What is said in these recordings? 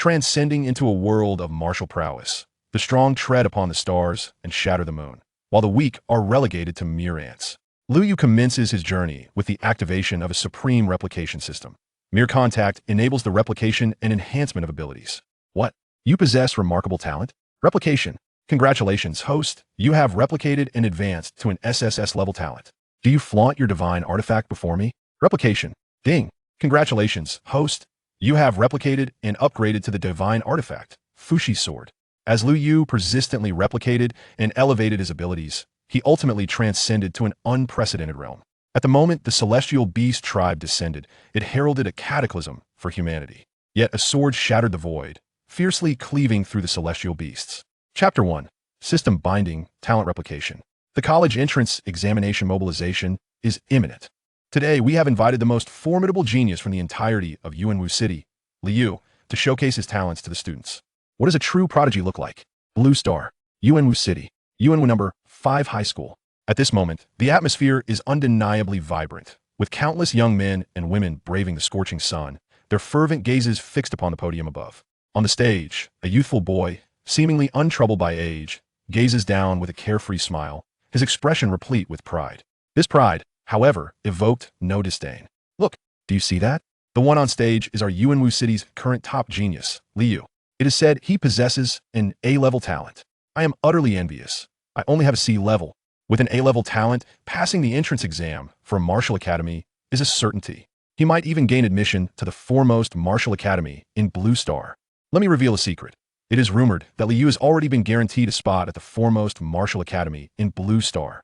transcending into a world of martial prowess. The strong tread upon the stars and shatter the moon, while the weak are relegated to mere ants. Liu Yu commences his journey with the activation of a supreme replication system. Mere contact enables the replication and enhancement of abilities. What? You possess remarkable talent? Replication. Congratulations, host. You have replicated and advanced to an SSS level talent. Do you flaunt your divine artifact before me? Replication. Ding. Congratulations, host. You have replicated and upgraded to the divine artifact, Fuxi Sword. As Liu Yu persistently replicated and elevated his abilities, he ultimately transcended to an unprecedented realm. At the moment the celestial beast tribe descended, it heralded a cataclysm for humanity. Yet a sword shattered the void, fiercely cleaving through the celestial beasts. Chapter 1. System Binding, Talent Replication. The college entrance examination mobilization is imminent. Today we have invited the most formidable genius from the entirety of Yuanwu City, Liu Yu, to showcase his talents to the students. What does a true prodigy look like? Blue Star, Yuanwu City, Yuanwu number 5 High School. At this moment, the atmosphere is undeniably vibrant, with countless young men and women braving the scorching sun, their fervent gazes fixed upon the podium above. On the stage, a youthful boy, seemingly untroubled by age, gazes down with a carefree smile, his expression replete with pride. This pride, however, evoked no disdain. Look, do you see that? The one on stage is our Yuanwu City's current top genius, Liu Yu. It is said he possesses an A-level talent. I am utterly envious. I only have a C level. With an A-level talent, passing the entrance exam for a martial academy is a certainty. He might even gain admission to the foremost martial academy in Blue Star. Let me reveal a secret. It is rumored that Liu Yu has already been guaranteed a spot at the foremost martial academy in Blue Star.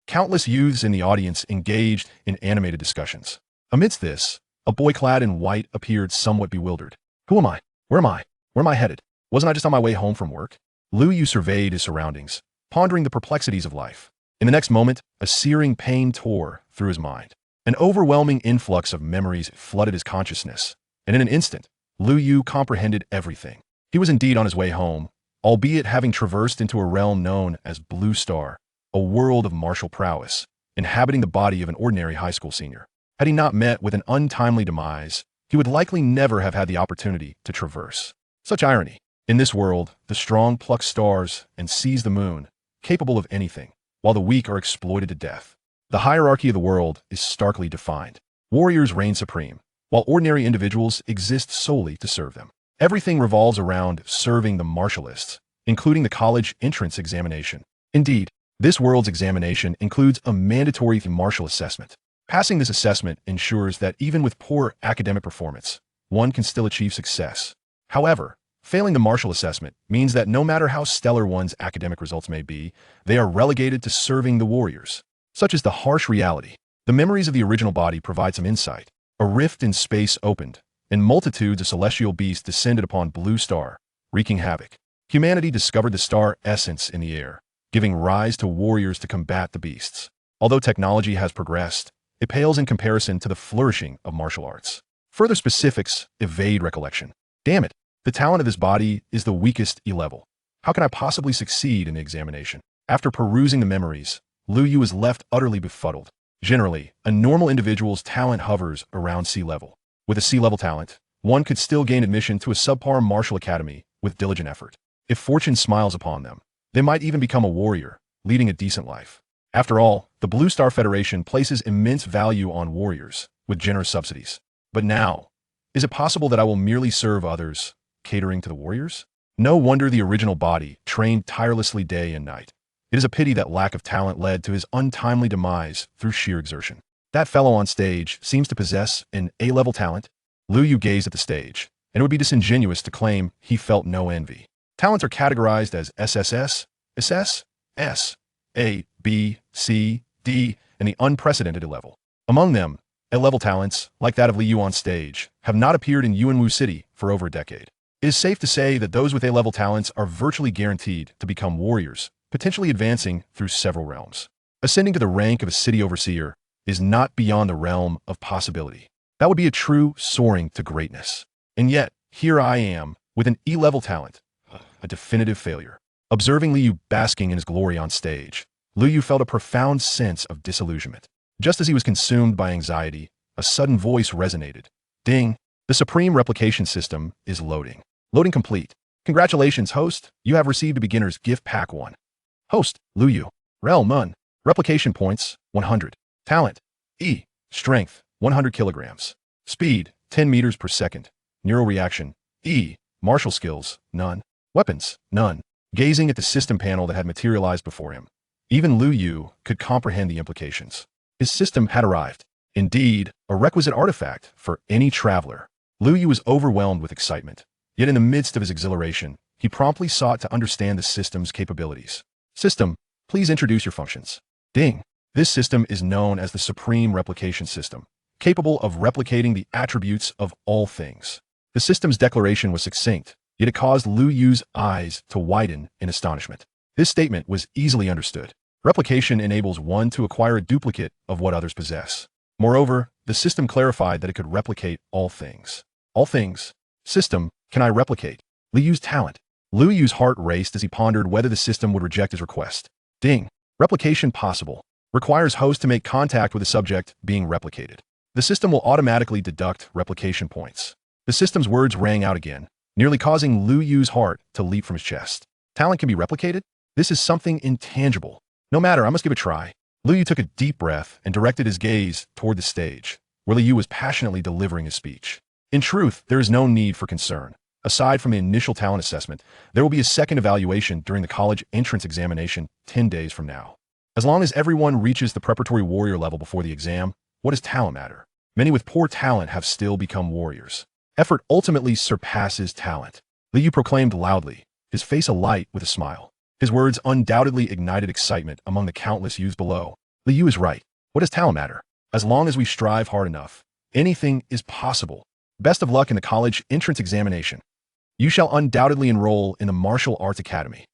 Countless youths in the audience engaged in animated discussions. Amidst this, a boy clad in white appeared somewhat bewildered. Who am I? Where am I? Where am I headed? Wasn't I just on my way home from work? Liu Yu surveyed his surroundings, pondering the perplexities of life. In the next moment, a searing pain tore through his mind. An overwhelming influx of memories flooded his consciousness, and in an instant, Liu Yu comprehended everything. He was indeed on his way home, albeit having traversed into a realm known as Blue Star, a world of martial prowess, inhabiting the body of an ordinary high school senior. Had he not met with an untimely demise, he would likely never have had the opportunity to traverse. Such irony. In this world, the strong pluck stars and seize the moon, capable of anything, while the weak are exploited to death. The hierarchy of the world is starkly defined. Warriors reign supreme, while ordinary individuals exist solely to serve them. Everything revolves around serving the martialists, including the college entrance examination. Indeed, this world's examination includes a mandatory martial assessment. Passing this assessment ensures that even with poor academic performance, one can still achieve success. However, failing the martial assessment means that no matter how stellar one's academic results may be, they are relegated to serving the warriors. Such is the harsh reality. The memories of the original body provide some insight. A rift in space opened, and multitudes of celestial beasts descended upon Blue Star, wreaking havoc. Humanity discovered the star essence in the air, giving rise to warriors to combat the beasts. Although technology has progressed, it pales in comparison to the flourishing of martial arts. Further specifics evade recollection. Damn it, the talent of this body is the weakest E-level. How can I possibly succeed in the examination? After perusing the memories, Liu Yu is left utterly befuddled. Generally, a normal individual's talent hovers around C-level. With a C-level talent, one could still gain admission to a subpar martial academy with diligent effort. If fortune smiles upon them, they might even become a warrior, leading a decent life. After all, the Blue Star Federation places immense value on warriors, with generous subsidies. But now, is it possible that I will merely serve others, catering to the warriors? No wonder the original body trained tirelessly day and night. It is a pity that lack of talent led to his untimely demise through sheer exertion. That fellow on stage seems to possess an A-level talent. Liu Yu gazed at the stage, and it would be disingenuous to claim he felt no envy. Talents are categorized as SSS, SS, S, A, B, C, D, and the unprecedented level. Among them, A-level talents, like that of Liu Yu on stage, have not appeared in Yuanwu City for over a decade. It is safe to say that those with A-level talents are virtually guaranteed to become warriors, potentially advancing through several realms. Ascending to the rank of a city overseer is not beyond the realm of possibility. That would be a true soaring to greatness. And yet, here I am, with an E-level talent, a definitive failure. Observing Liu Yu basking in his glory on stage, Liu Yu felt a profound sense of disillusionment. Just as he was consumed by anxiety, a sudden voice resonated. Ding! The Supreme Replication System is loading. Loading complete. Congratulations, host. You have received a beginner's gift pack 1. Host, Luyu. Realm, none. Replication points, 100. Talent, E. Strength, 100 kilograms. Speed, 10 meters per second. Neural reaction, E. Martial skills, none. Weapons, none. Gazing at the system panel that had materialized before him, even Luyu could comprehend the implications. His system had arrived. Indeed, a requisite artifact for any traveler. Luyu was overwhelmed with excitement. Yet in the midst of his exhilaration, he promptly sought to understand the system's capabilities. System, please introduce your functions. Ding. This system is known as the Supreme Replication System, capable of replicating the attributes of all things. The system's declaration was succinct, yet it caused Luyu's eyes to widen in astonishment. This statement was easily understood. Replication enables one to acquire a duplicate of what others possess. Moreover, the system clarified that it could replicate all things. All things. System, can I replicate? Luyu's talent. Luyu's heart raced as he pondered whether the system would reject his request. Ding. Replication possible. Requires host to make contact with the subject being replicated. The system will automatically deduct replication points. The system's words rang out again, nearly causing Luyu's heart to leap from his chest. Talent can be replicated? This is something intangible. No matter, I must give it a try. Luyu took a deep breath and directed his gaze toward the stage, where Luyu was passionately delivering his speech. In truth, there is no need for concern. Aside from the initial talent assessment, there will be a second evaluation during the college entrance examination 10 days from now. As long as everyone reaches the preparatory warrior level before the exam, what does talent matter? Many with poor talent have still become warriors. Effort ultimately surpasses talent. Luyu proclaimed loudly, his face alight with a smile. His words undoubtedly ignited excitement among the countless youths below. Luyu is right. What does talent matter? As long as we strive hard enough, anything is possible. Best of luck in the college entrance examination. You shall undoubtedly enroll in the Martial Arts Academy.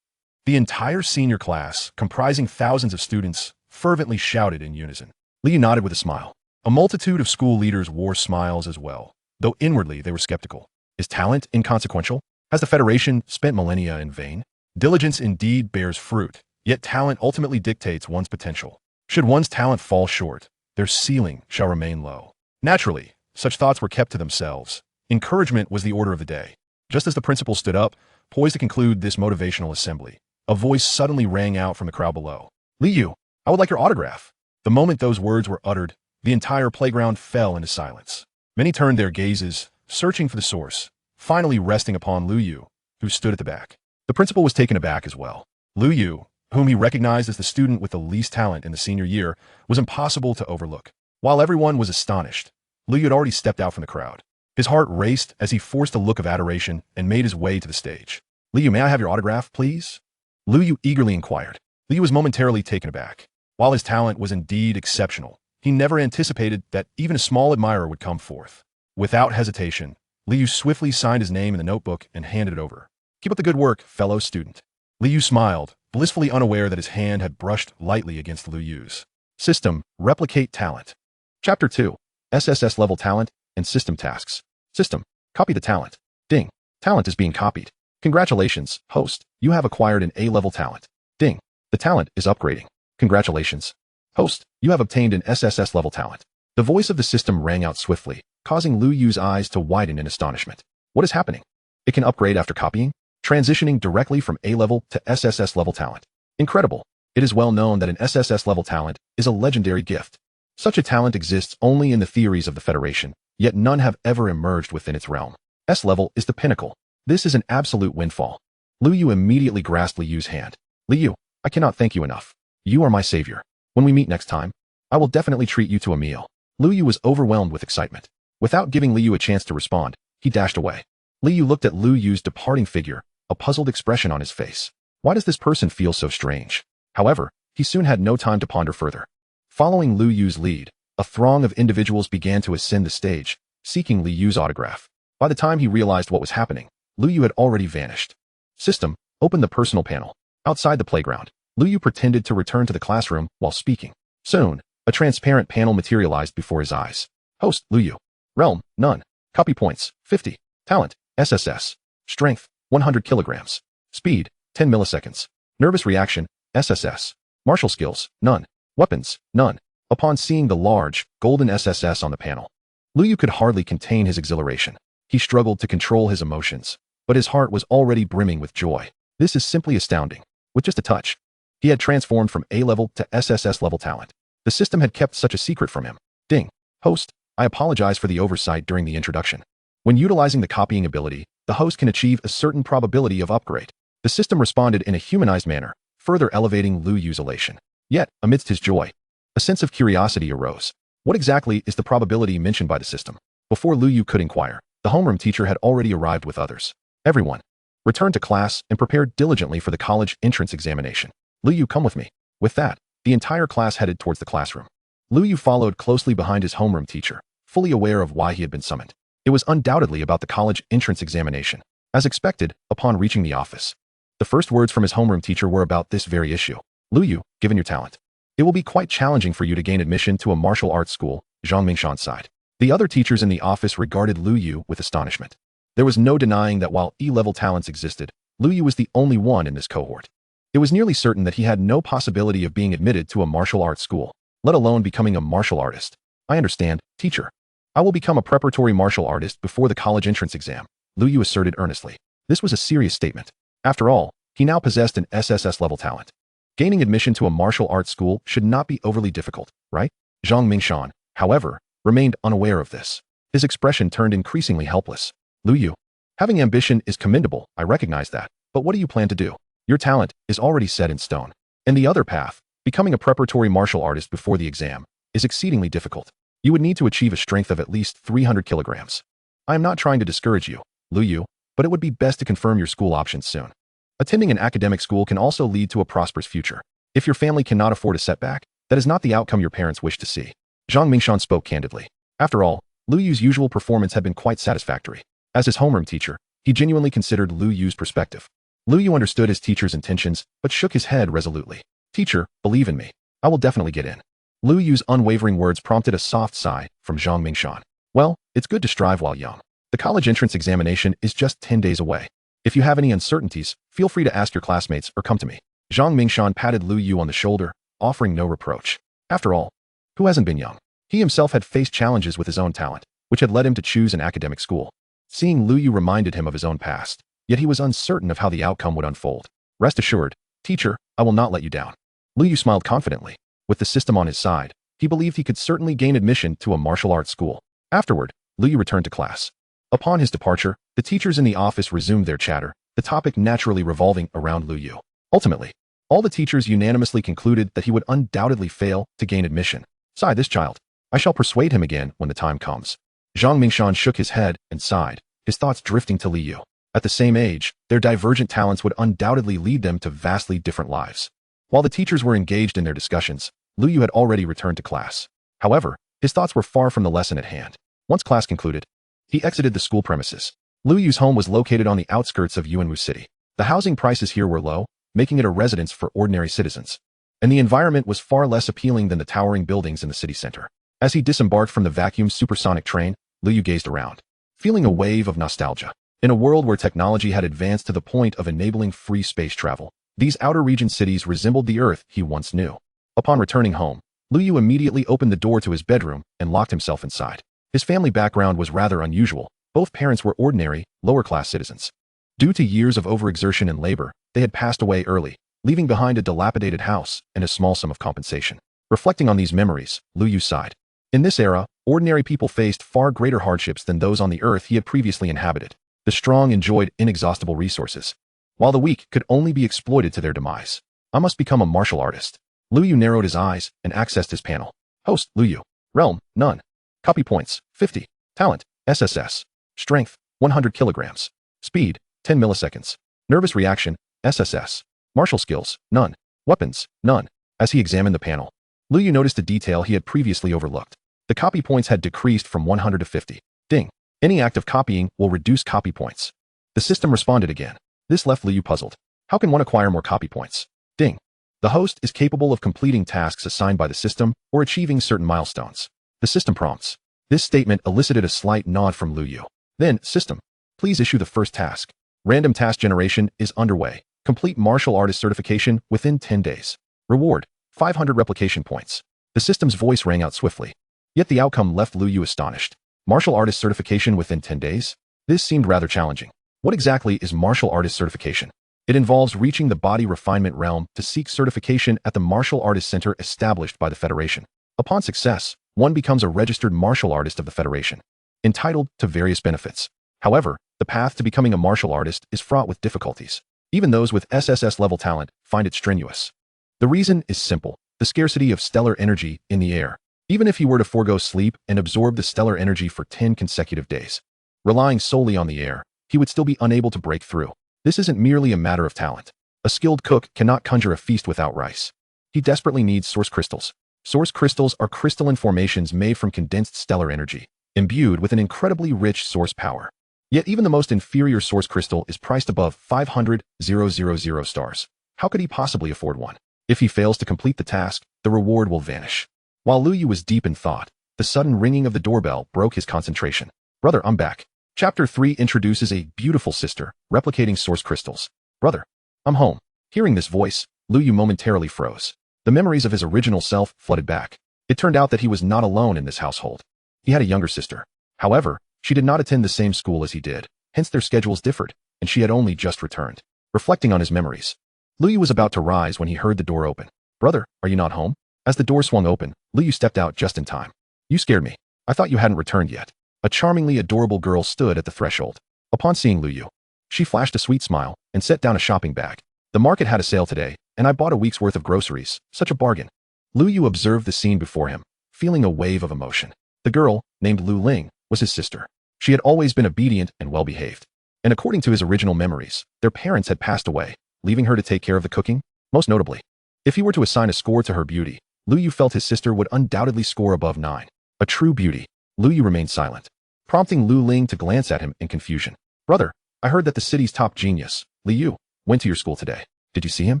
The entire senior class, comprising thousands of students, fervently shouted in unison. Luyu nodded with a smile. A multitude of school leaders wore smiles as well, though inwardly they were skeptical. Is talent inconsequential? Has the Federation spent millennia in vain? Diligence indeed bears fruit, yet talent ultimately dictates one's potential. Should one's talent fall short, their ceiling shall remain low. Naturally, such thoughts were kept to themselves. Encouragement was the order of the day. Just as the principal stood up, poised to conclude this motivational assembly, a voice suddenly rang out from the crowd below. Luyu, I would like your autograph. The moment those words were uttered, the entire playground fell into silence. Many turned their gazes, searching for the source, finally resting upon Luyu, who stood at the back. The principal was taken aback as well. Luyu, whom he recognized as the student with the least talent in the senior year, was impossible to overlook. While everyone was astonished, Luyu had already stepped out from the crowd. His heart raced as he forced a look of adoration and made his way to the stage. Luyu, may I have your autograph, please? Luyu eagerly inquired. Luyu was momentarily taken aback. While his talent was indeed exceptional, he never anticipated that even a small admirer would come forth. Without hesitation, Luyu swiftly signed his name in the notebook and handed it over. Keep up the good work, fellow student. Luyu smiled, blissfully unaware that his hand had brushed lightly against Luyu's. System, replicate talent. Chapter 2, SSS level talent and system tasks. System, copy the talent. Ding, talent is being copied. Congratulations, host, you have acquired an A-level talent. Ding, the talent is upgrading. Congratulations. Host, you have obtained an SSS level talent. The voice of the system rang out swiftly, causing Luyu's eyes to widen in astonishment. What is happening? It can upgrade after copying, transitioning directly from A-level to SSS level talent. Incredible. It is well known that an SSS level talent is a legendary gift. Such a talent exists only in the theories of the Federation, yet none have ever emerged within its realm. S-level is the pinnacle. This is an absolute windfall. Luyu immediately grasped Luyu's hand. Luyu, I cannot thank you enough. You are my savior. When we meet next time, I will definitely treat you to a meal. Luyu was overwhelmed with excitement. Without giving Luyu a chance to respond, he dashed away. Luyu looked at Luyu's departing figure, a puzzled expression on his face. Why does this person feel so strange? However, he soon had no time to ponder further. Following Luyu's lead, a throng of individuals began to ascend the stage, seeking Luyu's autograph. By the time he realized what was happening, Luyu had already vanished. System, open the personal panel. Outside the playground, Luyu pretended to return to the classroom while speaking. Soon, a transparent panel materialized before his eyes. Host, Luyu. Realm, none. Copy points, 50. Talent, SSS. Strength, 100 kilograms. Speed, 10 milliseconds. Nervous reaction, SSS. Martial skills, none. Weapons, none. Upon seeing the large, golden SSS on the panel, Lu Yu could hardly contain his exhilaration. He struggled to control his emotions, but his heart was already brimming with joy. This is simply astounding. With just a touch, he had transformed from A-level to SSS level talent. The system had kept such a secret from him. Ding. Host, I apologize for the oversight during the introduction. When utilizing the copying ability, the host can achieve a certain probability of upgrade. The system responded in a humanized manner, further elevating Lu Yu's elation. Yet, amidst his joy, a sense of curiosity arose. What exactly is the probability mentioned by the system? Before Lu Yu could inquire, the homeroom teacher had already arrived with others. Everyone returned to class and prepared diligently for the college entrance examination. Lu Yu, come with me. With that, the entire class headed towards the classroom. Lu Yu followed closely behind his homeroom teacher, fully aware of why he had been summoned. It was undoubtedly about the college entrance examination. As expected, upon reaching the office, the first words from his homeroom teacher were about this very issue. Lu Yu, given your talent, it will be quite challenging for you to gain admission to a martial arts school, Zhang Mingshan sighed. The other teachers in the office regarded Lu Yu with astonishment. There was no denying that while E-level talents existed, Lu Yu was the only one in this cohort. It was nearly certain that he had no possibility of being admitted to a martial arts school, let alone becoming a martial artist. I understand, teacher. I will become a preparatory martial artist before the college entrance exam, Lu Yu asserted earnestly. This was a serious statement. After all, he now possessed an SSS level talent. Gaining admission to a martial arts school should not be overly difficult, right? Zhang Mingshan, however, remained unaware of this. His expression turned increasingly helpless. Lu Yu, having ambition is commendable, I recognize that, but what do you plan to do? Your talent is already set in stone. And the other path, becoming a preparatory martial artist before the exam, is exceedingly difficult. You would need to achieve a strength of at least 300 kilograms. I am not trying to discourage you, Lu Yu, but it would be best to confirm your school options soon. Attending an academic school can also lead to a prosperous future. If your family cannot afford a setback, that is not the outcome your parents wish to see. Zhang Mingshan spoke candidly. After all, Lu Yu's usual performance had been quite satisfactory. As his homeroom teacher, he genuinely considered Lu Yu's perspective. Lu Yu understood his teacher's intentions, but shook his head resolutely. Teacher, believe in me. I will definitely get in. Lu Yu's unwavering words prompted a soft sigh from Zhang Mingshan. Well, it's good to strive while young. The college entrance examination is just 10 days away. If you have any uncertainties, feel free to ask your classmates or come to me. Zhang Mingshan patted Lu Yu on the shoulder, offering no reproach. After all, who hasn't been young? He himself had faced challenges with his own talent, which had led him to choose an academic school. Seeing Lu Yu reminded him of his own past, yet he was uncertain of how the outcome would unfold. Rest assured, teacher, I will not let you down. Lu Yu smiled confidently. With the system on his side, he believed he could certainly gain admission to a martial arts school. Afterward, Lu Yu returned to class. Upon his departure, the teachers in the office resumed their chatter, the topic naturally revolving around Lu Yu. Ultimately, all the teachers unanimously concluded that he would undoubtedly fail to gain admission. Sigh, this child. I shall persuade him again when the time comes. Zhang Mingshan shook his head and sighed, his thoughts drifting to Lu Yu. At the same age, their divergent talents would undoubtedly lead them to vastly different lives. While the teachers were engaged in their discussions, Lu Yu had already returned to class. However, his thoughts were far from the lesson at hand. Once class concluded, he exited the school premises. Lu Yu's home was located on the outskirts of Yuanwu City. The housing prices here were low, making it a residence for ordinary citizens. And the environment was far less appealing than the towering buildings in the city center. As he disembarked from the vacuum supersonic train, Lu Yu gazed around, feeling a wave of nostalgia. In a world where technology had advanced to the point of enabling free space travel, these outer region cities resembled the Earth he once knew. Upon returning home, Lu Yu immediately opened the door to his bedroom and locked himself inside. His family background was rather unusual. Both parents were ordinary, lower-class citizens. Due to years of overexertion and labor, they had passed away early, leaving behind a dilapidated house and a small sum of compensation. Reflecting on these memories, Lu Yu sighed. In this era, ordinary people faced far greater hardships than those on the Earth he had previously inhabited. The strong enjoyed inexhaustible resources, while the weak could only be exploited to their demise. I must become a martial artist. Lu Yu narrowed his eyes and accessed his panel. Host, Lu Yu. Realm, none. Copy points, 50. Talent, SSS. Strength, 100 kilograms. Speed, 10 milliseconds. Nervous reaction, SSS. Martial skills, none. Weapons, none. As he examined the panel, Lu Yu noticed a detail he had previously overlooked. The copy points had decreased from 100 to 50. Ding. Any act of copying will reduce copy points. The system responded again. This left Lu Yu puzzled. How can one acquire more copy points? Ding. The host is capable of completing tasks assigned by the system or achieving certain milestones. The system prompts. This statement elicited a slight nod from Lu Yu. Then, system, please issue the first task. Random task generation is underway. Complete martial artist certification within 10 days. Reward, 500 replication points. The system's voice rang out swiftly. Yet the outcome left Lu Yu astonished. Martial artist certification within 10 days? This seemed rather challenging. What exactly is martial artist certification? It involves reaching the body refinement realm to seek certification at the martial artist center established by the Federation. Upon success, one becomes a registered martial artist of the Federation, entitled to various benefits. However, the path to becoming a martial artist is fraught with difficulties. Even those with SSS-level talent find it strenuous. The reason is simple: the scarcity of stellar energy in the air. Even if he were to forego sleep and absorb the stellar energy for 10 consecutive days, relying solely on the air, he would still be unable to break through. This isn't merely a matter of talent. A skilled cook cannot conjure a feast without rice. He desperately needs source crystals. Source crystals are crystalline formations made from condensed stellar energy, imbued with an incredibly rich source power. Yet even the most inferior source crystal is priced above 500,000 stars. How could he possibly afford one? If he fails to complete the task, the reward will vanish. While Lu Yu was deep in thought, the sudden ringing of the doorbell broke his concentration. Brother, I'm back. Chapter 3 introduces a beautiful sister, replicating source crystals. Brother, I'm home. Hearing this voice, Lu Yu momentarily froze. The memories of his original self flooded back. It turned out that he was not alone in this household. He had a younger sister. However, she did not attend the same school as he did, hence their schedules differed, and she had only just returned. Reflecting on his memories, Lu Yu was about to rise when he heard the door open. Brother, are you not home? As the door swung open, Lu Yu stepped out just in time. You scared me. I thought you hadn't returned yet. A charmingly adorable girl stood at the threshold. Upon seeing Lu Yu, she flashed a sweet smile and set down a shopping bag. The market had a sale today, and I bought a week's worth of groceries. Such a bargain. Lu Yu observed the scene before him, feeling a wave of emotion. The girl, named Lu Ling, was his sister. She had always been obedient and well-behaved. And according to his original memories, their parents had passed away, leaving her to take care of the cooking. Most notably, if he were to assign a score to her beauty, Lu Yu felt his sister would undoubtedly score above 9. A true beauty. Lu Yu remained silent, prompting Lu Ling to glance at him in confusion. Brother, I heard that the city's top genius, Li Yu, went to your school today. Did you see him?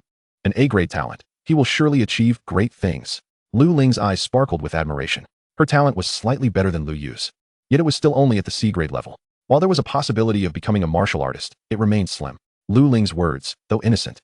An A-grade talent. He will surely achieve great things. Lu Ling's eyes sparkled with admiration. Her talent was slightly better than Lu Yu's, yet it was still only at the C-grade level. While there was a possibility of becoming a martial artist, it remained slim. Lu Ling's words, though innocent,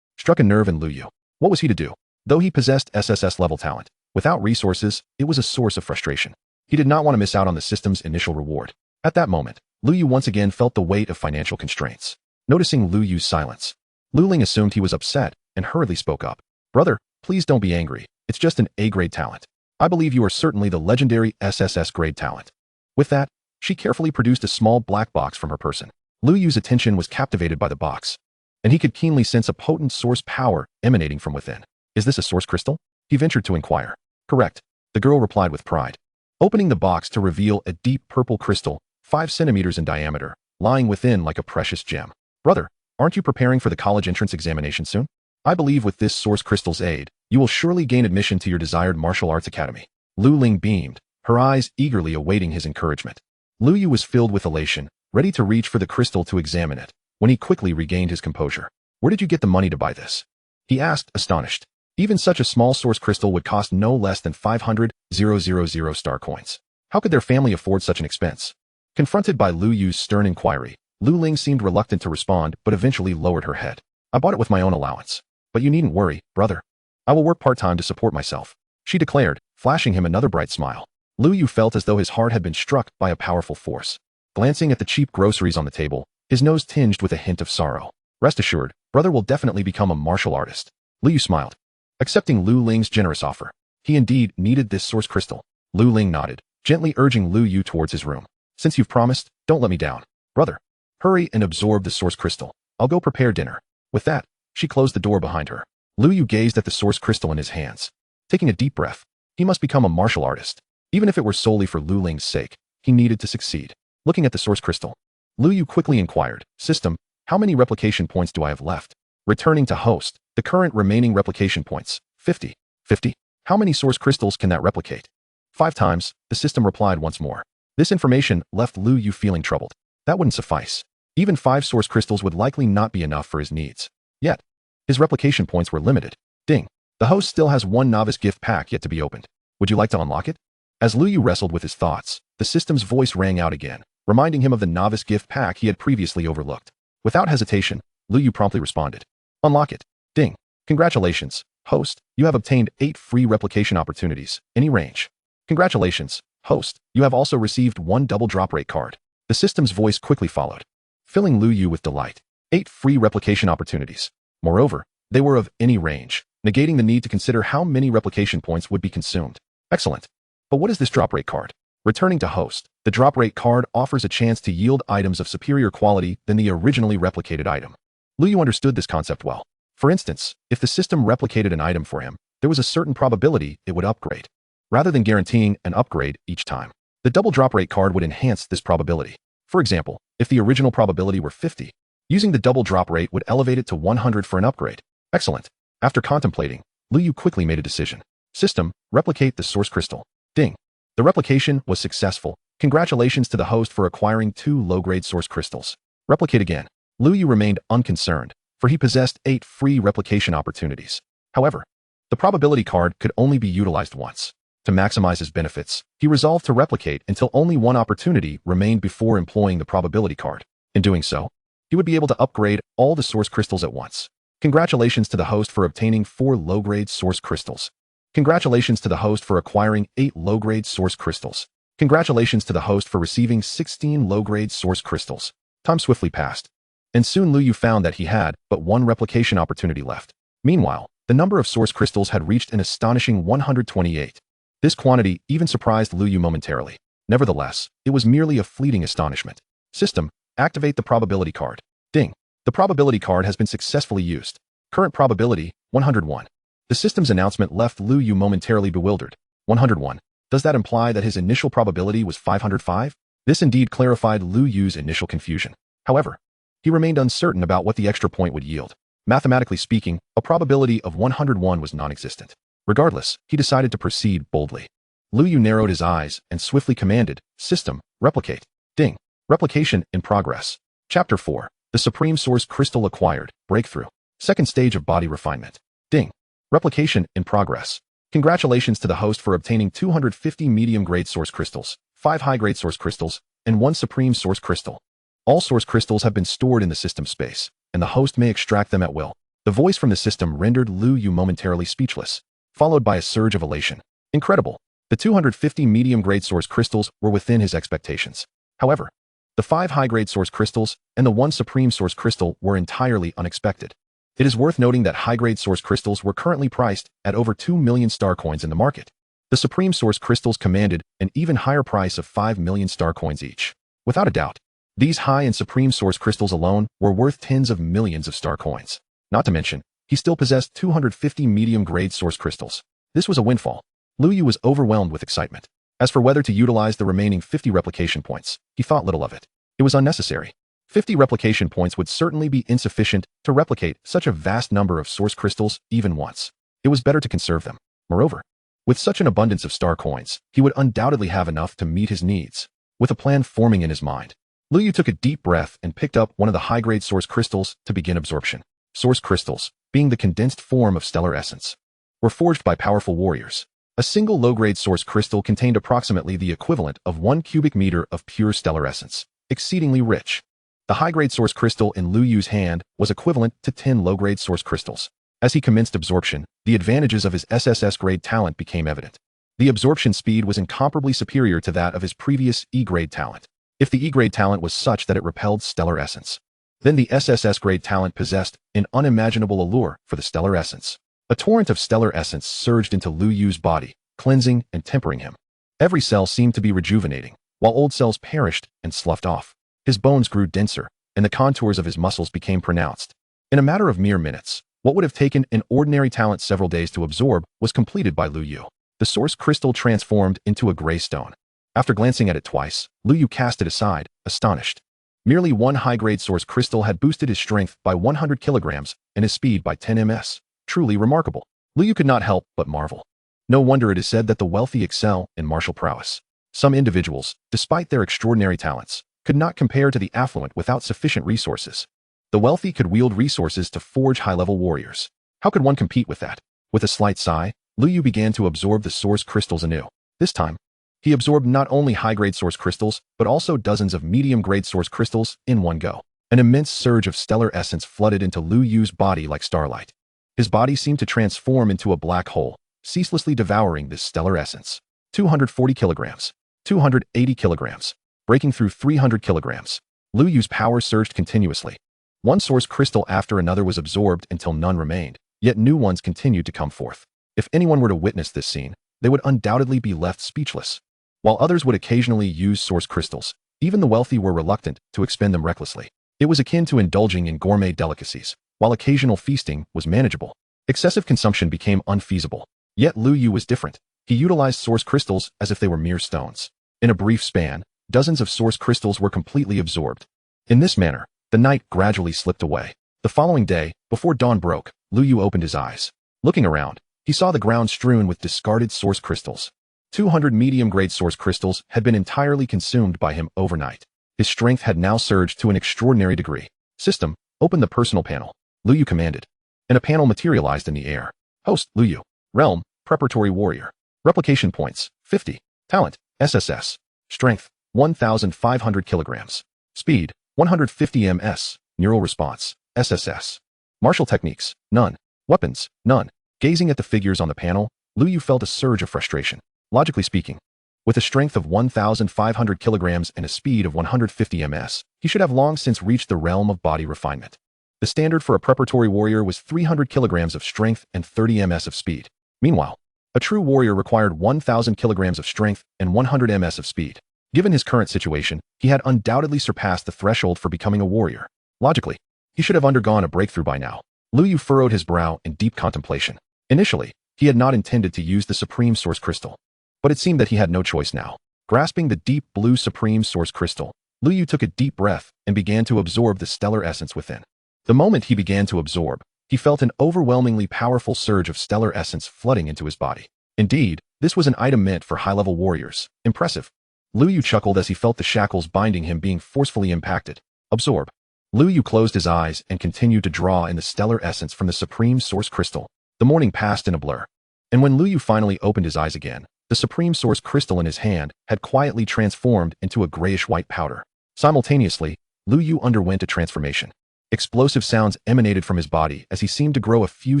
struck a nerve in Lu Yu. What was he to do? Though he possessed SSS-level talent, without resources, it was a source of frustration. He did not want to miss out on the system's initial reward. At that moment, Lu Yu once again felt the weight of financial constraints. Noticing Lu Yu's silence, Lu Ling assumed he was upset and hurriedly spoke up. Brother, please don't be angry. It's just an A-grade talent. I believe you are certainly the legendary SSS-grade talent. With that, she carefully produced a small black box from her person. Lu Yu's attention was captivated by the box, and he could keenly sense a potent source power emanating from within. Is this a source crystal? He ventured to inquire. Correct, the girl replied with pride, opening the box to reveal a deep purple crystal, 5 centimeters in diameter, lying within like a precious gem. Brother, aren't you preparing for the college entrance examination soon? I believe with this source crystal's aid, you will surely gain admission to your desired martial arts academy. Lu Ling beamed, her eyes eagerly awaiting his encouragement. Lu Yu was filled with elation, ready to reach for the crystal to examine it, when he quickly regained his composure. Where did you get the money to buy this? He asked, astonished. Even such a small source crystal would cost no less than 500,000 star coins. How could their family afford such an expense? Confronted by Lu Yu's stern inquiry, Lu Ling seemed reluctant to respond but eventually lowered her head. I bought it with my own allowance. But you needn't worry, brother. I will work part-time to support myself, she declared, flashing him another bright smile. Lu Yu felt as though his heart had been struck by a powerful force. Glancing at the cheap groceries on the table, his nose tinged with a hint of sorrow. Rest assured, brother will definitely become a martial artist. Lu Yu smiled, accepting Lu Ling's generous offer. He indeed needed this source crystal. Lu Ling nodded, gently urging Lu Yu towards his room. Since you've promised, don't let me down. Brother, hurry and absorb the source crystal. I'll go prepare dinner. With that, she closed the door behind her. Lu Yu gazed at the source crystal in his hands. Taking a deep breath, he must become a martial artist. Even if it were solely for Lu Ling's sake, he needed to succeed. Looking at the source crystal, Lu Yu quickly inquired, System, how many replication points do I have left? Returning to host, the current remaining replication points, 50. 50? How many source crystals can that replicate? 5 times, the system replied once more. This information left Lu Yu feeling troubled. That wouldn't suffice. Even 5 source crystals would likely not be enough for his needs. Yet, his replication points were limited. Ding. The host still has 1 novice gift pack yet to be opened. Would you like to unlock it? As Lu Yu wrestled with his thoughts, the system's voice rang out again, reminding him of the novice gift pack he had previously overlooked. Without hesitation, Lu Yu promptly responded. Unlock it. Ding. Congratulations, host. You have obtained 8 free replication opportunities, any range. Congratulations, Host, you have also received 1 double drop rate card. The system's voice quickly followed, filling Lu Yu with delight. 8 free replication opportunities. Moreover, they were of any range, negating the need to consider how many replication points would be consumed. Excellent. But what is this drop rate card? Returning to host, the drop rate card offers a chance to yield items of superior quality than the originally replicated item. Lu Yu understood this concept well. For instance, if the system replicated an item for him, there was a certain probability it would upgrade, rather than guaranteeing an upgrade each time. The double drop rate card would enhance this probability. For example, if the original probability were 50, using the double drop rate would elevate it to 100 for an upgrade. Excellent. After contemplating, Lu Yu quickly made a decision. System, replicate the source crystal. Ding. The replication was successful. Congratulations to the host for acquiring 2 low-grade source crystals. Replicate again. Lu Yu remained unconcerned, for he possessed 8 free replication opportunities. However, the probability card could only be utilized once. To maximize his benefits, he resolved to replicate until only 1 opportunity remained before employing the probability card. In doing so, he would be able to upgrade all the source crystals at once. Congratulations to the host for obtaining 4 low-grade source crystals. Congratulations to the host for acquiring 8 low-grade source crystals. Congratulations to the host for receiving 16 low-grade source crystals. Time swiftly passed, and soon Lu Yu found that he had but 1 replication opportunity left. Meanwhile, the number of source crystals had reached an astonishing 128. This quantity even surprised Lu Yu momentarily. Nevertheless, it was merely a fleeting astonishment. System, activate the probability card. Ding. The probability card has been successfully used. Current probability, 101. The system's announcement left Lu Yu momentarily bewildered. 101. Does that imply that his initial probability was 505? This indeed clarified Lu Yu's initial confusion. However, he remained uncertain about what the extra point would yield. Mathematically speaking, a probability of 101 was non-existent. Regardless, he decided to proceed boldly. Lu Yu narrowed his eyes and swiftly commanded, System, replicate. Ding. Replication in progress. Chapter 4. The Supreme Source Crystal Acquired. Breakthrough. Second stage of body refinement. Ding. Replication in progress. Congratulations to the host for obtaining 250 medium-grade source crystals, 5 high-grade source crystals, and 1 supreme source crystal. All source crystals have been stored in the system space, and the host may extract them at will. The voice from the system rendered Lu Yu momentarily speechless, followed by a surge of elation. Incredible! The 250 medium-grade source crystals were within his expectations. However, the 5 high-grade source crystals and the 1 supreme source crystal were entirely unexpected. It is worth noting that high-grade source crystals were currently priced at over 2 million star coins in the market. The supreme source crystals commanded an even higher price of 5 million star coins each. Without a doubt, these high and supreme source crystals alone were worth tens of millions of star coins. Not to mention, he still possessed 250 medium-grade source crystals. This was a windfall. Lu Yu was overwhelmed with excitement. As for whether to utilize the remaining 50 replication points, he thought little of it. It was unnecessary. 50 replication points would certainly be insufficient to replicate such a vast number of source crystals even once. It was better to conserve them. Moreover, with such an abundance of star coins, he would undoubtedly have enough to meet his needs. With a plan forming in his mind, Lu Yu took a deep breath and picked up one of the high-grade source crystals to begin absorption. Source crystals, being the condensed form of stellar essence, were forged by powerful warriors. A single low-grade source crystal contained approximately the equivalent of 1 cubic meter of pure stellar essence, exceedingly rich. The high-grade source crystal in Lu Yu's hand was equivalent to 10 low-grade source crystals. As he commenced absorption, the advantages of his SSS-grade talent became evident. The absorption speed was incomparably superior to that of his previous E-grade talent. If the E-grade talent was such that it repelled stellar essence, then the SSS-grade talent possessed an unimaginable allure for the stellar essence. A torrent of stellar essence surged into Lu Yu's body, cleansing and tempering him. Every cell seemed to be rejuvenating, while old cells perished and sloughed off. His bones grew denser, and the contours of his muscles became pronounced. In a matter of mere minutes, what would have taken an ordinary talent several days to absorb was completed by Lu Yu. The source crystal transformed into a gray stone. After glancing at it twice, Lu Yu cast it aside, astonished. Merely 1 high-grade source crystal had boosted his strength by 100 kilograms and his speed by 10 ms. Truly remarkable. Lu Yu could not help but marvel. No wonder it is said that the wealthy excel in martial prowess. Some individuals, despite their extraordinary talents, could not compare to the affluent without sufficient resources. The wealthy could wield resources to forge high-level warriors. How could one compete with that? With a slight sigh, Lu Yu began to absorb the source crystals anew. This time, he absorbed not only high-grade source crystals, but also dozens of medium-grade source crystals in one go. An immense surge of stellar essence flooded into Lu Yu's body like starlight. His body seemed to transform into a black hole, ceaselessly devouring this stellar essence. 240 kilograms. 280 kilograms. Breaking through 300 kilograms. Lu Yu's power surged continuously. One source crystal after another was absorbed until none remained, yet new ones continued to come forth. If anyone were to witness this scene, they would undoubtedly be left speechless. While others would occasionally use source crystals, even the wealthy were reluctant to expend them recklessly. It was akin to indulging in gourmet delicacies, while occasional feasting was manageable. Excessive consumption became unfeasible. Yet Lu Yu was different. He utilized source crystals as if they were mere stones. In a brief span, dozens of source crystals were completely absorbed. In this manner, the night gradually slipped away. The following day, before dawn broke, Lu Yu opened his eyes. Looking around, he saw the ground strewn with discarded source crystals. 200 medium-grade source crystals had been entirely consumed by him overnight. His strength had now surged to an extraordinary degree. System, open the personal panel. Lu Yu commanded. And a panel materialized in the air. Host, Lu Yu. Realm, preparatory warrior. Replication points, 50. Talent, SSS. Strength, 1,500 kilograms. Speed, 150 ms. Neural response, SSS. Martial techniques, none. Weapons, none. Gazing at the figures on the panel, Lu Yu felt a surge of frustration. Logically speaking, with a strength of 1,500 kilograms and a speed of 150 ms, he should have long since reached the realm of body refinement. The standard for a preparatory warrior was 300 kilograms of strength and 30 ms of speed. Meanwhile, a true warrior required 1,000 kilograms of strength and 100 ms of speed. Given his current situation, he had undoubtedly surpassed the threshold for becoming a warrior. Logically, he should have undergone a breakthrough by now. Lu Yu furrowed his brow in deep contemplation. Initially, he had not intended to use the Supreme Source Crystal, but it seemed that he had no choice now. Grasping the deep blue Supreme Source Crystal, Lu Yu took a deep breath and began to absorb the stellar essence within. The moment he began to absorb, he felt an overwhelmingly powerful surge of stellar essence flooding into his body. Indeed, this was an item meant for high-level warriors. Impressive. Lu Yu chuckled as he felt the shackles binding him being forcefully impacted. Absorb. Lu Yu closed his eyes and continued to draw in the stellar essence from the Supreme Source Crystal. The morning passed in a blur. And when Lu Yu finally opened his eyes again, the Supreme Source Crystal in his hand had quietly transformed into a grayish-white powder. Simultaneously, Lu Yu underwent a transformation. Explosive sounds emanated from his body as he seemed to grow a few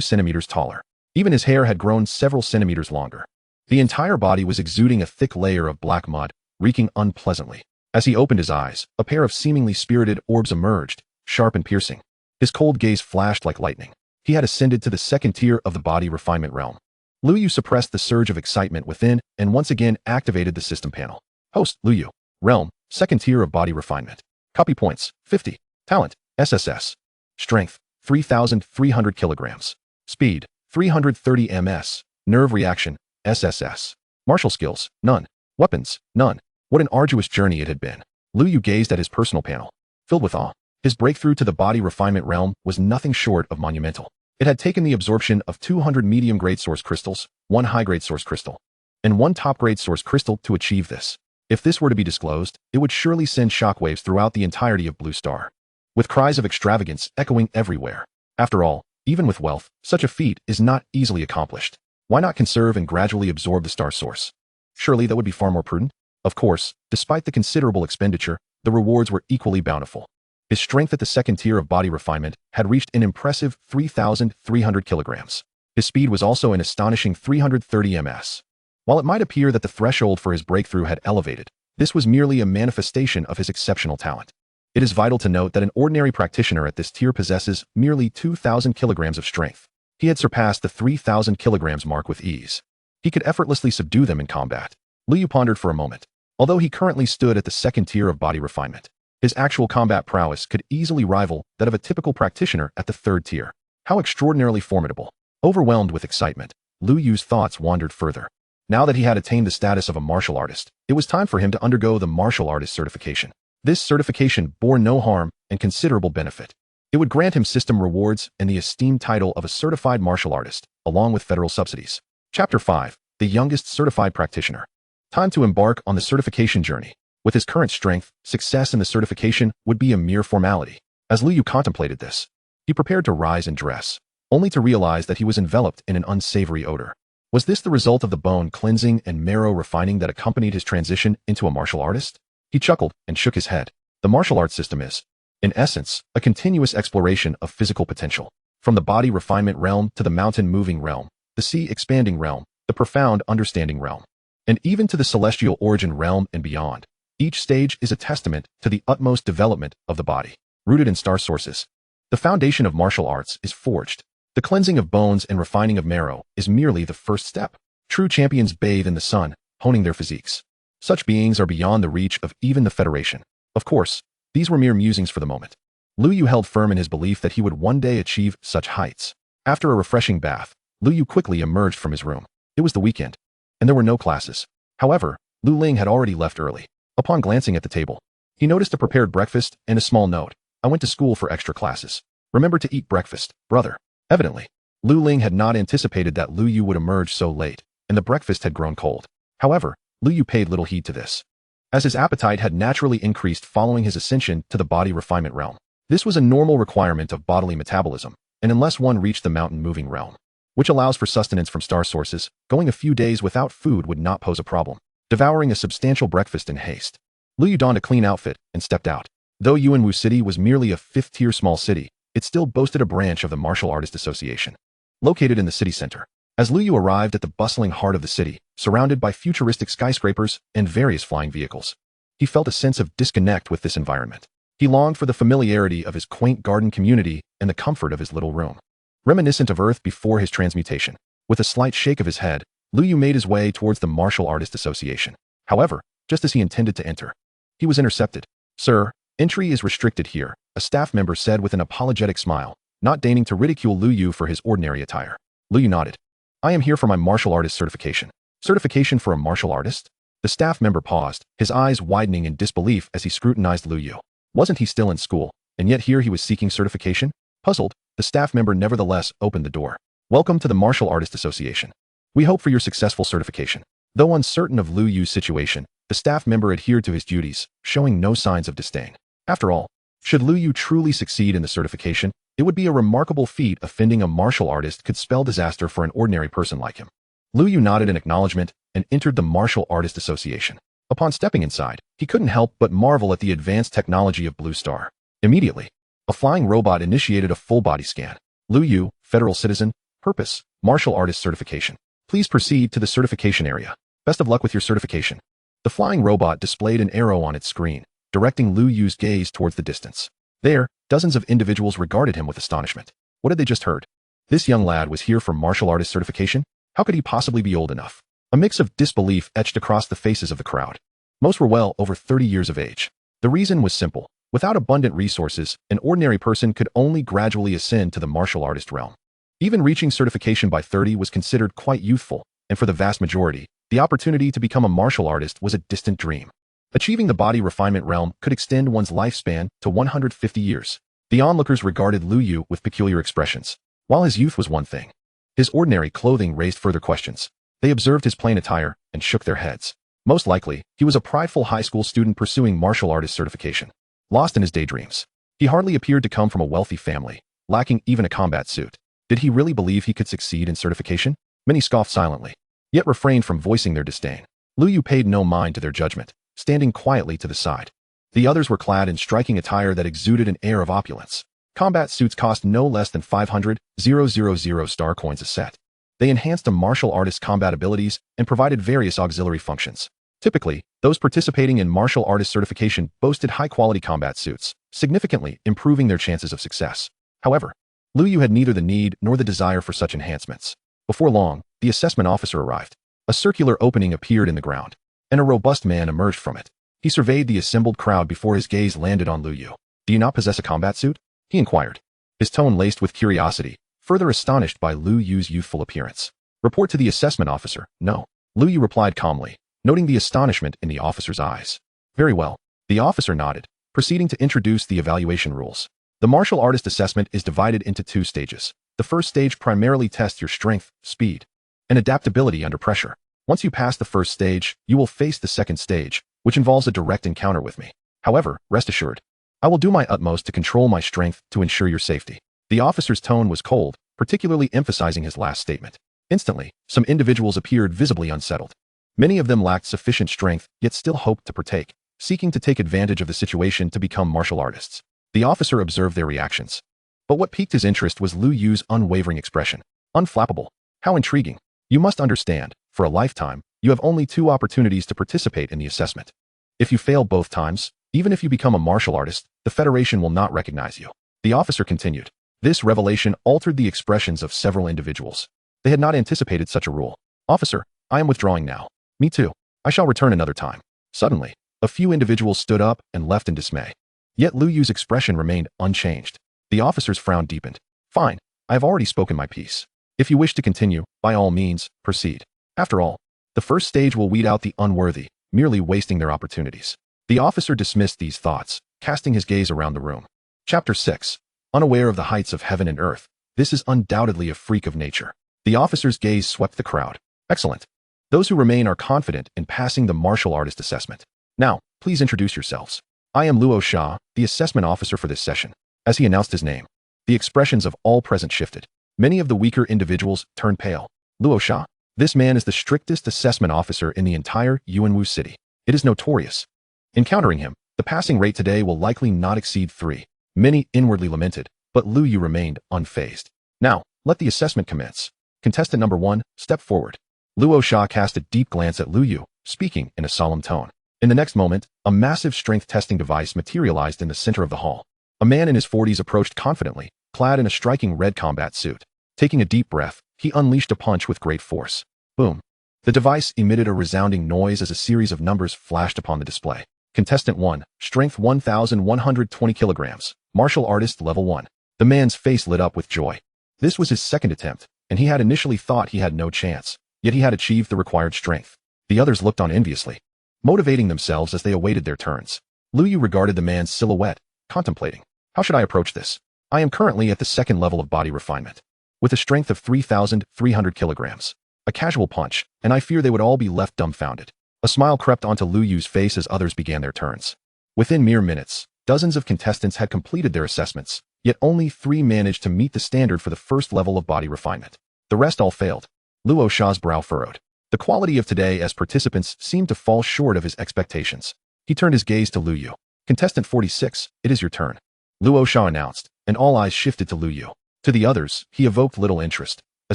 centimeters taller. Even his hair had grown several centimeters longer. The entire body was exuding a thick layer of black mud, reeking unpleasantly. As he opened his eyes, a pair of seemingly spirited orbs emerged, sharp and piercing. His cold gaze flashed like lightning. He had ascended to the second tier of the body refinement realm. Lu Yu suppressed the surge of excitement within and once again activated the system panel. Host, Lu Yu. Realm, second tier of body refinement. Copy points, 50. Talent, SSS. Strength, 3,300 kilograms. Speed, 330 ms. Nerve reaction, SSS. Martial skills, none. Weapons, none. What an arduous journey it had been. Lu Yu gazed at his personal panel, filled with awe. His breakthrough to the body refinement realm was nothing short of monumental. It had taken the absorption of 200 medium-grade source crystals, 1 high-grade source crystal, and 1 top-grade source crystal to achieve this. If this were to be disclosed, it would surely send shockwaves throughout the entirety of Blue Star, with cries of extravagance echoing everywhere. After all, even with wealth, such a feat is not easily accomplished. Why not conserve and gradually absorb the star source? Surely that would be far more prudent. Of course, despite the considerable expenditure, the rewards were equally bountiful. His strength at the second tier of body refinement had reached an impressive 3,300 kilograms. His speed was also an astonishing 330 ms. While it might appear that the threshold for his breakthrough had elevated, this was merely a manifestation of his exceptional talent. It is vital to note that an ordinary practitioner at this tier possesses merely 2,000 kilograms of strength. He had surpassed the 3,000 kilograms mark with ease. He could effortlessly subdue them in combat. Lu Yu pondered for a moment. Although he currently stood at the second tier of body refinement, his actual combat prowess could easily rival that of a typical practitioner at the third tier. How extraordinarily formidable. Overwhelmed with excitement, Lu Yu's thoughts wandered further. Now that he had attained the status of a martial artist, it was time for him to undergo the martial artist certification. This certification bore no harm and considerable benefit. It would grant him system rewards and the esteemed title of a certified martial artist, along with federal subsidies. Chapter 5. The Youngest Certified Practitioner. Time to embark on the certification journey. With his current strength, success in the certification would be a mere formality. As Lu Yu contemplated this, he prepared to rise and dress, only to realize that he was enveloped in an unsavory odor. Was this the result of the bone cleansing and marrow refining that accompanied his transition into a martial artist? He chuckled and shook his head. The martial arts system is, in essence, a continuous exploration of physical potential. From the body refinement realm to the mountain moving realm, the sea expanding realm, the profound understanding realm. and even to the celestial origin realm and beyond. Each stage is a testament to the utmost development of the body, rooted in star sources. The foundation of martial arts is forged. The cleansing of bones and refining of marrow is merely the first step. True champions bathe in the sun, honing their physiques. Such beings are beyond the reach of even the Federation. Of course, these were mere musings for the moment. Lu Yu held firm in his belief that he would one day achieve such heights. After a refreshing bath, Lu Yu quickly emerged from his room. It was the weekend, and there were no classes. However, Lu Ling had already left early. Upon glancing at the table, he noticed a prepared breakfast and a small note. I went to school for extra classes. Remember to eat breakfast, brother. Evidently, Lu Ling had not anticipated that Lu Yu would emerge so late, and the breakfast had grown cold. However, Lu Yu paid little heed to this, as his appetite had naturally increased following his ascension to the body refinement realm. This was a normal requirement of bodily metabolism, and unless one reached the mountain-moving realm, which allows for sustenance from star sources, going a few days without food would not pose a problem. Devouring a substantial breakfast in haste, Lu Yu donned a clean outfit and stepped out. Though Yuanwu City was merely a fifth-tier small city, it still boasted a branch of the Martial Artist Association, located in the city center. As Lu Yu arrived at the bustling heart of the city, surrounded by futuristic skyscrapers and various flying vehicles, he felt a sense of disconnect with this environment. He longed for the familiarity of his quaint garden community and the comfort of his little room. Reminiscent of Earth before his transmutation, with a slight shake of his head, Lu Yu made his way towards the Martial Artist Association. However, just as he intended to enter, he was intercepted. Sir, entry is restricted here, a staff member said with an apologetic smile, not deigning to ridicule Lu Yu for his ordinary attire. Lu Yu nodded. I am here for my martial artist certification. Certification for a martial artist? The staff member paused, his eyes widening in disbelief as he scrutinized Lu Yu. Wasn't he still in school, and yet here he was seeking certification? Puzzled, the staff member nevertheless opened the door. Welcome to the Martial Artist Association. We hope for your successful certification. Though uncertain of Lu Yu's situation, the staff member adhered to his duties, showing no signs of disdain. After all, should Lu Yu truly succeed in the certification, it would be a remarkable feat. Offending a martial artist could spell disaster for an ordinary person like him. Lu Yu nodded in acknowledgement and entered the Martial Artist Association. Upon stepping inside, he couldn't help but marvel at the advanced technology of Blue Star. Immediately, a flying robot initiated a full-body scan. Lu Yu, federal citizen, purpose, martial artist certification. Please proceed to the certification area. Best of luck with your certification. The flying robot displayed an arrow on its screen, directing Lu Yu's gaze towards the distance. There, dozens of individuals regarded him with astonishment. What had they just heard? This young lad was here for martial artist certification? How could he possibly be old enough? A mix of disbelief etched across the faces of the crowd. Most were well over 30 years of age. The reason was simple. Without abundant resources, an ordinary person could only gradually ascend to the martial artist realm. Even reaching certification by 30 was considered quite youthful, and for the vast majority, the opportunity to become a martial artist was a distant dream. Achieving the body refinement realm could extend one's lifespan to 150 years. The onlookers regarded Lu Yu with peculiar expressions. While his youth was one thing, his ordinary clothing raised further questions. They observed his plain attire and shook their heads. Most likely, he was a prideful high school student pursuing martial artist certification. Lost in his daydreams. He hardly appeared to come from a wealthy family, lacking even a combat suit. Did he really believe he could succeed in certification? Many scoffed silently, yet refrained from voicing their disdain. Lu Yu paid no mind to their judgment, standing quietly to the side. The others were clad in striking attire that exuded an air of opulence. Combat suits cost no less than 500,000 star coins a set. They enhanced a martial artist's combat abilities and provided various auxiliary functions. Typically, those participating in martial artist certification boasted high-quality combat suits, significantly improving their chances of success. However, Lu Yu had neither the need nor the desire for such enhancements. Before long, the assessment officer arrived. A circular opening appeared in the ground, and a robust man emerged from it. He surveyed the assembled crowd before his gaze landed on Lu Yu. Do you not possess a combat suit? He inquired, his tone laced with curiosity, further astonished by Lu Yu's youthful appearance. Report to the assessment officer. No. Lu Yu replied calmly, noting the astonishment in the officer's eyes. Very well. The officer nodded, proceeding to introduce the evaluation rules. The martial artist assessment is divided into 2 stages. The first stage primarily tests your strength, speed, and adaptability under pressure. Once you pass the first stage, you will face the second stage, which involves a direct encounter with me. However, rest assured, I will do my utmost to control my strength to ensure your safety. The officer's tone was cold, particularly emphasizing his last statement. Instantly, some individuals appeared visibly unsettled. Many of them lacked sufficient strength, yet still hoped to partake, seeking to take advantage of the situation to become martial artists. The officer observed their reactions. But what piqued his interest was Lu Yu's unwavering expression. Unflappable. How intriguing. You must understand, for a lifetime, You have only 2 opportunities to participate in the assessment. If you fail both times, even if you become a martial artist, the Federation will not recognize you. The officer continued. This revelation altered the expressions of several individuals. They had not anticipated such a rule. Officer, I am withdrawing now. Me too. I shall return another time. Suddenly, a few individuals stood up and left in dismay. Yet Lu Yu's expression remained unchanged. The officer's frown deepened. Fine, I have already spoken my piece. If you wish to continue, by all means, proceed. After all, the first stage will weed out the unworthy, merely wasting their opportunities. The officer dismissed these thoughts, casting his gaze around the room. Chapter 6. Unaware of the heights of heaven and earth, this is undoubtedly a freak of nature. The officer's gaze swept the crowd. Excellent. Those who remain are confident in passing the martial artist assessment. Now, please introduce yourselves. I am Luo Sha, the assessment officer for this session. As he announced his name, the expressions of all present shifted. Many of the weaker individuals turned pale. Luo Sha? This man is the strictest assessment officer in the entire Yuanwu city. It is notorious. Encountering him, the passing rate today will likely not exceed 3. Many inwardly lamented, but Lu Yu remained unfazed. Now, let the assessment commence. Contestant number 1, step forward. Luo Sha cast a deep glance at Lu Yu, speaking in a solemn tone. In the next moment, a massive strength testing device materialized in the center of the hall. A man in his 40s approached confidently, clad in a striking red combat suit. Taking a deep breath, he unleashed a punch with great force. Boom. The device emitted a resounding noise as a series of numbers flashed upon the display. Contestant 1, strength 1,120 kilograms, martial artist level 1. The man's face lit up with joy. This was his second attempt, and he had initially thought he had no chance, yet he had achieved the required strength. The others looked on enviously, motivating themselves as they awaited their turns. Lu Yu regarded the man's silhouette, contemplating. How should I approach this? I am currently at the second level of body refinement, with a strength of 3,300 kilograms. A casual punch, and I fear they would all be left dumbfounded. A smile crept onto Lu Yu's face as others began their turns. Within mere minutes, dozens of contestants had completed their assessments, yet only 3 managed to meet the standard for the first level of body refinement. The rest all failed. Luo Sha's brow furrowed. The quality of today as participants seemed to fall short of his expectations. He turned his gaze to Lu Yu. Contestant 46, it is your turn. Luo Sha announced, and all eyes shifted to Lu Yu. To the others, he evoked little interest. A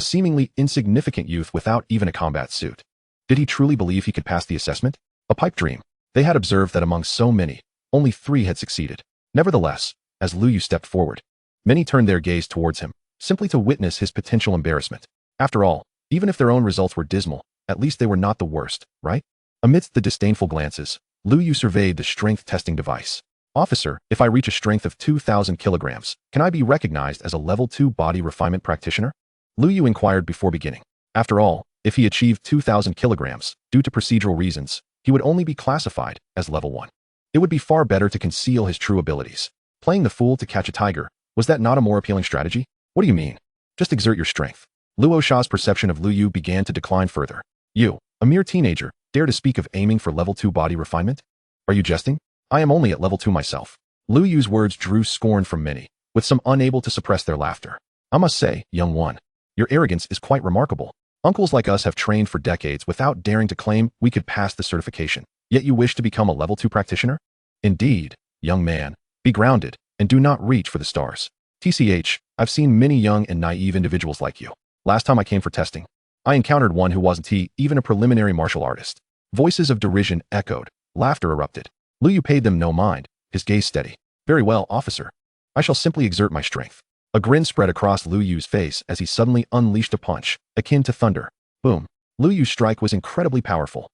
seemingly insignificant youth without even a combat suit. Did he truly believe he could pass the assessment? A pipe dream. They had observed that among so many, only 3 had succeeded. Nevertheless, as Lu Yu stepped forward, many turned their gaze towards him, simply to witness his potential embarrassment. After all, even if their own results were dismal, at least they were not the worst, right? Amidst the disdainful glances, Lu Yu surveyed the strength testing device. Officer, if I reach a strength of 2,000 kilograms, can I be recognized as a level 2 body refinement practitioner? Lu Yu inquired before beginning. After all, if he achieved 2,000 kilograms, due to procedural reasons, he would only be classified as level 1. It would be far better to conceal his true abilities. Playing the fool to catch a tiger, was that not a more appealing strategy? What do you mean? Just exert your strength. Luo Sha's perception of Lu Yu began to decline further. You, a mere teenager, dare to speak of aiming for level 2 body refinement? Are you jesting? I am only at level 2 myself. Lu Yu's words drew scorn from many, with some unable to suppress their laughter. I must say, young one, your arrogance is quite remarkable. Uncles like us have trained for decades without daring to claim we could pass the certification, yet you wish to become a level 2 practitioner? Indeed, young man, be grounded, and do not reach for the stars. TCH, I've seen many young and naive individuals like you. Last time I came for testing, I encountered one who wasn't even a preliminary martial artist. Voices of derision echoed, laughter erupted. Lu Yu paid them no mind, his gaze steady. Very well, officer. I shall simply exert my strength. A grin spread across Lu Yu's face as he suddenly unleashed a punch, akin to thunder. Boom. Lu Yu's strike was incredibly powerful.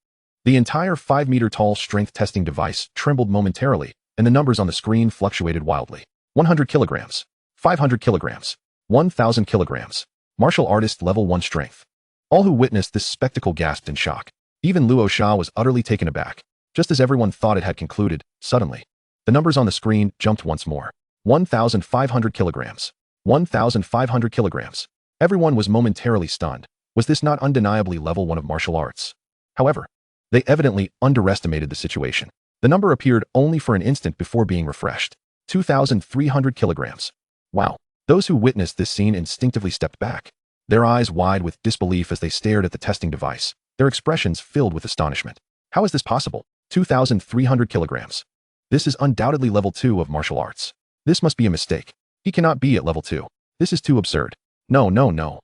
The entire 5-meter-tall strength testing device trembled momentarily, and the numbers on the screen fluctuated wildly. 100 kilograms. 500 kilograms. 1,000 kilograms. Martial artist level 1 strength. All who witnessed this spectacle gasped in shock. Even Luo Sha was utterly taken aback. Just as everyone thought it had concluded, suddenly, the numbers on the screen jumped once more. 1,500 kilograms. 1,500 kilograms. Everyone was momentarily stunned. Was this not undeniably level 1 of martial arts? However, they evidently underestimated the situation. The number appeared only for an instant before being refreshed. 2,300 kilograms. Wow. Those who witnessed this scene instinctively stepped back, their eyes wide with disbelief as they stared at the testing device, their expressions filled with astonishment. How is this possible? 2,300 kilograms. This is undoubtedly level 2 of martial arts. This must be a mistake. He cannot be at level 2. This is too absurd. No, no, no.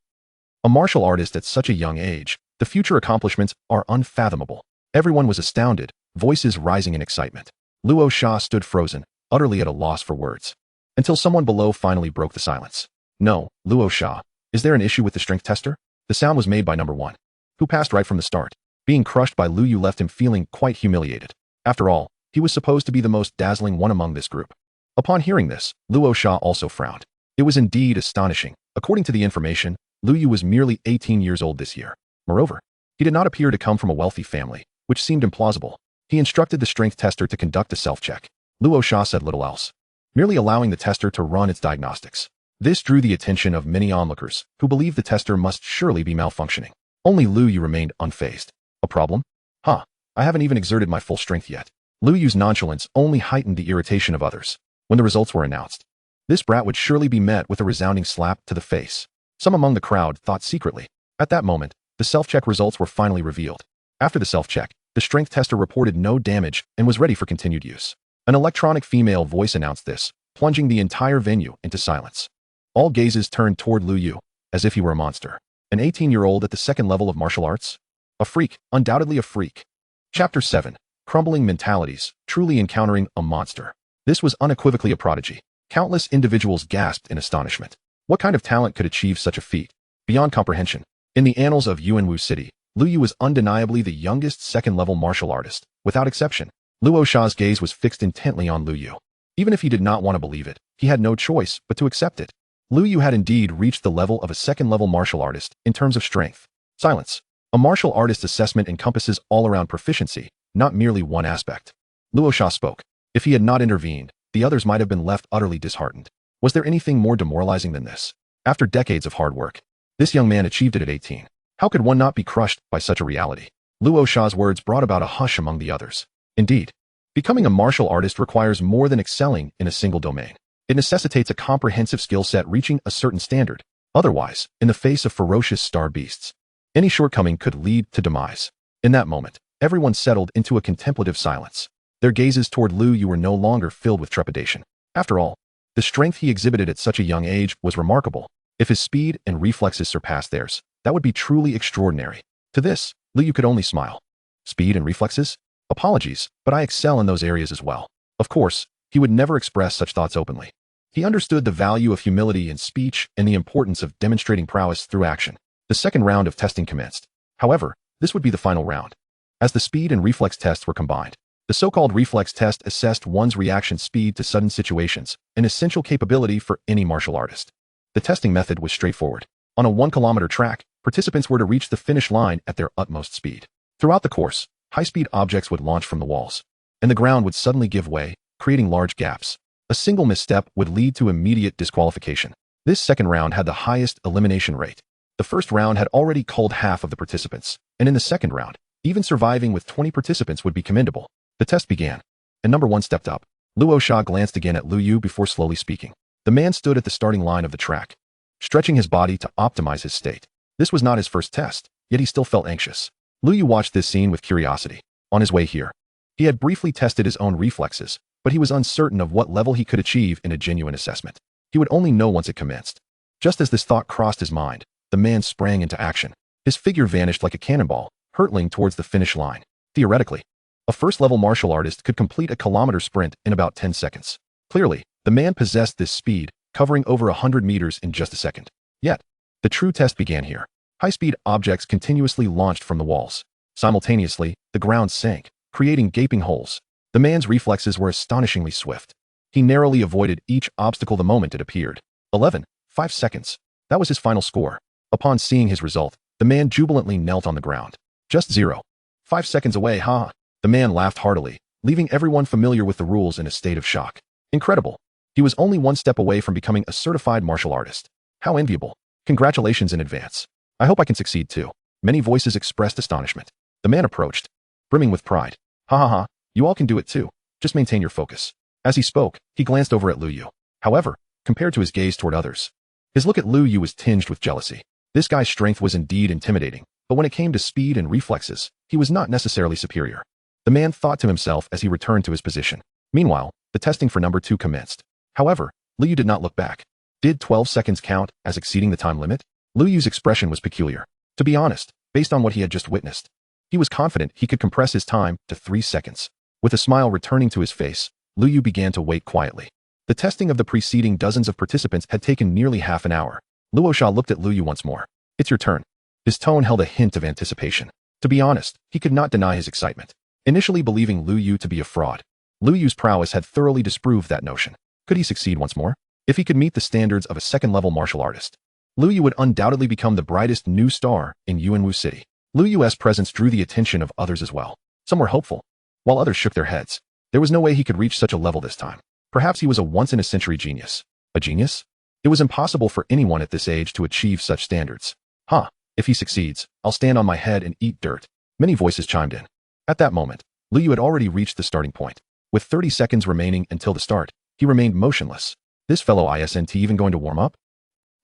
A martial artist at such a young age, The future accomplishments are unfathomable. Everyone was astounded, voices rising in excitement. Luo Sha stood frozen, utterly at a loss for words. Until someone below finally broke the silence. No, Luo Sha. Is there an issue with the strength tester? The sound was made by number 1, who passed right from the start. Being crushed by Lu Yu left him feeling quite humiliated. After all, he was supposed to be the most dazzling one among this group. Upon hearing this, Luo Sha also frowned. It was indeed astonishing. According to the information, Lu Yu was merely 18 years old this year. Moreover, he did not appear to come from a wealthy family, which seemed implausible. He instructed the strength tester to conduct a self-check. Luo Sha said little else, merely allowing the tester to run its diagnostics. This drew the attention of many onlookers, who believed the tester must surely be malfunctioning. Only Lu Yu remained unfazed. A problem? Huh, I haven't even exerted my full strength yet. Lu Yu's nonchalance only heightened the irritation of others. When the results were announced, this brat would surely be met with a resounding slap to the face. Some among the crowd thought secretly. At that moment, the self-check results were finally revealed. After the self-check, the strength tester reported no damage and was ready for continued use. An electronic female voice announced this, plunging the entire venue into silence. All gazes turned toward Lu Yu, as if he were a monster. An 18-year-old at the second level of martial arts? A freak, undoubtedly a freak. Chapter 7. Crumbling Mentalities, Truly Encountering a Monster. This was unequivocally a prodigy. Countless individuals gasped in astonishment. What kind of talent could achieve such a feat? Beyond comprehension. In the annals of Yuanwu City, Lu Yu was undeniably the youngest second-level martial artist, without exception. Luo Sha's gaze was fixed intently on Lu Yu. Even if he did not want to believe it, he had no choice but to accept it. Lu Yu had indeed reached the level of a second-level martial artist in terms of strength. Silence. A martial artist assessment encompasses all-around proficiency, not merely one aspect. Luo Sha spoke. If he had not intervened, the others might have been left utterly disheartened. Was there anything more demoralizing than this? After decades of hard work, this young man achieved it at 18. How could one not be crushed by such a reality? Luo Sha's words brought about a hush among the others. Indeed, becoming a martial artist requires more than excelling in a single domain. It necessitates a comprehensive skill set reaching a certain standard. Otherwise, in the face of ferocious star beasts, any shortcoming could lead to demise. In that moment, everyone settled into a contemplative silence. Their gazes toward Lu Yu were no longer filled with trepidation. After all, the strength he exhibited at such a young age was remarkable. If his speed and reflexes surpassed theirs, that would be truly extraordinary. To this, Lu Yu could only smile. Speed and reflexes? Apologies, but I excel in those areas as well. Of course, he would never express such thoughts openly. He understood the value of humility in speech and the importance of demonstrating prowess through action. The second round of testing commenced. However, this would be the final round. As the speed and reflex tests were combined, the so-called reflex test assessed one's reaction speed to sudden situations, an essential capability for any martial artist. The testing method was straightforward. On a 1-kilometer track, participants were to reach the finish line at their utmost speed. Throughout the course, high-speed objects would launch from the walls, and the ground would suddenly give way, creating large gaps. A single misstep would lead to immediate disqualification. This second round had the highest elimination rate. The first round had already culled half of the participants, and in the second round, even surviving with 20 participants would be commendable. The test began, and number 1 stepped up. Luo Sha glanced again at Lu Yu before slowly speaking. The man stood at the starting line of the track, stretching his body to optimize his state. This was not his first test, yet he still felt anxious. Lu Yu watched this scene with curiosity. On his way here, he had briefly tested his own reflexes, but he was uncertain of what level he could achieve in a genuine assessment. He would only know once it commenced. Just as this thought crossed his mind, the man sprang into action. His figure vanished like a cannonball, hurtling towards the finish line. Theoretically, a first-level martial artist could complete a kilometer sprint in about 10 seconds. Clearly, the man possessed this speed, covering over 100 meters in just a second. Yet, the true test began here. High-speed objects continuously launched from the walls. Simultaneously, the ground sank, creating gaping holes. The man's reflexes were astonishingly swift. He narrowly avoided each obstacle the moment it appeared. 5 seconds. That was his final score. Upon seeing his result, the man jubilantly knelt on the ground. Just 0.5 seconds away, ha! The man laughed heartily, leaving everyone familiar with the rules in a state of shock. Incredible. He was only 1 step away from becoming a certified martial artist. How enviable. Congratulations in advance. I hope I can succeed too. Many voices expressed astonishment. The man approached, brimming with pride. Ha ha ha, you all can do it too. Just maintain your focus. As he spoke, he glanced over at Lu Yu. However, compared to his gaze toward others, his look at Lu Yu was tinged with jealousy. This guy's strength was indeed intimidating, but when it came to speed and reflexes, he was not necessarily superior. The man thought to himself as he returned to his position. Meanwhile, the testing for number 2 commenced. However, Lu Yu did not look back. Did 12 seconds count as exceeding the time limit? Lu Yu's expression was peculiar. To be honest, based on what he had just witnessed. He was confident he could compress his time to 3 seconds. With a smile returning to his face, Lu Yu began to wait quietly. The testing of the preceding dozens of participants had taken nearly half an hour. Luosha looked at Lu Yu once more. It's your turn. His tone held a hint of anticipation. To be honest, he could not deny his excitement. Initially believing Lu Yu to be a fraud, Lu Yu's prowess had thoroughly disproved that notion. Could he succeed once more? If he could meet the standards of a second-level martial artist, Lu Yu would undoubtedly become the brightest new star in Yuanwu City. Lu Yu's presence drew the attention of others as well. Some were hopeful, while others shook their heads. There was no way he could reach such a level this time. Perhaps he was a once-in-a-century genius. A genius? It was impossible for anyone at this age to achieve such standards. If he succeeds, I'll stand on my head and eat dirt. Many voices chimed in. At that moment, Lu Yu had already reached the starting point. With 30 seconds remaining until the start, he remained motionless. This fellow isn't even going to warm up?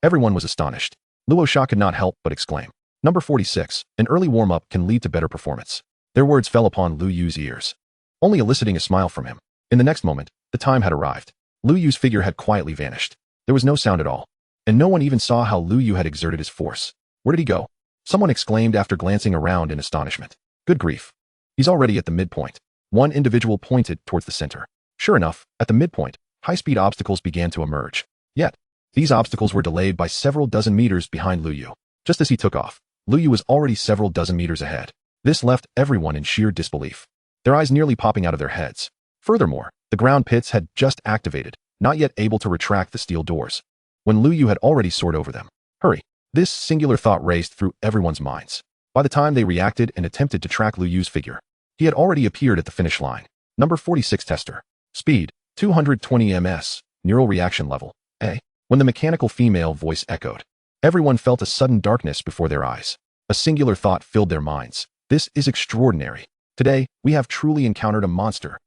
Everyone was astonished. Luosha could not help but exclaim. Number 46, an early warm-up can lead to better performance. Their words fell upon Lu Yu's ears, only eliciting a smile from him. In the next moment, the time had arrived. Lu Yu's figure had quietly vanished. There was no sound at all, and no one even saw how Lu Yu had exerted his force. Where did he go? Someone exclaimed after glancing around in astonishment. Good grief. He's already at the midpoint. One individual pointed towards the center. Sure enough, at the midpoint, high-speed obstacles began to emerge. Yet, these obstacles were delayed by several dozen meters behind Lu Yu. Just as he took off, Lu Yu was already several dozen meters ahead. This left everyone in sheer disbelief, their eyes nearly popping out of their heads. Furthermore, the ground pits had just activated, not yet able to retract the steel doors, when Lu Yu had already soared over them. Hurry! This singular thought raced through everyone's minds. By the time they reacted and attempted to track Lu Yu's figure, he had already appeared at the finish line. Number 46 tester. Speed, 220 ms. Neural reaction level, A. When the mechanical female voice echoed, everyone felt a sudden darkness before their eyes. A singular thought filled their minds. This is extraordinary. Today, we have truly encountered a monster.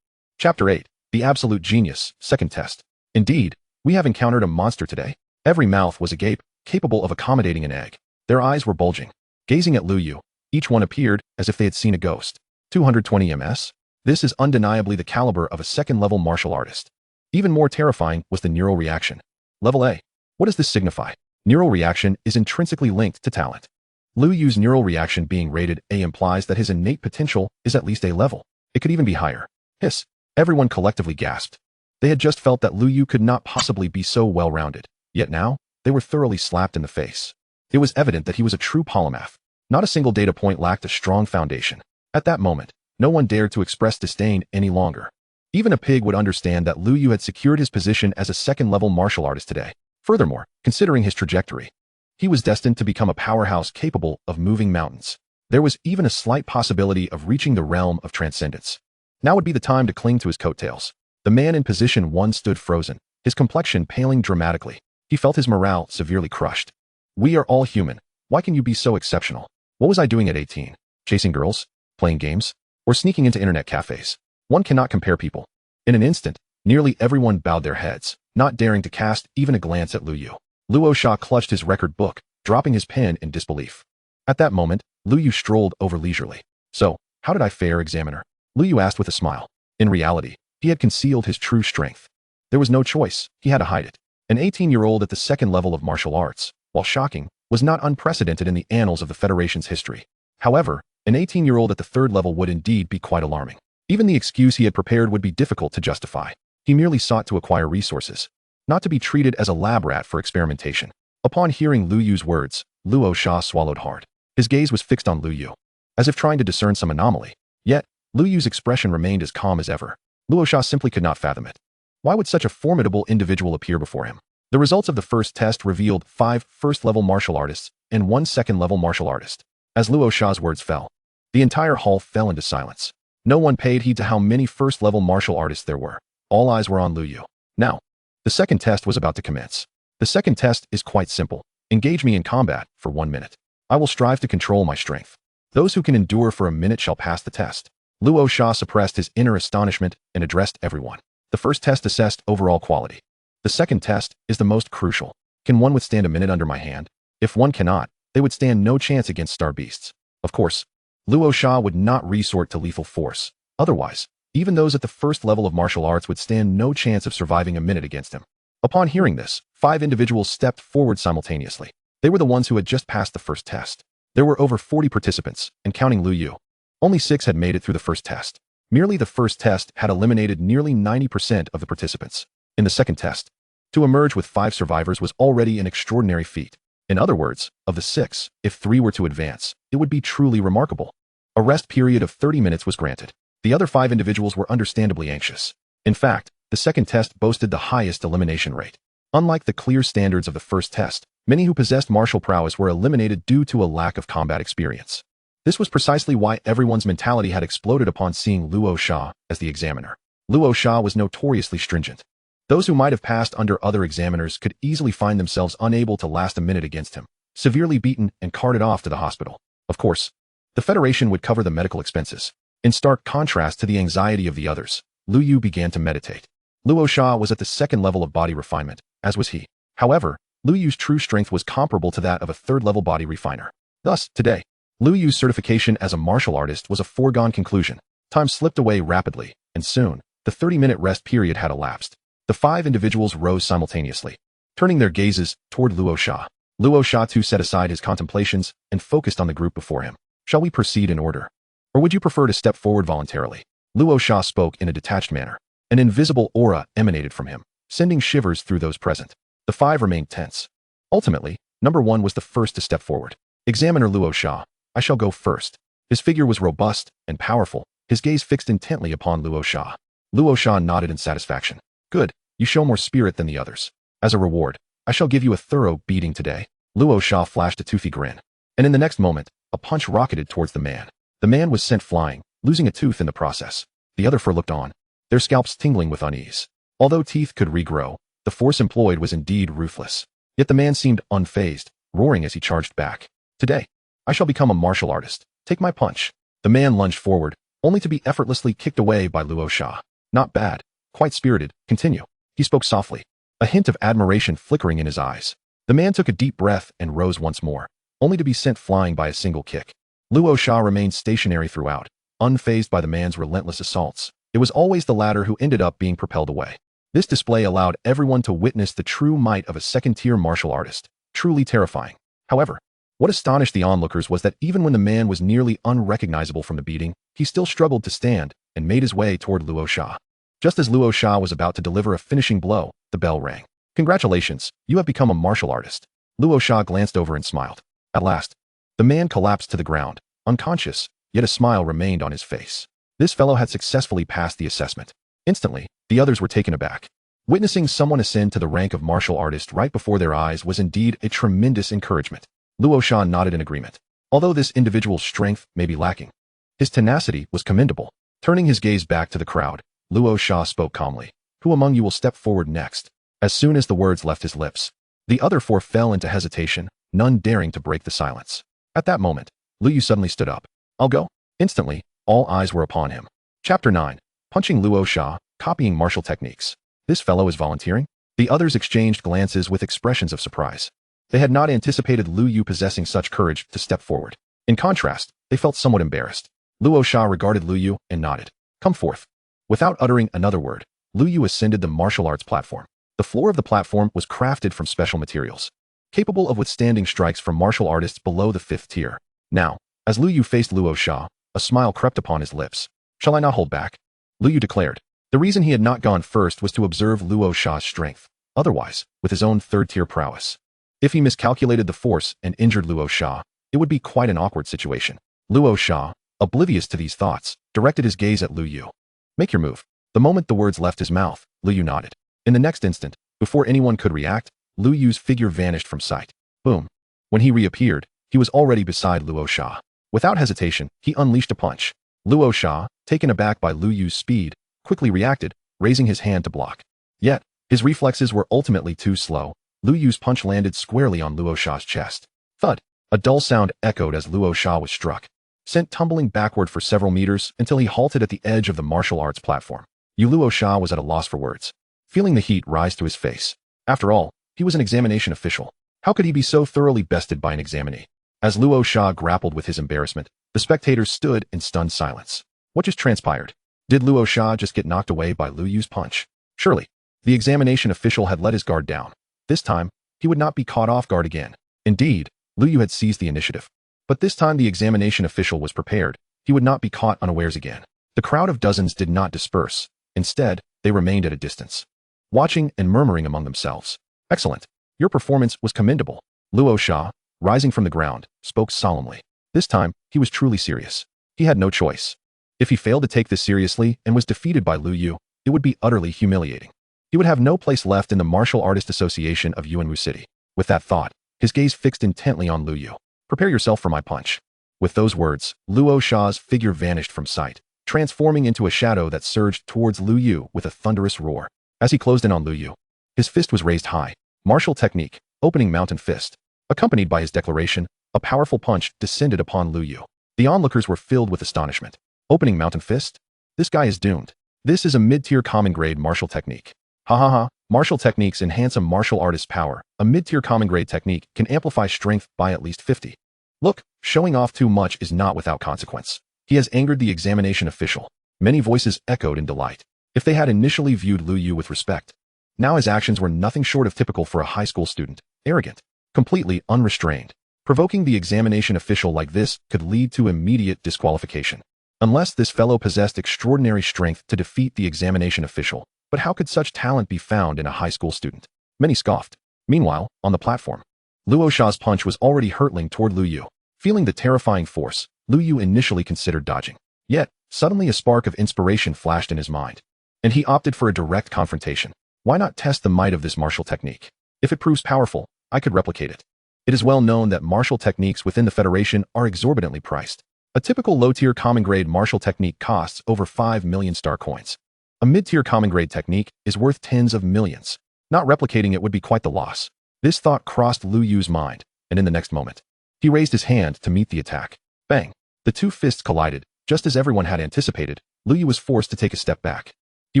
Chapter 8. The Absolute Genius, Second Test. Indeed, we have encountered a monster today. Every mouth was agape, capable of accommodating an egg. Their eyes were bulging. Gazing at Lu Yu, each one appeared as if they had seen a ghost. 220 ms? This is undeniably the caliber of a second-level martial artist. Even more terrifying was the neural reaction. Level A. What does this signify? Neural reaction is intrinsically linked to talent. Lu Yu's neural reaction being rated A implies that his innate potential is at least A level. It could even be higher. Hiss. Everyone collectively gasped. They had just felt that Lu Yu could not possibly be so well-rounded. Yet now, they were thoroughly slapped in the face. It was evident that he was a true polymath. Not a single data point lacked a strong foundation. At that moment, no one dared to express disdain any longer. Even a pig would understand that Lu Yu had secured his position as a second-level martial artist today. Furthermore, considering his trajectory, he was destined to become a powerhouse capable of moving mountains. There was even a slight possibility of reaching the realm of transcendence. Now would be the time to cling to his coattails. The man in position 1 stood frozen, his complexion paling dramatically. He felt his morale severely crushed. We are all human. Why can you be so exceptional? What was I doing at 18? Chasing girls? Playing games? Or sneaking into internet cafes? One cannot compare people. In an instant, nearly everyone bowed their heads, not daring to cast even a glance at Lu Yu. Luosha clutched his record book, dropping his pen in disbelief. At that moment, Lu Yu strolled over leisurely. So, how did I fare, examiner? Lu Yu asked with a smile. In reality, he had concealed his true strength. There was no choice, he had to hide it. An 18-year-old at the second level of martial arts, while shocking, was not unprecedented in the annals of the Federation's history. However, an 18-year-old at the third level would indeed be quite alarming. Even the excuse he had prepared would be difficult to justify. He merely sought to acquire resources, not to be treated as a lab rat for experimentation. Upon hearing Lu Yu's words, Luosha swallowed hard. His gaze was fixed on Lu Yu, as if trying to discern some anomaly. Yet, Lu Yu's expression remained as calm as ever. Luosha simply could not fathom it. Why would such a formidable individual appear before him? The results of the first test revealed 5 first-level martial artists and 1 second-level martial artist. As Luosha's words fell, the entire hall fell into silence. No one paid heed to how many first-level martial artists there were. All eyes were on Lu Yu. Now, the second test was about to commence. The second test is quite simple. Engage me in combat for 1 minute. I will strive to control my strength. Those who can endure for a minute shall pass the test. Luosha suppressed his inner astonishment and addressed everyone. The first test assessed overall quality. The second test is the most crucial. Can one withstand a minute under my hand? If one cannot, they would stand no chance against star beasts. Of course, Luosha would not resort to lethal force. Otherwise, even those at the first level of martial arts would stand no chance of surviving a minute against him. Upon hearing this, 5 individuals stepped forward simultaneously. They were the ones who had just passed the first test. There were over 40 participants, and counting Lu Yu. Only 6 had made it through the first test. Merely the first test had eliminated nearly 90% of the participants. In the second test, to emerge with 5 survivors was already an extraordinary feat. In other words, of the 6, if 3 were to advance, it would be truly remarkable. A rest period of 30 minutes was granted. The other 5 individuals were understandably anxious. In fact, the second test boasted the highest elimination rate. Unlike the clear standards of the first test, many who possessed martial prowess were eliminated due to a lack of combat experience. This was precisely why everyone's mentality had exploded upon seeing Luo Sha as the examiner. Luo Sha was notoriously stringent. Those who might have passed under other examiners could easily find themselves unable to last a minute against him, severely beaten and carted off to the hospital. Of course, the Federation would cover the medical expenses. In stark contrast to the anxiety of the others, Lu Yu began to meditate. Luo Sha was at the second level of body refinement, as was he. However, Lu Yu's true strength was comparable to that of a third-level body refiner. Thus, today, Lu Yu's certification as a martial artist was a foregone conclusion. Time slipped away rapidly, and soon, the 30-minute rest period had elapsed. The 5 individuals rose simultaneously, turning their gazes toward Luo Sha. Luo Sha too set aside his contemplations and focused on the group before him. Shall we proceed in order? Or would you prefer to step forward voluntarily? Luo Sha spoke in a detached manner. An invisible aura emanated from him, sending shivers through those present. The 5 remained tense. Ultimately, number 1 was the first to step forward. Examiner Luo Sha, I shall go first. His figure was robust and powerful, his gaze fixed intently upon Luo Sha. Luo Sha nodded in satisfaction. Good, you show more spirit than the others. As a reward, I shall give you a thorough beating today. Luo Sha flashed a toothy grin. And in the next moment, a punch rocketed towards the man. The man was sent flying, losing a tooth in the process. The other 4 looked on, their scalps tingling with unease. Although teeth could regrow, the force employed was indeed ruthless. Yet the man seemed unfazed, roaring as he charged back. Today, I shall become a martial artist. Take my punch. The man lunged forward, only to be effortlessly kicked away by Luo Sha. Not bad. Quite spirited. Continue. He spoke softly, a hint of admiration flickering in his eyes. The man took a deep breath and rose once more, only to be sent flying by a single kick. Luo Sha remained stationary throughout, unfazed by the man's relentless assaults. It was always the latter who ended up being propelled away. This display allowed everyone to witness the true might of a second-tier martial artist, truly terrifying. However, what astonished the onlookers was that even when the man was nearly unrecognizable from the beating, he still struggled to stand and made his way toward Luo Sha. Just as Luo Sha was about to deliver a finishing blow, the bell rang. Congratulations, you have become a martial artist. Luo Sha glanced over and smiled. At last, the man collapsed to the ground, unconscious, yet a smile remained on his face. This fellow had successfully passed the assessment. Instantly, the others were taken aback. Witnessing someone ascend to the rank of martial artist right before their eyes was indeed a tremendous encouragement. Luo Sha nodded in agreement. Although this individual's strength may be lacking, his tenacity was commendable. Turning his gaze back to the crowd, Luo Sha spoke calmly. Who among you will step forward next? As soon as the words left his lips, the other 4 fell into hesitation, none daring to break the silence. At that moment, Lu Yu suddenly stood up. I'll go. Instantly, all eyes were upon him. Chapter 9. Punching Luo Sha, copying martial techniques. This fellow is volunteering? The others exchanged glances with expressions of surprise. They had not anticipated Lu Yu possessing such courage to step forward. In contrast, they felt somewhat embarrassed. Luo Sha regarded Lu Yu and nodded. Come forth. Without uttering another word, Lu Yu ascended the martial arts platform. The floor of the platform was crafted from special materials, capable of withstanding strikes from martial artists below the 5th tier. Now, as Lu Yu faced Luo Sha, a smile crept upon his lips. Shall I not hold back? Lu Yu declared. The reason he had not gone first was to observe Luo Sha's strength. Otherwise, with his own 3rd-tier prowess, if he miscalculated the force and injured Luo Sha, it would be quite an awkward situation. Luo Sha, oblivious to these thoughts, directed his gaze at Lu Yu. Make your move. The moment the words left his mouth, Lu Yu nodded. In the next instant, before anyone could react, Lu Yu's figure vanished from sight. Boom. When he reappeared, he was already beside Luo Sha. Without hesitation, he unleashed a punch. Luo Sha, taken aback by Lu Yu's speed, quickly reacted, raising his hand to block. Yet, his reflexes were ultimately too slow. Lu Yu's punch landed squarely on Luo Sha's chest. Thud. A dull sound echoed as Luo Sha was struck, sent tumbling backward for several meters until he halted at the edge of the martial arts platform. Luo Sha was at a loss for words, feeling the heat rise to his face. After all, he was an examination official. How could he be so thoroughly bested by an examinee? As Luo Sha grappled with his embarrassment, the spectators stood in stunned silence. What just transpired? Did Luo Sha just get knocked away by Lu Yu's punch? Surely, the examination official had let his guard down. This time, he would not be caught off guard again. Indeed, Lu Yu had seized the initiative. But this time the examination official was prepared. He would not be caught unawares again. The crowd of dozens did not disperse. Instead, they remained at a distance, watching and murmuring among themselves. Excellent. Your performance was commendable. Luo Sha, rising from the ground, spoke solemnly. This time, he was truly serious. He had no choice. If he failed to take this seriously and was defeated by Lu Yu, it would be utterly humiliating. He would have no place left in the Martial Artist Association of Yuanwu City. With that thought, his gaze fixed intently on Lu Yu. Prepare yourself for my punch. With those words, Luo Sha's figure vanished from sight, transforming into a shadow that surged towards Lu Yu with a thunderous roar. As he closed in on Lu Yu, his fist was raised high. Martial technique, opening mountain fist. Accompanied by his declaration, a powerful punch descended upon Lu Yu. The onlookers were filled with astonishment. Opening mountain fist? This guy is doomed. This is a mid-tier common grade martial technique. Ha ha ha. Martial techniques enhance a martial artist's power. A mid-tier common grade technique can amplify strength by at least 50. Look, showing off too much is not without consequence. He has angered the examination official. Many voices echoed in delight. If they had initially viewed Lu Yu with respect, now his actions were nothing short of typical for a high school student. Arrogant, completely unrestrained. Provoking the examination official like this could lead to immediate disqualification. Unless this fellow possessed extraordinary strength to defeat the examination official. But how could such talent be found in a high school student? Many scoffed. Meanwhile, on the platform, Luo Sha's punch was already hurtling toward Lu Yu. Feeling the terrifying force, Lu Yu initially considered dodging. Yet, suddenly a spark of inspiration flashed in his mind, and he opted for a direct confrontation. Why not test the might of this martial technique? If it proves powerful, I could replicate it. It is well known that martial techniques within the Federation are exorbitantly priced. A typical low-tier common-grade martial technique costs over 5 million star coins. A mid-tier common-grade technique is worth tens of millions. Not replicating it would be quite the loss. This thought crossed Lu Yu's mind, and in the next moment, he raised his hand to meet the attack. Bang! The two fists collided. Just as everyone had anticipated, Lu Yu was forced to take a step back. He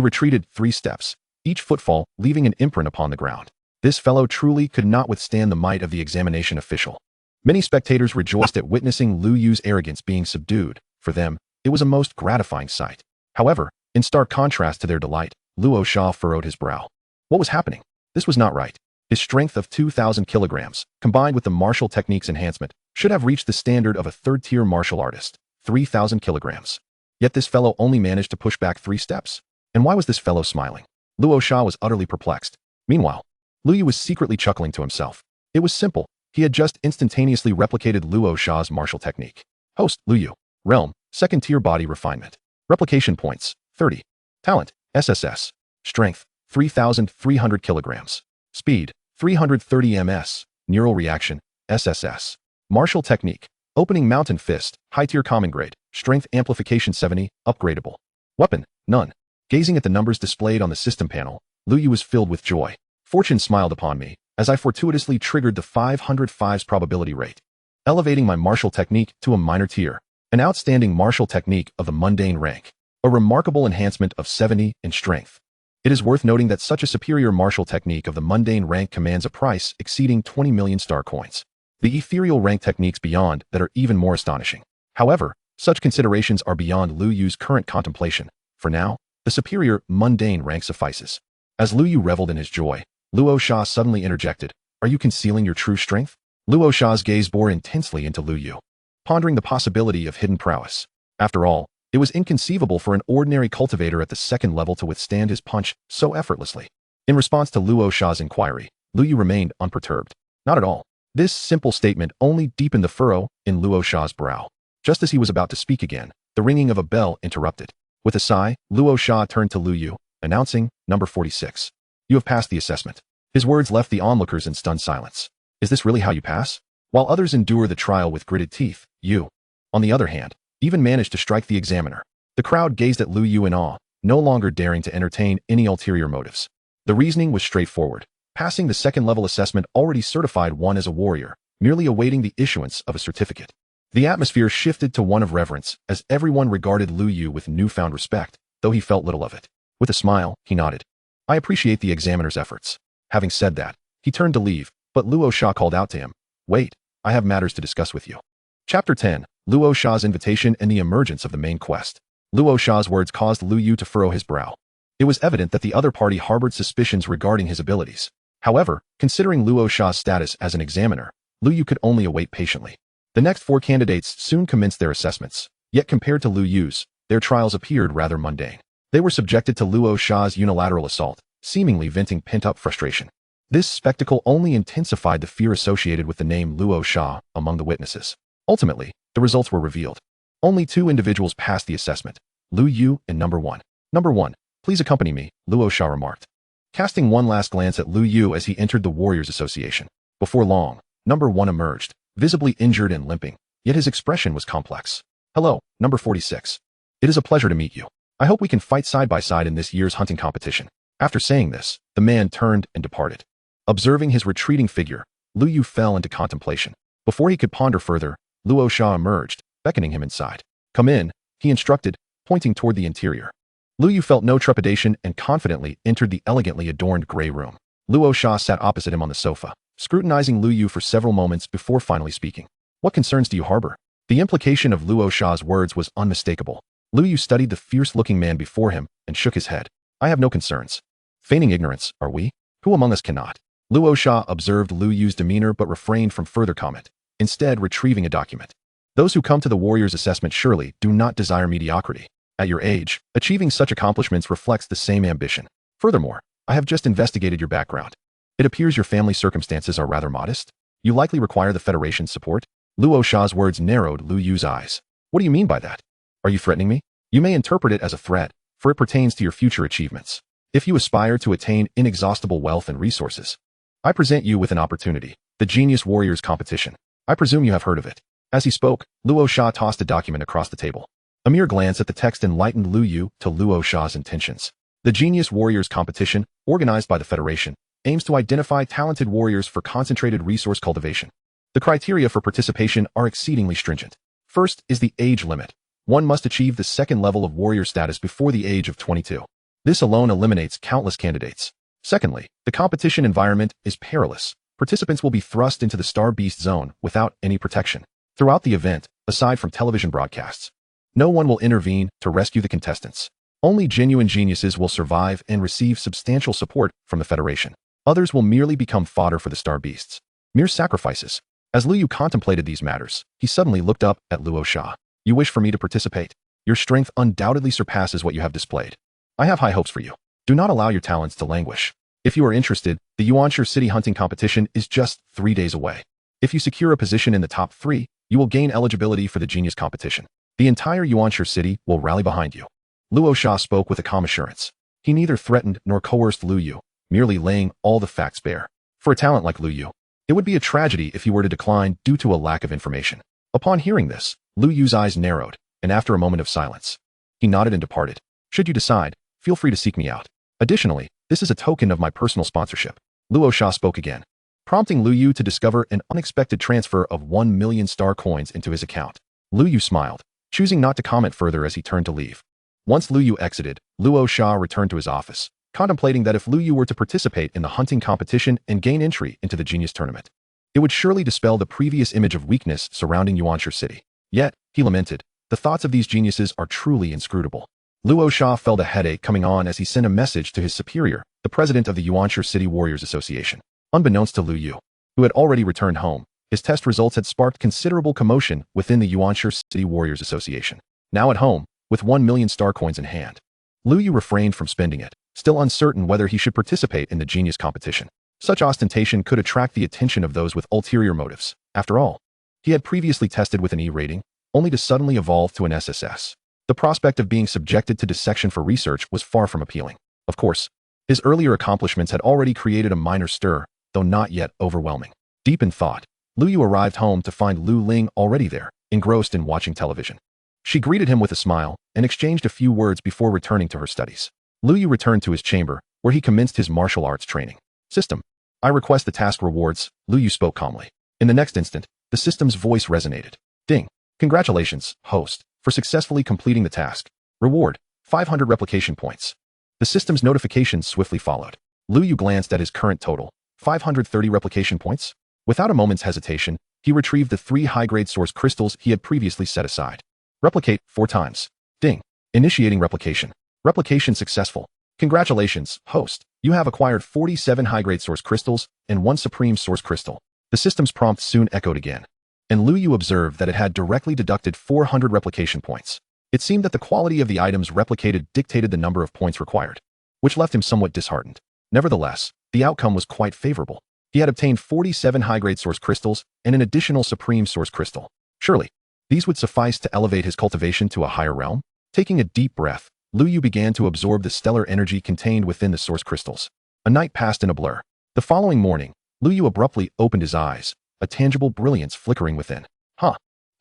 retreated 3 steps, each footfall leaving an imprint upon the ground. This fellow truly could not withstand the might of the examination official. Many spectators rejoiced at witnessing Lu Yu's arrogance being subdued. For them, it was a most gratifying sight. However, in stark contrast to their delight, Luo Sha furrowed his brow. What was happening? This was not right. His strength of 2,000 kilograms, combined with the martial techniques enhancement, should have reached the standard of a third-tier martial artist, 3,000 kilograms. Yet this fellow only managed to push back 3 steps. And why was this fellow smiling? Luo Sha was utterly perplexed. Meanwhile, Lu Yu was secretly chuckling to himself. It was simple. He had just instantaneously replicated Luo Sha's martial technique. Host, Lu Yu. Realm, second-tier body refinement. Replication points, 30. Talent, SSS. Strength, 3,300 kilograms. Speed, 330 ms. Neural reaction, SSS. Martial technique. Opening mountain fist, high-tier common grade. Strength amplification 70, upgradable. Weapon, none. Gazing at the numbers displayed on the system panel, Lu Yu was filled with joy. Fortune smiled upon me, as I fortuitously triggered the 505's probability rate, elevating my martial technique to a minor tier. An outstanding martial technique of the mundane rank. A remarkable enhancement of 70 in strength. It is worth noting that such a superior martial technique of the mundane rank commands a price exceeding 20 million star coins. The ethereal rank techniques beyond that are even more astonishing. However, such considerations are beyond Lu Yu's current contemplation. For now, the superior mundane rank suffices. As Lu Yu reveled in his joy, Luo Sha suddenly interjected, "Are you concealing your true strength?" Luo Sha's gaze bore intensely into Lu Yu, pondering the possibility of hidden prowess. After all, it was inconceivable for an ordinary cultivator at the second level to withstand his punch so effortlessly. In response to Luo Sha's inquiry, Lu Yu remained unperturbed. Not at all. This simple statement only deepened the furrow in Luo Sha's brow. Just as he was about to speak again, the ringing of a bell interrupted. With a sigh, Luo Sha turned to Lu Yu, announcing, "Number 46. You have passed the assessment." His words left the onlookers in stunned silence. Is this really how you pass? While others endure the trial with gritted teeth, you, on the other hand, even managed to strike the examiner. The crowd gazed at Lu Yu in awe, no longer daring to entertain any ulterior motives. The reasoning was straightforward. Passing the second-level assessment already certified one as a warrior, merely awaiting the issuance of a certificate. The atmosphere shifted to one of reverence, as everyone regarded Lu Yu with newfound respect, though he felt little of it. With a smile, he nodded. "I appreciate the examiner's efforts." Having said that, he turned to leave, but Luo Sha called out to him, "Wait, I have matters to discuss with you." Chapter 10, Luo Sha's invitation and the emergence of the main quest. Luo Sha's words caused Lu Yu to furrow his brow. It was evident that the other party harbored suspicions regarding his abilities. However, considering Luo Sha's status as an examiner, Lu Yu could only await patiently. The next 4 candidates soon commenced their assessments, yet compared to Lu Yu's, their trials appeared rather mundane. They were subjected to Luo Sha's unilateral assault, seemingly venting pent-up frustration. This spectacle only intensified the fear associated with the name Luo Sha among the witnesses. Ultimately, the results were revealed. Only 2 individuals passed the assessment, Lu Yu and Number 1. Number 1, please accompany me, Luo Sha remarked, casting one last glance at Lu Yu as he entered the Warriors Association. Before long, Number 1 emerged, visibly injured and limping, yet his expression was complex. Hello, Number 46. It is a pleasure to meet you. I hope we can fight side by side in this year's hunting competition. After saying this, the man turned and departed. Observing his retreating figure, Lu Yu fell into contemplation. Before he could ponder further, Luo Sha emerged, beckoning him inside. Come in, he instructed, pointing toward the interior. Lu Yu felt no trepidation and confidently entered the elegantly adorned gray room. Luo Sha sat opposite him on the sofa, scrutinizing Lu Yu for several moments before finally speaking. What concerns do you harbor? The implication of Luo Sha's words was unmistakable. Lu Yu studied the fierce-looking man before him and shook his head. I have no concerns. Feigning ignorance, are we? Who among us cannot? Luo Sha observed Lu Yu's demeanor but refrained from further comment, instead retrieving a document. Those who come to the Warriors Assessment surely do not desire mediocrity. At your age, achieving such accomplishments reflects the same ambition. Furthermore, I have just investigated your background. It appears your family circumstances are rather modest. You likely require the Federation's support. Luo Sha's words narrowed Lu Yu's eyes. What do you mean by that? Are you threatening me? You may interpret it as a threat, for it pertains to your future achievements. If you aspire to attain inexhaustible wealth and resources, I present you with an opportunity, the Genius Warriors Competition. I presume you have heard of it. As he spoke, Luo Sha tossed a document across the table. A mere glance at the text enlightened Lu Yu to Luo Sha's intentions. The Genius Warriors Competition, organized by the Federation, aims to identify talented warriors for concentrated resource cultivation. The criteria for participation are exceedingly stringent. First is the age limit. One must achieve the second level of warrior status before the age of 22. This alone eliminates countless candidates. Secondly, the competition environment is perilous. Participants will be thrust into the Star Beast zone without any protection. Throughout the event, aside from television broadcasts, no one will intervene to rescue the contestants. Only genuine geniuses will survive and receive substantial support from the Federation. Others will merely become fodder for the Star Beasts. Mere sacrifices. As Lu Yu contemplated these matters, he suddenly looked up at Luo Sha. You wish for me to participate? Your strength undoubtedly surpasses what you have displayed. I have high hopes for you. Do not allow your talents to languish. If you are interested, the Yuanshi City hunting competition is just 3 days away. If you secure a position in the top 3, you will gain eligibility for the Genius competition. The entire Yuanshi City will rally behind you. Luo Sha spoke with a calm assurance. He neither threatened nor coerced Lu Yu, merely laying all the facts bare. For a talent like Lu Yu, it would be a tragedy if he were to decline due to a lack of information. Upon hearing this, Lu Yu's eyes narrowed, and after a moment of silence, he nodded and departed. Should you decide, feel free to seek me out. Additionally, this is a token of my personal sponsorship. Luo Sha spoke again, prompting Lu Yu to discover an unexpected transfer of 1 million star coins into his account. Lu Yu smiled, choosing not to comment further as he turned to leave. Once Lu Yu exited, Luo Sha returned to his office, contemplating that if Lu Yu were to participate in the hunting competition and gain entry into the Genius Tournament, it would surely dispel the previous image of weakness surrounding Yuanshi City. Yet, he lamented, the thoughts of these geniuses are truly inscrutable. Luo Sha felt a headache coming on as he sent a message to his superior, the president of the Yuanshi City Warriors Association. Unbeknownst to Lu Yu, who had already returned home, his test results had sparked considerable commotion within the Yuanshi City Warriors Association. Now at home, with 1 million star coins in hand, Lu Yu refrained from spending it, still uncertain whether he should participate in the Genius competition. Such ostentation could attract the attention of those with ulterior motives. After all, he had previously tested with an E rating, only to suddenly evolve to an SSS. The prospect of being subjected to dissection for research was far from appealing. Of course, his earlier accomplishments had already created a minor stir, though not yet overwhelming. Deep in thought, Lu Yu arrived home to find Lu Ling already there, engrossed in watching television. She greeted him with a smile and exchanged a few words before returning to her studies. Lu Yu returned to his chamber, where he commenced his martial arts training. System. I request the task rewards, Lu Yu spoke calmly. In the next instant, the system's voice resonated. Ding. Congratulations, host, for successfully completing the task. Reward, 500 replication points. The system's notification swiftly followed. Lu Yu glanced at his current total, 530 replication points. Without a moment's hesitation, he retrieved the 3 high-grade source crystals he had previously set aside. Replicate 4 times. Ding. Initiating replication. Replication successful. Congratulations, host. You have acquired 47 high-grade source crystals and 1 supreme source crystal. The system's prompt soon echoed again. and Lu Yu observed that it had directly deducted 400 replication points. It seemed that the quality of the items replicated dictated the number of points required, which left him somewhat disheartened. Nevertheless, the outcome was quite favorable. He had obtained 47 high-grade source crystals and an additional supreme source crystal. Surely, these would suffice to elevate his cultivation to a higher realm? Taking a deep breath, Lu Yu began to absorb the stellar energy contained within the source crystals. A night passed in a blur. The following morning, Lu Yu abruptly opened his eyes, a tangible brilliance flickering within.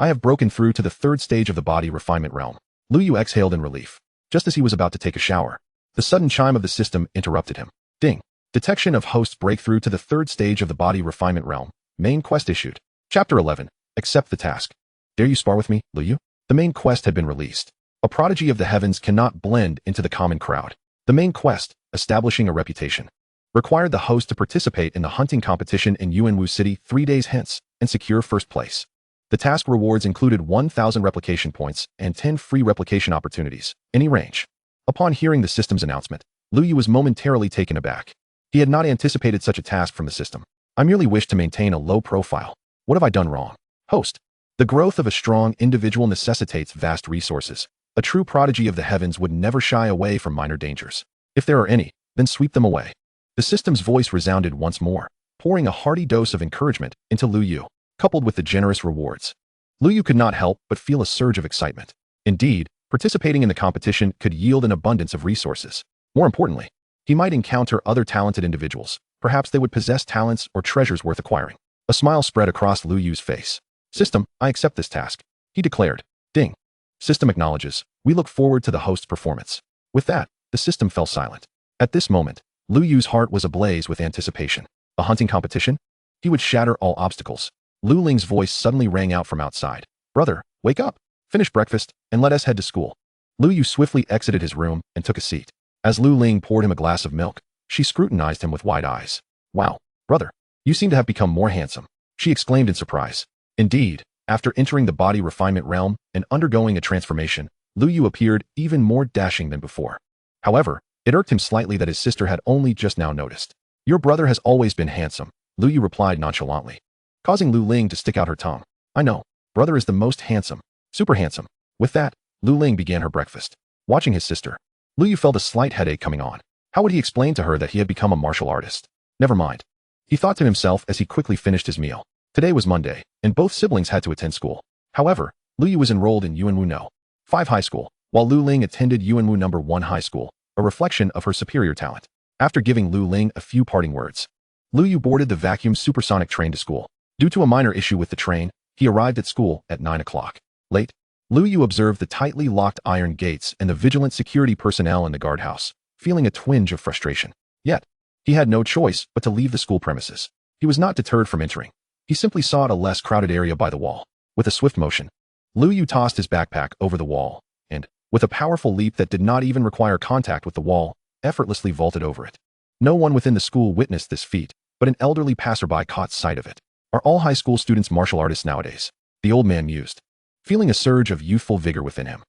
I have broken through to the third stage of the body refinement realm. Lu Yu exhaled in relief. Just as he was about to take a shower, the sudden chime of the system interrupted him. Ding. Detection of hosts breakthrough to the third stage of the body refinement realm. Main quest issued. Chapter 11. Accept the task. Dare you spar with me, Lu Yu? The main quest had been released. A prodigy of the heavens cannot blend into the common crowd. The main quest, establishing a reputation, required the host to participate in the hunting competition in Yuanwu City 3 days hence and secure first place. The task rewards included 1,000 replication points and 10 free replication opportunities, any range. Upon hearing the system's announcement, Lu Yu was momentarily taken aback. He had not anticipated such a task from the system. I merely wish to maintain a low profile. What have I done wrong? Host. The growth of a strong individual necessitates vast resources. A true prodigy of the heavens would never shy away from minor dangers. If there are any, then sweep them away. The system's voice resounded once more, pouring a hearty dose of encouragement into Lu Yu, coupled with the generous rewards. Lu Yu could not help but feel a surge of excitement. Indeed, participating in the competition could yield an abundance of resources. More importantly, he might encounter other talented individuals. Perhaps they would possess talents or treasures worth acquiring. A smile spread across Lu Yu's face. System, I accept this task, he declared. Ding. System acknowledges. We look forward to the host's performance. With that, the system fell silent. At this moment, Lu Yu's heart was ablaze with anticipation. A hunting competition? He would shatter all obstacles. Lu Ling's voice suddenly rang out from outside. Brother, wake up, finish breakfast, and let us head to school. Lu Yu swiftly exited his room and took a seat. As Lu Ling poured him a glass of milk, she scrutinized him with wide eyes. Wow, brother, you seem to have become more handsome, she exclaimed in surprise. Indeed, after entering the body refinement realm and undergoing a transformation, Lu Yu appeared even more dashing than before. However, it irked him slightly that his sister had only just now noticed. Your brother has always been handsome, Lu Yu replied nonchalantly, causing Lu Ling to stick out her tongue. I know, brother is the most handsome, super handsome. With that, Lu Ling began her breakfast. Watching his sister, Lu Yu felt a slight headache coming on. How would he explain to her that he had become a martial artist? Never mind, he thought to himself as he quickly finished his meal. Today was Monday, and both siblings had to attend school. However, Lu Yu was enrolled in Yuanwu No. 5 High School, while Lu Ling attended Yuanwu No. 1 High School, a reflection of her superior talent. After giving Lu Ling a few parting words, Lu Yu boarded the vacuum supersonic train to school. Due to a minor issue with the train, he arrived at school at 9 o'clock. Late, Lu Yu observed the tightly locked iron gates and the vigilant security personnel in the guardhouse, feeling a twinge of frustration. Yet, he had no choice but to leave the school premises. He was not deterred from entering. He simply sought a less crowded area by the wall. With a swift motion, Lu Yu tossed his backpack over the wall and, with a powerful leap that did not even require contact with the wall, effortlessly vaulted over it. No one within the school witnessed this feat, but an elderly passerby caught sight of it. Are all high school students martial artists nowadays? The old man mused, feeling a surge of youthful vigor within him.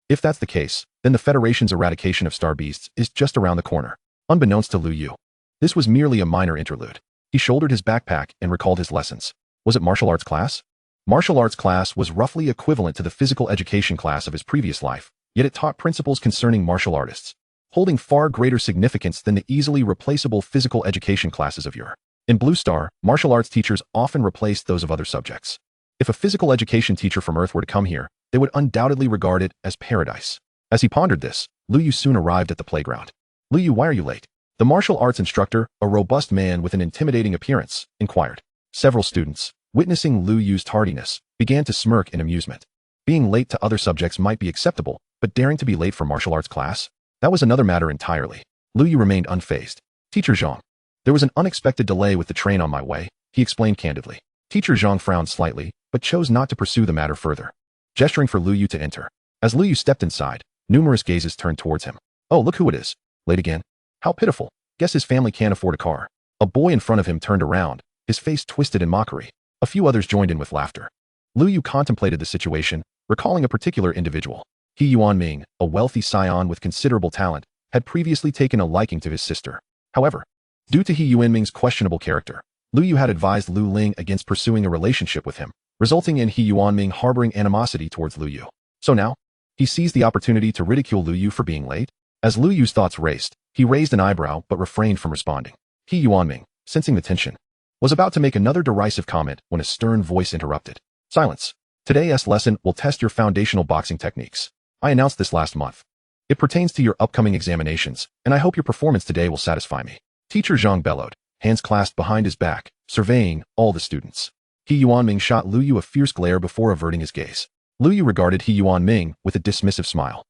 If that's the case, then the Federation's eradication of star beasts is just around the corner. Unbeknownst to Lu Yu, this was merely a minor interlude. He shouldered his backpack and recalled his lessons. Was it martial arts class? Martial arts class was roughly equivalent to the physical education class of his previous life, yet it taught principles concerning martial artists, holding far greater significance than the easily replaceable physical education classes of yore. In Blue Star, martial arts teachers often replaced those of other subjects. If a physical education teacher from Earth were to come here, they would undoubtedly regard it as paradise. As he pondered this, Lu Yu soon arrived at the playground. Lu Yu, why are you late? The martial arts instructor, a robust man with an intimidating appearance, inquired. Several students, witnessing Lu Yu's tardiness, began to smirk in amusement. Being late to other subjects might be acceptable, but daring to be late for martial arts class? That was another matter entirely. Lu Yu remained unfazed. Teacher Zhang. There was an unexpected delay with the train on my way, he explained candidly. Teacher Zhang frowned slightly, but chose not to pursue the matter further, gesturing for Lu Yu to enter. As Lu Yu stepped inside, numerous gazes turned towards him. Oh, look who it is. Late again? How pitiful. Guess his family can't afford a car. A boy in front of him turned around, his face twisted in mockery. A few others joined in with laughter. Lu Yu contemplated the situation, recalling a particular individual. He Yuan Ming, a wealthy scion with considerable talent, had previously taken a liking to his sister. However, due to He Yuan Ming's questionable character, Lu Yu had advised Lu Ling against pursuing a relationship with him, resulting in He Yuanming harboring animosity towards Lu Yu. So now, he seized the opportunity to ridicule Lu Yu for being late. As Lu Yu's thoughts raced, he raised an eyebrow but refrained from responding. He Yuanming, sensing the tension, was about to make another derisive comment when a stern voice interrupted. Silence. Today's lesson will test your foundational boxing techniques. I announced this last month. It pertains to your upcoming examinations, and I hope your performance today will satisfy me. Teacher Zhang bellowed, hands clasped behind his back, surveying all the students. He Yuanming shot Lu Yu a fierce glare before averting his gaze. Lu Yu regarded He Yuanming with a dismissive smile.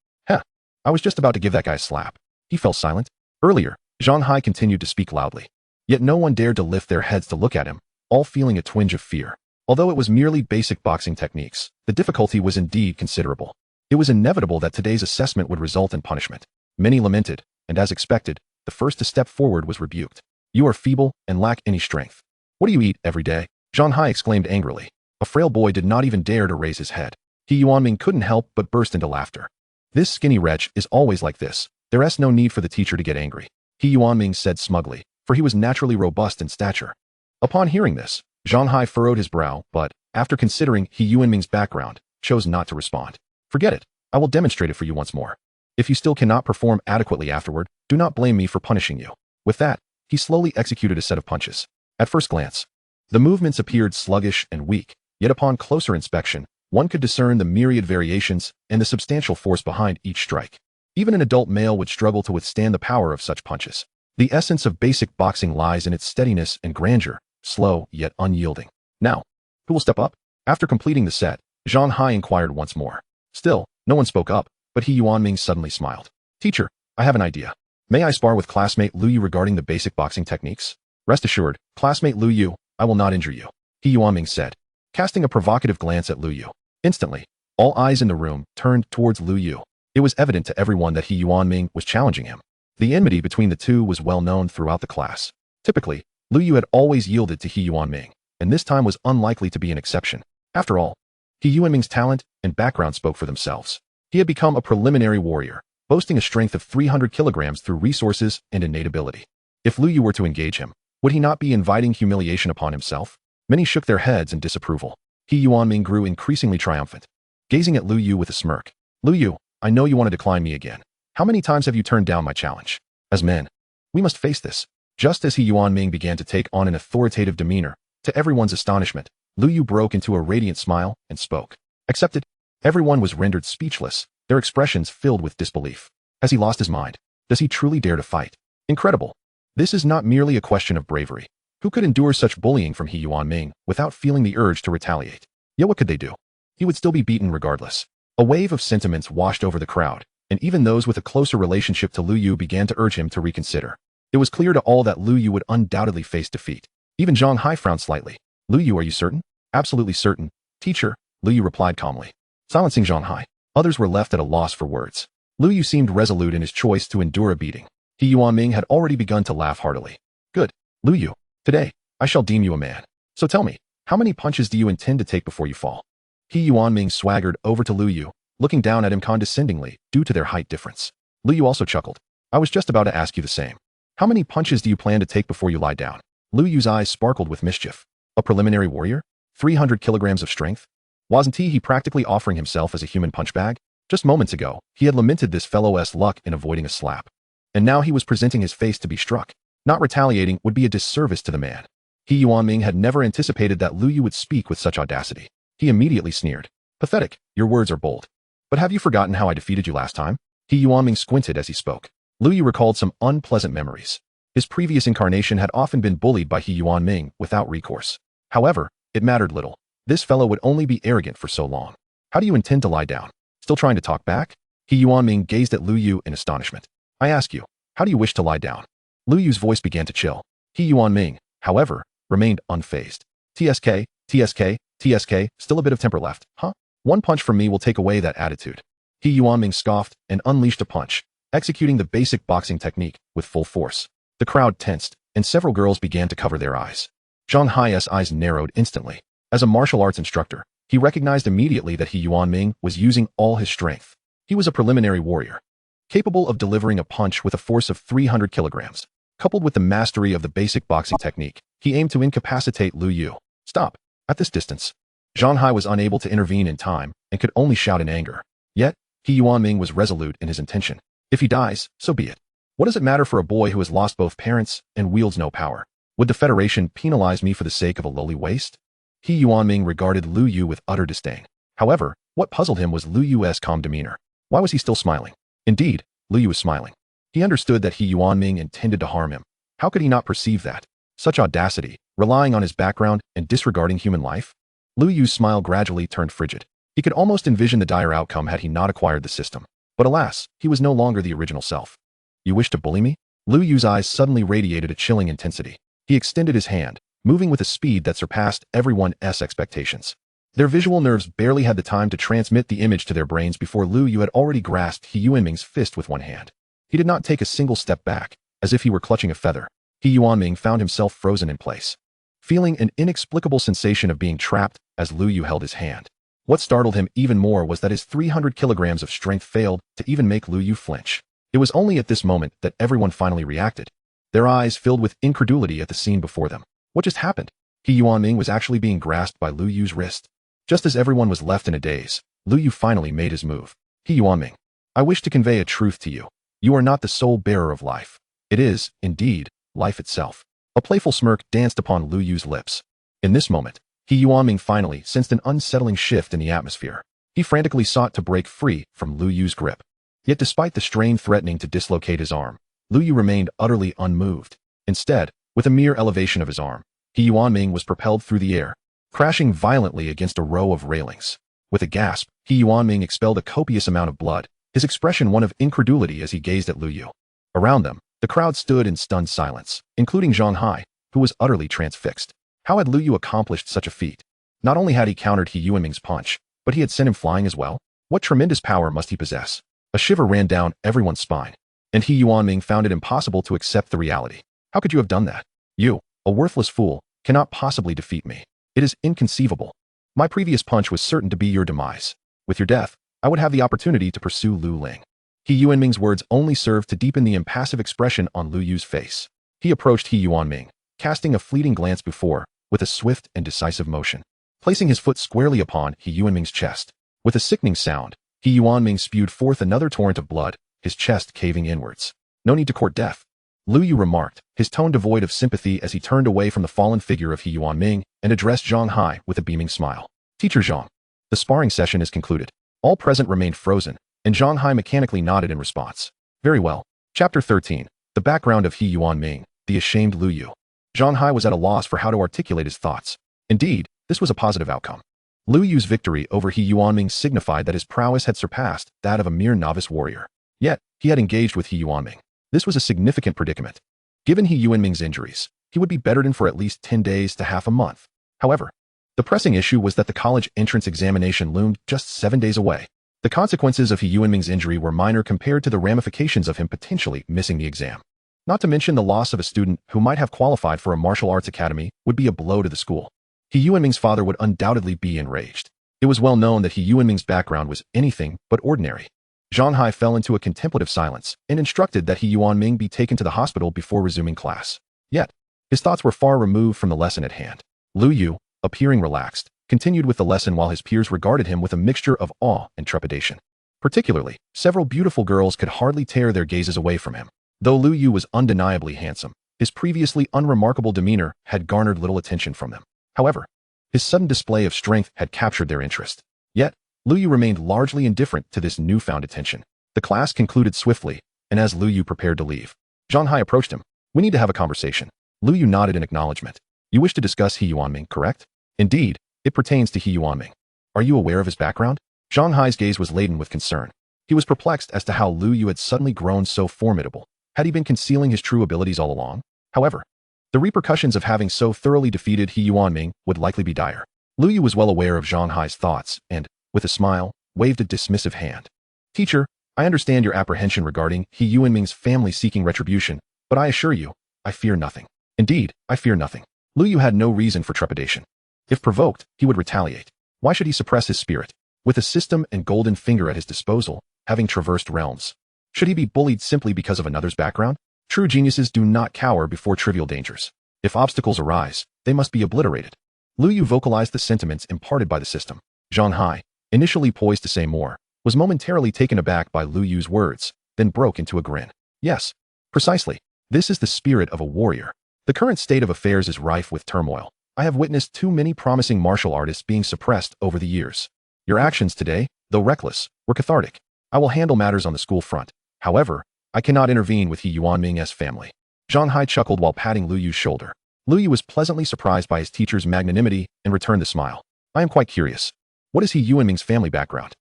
I was just about to give that guy a slap. He fell silent. Earlier, Zhang Hai continued to speak loudly. Yet no one dared to lift their heads to look at him, all feeling a twinge of fear. Although it was merely basic boxing techniques, the difficulty was indeed considerable. It was inevitable that today's assessment would result in punishment. Many lamented, and as expected, the first to step forward was rebuked. You are feeble and lack any strength. What do you eat every day? Zhang Hai exclaimed angrily. A frail boy did not even dare to raise his head. He Yuanming couldn't help but burst into laughter. This skinny wretch is always like this. There's no need for the teacher to get angry, He Yuanming said smugly, for he was naturally robust in stature. Upon hearing this, Zhang Hai furrowed his brow, but, after considering He Yuanming's background, chose not to respond. Forget it. I will demonstrate it for you once more. If you still cannot perform adequately afterward, do not blame me for punishing you. With that, he slowly executed a set of punches. At first glance, the movements appeared sluggish and weak, yet upon closer inspection, one could discern the myriad variations and the substantial force behind each strike. Even an adult male would struggle to withstand the power of such punches. The essence of basic boxing lies in its steadiness and grandeur, slow yet unyielding. Now, who will step up? After completing the set, Zhang Hai inquired once more. Still, no one spoke up, but He Yuanming suddenly smiled. Teacher, I have an idea. May I spar with classmate Lu Yu regarding the basic boxing techniques? Rest assured, classmate Lu Yu, I will not injure you, He Yuanming said, casting a provocative glance at Lu Yu. Instantly, all eyes in the room turned towards Lu Yu. It was evident to everyone that He Yuanming was challenging him. The enmity between the two was well known throughout the class. Typically, Lu Yu had always yielded to He Yuanming, and this time was unlikely to be an exception. After all, He Yuanming's talent and background spoke for themselves. He had become a preliminary warrior, boasting a strength of 300 kilograms through resources and innate ability. If Lu Yu were to engage him, would he not be inviting humiliation upon himself? Many shook their heads in disapproval. He Yuanming grew increasingly triumphant, gazing at Lu Yu with a smirk. Lu Yu, I know you want to decline me again. How many times have you turned down my challenge? As men, we must face this. Just as He Yuanming began to take on an authoritative demeanor, to everyone's astonishment, Lu Yu broke into a radiant smile and spoke. Accepted. Everyone was rendered speechless, their expressions filled with disbelief. Has he lost his mind? Does he truly dare to fight? Incredible. This is not merely a question of bravery. Who could endure such bullying from He Yuanming without feeling the urge to retaliate? Yet what could they do? He would still be beaten regardless. A wave of sentiments washed over the crowd, and even those with a closer relationship to Lu Yu began to urge him to reconsider. It was clear to all that Lu Yu would undoubtedly face defeat. Even Zhang Hai frowned slightly. Lu Yu, are you certain? Absolutely certain, teacher, Lu Yu replied calmly. Silencing Zhang Hai, others were left at a loss for words. Lu Yu seemed resolute in his choice to endure a beating. He Yuanming had already begun to laugh heartily. Good, Lu Yu. Today, I shall deem you a man. So tell me, how many punches do you intend to take before you fall? He Yuanming swaggered over to Lu Yu, looking down at him condescendingly due to their height difference. Lu Yu also chuckled. I was just about to ask you the same. How many punches do you plan to take before you lie down? Lu Yu's eyes sparkled with mischief. A preliminary warrior? 300 kilograms of strength? Wasn't he practically offering himself as a human punch bag? Just moments ago, he had lamented this fellow's luck in avoiding a slap. And now he was presenting his face to be struck. Not retaliating would be a disservice to the man. He Yuanming had never anticipated that Lu Yu would speak with such audacity. He immediately sneered. Pathetic, your words are bold. But have you forgotten how I defeated you last time? He Yuanming squinted as he spoke. Lu Yu recalled some unpleasant memories. His previous incarnation had often been bullied by He Yuanming without recourse. However, it mattered little. This fellow would only be arrogant for so long. How do you intend to lie down? Still trying to talk back? He Yuanming gazed at Lu Yu in astonishment. I ask you, how do you wish to lie down? Lu Yu's voice began to chill. He Yuanming, however, remained unfazed. TSK, TSK, TSK, still a bit of temper left, huh? One punch from me will take away that attitude. He Yuanming scoffed and unleashed a punch, executing the basic boxing technique with full force. The crowd tensed, and several girls began to cover their eyes. Zhang Hai's eyes narrowed instantly. As a martial arts instructor, he recognized immediately that He Yuanming was using all his strength. He was a preliminary warrior, capable of delivering a punch with a force of 300 kilograms. Coupled with the mastery of the basic boxing technique, he aimed to incapacitate Lu Yu. Stop. At this distance, Zhang Hai was unable to intervene in time and could only shout in anger. Yet, He Yuanming was resolute in his intention. If he dies, so be it. What does it matter for a boy who has lost both parents and wields no power? Would the Federation penalize me for the sake of a lowly waste? He Yuanming regarded Lu Yu with utter disdain. However, what puzzled him was Lu Yu's calm demeanor. Why was he still smiling? Indeed, Lu Yu was smiling. He understood that He Yuanming intended to harm him. How could he not perceive that? Such audacity, relying on his background and disregarding human life? Lu Yu's smile gradually turned frigid. He could almost envision the dire outcome had he not acquired the system. But alas, he was no longer the original self. You wish to bully me? Lu Yu's eyes suddenly radiated a chilling intensity. He extended his hand, moving with a speed that surpassed everyone's expectations. Their visual nerves barely had the time to transmit the image to their brains before Lu Yu had already grasped He Yuanming's fist with one hand. He did not take a single step back, as if he were clutching a feather. He Yuanming found himself frozen in place, feeling an inexplicable sensation of being trapped as Lu Yu held his hand. What startled him even more was that his 300 kilograms of strength failed to even make Lu Yu flinch. It was only at this moment that everyone finally reacted. Their eyes filled with incredulity at the scene before them. What just happened? He Yuanming was actually being grasped by Lu Yu's wrist. Just as everyone was left in a daze, Lu Yu finally made his move. He Yuanming, I wish to convey a truth to you. You are not the sole bearer of life. It is, indeed, life itself. A playful smirk danced upon Lu Yu's lips. In this moment, He Yuanming finally sensed an unsettling shift in the atmosphere. He frantically sought to break free from Lu Yu's grip. Yet despite the strain threatening to dislocate his arm, Lu Yu remained utterly unmoved. Instead, with a mere elevation of his arm, He Yuanming was propelled through the air, crashing violently against a row of railings. With a gasp, He Yuanming expelled a copious amount of blood, his expression one of incredulity as he gazed at Lu Yu. Around them, the crowd stood in stunned silence, including Zhang Hai, who was utterly transfixed. How had Lu Yu accomplished such a feat? Not only had he countered He Yuanming's punch, but he had sent him flying as well. What tremendous power must he possess? A shiver ran down everyone's spine, and He Yuanming found it impossible to accept the reality. How could you have done that? You, a worthless fool, cannot possibly defeat me. It is inconceivable. My previous punch was certain to be your demise. With your death, I would have the opportunity to pursue Lu Ling. He Yuanming's words only served to deepen the impassive expression on Lu Yu's face. He approached He Yuanming, casting a fleeting glance before, with a swift and decisive motion, placing his foot squarely upon He Yuanming's chest. With a sickening sound, He Yuanming spewed forth another torrent of blood, his chest caving inwards. No need to court death, Lu Yu remarked, his tone devoid of sympathy as he turned away from the fallen figure of He Yuanming and addressed Zhang Hai with a beaming smile. Teacher Zhang, the sparring session is concluded. All present remained frozen, and Zhang Hai mechanically nodded in response. Very well. Chapter 13. The background of He Yuanming, the ashamed Lu Yu. Zhang Hai was at a loss for how to articulate his thoughts. Indeed, this was a positive outcome. Lu Yu's victory over He Yuanming signified that his prowess had surpassed that of a mere novice warrior. Yet, he had engaged with He Yuanming. This was a significant predicament. Given He Yuanming's injuries, he would be bettered for at least 10 days to half a month. However, the pressing issue was that the college entrance examination loomed just 7 days away. The consequences of He Yuanming's injury were minor compared to the ramifications of him potentially missing the exam. Not to mention the loss of a student who might have qualified for a martial arts academy would be a blow to the school. He Yuanming's father would undoubtedly be enraged. It was well known that He Yuanming's background was anything but ordinary. Zhang Hai fell into a contemplative silence and instructed that He Yuanming be taken to the hospital before resuming class. Yet, his thoughts were far removed from the lesson at hand. Lu Yu, appearing relaxed, continued with the lesson while his peers regarded him with a mixture of awe and trepidation. Particularly, several beautiful girls could hardly tear their gazes away from him. Though Lu Yu was undeniably handsome, his previously unremarkable demeanor had garnered little attention from them. However, his sudden display of strength had captured their interest. Yet, Lu Yu remained largely indifferent to this newfound attention. The class concluded swiftly, and as Lu Yu prepared to leave, Zhang Hai approached him. We need to have a conversation. Lu Yu nodded in acknowledgement. You wish to discuss He Yuanming, correct? Indeed, it pertains to He Yuanming. Are you aware of his background? Zhang Hai's gaze was laden with concern. He was perplexed as to how Lu Yu had suddenly grown so formidable. Had he been concealing his true abilities all along? However, the repercussions of having so thoroughly defeated He Yuanming would likely be dire. Lu Yu was well aware of Zhang Hai's thoughts and, with a smile, waved a dismissive hand. Teacher, I understand your apprehension regarding He Yuanming's family seeking retribution, but I assure you, I fear nothing. Indeed, I fear nothing. Lu Yu had no reason for trepidation. If provoked, he would retaliate. Why should he suppress his spirit? With a system and golden finger at his disposal, having traversed realms, should he be bullied simply because of another's background? True geniuses do not cower before trivial dangers. If obstacles arise, they must be obliterated. Lu Yu vocalized the sentiments imparted by the system. Zhang Hai, initially poised to say more, was momentarily taken aback by Lu Yu's words, then broke into a grin. Yes, precisely. This is the spirit of a warrior. The current state of affairs is rife with turmoil. I have witnessed too many promising martial artists being suppressed over the years. Your actions today, though reckless, were cathartic. I will handle matters on the school front. However, I cannot intervene with He Yuanming's family. Zhang Hai chuckled while patting Lu Yu's shoulder. Lu Yu was pleasantly surprised by his teacher's magnanimity and returned the smile. I am quite curious. What is He Yuanming's family background?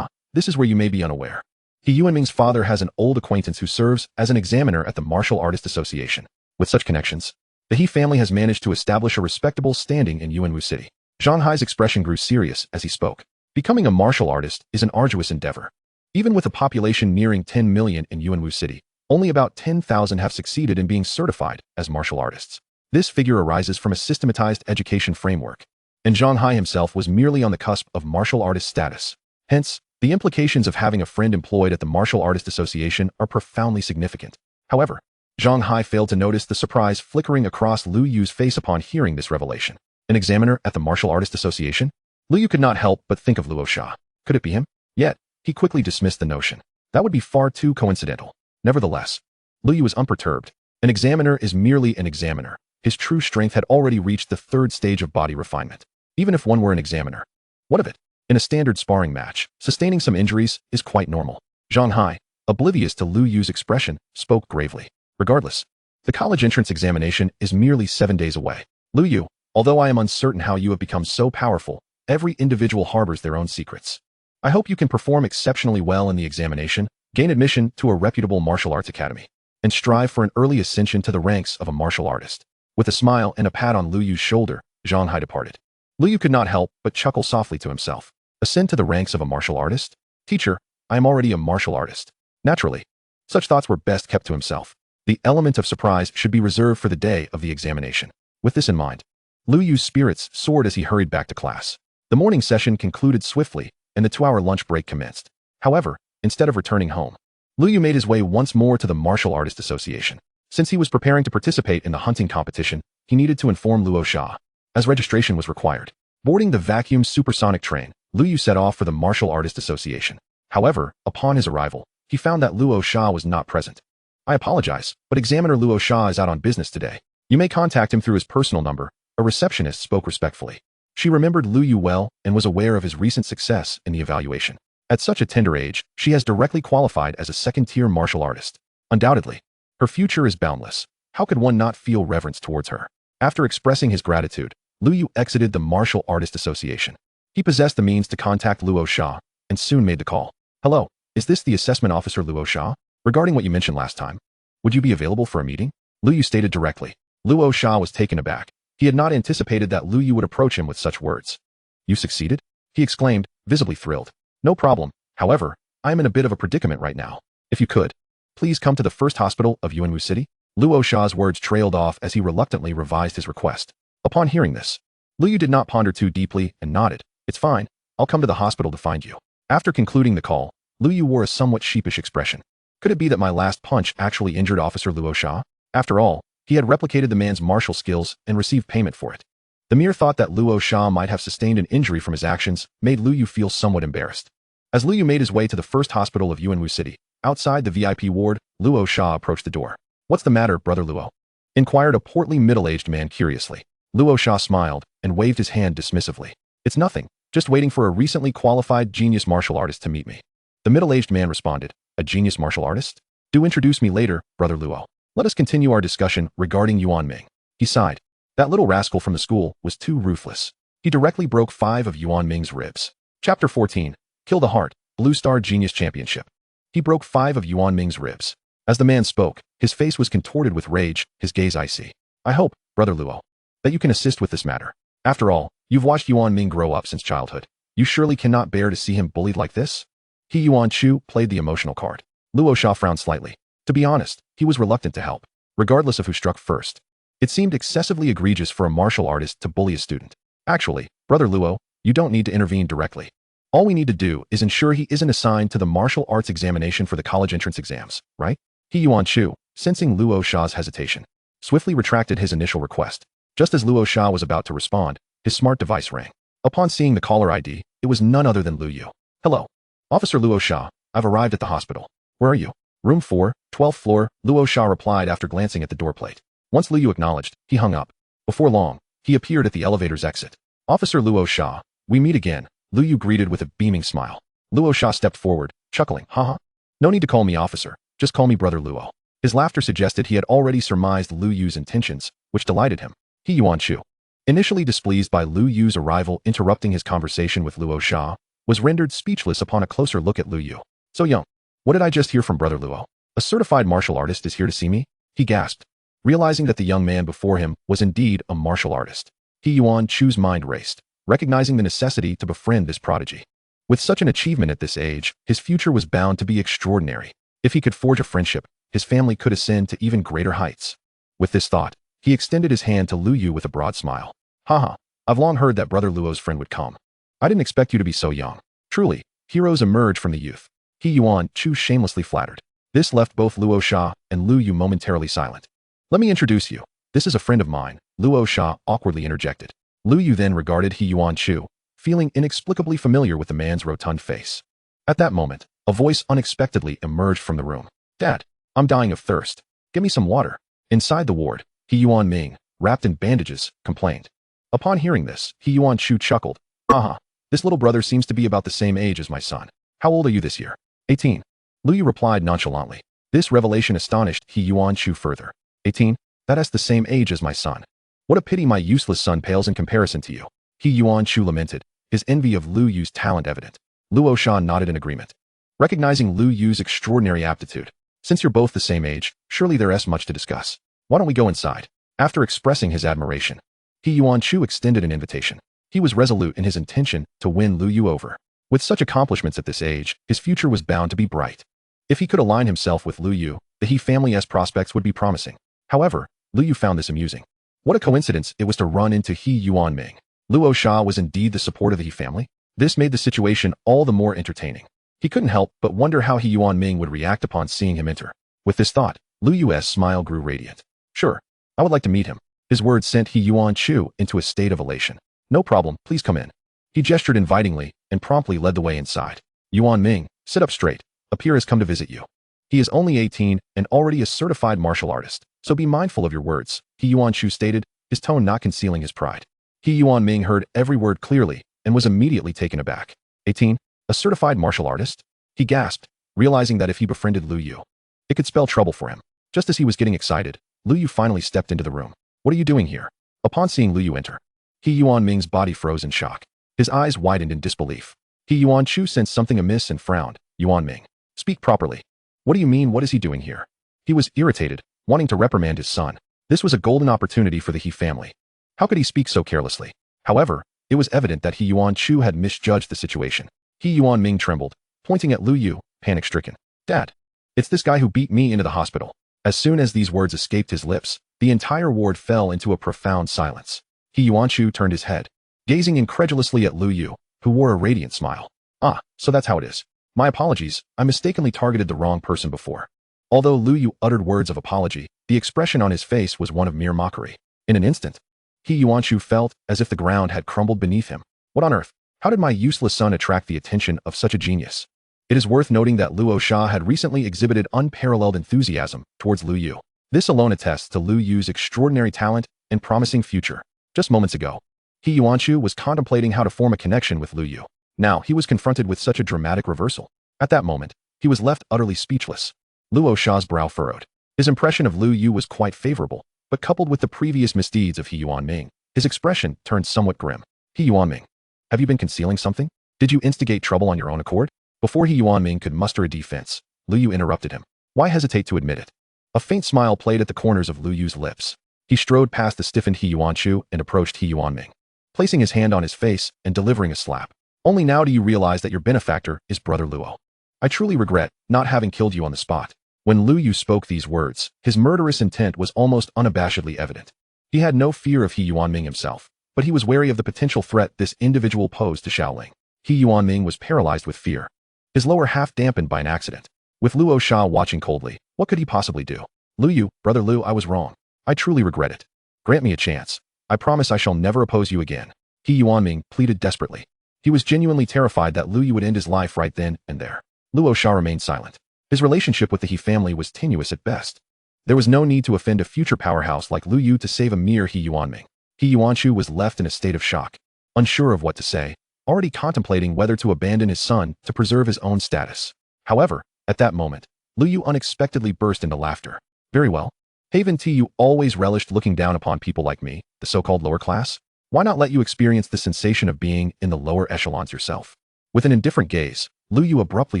This is where you may be unaware. He Yuanming's father has an old acquaintance who serves as an examiner at the Martial Artist Association. With such connections, the He family has managed to establish a respectable standing in Yuanwu City. Zhang Hai's expression grew serious as he spoke. Becoming a martial artist is an arduous endeavor. Even with a population nearing 10 million in Yuanwu City, only about 10,000 have succeeded in being certified as martial artists. This figure arises from a systematized education framework, and Zhang Hai himself was merely on the cusp of martial artist status. Hence, the implications of having a friend employed at the Martial Artist Association are profoundly significant. However, Zhang Hai failed to notice the surprise flickering across Lu Yu's face upon hearing this revelation. An examiner at the Martial Artist Association? Lu Yu could not help but think of Luo Sha. Could it be him? Yet, he quickly dismissed the notion. That would be far too coincidental. Nevertheless, Lu Yu was unperturbed. An examiner is merely an examiner. His true strength had already reached the third stage of body refinement. Even if one were an examiner. What of it? In a standard sparring match, sustaining some injuries is quite normal. Zhang Hai, oblivious to Lu Yu's expression, spoke gravely. Regardless, the college entrance examination is merely 7 days away. Lu Yu, although I am uncertain how you have become so powerful, every individual harbors their own secrets. I hope you can perform exceptionally well in the examination, gain admission to a reputable martial arts academy, and strive for an early ascension to the ranks of a martial artist. With a smile and a pat on Lu Yu's shoulder, Zhang Hai departed. Lu Yu could not help but chuckle softly to himself. Ascend to the ranks of a martial artist? Teacher, I am already a martial artist. Naturally, such thoughts were best kept to himself. The element of surprise should be reserved for the day of the examination. With this in mind, Lu Yu's spirits soared as he hurried back to class. The morning session concluded swiftly, and the 2-hour lunch break commenced. However, instead of returning home, Lu Yu made his way once more to the Martial Artist Association. Since he was preparing to participate in the hunting competition, he needed to inform Luo Sha, as registration was required. Boarding the vacuum supersonic train, Lu Yu set off for the Martial Artist Association. However, upon his arrival, he found that Luo Sha was not present. I apologize, but Examiner Luo Sha is out on business today. You may contact him through his personal number. A receptionist spoke respectfully. She remembered Lu Yu well and was aware of his recent success in the evaluation. At such a tender age, she has directly qualified as a second-tier martial artist. Undoubtedly, her future is boundless. How could one not feel reverence towards her? After expressing his gratitude, Lu Yu exited the Martial Artist Association. He possessed the means to contact Luo Sha, and soon made the call. Hello, is this the assessment officer Luo Sha? Regarding what you mentioned last time, would you be available for a meeting? Lu Yu stated directly. Luo Sha was taken aback. He had not anticipated that Lu Yu would approach him with such words. You succeeded? He exclaimed, visibly thrilled. No problem. However, I am in a bit of a predicament right now. If you could, please come to the first hospital of Yuanwu City. Luo Sha's words trailed off as he reluctantly revised his request. Upon hearing this, Lu Yu did not ponder too deeply and nodded. It's fine. I'll come to the hospital to find you. After concluding the call, Lu Yu wore a somewhat sheepish expression. Could it be that my last punch actually injured Officer Luo Sha? After all, he had replicated the man's martial skills and received payment for it. The mere thought that Luo Sha might have sustained an injury from his actions made Lu Yu feel somewhat embarrassed. As Lu Yu made his way to the first hospital of Yuanwu City, outside the VIP ward, Luo Sha approached the door. What's the matter, Brother Luo? Inquired a portly middle-aged man curiously. Luo Sha smiled and waved his hand dismissively. It's nothing, just waiting for a recently qualified genius martial artist to meet me. The middle-aged man responded, a genius martial artist? Do introduce me later, Brother Luo. Let us continue our discussion regarding Yuanming. He sighed. That little rascal from the school was too ruthless. He directly broke 5 of Yuanming's ribs. Chapter 14. Kill the Heart, Blue Star Genius Championship. He broke 5 of Yuanming's ribs. As the man spoke, his face was contorted with rage, his gaze icy. I hope, Brother Luo, that you can assist with this matter. After all, you've watched Yuanming grow up since childhood. You surely cannot bear to see him bullied like this? He Yuan Chu played the emotional card. Luo Sha frowned slightly. To be honest, he was reluctant to help, regardless of who struck first. It seemed excessively egregious for a martial artist to bully a student. Actually, Brother Luo, you don't need to intervene directly. All we need to do is ensure he isn't assigned to the martial arts examination for the college entrance exams, right? He Yuan Chu, sensing Luo Sha's hesitation, swiftly retracted his initial request. Just as Luo Sha was about to respond, his smart device rang. Upon seeing the caller ID, it was none other than Lu Yu. Hello. Officer Luo Sha, I've arrived at the hospital. Where are you? Room 4, 12th floor, Luo Sha replied after glancing at the door plate. Once Lu Yu acknowledged, he hung up. Before long, he appeared at the elevator's exit. Officer Luo Sha, we meet again, Lu Yu greeted with a beaming smile. Luo Sha stepped forward, chuckling, haha. No need to call me officer, just call me brother Luo. His laughter suggested he had already surmised Lu Yu's intentions, which delighted him. He Yuan Chu, initially displeased by Lu Yu's arrival interrupting his conversation with Luo Sha, was rendered speechless upon a closer look at Lu Yu. So young. What did I just hear from brother Luo? A certified martial artist is here to see me? He gasped, realizing that the young man before him was indeed a martial artist. He Yuan Chu's mind raced, recognizing the necessity to befriend this prodigy. With such an achievement at this age, his future was bound to be extraordinary. If he could forge a friendship, his family could ascend to even greater heights. With this thought, he extended his hand to Lu Yu with a broad smile. Haha, I've long heard that brother Luo's friend would come. I didn't expect you to be so young. Truly, heroes emerge from the youth. He Yuan Chu shamelessly flattered. This left both Luo Sha and Lu Yu momentarily silent. Let me introduce you. This is a friend of mine, Luo Sha awkwardly interjected. Lu Yu then regarded He Yuan Chu, feeling inexplicably familiar with the man's rotund face. At that moment, a voice unexpectedly emerged from the room. Dad, I'm dying of thirst. Give me some water. Inside the ward, He Yuan Ming, wrapped in bandages, complained. Upon hearing this, He Yuan Chu chuckled. Haha, this little brother seems to be about the same age as my son. How old are you this year? 18. Lu Yu replied nonchalantly. This revelation astonished He Yuan Chu further. 18? That's the same age as my son. What a pity my useless son pales in comparison to you. He Yuan Chu lamented, his envy of Lu Yu's talent evident. Luo Sha nodded in agreement. Recognizing Lu Yu's extraordinary aptitude. Since you're both the same age, surely there's much to discuss. Why don't we go inside? After expressing his admiration, He Yuan Chu extended an invitation. He was resolute in his intention to win Lu Yu over. With such accomplishments at this age, his future was bound to be bright. If he could align himself with Lu Yu, the He family's prospects would be promising. However, Lu Yu found this amusing. What a coincidence it was to run into He Yuan Ming. Luo Sha was indeed the support of the He family. This made the situation all the more entertaining. He couldn't help but wonder how He Yuan Ming would react upon seeing him enter. With this thought, Lu Yu's smile grew radiant. Sure, I would like to meet him. His words sent He Yuan Chu into a state of elation. No problem, please come in. He gestured invitingly and promptly led the way inside. Yuan Ming, sit up straight. A peer has come to visit you. He is only 18 and already a certified martial artist, so be mindful of your words, He Yuan Chu stated, his tone not concealing his pride. He Yuan Ming heard every word clearly and was immediately taken aback. 18? A certified martial artist? He gasped, realizing that if he befriended Lu Yu, it could spell trouble for him. Just as he was getting excited, Lu Yu finally stepped into the room. What are you doing here? Upon seeing Lu Yu enter, He Yuan Ming's body froze in shock. His eyes widened in disbelief. He Yuan Chu sensed something amiss and frowned. Yuan Ming, speak properly. What do you mean, what is he doing here? He was irritated, wanting to reprimand his son. This was a golden opportunity for the He family. How could he speak so carelessly? However, it was evident that He Yuan Chu had misjudged the situation. He Yuan Ming trembled, pointing at Lu Yu, panic-stricken. Dad, it's this guy who beat me into the hospital. As soon as these words escaped his lips, the entire ward fell into a profound silence. He Yuan Chu turned his head, gazing incredulously at Lu Yu, who wore a radiant smile. Ah, so that's how it is. My apologies, I mistakenly targeted the wrong person before. Although Lu Yu uttered words of apology, the expression on his face was one of mere mockery. In an instant, He Yuan Chu felt as if the ground had crumbled beneath him. What on earth? How did my useless son attract the attention of such a genius? It is worth noting that Luo Sha had recently exhibited unparalleled enthusiasm towards Lu Yu. This alone attests to Lu Yu's extraordinary talent and promising future. Just moments ago, He Yuan Chu was contemplating how to form a connection with Lu Yu. Now he was confronted with such a dramatic reversal. At that moment, he was left utterly speechless. Luo Sha's brow furrowed. His impression of Lu Yu was quite favorable, but coupled with the previous misdeeds of He Yuan Ming, his expression turned somewhat grim. He Yuan Ming, have you been concealing something? Did you instigate trouble on your own accord? Before He Yuan Ming could muster a defense, Lu Yu interrupted him. Why hesitate to admit it? A faint smile played at the corners of Lu Yu's lips. He strode past the stiffened He Yuan Chu and approached He Yuan Ming, placing his hand on his face and delivering a slap. Only now do you realize that your benefactor is brother Luo. I truly regret not having killed you on the spot. When Lu Yu spoke these words, his murderous intent was almost unabashedly evident. He had no fear of He Yuan Ming himself, but he was wary of the potential threat this individual posed to Shaoling. He Yuan Ming was paralyzed with fear, his lower half dampened by an accident. With Luo Sha watching coldly, what could he possibly do? Lu Yu, brother Lu, I was wrong. I truly regret it. Grant me a chance. I promise I shall never oppose you again. He Yuanming pleaded desperately. He was genuinely terrified that Lu Yu would end his life right then and there. Luo Sha remained silent. His relationship with the He family was tenuous at best. There was no need to offend a future powerhouse like Lu Yu to save a mere He Yuanming. He Yuanshu was left in a state of shock, unsure of what to say, already contemplating whether to abandon his son to preserve his own status. However, at that moment, Lu Yu unexpectedly burst into laughter. Very well. Haven't you always relished looking down upon people like me, the so-called lower class? Why not let you experience the sensation of being in the lower echelons yourself? With an indifferent gaze, Lu Yu abruptly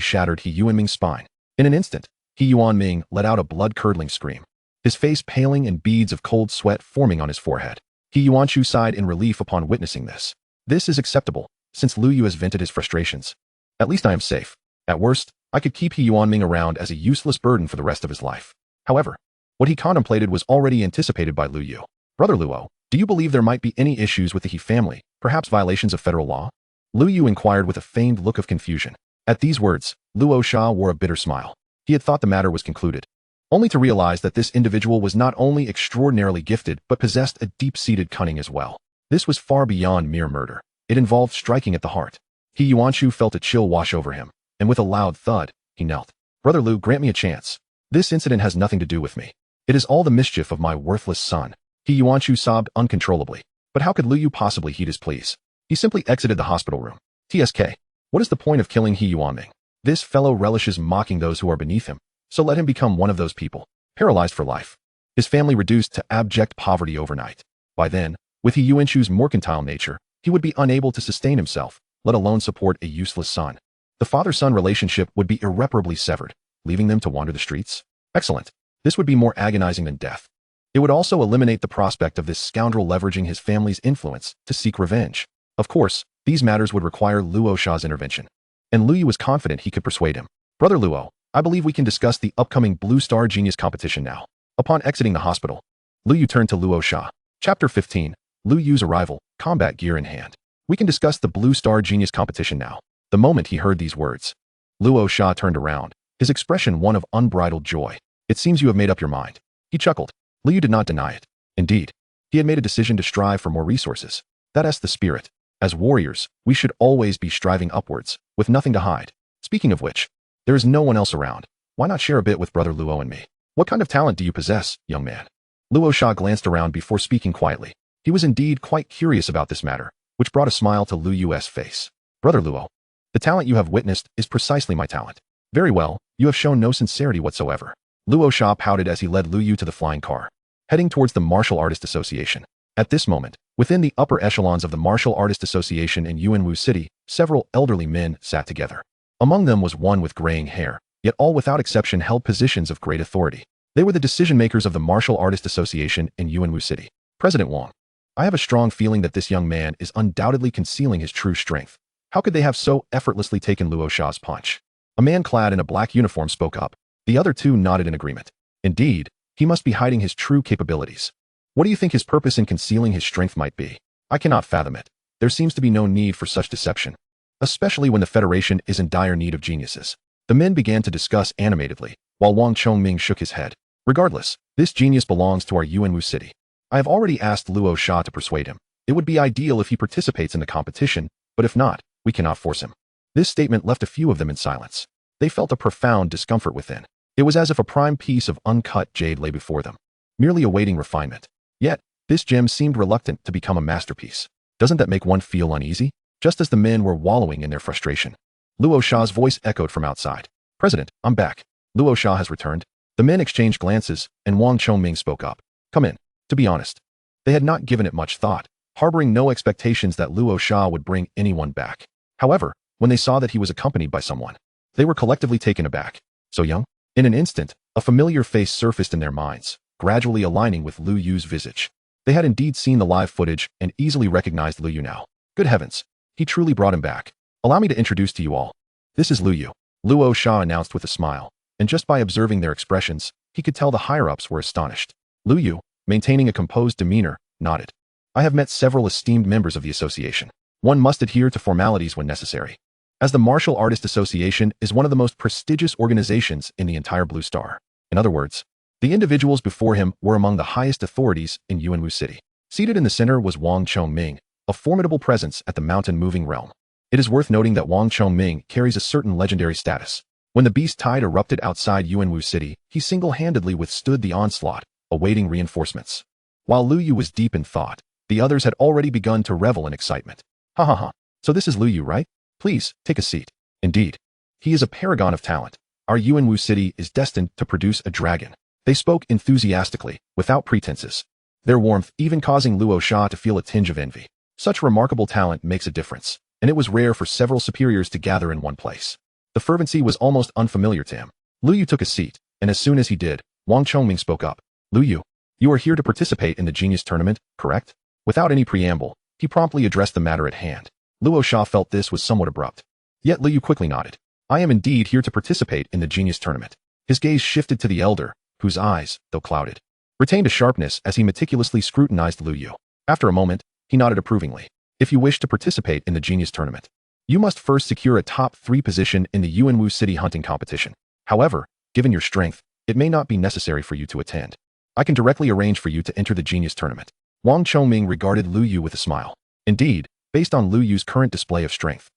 shattered He Yuanming's spine. In an instant, He Yuanming let out a blood-curdling scream, his face paling and beads of cold sweat forming on his forehead. He Yuanshu sighed in relief upon witnessing this. This is acceptable, since Lu Yu has vented his frustrations. At least I am safe. At worst, I could keep He Yuanming around as a useless burden for the rest of his life. However, what he contemplated was already anticipated by Lu Yu. Brother Luo, do you believe there might be any issues with the He family, perhaps violations of federal law? Lu Yu inquired with a feigned look of confusion. At these words, Luo Sha wore a bitter smile. He had thought the matter was concluded, only to realize that this individual was not only extraordinarily gifted but possessed a deep-seated cunning as well. This was far beyond mere murder. It involved striking at the heart. He Yuanshu felt a chill wash over him, and with a loud thud, he knelt. Brother Lu, grant me a chance. This incident has nothing to do with me. It is all the mischief of my worthless son. He Yuanshu sobbed uncontrollably. But how could Lu Yu possibly heed his pleas? He simply exited the hospital room. TSK. What is the point of killing He Yuanming? This fellow relishes mocking those who are beneath him, so let him become one of those people, paralyzed for life. His family reduced to abject poverty overnight. By then, with He Yuanshu's mercantile nature, he would be unable to sustain himself, let alone support a useless son. The father-son relationship would be irreparably severed, leaving them to wander the streets. Excellent. This would be more agonizing than death. It would also eliminate the prospect of this scoundrel leveraging his family's influence to seek revenge. Of course, these matters would require Luo Sha's intervention, and Lu Yu was confident he could persuade him. Brother Luo, I believe we can discuss the upcoming Blue Star Genius competition now. Upon exiting the hospital, Lu Yu turned to Luo Sha. Chapter 15, Lu Yu's arrival, combat gear in hand. We can discuss the Blue Star Genius competition now. The moment he heard these words, Luo Sha turned around, his expression one of unbridled joy. It seems you have made up your mind. He chuckled. Lu Yu did not deny it. Indeed, he had made a decision to strive for more resources. That's the spirit. As warriors, we should always be striving upwards, with nothing to hide. Speaking of which, there is no one else around. Why not share a bit with Brother Luo and me? What kind of talent do you possess, young man? Luo Sha glanced around before speaking quietly. He was indeed quite curious about this matter, which brought a smile to Lu Yu's face. Brother Luo, the talent you have witnessed is precisely my talent. Very well, you have shown no sincerity whatsoever. Luo Sha pouted as he led Lu Yu to the flying car, heading towards the Martial Artist Association. At this moment, within the upper echelons of the Martial Artist Association in Yuanwu City, several elderly men sat together. Among them was one with graying hair, yet all without exception held positions of great authority. They were the decision-makers of the Martial Artist Association in Yuanwu City. President Wang, I have a strong feeling that this young man is undoubtedly concealing his true strength. How could they have so effortlessly taken Luo Sha's punch? A man clad in a black uniform spoke up. The other two nodded in agreement. Indeed, he must be hiding his true capabilities. What do you think his purpose in concealing his strength might be? I cannot fathom it. There seems to be no need for such deception, especially when the Federation is in dire need of geniuses. The men began to discuss animatedly, while Wang Chongming shook his head. Regardless, this genius belongs to our Yuanwu City. I have already asked Luo Sha to persuade him. It would be ideal if he participates in the competition, but if not, we cannot force him. This statement left a few of them in silence. They felt a profound discomfort within. It was as if a prime piece of uncut jade lay before them, merely awaiting refinement. Yet, this gem seemed reluctant to become a masterpiece. Doesn't that make one feel uneasy? Just as the men were wallowing in their frustration, Luo Sha's voice echoed from outside. President, I'm back. Luo Sha has returned. The men exchanged glances, and Wang Chongming spoke up. Come in. To be honest, they had not given it much thought, harboring no expectations that Luo Sha would bring anyone back. However, when they saw that he was accompanied by someone, they were collectively taken aback. So young? In an instant, a familiar face surfaced in their minds, gradually aligning with Lu Yu's visage. They had indeed seen the live footage and easily recognized Lu Yu now. Good heavens, he truly brought him back. Allow me to introduce to you all. This is Lu Yu, Luo Sha announced with a smile, and just by observing their expressions, he could tell the higher-ups were astonished. Lu Yu, maintaining a composed demeanor, nodded. I have met several esteemed members of the association. One must adhere to formalities when necessary, as the Martial Artist Association is one of the most prestigious organizations in the entire Blue Star. In other words, the individuals before him were among the highest authorities in Yuanwu City. Seated in the center was Wang Chongming, a formidable presence at the mountain-moving realm. It is worth noting that Wang Chongming carries a certain legendary status. When the beast tide erupted outside Yuanwu City, he single-handedly withstood the onslaught, awaiting reinforcements. While Lu Yu was deep in thought, the others had already begun to revel in excitement. Ha ha ha. So this is Lu Yu, right? Please, take a seat. Indeed. He is a paragon of talent. Our Yuanwu City is destined to produce a dragon. They spoke enthusiastically, without pretenses. Their warmth even causing Luo Sha to feel a tinge of envy. Such remarkable talent makes a difference, and it was rare for several superiors to gather in one place. The fervency was almost unfamiliar to him. Lu Yu took a seat, and as soon as he did, Wang Chongming spoke up. Lu Yu, you are here to participate in the Genius Tournament, correct? Without any preamble, he promptly addressed the matter at hand. Luo Sha felt this was somewhat abrupt. Yet Lu Yu quickly nodded. I am indeed here to participate in the Genius Tournament. His gaze shifted to the elder, whose eyes, though clouded, retained a sharpness as he meticulously scrutinized Lu Yu. After a moment, he nodded approvingly. If you wish to participate in the Genius Tournament, you must first secure a top 3 position in the Yuanwu City hunting competition. However, given your strength, it may not be necessary for you to attend. I can directly arrange for you to enter the Genius Tournament. Wang Chongming regarded Lu Yu with a smile. Indeed, based on Lu Yu's current display of strength,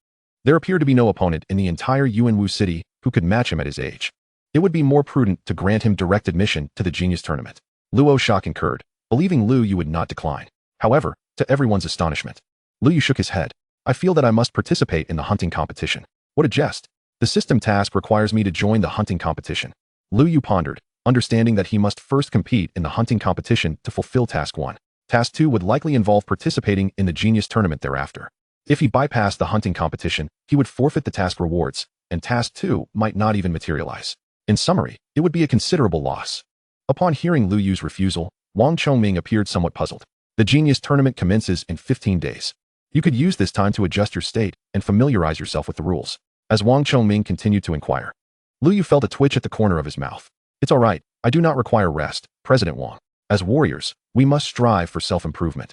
there appeared to be no opponent in the entire Yuanwu City who could match him at his age. It would be more prudent to grant him direct admission to the Genius Tournament. Luo Sha concurred, believing Lu Yu would not decline. However, to everyone's astonishment, Lu Yu shook his head. I feel that I must participate in the hunting competition. What a jest. The system task requires me to join the hunting competition. Lu Yu pondered, understanding that he must first compete in the hunting competition to fulfill Task 1. Task 2 would likely involve participating in the Genius Tournament thereafter. If he bypassed the hunting competition, he would forfeit the task rewards, and Task 2 might not even materialize. In summary, it would be a considerable loss. Upon hearing Lu Yu's refusal, Wang Chongming appeared somewhat puzzled. The Genius Tournament commences in 15 days. You could use this time to adjust your state and familiarize yourself with the rules. As Wang Chongming continued to inquire, Lu Yu felt a twitch at the corner of his mouth. It's all right, I do not require rest, President Wang. As warriors, we must strive for self-improvement.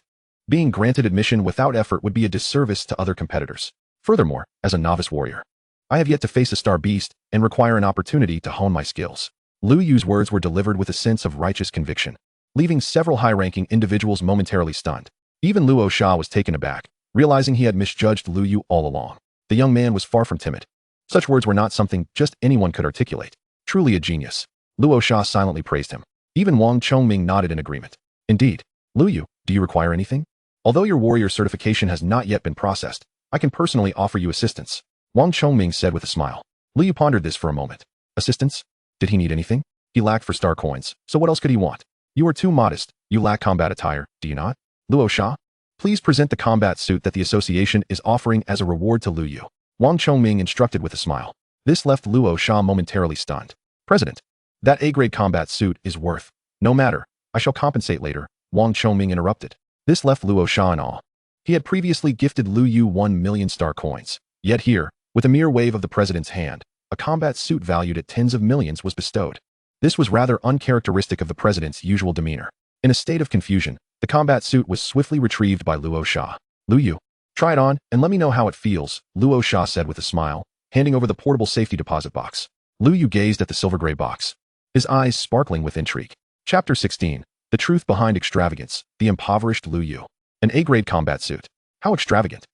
Being granted admission without effort would be a disservice to other competitors. Furthermore, as a novice warrior, I have yet to face a star beast and require an opportunity to hone my skills. Lu Yu's words were delivered with a sense of righteous conviction, leaving several high-ranking individuals momentarily stunned. Even Luo Sha was taken aback, realizing he had misjudged Lu Yu all along. The young man was far from timid. Such words were not something just anyone could articulate. Truly a genius. Luo Sha silently praised him. Even Wang Chongming nodded in agreement. Indeed. Lu Yu, do you require anything? Although your warrior certification has not yet been processed, I can personally offer you assistance, Wang Chongming said with a smile. Lu Yu pondered this for a moment. Assistance? Did he need anything? He lacked for star coins, so what else could he want? You are too modest. You lack combat attire, do you not? Luo Sha? Please present the combat suit that the association is offering as a reward to Lu Yu. Wang Chongming instructed with a smile. This left Luo Sha momentarily stunned. President, that A-grade combat suit is worth. No matter, I shall compensate later, Wang Chongming interrupted. This left Luo Sha in awe. He had previously gifted Lu Yu 1 million star coins. Yet here, with a mere wave of the president's hand, a combat suit valued at tens of millions was bestowed. This was rather uncharacteristic of the president's usual demeanor. In a state of confusion, the combat suit was swiftly retrieved by Luo Sha. Lu Yu, try it on and let me know how it feels, Luo Sha said with a smile, handing over the portable safety deposit box. Lu Yu gazed at the silver gray box, his eyes sparkling with intrigue. Chapter 16. The Truth Behind Extravagance, The Impoverished Lu Yu. An A-grade combat suit. How extravagant.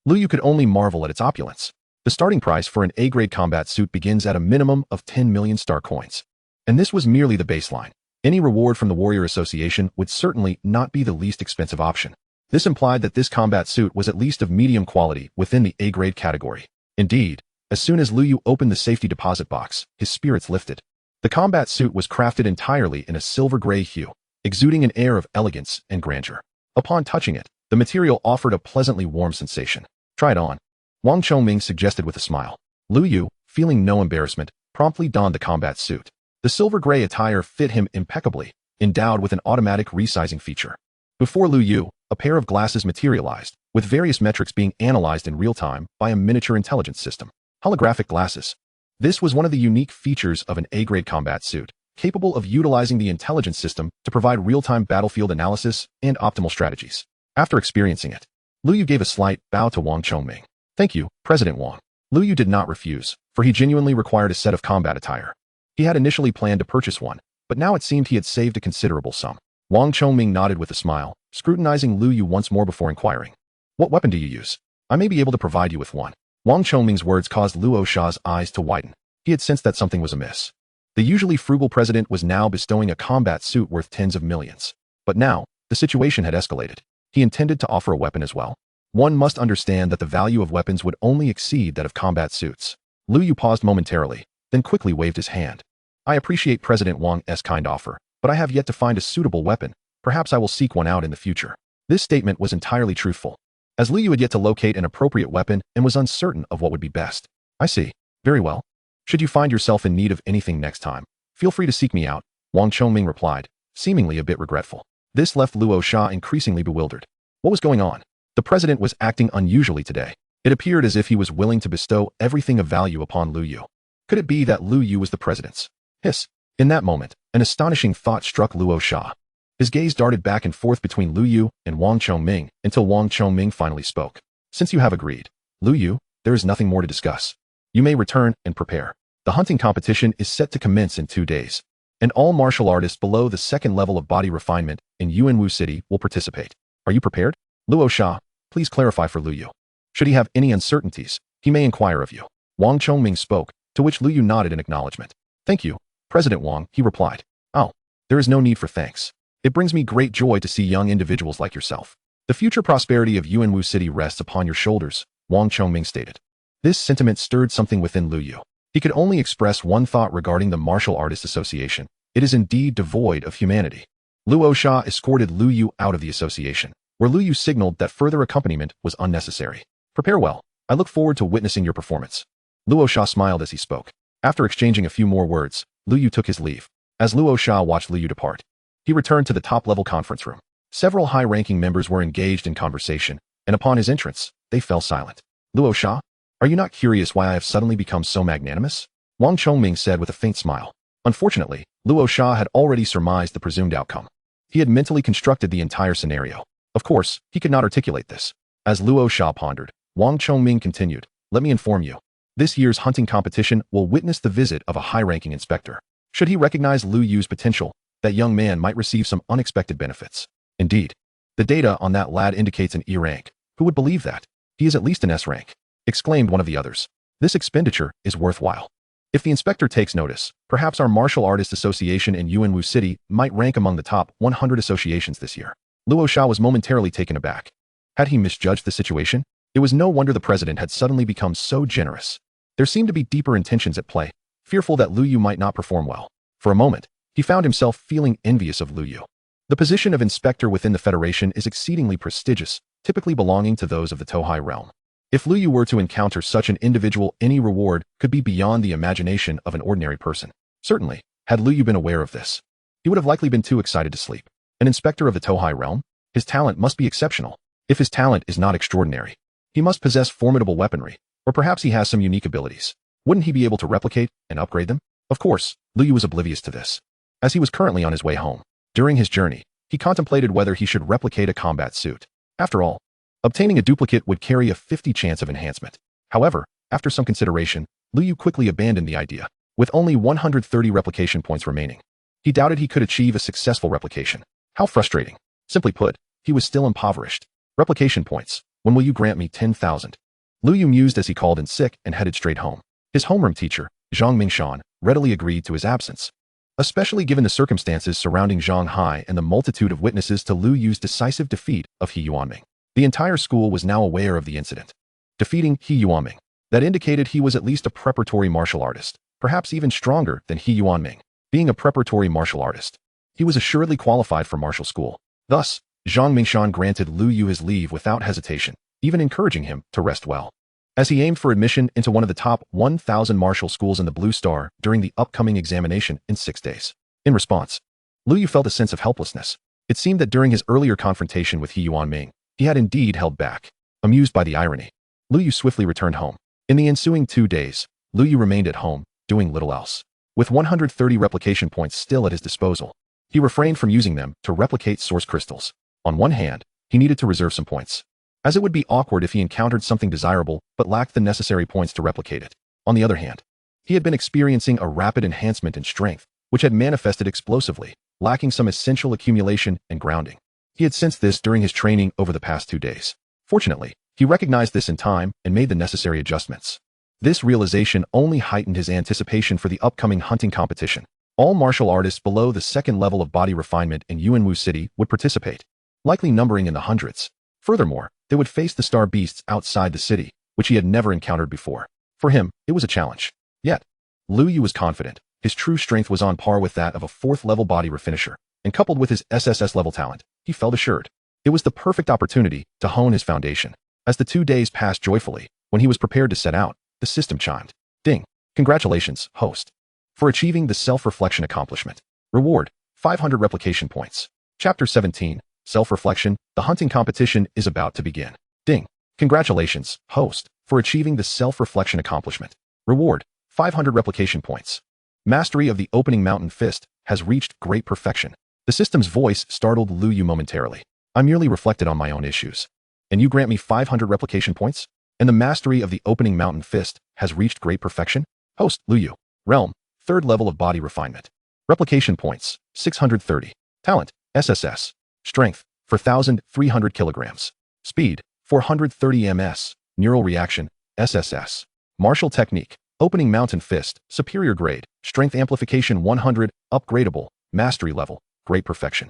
Lu Yu could only marvel at its opulence. The starting price for an A-grade combat suit begins at a minimum of 10 million star coins. And this was merely the baseline. Any reward from the Warrior Association would certainly not be the least expensive option. This implied that this combat suit was at least of medium quality within the A-grade category. Indeed, as soon as Lu Yu opened the safety deposit box, his spirits lifted. The combat suit was crafted entirely in a silver gray hue, exuding an air of elegance and grandeur. Upon touching it, the material offered a pleasantly warm sensation. Try it on, Wang Chongming suggested with a smile. Lu Yu, feeling no embarrassment, promptly donned the combat suit. The silver gray attire fit him impeccably, endowed with an automatic resizing feature. Before Lu Yu, a pair of glasses materialized, with various metrics being analyzed in real time by a miniature intelligence system. Holographic glasses. This was one of the unique features of an A-grade combat suit, capable of utilizing the intelligence system to provide real-time battlefield analysis and optimal strategies. After experiencing it, Lu Yu gave a slight bow to Wang Chongming. Thank you, President Wang. Lu Yu did not refuse, for he genuinely required a set of combat attire. He had initially planned to purchase one, but now it seemed he had saved a considerable sum. Wang Chongming nodded with a smile, scrutinizing Lu Yu once more before inquiring. What weapon do you use? I may be able to provide you with one. Wang Chongming's words caused Luo Sha's eyes to widen. He had sensed that something was amiss. The usually frugal president was now bestowing a combat suit worth tens of millions. But now, the situation had escalated. He intended to offer a weapon as well. One must understand that the value of weapons would only exceed that of combat suits. Lu Yu paused momentarily, then quickly waved his hand. I appreciate President Wang's kind offer, but I have yet to find a suitable weapon. Perhaps I will seek one out in the future. This statement was entirely truthful, as Lu Yu had yet to locate an appropriate weapon and was uncertain of what would be best. I see. Very well. Should you find yourself in need of anything next time, feel free to seek me out, Wang Chongming replied, seemingly a bit regretful. This left Luo Sha increasingly bewildered. What was going on? The president was acting unusually today. It appeared as if he was willing to bestow everything of value upon Lu Yu. Could it be that Lu Yu was the president's? Hiss. In that moment, an astonishing thought struck Luo Sha. His gaze darted back and forth between Lu Yu and Wang Chongming until Wang Chongming finally spoke. Since you have agreed, Lu Yu, there is nothing more to discuss. You may return and prepare. The hunting competition is set to commence in 2 days, and all martial artists below the second level of body refinement in Yuanwu City will participate. Are you prepared? Luo Sha, please clarify for Lu Yu. Should he have any uncertainties, he may inquire of you. Wang Chongming spoke, to which Lu Yu nodded in acknowledgement. Thank you, President Wang, he replied. Oh, there is no need for thanks. It brings me great joy to see young individuals like yourself. The future prosperity of Yuanwu City rests upon your shoulders, Wang Chongming stated. This sentiment stirred something within Lu Yu. He could only express one thought regarding the Martial Artists Association. It is indeed devoid of humanity. Luo Sha escorted Lu Yu out of the association, where Lu Yu signaled that further accompaniment was unnecessary. Prepare well. I look forward to witnessing your performance. Luo Sha smiled as he spoke. After exchanging a few more words, Lu Yu took his leave. As Luo Sha watched Lu Yu depart, he returned to the top-level conference room. Several high-ranking members were engaged in conversation, and upon his entrance, they fell silent. Luo Sha, are you not curious why I have suddenly become so magnanimous? Wang Chongming said with a faint smile. Unfortunately, Luo Sha had already surmised the presumed outcome. He had mentally constructed the entire scenario. Of course, he could not articulate this. As Luo Sha pondered, Wang Chongming continued, let me inform you. This year's hunting competition will witness the visit of a high-ranking inspector. Should he recognize Lu Yu's potential, that young man might receive some unexpected benefits. Indeed, the data on that lad indicates an E rank. Who would believe that? He is at least an S rank, exclaimed one of the others. This expenditure is worthwhile. If the inspector takes notice, perhaps our Martial Artists Association in Yuanwu City might rank among the top 100 associations this year. Luo Sha was momentarily taken aback. Had he misjudged the situation? It was no wonder the president had suddenly become so generous. There seemed to be deeper intentions at play, fearful that Lu Yu might not perform well. For a moment, he found himself feeling envious of Lu Yu. The position of inspector within the Federation is exceedingly prestigious, typically belonging to those of the Tohai realm. If Lu Yu were to encounter such an individual, any reward could be beyond the imagination of an ordinary person. Certainly, had Lu Yu been aware of this, he would have likely been too excited to sleep. An inspector of the Tohai realm? His talent must be exceptional. If his talent is not extraordinary, he must possess formidable weaponry, or perhaps he has some unique abilities. Wouldn't he be able to replicate and upgrade them? Of course, Lu Yu was oblivious to this. As he was currently on his way home, during his journey, he contemplated whether he should replicate a combat suit. After all, obtaining a duplicate would carry a 50 chance of enhancement. However, after some consideration, Lu Yu quickly abandoned the idea, with only 130 replication points remaining. He doubted he could achieve a successful replication. How frustrating. Simply put, he was still impoverished. Replication points. When will you grant me 10,000? Lu Yu mused as he called in sick and headed straight home. His homeroom teacher, Zhang Mingshan, readily agreed to his absence, especially given the circumstances surrounding Zhang Hai and the multitude of witnesses to Lu Yu's decisive defeat of He Yuanming. The entire school was now aware of the incident. Defeating He Yuanming. That indicated he was at least a preparatory martial artist, perhaps even stronger than He Yuanming. Being a preparatory martial artist, he was assuredly qualified for martial school. Thus, Zhang Mingshan granted Lu Yu his leave without hesitation, even encouraging him to rest well. As he aimed for admission into one of the top 1,000 martial schools in the Blue Star during the upcoming examination in 6 days. In response, Lu Yu felt a sense of helplessness. It seemed that during his earlier confrontation with He Yuanming, he had indeed held back. Amused by the irony, Lu Yu swiftly returned home. In the ensuing 2 days, Lu Yu remained at home, doing little else. With 130 replication points still at his disposal, he refrained from using them to replicate source crystals. On one hand, he needed to reserve some points, as it would be awkward if he encountered something desirable but lacked the necessary points to replicate it. On the other hand, he had been experiencing a rapid enhancement in strength, which had manifested explosively, lacking some essential accumulation and grounding. He had sensed this during his training over the past 2 days. Fortunately, he recognized this in time and made the necessary adjustments. This realization only heightened his anticipation for the upcoming hunting competition. All martial artists below the second level of body refinement in Yuanwu City would participate, likely numbering in the hundreds. Furthermore, they would face the star beasts outside the city, which he had never encountered before. For him, it was a challenge. Yet, Lu Yu was confident. His true strength was on par with that of a 4th-level body refinisher, and coupled with his SSS-level talent, he felt assured. It was the perfect opportunity to hone his foundation. As the 2 days passed joyfully, when he was prepared to set out, the system chimed. Ding! Congratulations, host, for achieving the self-reflection accomplishment. Reward, 500 replication points. Chapter 17, Self-Reflection, the hunting competition is about to begin. Ding! Congratulations, host, for achieving the self-reflection accomplishment. Reward, 500 replication points. Mastery of the opening mountain fist has reached great perfection. The system's voice startled Lu Yu momentarily. I merely reflected on my own issues. And you grant me 500 replication points? And the mastery of the opening mountain fist has reached great perfection? Host, Lu Yu. Realm, 3rd level of body refinement. Replication points, 630. Talent, SSS. Strength, 4,300 kilograms. Speed, 430 ms. Neural reaction, SSS. Martial technique, opening mountain fist, superior grade, strength amplification 100, upgradable, mastery level, great perfection.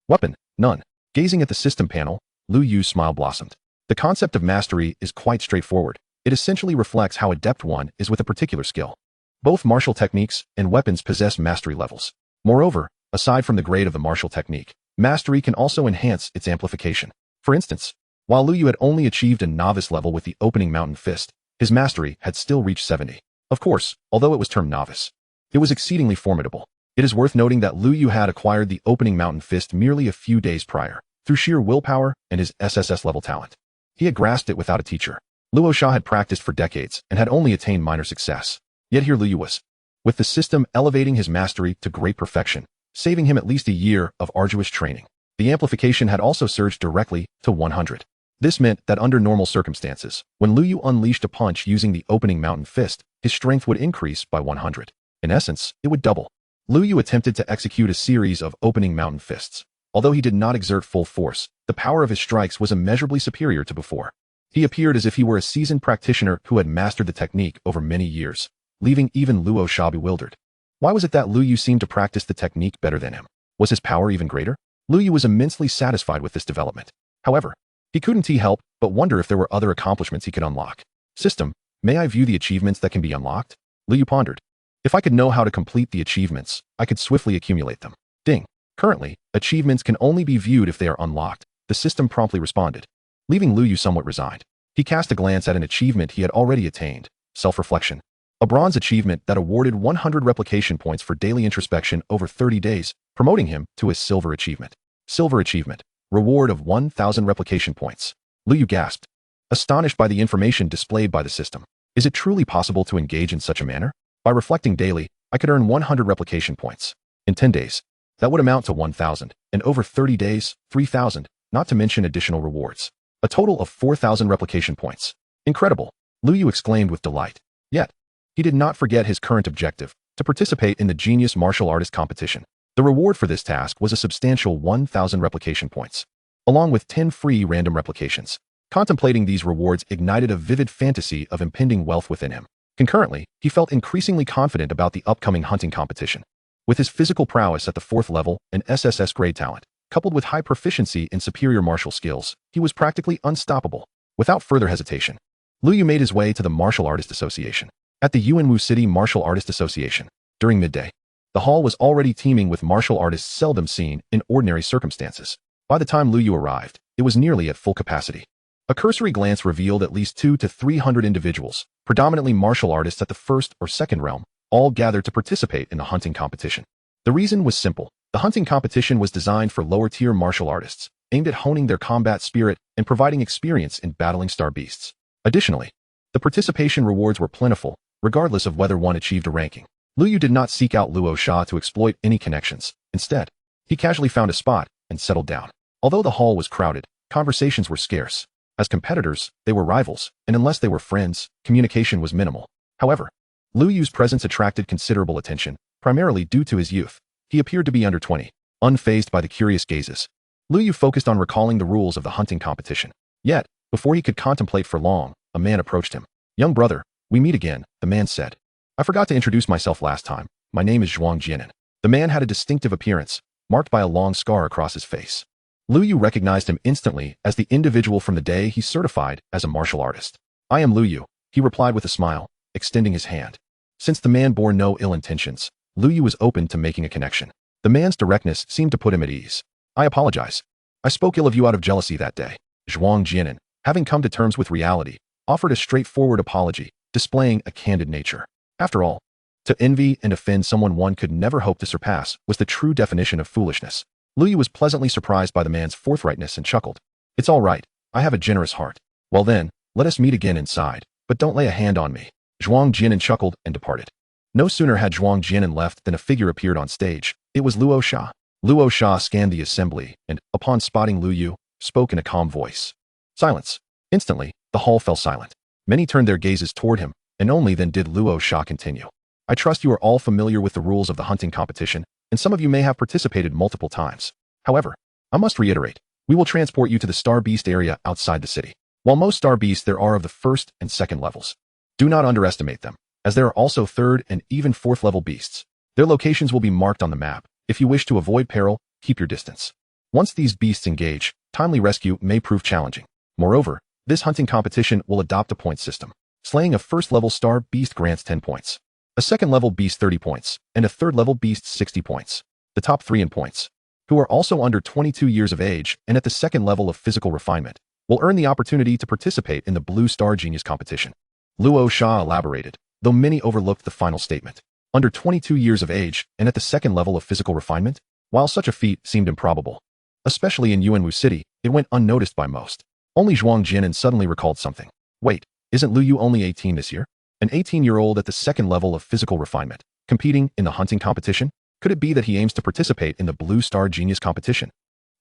Weapon, none. Gazing at the system panel, Lu Yu's smile blossomed. The concept of mastery is quite straightforward. It essentially reflects how adept one is with a particular skill. Both martial techniques and weapons possess mastery levels. Moreover, aside from the grade of the martial technique, mastery can also enhance its amplification. For instance, while Lu Yu had only achieved a novice level with the opening mountain fist, his mastery had still reached 70. Of course, although it was termed novice, it was exceedingly formidable. It is worth noting that Lu Yu had acquired the opening mountain fist merely a few days prior, through sheer willpower and his SSS-level talent. He had grasped it without a teacher. Luo Sha had practiced for decades and had only attained minor success. Yet here Lu Yu was, with the system elevating his mastery to great perfection, saving him at least a year of arduous training. The amplification had also surged directly to 100. This meant that under normal circumstances, when Lu Yu unleashed a punch using the opening mountain fist, his strength would increase by 100. In essence, it would double. Lu Yu attempted to execute a series of opening mountain fists. Although he did not exert full force, the power of his strikes was immeasurably superior to before. He appeared as if he were a seasoned practitioner who had mastered the technique over many years, leaving even Luo Sha bewildered. Why was it that Lu Yu seemed to practice the technique better than him? Was his power even greater? Lu Yu was immensely satisfied with this development. However, he couldn't help but wonder if there were other accomplishments he could unlock. System, may I view the achievements that can be unlocked? Lu Yu pondered. If I could know how to complete the achievements, I could swiftly accumulate them. Ding. Currently, achievements can only be viewed if they are unlocked. The system promptly responded, leaving Lu Yu somewhat resigned. He cast a glance at an achievement he had already attained, self-reflection. A bronze achievement that awarded 100 replication points for daily introspection over 30 days, promoting him to a silver achievement. Silver achievement. Reward of 1,000 replication points. Lu Yu gasped, astonished by the information displayed by the system. Is it truly possible to engage in such a manner? By reflecting daily, I could earn 100 replication points. In 10 days, that would amount to 1,000, and over 30 days, 3,000, not to mention additional rewards. A total of 4,000 replication points. Incredible, Lu Yu exclaimed with delight. Yet, he did not forget his current objective, to participate in the Genius Martial Artist competition. The reward for this task was a substantial 1,000 replication points, along with 10 free random replications. Contemplating these rewards ignited a vivid fantasy of impending wealth within him. Concurrently, he felt increasingly confident about the upcoming hunting competition. With his physical prowess at the 4th level and SSS grade talent, coupled with high proficiency in superior martial skills, he was practically unstoppable. Without further hesitation, Lu Yu made his way to the Martial Artist Association. At the Yuanwu City Martial Artist Association, during midday, the hall was already teeming with martial artists seldom seen in ordinary circumstances. By the time Lu Yu arrived, it was nearly at full capacity. A cursory glance revealed at least 200 to 300 individuals, predominantly martial artists at the 1st or 2nd realm, all gathered to participate in the hunting competition. The reason was simple. The hunting competition was designed for lower-tier martial artists, aimed at honing their combat spirit and providing experience in battling star beasts. Additionally, the participation rewards were plentiful, regardless of whether one achieved a ranking. Lu Yu did not seek out Luo Sha to exploit any connections. Instead, he casually found a spot and settled down. Although the hall was crowded, conversations were scarce. As competitors, they were rivals, and unless they were friends, communication was minimal. However, Lu Yu's presence attracted considerable attention, primarily due to his youth. He appeared to be under 20, unfazed by the curious gazes. Lu Yu focused on recalling the rules of the hunting competition. Yet, before he could contemplate for long, a man approached him. "Young brother, we meet again," the man said. "I forgot to introduce myself last time. My name is Zhuang Jianan." The man had a distinctive appearance, marked by a long scar across his face. Lu Yu recognized him instantly as the individual from the day he certified as a martial artist. "I am Lu Yu," he replied with a smile, extending his hand. Since the man bore no ill intentions, Lu Yu was open to making a connection. The man's directness seemed to put him at ease. "I apologize. I spoke ill of you out of jealousy that day." Zhuang Jianan, having come to terms with reality, offered a straightforward apology, displaying a candid nature. After all, to envy and offend someone one could never hope to surpass was the true definition of foolishness. Lu Yu was pleasantly surprised by the man's forthrightness and chuckled. "It's all right. I have a generous heart. Well then, let us meet again inside, but don't lay a hand on me." Zhuang Jianan chuckled and departed. No sooner had Zhuang Jianan left than a figure appeared on stage. It was Luo Sha. Luo Sha scanned the assembly and, upon spotting Lu Yu, spoke in a calm voice. Silence. Instantly, the hall fell silent. Many turned their gazes toward him, and only then did Luo Sha continue. "I trust you are all familiar with the rules of the hunting competition, and some of you may have participated multiple times. However, I must reiterate, we will transport you to the Star Beast area outside the city. While most Star Beasts there are of the first and second levels, do not underestimate them, as there are also third and even fourth level beasts. Their locations will be marked on the map. If you wish to avoid peril, keep your distance. Once these beasts engage, timely rescue may prove challenging. Moreover, this hunting competition will adopt a point system. Slaying a first-level Star Beast grants 10 points. A second-level beast 30 points, and a third-level beast 60 points. The top 3 in points, who are also under 22 years of age and at the second level of physical refinement, will earn the opportunity to participate in the Blue Star Genius competition." Luo Sha elaborated, though many overlooked the final statement. Under 22 years of age and at the second level of physical refinement? While such a feat seemed improbable, especially in Yuanwu City, it went unnoticed by most. Only Zhuang Jianan suddenly recalled something. Wait, isn't Lu Yu only 18 this year? An 18-year-old at the second level of physical refinement, competing in the hunting competition? Could it be that he aims to participate in the Blue Star Genius competition?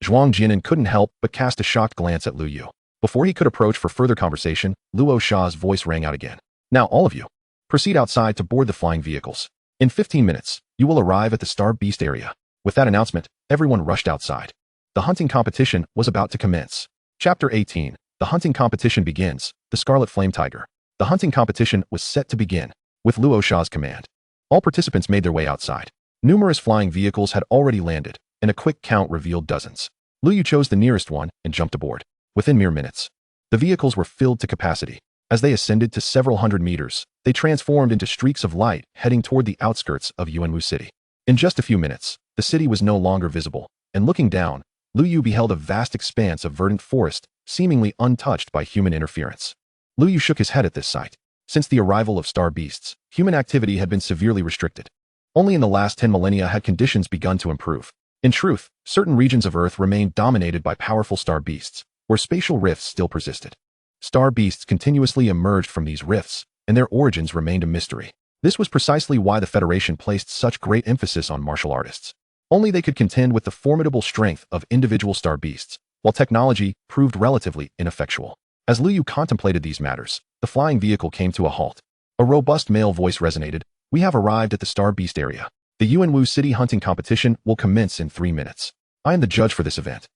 Zhuang Jianan couldn't help but cast a shocked glance at Lu Yu. Before he could approach for further conversation, Luo Sha's voice rang out again. "Now all of you, proceed outside to board the flying vehicles. In 15 minutes, you will arrive at the Star Beast area." With that announcement, everyone rushed outside. The hunting competition was about to commence. Chapter 18. The hunting competition begins. The Scarlet Flame Tiger. The hunting competition was set to begin, with Luo Sha's command. All participants made their way outside. Numerous flying vehicles had already landed, and a quick count revealed dozens. Lu Yu chose the nearest one and jumped aboard. Within mere minutes, the vehicles were filled to capacity. As they ascended to several hundred meters, they transformed into streaks of light heading toward the outskirts of Yuanwu City. In just a few minutes, the city was no longer visible, and looking down, Lu Yu beheld a vast expanse of verdant forest, seemingly untouched by human interference. Lu Yu shook his head at this sight. Since the arrival of star beasts, human activity had been severely restricted. Only in the last 10 millennia had conditions begun to improve. In truth, certain regions of Earth remained dominated by powerful star beasts, where spatial rifts still persisted. Star beasts continuously emerged from these rifts, and their origins remained a mystery. This was precisely why the Federation placed such great emphasis on martial artists. Only they could contend with the formidable strength of individual star beasts, while technology proved relatively ineffectual. As Lu Yu contemplated these matters, the flying vehicle came to a halt. A robust male voice resonated. "We have arrived at the Star Beast area. The Yuanwu City hunting competition will commence in 3 minutes. I am the judge for this event."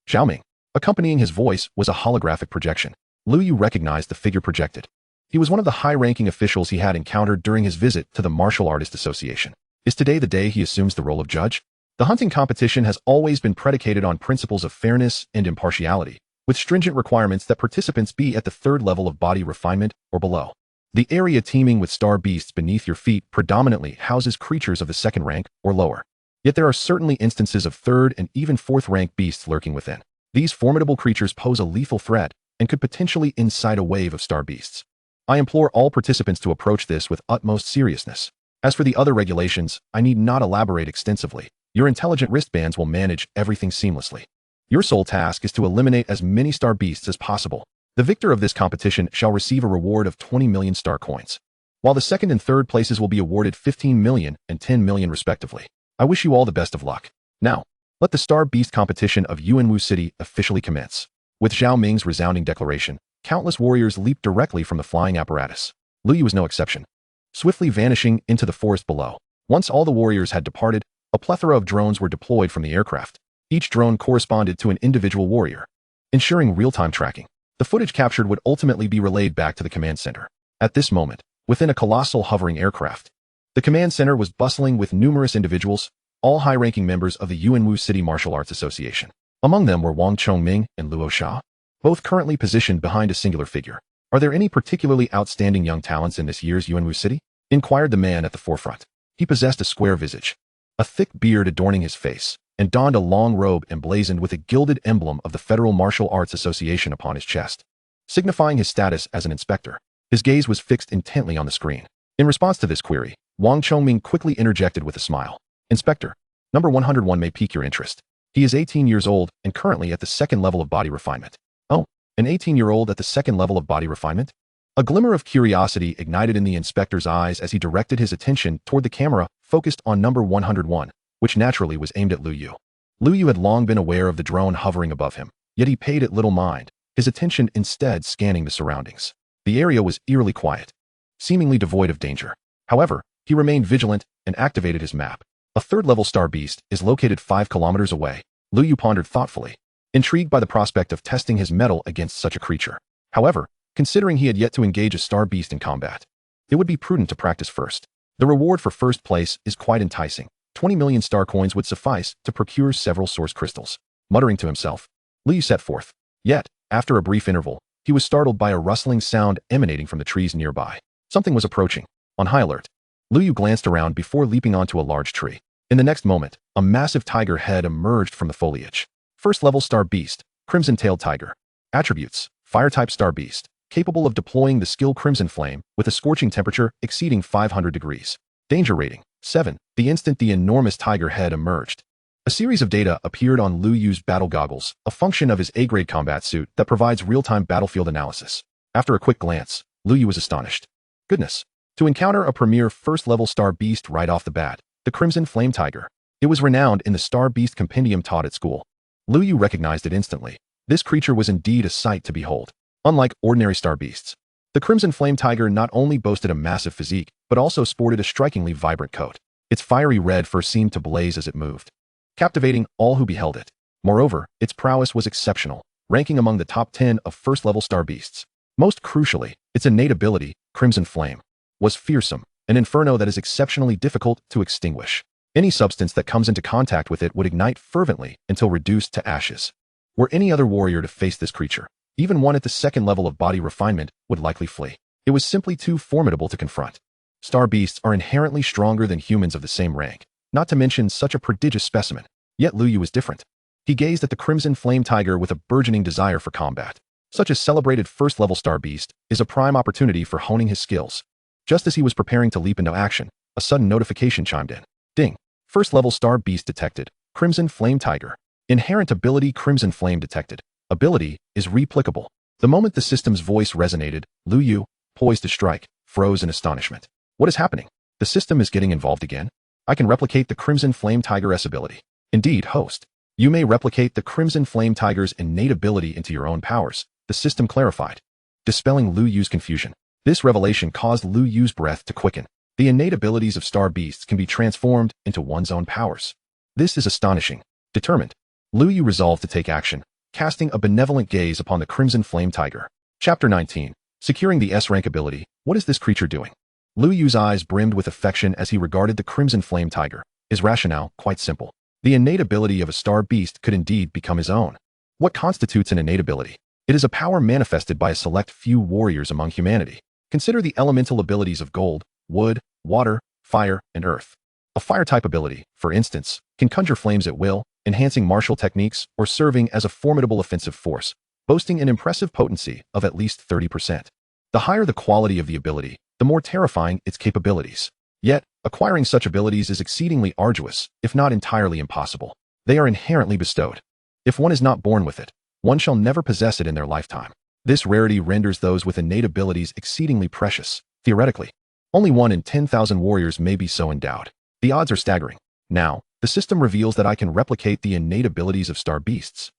Xiaoming. Accompanying his voice was a holographic projection. Lu Yu recognized the figure projected. He was one of the high-ranking officials he had encountered during his visit to the Martial Artist Association. Is today the day he assumes the role of judge? The hunting competition has always been predicated on principles of fairness and impartiality, with stringent requirements that participants be at the third level of body refinement or below. The area teeming with star beasts beneath your feet predominantly houses creatures of the second rank or lower. Yet there are certainly instances of third and even fourth rank beasts lurking within. These formidable creatures pose a lethal threat and could potentially incite a wave of star beasts. I implore all participants to approach this with utmost seriousness. As for the other regulations, I need not elaborate extensively. Your intelligent wristbands will manage everything seamlessly. Your sole task is to eliminate as many star beasts as possible. The victor of this competition shall receive a reward of 20 million star coins, while the second and third places will be awarded 15 million and 10 million respectively. I wish you all the best of luck. Now, let the Star Beast competition of Yuanwu City officially commence. With Zhao Ming's resounding declaration, countless warriors leaped directly from the flying apparatus. Lu Yu was no exception, swiftly vanishing into the forest below. Once all the warriors had departed, a plethora of drones were deployed from the aircraft. Each drone corresponded to an individual warrior, ensuring real-time tracking. The footage captured would ultimately be relayed back to the command center. At this moment, within a colossal hovering aircraft, the command center was bustling with numerous individuals, all high-ranking members of the Yuanwu City Martial Arts Association. Among them were Wang Chongming and Luo Xia, both currently positioned behind a singular figure. "Are there any particularly outstanding young talents in this year's Yuanwu City?" inquired the man at the forefront. He possessed a square visage, a thick beard adorning his face, and donned a long robe emblazoned with a gilded emblem of the Federal Martial Arts Association upon his chest, signifying his status as an inspector. His gaze was fixed intently on the screen. In response to this query, Wang Chongming quickly interjected with a smile. "Inspector, number 101 may pique your interest. He is 18 years old and currently at the second level of body refinement." "Oh, an 18-year-old at the second level of body refinement?" A glimmer of curiosity ignited in the inspector's eyes as he directed his attention toward the camera focused on number 101, which naturally was aimed at Lu Yu. Lu Yu had long been aware of the drone hovering above him, yet he paid it little mind, his attention instead scanning the surroundings. The area was eerily quiet, seemingly devoid of danger. However, he remained vigilant and activated his map. A third-level star beast is located 5 kilometers away. Lu Yu pondered thoughtfully, intrigued by the prospect of testing his mettle against such a creature. However, considering he had yet to engage a star beast in combat, it would be prudent to practice first. The reward for first place is quite enticing. 20 million star coins would suffice to procure several source crystals. Muttering to himself, Lu Yu set forth. Yet, after a brief interval, he was startled by a rustling sound emanating from the trees nearby. Something was approaching. On high alert, Lu Yu glanced around before leaping onto a large tree. In the next moment, a massive tiger head emerged from the foliage. First-level star beast, crimson-tailed tiger. Attributes: fire-type star beast, capable of deploying the skill Crimson Flame with a scorching temperature exceeding 500 degrees. Danger rating: 7. The instant the enormous tiger head emerged, a series of data appeared on Lu Yu's battle goggles, a function of his A-grade combat suit that provides real-time battlefield analysis. After a quick glance, Lu Yu was astonished. Goodness! To encounter a premier first-level star beast right off the bat, the Crimson Flame Tiger. It was renowned in the Star Beast compendium taught at school. Lu Yu recognized it instantly. This creature was indeed a sight to behold. Unlike ordinary star beasts, the Crimson Flame Tiger not only boasted a massive physique, but also sported a strikingly vibrant coat. Its fiery red fur seemed to blaze as it moved, captivating all who beheld it. Moreover, its prowess was exceptional, ranking among the top 10 of first-level star beasts. Most crucially, its innate ability, Crimson Flame, was fearsome, an inferno that is exceptionally difficult to extinguish. Any substance that comes into contact with it would ignite fervently until reduced to ashes. Were any other warrior to face this creature, even one at the second level of body refinement would likely flee. It was simply too formidable to confront. Star beasts are inherently stronger than humans of the same rank, not to mention such a prodigious specimen. Yet Lu Yu was different. He gazed at the Crimson Flame Tiger with a burgeoning desire for combat. Such a celebrated first-level star beast is a prime opportunity for honing his skills. Just as he was preparing to leap into action, a sudden notification chimed in. Ding! First-level star beast detected. Crimson Flame Tiger. Inherent ability Crimson Flame detected. Ability is replicable. The moment the system's voice resonated, Lu Yu, poised to strike, froze in astonishment. What is happening? The system is getting involved again? I can replicate the Crimson Flame Tiger's ability. Indeed, host. You may replicate the Crimson Flame Tiger's innate ability into your own powers, the system clarified, dispelling Lu Yu's confusion. This revelation caused Lu Yu's breath to quicken. The innate abilities of star beasts can be transformed into one's own powers. This is astonishing. Determined, Lu Yu resolved to take action, casting a benevolent gaze upon the Crimson Flame Tiger. Chapter 19. Securing the S-rank ability. What is this creature doing? Lu Yu's eyes brimmed with affection as he regarded the Crimson Flame Tiger. His rationale, quite simple. The innate ability of a star beast could indeed become his own. What constitutes an innate ability? It is a power manifested by a select few warriors among humanity. Consider the elemental abilities of gold, wood, water, fire, and earth. A fire-type ability, for instance, can conjure flames at will, enhancing martial techniques or serving as a formidable offensive force, boasting an impressive potency of at least 30%. The higher the quality of the ability, the more terrifying its capabilities. Yet, acquiring such abilities is exceedingly arduous, if not entirely impossible. They are inherently bestowed. If one is not born with it, one shall never possess it in their lifetime. This rarity renders those with innate abilities exceedingly precious. Theoretically, only 1 in 10,000 warriors may be so endowed. The odds are staggering. Now, the system reveals that I can replicate the innate abilities of star beasts.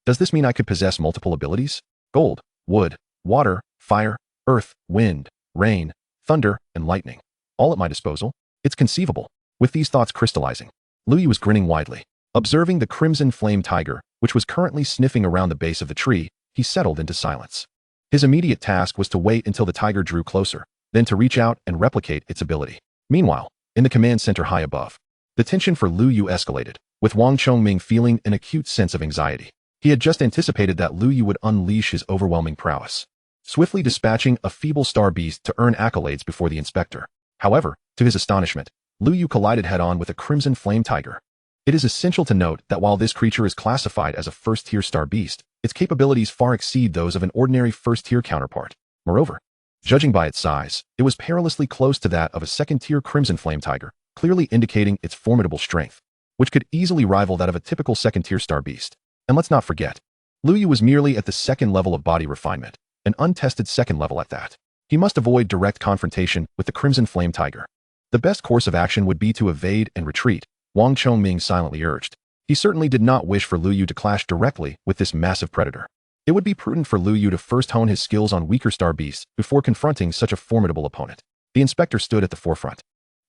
Does this mean I could possess multiple abilities? Gold, wood, water, fire, earth, wind, rain, thunder, and lightning. All at my disposal? It's conceivable. With these thoughts crystallizing, Lu Yu was grinning widely. Observing the crimson flame tiger, which was currently sniffing around the base of the tree, he settled into silence. His immediate task was to wait until the tiger drew closer, then to reach out and replicate its ability. Meanwhile, in the command center high above, the tension for Lu Yu escalated, with Wang Chongming feeling an acute sense of anxiety. He had just anticipated that Lu Yu would unleash his overwhelming prowess, swiftly dispatching a feeble star beast to earn accolades before the inspector. However, to his astonishment, Lu Yu collided head-on with a crimson flame tiger. It is essential to note that while this creature is classified as a first-tier star beast, its capabilities far exceed those of an ordinary first-tier counterpart. Moreover, judging by its size, it was perilously close to that of a second-tier crimson flame tiger, clearly indicating its formidable strength, which could easily rival that of a typical second-tier star beast. And let's not forget, Lu Yu was merely at the second level of body refinement, an untested second level at that. He must avoid direct confrontation with the crimson flame tiger. The best course of action would be to evade and retreat, Wang Chongming silently urged. He certainly did not wish for Lu Yu to clash directly with this massive predator. It would be prudent for Lu Yu to first hone his skills on weaker star beasts before confronting such a formidable opponent. The inspector stood at the forefront,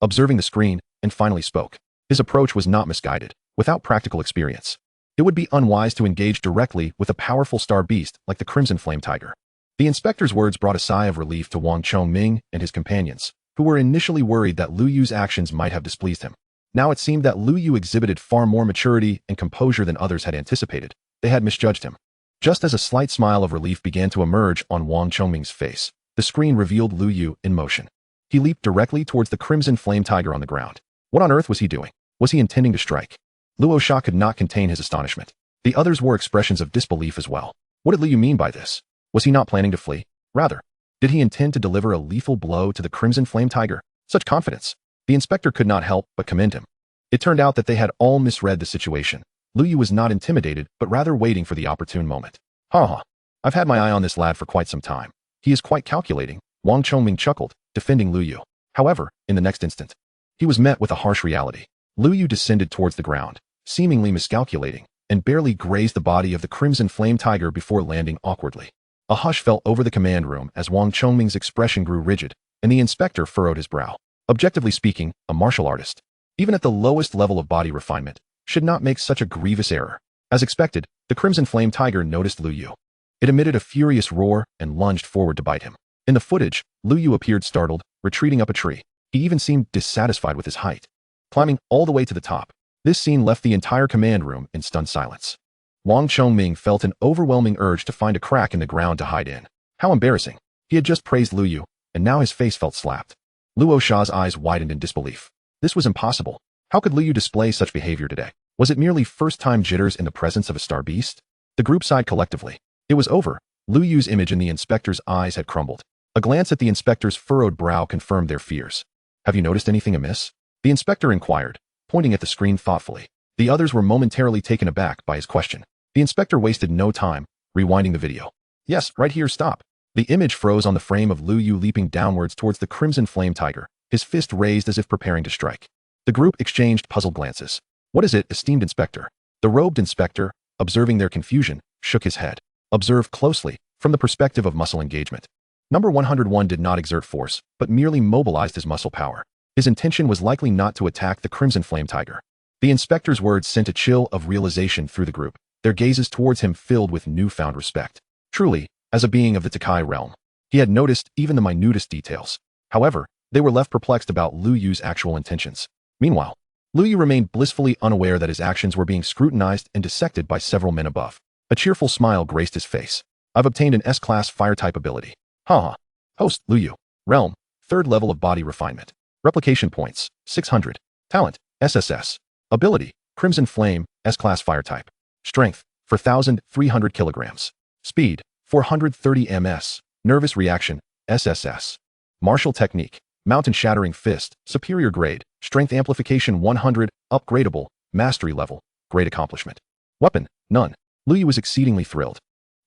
observing the screen, and finally spoke. His approach was not misguided. Without practical experience, it would be unwise to engage directly with a powerful star beast like the crimson flame tiger. The inspector's words brought a sigh of relief to Wang Chongming and his companions, who were initially worried that Lu Yu's actions might have displeased him. Now it seemed that Lu Yu exhibited far more maturity and composure than others had anticipated. They had misjudged him. Just as a slight smile of relief began to emerge on Wang Chongming's face, the screen revealed Lu Yu in motion. He leaped directly towards the crimson flame tiger on the ground. What on earth was he doing? Was he intending to strike? Luo Sha could not contain his astonishment. The others wore expressions of disbelief as well. What did Lu Yu mean by this? Was he not planning to flee? Rather, did he intend to deliver a lethal blow to the crimson flame tiger? Such confidence! The inspector could not help but commend him. It turned out that they had all misread the situation. Lu Yu was not intimidated, but rather waiting for the opportune moment. Ha! I've had my eye on this lad for quite some time. He is quite calculating, Wang Chongming chuckled, defending Lu Yu. However, in the next instant, he was met with a harsh reality. Lu Yu descended towards the ground, seemingly miscalculating, and barely grazed the body of the crimson flame tiger before landing awkwardly. A hush fell over the command room as Wang Chongming's expression grew rigid, and the inspector furrowed his brow. Objectively speaking, a martial artist, even at the lowest level of body refinement, should not make such a grievous error. As expected, the crimson flame tiger noticed Lu Yu. It emitted a furious roar and lunged forward to bite him. In the footage, Lu Yu appeared startled, retreating up a tree. He even seemed dissatisfied with his height, climbing all the way to the top. This scene left the entire command room in stunned silence. Wang Chongming felt an overwhelming urge to find a crack in the ground to hide in. How embarrassing. He had just praised Lu Yu, and now his face felt slapped. Luo Sha's eyes widened in disbelief. This was impossible. How could Lu Yu display such behavior today? Was it merely first-time jitters in the presence of a star beast? The group sighed collectively. It was over. Lu Yu's image in the inspector's eyes had crumbled. A glance at the inspector's furrowed brow confirmed their fears. Have you noticed anything amiss? The inspector inquired, pointing at the screen thoughtfully. The others were momentarily taken aback by his question. The inspector wasted no time, rewinding the video. Yes, right here, stop. The image froze on the frame of Lu Yu leaping downwards towards the crimson flame tiger, his fist raised as if preparing to strike. The group exchanged puzzled glances. What is it, esteemed inspector? The robed inspector, observing their confusion, shook his head. Observe closely, from the perspective of muscle engagement. Number 101 did not exert force, but merely mobilized his muscle power. His intention was likely not to attack the crimson flame tiger. The inspector's words sent a chill of realization through the group, their gazes towards him filled with newfound respect. Truly, as a being of the Takai realm, he had noticed even the minutest details. However, they were left perplexed about Lu Yu's actual intentions. Meanwhile, Lu Yu remained blissfully unaware that his actions were being scrutinized and dissected by several men above. A cheerful smile graced his face. I've obtained an S-class fire-type ability. Ha! Host, Lu Yu. Realm, 3rd level of body refinement. Replication points, 600. Talent, SSS. Ability, Crimson Flame, S-class fire-type. Strength, 4,300 kilograms. Speed, 430 ms. Nervous reaction, SSS. Martial technique, Mountain Shattering Fist, superior grade, Strength Amplification 100, upgradable, mastery level, great accomplishment. Weapon, none. Lu Yu was exceedingly thrilled.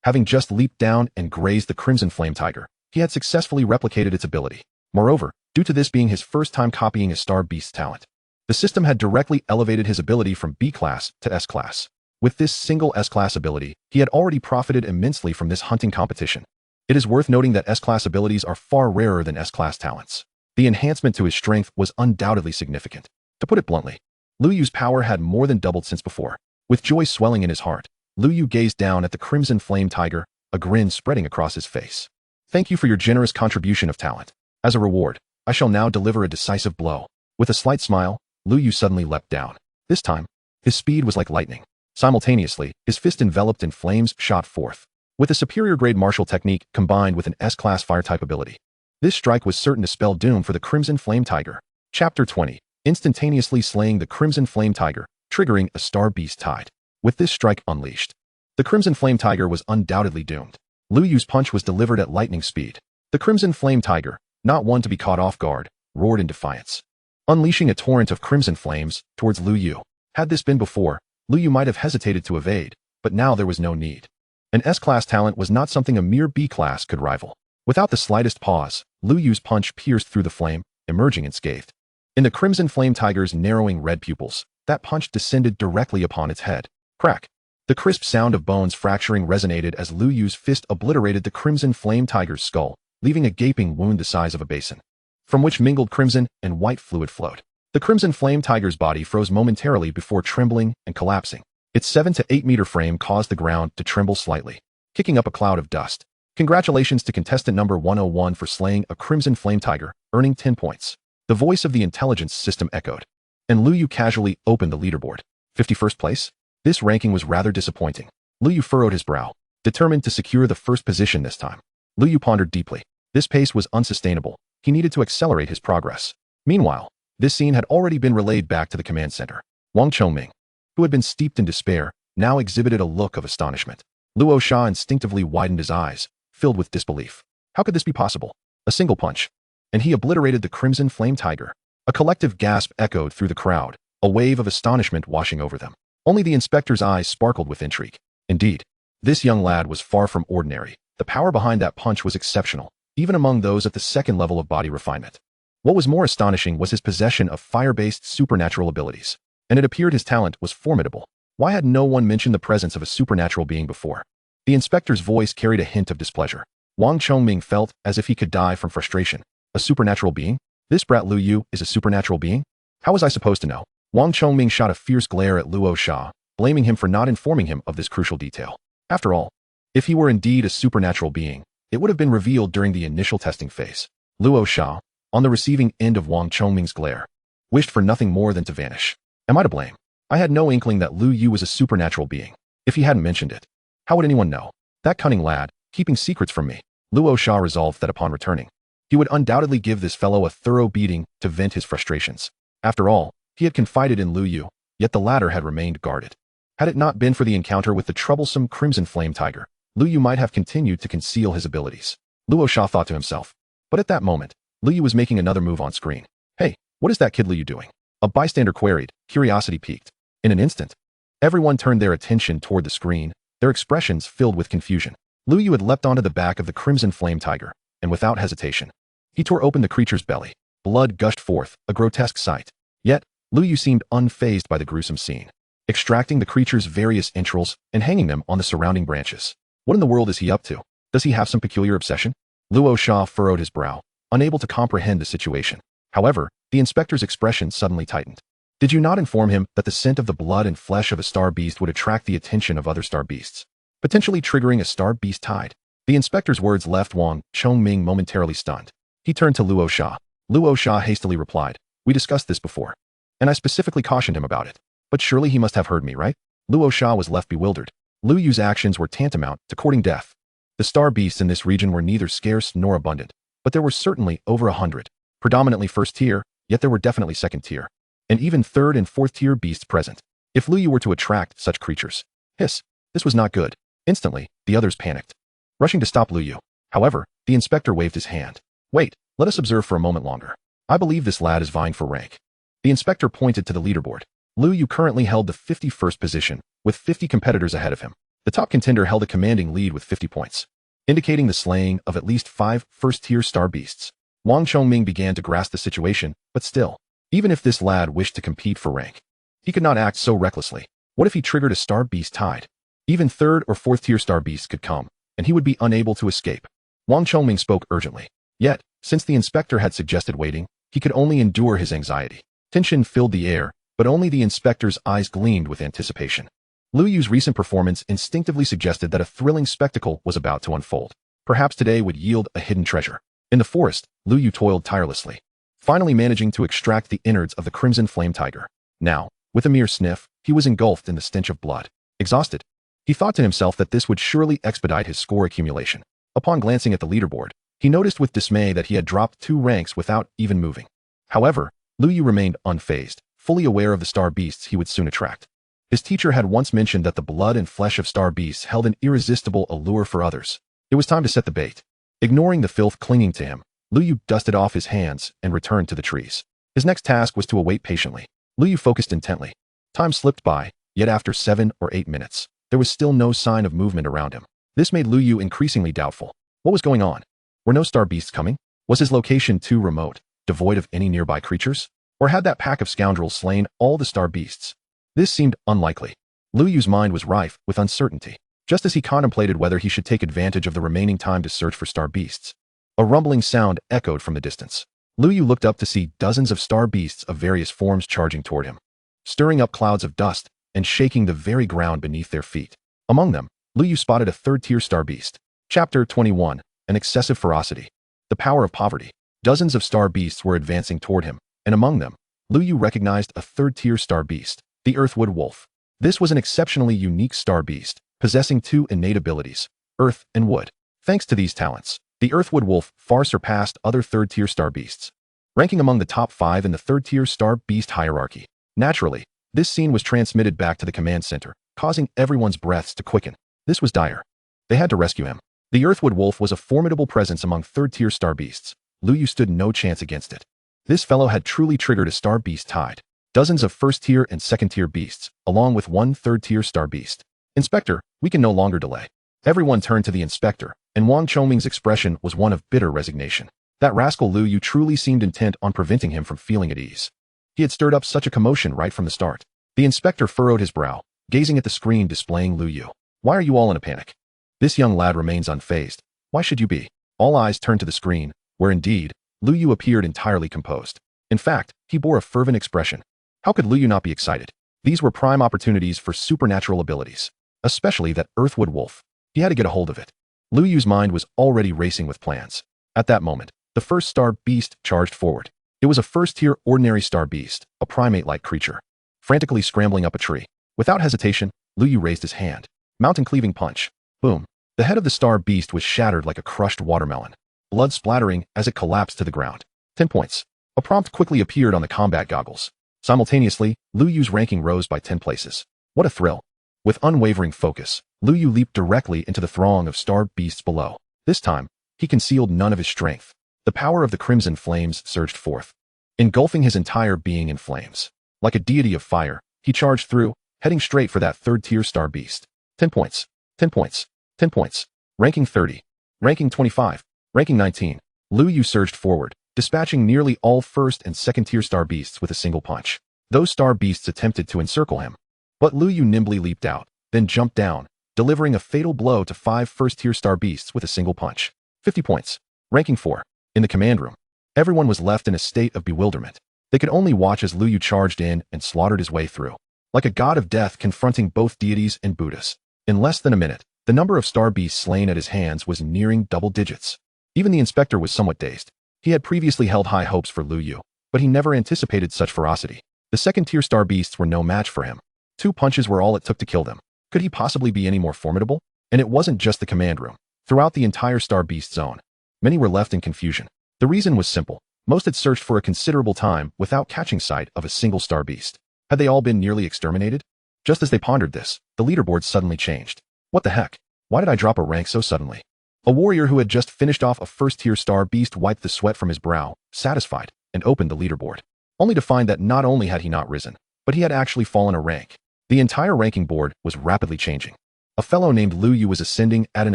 Having just leaped down and grazed the Crimson Flame Tiger, he had successfully replicated its ability. Moreover, due to this being his first time copying a Star Beast's talent, the system had directly elevated his ability from B-class to S-class. With this single S-class ability, he had already profited immensely from this hunting competition. It is worth noting that S-class abilities are far rarer than S-class talents. The enhancement to his strength was undoubtedly significant. To put it bluntly, Lu Yu's power had more than doubled since before. With joy swelling in his heart, Lu Yu gazed down at the crimson flame tiger, a grin spreading across his face. Thank you for your generous contribution of talent. As a reward, I shall now deliver a decisive blow. With a slight smile, Lu Yu suddenly leapt down. This time, his speed was like lightning. Simultaneously, his fist enveloped in flames shot forth. With a superior-grade martial technique combined with an S-class fire-type ability, this strike was certain to spell doom for the Crimson Flame Tiger. Chapter 20. Instantaneously slaying the Crimson Flame Tiger, triggering a Star Beast Tide. With this strike unleashed, the Crimson Flame Tiger was undoubtedly doomed. Lu Yu's punch was delivered at lightning speed. The Crimson Flame Tiger, not one to be caught off guard, roared in defiance, unleashing a torrent of crimson flames towards Lu Yu. Had this been before, Lu Yu might have hesitated to evade, but now there was no need. An S-class talent was not something a mere B-class could rival. Without the slightest pause, Lu Yu's punch pierced through the flame, emerging unscathed. In the Crimson Flame Tiger's narrowing red pupils, that punch descended directly upon its head. Crack! The crisp sound of bones fracturing resonated as Lu Yu's fist obliterated the Crimson Flame Tiger's skull, leaving a gaping wound the size of a basin, from which mingled crimson and white fluid flowed. The Crimson Flame Tiger's body froze momentarily before trembling and collapsing. Its 7 to 8 meter frame caused the ground to tremble slightly, kicking up a cloud of dust. Congratulations to contestant number 101 for slaying a Crimson Flame Tiger, earning 10 points. The voice of the intelligence system echoed, and Lu Yu casually opened the leaderboard. 51st place? This ranking was rather disappointing. Lu Yu furrowed his brow, determined to secure the first position this time. Lu Yu pondered deeply. This pace was unsustainable. He needed to accelerate his progress. Meanwhile, this scene had already been relayed back to the command center. Wang Chongming, who had been steeped in despair, now exhibited a look of astonishment. Luo Sha instinctively widened his eyes, filled with disbelief. How could this be possible? A single punch, and he obliterated the Crimson Flame Tiger. A collective gasp echoed through the crowd, a wave of astonishment washing over them. Only the inspector's eyes sparkled with intrigue. Indeed, this young lad was far from ordinary. The power behind that punch was exceptional, even among those at the second level of body refinement. What was more astonishing was his possession of fire-based supernatural abilities, and it appeared his talent was formidable. Why had no one mentioned the presence of a supernatural being before? The inspector's voice carried a hint of displeasure. Wang Chongming felt as if he could die from frustration. A supernatural being? This brat Lu Yu is a supernatural being? How was I supposed to know? Wang Chongming shot a fierce glare at Luo Sha, blaming him for not informing him of this crucial detail. After all, if he were indeed a supernatural being, it would have been revealed during the initial testing phase. Luo Sha, on the receiving end of Wang Chongming's glare, wished for nothing more than to vanish. Am I to blame? I had no inkling that Lu Yu was a supernatural being. If he hadn't mentioned it, how would anyone know? That cunning lad, keeping secrets from me. Luo Sha resolved that upon returning, he would undoubtedly give this fellow a thorough beating to vent his frustrations. After all, he had confided in Lu Yu, yet the latter had remained guarded. Had it not been for the encounter with the troublesome Crimson Flame Tiger, Lu Yu might have continued to conceal his abilities. Luo Sha thought to himself. But at that moment, Lu Yu was making another move on screen. Hey, what is that kid Lu Yu doing? A bystander queried, curiosity piqued. In an instant, everyone turned their attention toward the screen, their expressions filled with confusion. Lu Yu had leapt onto the back of the Crimson Flame Tiger, and without hesitation, he tore open the creature's belly. Blood gushed forth, a grotesque sight. Yet, Lu Yu seemed unfazed by the gruesome scene, extracting the creature's various entrails and hanging them on the surrounding branches. What in the world is he up to? Does he have some peculiar obsession? Luo Sha furrowed his brow, unable to comprehend the situation. However, the inspector's expression suddenly tightened. Did you not inform him that the scent of the blood and flesh of a star beast would attract the attention of other star beasts, potentially triggering a star beast tide? The inspector's words left Wang Chongming momentarily stunned. He turned to Luo Sha. Luo Sha hastily replied, "We discussed this before, and I specifically cautioned him about it. But surely he must have heard me, right?" Luo Sha was left bewildered. Lu Yu's actions were tantamount to courting death. The star beasts in this region were neither scarce nor abundant, but there were certainly over 100, predominantly first tier, yet there were definitely second tier, and even third and fourth tier beasts present. If Lu Yu were to attract such creatures, this was not good. Instantly, the others panicked, rushing to stop Lu Yu. However, the inspector waved his hand. Wait, let us observe for a moment longer. I believe this lad is vying for rank. The inspector pointed to the leaderboard. Lu Yu currently held the 51st position, with 50 competitors ahead of him. The top contender held a commanding lead with 50 points, indicating the slaying of at least 5 first-tier star beasts. Wang Chongming began to grasp the situation, but still, even if this lad wished to compete for rank, he could not act so recklessly. What if he triggered a star beast tide? Even third or fourth-tier star beasts could come, and he would be unable to escape. Wang Chongming spoke urgently. Yet, since the inspector had suggested waiting, he could only endure his anxiety. Tension filled the air, but only the inspector's eyes gleamed with anticipation. Lu Yu's recent performance instinctively suggested that a thrilling spectacle was about to unfold. Perhaps today would yield a hidden treasure. In the forest, Lu Yu toiled tirelessly, finally managing to extract the innards of the crimson flame tiger. Now, with a mere sniff, he was engulfed in the stench of blood. Exhausted, he thought to himself that this would surely expedite his score accumulation. Upon glancing at the leaderboard, he noticed with dismay that he had dropped 2 ranks without even moving. However, Lu Yu remained unfazed, fully aware of the star beasts he would soon attract. His teacher had once mentioned that the blood and flesh of star beasts held an irresistible allure for others. It was time to set the bait. Ignoring the filth clinging to him, Lu Yu dusted off his hands and returned to the trees. His next task was to await patiently. Lu Yu focused intently. Time slipped by, yet after 7 or 8 minutes, there was still no sign of movement around him. This made Lu Yu increasingly doubtful. What was going on? Were no star beasts coming? Was his location too remote, devoid of any nearby creatures? Or had that pack of scoundrels slain all the star beasts? This seemed unlikely. Lu Yu's mind was rife with uncertainty, just as he contemplated whether he should take advantage of the remaining time to search for star beasts. A rumbling sound echoed from the distance. Lu Yu looked up to see dozens of star beasts of various forms charging toward him, stirring up clouds of dust and shaking the very ground beneath their feet. Among them, Lu Yu spotted a 3rd-tier star beast. Chapter 21, An Excessive Ferocity. The Power of Poverty. Dozens of star beasts were advancing toward him, and among them, Lu Yu recognized a 3rd-tier star beast, the Earthwood Wolf. This was an exceptionally unique star beast, possessing 2 innate abilities, earth and wood. Thanks to these talents, the Earthwood Wolf far surpassed other 3rd-tier star beasts, ranking among the top 5 in the 3rd-tier star beast hierarchy. Naturally, this scene was transmitted back to the command center, causing everyone's breaths to quicken. This was dire. They had to rescue him. The Earthwood Wolf was a formidable presence among 3rd-tier star beasts. Lu Yu stood no chance against it. This fellow had truly triggered a star beast tide. Dozens of 1st-tier and 2nd-tier beasts, along with 1 3rd-tier star beast. Inspector, we can no longer delay. Everyone turned to the inspector, and Wang Choming's expression was one of bitter resignation. That rascal Lu Yu truly seemed intent on preventing him from feeling at ease. He had stirred up such a commotion right from the start. The inspector furrowed his brow, gazing at the screen displaying Lu Yu. Why are you all in a panic? This young lad remains unfazed. Why should you be? All eyes turned to the screen, where indeed, Lu Yu appeared entirely composed. In fact, he bore a fervent expression. How could Lu Yu not be excited? These were prime opportunities for supernatural abilities, especially that Earthwood Wolf. He had to get a hold of it. Lu Yu's mind was already racing with plans. At that moment, the first star beast charged forward. It was a 1st-tier ordinary star beast, a primate-like creature, frantically scrambling up a tree. Without hesitation, Lu Yu raised his hand. Mountain-cleaving punch. Boom. The head of the star beast was shattered like a crushed watermelon, blood splattering as it collapsed to the ground. 10 points. A prompt quickly appeared on the combat goggles. Simultaneously, Lu Yu's ranking rose by 10 places. What a thrill. With unwavering focus, Lu Yu leaped directly into the throng of star beasts below. This time, he concealed none of his strength. The power of the crimson flames surged forth, engulfing his entire being in flames. Like a deity of fire, he charged through, heading straight for that 3rd-tier star beast. 10 points. 10 points. 10 points. Ranking 30. Ranking 25. Ranking 19. Lu Yu surged forward, dispatching nearly all 1st and 2nd-tier star beasts with a single punch. Those star beasts attempted to encircle him, but Lu Yu nimbly leaped out, then jumped down, delivering a fatal blow to 5 1st-tier star beasts with a single punch. 50 points. Ranking 4. In the command room, everyone was left in a state of bewilderment. They could only watch as Lu Yu charged in and slaughtered his way through, like a god of death confronting both deities and Buddhas. In less than a minute, the number of star beasts slain at his hands was nearing double digits. Even the inspector was somewhat dazed. He had previously held high hopes for Lu Yu, but he never anticipated such ferocity. The 2nd-tier star beasts were no match for him. 2 punches were all it took to kill them. Could he possibly be any more formidable? And it wasn't just the command room. Throughout the entire star beast zone, many were left in confusion. The reason was simple. Most had searched for a considerable time without catching sight of a single star beast. Had they all been nearly exterminated? Just as they pondered this, the leaderboard suddenly changed. What the heck? Why did I drop a rank so suddenly? A warrior who had just finished off a 1st-tier star beast wiped the sweat from his brow, satisfied, and opened the leaderboard, only to find that not only had he not risen, but he had actually fallen a rank. The entire ranking board was rapidly changing. A fellow named Lu Yu was ascending at an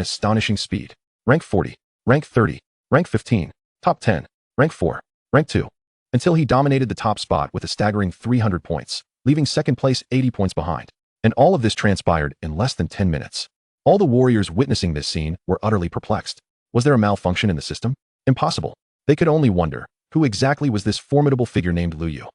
astonishing speed. Rank 40, rank 30, rank 15, top 10, rank 4, rank 2, until he dominated the top spot with a staggering 300 points, leaving 2nd place 80 points behind. And all of this transpired in less than 10 minutes. All the warriors witnessing this scene were utterly perplexed. Was there a malfunction in the system? Impossible. They could only wonder, who exactly was this formidable figure named Lu Yu?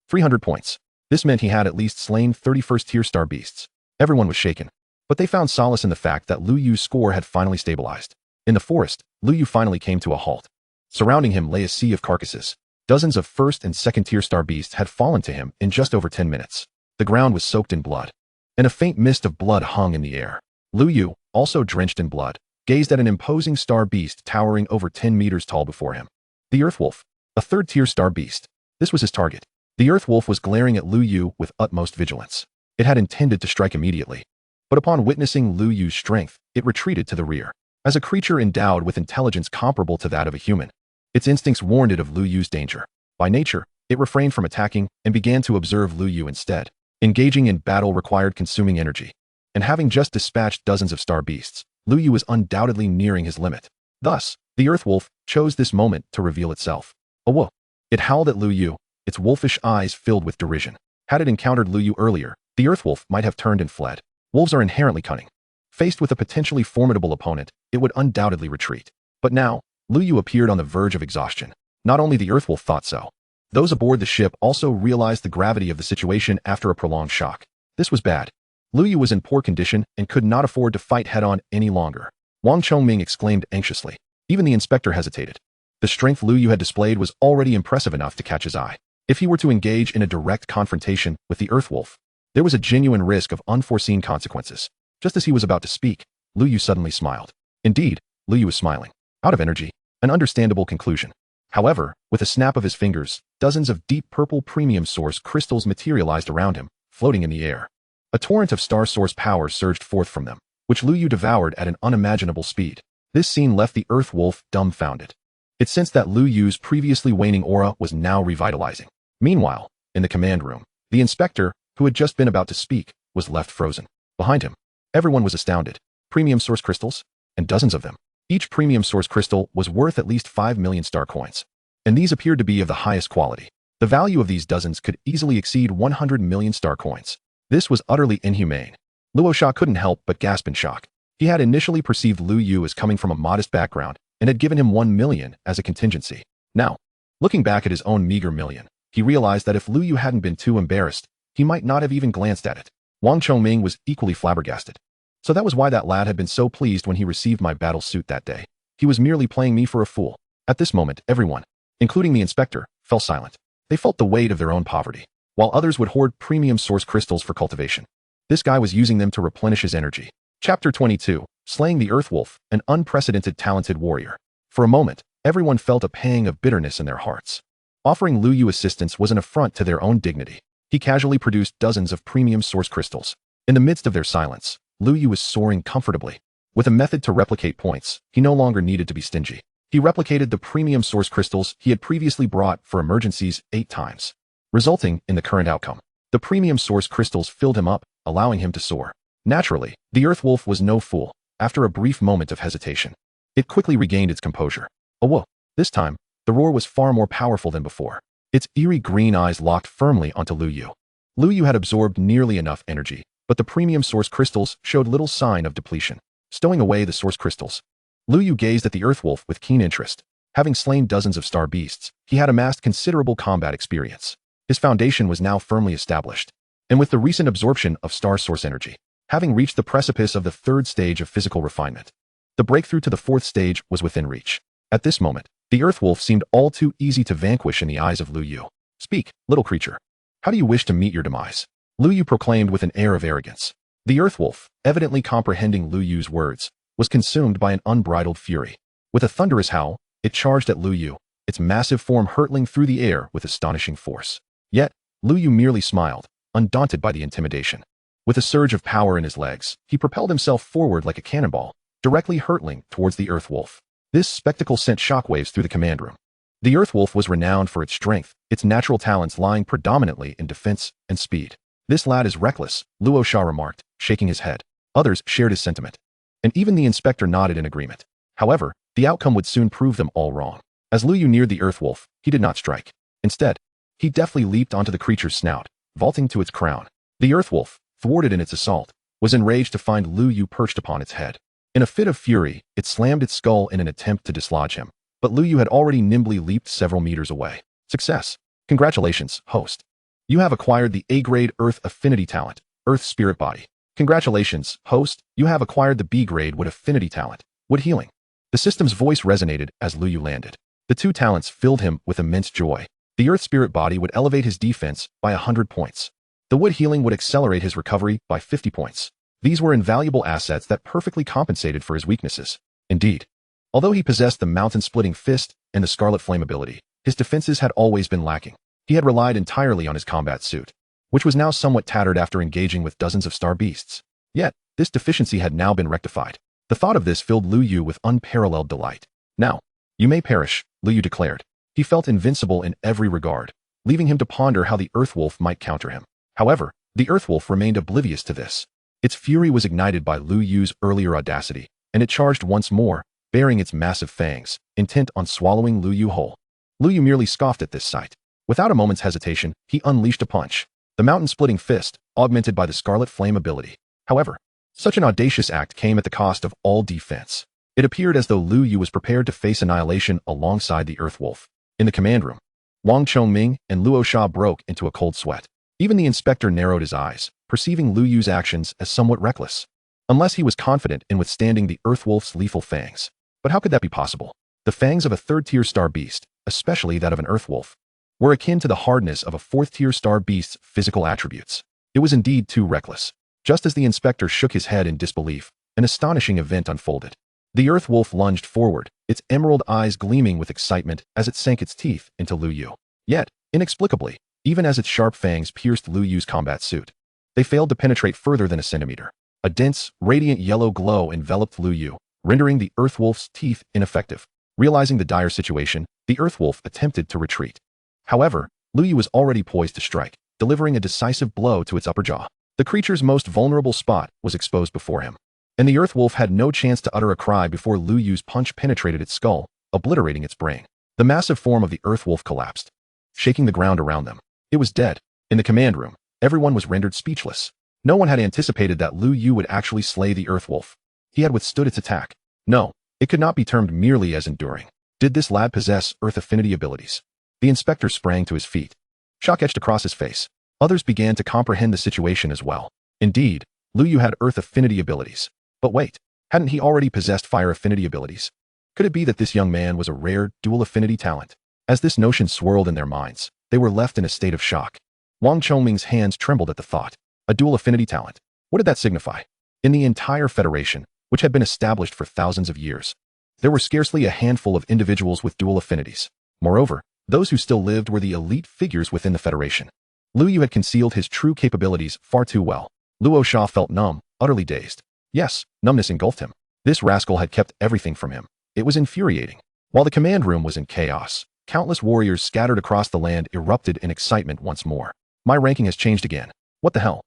300 points. This meant he had at least slain 31st-tier star beasts. Everyone was shaken, but they found solace in the fact that Lu Yu's score had finally stabilized. In the forest, Lu Yu finally came to a halt. Surrounding him lay a sea of carcasses. Dozens of 1st and 2nd-tier star beasts had fallen to him in just over 10 minutes. The ground was soaked in blood, and a faint mist of blood hung in the air. Lu Yu, also drenched in blood, gazed at an imposing star beast towering over 10 meters tall before him. The Earth Wolf, a 3rd-tier star beast. This was his target. The Earth Wolf was glaring at Lu Yu with utmost vigilance. It had intended to strike immediately, but upon witnessing Lu Yu's strength, it retreated to the rear. As a creature endowed with intelligence comparable to that of a human, its instincts warned it of Lu Yu's danger. By nature, it refrained from attacking and began to observe Lu Yu instead. Engaging in battle required consuming energy, and having just dispatched dozens of star beasts, Lu Yu was undoubtedly nearing his limit. Thus, the Earth Wolf chose this moment to reveal itself. Whoa! It howled at Lu Yu, its wolfish eyes filled with derision. Had it encountered Lu Yu earlier, the Earth Wolf might have turned and fled. Wolves are inherently cunning. Faced with a potentially formidable opponent, it would undoubtedly retreat. But now, Lu Yu appeared on the verge of exhaustion. Not only the Earth Wolf thought so. Those aboard the ship also realized the gravity of the situation after a prolonged shock. This was bad. Lu Yu was in poor condition and could not afford to fight head-on any longer. Wang Chongming exclaimed anxiously. Even the inspector hesitated. The strength Lu Yu had displayed was already impressive enough to catch his eye. If he were to engage in a direct confrontation with the Earth Wolf, there was a genuine risk of unforeseen consequences. Just as he was about to speak, Lu Yu suddenly smiled. Indeed, Lu Yu was smiling. Out of energy. An understandable conclusion. However, with a snap of his fingers, dozens of deep purple premium source crystals materialized around him, floating in the air. A torrent of star source power surged forth from them, which Lu Yu devoured at an unimaginable speed. This scene left the Earth Wolf dumbfounded. It sensed that Lu Yu's previously waning aura was now revitalizing. Meanwhile, in the command room, the inspector, who had just been about to speak, was left frozen. Behind him, everyone was astounded. Premium source crystals? And dozens of them. Each premium source crystal was worth at least 5 million star coins. And these appeared to be of the highest quality. The value of these dozens could easily exceed 100 million star coins. This was utterly inhumane. Luo Sha couldn't help but gasp in shock. He had initially perceived Lu Yu as coming from a modest background and had given him 1 million as a contingency. Now, looking back at his own meager million, he realized that if Lu Yu hadn't been too embarrassed, he might not have even glanced at it. Wang Chongming was equally flabbergasted. So that was why that lad had been so pleased when he received my battle suit that day. He was merely playing me for a fool. At this moment, everyone, including the inspector, fell silent. They felt the weight of their own poverty, while others would hoard premium source crystals for cultivation. This guy was using them to replenish his energy. Chapter 22, Slaying the Earth Wolf, an unprecedented talented warrior. For a moment, everyone felt a pang of bitterness in their hearts. Offering Lu Yu assistance was an affront to their own dignity. He casually produced dozens of premium source crystals. In the midst of their silence, Lu Yu was soaring comfortably. With a method to replicate points, he no longer needed to be stingy. He replicated the premium source crystals he had previously brought for emergencies 8 times, resulting in the current outcome. The premium source crystals filled him up, allowing him to soar. Naturally, the Earth Wolf was no fool. After a brief moment of hesitation, it quickly regained its composure. Whoa! This time, the roar was far more powerful than before. Its eerie green eyes locked firmly onto Lu Yu. Lu Yu had absorbed nearly enough energy, but the premium source crystals showed little sign of depletion. Stowing away the source crystals, Lu Yu gazed at the Earth Wolf with keen interest. Having slain dozens of star beasts, he had amassed considerable combat experience. His foundation was now firmly established. And with the recent absorption of star source energy, having reached the precipice of the 3rd stage of physical refinement, the breakthrough to the 4th stage was within reach. At this moment, the Earth Wolf seemed all too easy to vanquish in the eyes of Lu Yu. Speak, little creature. How do you wish to meet your demise? Lu Yu proclaimed with an air of arrogance. The Earth Wolf, evidently comprehending Lu Yu's words, was consumed by an unbridled fury. With a thunderous howl, it charged at Lu Yu, its massive form hurtling through the air with astonishing force. Yet, Lu Yu merely smiled, undaunted by the intimidation. With a surge of power in his legs, he propelled himself forward like a cannonball, directly hurtling towards the Earth Wolf. This spectacle sent shockwaves through the command room. The Earth Wolf was renowned for its strength, its natural talents lying predominantly in defense and speed. This lad is reckless, Luo Sha remarked, shaking his head. Others shared his sentiment. And even the inspector nodded in agreement. However, the outcome would soon prove them all wrong. As Lu Yu neared the Earth Wolf, he did not strike. Instead, he deftly leaped onto the creature's snout, vaulting to its crown. The Earth Wolf, thwarted in its assault, was enraged to find Lu Yu perched upon its head. In a fit of fury, it slammed its skull in an attempt to dislodge him. But Lu Yu had already nimbly leaped several meters away. Success! Congratulations, host. You have acquired the A-grade Earth Affinity Talent, Earth Spirit Body. Congratulations, host, you have acquired the B-grade Wood Affinity Talent, Wood Healing. The system's voice resonated as Lu Yu landed. The two talents filled him with immense joy. The Earth Spirit Body would elevate his defense by 100 points. The Wood Healing would accelerate his recovery by 50 points. These were invaluable assets that perfectly compensated for his weaknesses. Indeed, although he possessed the mountain-splitting fist and the scarlet flame ability, his defenses had always been lacking. He had relied entirely on his combat suit, which was now somewhat tattered after engaging with dozens of star beasts. Yet, this deficiency had now been rectified. The thought of this filled Lu Yu with unparalleled delight. Now, you may perish, Lu Yu declared. He felt invincible in every regard, leaving him to ponder how the Earth Wolf might counter him. However, the Earth Wolf remained oblivious to this. Its fury was ignited by Lu Yu's earlier audacity, and it charged once more, baring its massive fangs, intent on swallowing Lu Yu whole. Lu Yu merely scoffed at this sight. Without a moment's hesitation, he unleashed a punch, the mountain-splitting fist, augmented by the scarlet flame ability. However, such an audacious act came at the cost of all defense. It appeared as though Lu Yu was prepared to face annihilation alongside the Earth Wolf. In the command room, Wang Chongming and Luo Sha broke into a cold sweat. Even the inspector narrowed his eyes, perceiving Lu Yu's actions as somewhat reckless. Unless he was confident in withstanding the Earth Wolf's lethal fangs. But how could that be possible? The fangs of a third-tier star beast, especially that of an Earth Wolf, were akin to the hardness of a fourth-tier star beast's physical attributes. It was indeed too reckless. Just as the inspector shook his head in disbelief, an astonishing event unfolded. The Earth Wolf lunged forward, its emerald eyes gleaming with excitement as it sank its teeth into Lu Yu. Yet, inexplicably, even as its sharp fangs pierced Lu Yu's combat suit, they failed to penetrate further than a centimeter. A dense, radiant yellow glow enveloped Lu Yu, rendering the Earth Wolf's teeth ineffective. Realizing the dire situation, the Earth Wolf attempted to retreat. However, Lu Yu was already poised to strike, delivering a decisive blow to its upper jaw. The creature's most vulnerable spot was exposed before him, and the Earth Wolf had no chance to utter a cry before Lu Yu's punch penetrated its skull, obliterating its brain. The massive form of the Earth Wolf collapsed, shaking the ground around them. It was dead. In the command room, everyone was rendered speechless. No one had anticipated that Lu Yu would actually slay the Earth Wolf. He had withstood its attack. No, it could not be termed merely as enduring. Did this lad possess Earth Affinity abilities? The inspector sprang to his feet. Shock etched across his face. Others began to comprehend the situation as well. Indeed, Lu Yu had Earth Affinity abilities. But wait, hadn't he already possessed Fire Affinity abilities? Could it be that this young man was a rare dual affinity talent? As this notion swirled in their minds, they were left in a state of shock. Wang Chongming's hands trembled at the thought. A dual affinity talent. What did that signify? In the entire Federation, which had been established for thousands of years, there were scarcely a handful of individuals with dual affinities. Moreover, those who still lived were the elite figures within the Federation. Lu Yu had concealed his true capabilities far too well. Luo Sha felt numb, utterly dazed. Yes, numbness engulfed him. This rascal had kept everything from him. It was infuriating. While the command room was in chaos, countless warriors scattered across the land erupted in excitement once more. My ranking has changed again. What the hell?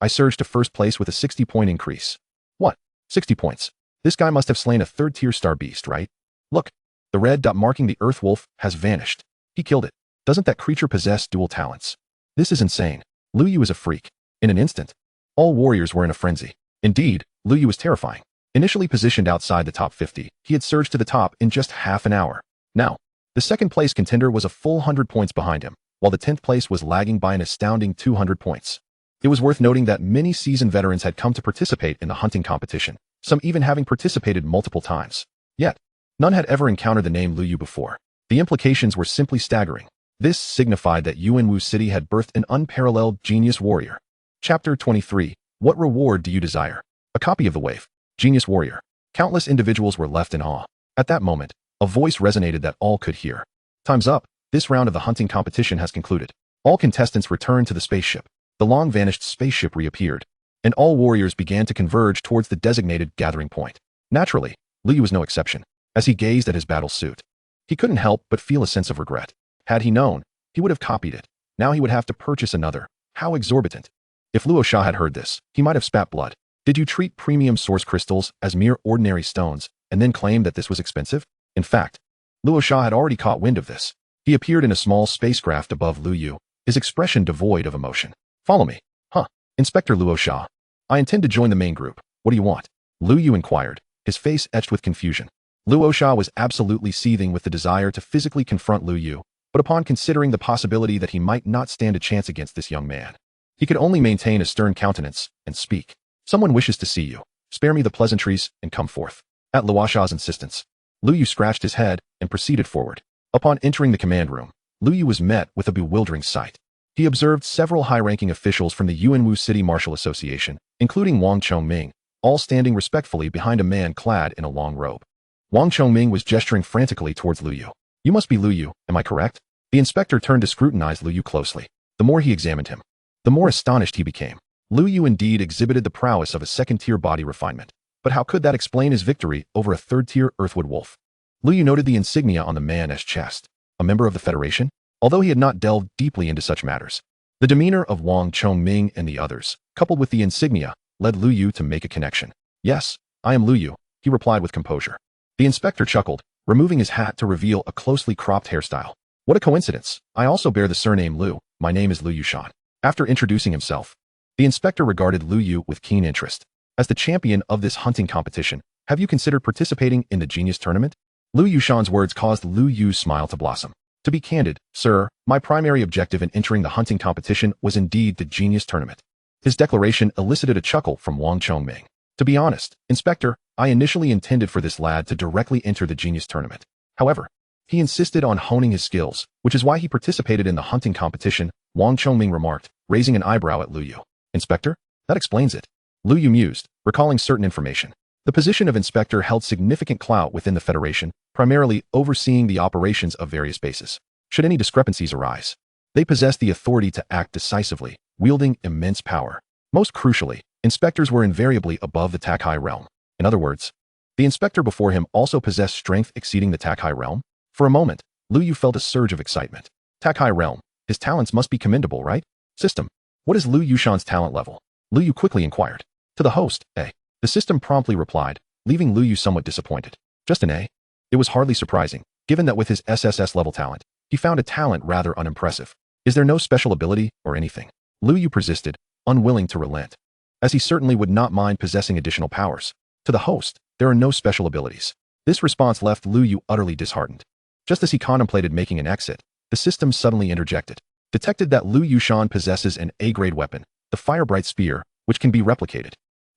I surged to first place with a 60-point increase. What? 60 points. This guy must have slain a third-tier star beast, right? Look, the red dot marking the Earth Wolf has vanished. He killed it. Doesn't that creature possess dual talents? This is insane. Lu Yu is a freak. In an instant, all warriors were in a frenzy. Indeed, Lu Yu was terrifying. Initially positioned outside the top 50, he had surged to the top in just half an hour. Now, the second-place contender was a full 100 points behind him, while the 10th place was lagging by an astounding 200 points. It was worth noting that many seasoned veterans had come to participate in the hunting competition, some even having participated multiple times. Yet, none had ever encountered the name Lu Yu before. The implications were simply staggering. This signified that Yuanwu City had birthed an unparalleled genius warrior. Chapter 23. What reward do you desire? A copy of the wave. Genius warrior. Countless individuals were left in awe. At that moment, a voice resonated that all could hear. Time's up. This round of the hunting competition has concluded. All contestants returned to the spaceship. The long-vanished spaceship reappeared, and all warriors began to converge towards the designated gathering point. Naturally, Lu Yu was no exception. As he gazed at his battle suit, he couldn't help but feel a sense of regret. Had he known, he would have copied it. Now he would have to purchase another. How exorbitant. If Luo Sha had heard this, he might have spat blood. Did you treat premium source crystals as mere ordinary stones, and then claim that this was expensive? In fact, Luo Sha had already caught wind of this. He appeared in a small spacecraft above Lu Yu, his expression devoid of emotion. Follow me. Huh. Inspector Luo Sha. I intend to join the main group. What do you want? Lu Yu inquired, his face etched with confusion. Luo Sha was absolutely seething with the desire to physically confront Lu Yu, But upon considering the possibility that he might not stand a chance against this young man, he could only maintain a stern countenance and speak. Someone wishes to see you. Spare me the pleasantries and come forth. At Luoxia's insistence, Lu Yu scratched his head and proceeded forward. Upon entering the command room, Lu Yu was met with a bewildering sight. He observed several high-ranking officials from the Yuanwu City Martial Association, including Wang Chongming, all standing respectfully behind a man clad in a long robe. Wang Chongming was gesturing frantically towards Lu Yu. You must be Lu Yu, am I correct? The inspector turned to scrutinize Lu Yu closely. The more he examined him, the more astonished he became. Lu Yu indeed exhibited the prowess of a second-tier body refinement. But how could that explain his victory over a third-tier Earthwood wolf? Lu Yu noted the insignia on the man's chest. A member of the Federation? Although he had not delved deeply into such matters, the demeanor of Wang Chongming and the others, coupled with the insignia, led Lu Yu to make a connection. Yes, I am Lu Yu, he replied with composure. The inspector chuckled, removing his hat to reveal a closely cropped hairstyle. What a coincidence. I also bear the surname Lu. My name is Lu Yushan. After introducing himself, the inspector regarded Lu Yu with keen interest. As the champion of this hunting competition, have you considered participating in the Genius Tournament? Lu Yushan's words caused Lu Yu's smile to blossom. To be candid, sir, my primary objective in entering the hunting competition was indeed the Genius Tournament. His declaration elicited a chuckle from Wang Chongming. To be honest, Inspector, I initially intended for this lad to directly enter the Genius Tournament. However, he insisted on honing his skills, which is why he participated in the hunting competition, Wang Chongming remarked, raising an eyebrow at Lu Yu. Inspector? That explains it. Lu Yu mused, recalling certain information. The position of inspector held significant clout within the Federation, primarily overseeing the operations of various bases. Should any discrepancies arise, they possessed the authority to act decisively, wielding immense power. Most crucially, inspectors were invariably above the Takai realm. In other words, the inspector before him also possessed strength exceeding the Takai realm. For a moment, Lu Yu felt a surge of excitement. Takai realm, his talents must be commendable, right? System, what is Lu Yushan's talent level? Lu Yu quickly inquired. To the host, A. The system promptly replied, leaving Lu Yu somewhat disappointed. Just an A? It was hardly surprising, given that with his SSS level talent, he found a talent rather unimpressive. Is there no special ability or anything? Lu Yu persisted, unwilling to relent, as he certainly would not mind possessing additional powers. To the host, there are no special abilities. This response left Lu Yu utterly disheartened. Just as he contemplated making an exit, the system suddenly interjected. Detected that Lu Yushan possesses an A-grade weapon, the Firebright Spear, which can be replicated.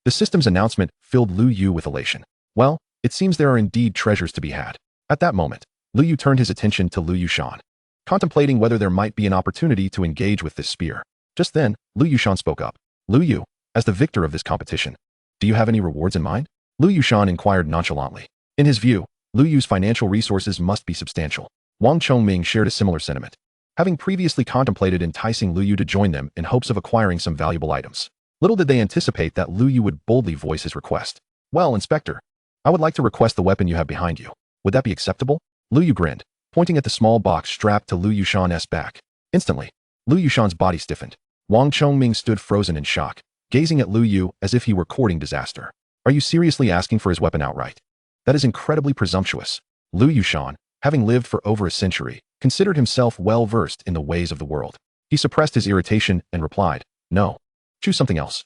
The system's announcement filled Lu Yu with elation. Well, it seems there are indeed treasures to be had. At that moment, Lu Yu turned his attention to Lu Yushan, contemplating whether there might be an opportunity to engage with this spear. Just then, Lu Yushan spoke up. Lu Yu, as the victor of this competition, do you have any rewards in mind? Lu Yushan inquired nonchalantly. In his view, Lu Yu's financial resources must be substantial. Wang Chongming shared a similar sentiment, having previously contemplated enticing Lu Yu to join them in hopes of acquiring some valuable items. Little did they anticipate that Lu Yu would boldly voice his request. Well, Inspector, I would like to request the weapon you have behind you. Would that be acceptable? Lu Yu grinned, pointing at the small box strapped to Lu Yushan's back. Instantly, Lu Yushan's body stiffened. Wang Chongming stood frozen in shock, gazing at Lu Yu as if he were courting disaster. Are you seriously asking for his weapon outright? That is incredibly presumptuous. Lu Yushan, having lived for over a century, considered himself well-versed in the ways of the world. He suppressed his irritation and replied, no. Choose something else.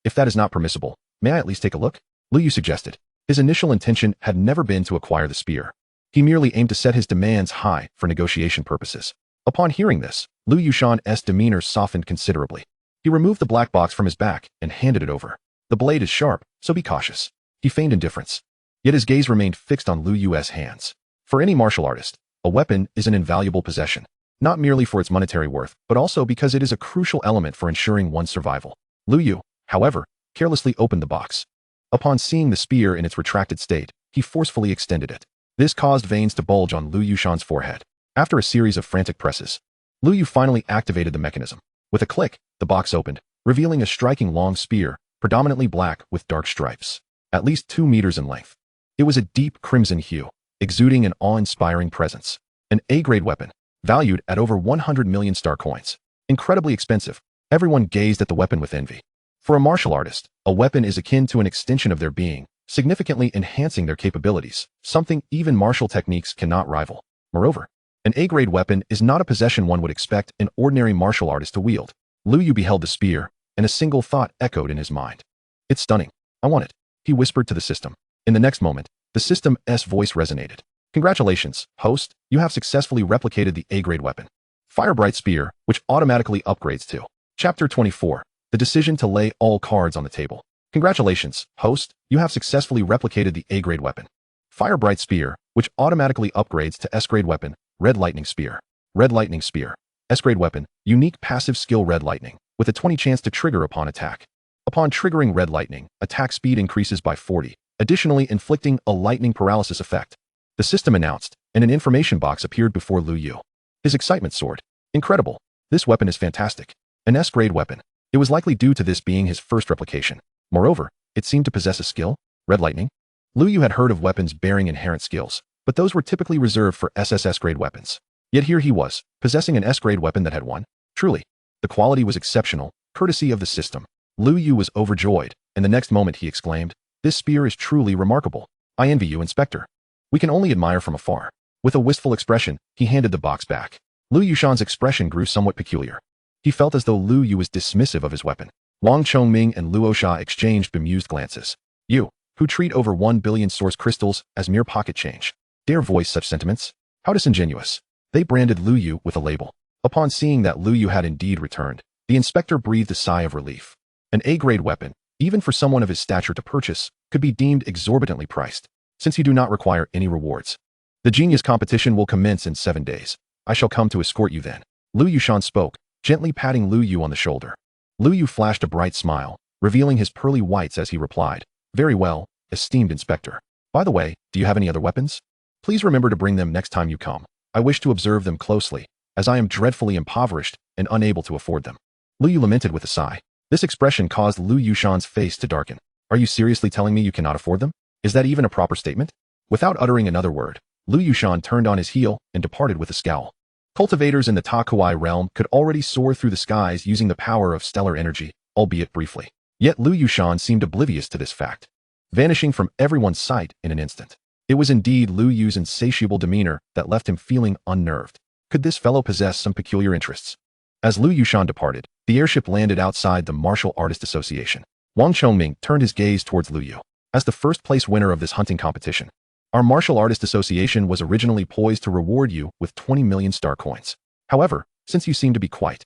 If that is not permissible, may I at least take a look? Lu Yu suggested. His initial intention had never been to acquire the spear. He merely aimed to set his demands high for negotiation purposes. Upon hearing this, Lu Yushan's demeanor softened considerably. He removed the black box from his back and handed it over. The blade is sharp, so be cautious. He feigned indifference. Yet his gaze remained fixed on Lu Yu's hands. For any martial artist, a weapon is an invaluable possession, not merely for its monetary worth, but also because it is a crucial element for ensuring one's survival. Lu Yu, however, carelessly opened the box. Upon seeing the spear in its retracted state, he forcefully extended it. This caused veins to bulge on Lu Yushan's forehead. After a series of frantic presses, Lu Yu finally activated the mechanism. With a click, the box opened, revealing a striking long spear, predominantly black with dark stripes, at least 2 meters in length. It was a deep crimson hue, exuding an awe-inspiring presence. An A-grade weapon, valued at over 100 million star coins. Incredibly expensive. Everyone gazed at the weapon with envy. For a martial artist, a weapon is akin to an extension of their being, significantly enhancing their capabilities, something even martial techniques cannot rival. Moreover, an A-grade weapon is not a possession one would expect an ordinary martial artist to wield. Lu Yu beheld the spear, and a single thought echoed in his mind. It's stunning. I want it, he whispered to the system. In the next moment, the system's voice resonated. Congratulations, host, you have successfully replicated the A-grade weapon. Firebright Spear, which automatically upgrades to. Chapter 24. The decision to lay all cards on the table. Congratulations, host, you have successfully replicated the A-grade weapon. Firebright Spear, which automatically upgrades to S-grade weapon, Red Lightning Spear. Red Lightning Spear. S-grade weapon, unique passive skill Red Lightning, with a 20 chance to trigger upon attack. Upon triggering Red Lightning, attack speed increases by 40, additionally inflicting a lightning paralysis effect. The system announced, and an information box appeared before Lu Yu. His excitement soared. Incredible. This weapon is fantastic. An S-grade weapon. It was likely due to this being his first replication. Moreover, it seemed to possess a skill, Red Lightning. Lu Yu had heard of weapons bearing inherent skills, but those were typically reserved for SSS-grade weapons. Yet here he was, possessing an S-grade weapon that had one. Truly, the quality was exceptional, courtesy of the system. Lu Yu was overjoyed, and the next moment he exclaimed, "This spear is truly remarkable. I envy you, Inspector. We can only admire from afar." With a wistful expression, he handed the box back. Lu Yushan's expression grew somewhat peculiar. He felt as though Lu Yu was dismissive of his weapon. Wang Chongming and Luo Sha exchanged bemused glances. You, who treat over 1 billion source crystals as mere pocket change, dare voice such sentiments? How disingenuous. They branded Lu Yu with a label. Upon seeing that Lu Yu had indeed returned, the inspector breathed a sigh of relief. An A-grade weapon, even for someone of his stature to purchase, could be deemed exorbitantly priced, since you do not require any rewards. The genius competition will commence in 7 days. I shall come to escort you then. Lu Yushan spoke, gently patting Lu Yu on the shoulder. Lu Yu flashed a bright smile, revealing his pearly whites as he replied, "Very well, esteemed inspector. By the way, do you have any other weapons? Please remember to bring them next time you come. I wish to observe them closely, as I am dreadfully impoverished and unable to afford them." Lu Yu lamented with a sigh. This expression caused Lu Yushan's face to darken. Are you seriously telling me you cannot afford them? Is that even a proper statement? Without uttering another word, Lu Yushan turned on his heel and departed with a scowl. Cultivators in the Ta Kuai realm could already soar through the skies using the power of stellar energy, albeit briefly. Yet Lu Yushan seemed oblivious to this fact, vanishing from everyone's sight in an instant. It was indeed Lu Yu's insatiable demeanor that left him feeling unnerved. Could this fellow possess some peculiar interests? As Lu Yushan departed, the airship landed outside the Martial Artist Association. Wang Chongming turned his gaze towards Lu Yu. As the first-place winner of this hunting competition, our Martial Artist Association was originally poised to reward you with 20 million star coins. However, since you seem to be quite...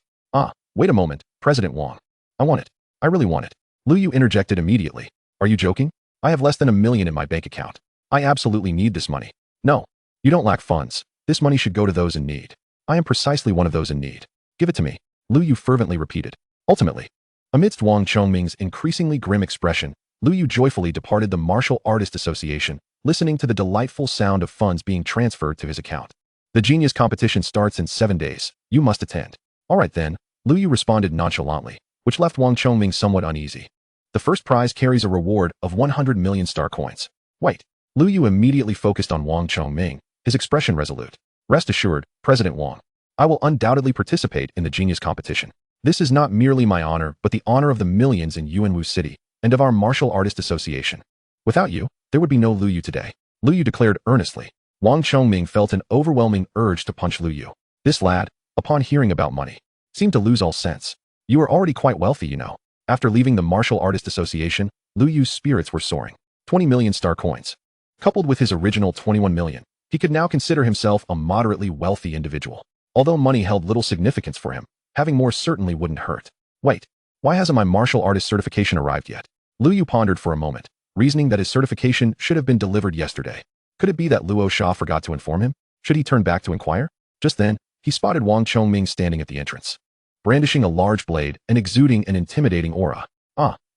wait a moment, President Wang. I want it. I really want it. Lu Yu interjected immediately. Are you joking? I have less than $1 million in my bank account. I absolutely need this money. No, you don't lack funds. This money should go to those in need. I am precisely one of those in need. Give it to me, Lu Yu fervently repeated. Ultimately, amidst Wang Chongming's increasingly grim expression, Lu Yu joyfully departed the Martial Artist Association, listening to the delightful sound of funds being transferred to his account. The genius competition starts in 7 days. You must attend. All right then, Lu Yu responded nonchalantly, which left Wang Chongming somewhat uneasy. The first prize carries a reward of 100 million star coins. Wait. Lu Yu immediately focused on Wang Chongming, his expression resolute. Rest assured, President Wang, I will undoubtedly participate in the genius competition. This is not merely my honor, but the honor of the millions in Yuanwu City and of our Martial Artist Association. Without you, there would be no Lu Yu today, Lu Yu declared earnestly. Wang Chongming felt an overwhelming urge to punch Lu Yu. This lad, upon hearing about money, seemed to lose all sense. You are already quite wealthy, you know. After leaving the Martial Artist Association, Lu Yu's spirits were soaring. 20 million star coins. Coupled with his original 21 million, he could now consider himself a moderately wealthy individual. Although money held little significance for him, having more certainly wouldn't hurt. Wait, why hasn't my martial artist certification arrived yet? Lu Yu pondered for a moment, reasoning that his certification should have been delivered yesterday. Could it be that Luo Sha forgot to inform him? Should he turn back to inquire? Just then, he spotted Wang Chongming standing at the entrance, brandishing a large blade and exuding an intimidating aura.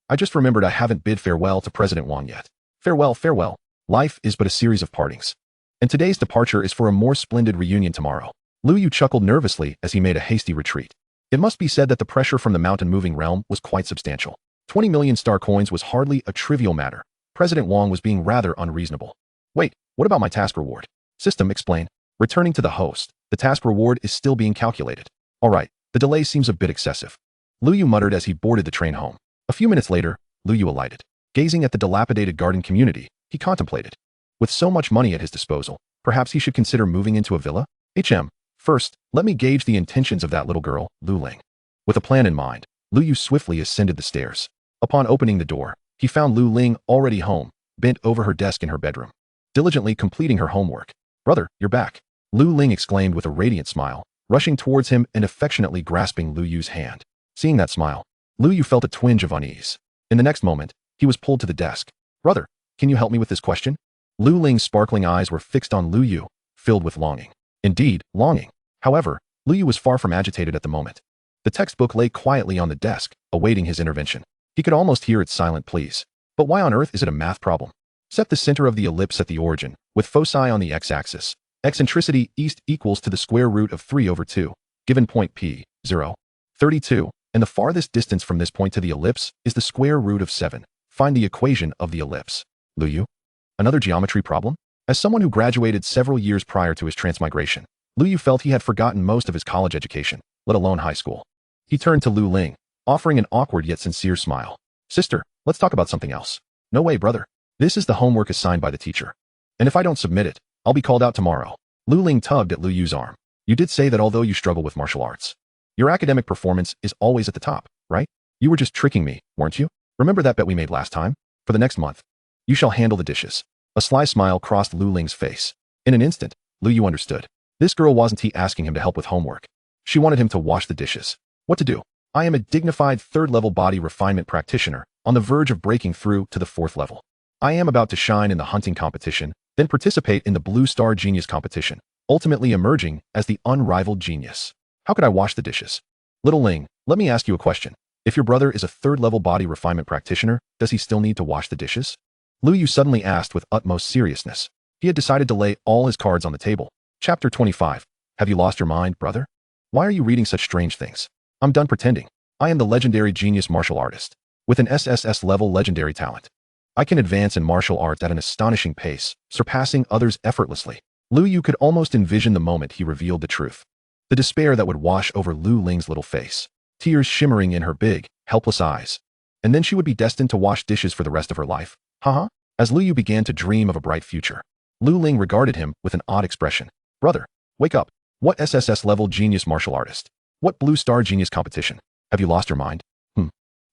I just remembered I haven't bid farewell to President Wang yet. Farewell, farewell. Life is but a series of partings. And today's departure is for a more splendid reunion tomorrow. Lu Yu chuckled nervously as he made a hasty retreat. It must be said that the pressure from the mountain-moving realm was quite substantial. 20 million star coins was hardly a trivial matter. President Wang was being rather unreasonable. Wait, what about my task reward? System, explain. Returning to the host, the task reward is still being calculated. All right, the delay seems a bit excessive. Lu Yu muttered as he boarded the train home. A few minutes later, Lu Yu alighted. Gazing at the dilapidated garden community, he contemplated. With so much money at his disposal, perhaps he should consider moving into a villa? First, let me gauge the intentions of that little girl, Lu Ling. With a plan in mind, Lu Yu swiftly ascended the stairs. Upon opening the door, he found Lu Ling already home, bent over her desk in her bedroom, diligently completing her homework. Brother, you're back. Lu Ling exclaimed with a radiant smile, rushing towards him and affectionately grasping Lu Yu's hand. Seeing that smile, Lu Yu felt a twinge of unease. In the next moment, he was pulled to the desk. Brother, can you help me with this question? Lu Ling's sparkling eyes were fixed on Lu Yu, filled with longing. Indeed, longing. However, Lu Yu was far from agitated at the moment. The textbook lay quietly on the desk, awaiting his intervention. He could almost hear its silent pleas. But why on earth is it a math problem? Set the center of the ellipse at the origin, with foci on the x-axis. Eccentricity east equals to the square root of 3 over 2, given point p, 0, 32, and the farthest distance from this point to the ellipse is the square root of 7. Find the equation of the ellipse. Lu Yu? Another geometry problem? As someone who graduated several years prior to his transmigration, Lu Yu felt he had forgotten most of his college education, let alone high school. He turned to Lu Ling, offering an awkward yet sincere smile. Sister, let's talk about something else. No way, brother. This is the homework assigned by the teacher. And if I don't submit it, I'll be called out tomorrow. Lu Ling tugged at Lu Yu's arm. You did say that although you struggle with martial arts, your academic performance is always at the top, right? You were just tricking me, weren't you? Remember that bet we made last time? For the next month, you shall handle the dishes. A sly smile crossed Lu Ling's face. In an instant, Lu Yu understood. This girl wasn't asking him to help with homework. She wanted him to wash the dishes. What to do? I am a dignified third-level body refinement practitioner, on the verge of breaking through to the 4th level. I am about to shine in the hunting competition, then participate in the Blue Star Genius competition, ultimately emerging as the unrivaled genius. How could I wash the dishes? Little Ling, let me ask you a question. If your brother is a third-level body refinement practitioner, does he still need to wash the dishes? Lu Yu suddenly asked with utmost seriousness. He had decided to lay all his cards on the table. Chapter 25. Have you lost your mind, brother? Why are you reading such strange things? I'm done pretending. I am the legendary genius martial artist, with an SSS-level legendary talent. I can advance in martial arts at an astonishing pace, surpassing others effortlessly. Lu Yu could almost envision the moment he revealed the truth. The despair that would wash over Lu Ling's little face, tears shimmering in her big, helpless eyes. And then she would be destined to wash dishes for the rest of her life. Haha. As Lu Yu began to dream of a bright future, Lu Ling regarded him with an odd expression. Brother, wake up. What SSS-level genius martial artist? What Blue Star Genius competition? Have you lost your mind?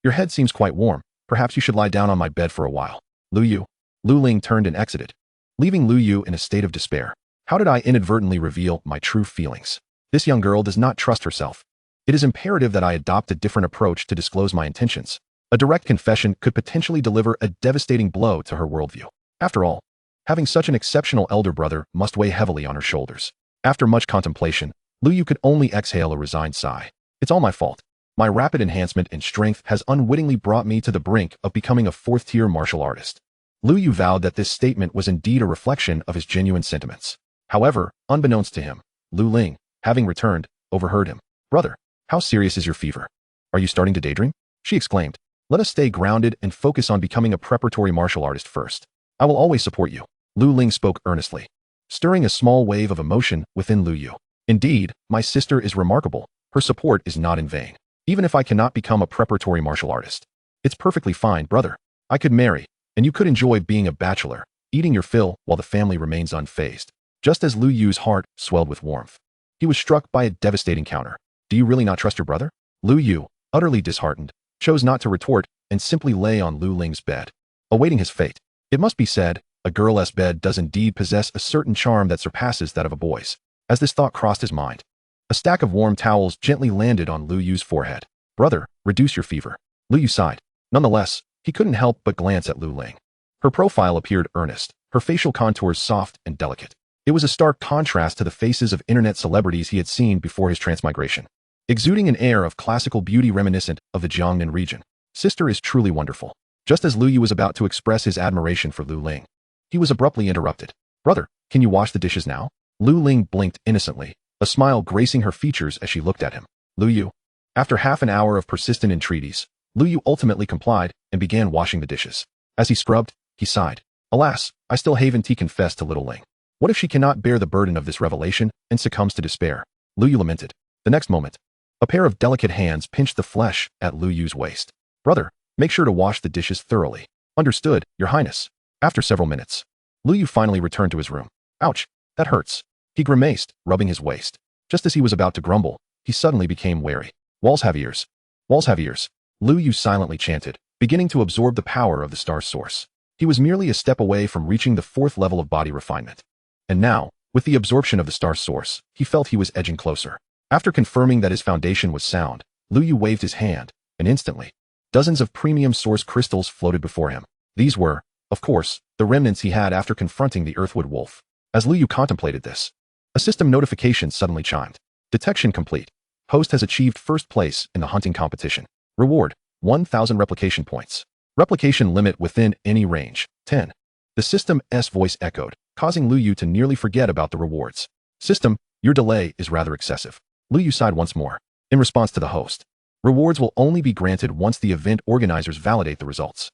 Your head seems quite warm. Perhaps you should lie down on my bed for a while. Lu Yu. Lu Ling turned and exited, leaving Lu Yu in a state of despair. How did I inadvertently reveal my true feelings? This young girl does not trust herself. It is imperative that I adopt a different approach to disclose my intentions. A direct confession could potentially deliver a devastating blow to her worldview. After all, having such an exceptional elder brother must weigh heavily on her shoulders. After much contemplation, Lu Yu could only exhale a resigned sigh. It's all my fault. My rapid enhancement in strength has unwittingly brought me to the brink of becoming a 4th-tier martial artist. Lu Yu vowed that this statement was indeed a reflection of his genuine sentiments. However, unbeknownst to him, Lu Ling, having returned, overheard him. Brother, how serious is your fever? Are you starting to daydream? She exclaimed. Let us stay grounded and focus on becoming a preparatory martial artist first. I will always support you. Lu Ling spoke earnestly, stirring a small wave of emotion within Lu Yu. Indeed, my sister is remarkable. Her support is not in vain. Even if I cannot become a preparatory martial artist, it's perfectly fine, brother. I could marry, and you could enjoy being a bachelor, eating your fill while the family remains unfazed. Just as Lu Yu's heart swelled with warmth, he was struck by a devastating counter. Do you really not trust your brother? Lu Yu, utterly disheartened, chose not to retort and simply lay on Lu Ling's bed, awaiting his fate. It must be said, a girl's bed does indeed possess a certain charm that surpasses that of a boy's. As this thought crossed his mind, a stack of warm towels gently landed on Lu Yu's forehead. Brother, reduce your fever. Lu Yu sighed. Nonetheless, he couldn't help but glance at Lu Ling. Her profile appeared earnest, her facial contours soft and delicate. It was a stark contrast to the faces of internet celebrities he had seen before his transmigration, exuding an air of classical beauty reminiscent of the Jiangnan region. Sister is truly wonderful. Just as Lu Yu was about to express his admiration for Lu Ling, he was abruptly interrupted. Brother, can you wash the dishes now? Lu Ling blinked innocently, a smile gracing her features as she looked at him. Lu Yu. After half an hour of persistent entreaties, Lu Yu ultimately complied and began washing the dishes. As he scrubbed, he sighed. Alas, I still haven't confessed to little Ling. What if she cannot bear the burden of this revelation and succumbs to despair? Lu Yu lamented. The next moment, a pair of delicate hands pinched the flesh at Lu Yu's waist. Brother, make sure to wash the dishes thoroughly. Understood, Your Highness. After several minutes, Lu Yu finally returned to his room. Ouch, that hurts. He grimaced, rubbing his waist. Just as he was about to grumble, he suddenly became wary. Walls have ears. Walls have ears. Lu Yu silently chanted, beginning to absorb the power of the star's source. He was merely a step away from reaching the 4th level of body refinement. And now, With the absorption of the star's source, he felt he was edging closer. After confirming that his foundation was sound, Lu Yu waved his hand, and instantly, dozens of premium source crystals floated before him. These were, of course, the remnants he had after confronting the Earthwood Wolf. As Lu Yu contemplated this, a system notification suddenly chimed. Detection complete. Host has achieved first place in the hunting competition. Reward, 1,000 replication points. Replication limit within any range, 10. The system's voice echoed, causing Lu Yu to nearly forget about the rewards. System, your delay is rather excessive. Lu Yu sighed once more. In response to the host, rewards will only be granted once the event organizers validate the results.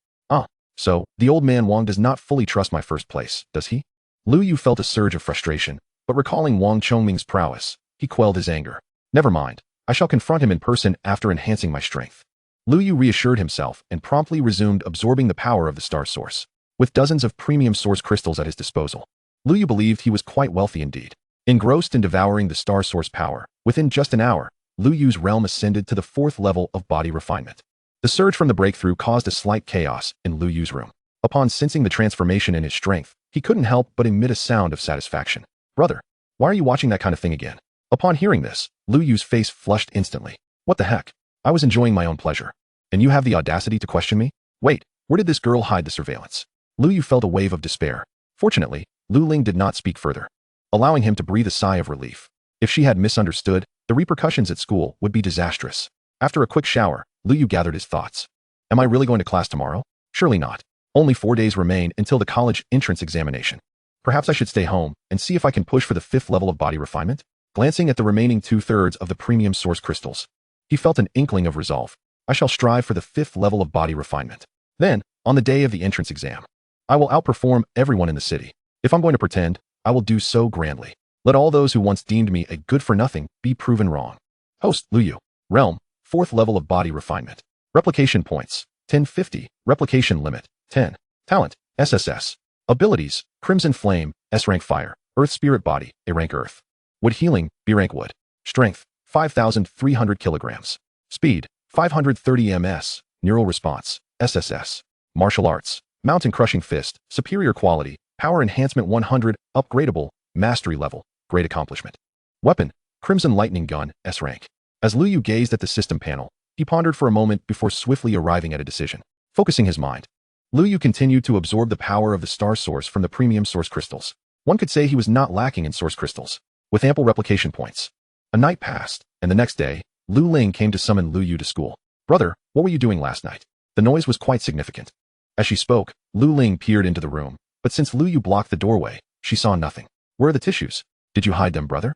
So, the old man Wang does not fully trust my first place, does he? Lu Yu felt a surge of frustration, but recalling Wang Chongming's prowess, he quelled his anger. Never mind, I shall confront him in person after enhancing my strength. Lu Yu reassured himself and promptly resumed absorbing the power of the star source. With dozens of premium source crystals at his disposal, Lu Yu believed he was quite wealthy indeed. Engrossed in devouring the star source power, within just an hour, Lu Yu's realm ascended to the 4th level of body refinement. The surge from the breakthrough caused a slight chaos in Lu Yu's room. Upon sensing the transformation in his strength, he couldn't help but emit a sound of satisfaction. Brother, why are you watching that kind of thing again? Upon hearing this, Lu Yu's face flushed instantly. What the heck? I was enjoying my own pleasure. And you have the audacity to question me? Wait, where did this girl hide the surveillance? Lu Yu felt a wave of despair. Fortunately, Lu Ling did not speak further, allowing him to breathe a sigh of relief. If she had misunderstood, the repercussions at school would be disastrous. After a quick shower, Lu Yu gathered his thoughts. Am I really going to class tomorrow? Surely not. Only 4 days remain until the college entrance examination. Perhaps I should stay home and see if I can push for the 5th level of body refinement? Glancing at the remaining 2/3 of the premium source crystals, he felt an inkling of resolve. I shall strive for the 5th level of body refinement. Then, on the day of the entrance exam, I will outperform everyone in the city. If I'm going to pretend, I will do so grandly. Let all those who once deemed me a good-for-nothing be proven wrong. Host, Lu Yu. Realm, 4th level of body refinement. Replication points, 1050. Replication limit, 10. Talent, SSS. Abilities, Crimson Flame, S-rank Fire. Earth Spirit Body, A-rank Earth. Wood Healing, B-rank Wood. Strength, 5,300 kilograms. Speed, 530 ms. Neural Response, SSS. Martial Arts, Mountain Crushing Fist. Superior Quality, Power Enhancement 100. Upgradable, Mastery Level. Great Accomplishment. Weapon, Crimson Lightning Gun, S-rank. As Lu Yu gazed at the system panel, he pondered for a moment before swiftly arriving at a decision. Focusing his mind, Lu Yu continued to absorb the power of the star source from the premium source crystals. One could say he was not lacking in source crystals, with ample replication points. A night passed, and the next day, Lu Ling came to summon Lu Yu to school. Brother, what were you doing last night? The noise was quite significant. As she spoke, Lu Ling peered into the room, but since Lu Yu blocked the doorway, she saw nothing. Where are the tissues? Did you hide them, brother?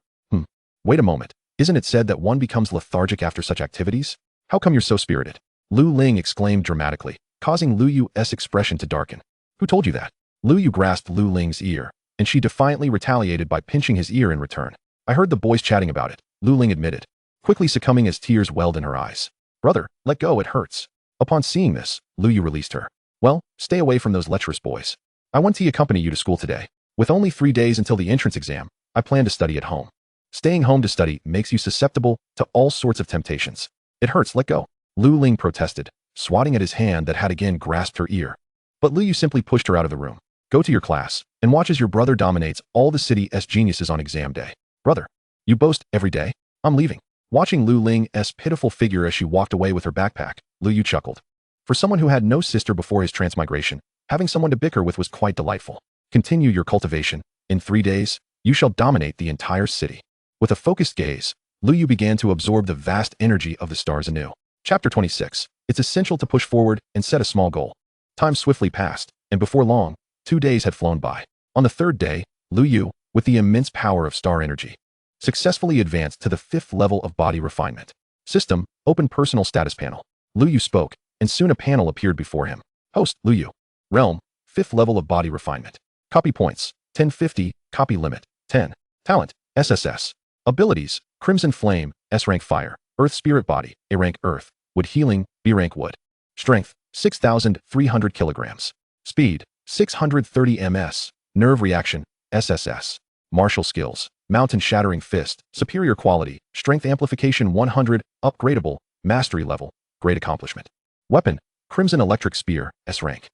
Wait a moment. Isn't it said that one becomes lethargic after such activities? How come you're so spirited? Lu Ling exclaimed dramatically, causing Lu Yu's expression to darken. Who told you that? Lu Yu grasped Lu Ling's ear, and she defiantly retaliated by pinching his ear in return. I heard the boys chatting about it, Lu Ling admitted, quickly succumbing as tears welled in her eyes. Brother, let go, it hurts. Upon seeing this, Lu Yu released her. Well, stay away from those lecherous boys. I want to accompany you to school today. With only 3 days until the entrance exam, I plan to study at home. Staying home to study makes you susceptible to all sorts of temptations. It hurts, let go. Lu Ling protested, swatting at his hand that had again grasped her ear. But Lu Yu simply pushed her out of the room. Go to your class, and watch as your brother dominates all the city's geniuses on exam day. Brother, you boast every day? I'm leaving. Watching Lu Ling's pitiful figure as she walked away with her backpack, Lu Yu chuckled. For someone who had no sister before his transmigration, having someone to bicker with was quite delightful. Continue your cultivation. In 3 days, you shall dominate the entire city. With a focused gaze, Lu Yu began to absorb the vast energy of the stars anew. Chapter 26. It's essential to push forward and set a small goal. Time swiftly passed, and before long, 2 days had flown by. On the 3rd day, Lu Yu, with the immense power of star energy, successfully advanced to the 5th level of body refinement. System, open personal status panel. Lu Yu spoke, and soon a panel appeared before him. Host, Lu Yu. Realm, 5th level of body refinement. Copy points, 1050. Copy limit, 10. Talent, SSS. Abilities, Crimson Flame, S-rank Fire. Earth Spirit Body, A-rank Earth. Wood Healing, B-rank Wood. Strength, 6,300 kilograms. Speed, 630 ms. Nerve Reaction, SSS. Martial Skills, Mountain Shattering Fist. Superior Quality, Strength Amplification 100. Upgradable, Mastery Level. Great Accomplishment. Weapon, Crimson Electric Spear, S-rank.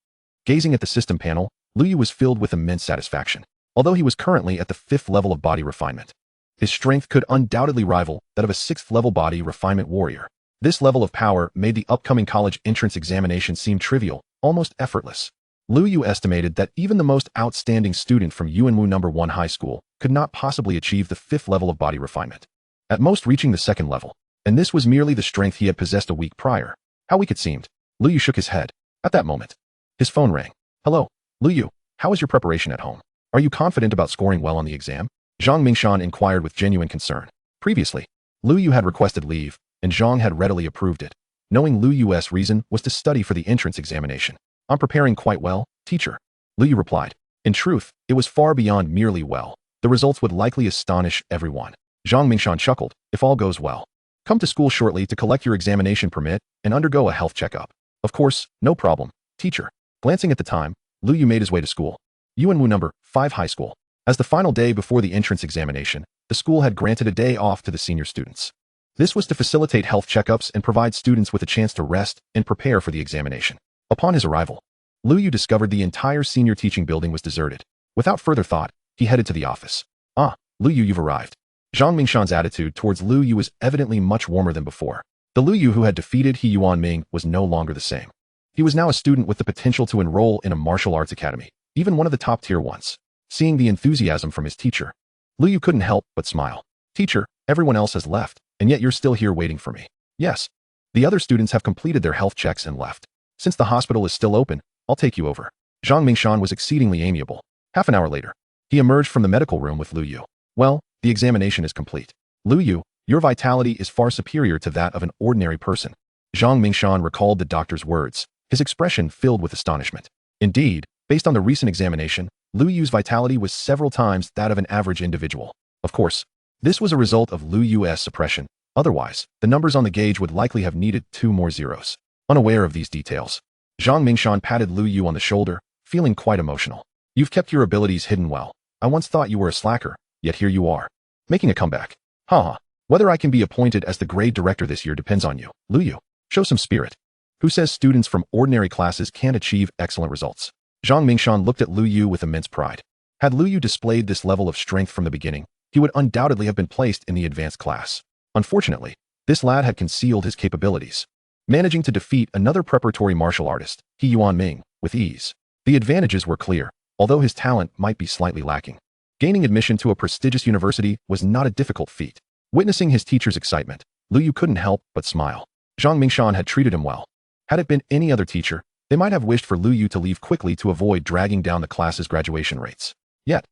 Gazing at the system panel, Lu Yu was filled with immense satisfaction. although he was currently at the 5th level of body refinement. His strength could undoubtedly rival that of a 6th level body refinement warrior. This level of power made the upcoming college entrance examination seem trivial, almost effortless. Liu Yu estimated that even the most outstanding student from Yuanwu No. 1 High School could not possibly achieve the 5th level of body refinement, at most reaching the 2nd level, and this was merely the strength he had possessed a week prior. How weak it seemed. Liu Yu shook his head. At that moment, his phone rang. Hello, Liu Yu, how is your preparation at home? Are you confident about scoring well on the exam? Zhang Mingshan inquired with genuine concern. Previously, Liu Yu had requested leave, and Zhang had readily approved it, knowing Liu Yu's reason was to study for the entrance examination. I'm preparing quite well, teacher, Liu Yu replied. In truth, it was far beyond merely well. The results would likely astonish everyone. Zhang Mingshan chuckled. If all goes well, come to school shortly to collect your examination permit and undergo a health checkup. Of course, no problem, teacher. Glancing at the time, Liu Yu made his way to school. Yuanwu No. 5 High School. As the final day before the entrance examination, the school had granted a day off to the senior students. This was to facilitate health checkups and provide students with a chance to rest and prepare for the examination. Upon his arrival, Liu Yu discovered the entire senior teaching building was deserted. Without further thought, he headed to the office. Ah, Liu Yu, you've arrived. Zhang Mingshan's attitude towards Liu Yu was evidently much warmer than before. The Liu Yu who had defeated He Yuanming was no longer the same. He was now a student with the potential to enroll in a martial arts academy, even one of the top-tier ones. Seeing the enthusiasm from his teacher, Liu Yu couldn't help but smile. Teacher, everyone else has left, and yet you're still here waiting for me. Yes. The other students have completed their health checks and left. Since the hospital is still open, I'll take you over. Zhang Mingshan was exceedingly amiable. Half an hour later, he emerged from the medical room with Liu Yu. Well, the examination is complete. Liu Yu, your vitality is far superior to that of an ordinary person. Zhang Mingshan recalled the doctor's words, his expression filled with astonishment. Indeed, based on the recent examination, Liu Yu's vitality was several times that of an average individual. Of course, this was a result of Liu Yu's suppression. Otherwise, the numbers on the gauge would likely have needed 2 more zeros. Unaware of these details, Zhang Mingshan patted Liu Yu on the shoulder, feeling quite emotional. You've kept your abilities hidden well. I once thought you were a slacker, yet here you are, making a comeback. Haha. Whether I can be appointed as the grade director this year depends on you. Liu Yu, show some spirit. Who says students from ordinary classes can't achieve excellent results? Zhang Mingshan looked at Liu Yu with immense pride. Had Liu Yu displayed this level of strength from the beginning, he would undoubtedly have been placed in the advanced class. Unfortunately, this lad had concealed his capabilities, managing to defeat another preparatory martial artist, He Yuanming, with ease. The advantages were clear, although his talent might be slightly lacking. Gaining admission to a prestigious university was not a difficult feat. Witnessing his teacher's excitement, Liu Yu couldn't help but smile. Zhang Mingshan had treated him well. Had it been any other teacher, they might have wished for Liu Yu to leave quickly to avoid dragging down the class's graduation rates. Yet,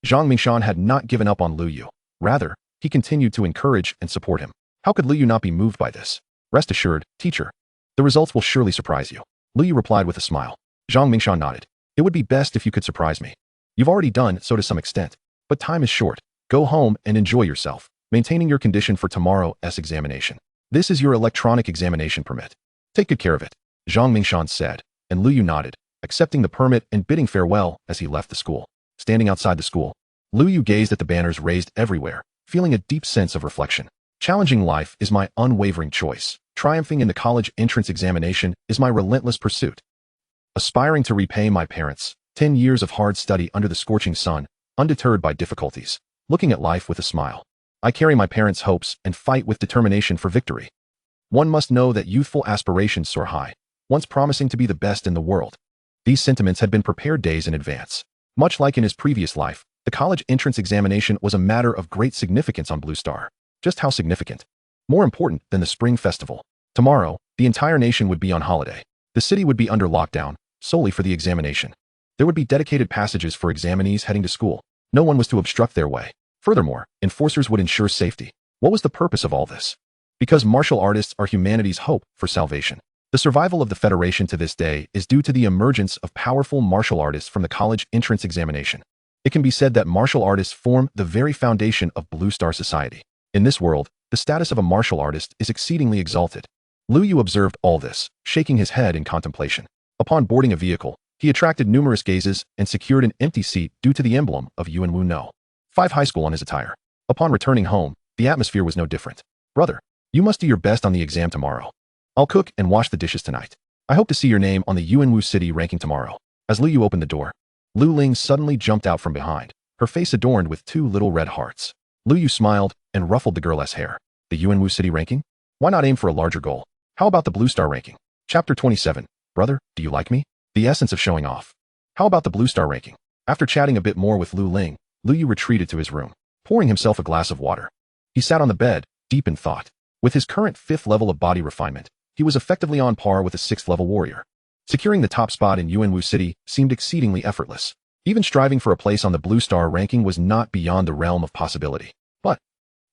Zhang Mingshan had not given up on Liu Yu. Rather, he continued to encourage and support him. How could Liu Yu not be moved by this? Rest assured, teacher, the results will surely surprise you. Liu Yu replied with a smile. Zhang Mingshan nodded. It would be best if you could surprise me. You've already done so to some extent, but time is short. Go home and enjoy yourself, maintaining your condition for tomorrow's examination. This is your electronic examination permit. Take good care of it, Zhang Mingshan said, and Liu Yu nodded, accepting the permit and bidding farewell as he left the school. Standing outside the school, Liu Yu gazed at the banners raised everywhere, feeling a deep sense of reflection. Challenging life is my unwavering choice. Triumphing in the college entrance examination is my relentless pursuit. Aspiring to repay my parents, 10 years of hard study under the scorching sun, undeterred by difficulties, looking at life with a smile. I carry my parents' hopes and fight with determination for victory. One must know that youthful aspirations soar high, once promising to be the best in the world. These sentiments had been prepared days in advance. Much like in his previous life, the college entrance examination was a matter of great significance on Blue Star. Just how significant? More important than the Spring Festival. Tomorrow, the entire nation would be on holiday. The city would be under lockdown, solely for the examination. There would be dedicated passages for examinees heading to school. No one was to obstruct their way. Furthermore, enforcers would ensure safety. What was the purpose of all this? Because martial artists are humanity's hope for salvation. The survival of the Federation to this day is due to the emergence of powerful martial artists from the college entrance examination. It can be said that martial artists form the very foundation of Blue Star society. In this world, the status of a martial artist is exceedingly exalted. Liu Yu observed all this, shaking his head in contemplation. Upon boarding a vehicle, he attracted numerous gazes and secured an empty seat due to the emblem of Yuanwu No. 5 High School on his attire. Upon returning home, the atmosphere was no different. Brother, you must do your best on the exam tomorrow. I'll cook and wash the dishes tonight. I hope to see your name on the Yuanwu City ranking tomorrow. As Liu Yu opened the door, Lu Ling suddenly jumped out from behind, her face adorned with two little red hearts. Lu Yu smiled and ruffled the girl's hair. The Yuanwu City ranking? Why not aim for a larger goal? How about the Blue Star ranking? Chapter 27. Brother, do you like me? The essence of showing off. How about the Blue Star ranking? After chatting a bit more with Lu Ling, Lu Yu retreated to his room, pouring himself a glass of water. He sat on the bed, deep in thought. With his current 5th level of body refinement, he was effectively on par with a 6th level warrior. Securing the top spot in Yuanwu City seemed exceedingly effortless. Even striving for a place on the Blue Star ranking was not beyond the realm of possibility. But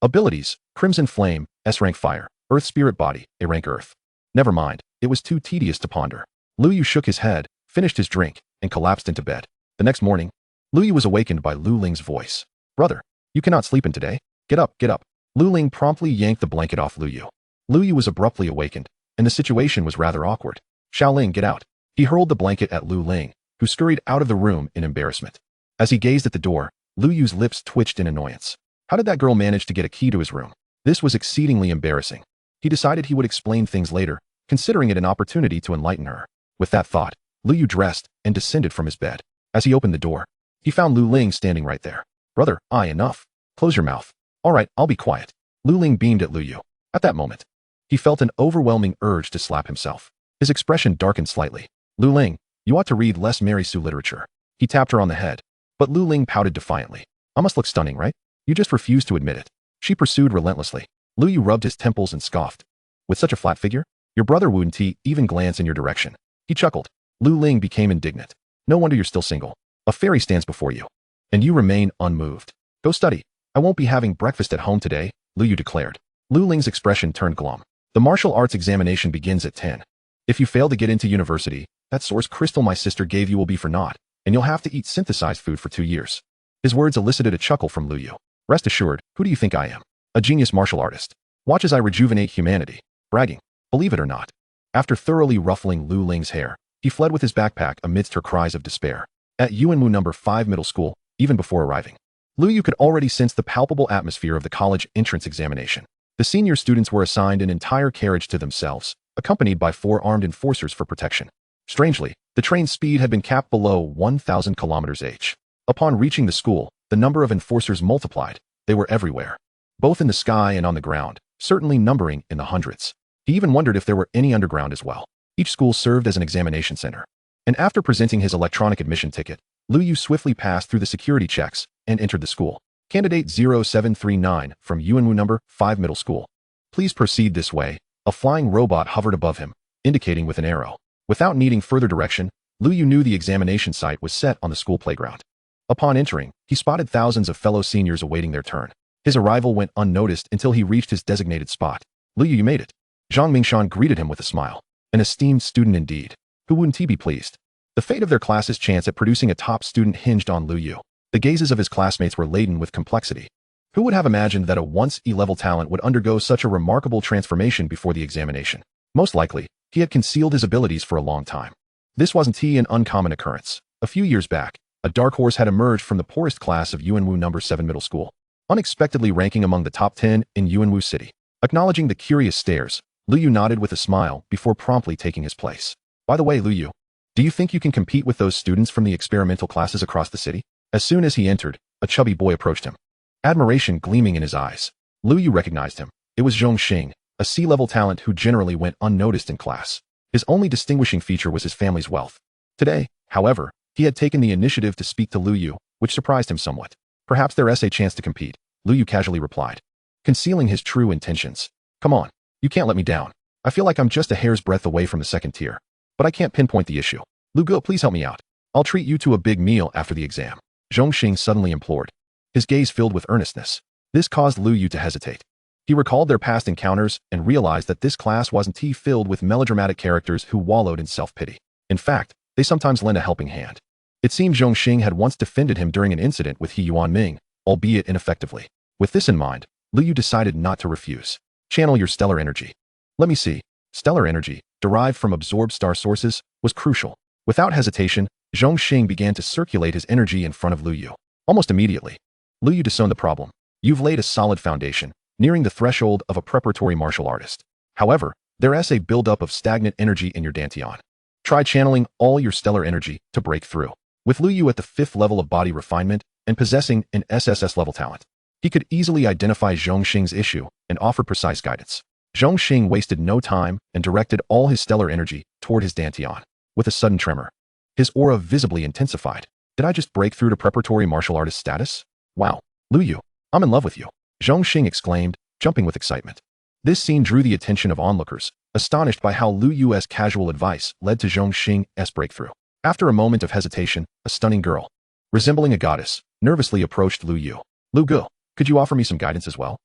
abilities: Crimson Flame, S-rank Fire, Earth Spirit Body, A-rank Earth. Never mind, it was too tedious to ponder. Lu Yu shook his head, finished his drink, and collapsed into bed. The next morning, Lu Yu was awakened by Lu Ling's voice. Brother, you cannot sleep in today. Get up, get up. Lu Ling promptly yanked the blanket off Lu Yu. Lu Yu was abruptly awakened, and the situation was rather awkward. Xiaoling, get out. He hurled the blanket at Lu Ling, who scurried out of the room in embarrassment. As he gazed at the door, Lu Yu's lips twitched in annoyance. How did that girl manage to get a key to his room? This was exceedingly embarrassing. He decided he would explain things later, considering it an opportunity to enlighten her. With that thought, Lu Yu dressed and descended from his bed. As he opened the door, he found Lu Ling standing right there. Brother, enough. Close your mouth. All right, I'll be quiet. Lu Ling beamed at Lu Yu. At that moment, he felt an overwhelming urge to slap himself. His expression darkened slightly. Lu Ling, you ought to read less Mary Sue literature. He tapped her on the head, but Lu Ling pouted defiantly. I must look stunning, right? You just refuse to admit it. She pursued relentlessly. Lu Yu rubbed his temples and scoffed. With such a flat figure? Your brother wouldn't even glance in your direction. He chuckled. Lu Ling became indignant. No wonder you're still single. A fairy stands before you, and you remain unmoved. Go study. I won't be having breakfast at home today, Lu Yu declared. Lu Ling's expression turned glum. The martial arts examination begins at 10. If you fail to get into university, that source crystal my sister gave you will be for naught, and you'll have to eat synthesized food for 2 years. His words elicited a chuckle from Lu Yu. Rest assured, who do you think I am? A genius martial artist. Watch as I rejuvenate humanity. Bragging. Believe it or not. After thoroughly ruffling Lu Ling's hair, he fled with his backpack amidst her cries of despair. At Yuanwu No. 5 Middle School, even before arriving, Lu Yu could already sense the palpable atmosphere of the college entrance examination. The senior students were assigned an entire carriage to themselves, accompanied by 4 armed enforcers for protection. Strangely, the train's speed had been capped below 1,000 km/h. Upon reaching the school, the number of enforcers multiplied. They were everywhere, both in the sky and on the ground, certainly numbering in the hundreds. He even wondered if there were any underground as well. Each school served as an examination center. And after presenting his electronic admission ticket, Lu Yu swiftly passed through the security checks and entered the school. Candidate 0739 from Yuanwu No. 5 Middle School. Please proceed this way. A flying robot hovered above him, indicating with an arrow. Without needing further direction, Lu Yu knew the examination site was set on the school playground. Upon entering, he spotted thousands of fellow seniors awaiting their turn. His arrival went unnoticed until he reached his designated spot. Lu Yu, you made it. Zhang Mingshan greeted him with a smile. An esteemed student indeed. Who wouldn't he be pleased? The fate of their class's chance at producing a top student hinged on Lu Yu. The gazes of his classmates were laden with complexity. Who would have imagined that a once E-level talent would undergo such a remarkable transformation before the examination? Most likely, he had concealed his abilities for a long time. This wasn't an uncommon occurrence. A few years back, a dark horse had emerged from the poorest class of Yuanwu No. 7 Middle School, unexpectedly ranking among the top 10 in Yuanwu City. Acknowledging the curious stares, Lu Yu nodded with a smile before promptly taking his place. By the way, Lu Yu, do you think you can compete with those students from the experimental classes across the city? As soon as he entered, a chubby boy approached him. Admiration gleaming in his eyes. Lu Yu recognized him. It was Zhong Xing, a C-level talent who generally went unnoticed in class. His only distinguishing feature was his family's wealth. Today, however, he had taken the initiative to speak to Lu Yu, which surprised him somewhat. Perhaps there is a chance to compete, Lu Yu casually replied, concealing his true intentions. Come on, you can't let me down. I feel like I'm just a hair's breadth away from the 2nd tier. But I can't pinpoint the issue. Lu Gu, please help me out. I'll treat you to a big meal after the exam. Zhong Xing suddenly implored. His gaze filled with earnestness. This caused Lu Yu to hesitate. He recalled their past encounters and realized that this class wasn't filled with melodramatic characters who wallowed in self-pity. In fact, they sometimes lend a helping hand. It seemed Zhong Xing had once defended him during an incident with He Yuanming, albeit ineffectively. With this in mind, Lu Yu decided not to refuse. Channel your stellar energy. Let me see. Stellar energy, derived from absorbed star sources, was crucial. Without hesitation, Zhong Xing began to circulate his energy in front of Lu Yu. Almost immediately, Lu Yu discerned the problem. You've laid a solid foundation, nearing the threshold of a preparatory martial artist. However, there is a buildup of stagnant energy in your dantian. Try channeling all your stellar energy to break through. With Lu Yu at the 5th level of body refinement, and possessing an SSS-level talent. He could easily identify Zhongxing's issue and offer precise guidance. Zhongxing wasted no time and directed all his stellar energy toward his dantian. With a sudden tremor, his aura visibly intensified. Did I just break through to preparatory martial artist status? Wow, Lu Yu, I'm in love with you, Zhongxing exclaimed, jumping with excitement. This scene drew the attention of onlookers, astonished by how Lu Yu's casual advice led to Zhongxing's breakthrough. After a moment of hesitation, a stunning girl, resembling a goddess, nervously approached Lu Yu. Lu Gu, could you offer me some guidance as well?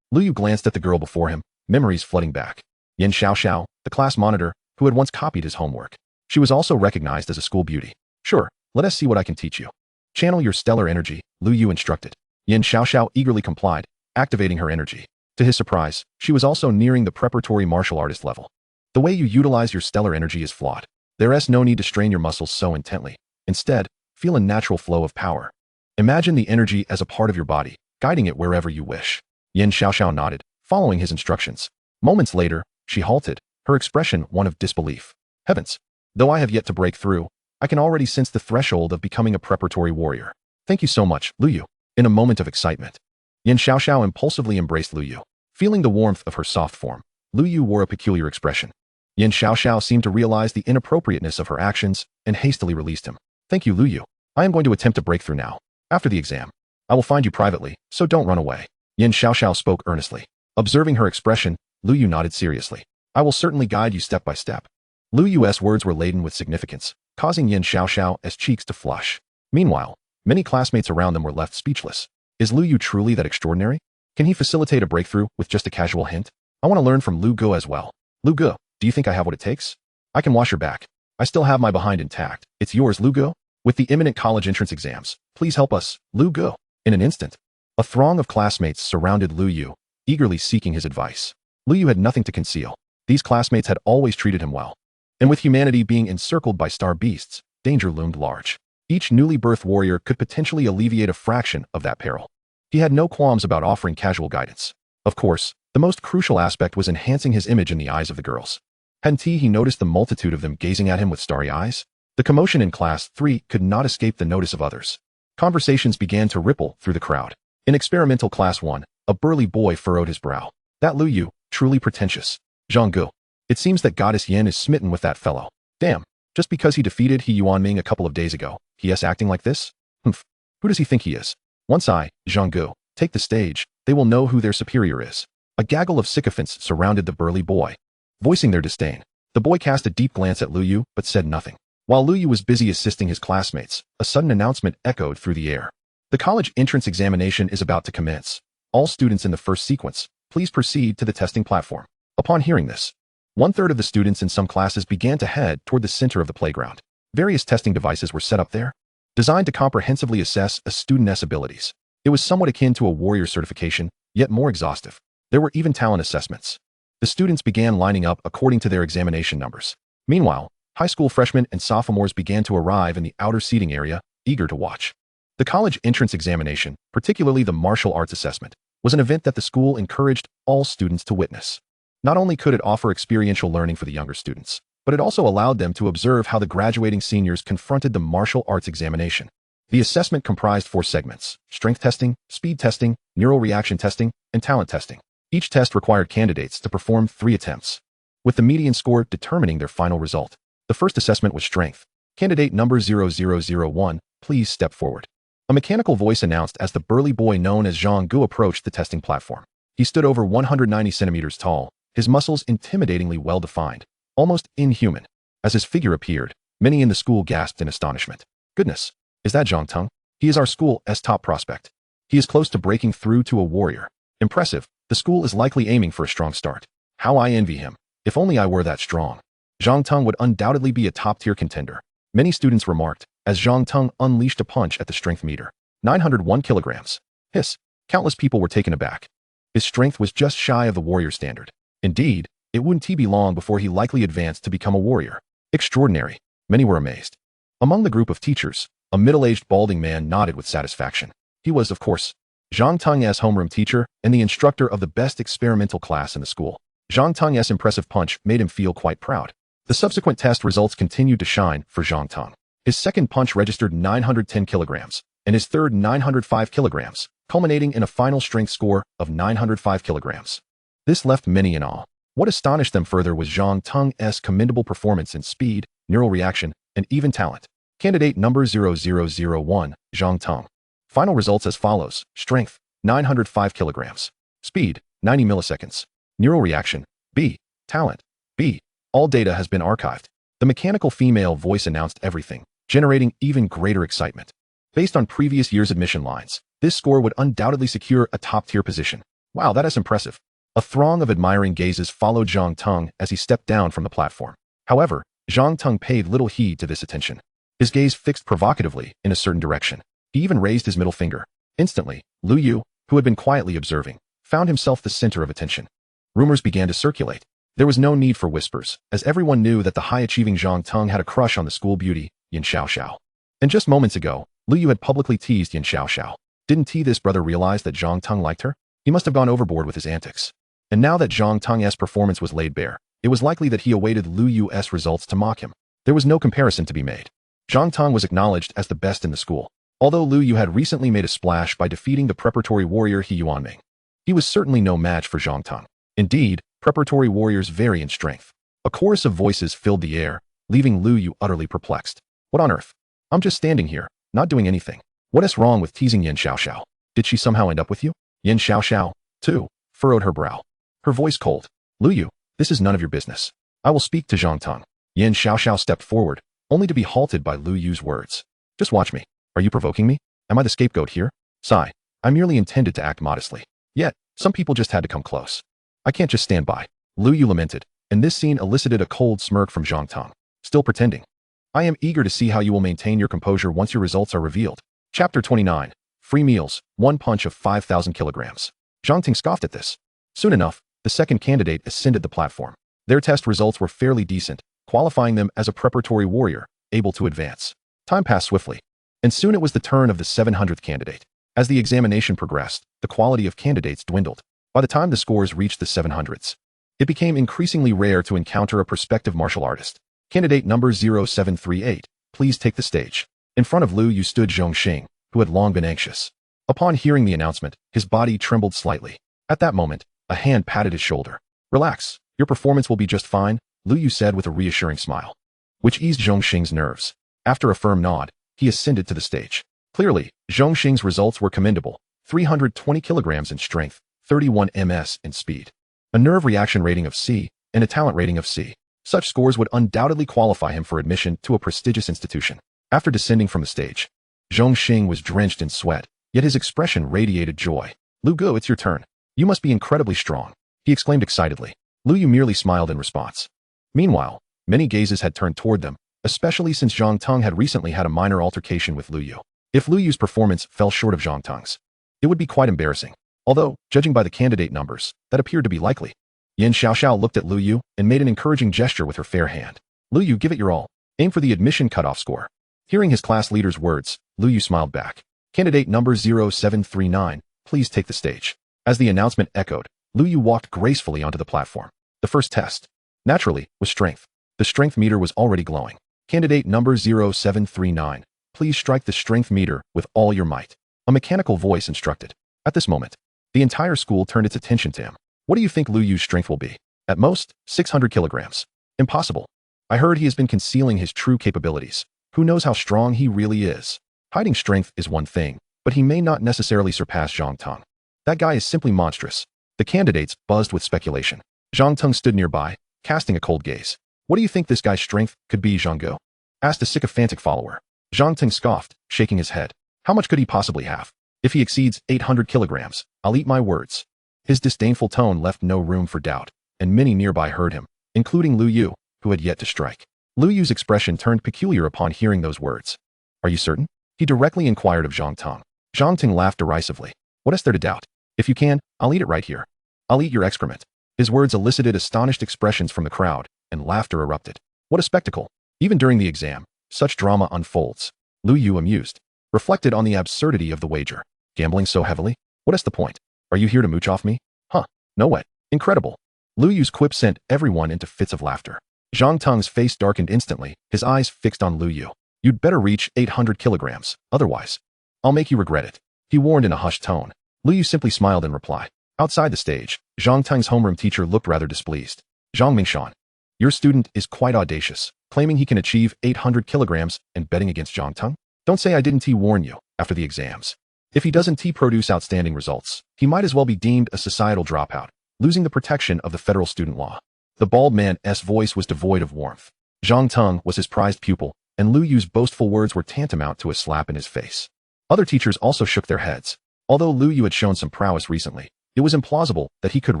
Lu Yu glanced at the girl before him, memories flooding back. Yin Xiaoxiao, the class monitor, who had once copied his homework. She was also recognized as a school beauty. Sure, let us see what I can teach you. Channel your stellar energy, Lu Yu instructed. Yin Xiaoxiao eagerly complied, activating her energy. To his surprise, she was also nearing the preparatory martial artist level. The way you utilize your stellar energy is flawed. There's no need to strain your muscles so intently. Instead, feel a natural flow of power. Imagine the energy as a part of your body, guiding it wherever you wish. Yin Xiaoxiao nodded, following his instructions. Moments later, she halted, her expression one of disbelief. Heavens! Though I have yet to break through, I can already sense the threshold of becoming a preparatory warrior. Thank you so much, Lu Yu. In a moment of excitement, Yin Xiaoxiao impulsively embraced Lu Yu. Feeling the warmth of her soft form, Lu Yu wore a peculiar expression. Yin Xiaoxiao seemed to realize the inappropriateness of her actions and hastily released him. Thank you, Lu Yu. I am going to attempt to break through now. After the exam, I will find you privately, so don't run away. Yin Xiaoxiao spoke earnestly. Observing her expression, Lu Yu nodded seriously. I will certainly guide you step by step. Lu Yu's words were laden with significance, causing Yin Xiaoxiao's cheeks to flush. Meanwhile, many classmates around them were left speechless. Is Lu Yu truly that extraordinary? Can he facilitate a breakthrough with just a casual hint? I want to learn from Lu Gu as well. Lu Gu, do you think I have what it takes? I can wash your back. I still have my behind intact. It's yours, Lu Gu. With the imminent college entrance exams, please help us, Lu Gu. In an instant, a throng of classmates surrounded Lu Yu, eagerly seeking his advice. Lu Yu had nothing to conceal. These classmates had always treated him well. And with humanity being encircled by star beasts, danger loomed large. Each newly birthed warrior could potentially alleviate a fraction of that peril. He had no qualms about offering casual guidance. Of course, the most crucial aspect was enhancing his image in the eyes of the girls. Hadn't he noticed the multitude of them gazing at him with starry eyes? The commotion in Class 3 could not escape the notice of others. Conversations began to ripple through the crowd. In experimental Class 1, a burly boy furrowed his brow. That Lu Yu, truly pretentious. Zhonggu. It seems that Goddess Yin is smitten with that fellow. Damn, just because he defeated He Yuanming a couple of days ago, he's acting like this? Humph. Who does he think he is? Once I, Zhonggu, take the stage, they will know who their superior is. A gaggle of sycophants surrounded the burly boy, voicing their disdain. The boy cast a deep glance at Lu Yu, but said nothing. While Lu Yu was busy assisting his classmates, a sudden announcement echoed through the air. The college entrance examination is about to commence. All students in the first sequence, please proceed to the testing platform. Upon hearing this, 1/3 of the students in some classes began to head toward the center of the playground. Various testing devices were set up there, designed to comprehensively assess a student's abilities. It was somewhat akin to a warrior certification, yet more exhaustive. There were even talent assessments. The students began lining up according to their examination numbers. Meanwhile, high school freshmen and sophomores began to arrive in the outer seating area, eager to watch. The college entrance examination, particularly the martial arts assessment, was an event that the school encouraged all students to witness. Not only could it offer experiential learning for the younger students, but it also allowed them to observe how the graduating seniors confronted the martial arts examination. The assessment comprised 4 segments: strength testing, speed testing, neural reaction testing, and talent testing. Each test required candidates to perform 3 attempts, with the median score determining their final result. The first assessment was strength. Candidate number 0001, please step forward. A mechanical voice announced as the burly boy known as Zhonggu approached the testing platform. He stood over 190 centimeters tall, his muscles intimidatingly well-defined, almost inhuman. As his figure appeared, many in the school gasped in astonishment. Goodness, is that Zhang Teng? He is our school's top prospect. He is close to breaking through to a warrior. Impressive, the school is likely aiming for a strong start. How I envy him. If only I were that strong. Zhang Teng would undoubtedly be a top-tier contender. Many students remarked, as Zhang Teng unleashed a punch at the strength meter. 901 kilograms. Hiss. Countless people were taken aback. His strength was just shy of the warrior standard. Indeed, it wouldn't be long before he likely advanced to become a warrior. Extraordinary. Many were amazed. Among the group of teachers, a middle-aged balding man nodded with satisfaction. He was, of course, Zhang Teng's homeroom teacher and the instructor of the best experimental class in the school. Zhang Teng's impressive punch made him feel quite proud. The subsequent test results continued to shine for Zhang Teng. His second punch registered 910 kilograms, and his third 905 kilograms, culminating in a final strength score of 905 kilograms. This left many in awe. What astonished them further was Zhang Teng's commendable performance in speed, neural reaction, and even talent. Candidate number 0001, Zhang Teng. Final results as follows: strength, 905 kilograms. Speed, 90 milliseconds. Neural reaction, B. Talent, B. All data has been archived. The mechanical female voice announced everything, generating even greater excitement. Based on previous year's admission lines, this score would undoubtedly secure a top-tier position. Wow, that is impressive. A throng of admiring gazes followed Zhang Teng as he stepped down from the platform. However, Zhang Teng paid little heed to this attention. His gaze fixed provocatively in a certain direction. He even raised his middle finger. Instantly, Lu Yu, who had been quietly observing, found himself the center of attention. Rumors began to circulate. There was no need for whispers, as everyone knew that the high-achieving Zhang Teng had a crush on the school beauty, Yin Xiaoxiao. And just moments ago, Lu Yu had publicly teased Yin Xiaoxiao. Didn't this brother realize that Zhang Teng liked her? He must have gone overboard with his antics. And now that Zhang Teng's performance was laid bare, it was likely that he awaited Lu Yu's results to mock him. There was no comparison to be made. Zhang Teng was acknowledged as the best in the school, although Lu Yu had recently made a splash by defeating the preparatory warrior He Yuanming. He was certainly no match for Zhang Teng. Indeed, preparatory warriors vary in strength. A chorus of voices filled the air, leaving Lu Yu utterly perplexed. What on earth? I'm just standing here, not doing anything. What is wrong with teasing Yin Xiaoxiao? Did she somehow end up with you? Yin Xiaoxiao, too, furrowed her brow. Her voice cold. Lu Yu, this is none of your business. I will speak to Zhang Teng. Yin Xiaoxiao stepped forward, only to be halted by Lu Yu's words. Just watch me. Are you provoking me? Am I the scapegoat here? Sigh. I merely intended to act modestly. Yet, some people just had to come close. I can't just stand by. Lu Yu lamented, and this scene elicited a cold smirk from Zhang Teng. Still pretending. I am eager to see how you will maintain your composure once your results are revealed. Chapter 29. Free meals, one punch of 5,000 kilograms. Zhang Teng scoffed at this. Soon enough, the second candidate ascended the platform. Their test results were fairly decent, qualifying them as a preparatory warrior, able to advance. Time passed swiftly, and soon it was the turn of the 700th candidate. As the examination progressed, the quality of candidates dwindled. By the time the scores reached the 700s, it became increasingly rare to encounter a prospective martial artist. Candidate number 0738, please take the stage. In front of Lu Yu stood Zhongxing, who had long been anxious. Upon hearing the announcement, his body trembled slightly. At that moment, a hand patted his shoulder. Relax, your performance will be just fine, Lu Yu said with a reassuring smile, which eased Zhongxing's nerves. After a firm nod, he ascended to the stage. Clearly, Zhongxing's results were commendable. 320 kilograms in strength, 31 ms in speed. A nerve reaction rating of C, and a talent rating of C. Such scores would undoubtedly qualify him for admission to a prestigious institution. After descending from the stage, Zhongxing was drenched in sweat, yet his expression radiated joy. Lu Gu, it's your turn. You must be incredibly strong, he exclaimed excitedly. Lu Yu merely smiled in response. Meanwhile, many gazes had turned toward them, especially since Zhang Teng had recently had a minor altercation with Lu Yu. If Lu Yu's performance fell short of Zhang Teng's, it would be quite embarrassing. Although, judging by the candidate numbers, that appeared to be likely. Yin Xiaoxiao looked at Lu Yu and made an encouraging gesture with her fair hand. Lu Yu, give it your all. Aim for the admission cutoff score. Hearing his class leader's words, Lu Yu smiled back. Candidate number 0739, please take the stage. As the announcement echoed, Lu Yu walked gracefully onto the platform. The first test, naturally, was strength. The strength meter was already glowing. Candidate number 0739, please strike the strength meter with all your might. A mechanical voice instructed. At this moment, the entire school turned its attention to him. What do you think Lu Yu's strength will be? At most, 600 kilograms. Impossible. I heard he has been concealing his true capabilities. Who knows how strong he really is? Hiding strength is one thing, but he may not necessarily surpass Zhang Teng. That guy is simply monstrous. The candidates buzzed with speculation. Zhang Teng stood nearby, casting a cold gaze. What do you think this guy's strength could be, Zhang Ge? Asked a sycophantic follower. Zhang Teng scoffed, shaking his head. How much could he possibly have? If he exceeds 800 kilograms, I'll eat my words. His disdainful tone left no room for doubt, and many nearby heard him, including Lu Yu, who had yet to strike. Lu Yu's expression turned peculiar upon hearing those words. Are you certain? He directly inquired of Zhang Teng. Zhang Teng laughed derisively. What is there to doubt? If you can, I'll eat it right here. I'll eat your excrement. His words elicited astonished expressions from the crowd, and laughter erupted. What a spectacle! Even during the exam, such drama unfolds. Lu Yu, amused, reflected on the absurdity of the wager. Gambling so heavily? What is the point? Are you here to mooch off me? Huh, no way. Incredible. Lu Yu's quip sent everyone into fits of laughter. Zhang Teng's face darkened instantly, his eyes fixed on Lu Yu. You'd better reach 800 kilograms, otherwise. I'll make you regret it, he warned in a hushed tone. Lu Yu simply smiled in reply. Outside the stage, Zhang Teng's homeroom teacher looked rather displeased. Zhang Mingshan, your student is quite audacious, claiming he can achieve 800 kilograms and betting against Zhang Teng? Don't say I didn't warn you after the exams. If he doesn't produce outstanding results, he might as well be deemed a societal dropout, losing the protection of the federal student law. The bald man's voice was devoid of warmth. Zhang Teng was his prized pupil, and Lu Yu's boastful words were tantamount to a slap in his face. Other teachers also shook their heads. Although Lu Yu had shown some prowess recently, it was implausible that he could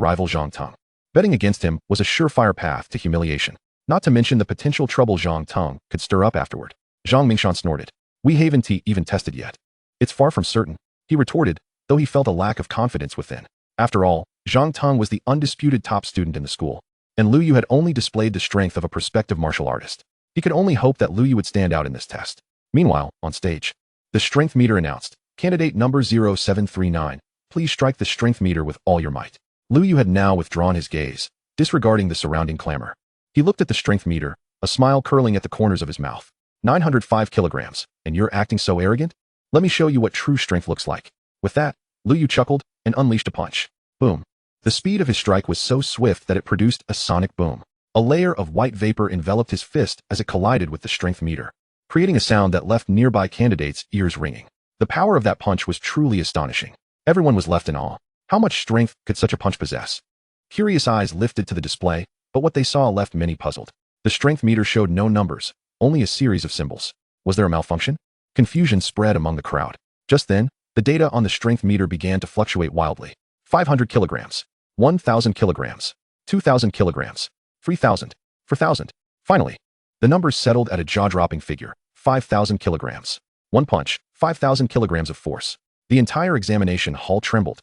rival Zhang Teng. Betting against him was a surefire path to humiliation, not to mention the potential trouble Zhang Teng could stir up afterward. Zhang Mingshan snorted. We haven't even tested yet. It's far from certain, he retorted, though he felt a lack of confidence within. After all, Zhang Teng was the undisputed top student in the school, and Lu Yu had only displayed the strength of a prospective martial artist. He could only hope that Lu Yu would stand out in this test. Meanwhile, on stage, the strength meter announced, candidate number 0739, please strike the strength meter with all your might. Lu Yu had now withdrawn his gaze, disregarding the surrounding clamor. He looked at the strength meter, a smile curling at the corners of his mouth. 905 kilograms, and you're acting so arrogant? Let me show you what true strength looks like. With that, Lu Yu chuckled and unleashed a punch. Boom. The speed of his strike was so swift that it produced a sonic boom. A layer of white vapor enveloped his fist as it collided with the strength meter, creating a sound that left nearby candidates' ears ringing. The power of that punch was truly astonishing. Everyone was left in awe. How much strength could such a punch possess? Curious eyes lifted to the display, but what they saw left many puzzled. The strength meter showed no numbers, only a series of symbols. Was there a malfunction? Confusion spread among the crowd. Just then, the data on the strength meter began to fluctuate wildly. 500 kilograms, 1,000 kilograms, 2,000 kilograms, 3,000, 4,000. Finally, the numbers settled at a jaw-dropping figure, 5,000 kilograms. One punch, 5,000 kilograms of force. The entire examination hall trembled.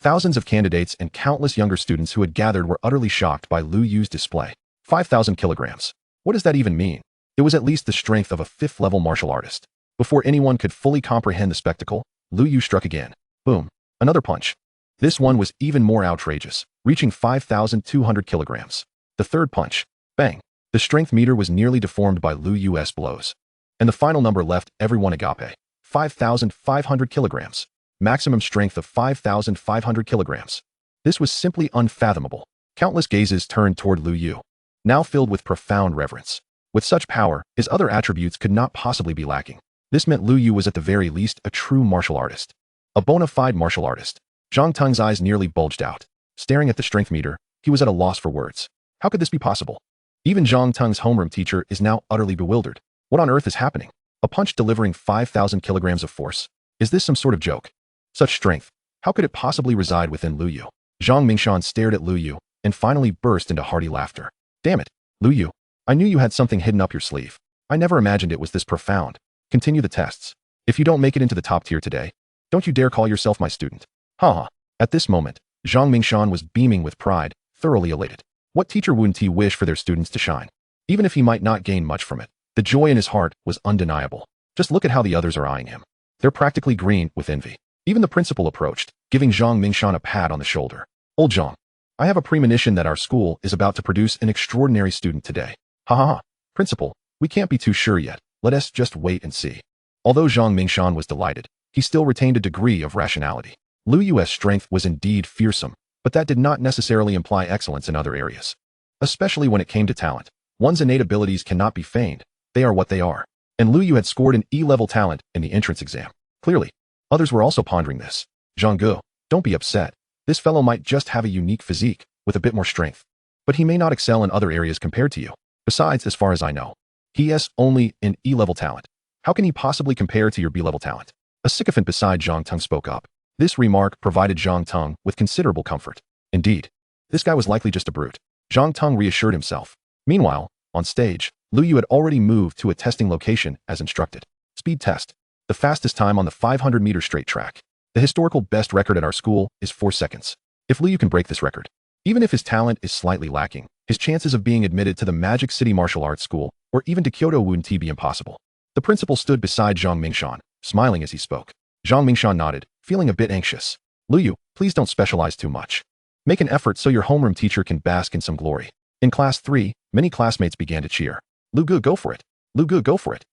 Thousands of candidates and countless younger students who had gathered were utterly shocked by Lu Yu's display. 5,000 kilograms. What does that even mean? It was at least the strength of a fifth-level martial artist. Before anyone could fully comprehend the spectacle, Lu Yu struck again. Boom. Another punch. This one was even more outrageous, reaching 5,200 kilograms. The third punch. Bang. The strength meter was nearly deformed by Lu Yu's blows. And the final number left everyone agape. 5,500 kilograms. Maximum strength of 5,500 kilograms. This was simply unfathomable. Countless gazes turned toward Lu Yu, now filled with profound reverence. With such power, his other attributes could not possibly be lacking. This meant Lu Yu was at the very least a true martial artist. A bona fide martial artist. Zhang Teng's eyes nearly bulged out. Staring at the strength meter, he was at a loss for words. How could this be possible? Even Zhang Teng's homeroom teacher is now utterly bewildered. What on earth is happening? A punch delivering 5,000 kilograms of force? Is this some sort of joke? Such strength, how could it possibly reside within Lu Yu? Zhang Mingshan stared at Lu Yu and finally burst into hearty laughter. Damn it, Lu Yu. I knew you had something hidden up your sleeve. I never imagined it was this profound. Continue the tests. If you don't make it into the top tier today, don't you dare call yourself my student. Haha. At this moment, Zhang Mingshan was beaming with pride, thoroughly elated. What teacher wouldn't he wish for their students to shine? Even if he might not gain much from it, the joy in his heart was undeniable. Just look at how the others are eyeing him. They're practically green with envy. Even the principal approached, giving Zhang Mingshan a pat on the shoulder. Old Zhang, I have a premonition that our school is about to produce an extraordinary student today. Ha ha ha. Principal, we can't be too sure yet. Let us just wait and see. Although Zhang Mingshan was delighted, he still retained a degree of rationality. Lu Yu's strength was indeed fearsome, but that did not necessarily imply excellence in other areas. Especially when it came to talent. One's innate abilities cannot be feigned. They are what they are. And Lu Yu had scored an E-level talent in the entrance exam. Clearly, others were also pondering this. Zhang Gu, don't be upset. This fellow might just have a unique physique, with a bit more strength. But he may not excel in other areas compared to you. Besides, as far as I know, he has only an E-level talent. How can he possibly compare to your B-level talent? A sycophant beside Zhang Teng spoke up. This remark provided Zhang Teng with considerable comfort. Indeed, this guy was likely just a brute. Zhang Teng reassured himself. Meanwhile, on stage, Lu Yu had already moved to a testing location as instructed. Speed test. The fastest time on the 500-meter straight track. The historical best record at our school is 4 seconds. If Lu Yu can break this record, even if his talent is slightly lacking, his chances of being admitted to the Magic City Martial Arts School or even to Kyoto wouldn't be impossible. The principal stood beside Zhang Mingshan, smiling as he spoke. Zhang Mingshan nodded, feeling a bit anxious. Lu Yu, please don't specialize too much. Make an effort so your homeroom teacher can bask in some glory. In class 3, many classmates began to cheer. Lu Gu, go for it. Lu Gu, go for it.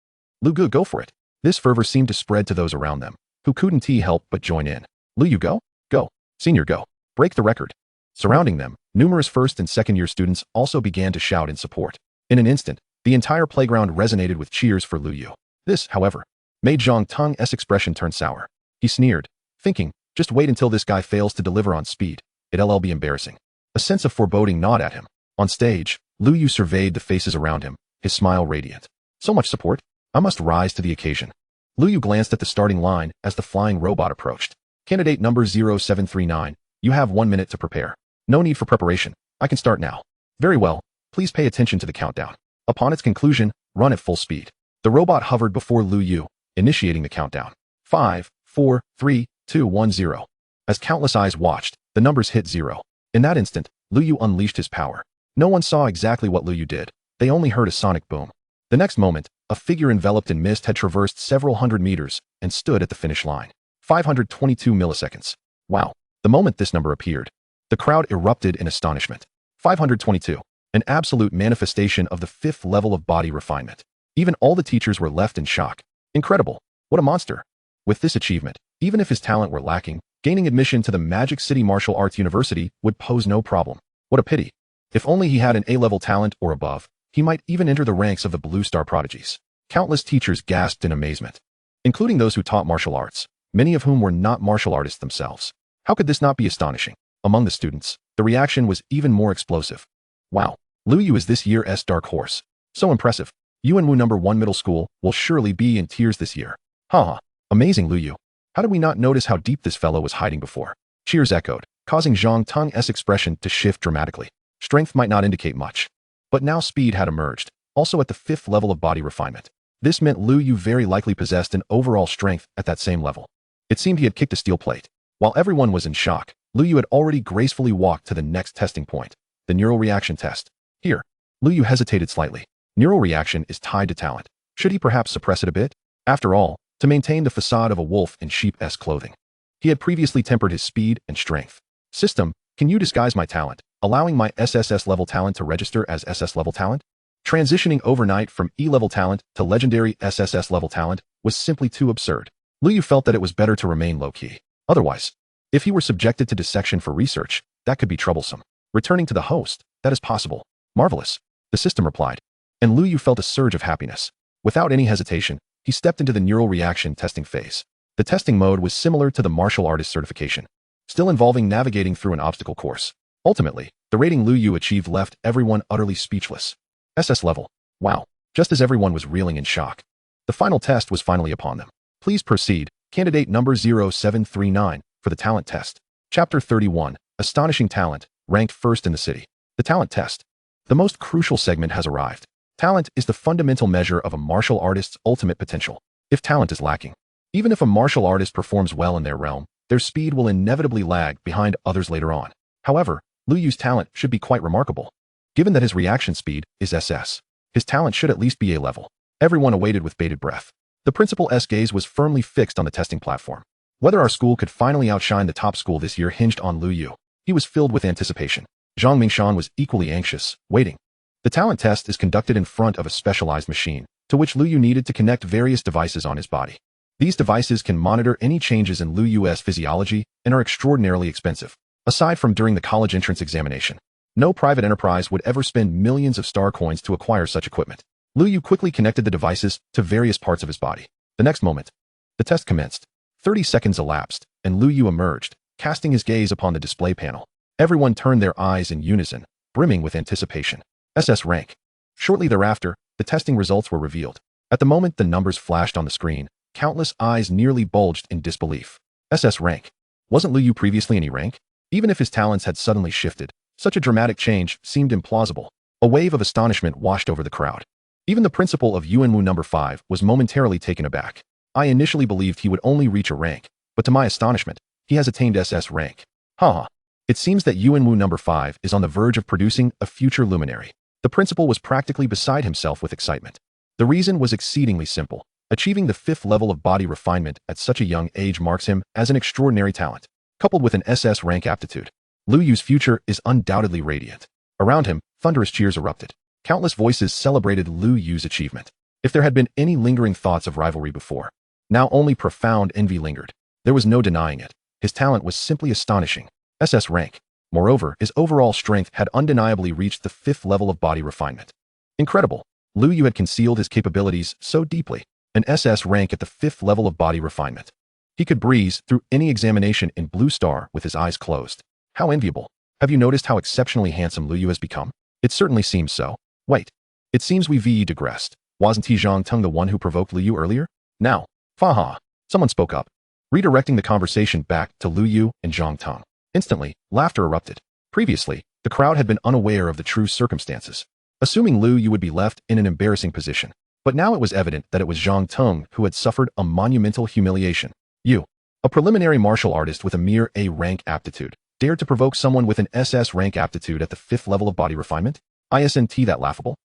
Lu Gu, go for it. This fervor seemed to spread to those around them. who couldn't help but join in. Lu Yu, go! Go! Senior, go! Break the record! Surrounding them, numerous first and second-year students also began to shout in support. In an instant, the entire playground resonated with cheers for Lu Yu. This, however, made Zhang Teng's expression turn sour. He sneered, thinking, just wait until this guy fails to deliver on speed. It'll be embarrassing. A sense of foreboding gnawed at him. On stage, Lu Yu surveyed the faces around him, his smile radiant. So much support. I must rise to the occasion. Lu Yu glanced at the starting line as the flying robot approached. Candidate number 0739, you have 1 minute to prepare. No need for preparation. I can start now. Very well. Please pay attention to the countdown. Upon its conclusion, run at full speed. The robot hovered before Lu Yu, initiating the countdown. 5, 4, 3, 2, 1, 0. As countless eyes watched, the numbers hit 0. In that instant, Lu Yu unleashed his power. No one saw exactly what Lu Yu did. They only heard a sonic boom. The next moment, a figure enveloped in mist had traversed several hundred meters and stood at the finish line. 522 milliseconds. Wow. The moment this number appeared, the crowd erupted in astonishment. 522. An absolute manifestation of the 5th level of body refinement. Even all the teachers were left in shock. Incredible. What a monster. With this achievement, even if his talent were lacking, gaining admission to the Magic City Martial Arts University would pose no problem. What a pity. If only he had an A-level talent or above, he might even enter the ranks of the Blue Star prodigies. Countless teachers gasped in amazement, including those who taught martial arts, many of whom were not martial artists themselves. How could this not be astonishing? Among the students, the reaction was even more explosive. Wow, Lu Yu is this year's dark horse. So impressive. Yuanwu No. 1 Middle School will surely be in tears this year. Haha, amazing Lu Yu. How did we not notice how deep this fellow was hiding before? Cheers echoed, causing Zhang Teng's expression to shift dramatically. Strength might not indicate much. But now speed had emerged, also at the 5th level of body refinement. This meant Lu Yu very likely possessed an overall strength at that same level. It seemed he had kicked a steel plate. While everyone was in shock, Lu Yu had already gracefully walked to the next testing point, the neural reaction test. Here, Lu Yu hesitated slightly. Neural reaction is tied to talent. Should he perhaps suppress it a bit? After all, to maintain the facade of a wolf in sheep's clothing. He had previously tempered his speed and strength. System, can you disguise my talent, allowing my SSS level talent to register as SS level talent? Transitioning overnight from E-level talent to legendary SSS level talent was simply too absurd. Lu Yu felt that it was better to remain low-key. Otherwise, if he were subjected to dissection for research, that could be troublesome. Returning to the host, that is possible. Marvelous. The system replied. And Lu Yu felt a surge of happiness. Without any hesitation, he stepped into the neural reaction testing phase. The testing mode was similar to the martial artist certification, still involving navigating through an obstacle course. Ultimately, the rating Lu Yu achieved left everyone utterly speechless. SS level. Wow. Just as everyone was reeling in shock. The final test was finally upon them. Please proceed, candidate number 0739, for the talent test. Chapter 31, Astonishing Talent, ranked first in the city. The talent test. The most crucial segment has arrived. Talent is the fundamental measure of a martial artist's ultimate potential. If talent is lacking, even if a martial artist performs well in their realm, their speed will inevitably lag behind others later on. However, Lu Yu's talent should be quite remarkable. Given that his reaction speed is SS, his talent should at least be A level. Everyone awaited with bated breath. The principal's gaze was firmly fixed on the testing platform. Whether our school could finally outshine the top school this year hinged on Lu Yu. He was filled with anticipation. Zhang Mingshan was equally anxious, waiting. The talent test is conducted in front of a specialized machine, to which Lu Yu needed to connect various devices on his body. These devices can monitor any changes in Lu Yu's physiology and are extraordinarily expensive. Aside from during the college entrance examination, no private enterprise would ever spend millions of star coins to acquire such equipment. Lu Yu quickly connected the devices to various parts of his body. The next moment, the test commenced. 30 seconds elapsed, and Lu Yu emerged, casting his gaze upon the display panel. Everyone turned their eyes in unison, brimming with anticipation. SS rank. Shortly thereafter, the testing results were revealed. At the moment the numbers flashed on the screen, countless eyes nearly bulged in disbelief. SS rank. Wasn't Lu Yu previously any rank? Even if his talents had suddenly shifted, such a dramatic change seemed implausible. A wave of astonishment washed over the crowd. Even the principal of Yuanwu No. 5 was momentarily taken aback. I initially believed he would only reach a rank, but to my astonishment, he has attained SS rank. Haha. It seems that Yuanwu No. 5 is on the verge of producing a future luminary. The principal was practically beside himself with excitement. The reason was exceedingly simple. Achieving the 5th level of body refinement at such a young age marks him as an extraordinary talent. Coupled with an SS rank aptitude, Lu Yu's future is undoubtedly radiant. Around him, thunderous cheers erupted. Countless voices celebrated Lu Yu's achievement. If there had been any lingering thoughts of rivalry before, Now only profound envy lingered. There was no denying it. His talent was simply astonishing. SS rank. Moreover, his overall strength had undeniably reached the 5th level of body refinement. Incredible. Lu Yu had concealed his capabilities so deeply. An SS rank at the 5th level of body refinement. He could breeze through any examination in Blue Star with his eyes closed. How enviable. Have you noticed how exceptionally handsome Lu Yu has become? It certainly seems so. Wait. It seems we digressed. Wasn't he Zhang Teng the one who provoked Lu Yu earlier? Now. Faha. Someone spoke up, redirecting the conversation back to Lu Yu and Zhang Teng. Instantly, laughter erupted. Previously, the crowd had been unaware of the true circumstances, assuming Lu Yu would be left in an embarrassing position. But now it was evident that it was Zhang Teng who had suffered a monumental humiliation. You, a preliminary martial artist with a mere A rank aptitude, dared to provoke someone with an SS rank aptitude at the 5th level of body refinement? Isn't that laughable?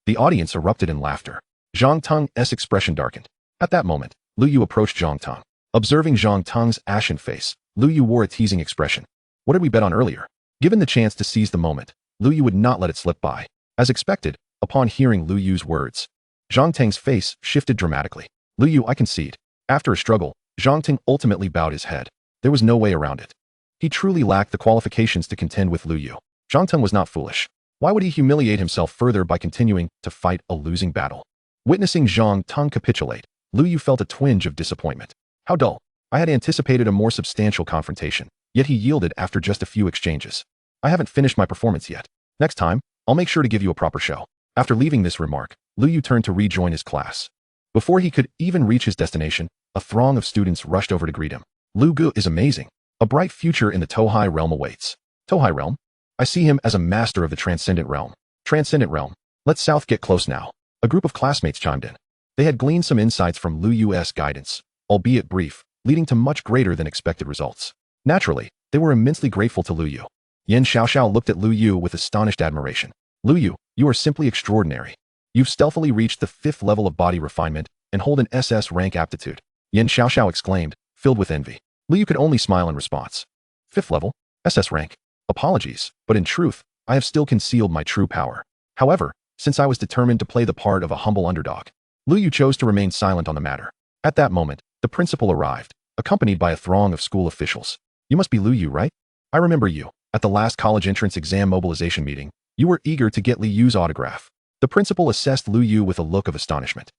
The audience erupted in laughter. Zhang Teng's expression darkened. At that moment, Lu Yu approached Zhang Teng. Observing Zhang Teng's ashen face, Lu Yu wore a teasing expression. What did we bet on earlier? Given the chance to seize the moment, Lu Yu would not let it slip by. As expected, upon hearing Lu Yu's words, Zhang Teng's face shifted dramatically. Lu Yu, I concede. After a struggle, Zhang Teng ultimately bowed his head. There was no way around it. He truly lacked the qualifications to contend with Lu Yu. Zhang Teng was not foolish. Why would he humiliate himself further by continuing to fight a losing battle? Witnessing Zhang Teng capitulate, Lu Yu felt a twinge of disappointment. How dull. I had anticipated a more substantial confrontation, yet he yielded after just a few exchanges. I haven't finished my performance yet. Next time, I'll make sure to give you a proper show. After leaving this remark, Lu Yu turned to rejoin his class. Before he could even reach his destination, a throng of students rushed over to greet him. Lu Gu is amazing. A bright future in the Tohai realm awaits. Tohai realm? I see him as a master of the transcendent realm. Transcendent realm. Let South get close now. A group of classmates chimed in. They had gleaned some insights from Lu Yu's guidance, albeit brief, leading to much greater than expected results. Naturally, they were immensely grateful to Lu Yu. Yan Xiaoxiao looked at Lu Yu with astonished admiration. Lu Yu, you are simply extraordinary. You've stealthily reached the 5th level of body refinement and hold an SS rank aptitude. Yan Xiaoxiao exclaimed, filled with envy. Lu Yu could only smile in response. 5th level? SS rank? Apologies, but in truth, I have still concealed my true power. However, since I was determined to play the part of a humble underdog, Lu Yu chose to remain silent on the matter. At that moment, the principal arrived, accompanied by a throng of school officials. You must be Lu Yu, right? I remember you. At the last college entrance exam mobilization meeting, you were eager to get Li Yu's autograph. The principal assessed Lu Yu with a look of astonishment.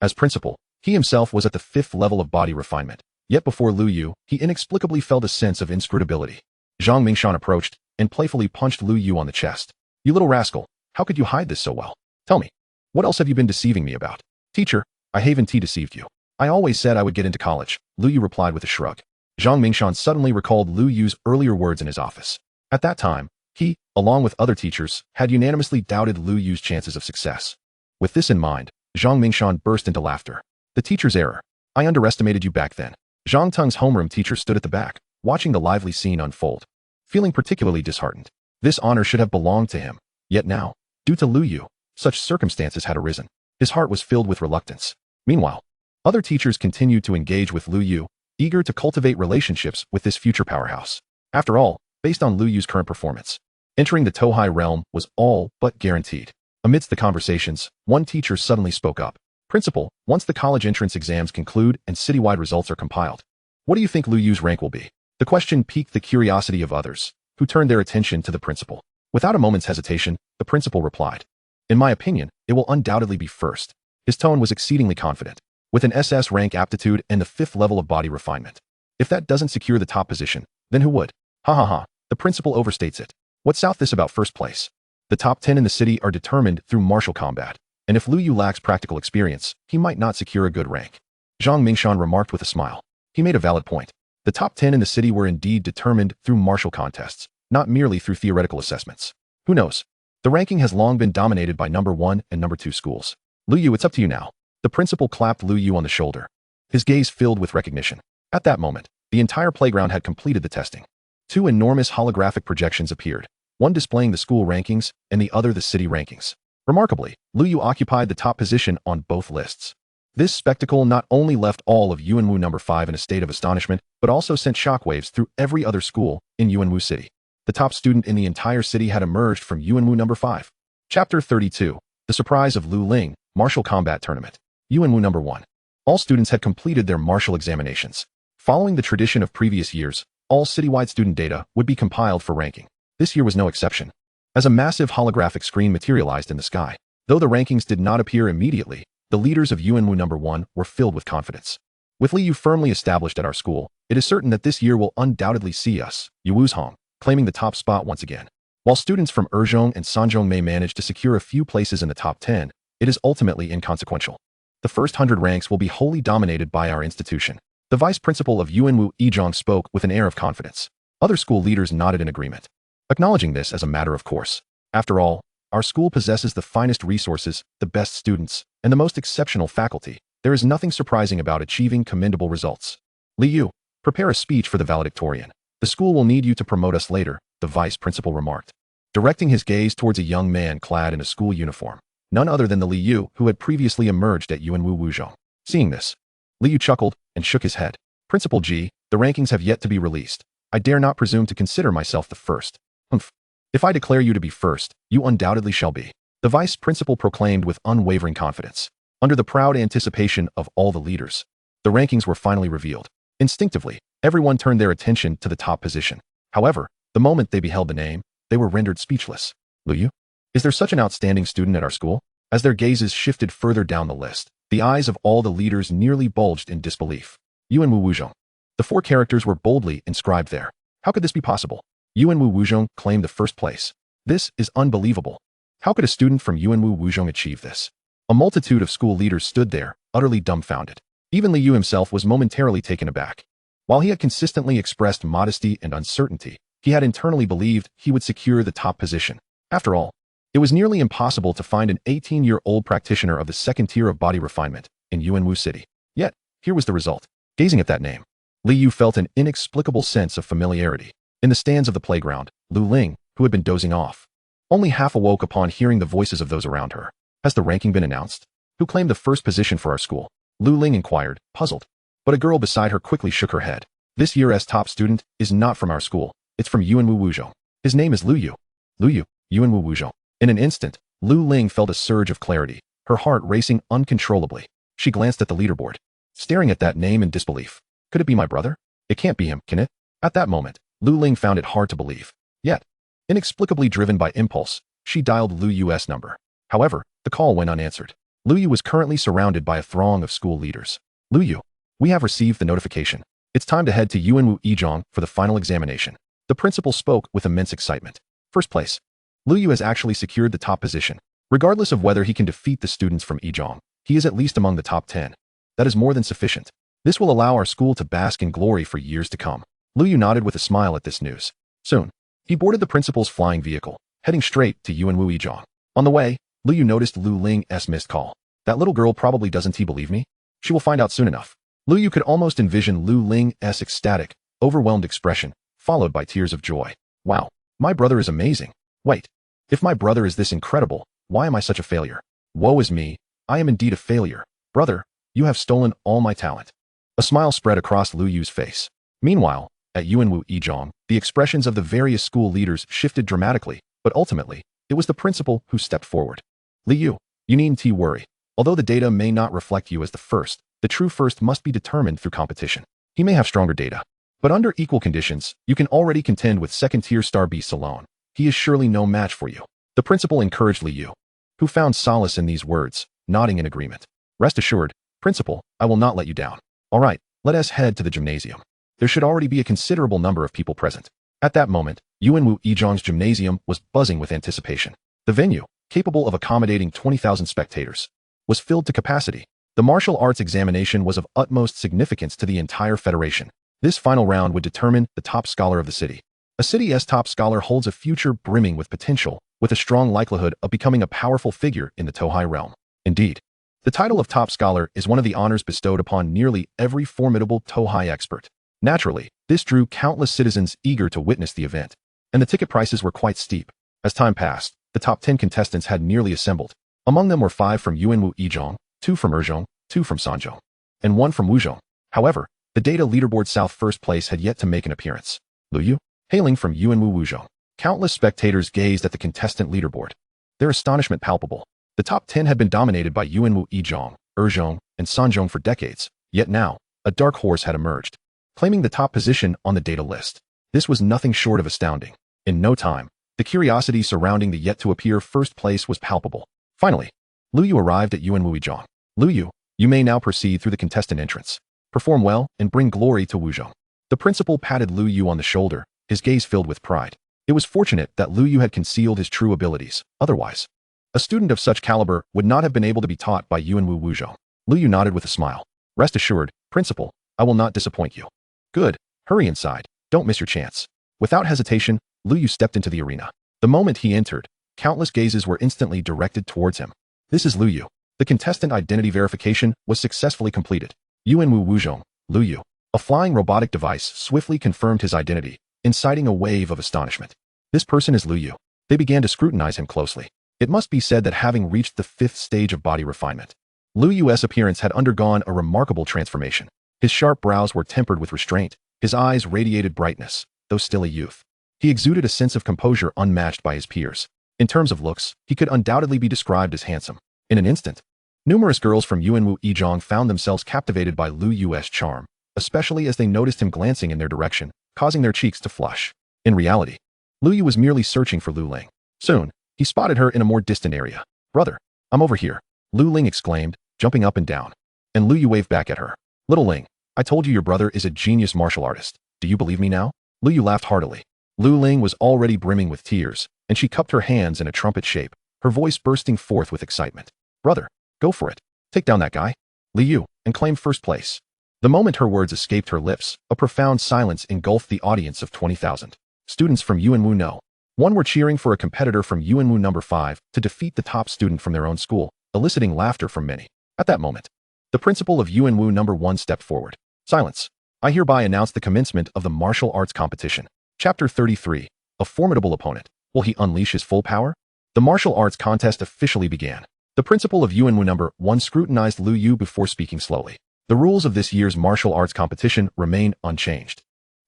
As principal, he himself was at the 5th level of body refinement. Yet before Lu Yu, he inexplicably felt a sense of inscrutability. Zhang Mingshan approached and playfully punched Lu Yu on the chest. You little rascal, how could you hide this so well? Tell me, what else have you been deceiving me about? Teacher, I haven't deceived you. I always said I would get into college, Lu Yu replied with a shrug. Zhang Mingshan suddenly recalled Lu Yu's earlier words in his office. At that time, he, along with other teachers, had unanimously doubted Lu Yu's chances of success. With this in mind, Zhang Mingshan burst into laughter. The teacher's error. I underestimated you back then. Zhang Teng's homeroom teacher stood at the back, watching the lively scene unfold, feeling particularly disheartened. This honor should have belonged to him. Yet now, due to Lu Yu, such circumstances had arisen. His heart was filled with reluctance. Meanwhile, other teachers continued to engage with Lu Yu, eager to cultivate relationships with this future powerhouse. After all, based on Lu Yu's current performance, entering the Tohai realm was all but guaranteed. Amidst the conversations, one teacher suddenly spoke up. Principal, once the college entrance exams conclude and citywide results are compiled, what do you think Lu Yu's rank will be? The question piqued the curiosity of others, who turned their attention to the principal. Without a moment's hesitation, the principal replied, in my opinion, it will undoubtedly be first. His tone was exceedingly confident, with an SS rank aptitude and the 5th level of body refinement. If that doesn't secure the top position, then who would? Ha ha ha, the principal overstates it. What's South this about first place? The top 10 in the city are determined through martial combat, and if Lu Yu lacks practical experience, he might not secure a good rank. Zhang Mingshan remarked with a smile. He made a valid point. The top 10 in the city were indeed determined through martial contests, not merely through theoretical assessments. Who knows? The ranking has long been dominated by number 1 and number 2 schools. Lu Yu, it's up to you now. The principal clapped Lu Yu on the shoulder, his gaze filled with recognition. At that moment, the entire playground had completed the testing. 2 enormous holographic projections appeared, one displaying the school rankings and the other the city rankings. Remarkably, Lu Yu occupied the top position on both lists. This spectacle not only left all of Yuanwu number 5 in a state of astonishment, but also sent shockwaves through every other school in Yuanwu City. The top student in the entire city had emerged from Yuanwu number 5. Chapter 32. The Surprise of Lu Ling, Martial Combat Tournament. Yuanwu number 1. All students had completed their martial examinations. Following the tradition of previous years, all citywide student data would be compiled for ranking. This year was no exception. As a massive holographic screen materialized in the sky, though the rankings did not appear immediately, the leaders of UNW number 1 were filled with confidence. With Liu firmly established at our school, it is certain that this year will undoubtedly see us, Yuuzhong, claiming the top spot once again. While students from Erzhong and Sanzhong may manage to secure a few places in the top 10, it is ultimately inconsequential. The first 100 ranks will be wholly dominated by our institution. The vice principal of UNW Yizhong spoke with an air of confidence. Other school leaders nodded in agreement, acknowledging this as a matter of course. After all, our school possesses the finest resources, the best students, and the most exceptional faculty. There is nothing surprising about achieving commendable results. Liu, prepare a speech for the valedictorian. The school will need you to promote us later, the vice principal remarked, directing his gaze towards a young man clad in a school uniform, none other than the Liu who had previously emerged at UNW Wuzhong. Seeing this, Liu chuckled and shook his head. Principal G, the rankings have yet to be released. I dare not presume to consider myself the first. Humph. If I declare you to be first, you undoubtedly shall be, the vice principal proclaimed with unwavering confidence. Under the proud anticipation of all the leaders, the rankings were finally revealed. Instinctively, everyone turned their attention to the top position. However, the moment they beheld the name, they were rendered speechless. Liu? Is there such an outstanding student at our school? As their gazes shifted further down the list, the eyes of all the leaders nearly bulged in disbelief. UNW Wuzhong. The 4 characters were boldly inscribed there. How could this be possible? UNW Wuzhong claimed the first place. This is unbelievable. How could a student from UNW Wuzhong achieve this? A multitude of school leaders stood there, utterly dumbfounded. Even Liu himself was momentarily taken aback. While he had consistently expressed modesty and uncertainty, he had internally believed he would secure the top position. After all, it was nearly impossible to find an 18-year-old practitioner of the second tier of body refinement in UNW City. Yet, here was the result. Gazing at that name, Liu felt an inexplicable sense of familiarity. In the stands of the playground, Lu Ling, who had been dozing off, only half awoke upon hearing the voices of those around her. Has the ranking been announced? Who claimed the first position for our school? Lu Ling inquired, puzzled. But a girl beside her quickly shook her head. This year's top student is not from our school. It's from UNW Wuzhong. His name is Liu. Liu, UNW Wuzhong. In an instant, Lu Ling felt a surge of clarity, her heart racing uncontrollably. She glanced at the leaderboard, staring at that name in disbelief. Could it be my brother? It can't be him, can it? At that moment, Lu Ling found it hard to believe. Yet, inexplicably driven by impulse, she dialed Liu's number. However, the call went unanswered. Liu was currently surrounded by a throng of school leaders. Liu, we have received the notification. It's time to head to UNW Yizhong for the final examination. The principal spoke with immense excitement. First place. Liu has actually secured the top position. Regardless of whether he can defeat the students from Yizhong, he is at least among the top 10. That is more than sufficient. This will allow our school to bask in glory for years to come. Liu nodded with a smile at this news. Soon, he boarded the principal's flying vehicle, heading straight to UNW Yizhong. On the way, Liu noticed Lu Ling's missed call. That little girl probably doesn't he believe me? She will find out soon enough. Liu could almost envision Lu Ling's ecstatic, overwhelmed expression, followed by tears of joy. Wow, my brother is amazing. Wait, if my brother is this incredible, why am I such a failure? Woe is me, I am indeed a failure. Brother, you have stolen all my talent. A smile spread across Liu's face. Meanwhile, at UNW Yizhong, the expressions of the various school leaders shifted dramatically, but ultimately, it was the principal who stepped forward. Liu, you needn't worry. Although the data may not reflect you as the first, the true first must be determined through competition. He may have stronger data, but under equal conditions, you can already contend with second-tier star beasts alone. He is surely no match for you. The principal encouraged Liu, who found solace in these words, nodding in agreement. Rest assured, principal, I will not let you down. All right, let us head to the gymnasium. There should already be a considerable number of people present. At that moment, UNW Yizhong's gymnasium was buzzing with anticipation. The venue, capable of accommodating 20,000 spectators, was filled to capacity. The martial arts examination was of utmost significance to the entire federation. This final round would determine the top scholar of the city. A city's top scholar holds a future brimming with potential, with a strong likelihood of becoming a powerful figure in the Tohai realm. Indeed, the title of top scholar is one of the honors bestowed upon nearly every formidable Tohai expert. Naturally, this drew countless citizens eager to witness the event, and the ticket prices were quite steep. As time passed, the top 10 contestants had nearly assembled. Among them were 5 from UNW Yizhong, 2 from Erzhong, 2 from Sanzhong, and 1 from Wuzhong. However, the data leaderboard South first place had yet to make an appearance. Liu, hailing from UNW Wuzhong. Countless spectators gazed at the contestant leaderboard, their astonishment palpable. The top 10 had been dominated by UNW Yizhong, Erzhong, and Sanzhong for decades, yet now, a dark horse had emerged, claiming the top position on the data list. This was nothing short of astounding. In no time, the curiosity surrounding the yet-to-appear first place was palpable. Finally, Lu Yu arrived at Yuanwuizhong. Lu Yu, you may now proceed through the contestant entrance. Perform well and bring glory to Wuzhong. The principal patted Lu Yu on the shoulder, his gaze filled with pride. It was fortunate that Lu Yu had concealed his true abilities. Otherwise, a student of such caliber would not have been able to be taught by Yuanwu Wuzhong. Lu Yu nodded with a smile. Rest assured, principal, I will not disappoint you. Good. Hurry inside. Don't miss your chance. Without hesitation, Lu Yu stepped into the arena. The moment he entered, countless gazes were instantly directed towards him. This is Lu Yu. The contestant identity verification was successfully completed. Yuanwu Wuzhong, Lu Yu. A flying robotic device swiftly confirmed his identity, inciting a wave of astonishment. This person is Lu Yu. They began to scrutinize him closely. It must be said that having reached the 5th stage of body refinement, Lu Yu's appearance had undergone a remarkable transformation. His sharp brows were tempered with restraint. His eyes radiated brightness, though still a youth. He exuded a sense of composure unmatched by his peers. In terms of looks, he could undoubtedly be described as handsome. In an instant, numerous girls from Yuanwuizhong found themselves captivated by Lu Yu's charm, especially as they noticed him glancing in their direction, causing their cheeks to flush. In reality, Lu Yu was merely searching for Lu Ling. Soon, he spotted her in a more distant area. Brother, I'm over here, Lu Ling exclaimed, jumping up and down. And Lu Yu waved back at her. Little Ling, I told you your brother is a genius martial artist. Do you believe me now? Lu Yu laughed heartily. Lu Ling was already brimming with tears, and she cupped her hands in a trumpet shape, her voice bursting forth with excitement. Brother, go for it. Take down that guy, Lu Yu, and claim first place. The moment her words escaped her lips, a profound silence engulfed the audience of 20,000. Students from Yuanwu No. 1 were cheering for a competitor from Yuanwu number 5 to defeat the top student from their own school, eliciting laughter from many. At that moment, the principal of Yuanwu number 1 stepped forward. Silence. I hereby announce the commencement of the martial arts competition. Chapter 33. A formidable opponent. Will he unleash his full power? The martial arts contest officially began. The principal of Yuanwu number 1 scrutinized Lu Yu before speaking slowly. The rules of this year's martial arts competition remain unchanged.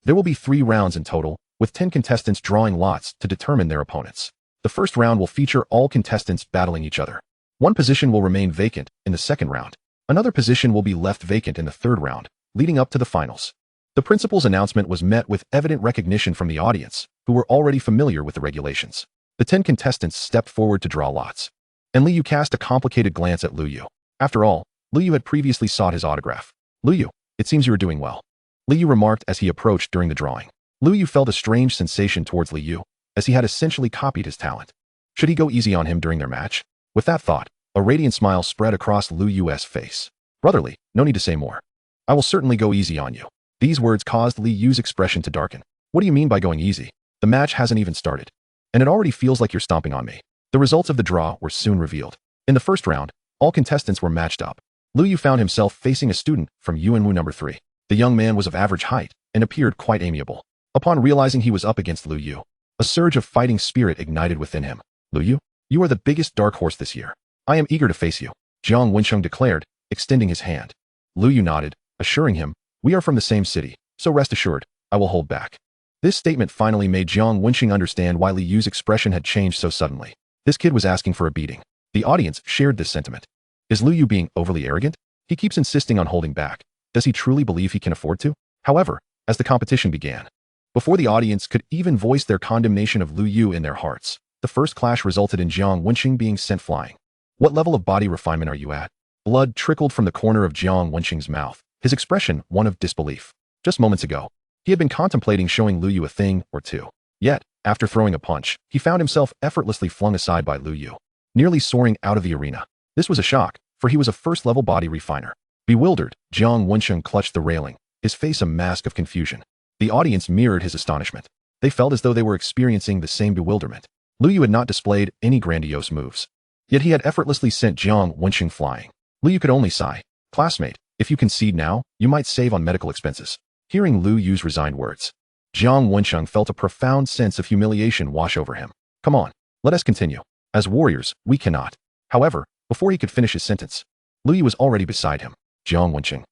There will be 3 rounds in total, with 10 contestants drawing lots to determine their opponents. The first round will feature all contestants battling each other. One position will remain vacant in the second round. Another position will be left vacant in the third round, leading up to the finals. The principal's announcement was met with evident recognition from the audience, who were already familiar with the regulations. The 10 contestants stepped forward to draw lots. And Lu Yu cast a complicated glance at Lu Yu. After all, Lu Yu had previously sought his autograph. Lu Yu, it seems you are doing well, Lu Yu remarked as he approached during the drawing. Lu Yu felt a strange sensation towards Lu Yu, as he had essentially copied his talent. Should he go easy on him during their match? With that thought, a radiant smile spread across Lu Yu's face. Brotherly, no need to say more. I will certainly go easy on you. These words caused Lu Yu's expression to darken. What do you mean by going easy? The match hasn't even started. And it already feels like you're stomping on me. The results of the draw were soon revealed. In the first round, all contestants were matched up. Lu Yu found himself facing a student from Yuanwu number 3. The young man was of average height and appeared quite amiable. Upon realizing he was up against Lu Yu, a surge of fighting spirit ignited within him. Lu Yu, you are the biggest dark horse this year. I am eager to face you, Jiang Wensheng declared, extending his hand. Lu Yu nodded, assuring him, we are from the same city, so rest assured, I will hold back. This statement finally made Jiang Wensheng understand why Lu Yu's expression had changed so suddenly. This kid was asking for a beating. The audience shared this sentiment. Is Lu Yu being overly arrogant? He keeps insisting on holding back. Does he truly believe he can afford to? However, as the competition began, before the audience could even voice their condemnation of Lu Yu in their hearts, the first clash resulted in Jiang Wensheng being sent flying. What level of body refinement are you at? Blood trickled from the corner of Jiang Wensheng's mouth, his expression one of disbelief. Just moments ago, he had been contemplating showing Lu Yu a thing or two. Yet, after throwing a punch, he found himself effortlessly flung aside by Lu Yu, nearly soaring out of the arena. This was a shock, for he was a first-level body refiner. Bewildered, Jiang Wensheng clutched the railing, his face a mask of confusion. The audience mirrored his astonishment. They felt as though they were experiencing the same bewilderment. Lu Yu had not displayed any grandiose moves. Yet he had effortlessly sent Jiang Wensheng flying. Lu Yu could only sigh. Classmate, if you concede now, you might save on medical expenses. Hearing Lu Yu's resigned words, Jiang Wensheng felt a profound sense of humiliation wash over him. Come on, let us continue. As warriors, we cannot. However, before he could finish his sentence, Lu Yu was already beside him. Jiang Wensheng.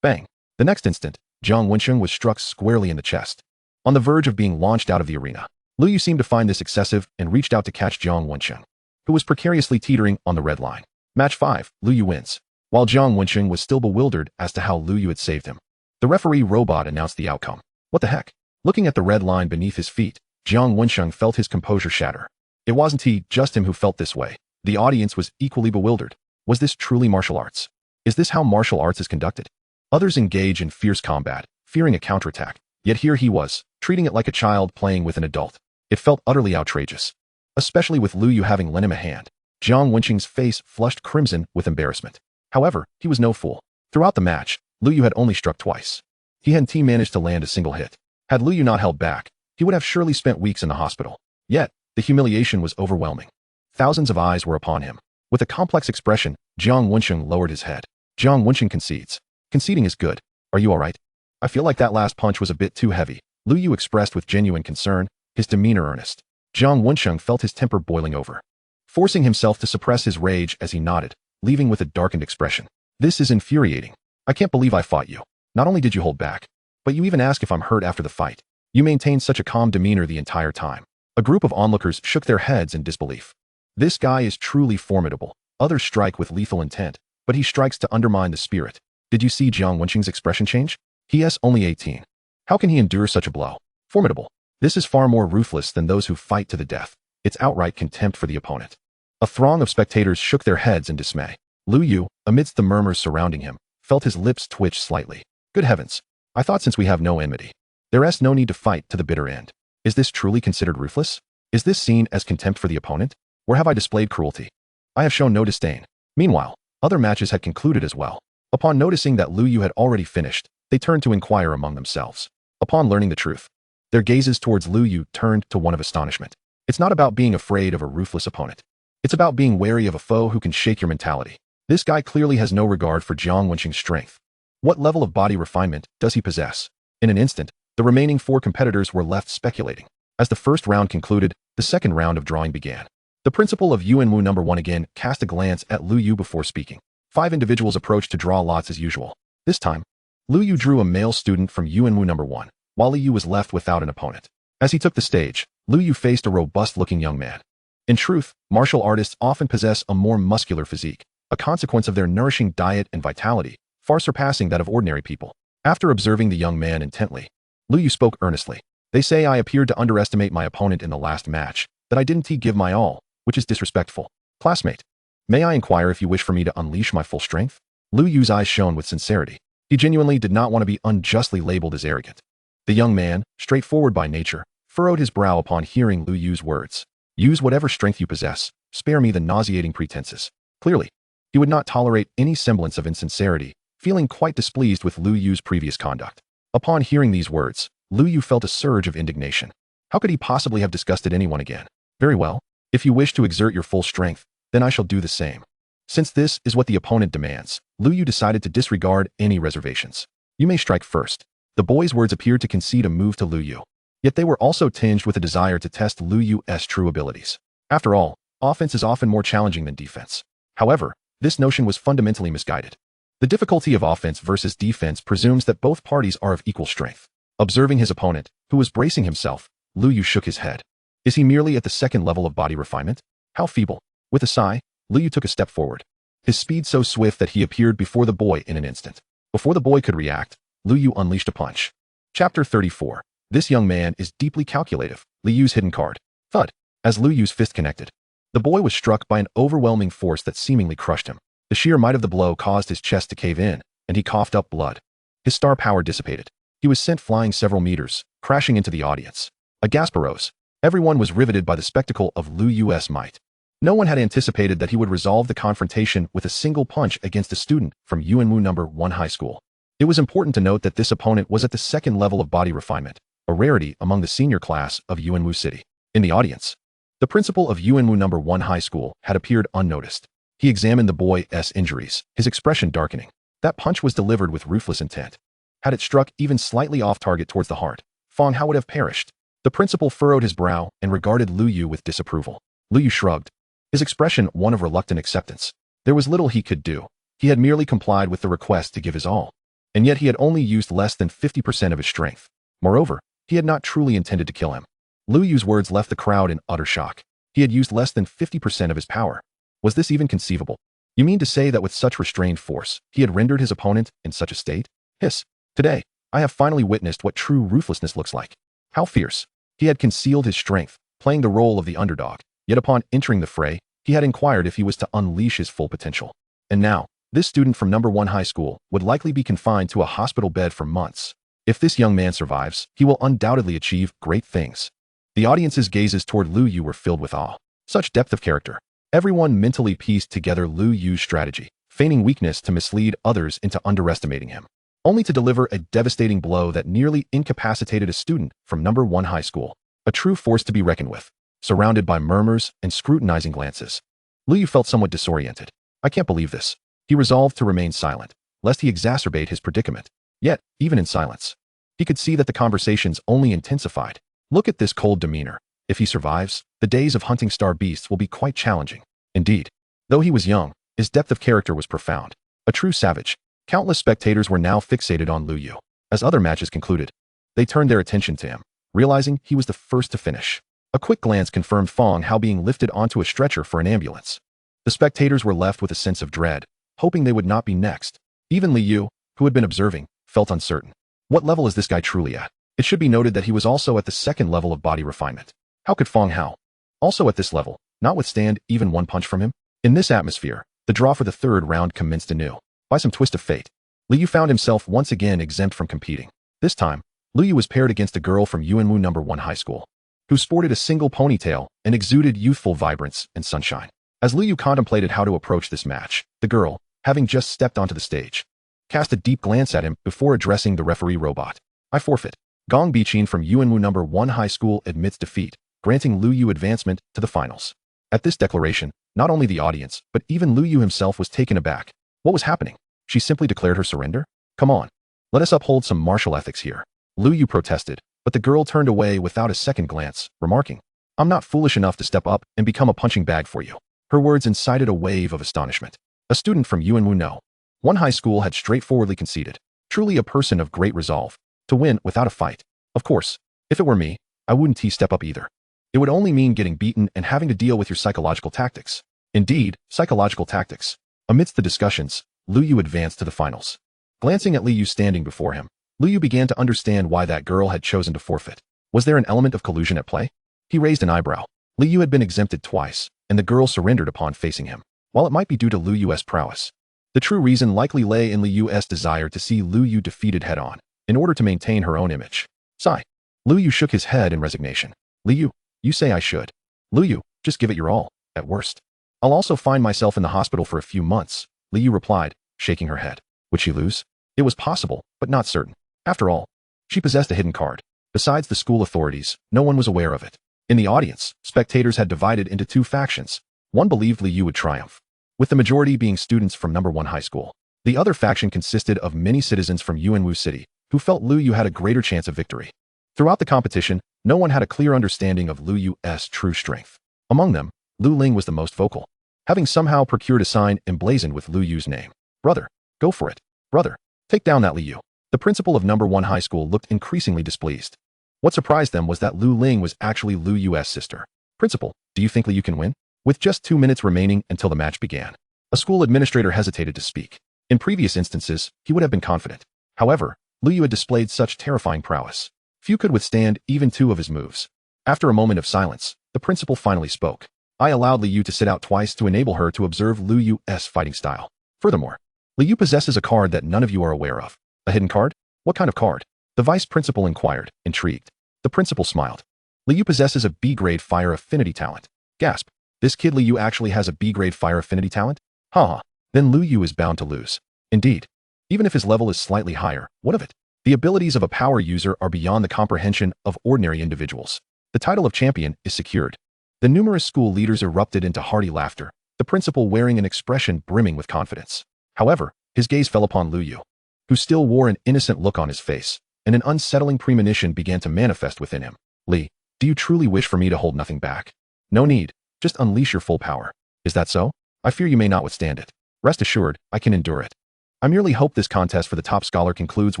Bang. The next instant, Jiang Wensheng was struck squarely in the chest. On the verge of being launched out of the arena, Lu Yu seemed to find this excessive and reached out to catch Jiang Wensheng, who was precariously teetering on the red line. Match 5, Lu Yu wins. while Jiang Wensheng was still bewildered as to how Lu Yu had saved him. The referee robot announced the outcome. What the heck? Looking at the red line beneath his feet, Jiang Wensheng felt his composure shatter. It wasn't just him who felt this way. The audience was equally bewildered. Was this truly martial arts? Is this how martial arts is conducted? Others engage in fierce combat, fearing a counterattack. Yet here he was, treating it like a child playing with an adult. It felt utterly outrageous. Especially with Lu Yu having lent him a hand. Jiang Wensheng's face flushed crimson with embarrassment. However, he was no fool. Throughout the match, Lu Yu had only struck twice. He hadn't managed to land a single hit. Had Lu Yu not held back, he would have surely spent weeks in the hospital. Yet, the humiliation was overwhelming. Thousands of eyes were upon him. With a complex expression, Jiang Wensheng lowered his head. Jiang Wensheng concedes. Conceding is good. Are you alright? I feel like that last punch was a bit too heavy, Lu Yu expressed with genuine concern, his demeanor earnest. Jiang Wensheng felt his temper boiling over, forcing himself to suppress his rage as he nodded, leaving with a darkened expression. This is infuriating. I can't believe I fought you. Not only did you hold back, but you even asked if I'm hurt after the fight. You maintained such a calm demeanor the entire time. A group of onlookers shook their heads in disbelief. This guy is truly formidable. Others strike with lethal intent, but he strikes to undermine the spirit. Did you see Jiang Wensheng's expression change? He is only 18. How can he endure such a blow? Formidable. This is far more ruthless than those who fight to the death. It's outright contempt for the opponent. A throng of spectators shook their heads in dismay. Lu Yu, amidst the murmurs surrounding him, felt his lips twitch slightly. Good heavens. I thought since we have no enmity, there's no need to fight to the bitter end. Is this truly considered ruthless? Is this seen as contempt for the opponent? Or have I displayed cruelty? I have shown no disdain. Meanwhile, other matches had concluded as well. Upon noticing that Lu Yu had already finished, they turned to inquire among themselves. Upon learning the truth, their gazes towards Lu Yu turned to one of astonishment. It's not about being afraid of a ruthless opponent. It's about being wary of a foe who can shake your mentality. This guy clearly has no regard for Jiang Wensheng's strength. What level of body refinement does he possess? In an instant, the remaining 4 competitors were left speculating. As the first round concluded, the second round of drawing began. The principal of Yuanwu No. 1 again cast a glance at Lu Yu before speaking. 5 individuals approached to draw lots as usual. This time, Lu Yu drew a male student from Yuanwu No. 1, while Lu Yu was left without an opponent. As he took the stage, Lu Yu faced a robust-looking young man. In truth, martial artists often possess a more muscular physique, a consequence of their nourishing diet and vitality, far surpassing that of ordinary people. After observing the young man intently, Lu Yu spoke earnestly. They say I appeared to underestimate my opponent in the last match, that I didn't give my all, which is disrespectful. Classmate, may I inquire if you wish for me to unleash my full strength? Lu Yu's eyes shone with sincerity. He genuinely did not want to be unjustly labeled as arrogant. The young man, straightforward by nature, furrowed his brow upon hearing Lu Yu's words. Use whatever strength you possess, spare me the nauseating pretenses. Clearly, he would not tolerate any semblance of insincerity, feeling quite displeased with Lu Yu's previous conduct. Upon hearing these words, Lu Yu felt a surge of indignation. How could he possibly have disgusted anyone again? Very well. If you wish to exert your full strength, then I shall do the same. Since this is what the opponent demands, Lu Yu decided to disregard any reservations. You may strike first. The boy's words appeared to concede a move to Lu Yu. Yet they were also tinged with a desire to test Lu Yu's true abilities. After all, offense is often more challenging than defense. However, this notion was fundamentally misguided. The difficulty of offense versus defense presumes that both parties are of equal strength. Observing his opponent, who was bracing himself, Lu Yu shook his head. Is he merely at the second level of body refinement? How feeble. With a sigh, Lu Yu took a step forward. His speed so swift that he appeared before the boy in an instant. Before the boy could react, Lu Yu unleashed a punch. Chapter 34. This young man is deeply calculative. Lu Yu's hidden card. Thud. As Lu Yu's fist connected, the boy was struck by an overwhelming force that seemingly crushed him. The sheer might of the blow caused his chest to cave in, and he coughed up blood. His star power dissipated. He was sent flying several meters, crashing into the audience. A gasp arose. Everyone was riveted by the spectacle of Lu Yu's might. No one had anticipated that he would resolve the confrontation with a single punch against a student from Yuanwu No. 1 high school. It was important to note that this opponent was at the second level of body refinement, a rarity among the senior class of Yuanwu City. In the audience, the principal of Yuanwu No. 1 high school had appeared unnoticed. He examined the boy's injuries, his expression darkening. That punch was delivered with ruthless intent. Had it struck even slightly off target towards the heart, Fang Hao would have perished. The principal furrowed his brow and regarded Lu Yu with disapproval. Lu Yu shrugged, his expression one of reluctant acceptance. There was little he could do. He had merely complied with the request to give his all. And yet he had only used less than 50% of his strength. Moreover, he had not truly intended to kill him. Lu Yu's words left the crowd in utter shock. He had used less than 50% of his power. Was this even conceivable? You mean to say that with such restrained force, he had rendered his opponent in such a state? Hiss. Today, I have finally witnessed what true ruthlessness looks like. How fierce. He had concealed his strength, playing the role of the underdog, yet upon entering the fray, he had inquired if he was to unleash his full potential. And now, this student from number 1 high school would likely be confined to a hospital bed for months. If this young man survives, he will undoubtedly achieve great things. The audience's gazes toward Lu Yu were filled with awe. Such depth of character. Everyone mentally pieced together Lu Yu's strategy, feigning weakness to mislead others into underestimating him, only to deliver a devastating blow that nearly incapacitated a student from number 1 high school. A true force to be reckoned with. Surrounded by murmurs and scrutinizing glances, Lu Yu felt somewhat disoriented. I can't believe this. He resolved to remain silent, lest he exacerbate his predicament. Yet, even in silence, he could see that the conversations only intensified. Look at this cold demeanor. If he survives, the days of hunting star beasts will be quite challenging. Indeed, though he was young, his depth of character was profound. A true savage. Countless spectators were now fixated on Lu Yu. As other matches concluded, they turned their attention to him, realizing he was the first to finish. A quick glance confirmed Fong Hao being lifted onto a stretcher for an ambulance. The spectators were left with a sense of dread, hoping they would not be next. Even Li Yu, who had been observing, felt uncertain. What level is this guy truly at? It should be noted that he was also at the 2nd level of body refinement. How could Fong Hao, also at this level, not withstand even one punch from him? In this atmosphere, the draw for the 3rd round commenced anew. By some twist of fate, Li Yu found himself once again exempt from competing. This time, Lu Yu was paired against a girl from Yuanwu number 1 high school, who sported a single ponytail and exuded youthful vibrance and sunshine. As Lu Yu contemplated how to approach this match, the girl, having just stepped onto the stage, cast a deep glance at him before addressing the referee robot. I forfeit. Gong Bichin from Yuanwu number 1 high school admits defeat, granting Lu Yu advancement to the finals. At this declaration, not only the audience, but even Lu Yu himself was taken aback. What was happening? She simply declared her surrender? Come on. Let us uphold some martial ethics here. Lu Yu protested, but the girl turned away without a second glance, remarking, I'm not foolish enough to step up and become a punching bag for you. Her words incited a wave of astonishment. A student from Yuanwu no. 1 high school had straightforwardly conceded. Truly a person of great resolve. To win without a fight. Of course, if it were me, I wouldn't step up either. It would only mean getting beaten and having to deal with your psychological tactics. Indeed, psychological tactics. Amidst the discussions, Lu Yu advanced to the finals. Glancing at Li Yu standing before him, Lu Yu began to understand why that girl had chosen to forfeit. Was there an element of collusion at play? He raised an eyebrow. Li Yu had been exempted twice, and the girl surrendered upon facing him. While it might be due to Lu Yu's prowess, the true reason likely lay in Li Yu's desire to see Lu Yu defeated head-on, in order to maintain her own image. Sigh. Lu Yu shook his head in resignation. Li Yu, you say I should. Lu Yu, just give it your all, at worst. I'll also find myself in the hospital for a few months, Li Yu replied, shaking her head. Would she lose? It was possible, but not certain. After all, she possessed a hidden card. Besides the school authorities, no one was aware of it. In the audience, spectators had divided into 2 factions. One believed Li Yu would triumph, with the majority being students from number 1 high school. The other faction consisted of many citizens from Yuanwu City, who felt Lu Yu had a greater chance of victory. Throughout the competition, no one had a clear understanding of Lu Yu's true strength. Among them, Lu Ling was the most vocal, having somehow procured a sign emblazoned with Lu Yu's name. Brother, go for it. Brother, take down that Li Yu. The principal of number 1 high school looked increasingly displeased. What surprised them was that Lu Ling was actually Lu Yu's sister. Principal, do you think Li Yu can win? With just 2 minutes remaining until the match began, a school administrator hesitated to speak. In previous instances, he would have been confident. However, Lu Yu had displayed such terrifying prowess. Few could withstand even 2 of his moves. After a moment of silence, the principal finally spoke. I allowed Li Yu to sit out twice to enable her to observe Lu Yu's fighting style. Furthermore, Li Yu possesses a card that none of you are aware of. A hidden card? What kind of card? The vice principal inquired, intrigued. The principal smiled. Li Yu possesses a B-grade fire affinity talent. Gasp. This kid Li Yu actually has a B-grade fire affinity talent? Ha. Then Lu Yu is bound to lose. Indeed. Even if his level is slightly higher, what of it? The abilities of a power user are beyond the comprehension of ordinary individuals. The title of champion is secured. The numerous school leaders erupted into hearty laughter, the principal wearing an expression brimming with confidence. However, his gaze fell upon Lu Yu, who still wore an innocent look on his face, and an unsettling premonition began to manifest within him. Li, do you truly wish for me to hold nothing back? No need, just unleash your full power. Is that so? I fear you may not withstand it. Rest assured, I can endure it. I merely hope this contest for the top scholar concludes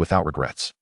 without regrets.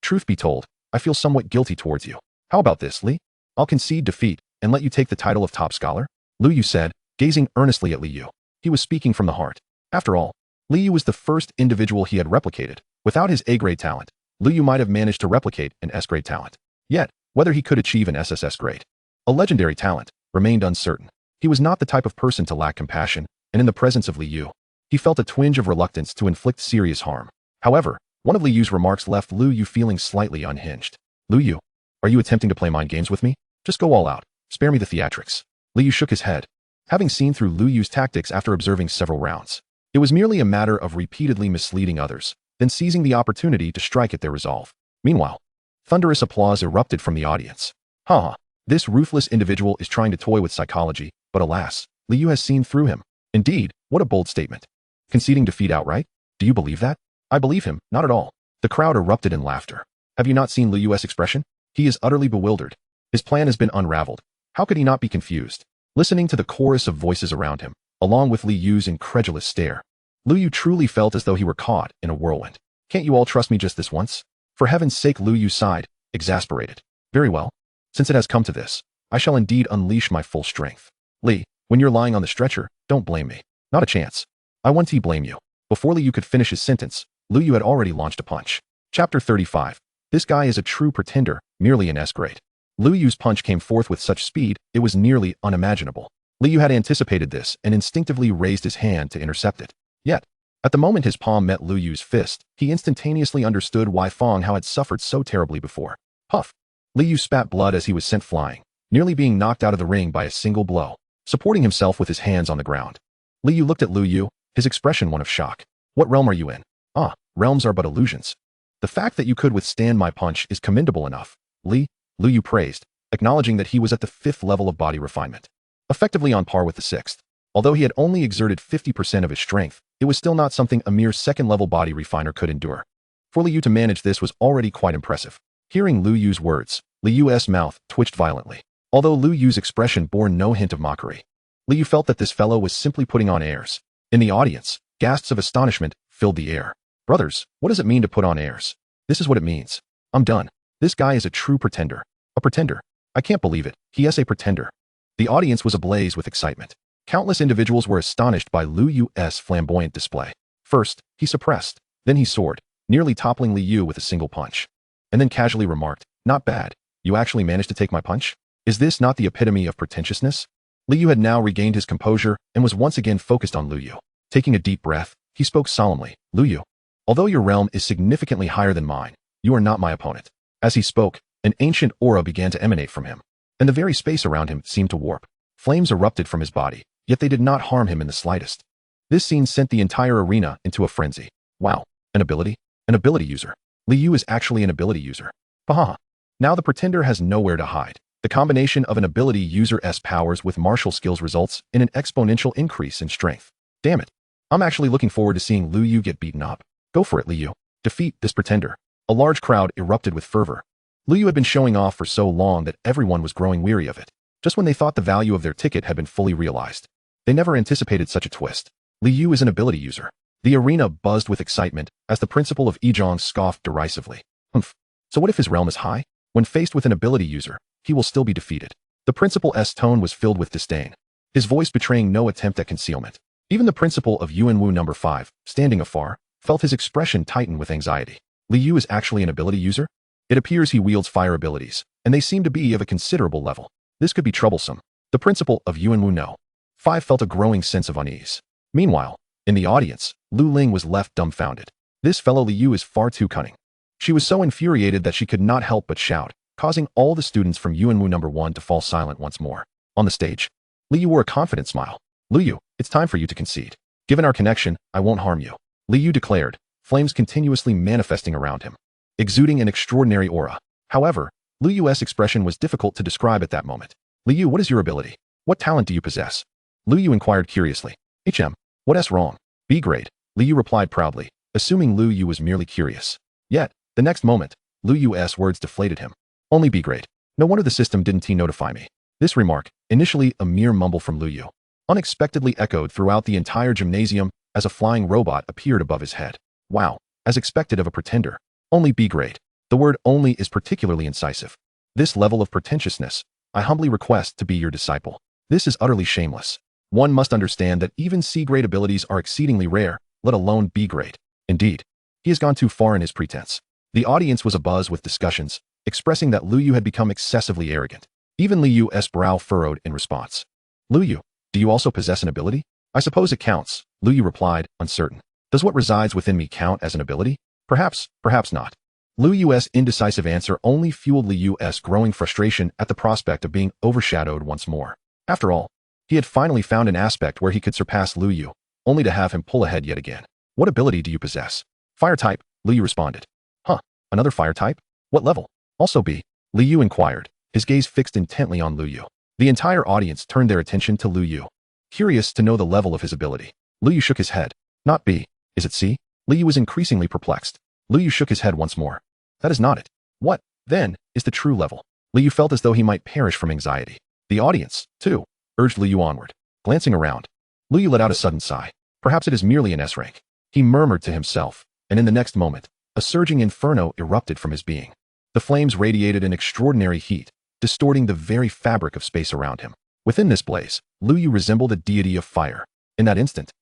Truth be told, I feel somewhat guilty towards you. How about this, Li? I'll concede defeat and let you take the title of top scholar, Lu Yu said, gazing earnestly at Li Yu. He was speaking from the heart. After all, Li Yu was the first individual he had replicated. Without his A-grade talent, Li Yu might have managed to replicate an S-grade talent. Yet, whether he could achieve an SSS grade, a legendary talent, remained uncertain. He was not the type of person to lack compassion, and in the presence of Li Yu, he felt a twinge of reluctance to inflict serious harm. However, one of Li Yu's remarks left Li Yu feeling slightly unhinged. Li Yu, are you attempting to play mind games with me? Just go all out. Spare me the theatrics. Li Yu shook his head, having seen through Li Yu's tactics after observing several rounds. It was merely a matter of repeatedly misleading others, then seizing the opportunity to strike at their resolve. Meanwhile, thunderous applause erupted from the audience. Haha, this ruthless individual is trying to toy with psychology, but alas, Li Yu has seen through him. Indeed, what a bold statement. Conceding defeat outright? Do you believe that? I believe him, not at all. The crowd erupted in laughter. Have you not seen Li Yu's expression? He is utterly bewildered. His plan has been unraveled. How could he not be confused? Listening to the chorus of voices around him, along with Li Yu's incredulous stare, Li Yu truly felt as though he were caught in a whirlwind. Can't you all trust me just this once? For heaven's sake, Li Yu sighed, exasperated. Very well. Since it has come to this, I shall indeed unleash my full strength. Li, when you're lying on the stretcher, don't blame me. Not a chance. I won't blame you. Before Li Yu could finish his sentence, Li Yu had already launched a punch. Chapter 35. This guy is a true pretender, merely an S-grade. Li Yu's punch came forth with such speed, it was nearly unimaginable. Li Yu had anticipated this and instinctively raised his hand to intercept it. Yet, at the moment his palm met Li Yu's fist, he instantaneously understood why Fang Hao had suffered so terribly before. Puff! Li Yu spat blood as he was sent flying, nearly being knocked out of the ring by a single blow, supporting himself with his hands on the ground. Li Yu looked at Li Yu, his expression one of shock. What realm are you in? Ah, realms are but illusions. The fact that you could withstand my punch is commendable enough. Li Yu praised, acknowledging that he was at the 5th level of body refinement, effectively on par with the 6th. Although he had only exerted 50% of his strength, it was still not something a mere 2nd-level body refiner could endure. For Li Yu to manage this was already quite impressive. Hearing Li Yu's words, Li Yu's mouth twitched violently. Although Li Yu's expression bore no hint of mockery, Li Yu felt that this fellow was simply putting on airs. In the audience, gasps of astonishment filled the air. Brothers, what does it mean to put on airs? This is what it means. I'm done. This guy is a true pretender. A pretender. I can't believe it. He is a pretender. The audience was ablaze with excitement. Countless individuals were astonished by Li Yu's flamboyant display. First, he suppressed. Then he soared, nearly toppling Li Yu with a single punch. And then casually remarked, not bad. You actually managed to take my punch? Is this not the epitome of pretentiousness? Li Yu had now regained his composure and was once again focused on Li Yu. Taking a deep breath, he spoke solemnly. Li Yu, although your realm is significantly higher than mine, you are not my opponent. As he spoke, an ancient aura began to emanate from him, and the very space around him seemed to warp. Flames erupted from his body, yet they did not harm him in the slightest. This scene sent the entire arena into a frenzy. Wow, an ability? An ability user. Li Yu is actually an ability user. Haha. Now the pretender has nowhere to hide. The combination of an ability user's powers with martial skills results in an exponential increase in strength. Damn it. I'm actually looking forward to seeing Li Yu get beaten up. Go for it, Li Yu. Defeat this pretender. A large crowd erupted with fervor. Li Yu had been showing off for so long that everyone was growing weary of it. Just when they thought the value of their ticket had been fully realized, they never anticipated such a twist. Li Yu is an ability user. The arena buzzed with excitement as the principal of Yizhong scoffed derisively. Humph. So what if his realm is high? When faced with an ability user, he will still be defeated. The principal's tone was filled with disdain, his voice betraying no attempt at concealment. Even the principal of Yuanwu No. 5, standing afar, felt his expression tighten with anxiety. Li Yu is actually an ability user? It appears he wields fire abilities, and they seem to be of a considerable level. This could be troublesome. The principal of Yuanwu No. 5 felt a growing sense of unease. Meanwhile, in the audience, Lu Ling was left dumbfounded. This fellow Li Yu is far too cunning. She was so infuriated that she could not help but shout, causing all the students from Yuanwu No. 1 to fall silent once more. On the stage, Li Yu wore a confident smile. Li Yu, it's time for you to concede. Given our connection, I won't harm you. Li Yu declared, flames continuously manifesting around him, exuding an extraordinary aura. However, Li Yu's expression was difficult to describe at that moment. Li Yu, what is your ability? What talent do you possess? Li Yu inquired curiously. What's wrong? B grade. Li Yu replied proudly, assuming Li Yu was merely curious. Yet, the next moment, Li Yu's words deflated him. Only B grade. No wonder the system didn't notify me. This remark, initially a mere mumble from Li Yu, unexpectedly echoed throughout the entire gymnasium as a flying robot appeared above his head. Wow, as expected of a pretender. Only B grade. The word only is particularly incisive. This level of pretentiousness, I humbly request to be your disciple. This is utterly shameless. One must understand that even C-grade abilities are exceedingly rare, let alone B-grade. Indeed, he has gone too far in his pretense. The audience was abuzz with discussions, expressing that Lu Yu had become excessively arrogant. Even Li Yu's brow furrowed in response. Lu Yu, do you also possess an ability? I suppose it counts, Lu Yu replied, uncertain. Does what resides within me count as an ability? Perhaps, perhaps not. Lu Yu's indecisive answer only fueled Li Yu's growing frustration at the prospect of being overshadowed once more. After all, he had finally found an aspect where he could surpass Lu Yu, only to have him pull ahead yet again. What ability do you possess? Fire type, Lu Yu responded. Huh, another fire type? What level? Also B, Li Yu inquired, his gaze fixed intently on Lu Yu. The entire audience turned their attention to Lu Yu, curious to know the level of his ability. Lu Yu shook his head. Not B. Is it C? Li Yu was increasingly perplexed. Lu Yu shook his head once more. That is not it. What, then, is the true level? Li Yu felt as though he might perish from anxiety. The audience, too, urged Lu Yu onward. Glancing around, Lu Yu let out a sudden sigh. Perhaps it is merely an S rank. He murmured to himself, and in the next moment, a surging inferno erupted from his being. The flames radiated an extraordinary heat, distorting the very fabric of space around him. Within this blaze, Lu Yu resembled a deity of fire. In that instant,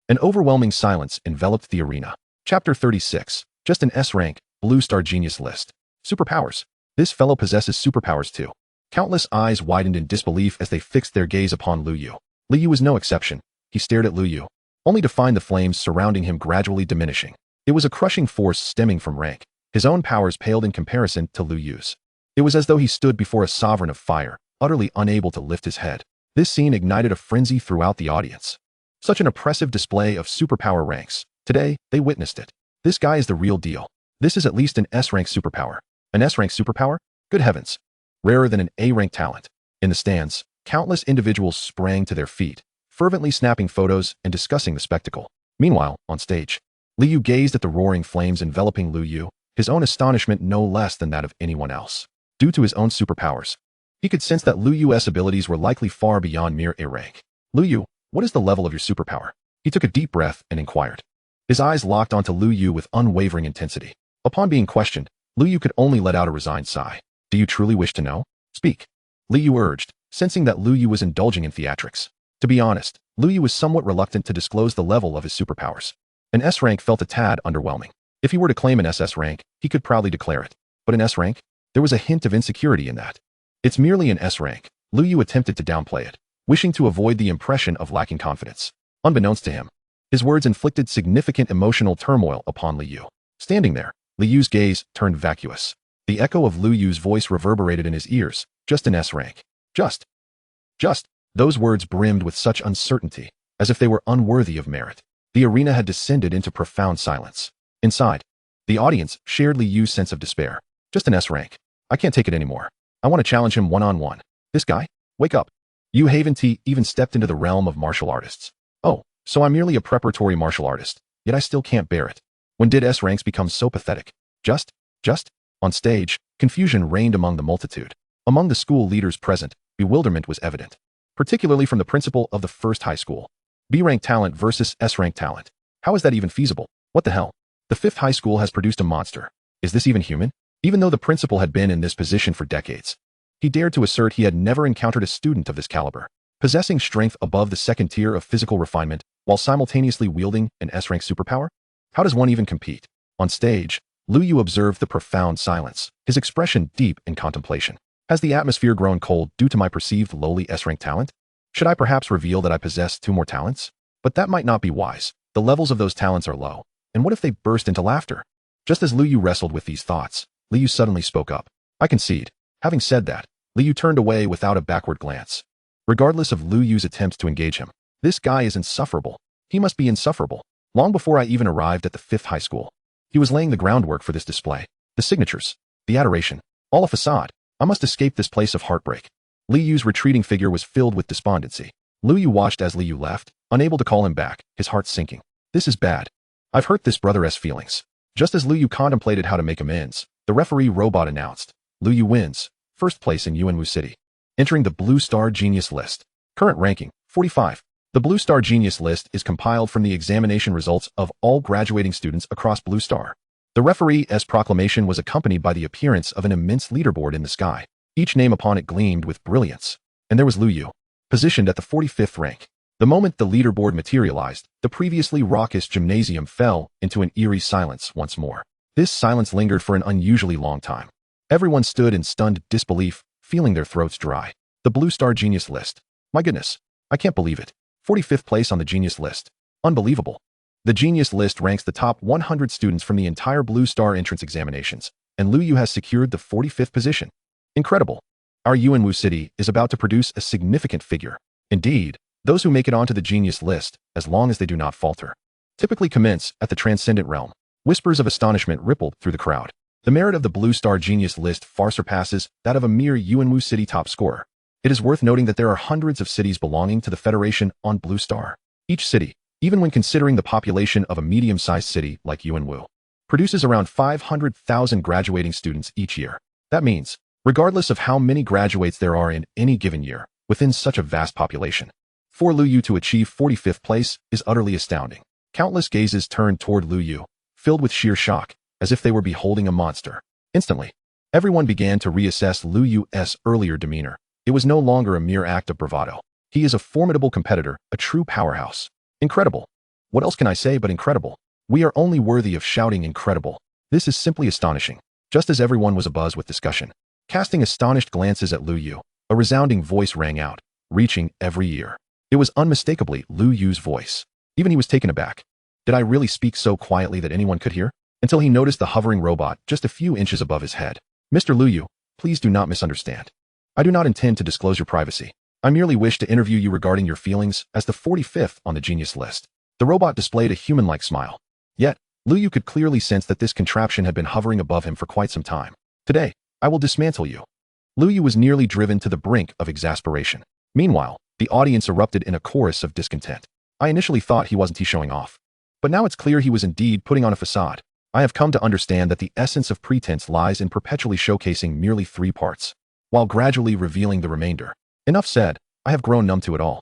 an overwhelming silence enveloped the arena. Chapter 36. Just an S-rank, Blue Star Genius List. Superpowers. This fellow possesses superpowers too. Countless eyes widened in disbelief as they fixed their gaze upon Lu Yu. Li Yu was no exception. He stared at Lu Yu, only to find the flames surrounding him gradually diminishing. It was a crushing force stemming from rank. His own powers paled in comparison to Lu Yu's. It was as though he stood before a sovereign of fire, utterly unable to lift his head. This scene ignited a frenzy throughout the audience. Such an oppressive display of superpower ranks. Today, they witnessed it. This guy is the real deal. This is at least an S-rank superpower. An S-rank superpower? Good heavens. Rarer than an A-rank talent. In the stands, countless individuals sprang to their feet, fervently snapping photos and discussing the spectacle. Meanwhile, on stage, Li Yu gazed at the roaring flames enveloping Lu Yu, his own astonishment no less than that of anyone else. Due to his own superpowers, he could sense that Lu Yu's abilities were likely far beyond mere A rank. Lu Yu, what is the level of your superpower? He took a deep breath and inquired. His eyes locked onto Lu Yu with unwavering intensity. Upon being questioned, Lu Yu could only let out a resigned sigh. Do you truly wish to know? Speak. Li Yu urged, sensing that Lu Yu was indulging in theatrics. To be honest, Lu Yu was somewhat reluctant to disclose the level of his superpowers. An S rank felt a tad underwhelming. If he were to claim an SS rank, he could proudly declare it. But an S rank? There was a hint of insecurity in that. It's merely an S rank. Lu Yu attempted to downplay it, wishing to avoid the impression of lacking confidence. Unbeknownst to him, his words inflicted significant emotional turmoil upon Li Yu. Standing there, Li Yu's gaze turned vacuous. The echo of Lu Yu's voice reverberated in his ears. Just an S rank. Just. Those words brimmed with such uncertainty, as if they were unworthy of merit. The arena had descended into profound silence. Inside, the audience shared Li Yu's sense of despair. Just an S rank. I can't take it anymore. I want to challenge him one-on-one. This guy? Wake up. Yu Haven-T even stepped into the realm of martial artists. Oh, so I'm merely a preparatory martial artist, yet I still can't bear it. When did S ranks become so pathetic? Just? On stage, confusion reigned among the multitude. Among the school leaders present, bewilderment was evident, particularly from the principal of the first high school. B-rank talent versus S-rank talent. How is that even feasible? What the hell? The fifth high school has produced a monster. Is this even human? Even though the principal had been in this position for decades, he dared to assert he had never encountered a student of this caliber, possessing strength above the second tier of physical refinement while simultaneously wielding an S-rank superpower? How does one even compete? On stage, Lu Yu observed the profound silence, his expression deep in contemplation. Has the atmosphere grown cold due to my perceived lowly S-rank talent? Should I perhaps reveal that I possess 2 more talents? But that might not be wise. The levels of those talents are low. And what if they burst into laughter? Just as Lu Yu wrestled with these thoughts, Li Yu suddenly spoke up. I concede. Having said that, Li Yu turned away without a backward glance. Regardless of Lu Yu's attempts to engage him, this guy is insufferable. He must be insufferable. Long before I even arrived at the 5th high school, he was laying the groundwork for this display. The signatures, the adoration, all a facade. I must escape this place of heartbreak. Li Yu's retreating figure was filled with despondency. Lu Yu watched as Li Yu left, unable to call him back, his heart sinking. This is bad. I've hurt this brother's feelings. Just as Lu Yu contemplated how to make amends, the referee robot announced, Lu Yu wins, 1st place in Yuanwu City. Entering the Blue Star Genius List. Current ranking, 45. The Blue Star Genius List is compiled from the examination results of all graduating students across Blue Star. The referee's proclamation was accompanied by the appearance of an immense leaderboard in the sky. Each name upon it gleamed with brilliance. And there was Lu Yu, positioned at the 45th rank. The moment the leaderboard materialized, the previously raucous gymnasium fell into an eerie silence once more. This silence lingered for an unusually long time. Everyone stood in stunned disbelief, feeling their throats dry. The Blue Star Genius List. My goodness, I can't believe it. 45th place on the Genius List. Unbelievable. The Genius List ranks the top 100 students from the entire Blue Star entrance examinations, and Lu Yu has secured the 45th position. Incredible. Our Yuanwu city is about to produce a significant figure. Indeed, those who make it onto the Genius List, as long as they do not falter, typically commence at the transcendent realm. Whispers of astonishment rippled through the crowd. The merit of the Blue Star Genius List far surpasses that of a mere Yuanwu city top scorer. It is worth noting that there are hundreds of cities belonging to the Federation on Blue Star. Each city, even when considering the population of a medium-sized city like Yuanwu, produces around 500,000 graduating students each year. That means, regardless of how many graduates there are in any given year, within such a vast population, for Lu Yu to achieve 45th place is utterly astounding. Countless gazes turned toward Lu Yu, filled with sheer shock, as if they were beholding a monster. Instantly, everyone began to reassess Lu Yu's earlier demeanor. It was no longer a mere act of bravado. He is a formidable competitor, a true powerhouse. Incredible. What else can I say but incredible? We are only worthy of shouting incredible. This is simply astonishing. Just as everyone was abuzz with discussion, casting astonished glances at Lu Yu, a resounding voice rang out, reaching every ear. It was unmistakably Lu Yu's voice. Even he was taken aback. Did I really speak so quietly that anyone could hear? Until he noticed the hovering robot just a few inches above his head. Mr. Lu Yu, please do not misunderstand. I do not intend to disclose your privacy. I merely wish to interview you regarding your feelings as the 45th on the Genius List. The robot displayed a human-like smile. Yet, Lu Yu could clearly sense that this contraption had been hovering above him for quite some time. Today, I will dismantle you. Lu Yu was nearly driven to the brink of exasperation. Meanwhile, the audience erupted in a chorus of discontent. I initially thought he wasn't showing off. But now it's clear he was indeed putting on a facade. I have come to understand that the essence of pretense lies in perpetually showcasing merely 3 parts, while gradually revealing the remainder. Enough said, I have grown numb to it all.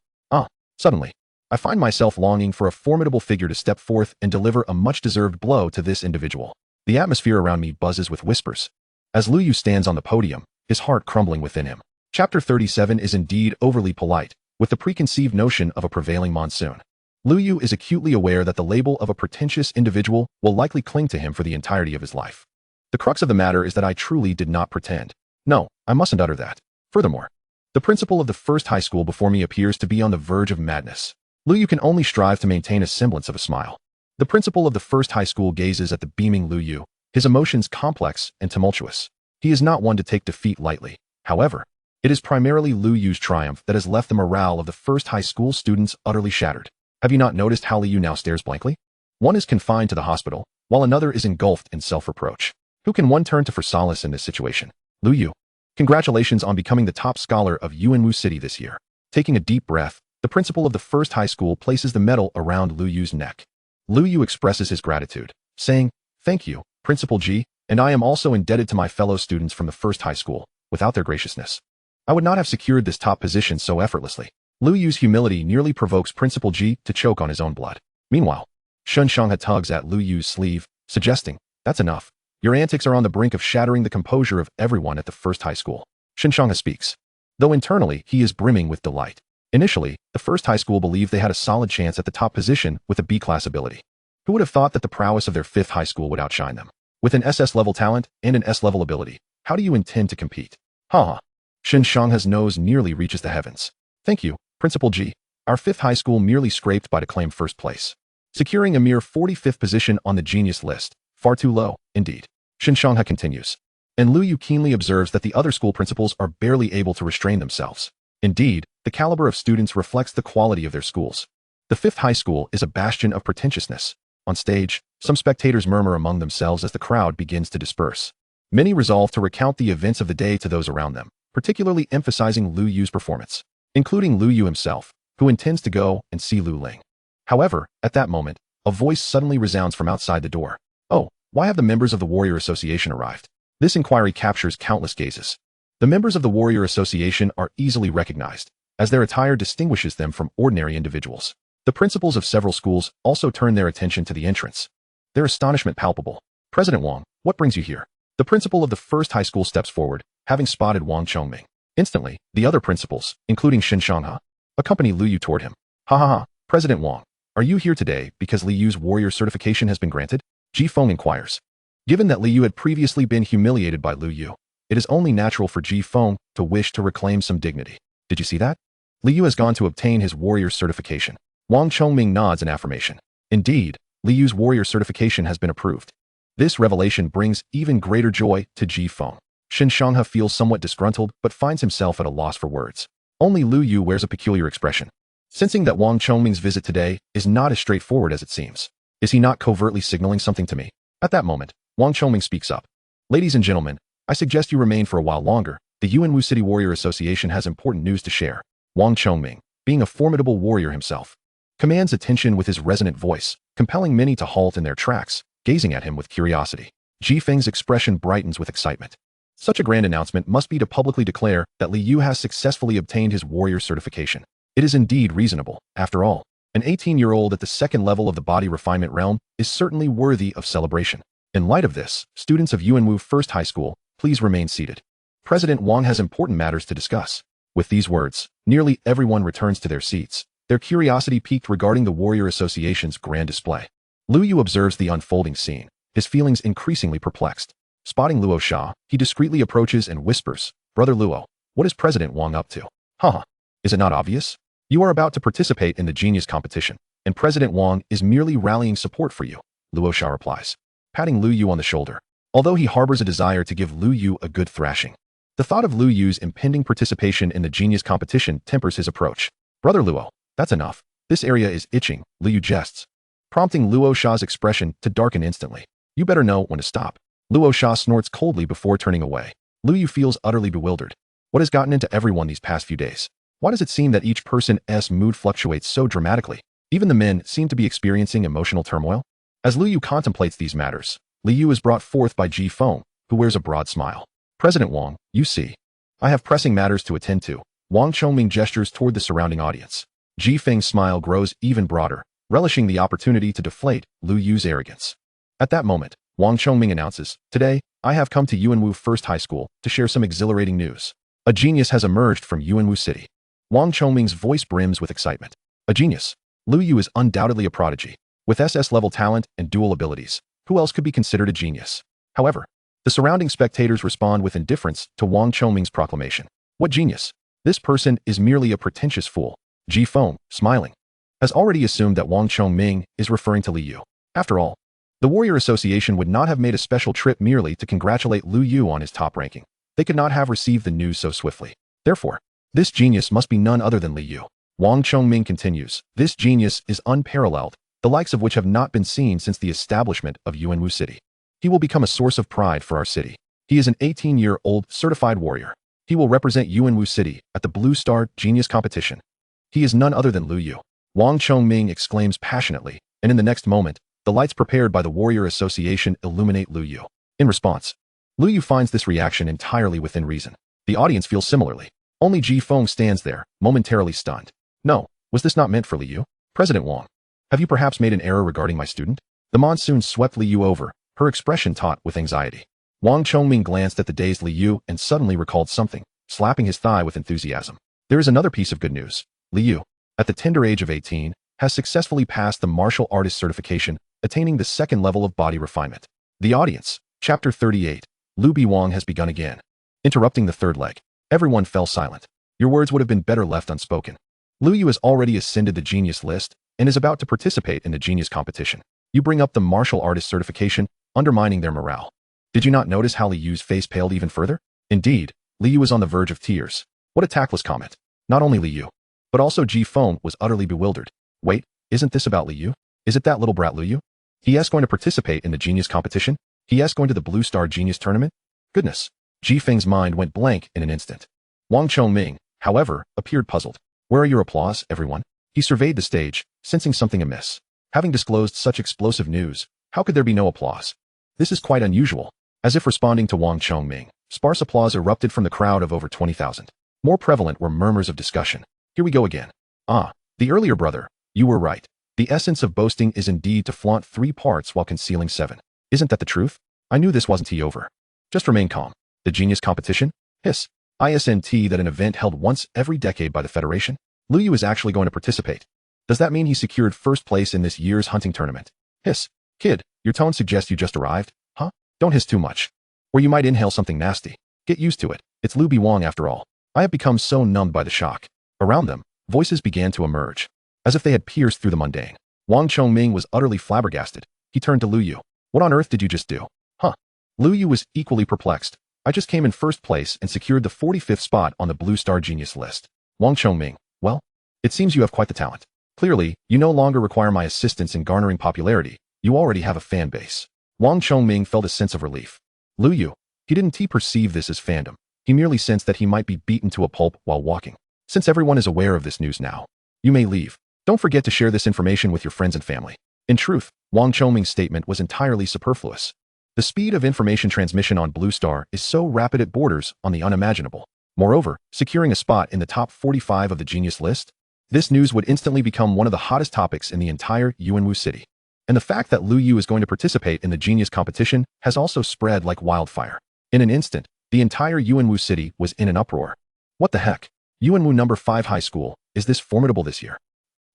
Suddenly, I find myself longing for a formidable figure to step forth and deliver a much-deserved blow to this individual. The atmosphere around me buzzes with whispers. As Lu Yu stands on the podium, his heart crumbling within him. Chapter 37 is indeed overly polite, with the preconceived notion of a prevailing monsoon. Lu Yu is acutely aware that the label of a pretentious individual will likely cling to him for the entirety of his life. The crux of the matter is that I truly did not pretend. No, I mustn't utter that. Furthermore, the principal of the first high school before me appears to be on the verge of madness. Lu Yu can only strive to maintain a semblance of a smile. The principal of the first high school gazes at the beaming Lu Yu, his emotions complex and tumultuous. He is not one to take defeat lightly. However, it is primarily Lu Yu's triumph that has left the morale of the first high school students utterly shattered. Have you not noticed how Lu Yu now stares blankly? One is confined to the hospital, while another is engulfed in self-reproach. Who can one turn to for solace in this situation? Lu Yu. Congratulations on becoming the top scholar of Yuanwu City this year. Taking a deep breath, the principal of the first high school places the medal around Lu Yu's neck. Lu Yu expresses his gratitude, saying, "Thank you, Principal G, and I am also indebted to my fellow students from the first high school. Without their graciousness, I would not have secured this top position so effortlessly." Lu Yu's humility nearly provokes Principal G to choke on his own blood. Meanwhile, Shun Shangha tugs at Lu Yu's sleeve, suggesting, "That's enough. Your antics are on the brink of shattering the composure of everyone at the first high school." Shun Shangha speaks, though internally he is brimming with delight. Initially, the first high school believed they had a solid chance at the top position with a B-class ability. Who would have thought that the prowess of their fifth high school would outshine them? With an SS-level talent and an S-level ability, how do you intend to compete? Haha. Shun Shangha's nose nearly reaches the heavens. Thank you, Principal G. Our fifth high school merely scraped by to claim first place, securing a mere 45th position on the genius list. Far too low, indeed. Shun Shangha continues. And Lu Yu keenly observes that the other school principals are barely able to restrain themselves. Indeed, the caliber of students reflects the quality of their schools. The fifth high school is a bastion of pretentiousness. On stage, some spectators murmur among themselves as the crowd begins to disperse. Many resolve to recount the events of the day to those around them, particularly emphasizing Lu Yu's performance, including Lu Yu himself, who intends to go and see Lu Ling. However, at that moment, a voice suddenly resounds from outside the door. Oh, why have the members of the Warrior Association arrived? This inquiry captures countless gazes. The members of the Warrior Association are easily recognized, as their attire distinguishes them from ordinary individuals. The principals of several schools also turn their attention to the entrance, their astonishment palpable. President Wang, what brings you here? The principal of the first high school steps forward, having spotted Wang Chongming. Instantly, the other principals, including Shin Shangha, accompany Lu Yu toward him. Ha ha ha, President Wang, are you here today because Li Yu's warrior certification has been granted? Ji Feng inquires. Given that Li Yu had previously been humiliated by Lu Yu, it is only natural for Ji Feng to wish to reclaim some dignity. Did you see that? Li Yu has gone to obtain his warrior certification. Wang Chongming nods in affirmation. Indeed, Li Yu's warrior certification has been approved. This revelation brings even greater joy to Ji Feng. Shen Shanghe feels somewhat disgruntled but finds himself at a loss for words. Only Lu Yu wears a peculiar expression. Sensing that Wang Chongming's visit today is not as straightforward as it seems. Is he not covertly signaling something to me? At that moment, Wang Chongming speaks up. Ladies and gentlemen, I suggest you remain for a while longer. The Yuanwu City Warrior Association has important news to share. Wang Chongming, being a formidable warrior himself, commands attention with his resonant voice, compelling many to halt in their tracks, gazing at him with curiosity. Ji Feng's expression brightens with excitement. Such a grand announcement must be to publicly declare that Li Yu has successfully obtained his warrior certification. It is indeed reasonable, after all. An 18-year-old at the second level of the body refinement realm is certainly worthy of celebration. In light of this, students of Yuanwu First High School, please remain seated. President Wang has important matters to discuss. With these words, nearly everyone returns to their seats, their curiosity piqued regarding the Warrior Association's grand display. Lu Yu observes the unfolding scene, his feelings increasingly perplexed. Spotting Luo Sha, he discreetly approaches and whispers, "Brother Luo, what is President Wang up to?" Huh? Is it not obvious? You are about to participate in the genius competition, and President Wang is merely rallying support for you, Luo Sha replies, patting Lu Yu on the shoulder. Although he harbors a desire to give Lu Yu a good thrashing, the thought of Lu Yu's impending participation in the genius competition tempers his approach. Brother Luo, that's enough. This area is itching, Lu Yu jests, prompting Luo Sha's expression to darken instantly. You better know when to stop. Luo Sha snorts coldly before turning away. Lu Yu feels utterly bewildered. What has gotten into everyone these past few days? Why does it seem that each person's mood fluctuates so dramatically? Even the men seem to be experiencing emotional turmoil. As Lu Yu contemplates these matters, Li Yu is brought forth by Ji Feng, who wears a broad smile. President Wang, you see, I have pressing matters to attend to. Wang Chongming gestures toward the surrounding audience. Ji Feng's smile grows even broader, relishing the opportunity to deflate Lu Yu's arrogance. At that moment, Wang Chongming announces, "Today, I have come to Yuanwu First High School to share some exhilarating news. A genius has emerged from Yuanwu City." Wang Chongming's voice brims with excitement. A genius? Lu Yu is undoubtedly a prodigy. With SS-level talent and dual abilities, who else could be considered a genius? However, the surrounding spectators respond with indifference to Wang Chongming's proclamation. What genius? This person is merely a pretentious fool. Ji Feng, smiling, has already assumed that Wang Chongming is referring to Li Yu. After all, the Warrior Association would not have made a special trip merely to congratulate Lu Yu on his top ranking. They could not have received the news so swiftly. Therefore, this genius must be none other than Li Yu. Wang Chongming continues, "This genius is unparalleled, the likes of which have not been seen since the establishment of Yuanwu City. He will become a source of pride for our city. He is an 18-year-old certified warrior. He will represent Yuanwu City at the Blue Star Genius Competition. He is none other than Lu Yu." Wang Chongming exclaims passionately, and in the next moment, the lights prepared by the Warrior Association illuminate Lu Yu. In response, Lu Yu finds this reaction entirely within reason. The audience feels similarly. Only Ji Feng stands there, momentarily stunned. No, was this not meant for Li Yu? President Wang, have you perhaps made an error regarding my student? The monsoon swept Li Yu over, her expression taut with anxiety. Wang Chongming glanced at the dazed Li Yu and suddenly recalled something, slapping his thigh with enthusiasm. There is another piece of good news. Li Yu, at the tender age of 18, has successfully passed the martial artist certification, attaining the second level of body refinement. The audience, Chapter 38, Lu Wang has begun again. Interrupting the third leg, everyone fell silent. Your words would have been better left unspoken. Lu Yu has already ascended the genius list and is about to participate in the genius competition. You bring up the martial artist certification, undermining their morale. Did you not notice how Li Yu's face paled even further? Indeed, Li Yu was on the verge of tears. What a tactless comment. Not only Li Yu, but also Ji Feng was utterly bewildered. Wait, isn't this about Li Yu? Is it that little brat Lu Yu? He is going to participate in the genius competition? He is going to the Blue Star Genius Tournament? Goodness. Ji Feng's mind went blank in an instant. Wang Chongming, however, appeared puzzled. Where are your applause, everyone? He surveyed the stage, sensing something amiss. Having disclosed such explosive news, how could there be no applause? This is quite unusual. As if responding to Wang Chongming, sparse applause erupted from the crowd of over 20,000. More prevalent were murmurs of discussion. Here we go again. Ah, the earlier brother, you were right. The essence of boasting is indeed to flaunt 3 parts while concealing 7. Isn't that the truth? I knew this wasn't over. Just remain calm. The genius competition? Hiss. Isn't that an event held once every decade by the Federation? Lu Yu is actually going to participate. Does that mean he secured first place in this year's hunting tournament? Hiss. Kid, your tone suggests you just arrived? Huh? Don't hiss too much, or you might inhale something nasty. Get used to it. It's Lu Biwang after all. I have become so numbed by the shock. Around them, voices began to emerge, as if they had pierced through the mundane. Wang Chongming was utterly flabbergasted. He turned to Lu Yu. What on earth did you just do? Huh? Lu Yu was equally perplexed. I just came in first place and secured the 45th spot on the Blue Star Genius list. Wang Chongming, well, it seems you have quite the talent. Clearly, you no longer require my assistance in garnering popularity. You already have a fan base. Wang Chongming felt a sense of relief. Lu Yu, he didn't perceive this as fandom. He merely sensed that he might be beaten to a pulp while walking. Since everyone is aware of this news now, you may leave. Don't forget to share this information with your friends and family. In truth, Wang Chongming's statement was entirely superfluous. The speed of information transmission on Blue Star is so rapid it borders on the unimaginable. Moreover, securing a spot in the top 45 of the Genius list, this news would instantly become one of the hottest topics in the entire Yuanwu city. And the fact that Lu Yu is going to participate in the Genius competition has also spread like wildfire. In an instant, the entire Yuanwu city was in an uproar. What the heck? Yuanwu number 5 high school, is this formidable this year?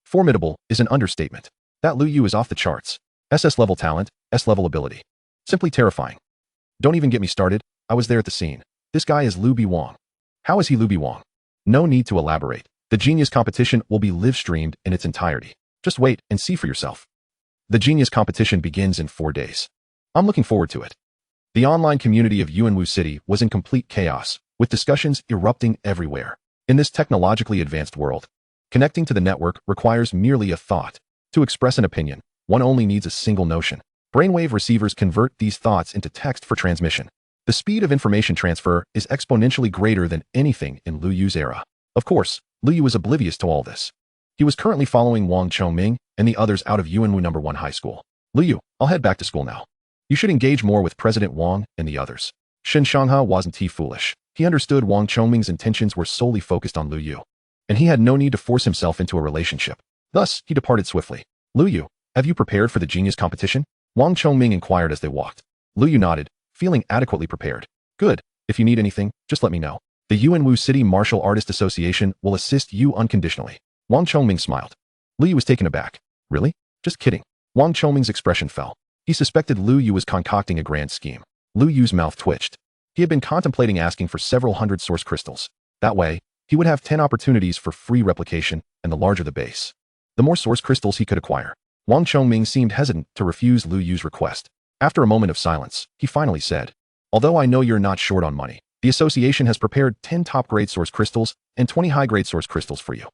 Formidable is an understatement. That Lu Yu is off the charts. SS level talent, S level ability. Simply terrifying. Don't even get me started, I was there at the scene. This guy is Lu Biwang. How is he Lu Biwang? No need to elaborate. The Genius competition will be live-streamed in its entirety. Just wait and see for yourself. The Genius competition begins in 4 days. I'm looking forward to it. The online community of Yuanwu City was in complete chaos, with discussions erupting everywhere. In this technologically advanced world, connecting to the network requires merely a thought. To express an opinion, one only needs a single notion. Brainwave receivers convert these thoughts into text for transmission. The speed of information transfer is exponentially greater than anything in Lu Yu's era. Of course, Lu Yu was oblivious to all this. He was currently following Wang Chongming and the others out of Yuanwu number 1 high school. Lu Yu, I'll head back to school now. You should engage more with President Wang and the others. Shen Shangha wasn't foolish. He understood Wang Chongming's intentions were solely focused on Lu Yu, and he had no need to force himself into a relationship. Thus, he departed swiftly. Lu Yu, have you prepared for the Genius competition? Wang Chongming inquired as they walked. Lu Yu nodded, feeling adequately prepared. Good. If you need anything, just let me know. The Yuanwu City Martial Artist Association will assist you unconditionally. Wang Chongming smiled. Lu Yu was taken aback. Really? Just kidding. Wang Chongming's expression fell. He suspected Lu Yu was concocting a grand scheme. Lu Yu's mouth twitched. He had been contemplating asking for several hundred source crystals. That way, he would have 10 opportunities for free replication, and the larger the base, the more source crystals he could acquire. Wang Chongming seemed hesitant to refuse Lu Yu's request. After a moment of silence, he finally said, although I know you're not short on money, the association has prepared 10 top-grade source crystals and 20 high-grade source crystals for you.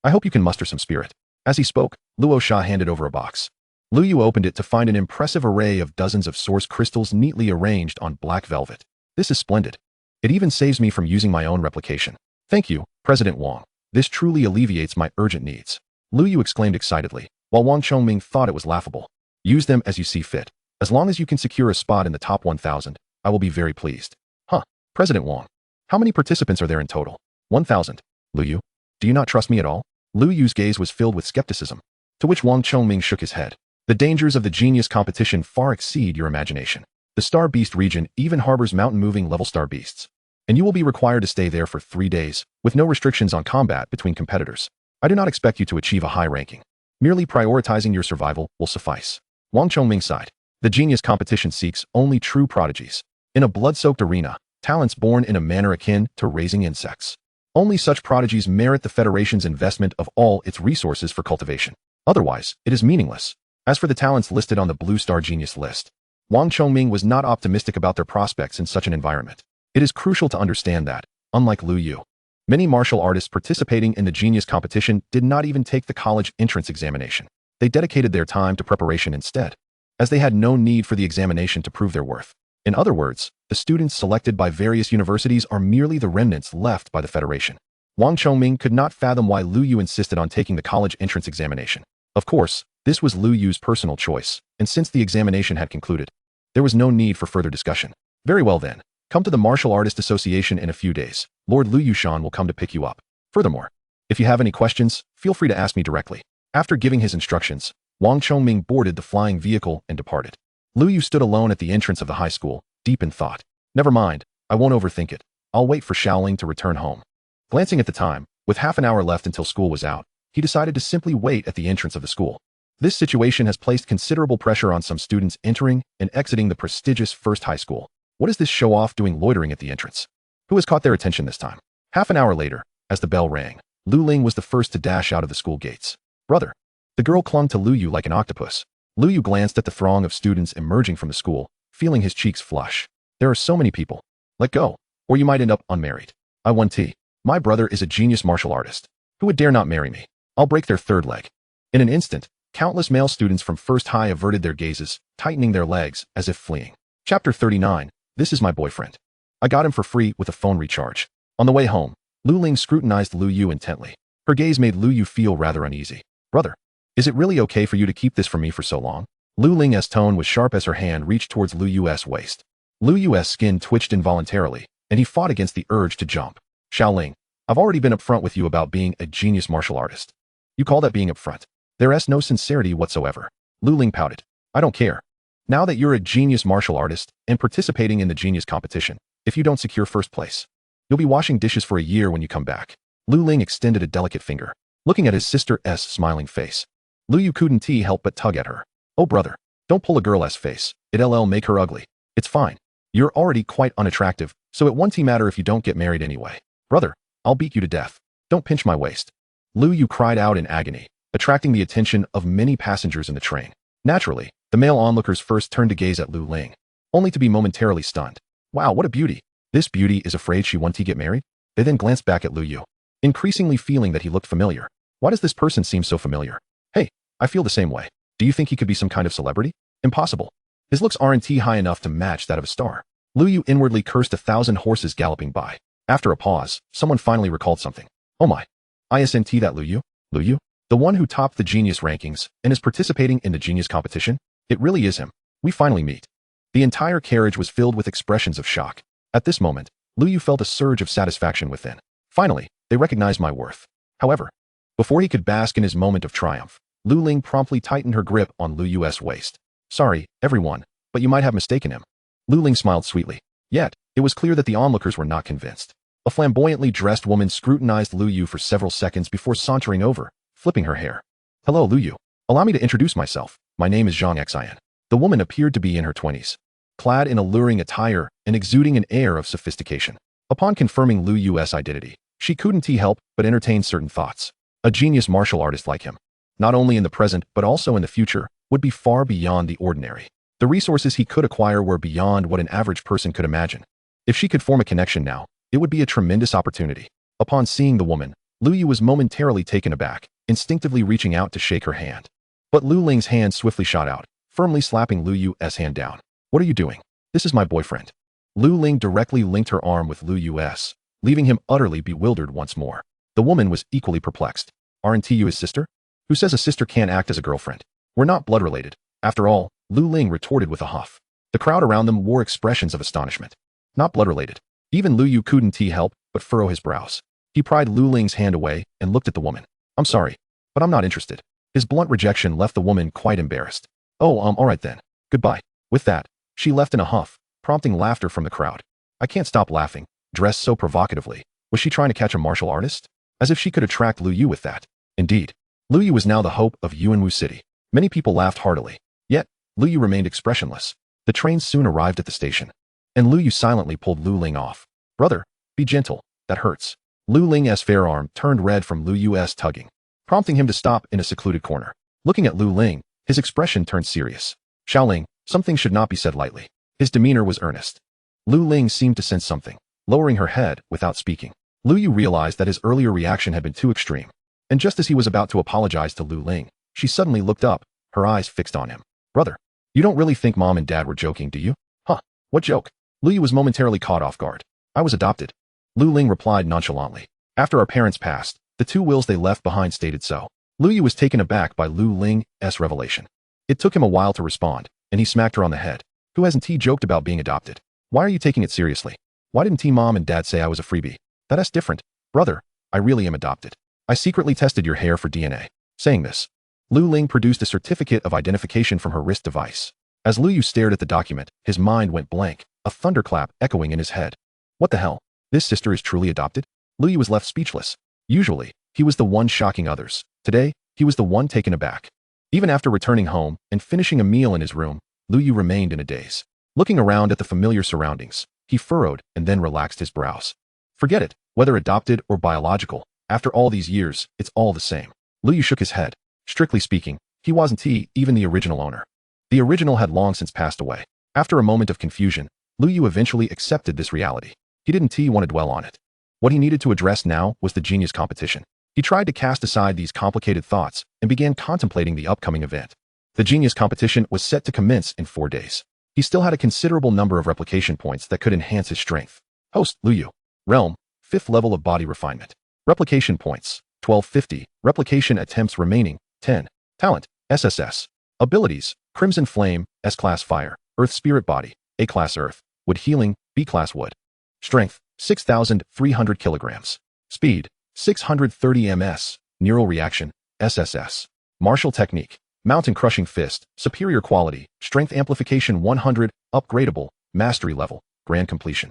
I hope you can muster some spirit. As he spoke, Luo Sha handed over a box. Lu Yu opened it to find an impressive array of dozens of source crystals neatly arranged on black velvet. This is splendid. It even saves me from using my own replication. Thank you, President Wang. This truly alleviates my urgent needs. Lu Yu exclaimed excitedly, while Wang Chongming thought it was laughable. Use them as you see fit. As long as you can secure a spot in the top 1,000, I will be very pleased. Huh, President Wang. How many participants are there in total? 1,000. Lu Yu, do you not trust me at all? Lu Yu's gaze was filled with skepticism, to which Wang Chongming shook his head. The dangers of the Genius competition far exceed your imagination. The Star Beast region even harbors mountain-moving level star beasts, and you will be required to stay there for 3 days, with no restrictions on combat between competitors. I do not expect you to achieve a high ranking. Merely prioritizing your survival will suffice. Wang Chongming sighed. The Genius competition seeks only true prodigies. In a blood-soaked arena, talents born in a manner akin to raising insects. Only such prodigies merit the Federation's investment of all its resources for cultivation. Otherwise, it is meaningless. As for the talents listed on the Blue Star Genius list, Wang Chongming was not optimistic about their prospects in such an environment. It is crucial to understand that, unlike Lu Yu, many martial artists participating in the Genius competition did not even take the college entrance examination. They dedicated their time to preparation instead, as they had no need for the examination to prove their worth. In other words, the students selected by various universities are merely the remnants left by the Federation. Wang Chongming could not fathom why Lu Yu insisted on taking the college entrance examination. Of course, this was Lu Yu's personal choice, and since the examination had concluded, there was no need for further discussion. Very well then, come to the Martial Artist Association in a few days. Lord Lu Yushan will come to pick you up. Furthermore, if you have any questions, feel free to ask me directly. After giving his instructions, Wang Chongming boarded the flying vehicle and departed. Lu Yu stood alone at the entrance of the high school, deep in thought. Never mind, I won't overthink it. I'll wait for Shaoling to return home. Glancing at the time, with half an hour left until school was out, he decided to simply wait at the entrance of the school. This situation has placed considerable pressure on some students entering and exiting the prestigious First High School. What is this show-off doing loitering at the entrance? Who has caught their attention this time? Half an hour later, as the bell rang, Lu Ling was the first to dash out of the school gates. Brother. The girl clung to Lu Yu like an octopus. Lu Yu glanced at the throng of students emerging from the school, feeling his cheeks flush. There are so many people. Let go, or you might end up unmarried. I won tea. My brother is a genius martial artist. Who would dare not marry me? I'll break their third leg. In an instant, countless male students from First High averted their gazes, tightening their legs as if fleeing. Chapter 39. This is my boyfriend. I got him for free with a phone recharge. On the way home, Lu Ling scrutinized Lu Yu intently. Her gaze made Lu Yu feel rather uneasy. Brother, is it really okay for you to keep this from me for so long? Lu Ling's tone was sharp as her hand reached towards Lu Yu's waist. Lu Yu's skin twitched involuntarily, and he fought against the urge to jump. Xiaoling, I've already been upfront with you about being a genius martial artist. You call that being upfront? There's no sincerity whatsoever. Lu Ling pouted. I don't care. Now that you're a genius martial artist and participating in the genius competition, if you don't secure first place, you'll be washing dishes for a year when you come back. Lu Ling extended a delicate finger, looking at his sister's smiling face. Lu Yu couldn't help but tug at her. Oh brother, don't pull a girl's face. It'll make her ugly. It's fine. You're already quite unattractive, so it won't matter if you don't get married anyway. Brother, I'll beat you to death. Don't pinch my waist. Lu Yu cried out in agony, attracting the attention of many passengers in the train. Naturally, the male onlookers first turned to gaze at Lu Ling, only to be momentarily stunned. Wow, what a beauty. This beauty is afraid she won't get married? They then glanced back at Lu Yu, increasingly feeling that he looked familiar. Why does this person seem so familiar? Hey, I feel the same way. Do you think he could be some kind of celebrity? Impossible. His looks aren't high enough to match that of a star. Lu Yu inwardly cursed 1,000 horses galloping by. After a pause, someone finally recalled something. Oh my. Isn't that Lu Yu? Lu Yu? The one who topped the genius rankings and is participating in the genius competition? It really is him. We finally meet. The entire carriage was filled with expressions of shock. At this moment, Lu Yu felt a surge of satisfaction within. Finally, they recognized my worth. However, before he could bask in his moment of triumph, Lu Ling promptly tightened her grip on Lu Yu's waist. Sorry, everyone, but you might have mistaken him. Lu Ling smiled sweetly. Yet, it was clear that the onlookers were not convinced. A flamboyantly dressed woman scrutinized Lu Yu for several seconds before sauntering over, flipping her hair. Hello, Lu Yu. Allow me to introduce myself. My name is Zhang Xin. The woman appeared to be in her 20s, clad in alluring attire and exuding an air of sophistication. Upon confirming Lu Yu's identity, she couldn't help but entertain certain thoughts. A genius martial artist like him, not only in the present but also in the future, would be far beyond the ordinary. The resources he could acquire were beyond what an average person could imagine. If she could form a connection now, it would be a tremendous opportunity. Upon seeing the woman, Lu Yu was momentarily taken aback, instinctively reaching out to shake her hand. But Lu Ling's hand swiftly shot out, firmly slapping Lu Yu's hand down. What are you doing? This is my boyfriend. Lu Ling directly linked her arm with Lu Yu's, leaving him utterly bewildered once more. The woman was equally perplexed. Aren't you his sister? Who says a sister can't act as a girlfriend? We're not blood related. After all, Lu Ling retorted with a huff. The crowd around them wore expressions of astonishment. Not blood related. Even Lu Yu couldn't help but furrow his brows. He pried Lu Ling's hand away and looked at the woman. I'm sorry, but I'm not interested. His blunt rejection left the woman quite embarrassed. Oh, all right then. Goodbye. With that, she left in a huff, prompting laughter from the crowd. I can't stop laughing. Dressed so provocatively. Was she trying to catch a martial artist? As if she could attract Lu Yu with that. Indeed, Lu Yu was now the hope of Yuanwu City. Many people laughed heartily. Yet, Lu Yu remained expressionless. The train soon arrived at the station, and Lu Yu silently pulled Lu Ling off. Brother, be gentle. That hurts. Lu Ling's fair arm turned red from Lu Yu's tugging, prompting him to stop in a secluded corner. Looking at Lu Ling, his expression turned serious. Xiaoling, something should not be said lightly. His demeanor was earnest. Lu Ling seemed to sense something, lowering her head without speaking. Lu Yu realized that his earlier reaction had been too extreme, and just as he was about to apologize to Lu Ling, she suddenly looked up, her eyes fixed on him. Brother, you don't really think Mom and Dad were joking, do you? Huh, what joke? Lu Yu was momentarily caught off guard. I was adopted. Lu Ling replied nonchalantly. After our parents passed, the two wills they left behind stated so. Lu Yu was taken aback by Lu Ling's revelation. It took him a while to respond, and he smacked her on the head. Who hasn't joked about being adopted? Why are you taking it seriously? Why didn't Mom and Dad say I was a freebie? That's different. Brother, I really am adopted. I secretly tested your hair for DNA. Saying this, Lu Ling produced a certificate of identification from her wrist device. As Lu Yu stared at the document, his mind went blank, a thunderclap echoing in his head. What the hell? This sister is truly adopted? Lu Yu was left speechless. Usually, he was the one shocking others, Today, he was the one taken aback. Even after returning home and finishing a meal in his room, Lu Yu remained in a daze. Looking around at the familiar surroundings, he furrowed and then relaxed his brows. Forget it, whether adopted or biological. After all these years, it's all the same. Lu Yu shook his head. Strictly speaking, he wasn't even the original owner. The original had long since passed away. After a moment of confusion, Lu Yu eventually accepted this reality. He didn't want to dwell on it. What he needed to address now was the genius competition. He tried to cast aside these complicated thoughts and began contemplating the upcoming event. The genius competition was set to commence in 4 days. He still had a considerable number of replication points that could enhance his strength. Host, Lu Yu. Realm, 5th level of body refinement. Replication points, 1250. Replication attempts remaining, 10. Talent, SSS. Abilities, Crimson Flame, S-Class Fire, Earth Spirit Body, A-Class Earth, Wood Healing, B-Class Wood. Strength, 6,300 kilograms. Speed, 630 ms. Neural Reaction, SSS. Martial Technique, Mountain Crushing Fist, Superior Quality, Strength Amplification 100, Upgradable, Mastery Level, Grand Completion.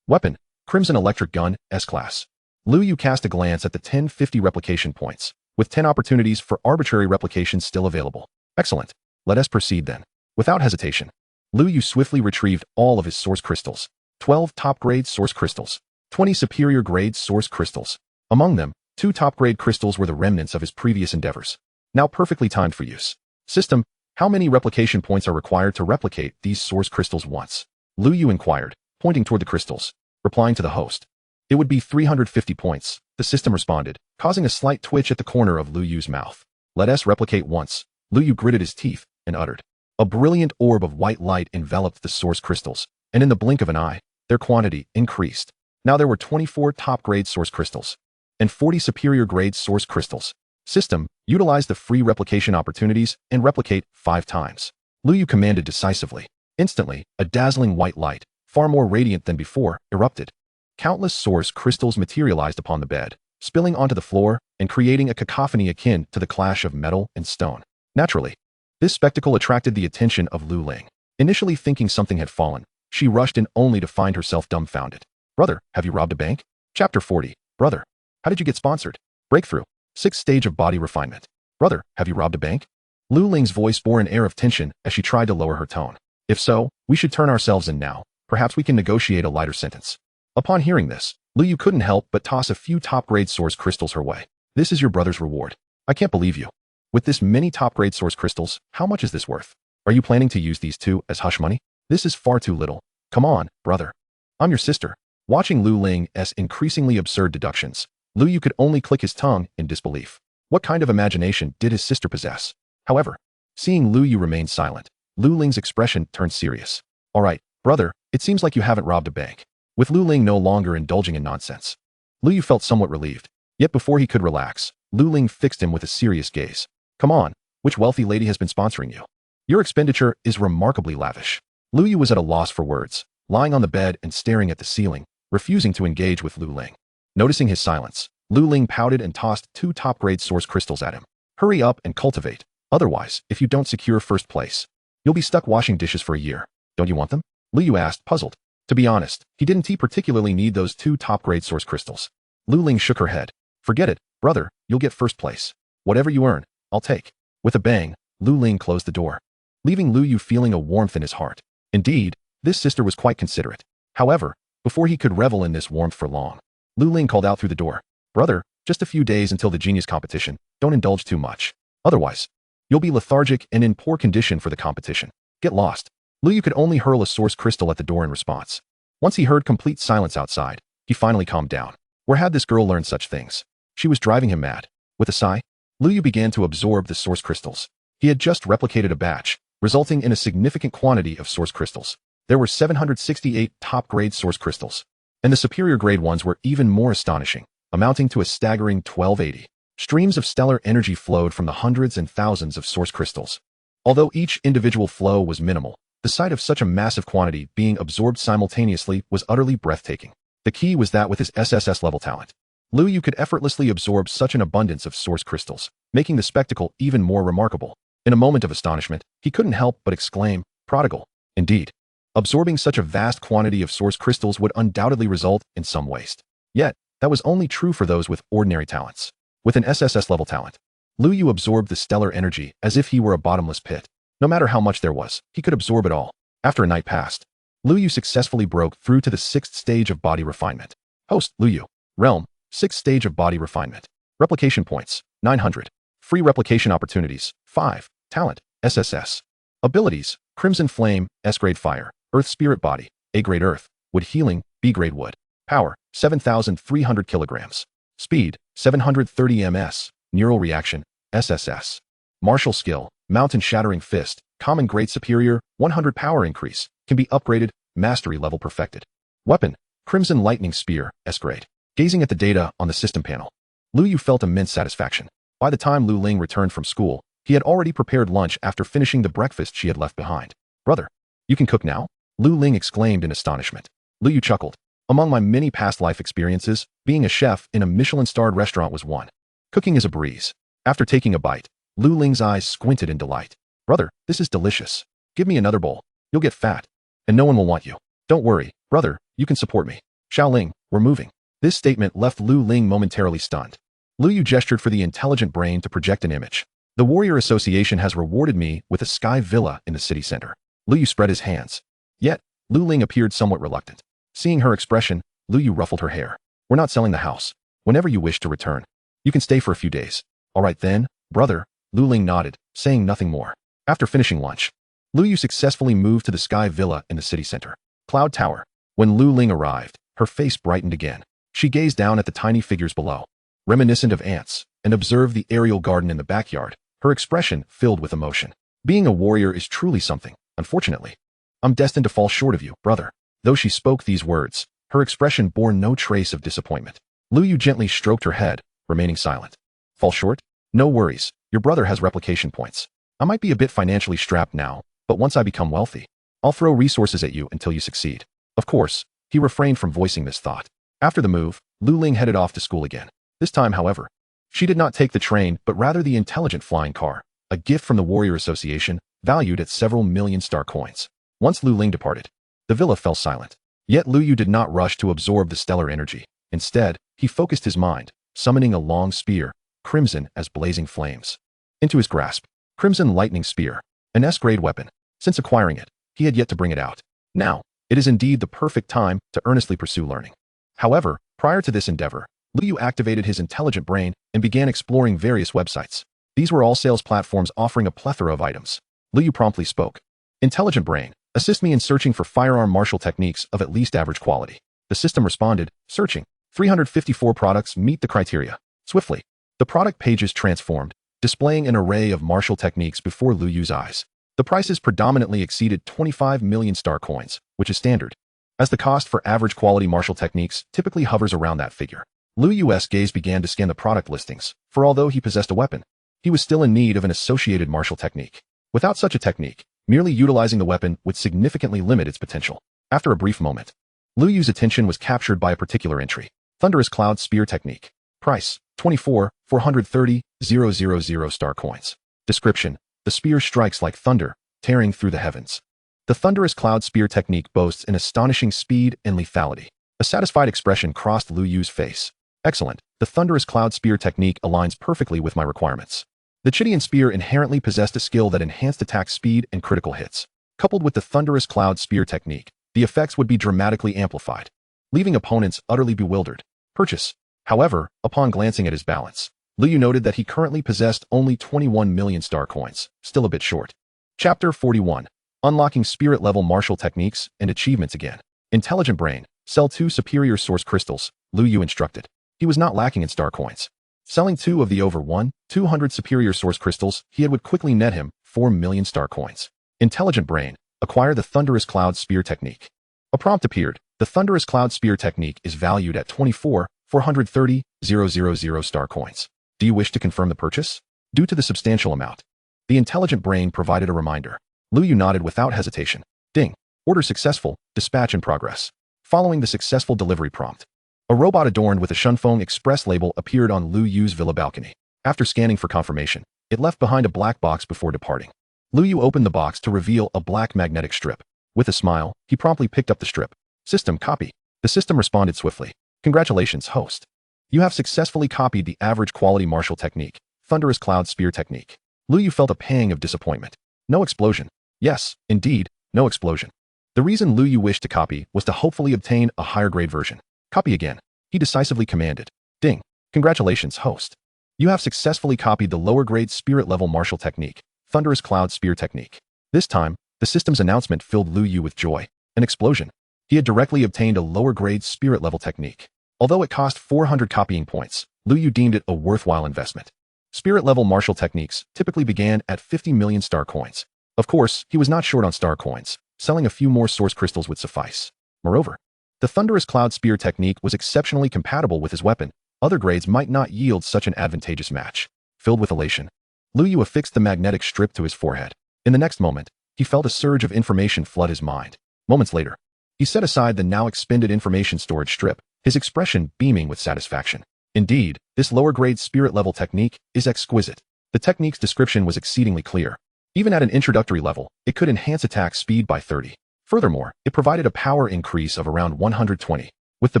Weapon, Crimson Electric Gun, S-Class. Lu Yu cast a glance at the 1050 replication points, with 10 opportunities for arbitrary replications still available. Excellent. Let us proceed then. Without hesitation, Lu Yu swiftly retrieved all of his source crystals. 12 top-grade source crystals. 20 superior-grade source crystals. Among them, 2 top-grade crystals were the remnants of his previous endeavors. Now perfectly timed for use. System, how many replication points are required to replicate these source crystals once? Lu Yu inquired, pointing toward the crystals. Replying to the host. It would be 350 points, the system responded, causing a slight twitch at the corner of Lu Yu's mouth. Let us replicate once. Lu Yu gritted his teeth and uttered. A brilliant orb of white light enveloped the source crystals, and in the blink of an eye, their quantity increased. Now there were 24 top-grade source crystals and 40 superior-grade source crystals. System, utilize the free replication opportunities and replicate 5 times. Lu Yu commanded decisively. Instantly, a dazzling white light, far more radiant than before, erupted. Countless source crystals materialized upon the bed, spilling onto the floor and creating a cacophony akin to the clash of metal and stone. Naturally, this spectacle attracted the attention of Lu Ling. Initially thinking something had fallen, she rushed in only to find herself dumbfounded. Brother, have you robbed a bank? Chapter 40. Brother, how did you get sponsored? Breakthrough. 6th stage of body refinement. Brother, have you robbed a bank? Lu Ling's voice bore an air of tension as she tried to lower her tone. If so, we should turn ourselves in now. Perhaps we can negotiate a lighter sentence. Upon hearing this, Lu Yu couldn't help but toss a few top-grade source crystals her way. This is your brother's reward. I can't believe you. With this many top-grade source crystals, how much is this worth? Are you planning to use these 2 as hush money? This is far too little. Come on, brother. I'm your sister. Watching Lu Ling's increasingly absurd deductions, Lu Yu could only click his tongue in disbelief. What kind of imagination did his sister possess? However, seeing Lu Yu remain silent, Lu Ling's expression turned serious. All right, brother, it seems like you haven't robbed a bank. With Lu Ling no longer indulging in nonsense, Lu Yu felt somewhat relieved. Yet before he could relax, Lu Ling fixed him with a serious gaze. Come on, which wealthy lady has been sponsoring you? Your expenditure is remarkably lavish. Lu Yu was at a loss for words, lying on the bed and staring at the ceiling, refusing to engage with Lu Ling. Noticing his silence, Lu Ling pouted and tossed 2 top-grade source crystals at him. Hurry up and cultivate. Otherwise, if you don't secure first place, you'll be stuck washing dishes for a year. Don't you want them? Lu Yu asked, puzzled. To be honest, he didn't particularly need those 2 top-grade source crystals. Lu Ling shook her head. Forget it, brother, you'll get first place. Whatever you earn, I'll take. With a bang, Lu Ling closed the door, leaving Lu Yu feeling a warmth in his heart. Indeed, this sister was quite considerate. However, before he could revel in this warmth for long, Lu Ling called out through the door. Brother, just a few days until the genius competition. Don't indulge too much. Otherwise, you'll be lethargic and in poor condition for the competition. Get lost. Lu Yu could only hurl a source crystal at the door in response. Once he heard complete silence outside, he finally calmed down. Where had this girl learned such things? She was driving him mad. With a sigh, Lu Yu began to absorb the source crystals. He had just replicated a batch, resulting in a significant quantity of source crystals. There were 768 top-grade source crystals, and the superior-grade ones were even more astonishing, amounting to a staggering 1280. Streams of stellar energy flowed from the hundreds and thousands of source crystals. Although each individual flow was minimal, the sight of such a massive quantity being absorbed simultaneously was utterly breathtaking. The key was that with his SSS level talent, Lu Yu could effortlessly absorb such an abundance of source crystals, making the spectacle even more remarkable. In a moment of astonishment, he couldn't help but exclaim, prodigal. Indeed, absorbing such a vast quantity of source crystals would undoubtedly result in some waste. Yet, that was only true for those with ordinary talents. With an SSS level talent, Lu Yu absorbed the stellar energy as if he were a bottomless pit. No matter how much there was, he could absorb it all. After a night passed, Lu Yu successfully broke through to the 6th stage of body refinement. Host, Lu Yu. Realm, 6th stage of body refinement. Replication points, 900. Free replication opportunities, 5. Talent, SSS. Abilities, Crimson Flame, S-grade Fire, Earth Spirit Body, A-grade Earth, Wood Healing, B-grade Wood. Power, 7,300 kilograms. Speed, 730 ms. Neural Reaction, SSS. Martial Skill, Mountain Shattering Fist, Common Grade Superior, 100 Power Increase, can be upgraded, Mastery Level Perfected. Weapon, Crimson Lightning Spear, S-grade. Gazing at the data on the system panel, Lu Yu felt immense satisfaction. By the time Lu Ling returned from school, he had already prepared lunch after finishing the breakfast she had left behind. Brother, you can cook now? Lu Ling exclaimed in astonishment. Lu Yu chuckled. Among my many past life experiences, being a chef in a Michelin-starred restaurant was one. Cooking is a breeze. After taking a bite, Lu Ling's eyes squinted in delight. Brother, this is delicious. Give me another bowl. You'll get fat. And no one will want you. Don't worry, brother, you can support me. Xiaoling, we're moving. This statement left Lu Ling momentarily stunned. Lu Yu gestured for the intelligent brain to project an image. The Warrior Association has rewarded me with a sky villa in the city center. Lu Yu spread his hands. Yet, Lu Ling appeared somewhat reluctant. Seeing her expression, Lu Yu ruffled her hair. We're not selling the house. Whenever you wish to return, you can stay for a few days. All right then, brother, Lu Ling nodded, saying nothing more. After finishing lunch, Lu Yu successfully moved to the sky villa in the city center. Cloud Tower. When Lu Ling arrived, her face brightened again. She gazed down at the tiny figures below, reminiscent of ants, and observed the aerial garden in the backyard, her expression filled with emotion. Being a warrior is truly something, unfortunately. I'm destined to fall short of you, brother. Though she spoke these words, her expression bore no trace of disappointment. Lu Yu gently stroked her head, remaining silent. Fall short? No worries, your brother has replication points. I might be a bit financially strapped now, but once I become wealthy, I'll throw resources at you until you succeed. Of course, he refrained from voicing this thought. After the move, Lu Ling headed off to school again. This time, however, she did not take the train but rather the intelligent flying car, a gift from the Warrior Association, valued at several million star coins. Once Lu Ling departed, the villa fell silent. Yet Lu Yu did not rush to absorb the stellar energy. Instead, he focused his mind, summoning a long spear, crimson as blazing flames, into his grasp. Crimson Lightning Spear, an S-grade weapon. Since acquiring it, he had yet to bring it out. Now, it is indeed the perfect time to earnestly pursue learning. However, prior to this endeavor, Lu Yu activated his intelligent brain and began exploring various websites. These were all sales platforms offering a plethora of items. Lu Yu promptly spoke. Intelligent brain, assist me in searching for firearm martial techniques of at least average quality. The system responded, searching. 354 products meet the criteria. Swiftly, the product pages transformed, displaying an array of martial techniques before Lu Yu's eyes. The prices predominantly exceeded 25 million star coins, which is standard, as the cost for average quality martial techniques typically hovers around that figure. Lu Yu's gaze began to scan the product listings, for although he possessed a weapon, he was still in need of an associated martial technique. Without such a technique, merely utilizing the weapon would significantly limit its potential. After a brief moment, Lu Yu's attention was captured by a particular entry. Thunderous Cloud Spear Technique. Price, 24,430,000 star coins. Description: the spear strikes like thunder, tearing through the heavens. The Thunderous Cloud Spear technique boasts an astonishing speed and lethality. A satisfied expression crossed Lu Yu's face. Excellent. The Thunderous Cloud Spear technique aligns perfectly with my requirements. The Chidian Spear inherently possessed a skill that enhanced attack speed and critical hits. Coupled with the Thunderous Cloud Spear technique, the effects would be dramatically amplified, leaving opponents utterly bewildered. Purchase. However, upon glancing at his balance, Lu Yu noted that he currently possessed only 21 million star coins, still a bit short. Chapter 41. Unlocking Spirit-level martial techniques and achievements again. Intelligent brain. Sell 2 superior source crystals, Lu Yu instructed. He was not lacking in star coins. Selling 2 of the over 1,200 superior source crystals he had would quickly net him 4 million star coins. Intelligent brain. Acquire the Thunderous Cloud Spear technique. A prompt appeared. The Thunderous Cloud Spear technique is valued at 24,430,000 star coins. Do you wish to confirm the purchase? Due to the substantial amount, the intelligent brain provided a reminder. Lu Yu nodded without hesitation. Ding. Order successful. Dispatch in progress. Following the successful delivery prompt, a robot adorned with a Shunfeng Express label appeared on Lu Yu's villa balcony. After scanning for confirmation, it left behind a black box before departing. Lu Yu opened the box to reveal a black magnetic strip. With a smile, he promptly picked up the strip. System copy. The system responded swiftly. Congratulations, host. You have successfully copied the average quality martial technique, thunderous cloud spear technique. Lu Yu felt a pang of disappointment. No explosion. Yes, indeed, no explosion. The reason Lu Yu wished to copy was to hopefully obtain a higher grade version. Copy again. He decisively commanded. Ding. Congratulations, host. You have successfully copied the lower grade spirit level martial technique, thunderous cloud spear technique. This time, the system's announcement filled Lu Yu with joy. An explosion. He had directly obtained a lower grade spirit level technique. Although it cost 400 copying points, Lu Yu deemed it a worthwhile investment. Spirit level martial techniques typically began at 50 million star coins. Of course, he was not short on star coins. Selling a few more source crystals would suffice. Moreover, the thunderous cloud spear technique was exceptionally compatible with his weapon. Other grades might not yield such an advantageous match. Filled with elation, Lu Yu affixed the magnetic strip to his forehead. In the next moment, he felt a surge of information flood his mind. Moments later, he set aside the now expended information storage strip, his expression beaming with satisfaction. Indeed, this lower grade spirit level technique is exquisite. The technique's description was exceedingly clear. Even at an introductory level, it could enhance attack speed by 30. Furthermore, it provided a power increase of around 120. With the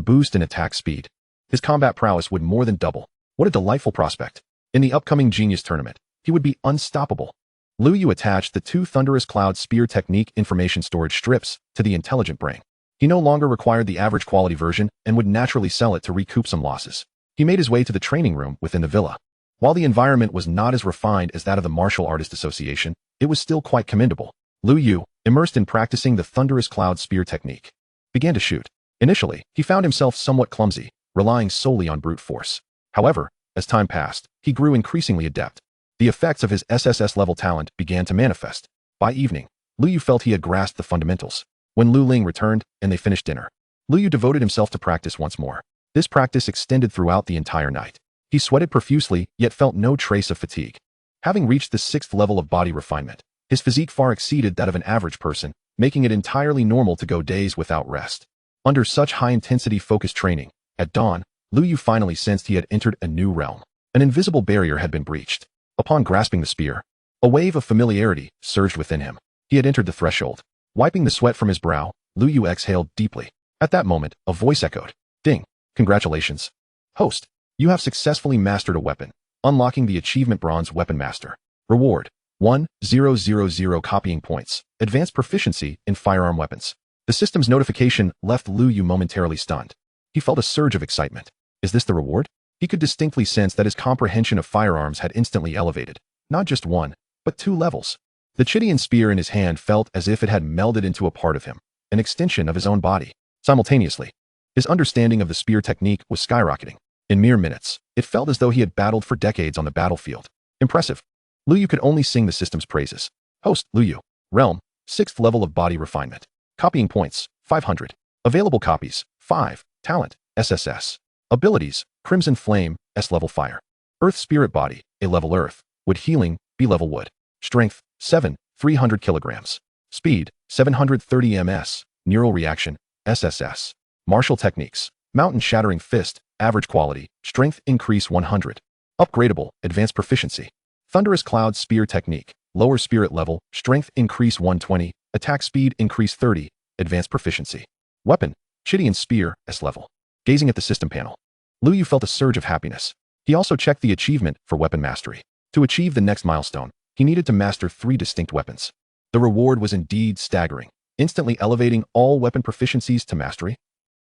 boost in attack speed, his combat prowess would more than double. What a delightful prospect. In the upcoming Genius Tournament, he would be unstoppable. Lu Yu attached the two thunderous cloud spear technique information storage strips to the intelligent brain. He no longer required the average quality version and would naturally sell it to recoup some losses. He made his way to the training room within the villa. While the environment was not as refined as that of the Martial Artist Association, it was still quite commendable. Lu Yu, immersed in practicing the thunderous cloud spear technique, began to shoot. Initially, he found himself somewhat clumsy, relying solely on brute force. However, as time passed, he grew increasingly adept. The effects of his SSS level talent began to manifest. By evening, Lu Yu felt he had grasped the fundamentals. When Lu Ling returned and they finished dinner, Lu Yu devoted himself to practice once more. This practice extended throughout the entire night. He sweated profusely, yet felt no trace of fatigue. Having reached the 6th level of body refinement, his physique far exceeded that of an average person, making it entirely normal to go days without rest. Under such high-intensity focused training, at dawn, Lu Yu finally sensed he had entered a new realm. An invisible barrier had been breached. Upon grasping the spear, a wave of familiarity surged within him. He had entered the threshold. Wiping the sweat from his brow, Lu Yu exhaled deeply. At that moment, a voice echoed. Ding. Congratulations. Host, you have successfully mastered a weapon, unlocking the achievement Bronze Weapon Master. Reward, 1,000 copying points. Advanced proficiency in firearm weapons. The system's notification left Lu Yu momentarily stunned. He felt a surge of excitement. Is this the reward? He could distinctly sense that his comprehension of firearms had instantly elevated. Not just one, but 2 levels. The Chidian spear in his hand felt as if it had melded into a part of him, an extension of his own body. Simultaneously, his understanding of the spear technique was skyrocketing. In mere minutes, it felt as though he had battled for decades on the battlefield. Impressive. Lu Yu could only sing the system's praises. Host, Lu Yu. Realm, 6th level of body refinement. Copying points, 500. Available copies, 5. Talent, SSS. Abilities, Crimson Flame, S-level fire. Earth Spirit Body, A-level earth. Wood Healing, B-level wood. Strength, 7, 300 kilograms. Speed, 730 ms. Neural Reaction, SSS. Martial Techniques. Mountain Shattering Fist, average quality, strength increase 100. Upgradable, advanced proficiency. Thunderous Cloud Spear Technique, lower spirit level, strength increase 120, attack speed increase 30, advanced proficiency. Weapon, Chidian Spear, S-level. Gazing at the system panel, Lu Yu felt a surge of happiness. He also checked the achievement for weapon mastery. To achieve the next milestone, he needed to master 3 distinct weapons. The reward was indeed staggering, instantly elevating all weapon proficiencies to mastery.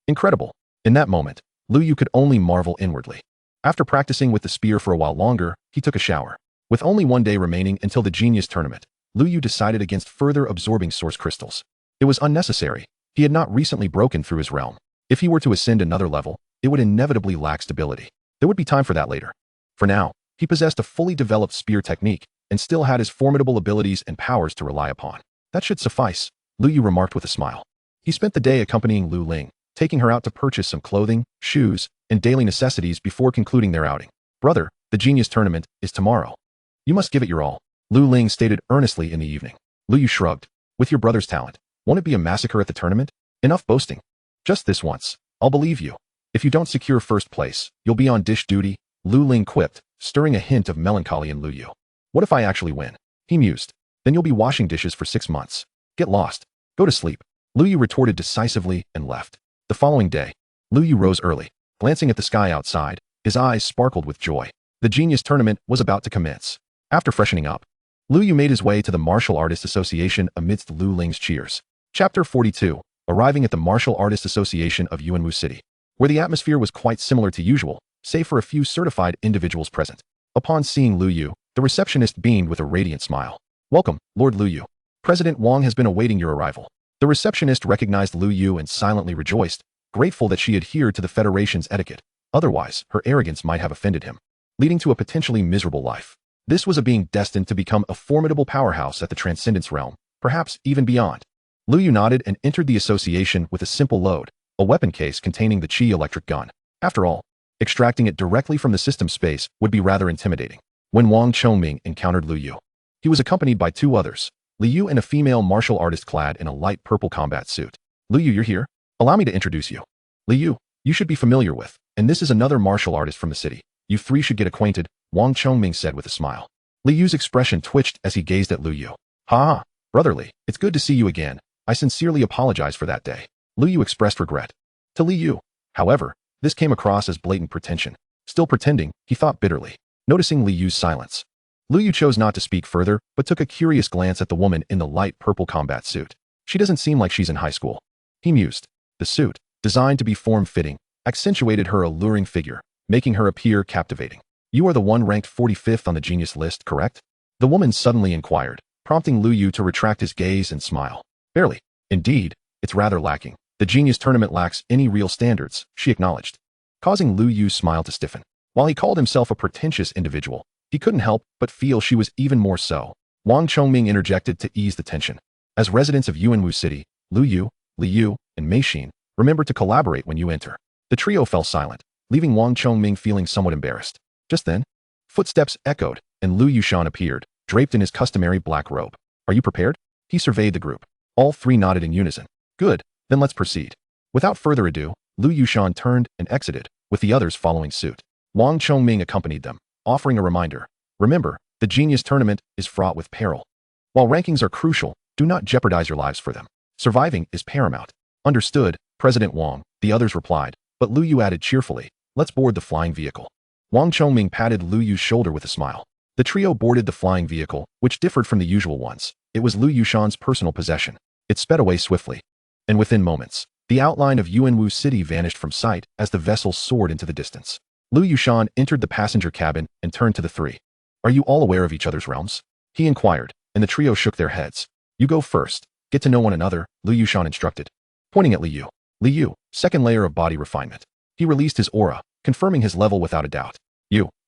Incredible. In that moment, Lu Yu could only marvel inwardly. After practicing with the spear for a while longer, he took a shower. With only 1 day remaining until the Genius Tournament, Lu Yu decided against further absorbing source crystals. It was unnecessary. He had not recently broken through his realm. If he were to ascend another level, it would inevitably lack stability. There would be time for that later. For now, he possessed a fully developed spear technique and still had his formidable abilities and powers to rely upon. That should suffice, Lu Yu remarked with a smile. He spent the day accompanying Lu Ling, taking her out to purchase some clothing, shoes, and daily necessities before concluding their outing. Brother, the Genius Tournament is tomorrow. You must give it your all, Lu Ling stated earnestly in the evening. Lu Yu shrugged. With your brother's talent, won't it be a massacre at the tournament? Enough boasting. Just this once, I'll believe you. If you don't secure first place, you'll be on dish duty, Lu Ling quipped, stirring a hint of melancholy in Lu Yu. What if I actually win? He mused. Then you'll be washing dishes for 6 months. Get lost. Go to sleep. Lu Yu retorted decisively and left. The following day, Lu Yu rose early. Glancing at the sky outside, his eyes sparkled with joy. The Genius Tournament was about to commence. After freshening up, Lu Yu made his way to the Martial Artists Association amidst Lu Ling's cheers. Chapter 42. Arriving at the Martial Artists Association of Yuanwu City, where the atmosphere was quite similar to usual, save for a few certified individuals present. Upon seeing Lu Yu, the receptionist beamed with a radiant smile. "Welcome, Lord Lu Yu. President Wang has been awaiting your arrival." The receptionist recognized Lu Yu and silently rejoiced, grateful that she adhered to the Federation's etiquette. Otherwise, her arrogance might have offended him, leading to a potentially miserable life. This was a being destined to become a formidable powerhouse at the Transcendence realm, perhaps even beyond. Lu Yu nodded and entered the association with a simple load, a weapon case containing the Qi electric gun. After all, extracting it directly from the system space would be rather intimidating. When Wang Chongming encountered Lu Yu, he was accompanied by two others, Lu Yu and a female martial artist clad in a light purple combat suit. "Lu Yu, you're here? Allow me to introduce you. Lu Yu, you should be familiar with, and this is another martial artist from the city. You three should get acquainted," Wang Chongming said with a smile. Lu Yu's expression twitched as he gazed at Lu Yu. "Ha! Brotherly, it's good to see you again. I sincerely apologize for that day." Lu Yu expressed regret. To Lu Yu, however, this came across as blatant pretension. Still pretending, he thought bitterly. Noticing Lu Yu's silence, Lu Yu chose not to speak further, but took a curious glance at the woman in the light purple combat suit. She doesn't seem like she's in high school, he mused. The suit, designed to be form-fitting, accentuated her alluring figure, making her appear captivating. "You are the one ranked 45th on the genius list, correct?" The woman suddenly inquired, prompting Lu Yu to retract his gaze and smile. "Barely. Indeed, it's rather lacking. The genius tournament lacks any real standards," she acknowledged, causing Lu Yu's smile to stiffen. While he called himself a pretentious individual, he couldn't help but feel she was even more so. Wang Chongming interjected to ease the tension. "As residents of Yuanwu City, Lu Yu, Li Yu, and Mei Xin, remember to collaborate when you enter." The trio fell silent, leaving Wang Chongming feeling somewhat embarrassed. Just then, footsteps echoed, and Lu Yushan appeared, draped in his customary black robe. "Are you prepared?" He surveyed the group. All three nodded in unison. "Good, then let's proceed." Without further ado, Lu Yushan turned and exited, with the others following suit. Wang Chongming accompanied them, offering a reminder. "Remember, the Genius Tournament is fraught with peril. While rankings are crucial, do not jeopardize your lives for them. Surviving is paramount." "Understood, President Wang," the others replied, but Lu Yu added cheerfully, "Let's board the flying vehicle." Wang Chongming patted Lu Yu's shoulder with a smile. The trio boarded the flying vehicle, which differed from the usual ones. It was Lu Yushan's personal possession. It sped away swiftly, and within moments, the outline of Yuanwu City vanished from sight as the vessel soared into the distance. Lu Yushan entered the passenger cabin and turned to the three. "Are you all aware of each other's realms?" he inquired, and the trio shook their heads. "You go first. Get to know one another," Lu Yushan instructed, pointing at Li Yu. Li Yu, second layer of body refinement. He released his aura, confirming his level without a doubt.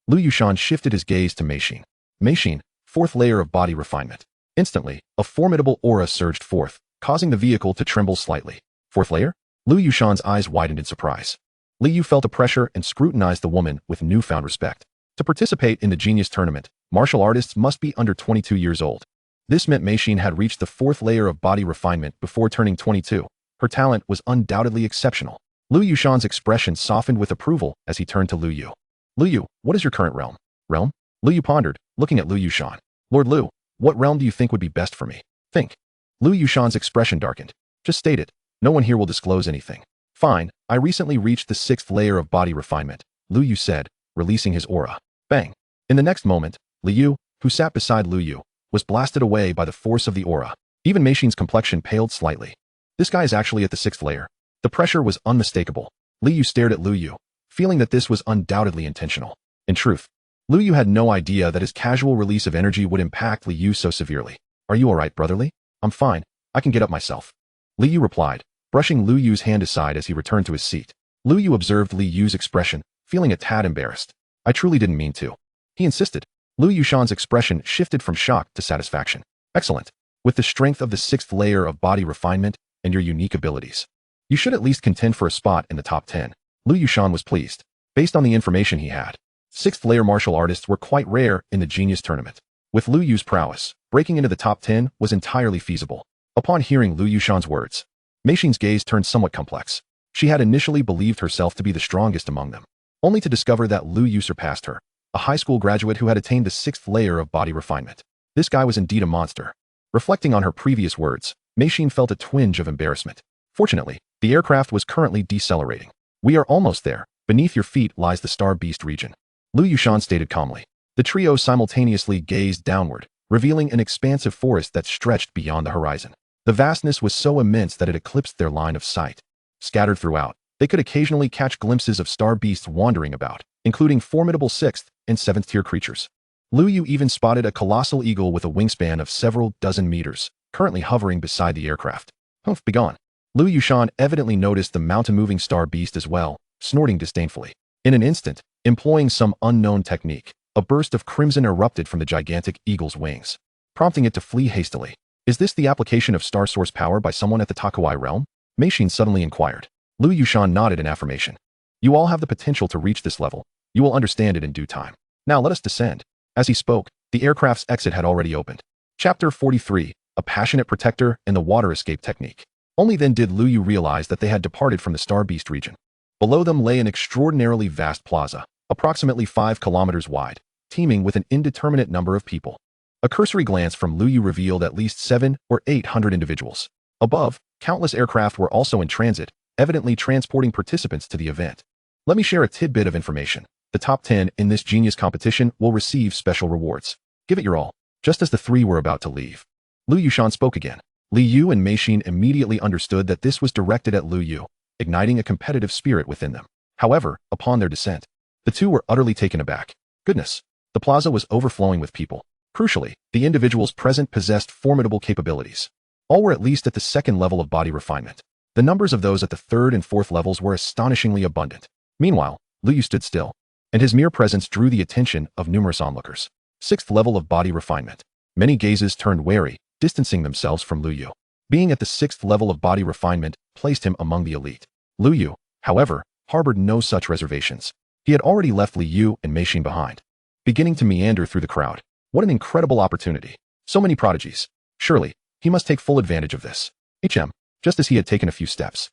Lu Yushan shifted his gaze to Mei Xin. Mei Xin, fourth layer of body refinement. Instantly, a formidable aura surged forth, causing the vehicle to tremble slightly. "Fourth layer?" Lu Yushan's eyes widened in surprise. Li Yu felt a pressure and scrutinized the woman with newfound respect. To participate in the Genius Tournament, martial artists must be under 22 years old. This meant Mei Xin had reached the fourth layer of body refinement before turning 22. Her talent was undoubtedly exceptional. Lu Yushan's expression softened with approval as he turned to Lu Yu. "Lu Yu, what is your current realm?" "Realm?" Lu Yu pondered, looking at Lu Yushan. "Lord Lu, what realm do you think would be best for me?" "Think." Lu Yushan's expression darkened. "Just state it. No one here will disclose anything." "Fine, I recently reached the 6th layer of body refinement," Lu Yu said, releasing his aura. Bang! In the next moment, Li Yu, who sat beside Lu Yu, was blasted away by the force of the aura. Even Mei Xin's complexion paled slightly. This guy is actually at the 6th layer. The pressure was unmistakable. Li Yu stared at Lu Yu, feeling that this was undoubtedly intentional. In truth, Lu Yu had no idea that his casual release of energy would impact Li Yu so severely. "Are you alright, brotherly?" "I'm fine. I can get up myself," Li Yu replied, brushing Lu Yu's hand aside as he returned to his seat. Lu Yu observed Li Yu's expression, feeling a tad embarrassed. "I truly didn't mean to," he insisted. Lu Yushan's expression shifted from shock to satisfaction. "Excellent. With the strength of the 6th layer of body refinement and your unique abilities, you should at least contend for a spot in the top 10. Lu Yushan was pleased. Based on the information he had, 6th layer martial artists were quite rare in the Genius Tournament. With Lu Yu's prowess, breaking into the top 10 was entirely feasible. Upon hearing Lu Yushan's words, Mei Xin's gaze turned somewhat complex. She had initially believed herself to be the strongest among them, only to discover that Lu Yu surpassed her, a high school graduate who had attained the 6th layer of body refinement. This guy was indeed a monster. Reflecting on her previous words, Mei Xin felt a twinge of embarrassment. Fortunately, the aircraft was currently decelerating. "We are almost there. Beneath your feet lies the Star Beast region." Lu Yushan stated calmly. The trio simultaneously gazed downward, revealing an expansive forest that stretched beyond the horizon. The vastness was so immense that it eclipsed their line of sight. Scattered throughout, they could occasionally catch glimpses of star beasts wandering about, including formidable 6th and 7th tier creatures. Lu Yu even spotted a colossal eagle with a wingspan of several dozen meters, currently hovering beside the aircraft. Humph, begone. Lu Yushan evidently noticed the mountain-moving star beast as well, snorting disdainfully. In an instant, employing some unknown technique, a burst of crimson erupted from the gigantic eagle's wings, prompting it to flee hastily. Is this the application of star source power by someone at the Takuai realm? Meishin suddenly inquired. Lu Yushan nodded in affirmation. You all have the potential to reach this level. You will understand it in due time. Now let us descend. As he spoke, the aircraft's exit had already opened. Chapter 43, A Passionate Protector and the Water Escape Technique. Only then did Lu Yu realize that they had departed from the Star Beast region. Below them lay an extraordinarily vast plaza, approximately 5 kilometers wide, teeming with an indeterminate number of people. A cursory glance from Lu Yu revealed at least 700 or 800 individuals. Above, countless aircraft were also in transit, evidently transporting participants to the event. Let me share a tidbit of information. The top 10 in this genius competition will receive special rewards. Give it your all. Just as the three were about to leave, Lu Yushan spoke again. Li Yu and Meishin immediately understood that this was directed at Lu Yu, igniting a competitive spirit within them. However, upon their descent, the two were utterly taken aback. Goodness! The plaza was overflowing with people. Crucially, the individuals present possessed formidable capabilities. All were at least at the 2nd level of body refinement. The numbers of those at the 3rd and 4th levels were astonishingly abundant. Meanwhile, Lu Yu stood still, and his mere presence drew the attention of numerous onlookers. 6th level of body refinement. Many gazes turned wary, distancing themselves from Lu Yu. Being at the 6th level of body refinement placed him among the elite. Lu Yu, however, harbored no such reservations. He had already left Li Yu and Meishin behind. Beginning to meander through the crowd. What an incredible opportunity. So many prodigies. Surely, he must take full advantage of this. Just as he had taken a few steps,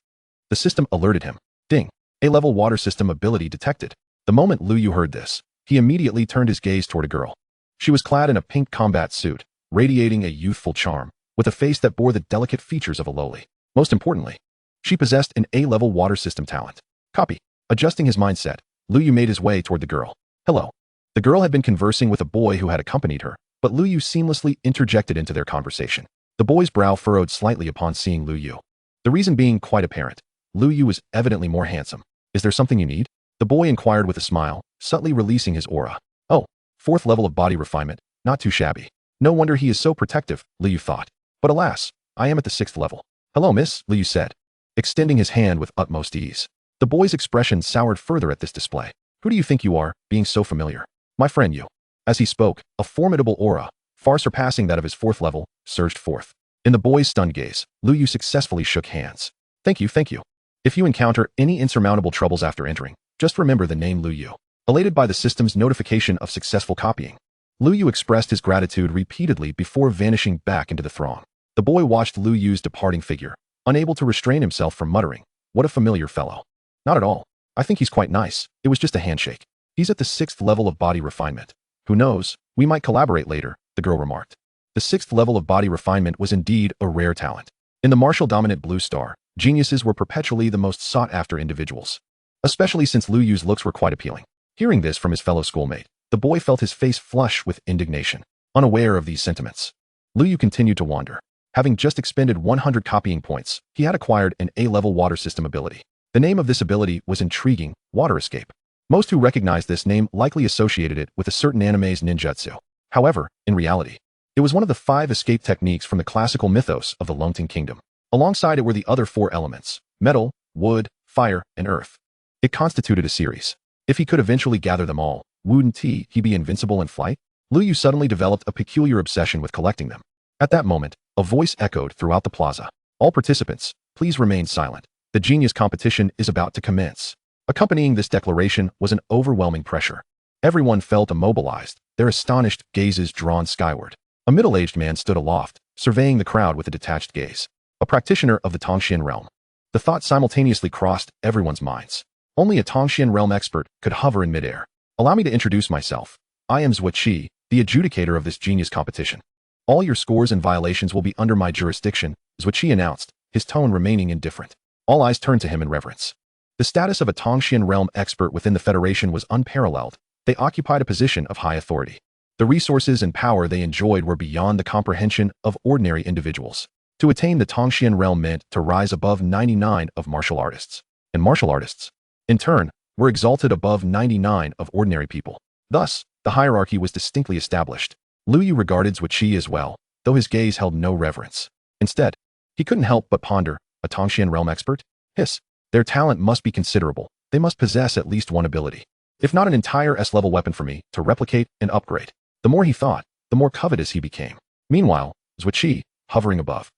the system alerted him. Ding. A-level water system ability detected. The moment Lu Yu heard this, he immediately turned his gaze toward a girl. She was clad in a pink combat suit, radiating a youthful charm, with a face that bore the delicate features of a lowly. Most importantly, she possessed an A-level water system talent. Copy. Adjusting his mindset, Lu Yu made his way toward the girl. Hello. The girl had been conversing with a boy who had accompanied her, but Lu Yu seamlessly interjected into their conversation. The boy's brow furrowed slightly upon seeing Lu Yu. The reason being quite apparent. Lu Yu was evidently more handsome. Is there something you need? The boy inquired with a smile, subtly releasing his aura. Oh, 4th level of body refinement. Not too shabby. No wonder he is so protective, Lu Yu thought. But alas, I am at the 6th level. Hello, miss, Lu Yu said, extending his hand with utmost ease. The boy's expression soured further at this display. Who do you think you are, being so familiar? My friend Yu. As he spoke, a formidable aura, far surpassing that of his 4th level, surged forth. In the boy's stunned gaze, Lu Yu successfully shook hands. Thank you, thank you. If you encounter any insurmountable troubles after entering, just remember the name Lu Yu. Elated by the system's notification of successful copying, Lu Yu expressed his gratitude repeatedly before vanishing back into the throng. The boy watched Lu Yu's departing figure, unable to restrain himself from muttering, what a familiar fellow. Not at all. I think he's quite nice. It was just a handshake. He's at the 6th level of body refinement. Who knows, we might collaborate later, the girl remarked. The 6th level of body refinement was indeed a rare talent. In the martial-dominant Blue Star, geniuses were perpetually the most sought-after individuals, especially since Lu Yu's looks were quite appealing. Hearing this from his fellow schoolmate, the boy felt his face flush with indignation. Unaware of these sentiments, Lu Yu continued to wander. Having just expended 100 copying points, he had acquired an A-level water system ability. The name of this ability was intriguing, Water Escape. Most who recognized this name likely associated it with a certain anime's ninjutsu. However, in reality, it was one of the 5 escape techniques from the classical mythos of the Lungting Kingdom. Alongside it were the other 4 elements: metal, wood, fire, and earth. It constituted a series. If he could eventually gather them all, wouldn't he be invincible in flight? Lu Yu suddenly developed a peculiar obsession with collecting them. At that moment, a voice echoed throughout the plaza. All participants, please remain silent. The genius competition is about to commence. Accompanying this declaration was an overwhelming pressure. Everyone felt immobilized, their astonished gazes drawn skyward. A middle-aged man stood aloft, surveying the crowd with a detached gaze. A practitioner of the Tongxian realm. The thought simultaneously crossed everyone's minds. Only a Tongxian realm expert could hover in midair. Allow me to introduce myself. I am Wuxi, the adjudicator of this genius competition. All your scores and violations will be under my jurisdiction, Wuxi announced, his tone remaining indifferent. All eyes turned to him in reverence. The status of a Tongxian realm expert within the Federation was unparalleled, They occupied a position of high authority. The resources and power they enjoyed were beyond the comprehension of ordinary individuals. To attain the Tongxian realm meant to rise above 99 of martial artists. And martial artists, in turn, were exalted above 99 of ordinary people. Thus, the hierarchy was distinctly established. Lu Yu regarded Wuxi as well, though his gaze held no reverence. Instead, he couldn't help but ponder, a Tongxian realm expert? Hiss. Their talent must be considerable. They must possess at least one ability, if not an entire S-level weapon for me to replicate and upgrade. The more he thought, the more covetous he became. Meanwhile, Wuxi, hovering above,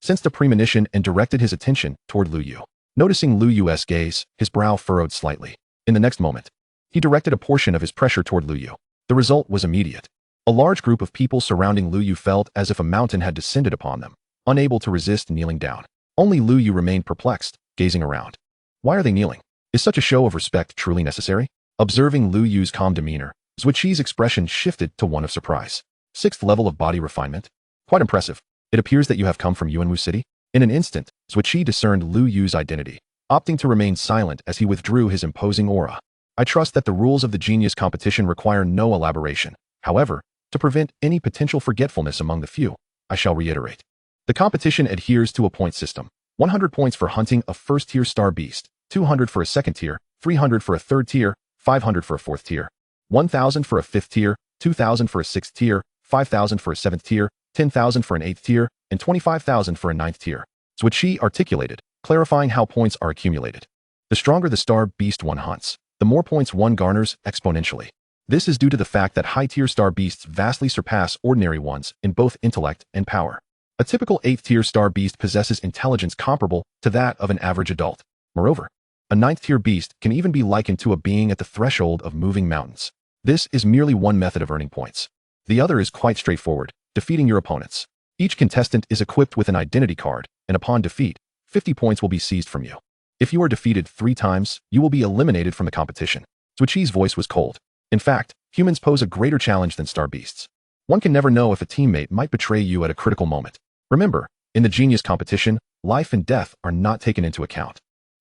sensed a premonition and directed his attention toward Lu Yu. Noticing Lu Yu's gaze, his brow furrowed slightly. In the next moment, he directed a portion of his pressure toward Lu Yu. The result was immediate. A large group of people surrounding Lu Yu felt as if a mountain had descended upon them, unable to resist kneeling down. Only Lu Yu remained perplexed, gazing around. Why are they kneeling? Is such a show of respect truly necessary? Observing Lu Yu's calm demeanor, Wuxi's expression shifted to one of surprise. 6th level of body refinement? Quite impressive. It appears that you have come from Yuanwu City. In an instant, Wuxi discerned Lu Yu's identity, opting to remain silent as he withdrew his imposing aura. I trust that the rules of the genius competition require no elaboration. However, to prevent any potential forgetfulness among the few, I shall reiterate. The competition adheres to a point system. 100 points for hunting a first-tier star beast, 200 for a second tier, 300 for a third tier, 500 for a fourth tier, 1,000 for a fifth tier, 2,000 for a sixth tier, 5,000 for a seventh tier, 10,000 for an eighth tier, and 25,000 for a ninth tier. Wuxi articulated, clarifying how points are accumulated. The stronger the star beast one hunts, the more points one garners exponentially. This is due to the fact that high-tier star beasts vastly surpass ordinary ones in both intellect and power. A typical 8th-tier star beast possesses intelligence comparable to that of an average adult. Moreover, a 9th-tier beast can even be likened to a being at the threshold of moving mountains. This is merely one method of earning points. The other is quite straightforward, defeating your opponents. Each contestant is equipped with an identity card, and upon defeat, 50 points will be seized from you. If you are defeated 3 times, you will be eliminated from the competition. Wuxi's voice was cold. In fact, humans pose a greater challenge than star beasts. One can never know if a teammate might betray you at a critical moment. Remember, in the genius competition, life and death are not taken into account.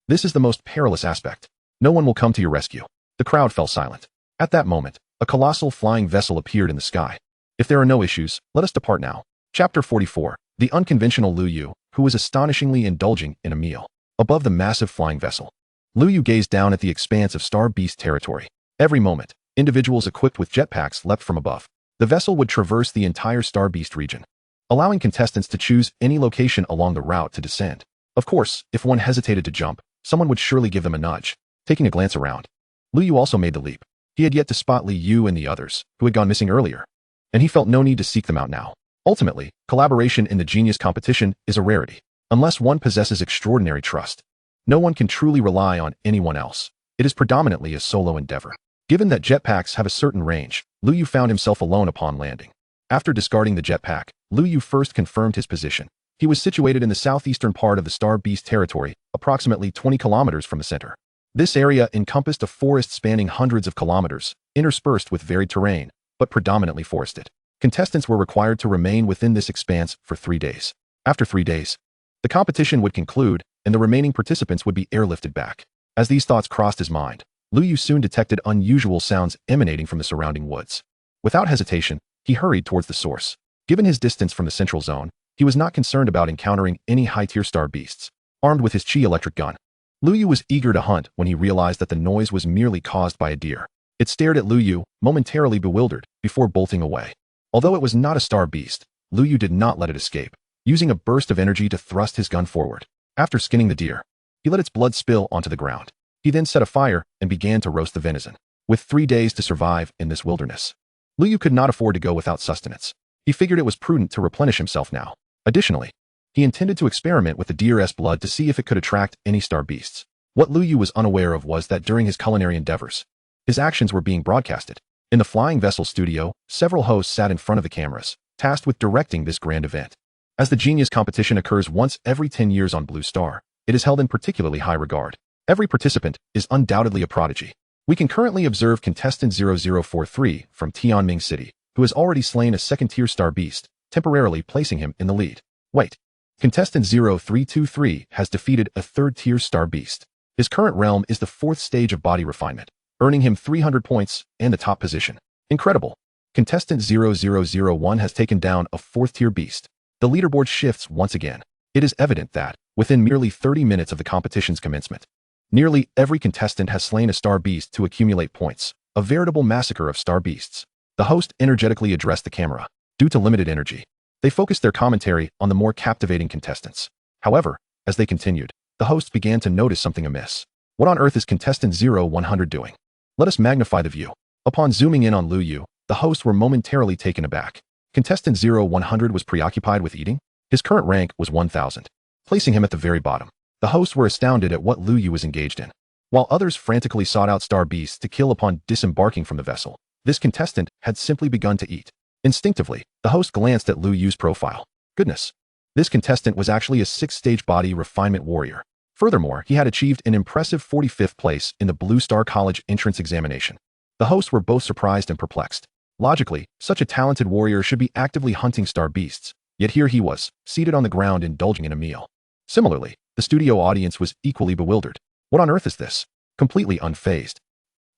This is the most perilous aspect. No one will come to your rescue. The crowd fell silent. At that moment, a colossal flying vessel appeared in the sky. If there are no issues, let us depart now. Chapter 44. The unconventional Lu Yu, who was astonishingly indulging in a meal. Above the massive flying vessel, Lu Yu gazed down at the expanse of star beast territory. Every moment, individuals equipped with jetpacks leapt from above. The vessel would traverse the entire star beast region, allowing contestants to choose any location along the route to descend. Of course, if one hesitated to jump, someone would surely give them a nudge. Taking a glance around, Lu Yu also made the leap. He had yet to spot Li Yu and the others, who had gone missing earlier, and he felt no need to seek them out now. Ultimately, collaboration in the genius competition is a rarity. Unless one possesses extraordinary trust, no one can truly rely on anyone else. It is predominantly a solo endeavor. Given that jetpacks have a certain range, Lu Yu found himself alone upon landing. After discarding the jetpack, Lu Yu first confirmed his position. He was situated in the southeastern part of the Star Beast territory, approximately 20 kilometers from the center. This area encompassed a forest spanning hundreds of kilometers, interspersed with varied terrain, but predominantly forested. Contestants were required to remain within this expanse for 3 days. After 3 days, the competition would conclude, and the remaining participants would be airlifted back. As these thoughts crossed his mind, Lu Yu soon detected unusual sounds emanating from the surrounding woods. Without hesitation, he hurried towards the source. Given his distance from the central zone, he was not concerned about encountering any high-tier star beasts. Armed with his chi electric gun, Lu Yu was eager to hunt when he realized that the noise was merely caused by a deer. It stared at Lu Yu, momentarily bewildered, before bolting away. Although it was not a star beast, Lu Yu did not let it escape, using a burst of energy to thrust his gun forward. After skinning the deer, he let its blood spill onto the ground. He then set a fire and began to roast the venison. With 3 days to survive in this wilderness, Lu Yu could not afford to go without sustenance. He figured it was prudent to replenish himself now. Additionally, he intended to experiment with the deer's blood to see if it could attract any star beasts. What Lu Yu was unaware of was that during his culinary endeavors, his actions were being broadcasted. In the flying vessel studio, several hosts sat in front of the cameras, tasked with directing this grand event. As the genius competition occurs once every 10 years on Blue Star, it is held in particularly high regard. Every participant is undoubtedly a prodigy. We can currently observe contestant 0043 from Tianming City, who has already slain a second-tier star beast, temporarily placing him in the lead. Wait. Contestant 0323 has defeated a third-tier star beast. His current realm is the 4th stage of body refinement. earning him 300 points and the top position. Incredible. Contestant 0001 has taken down a 4th-tier beast. The leaderboard shifts once again. It is evident that, within merely 30 minutes of the competition's commencement, nearly every contestant has slain a star beast to accumulate points, a veritable massacre of star beasts. The host energetically addressed the camera. Due to limited energy, they focused their commentary on the more captivating contestants. However, as they continued, the hosts began to notice something amiss. What on earth is contestant 0100 doing? Let us magnify the view. Upon zooming in on Lu Yu, the hosts were momentarily taken aback. Contestant 0100 was preoccupied with eating. His current rank was 1000, placing him at the very bottom. The hosts were astounded at what Lu Yu was engaged in. While others frantically sought out star beasts to kill upon disembarking from the vessel, this contestant had simply begun to eat. Instinctively, the host glanced at Lu Yu's profile. Goodness. This contestant was actually a 6th-stage body refinement warrior. Furthermore, he had achieved an impressive 45th place in the Blue Star College entrance examination. The hosts were both surprised and perplexed. Logically, such a talented warrior should be actively hunting star beasts, yet here he was, seated on the ground indulging in a meal. Similarly, the studio audience was equally bewildered. What on earth is this? Completely unfazed.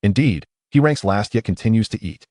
Indeed, he ranks last yet continues to eat.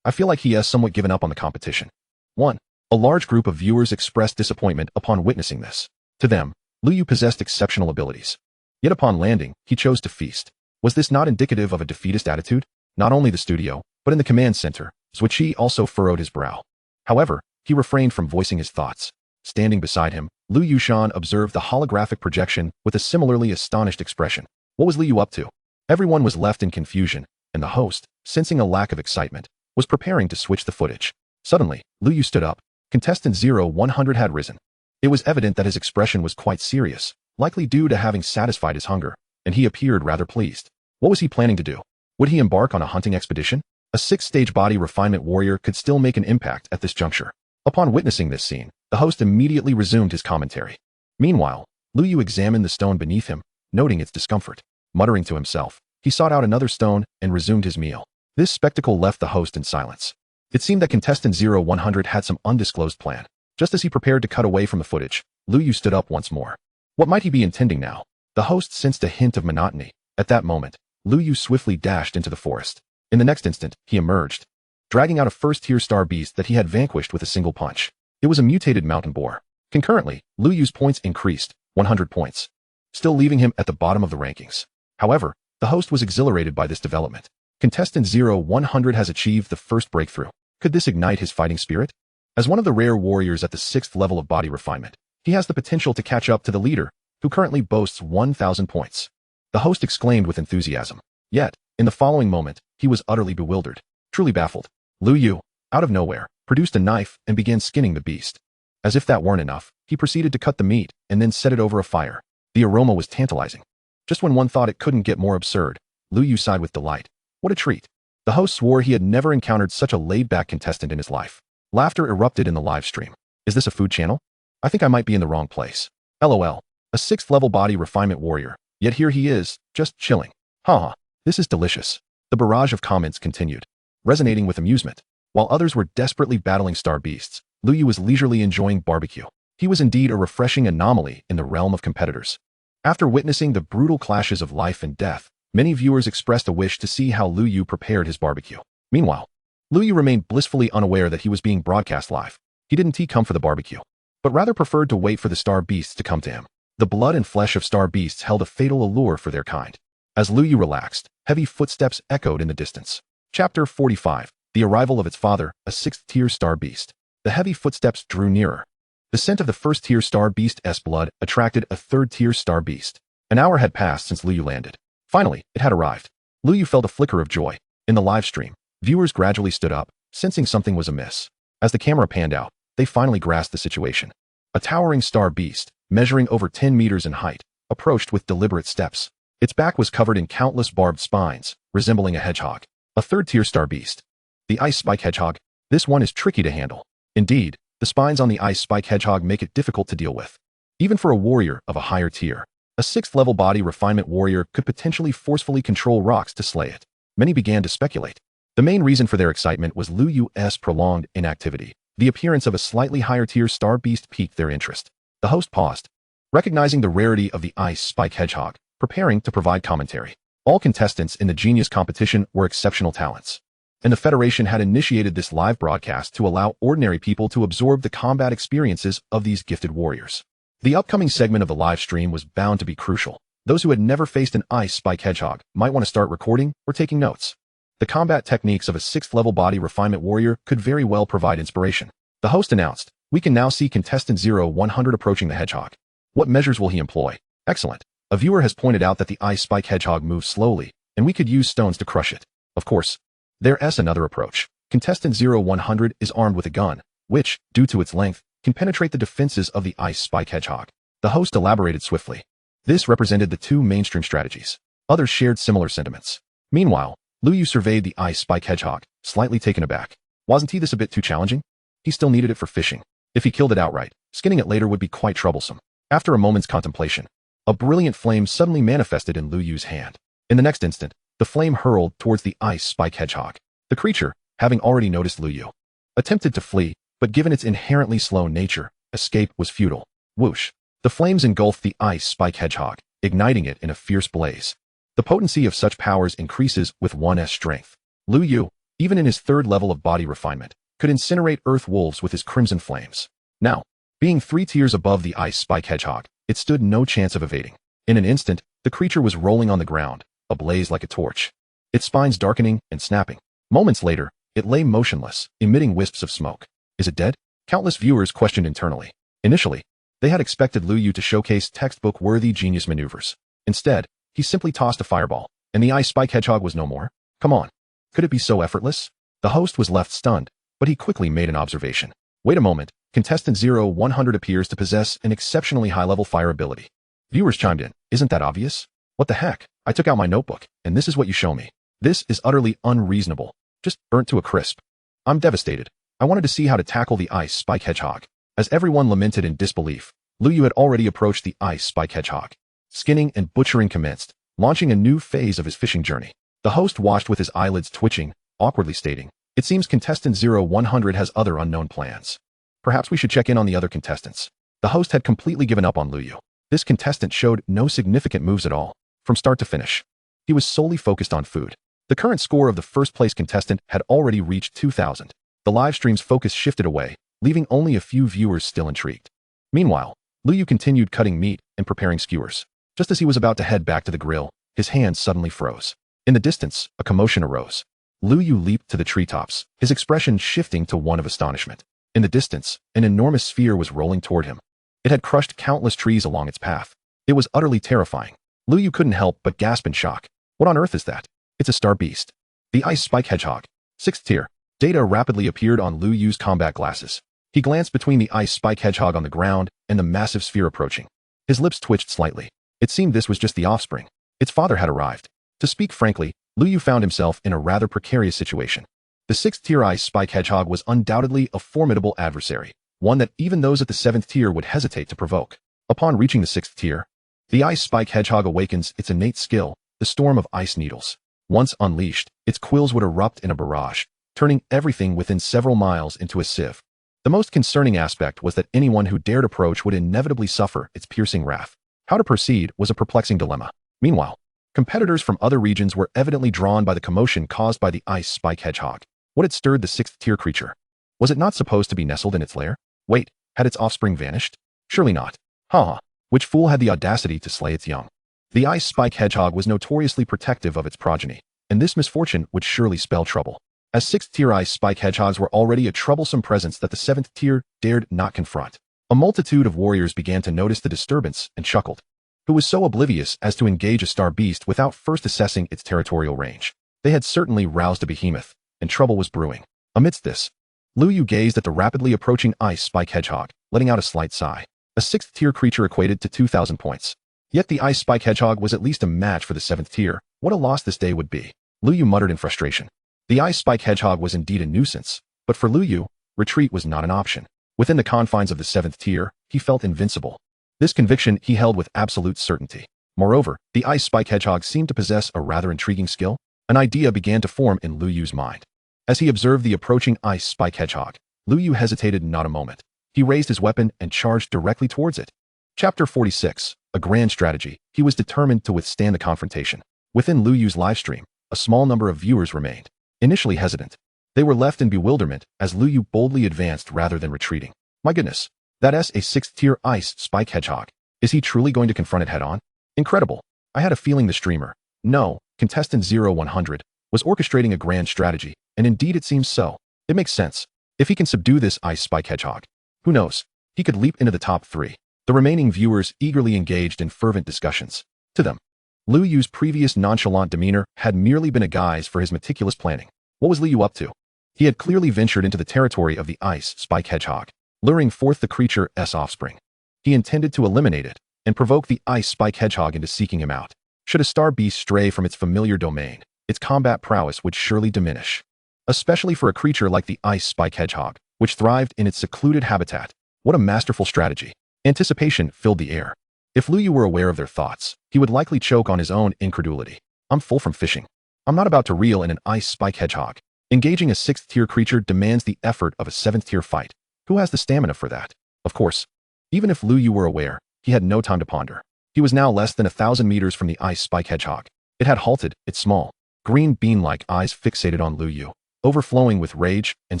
I feel like he has somewhat given up on the competition. 1. A large group of viewers expressed disappointment upon witnessing this. To them, Lu Yu possessed exceptional abilities. Yet upon landing, he chose to feast. Was this not indicative of a defeatist attitude? Not only the studio, but in the command center, Fuxi also furrowed his brow. However, he refrained from voicing his thoughts. Standing beside him, Lu Yushan observed the holographic projection with a similarly astonished expression. What was Lu Yu up to? Everyone was left in confusion, and the host, sensing a lack of excitement, was preparing to switch the footage. Suddenly, Lu Yu stood up. Contestant 0100 had risen. It was evident that his expression was quite serious, likely due to having satisfied his hunger, and he appeared rather pleased. What was he planning to do? Would he embark on a hunting expedition? A 6th-stage body refinement warrior could still make an impact at this juncture. Upon witnessing this scene, the host immediately resumed his commentary. Meanwhile, Lu Yu examined the stone beneath him, noting its discomfort. Muttering to himself, he sought out another stone and resumed his meal. This spectacle left the host in silence. It seemed that contestant 0100 had some undisclosed plan. Just as he prepared to cut away from the footage, Lu Yu stood up once more. What might he be intending now? The host sensed a hint of monotony. At that moment, Lu Yu swiftly dashed into the forest. In the next instant, he emerged, dragging out a 1st-tier star beast that he had vanquished with a single punch. It was a mutated mountain boar. Concurrently, Lu Yu's points increased, 100 points, still leaving him at the bottom of the rankings. However, the host was exhilarated by this development. Contestant 0100 has achieved the first breakthrough. Could this ignite his fighting spirit? As one of the rare warriors at the 6th level of body refinement, he has the potential to catch up to the leader, who currently boasts 1,000 points. The host exclaimed with enthusiasm. Yet, in the following moment, he was utterly bewildered, truly baffled. Lu Yu, out of nowhere, produced a knife and began skinning the beast. As if that weren't enough, he proceeded to cut the meat and then set it over a fire. The aroma was tantalizing. Just when one thought it couldn't get more absurd, Lu Yu sighed with delight. What a treat. The host swore he had never encountered such a laid-back contestant in his life. Laughter erupted in the live stream. Is this a food channel? I think I might be in the wrong place. LOL. A 6th-level body refinement warrior, yet here he is, just chilling. Haha. This is delicious. The barrage of comments continued, resonating with amusement. While others were desperately battling star beasts, Lu Yu was leisurely enjoying barbecue. He was indeed a refreshing anomaly in the realm of competitors. After witnessing the brutal clashes of life and death, many viewers expressed a wish to see how Lu Yu prepared his barbecue. Meanwhile, Lu Yu remained blissfully unaware that he was being broadcast live. He didn't come for the barbecue, but rather preferred to wait for the star beasts to come to him. The blood and flesh of star beasts held a fatal allure for their kind. As Lu Yu relaxed, heavy footsteps echoed in the distance. Chapter 45. The arrival of its father, a 6th-tier star beast. The heavy footsteps drew nearer. The scent of the 1st-tier star beast's blood attracted a 3rd-tier star beast. An hour had passed since Lu Yu landed. Finally, it had arrived. Lu Yu felt a flicker of joy. In the live stream, viewers gradually stood up, sensing something was amiss. As the camera panned out, they finally grasped the situation. A towering star beast, measuring over 10 meters in height, approached with deliberate steps. Its back was covered in countless barbed spines, resembling a hedgehog. A 3rd-tier star beast. The ice spike hedgehog. This one is tricky to handle. Indeed, the spines on the ice spike hedgehog make it difficult to deal with. Even for a warrior of a higher tier, a 6th-level body refinement warrior could potentially forcefully control rocks to slay it. Many began to speculate. The main reason for their excitement was Lu Yu's prolonged inactivity. The appearance of a slightly higher tier star beast piqued their interest. The host paused, recognizing the rarity of the ice spike hedgehog, preparing to provide commentary. All contestants in the Genius competition were exceptional talents, and the Federation had initiated this live broadcast to allow ordinary people to absorb the combat experiences of these gifted warriors. The upcoming segment of the live stream was bound to be crucial. Those who had never faced an ice spike hedgehog might want to start recording or taking notes. The combat techniques of a 6th-level body refinement warrior could very well provide inspiration. The host announced, "We can now see contestant 0100 approaching the hedgehog. What measures will he employ? Excellent. A viewer has pointed out that the ice spike hedgehog moves slowly, and we could use stones to crush it. Of course. There's another approach. Contestant 0100 is armed with a gun, which, due to its length, can penetrate the defenses of the ice spike hedgehog." The host elaborated swiftly. This represented the two mainstream strategies. Others shared similar sentiments. Meanwhile, Lu Yu surveyed the ice spike hedgehog, slightly taken aback. Wasn't this a bit too challenging? He still needed it for fishing. If he killed it outright, skinning it later would be quite troublesome. After a moment's contemplation, a brilliant flame suddenly manifested in Lu Yu's hand. In the next instant, the flame hurled towards the ice spike hedgehog. The creature, having already noticed Lu Yu, attempted to flee, but given its inherently slow nature, escape was futile. Whoosh! The flames engulfed the ice spike hedgehog, igniting it in a fierce blaze. The potency of such powers increases with one's strength. Lu Yu, even in his 3rd level of body refinement, could incinerate earth wolves with his crimson flames. Now, being 3 tiers above the ice spike hedgehog, it stood no chance of evading. In an instant, the creature was rolling on the ground, ablaze like a torch, its spines darkening and snapping. Moments later, it lay motionless, emitting wisps of smoke. Is it dead? Countless viewers questioned internally. Initially, they had expected Lu Yu to showcase textbook-worthy genius maneuvers. Instead, he simply tossed a fireball, and the ice spike hedgehog was no more. Come on. Could it be so effortless? The host was left stunned, but he quickly made an observation. Wait a moment, contestant 0100 appears to possess an exceptionally high-level fire ability. Viewers chimed in. Isn't that obvious? What the heck? I took out my notebook, and this is what you show me. This is utterly unreasonable. Just burnt to a crisp. I'm devastated. I wanted to see how to tackle the ice spike hedgehog. As everyone lamented in disbelief, Lu Yu had already approached the ice spike hedgehog. Skinning and butchering commenced, launching a new phase of his fishing journey. The host watched with his eyelids twitching, awkwardly stating, "It seems contestant 0100 has other unknown plans. Perhaps we should check in on the other contestants." The host had completely given up on Lu Yu. This contestant showed no significant moves at all, from start to finish. He was solely focused on food. The current score of the first-place contestant had already reached 2,000. The live stream's focus shifted away, leaving only a few viewers still intrigued. Meanwhile, Lu Yu continued cutting meat and preparing skewers. Just as he was about to head back to the grill, his hands suddenly froze. In the distance, a commotion arose. Lu Yu leaped to the treetops, his expression shifting to one of astonishment. In the distance, an enormous sphere was rolling toward him. It had crushed countless trees along its path. It was utterly terrifying. Lu Yu couldn't help but gasp in shock. What on earth is that? It's a star beast. The ice spike hedgehog. 6th tier. Data rapidly appeared on Lu Yu's combat glasses. He glanced between the ice spike hedgehog on the ground and the massive sphere approaching. His lips twitched slightly. It seemed this was just the offspring. Its father had arrived. To speak frankly, Lu Yu found himself in a rather precarious situation. The 6th tier ice spike hedgehog was undoubtedly a formidable adversary, one that even those at the 7th tier would hesitate to provoke. Upon reaching the 6th tier, the ice spike hedgehog awakens its innate skill, the storm of ice needles. Once unleashed, its quills would erupt in a barrage, turning everything within several miles into a sieve. The most concerning aspect was that anyone who dared approach would inevitably suffer its piercing wrath. How to proceed was a perplexing dilemma. Meanwhile, competitors from other regions were evidently drawn by the commotion caused by the ice spike hedgehog. What had stirred the 6th tier creature? Was it not supposed to be nestled in its lair? Wait, had its offspring vanished? Surely not. Haha. Which fool had the audacity to slay its young? The ice spike hedgehog was notoriously protective of its progeny, and this misfortune would surely spell trouble. As 6th tier ice spike hedgehogs were already a troublesome presence that the 7th tier dared not confront, a multitude of warriors began to notice the disturbance and chuckled. Who was so oblivious as to engage a star beast without first assessing its territorial range? They had certainly roused a behemoth, and trouble was brewing. Amidst this, Lu Yu gazed at the rapidly approaching ice spike hedgehog, letting out a slight sigh. A 6th tier creature equated to 2,000 points. Yet the ice spike hedgehog was at least a match for the 7th tier. What a loss this day would be. Lu Yu muttered in frustration. The ice spike hedgehog was indeed a nuisance, but for Lu Yu, retreat was not an option. Within the confines of the 7th tier, he felt invincible. This conviction he held with absolute certainty. Moreover, the ice spike hedgehog seemed to possess a rather intriguing skill. An idea began to form in Lu Yu's mind. As he observed the approaching ice spike hedgehog, Lu Yu hesitated not a moment. He raised his weapon and charged directly towards it. Chapter 46. A grand strategy. He was determined to withstand the confrontation. Within Lu Yu's livestream, a small number of viewers remained, initially hesitant. They were left in bewilderment as Lu Yu boldly advanced rather than retreating. My goodness, that's a 6th tier ice spike hedgehog. Is he truly going to confront it head-on? Incredible. I had a feeling the streamer, no, contestant 0100, was orchestrating a grand strategy, and indeed it seems so. It makes sense. If he can subdue this ice spike hedgehog, who knows? He could leap into the top 3. The remaining viewers eagerly engaged in fervent discussions. To them, Lu Yu's previous nonchalant demeanor had merely been a guise for his meticulous planning. What was Lu Yu up to? He had clearly ventured into the territory of the ice spike hedgehog, luring forth the creature's offspring. He intended to eliminate it and provoke the ice spike hedgehog into seeking him out. Should a star beast stray from its familiar domain, its combat prowess would surely diminish. Especially for a creature like the ice spike hedgehog, which thrived in its secluded habitat. What a masterful strategy. Anticipation filled the air. If Lu Yu were aware of their thoughts, he would likely choke on his own incredulity. I'm full from fishing. I'm not about to reel in an ice spike hedgehog. Engaging a 6th tier creature demands the effort of a 7th tier fight. Who has the stamina for that? Of course. Even if Lu Yu were aware, he had no time to ponder. He was now less than 1,000 meters from the ice spike hedgehog. It had halted, its small, green bean-like eyes fixated on Lu Yu, overflowing with rage and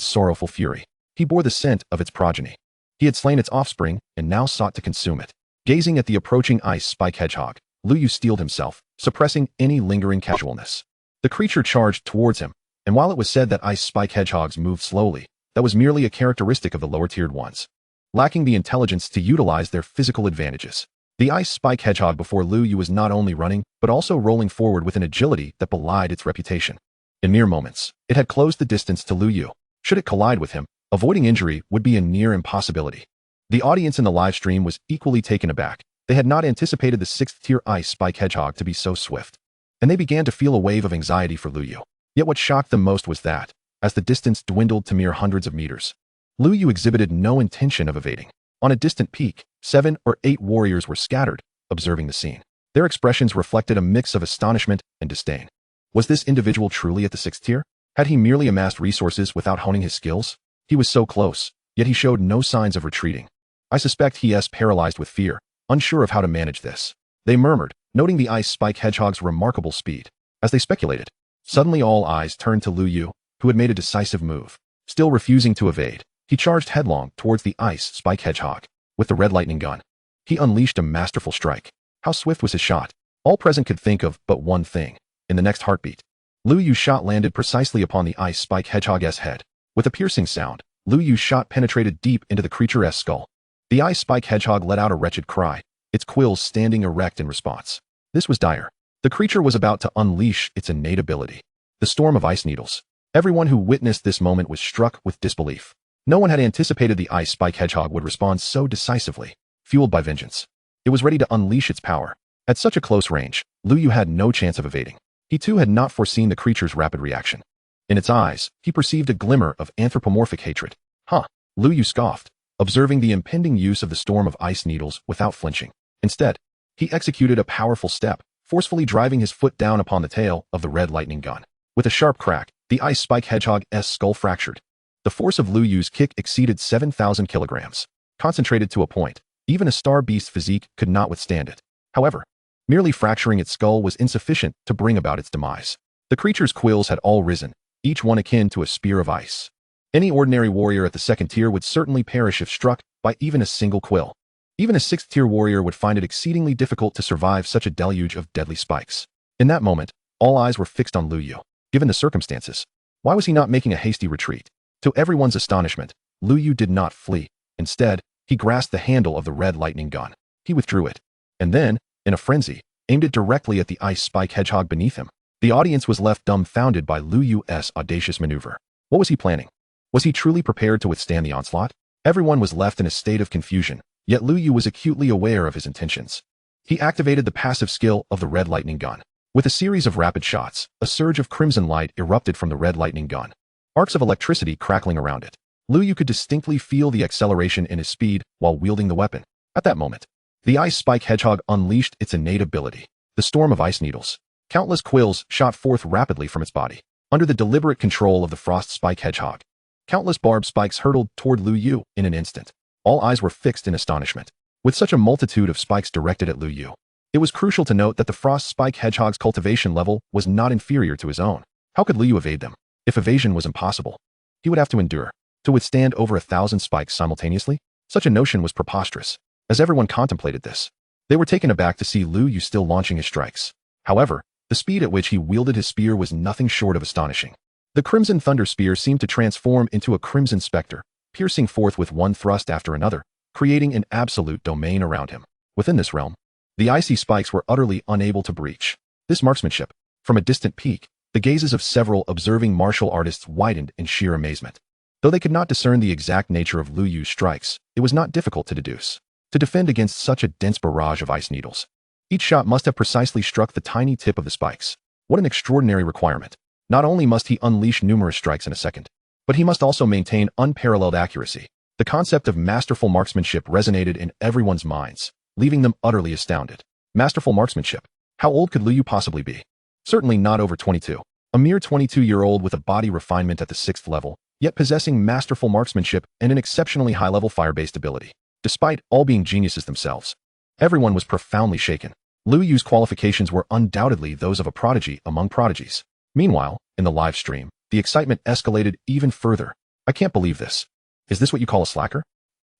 sorrowful fury. He bore the scent of its progeny. He had slain its offspring and now sought to consume it. Gazing at the approaching ice spike hedgehog, Lu Yu steeled himself, suppressing any lingering casualness. The creature charged towards him, and while it was said that ice spike hedgehogs moved slowly, that was merely a characteristic of the lower-tiered ones, lacking the intelligence to utilize their physical advantages. The ice spike hedgehog before Lu Yu was not only running, but also rolling forward with an agility that belied its reputation. In mere moments, it had closed the distance to Lu Yu. Should it collide with him, avoiding injury would be a near impossibility. The audience in the live stream was equally taken aback. They had not anticipated the 6th tier ice spike hedgehog to be so swift, and they began to feel a wave of anxiety for Lu Yu. Yet what shocked them most was that, as the distance dwindled to mere hundreds of meters, Lu Yu exhibited no intention of evading. On a distant peak, 7 or 8 warriors were scattered, observing the scene. Their expressions reflected a mix of astonishment and disdain. Was this individual truly at the 6th tier? Had he merely amassed resources without honing his skills? He was so close, yet he showed no signs of retreating. I suspect he is paralyzed with fear, unsure of how to manage this. They murmured, noting the ice spike hedgehog's remarkable speed. As they speculated, suddenly all eyes turned to Lu Yu, who had made a decisive move. Still refusing to evade, he charged headlong towards the ice spike hedgehog. With the red lightning gun, he unleashed a masterful strike. How swift was his shot? All present could think of but one thing. In the next heartbeat, Lu Yu's shot landed precisely upon the ice spike hedgehog's head. With a piercing sound, Lu Yu's shot penetrated deep into the creature's skull. The ice spike hedgehog let out a wretched cry, its quills standing erect in response. This was dire. The creature was about to unleash its innate ability, the storm of ice needles. Everyone who witnessed this moment was struck with disbelief. No one had anticipated the ice spike hedgehog would respond so decisively. Fueled by vengeance, it was ready to unleash its power. At such a close range, Lu Yu had no chance of evading. He too had not foreseen the creature's rapid reaction. In its eyes, he perceived a glimmer of anthropomorphic hatred. Huh, Lu Yu scoffed, observing the impending use of the storm of ice needles without flinching. Instead, he executed a powerful step, forcefully driving his foot down upon the tail of the red lightning gun. With a sharp crack, the ice spike hedgehog's skull fractured. The force of Lu Yu's kick exceeded 7,000 kilograms. Concentrated to a point, even a star beast physique could not withstand it. However, merely fracturing its skull was insufficient to bring about its demise. The creature's quills had all risen, each one akin to a spear of ice. Any ordinary warrior at the 2nd tier would certainly perish if struck by even a single quill. Even a 6th tier warrior would find it exceedingly difficult to survive such a deluge of deadly spikes. In that moment, all eyes were fixed on Lu Yu. Given the circumstances, why was he not making a hasty retreat? To everyone's astonishment, Lu Yu did not flee. Instead, he grasped the handle of the red lightning gun. He withdrew it, and then, in a frenzy, aimed it directly at the ice spike hedgehog beneath him. The audience was left dumbfounded by Lu Yu's audacious maneuver. What was he planning? Was he truly prepared to withstand the onslaught? Everyone was left in a state of confusion, yet Lu Yu was acutely aware of his intentions. He activated the passive skill of the red lightning gun. With a series of rapid shots, a surge of crimson light erupted from the red lightning gun, arcs of electricity crackling around it. Lu Yu could distinctly feel the acceleration in his speed while wielding the weapon. At that moment, the ice spike hedgehog unleashed its innate ability, the storm of ice needles. Countless quills shot forth rapidly from its body. Under the deliberate control of the frost spike hedgehog, countless barbed spikes hurtled toward Lu Yu in an instant. All eyes were fixed in astonishment. With such a multitude of spikes directed at Lu Yu, It was crucial to note that the Frost Spike Hedgehog's cultivation level was not inferior to his own. How could Lu Yu evade them? If evasion was impossible, he would have to endure. To withstand over 1,000 spikes simultaneously? Such a notion was preposterous. As everyone contemplated this, they were taken aback to see Lu Yu still launching his strikes. However, the speed at which he wielded his spear was nothing short of astonishing. The Crimson Thunder Spear seemed to transform into a Crimson Spectre, piercing forth with one thrust after another, creating an absolute domain around him. Within this realm, the icy spikes were utterly unable to breach. This marksmanship, from a distant peak, the gazes of several observing martial artists widened in sheer amazement. Though they could not discern the exact nature of Lu Yu's strikes, it was not difficult to deduce. To defend against such a dense barrage of ice needles, each shot must have precisely struck the tiny tip of the spikes. What an extraordinary requirement. Not only must he unleash numerous strikes in a second, but he must also maintain unparalleled accuracy. The concept of masterful marksmanship resonated in everyone's minds, leaving them utterly astounded. Masterful marksmanship. How old could Lu Yu possibly be? Certainly not over 22. A mere 22-year-old with a body refinement at the 6th level, yet possessing masterful marksmanship and an exceptionally high-level fire-based ability. Despite all being geniuses themselves, everyone was profoundly shaken. Lu Yu's qualifications were undoubtedly those of a prodigy among prodigies. Meanwhile, in the live stream, the excitement escalated even further. I can't believe this. Is this what you call a slacker?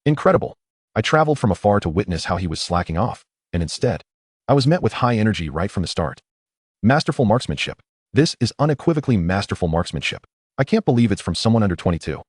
Incredible. I traveled from afar to witness how he was slacking off, and instead, I was met with high energy right from the start. Masterful marksmanship. This is unequivocally masterful marksmanship. I can't believe it's from someone under 22.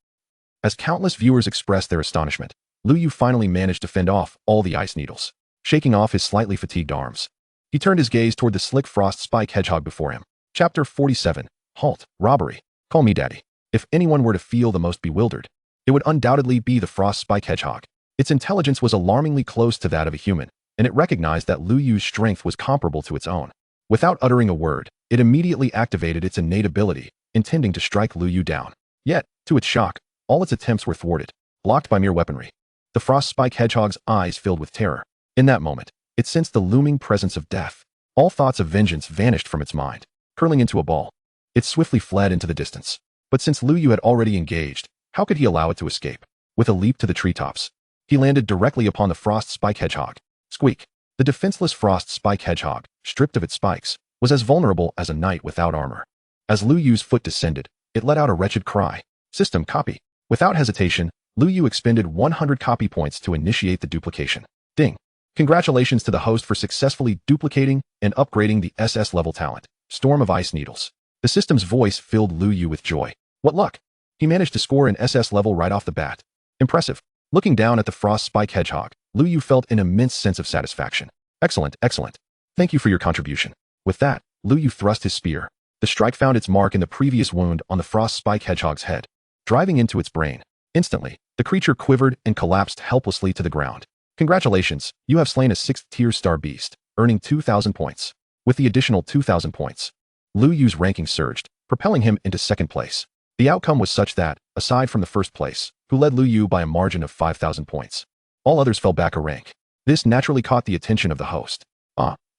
As countless viewers expressed their astonishment, Lu Yu finally managed to fend off all the ice needles, shaking off his slightly fatigued arms. He turned his gaze toward the slick Frost Spike Hedgehog before him. Chapter 47. Halt. Robbery. Call me daddy. If anyone were to feel the most bewildered, it would undoubtedly be the Frost Spike Hedgehog. Its intelligence was alarmingly close to that of a human, and it recognized that Lu Yu's strength was comparable to its own. Without uttering a word, it immediately activated its innate ability, intending to strike Lu Yu down. Yet, to its shock, all its attempts were thwarted, blocked by mere weaponry. The Frost Spike Hedgehog's eyes filled with terror. In that moment, it sensed the looming presence of death. All thoughts of vengeance vanished from its mind. Curling into a ball, it swiftly fled into the distance. But since Lu Yu had already engaged, how could he allow it to escape? With a leap to the treetops, he landed directly upon the Frost Spike Hedgehog. Squeak. The defenseless Frost Spike Hedgehog, stripped of its spikes, was as vulnerable as a knight without armor. As Lu Yu's foot descended, it let out a wretched cry. System copy. Without hesitation, Lu Yu expended 100 copy points to initiate the duplication. Ding. Congratulations to the host for successfully duplicating and upgrading the SS level talent, Storm of Ice Needles. The system's voice filled Lu Yu with joy. What luck! He managed to score an SS level right off the bat. Impressive. Looking down at the Frost Spike Hedgehog, Lu Yu felt an immense sense of satisfaction. Excellent, excellent. Thank you for your contribution. With that, Lu Yu thrust his spear. The strike found its mark in the previous wound on the Frost Spike Hedgehog's head, driving into its brain. Instantly, the creature quivered and collapsed helplessly to the ground. Congratulations, you have slain a 6th-tier star beast, earning 2,000 points. With the additional 2,000 points, Lu Yu's ranking surged, propelling him into 2nd place. The outcome was such that, aside from the 1st place, who led Lu Yu by a margin of 5,000 points, all others fell back a rank. This naturally caught the attention of the host.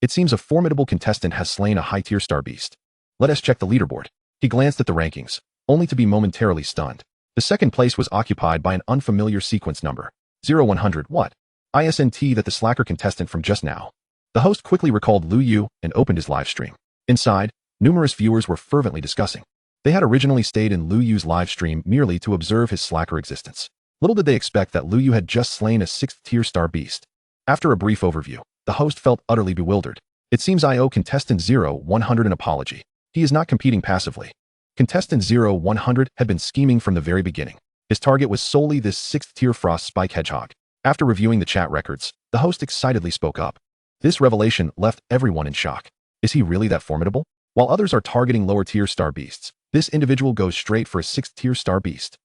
It seems a formidable contestant has slain a high-tier star beast. Let us check the leaderboard. He glanced at the rankings, only to be momentarily stunned. The 2nd place was occupied by an unfamiliar sequence number. 0100 what? ISNT that the slacker contestant from just now. The host quickly recalled Lu Yu and opened his live stream. Inside, numerous viewers were fervently discussing. They had originally stayed in Lu Yu's live stream merely to observe his slacker existence. Little did they expect that Lu Yu had just slain a 6th-tier star beast. After a brief overview, the host felt utterly bewildered. It seems I owe contestant 0100 an apology. He is not competing passively. Contestant 0100 had been scheming from the very beginning. His target was solely this 6th-tier Frost Spike Hedgehog. After reviewing the chat records, the host excitedly spoke up. This revelation left everyone in shock. Is he really that formidable? While others are targeting lower-tier star beasts, this individual goes straight for a 6th-tier star beast.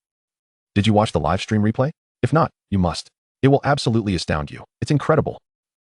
Did you watch the live stream replay? If not, you must. It will absolutely astound you. It's incredible.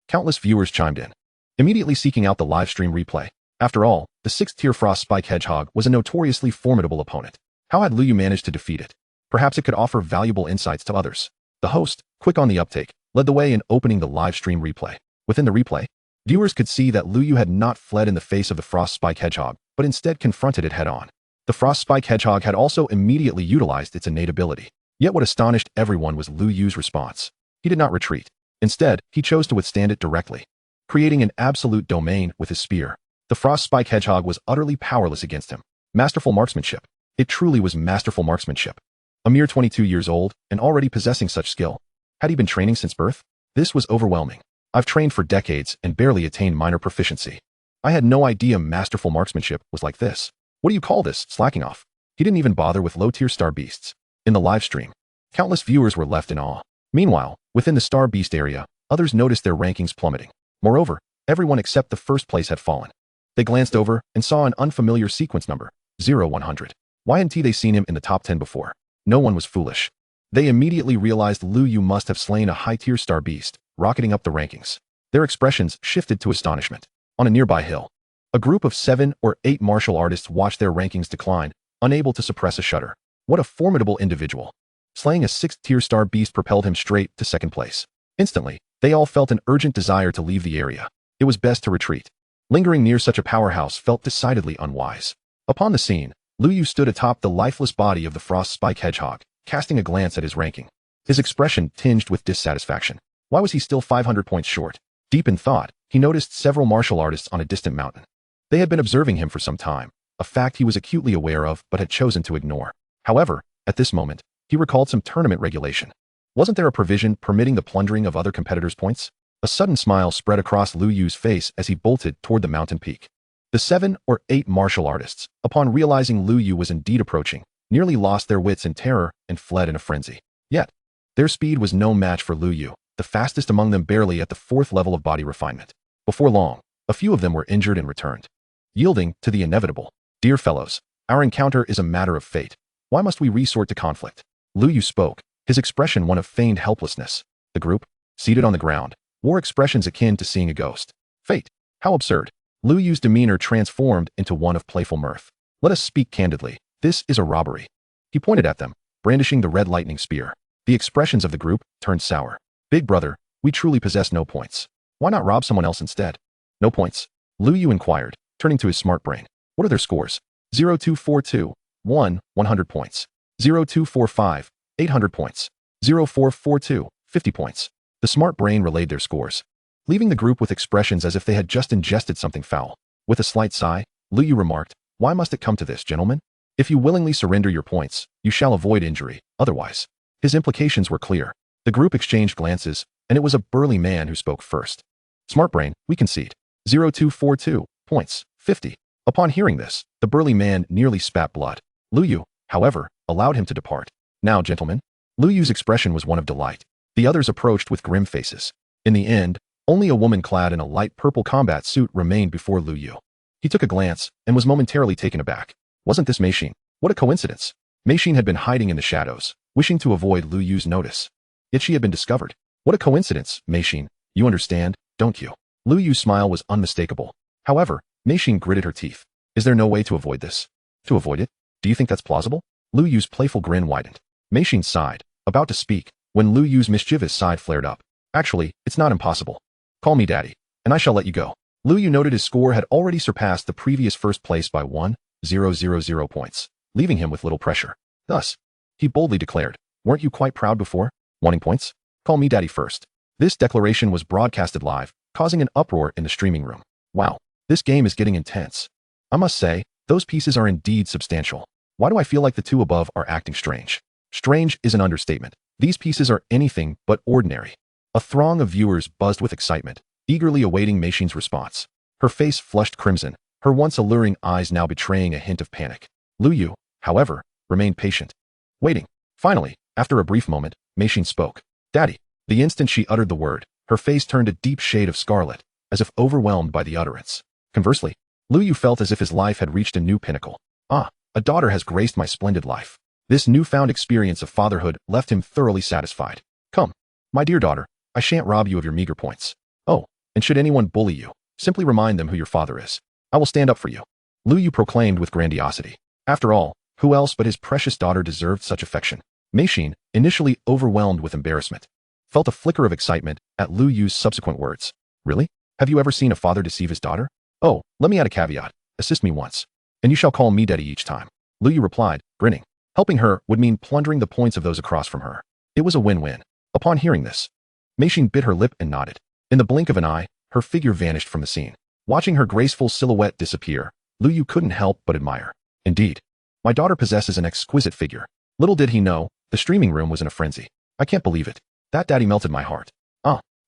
Countless viewers chimed in, immediately seeking out the live stream replay. After all, the 6th-tier Frost Spike Hedgehog was a notoriously formidable opponent. How had Lu Yu managed to defeat it? Perhaps it could offer valuable insights to others. The host, quick on the uptake, led the way in opening the live stream replay. Within the replay, viewers could see that Lu Yu had not fled in the face of the Frost Spike Hedgehog, but instead confronted it head-on. The Frost Spike Hedgehog had also immediately utilized its innate ability. Yet what astonished everyone was Lu Yu's response. He did not retreat. Instead, he chose to withstand it directly. creating an absolute domain with his spear. The frost spike hedgehog was utterly powerless against him. Masterful marksmanship. It truly was masterful marksmanship. A mere 22 years old and already possessing such skill. Had he been training since birth? This was overwhelming. I've trained for decades and barely attained minor proficiency. I had no idea masterful marksmanship was like this. What do you call this? Slacking off. He didn't even bother with low-tier star beasts. In the live stream, countless viewers were left in awe. Meanwhile, within the star beast area, others noticed their rankings plummeting. Moreover, everyone except the first place had fallen. They glanced over and saw an unfamiliar sequence number, 0100. Why hadn't they seen him in the top 10 before? No one was foolish. They immediately realized Lu Yu must have slain a high-tier star beast, rocketing up the rankings. Their expressions shifted to astonishment. On a nearby hill, a group of 7 or 8 martial artists watched their rankings decline, unable to suppress a shudder. What a formidable individual. Slaying a 6th-tier star beast propelled him straight to second place. Instantly, they all felt an urgent desire to leave the area. It was best to retreat. Lingering near such a powerhouse felt decidedly unwise. Upon the scene, Lu Yu stood atop the lifeless body of the frost spike hedgehog, casting a glance at his ranking. His expression tinged with dissatisfaction. Why was he still 500 points short? Deep in thought, he noticed several martial artists on a distant mountain. They had been observing him for some time, a fact he was acutely aware of but had chosen to ignore. However, at this moment, he recalled some tournament regulation. Wasn't there a provision permitting the plundering of other competitors' points? A sudden smile spread across Lu Yu's face as he bolted toward the mountain peak. The 7 or 8 martial artists, upon realizing Lu Yu was indeed approaching, nearly lost their wits in terror and fled in a frenzy. Yet, their speed was no match for Lu Yu, the fastest among them barely at the 4th level of body refinement. Before long, a few of them were injured and returned. Yielding to the inevitable. Dear fellows, our encounter is a matter of fate. Why must we resort to conflict? Lu Yu spoke, his expression one of feigned helplessness. The group, seated on the ground, wore expressions akin to seeing a ghost. Fate. How absurd. Lu Yu's demeanor transformed into one of playful mirth. Let us speak candidly. This is a robbery. He pointed at them, brandishing the red lightning spear. The expressions of the group turned sour. Big brother, we truly possess no points. Why not rob someone else instead? No points? Lu Yu inquired, turning to his smart brain. What are their scores? 0242, 100 points. 0245, 800 points. 0442, 50 points. The smart brain relayed their scores, leaving the group with expressions as if they had just ingested something foul. With a slight sigh, Lu Yu remarked, why must it come to this, gentlemen? If you willingly surrender your points, you shall avoid injury, otherwise. His implications were clear. The group exchanged glances, and it was a burly man who spoke first. Smart brain, we concede. 0242, points, 50. Upon hearing this, the burly man nearly spat blood. Lu Yu, however, allowed him to depart. Now, gentlemen. Lu Yu's expression was one of delight. The others approached with grim faces. In the end, only a woman clad in a light purple combat suit remained before Lu Yu. He took a glance and was momentarily taken aback. Wasn't this Mei Xin? What a coincidence. Mei Xin had been hiding in the shadows, wishing to avoid Lu Yu's notice. Yet she had been discovered. What a coincidence, Mei Xin. You understand, don't you? Lu Yu's smile was unmistakable. However, Mei Xin gritted her teeth. Is there no way to avoid this? To avoid it? Do you think that's plausible? Lu Yu's playful grin widened. Mei Xin sighed, about to speak, when Lu Yu's mischievous side flared up. Actually, it's not impossible. Call me daddy, and I shall let you go. Lu Yu noted his score had already surpassed the previous first place by 1,000 points, leaving him with little pressure. Thus, he boldly declared, weren't you quite proud before? Wanting points? Call me daddy first. This declaration was broadcasted live, causing an uproar in the streaming room. Wow, this game is getting intense. I must say, those pieces are indeed substantial. Why do I feel like the two above are acting strange? Strange is an understatement. These pieces are anything but ordinary. A throng of viewers buzzed with excitement, eagerly awaiting Mei Xin's response. Her face flushed crimson, her once alluring eyes now betraying a hint of panic. Lu Yu, however, remained patient, waiting. Finally, after a brief moment, Mei Xin spoke. Daddy. The instant she uttered the word, her face turned a deep shade of scarlet, as if overwhelmed by the utterance. Conversely, Lu Yu felt as if his life had reached a new pinnacle. Ah, a daughter has graced my splendid life. This newfound experience of fatherhood left him thoroughly satisfied. Come, my dear daughter, I shan't rob you of your meager points. Oh, and should anyone bully you, simply remind them who your father is. I will stand up for you. Lu Yu proclaimed with grandiosity. After all, who else but his precious daughter deserved such affection? Mei Xin, initially overwhelmed with embarrassment, felt a flicker of excitement at Lu Yu's subsequent words. Really? Have you ever seen a father deceive his daughter? Oh, let me add a caveat. Assist me once, and you shall call me daddy each time. Lu Yu replied, grinning. Helping her would mean plundering the points of those across from her. It was a win-win. Upon hearing this, Mei Xin bit her lip and nodded. In the blink of an eye, her figure vanished from the scene. Watching her graceful silhouette disappear, Lu Yu couldn't help but admire. Indeed, my daughter possesses an exquisite figure. Little did he know, the streaming room was in a frenzy. I can't believe it. That daddy melted my heart.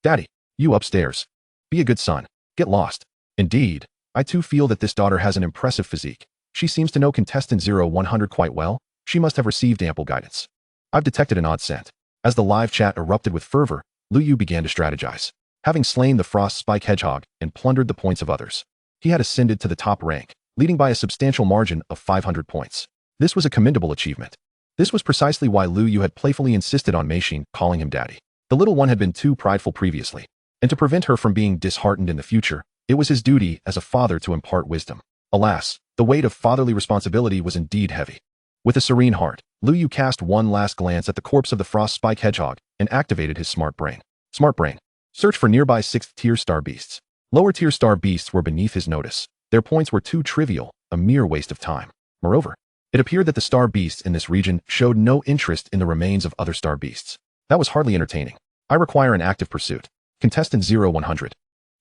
Daddy, you upstairs. Be a good son. Get lost. Indeed, I too feel that this daughter has an impressive physique. She seems to know contestant 0100 quite well. She must have received ample guidance. I've detected an odd scent. As the live chat erupted with fervor, Lu Yu began to strategize. Having slain the frost spike hedgehog and plundered the points of others, he had ascended to the top rank, leading by a substantial margin of 500 points. This was a commendable achievement. This was precisely why Lu Yu had playfully insisted on Meixin calling him daddy. The little one had been too prideful previously, and to prevent her from being disheartened in the future, it was his duty as a father to impart wisdom. Alas, the weight of fatherly responsibility was indeed heavy. With a serene heart, Lu Yu cast one last glance at the corpse of the frost spike hedgehog and activated his smart brain. Smart brain. Search for nearby 6th-tier star beasts. Lower-tier star beasts were beneath his notice. Their points were too trivial, a mere waste of time. Moreover, it appeared that the star beasts in this region showed no interest in the remains of other star beasts. That was hardly entertaining. I require an active pursuit. Contestant 0100.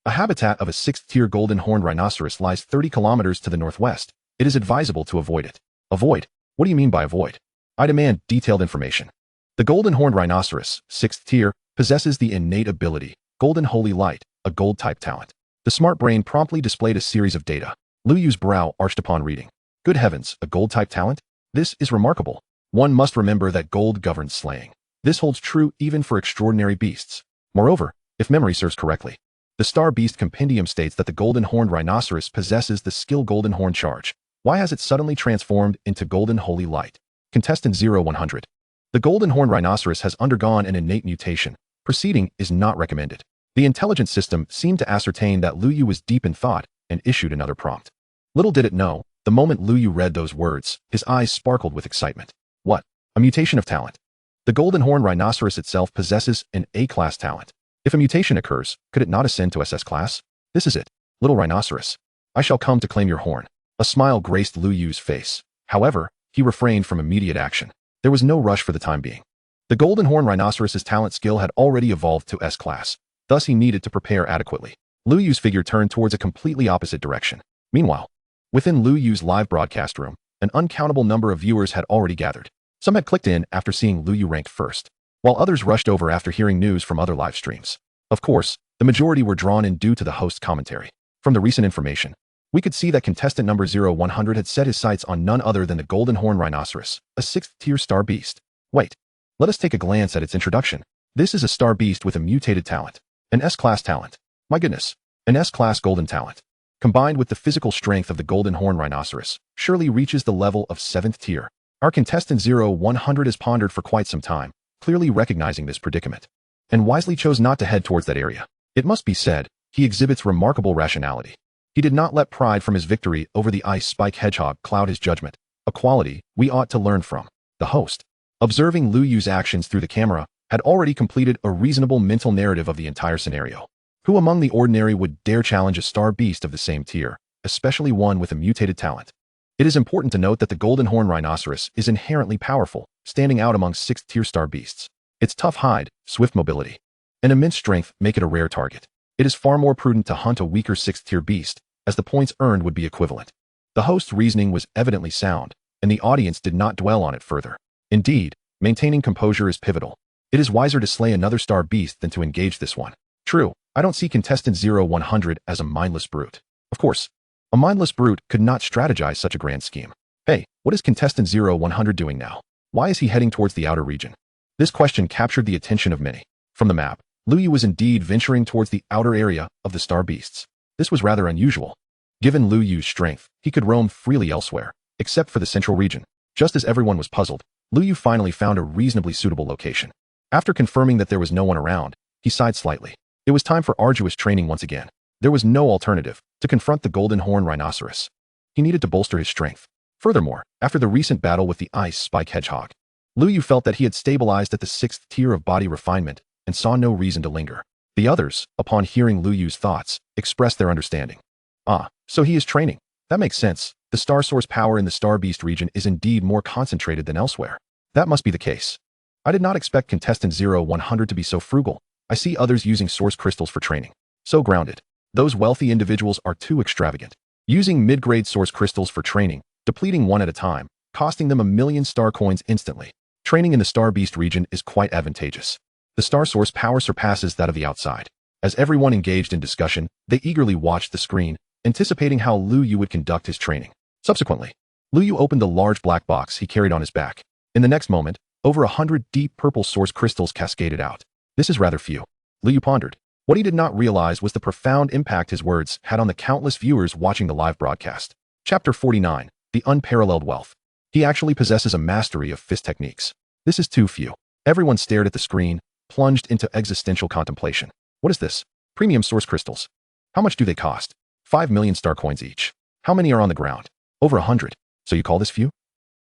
A habitat of a 6th-tier golden horned rhinoceros lies 30 kilometers to the northwest. It is advisable to avoid it. Avoid? What do you mean by avoid? I demand detailed information. The golden horned rhinoceros, 6th tier, possesses the innate ability, golden holy light, a gold-type talent. The smart brain promptly displayed a series of data. Lu Yu's brow arched upon reading. Good heavens, a gold-type talent? This is remarkable. One must remember that gold governs slaying. This holds true even for extraordinary beasts. Moreover, if memory serves correctly, the Star Beast Compendium states that the golden horned rhinoceros possesses the skill golden horn charge. Why has it suddenly transformed into golden holy light? Contestant 0100. The golden horned rhinoceros has undergone an innate mutation. Proceeding is not recommended. The intelligence system seemed to ascertain that Lu Yu was deep in thought and issued another prompt. Little did it know, the moment Lu Yu read those words, his eyes sparkled with excitement. What? A mutation of talent. The golden horned rhinoceros itself possesses an A-class talent. If a mutation occurs, could it not ascend to SS class? This is it, little rhinoceros. I shall come to claim your horn. A smile graced Lu Yu's face. However, he refrained from immediate action. There was no rush for the time being. The golden horned rhinoceros's talent skill had already evolved to S class. Thus he needed to prepare adequately. Lu Yu's figure turned towards a completely opposite direction. Meanwhile, within Lu Yu's live broadcast room, an uncountable number of viewers had already gathered. Some had clicked in after seeing Lu Yu ranked first, while others rushed over after hearing news from other live streams. Of course, the majority were drawn in due to the host's commentary. From the recent information, we could see that contestant number 0100 had set his sights on none other than the golden horned rhinoceros, a 6th-tier star beast. Wait, let us take a glance at its introduction. This is a star beast with a mutated talent, an S-class talent. My goodness, an S-class golden talent, combined with the physical strength of the golden horned rhinoceros, surely reaches the level of 7th tier. Our contestant 0100 has pondered for quite some time, clearly recognizing this predicament, and wisely chose not to head towards that area. It must be said, he exhibits remarkable rationality. He did not let pride from his victory over the ice spike hedgehog cloud his judgment, a quality we ought to learn from. The host, observing Lu Yu's actions through the camera, had already completed a reasonable mental narrative of the entire scenario. Who among the ordinary would dare challenge a star beast of the same tier, especially one with a mutated talent? It is important to note that the golden horned rhinoceros is inherently powerful, standing out among 6th-tier star beasts. Its tough hide, swift mobility, and immense strength make it a rare target. It is far more prudent to hunt a weaker 6th-tier beast, as the points earned would be equivalent. The host's reasoning was evidently sound, and the audience did not dwell on it further. Indeed, maintaining composure is pivotal. It is wiser to slay another star beast than to engage this one. True, I don't see contestant 0100 as a mindless brute. Of course, a mindless brute could not strategize such a grand scheme. Hey, what is contestant 0100 doing now? Why is he heading towards the outer region? This question captured the attention of many. From the map, Lu Yu was indeed venturing towards the outer area of the star beasts. This was rather unusual. Given Lu Yu's strength, he could roam freely elsewhere, except for the central region. Just as everyone was puzzled, Lu Yu finally found a reasonably suitable location. After confirming that there was no one around, he sighed slightly. It was time for arduous training once again. There was no alternative to confront the golden horned rhinoceros. He needed to bolster his strength. Furthermore, after the recent battle with the ice spike hedgehog, Lu Yu felt that he had stabilized at the 6th tier of body refinement and saw no reason to linger. The others, upon hearing Lu Yu's thoughts, expressed their understanding. Ah, so he is training. That makes sense. The star source power in the star beast region is indeed more concentrated than elsewhere. That must be the case. I did not expect contestant 0100 to be so frugal. I see others using source crystals for training. So grounded. Those wealthy individuals are too extravagant, using mid-grade source crystals for training, depleting one at a time, costing them 1,000,000 star coins instantly. Training in the Star Beast region is quite advantageous. The star source power surpasses that of the outside. As everyone engaged in discussion, they eagerly watched the screen, anticipating how Lu Yu would conduct his training. Subsequently, Lu Yu opened the large black box he carried on his back. In the next moment, over 100 deep purple source crystals cascaded out. This is rather few. Lu Yu pondered. What he did not realize was the profound impact his words had on the countless viewers watching the live broadcast. Chapter 49. The Unparalleled Wealth. He actually possesses a mastery of fist techniques. This is too few. Everyone stared at the screen, plunged into existential contemplation. What is this? Premium source crystals. How much do they cost? 5,000,000 star coins each. How many are on the ground? Over 100. So you call this few?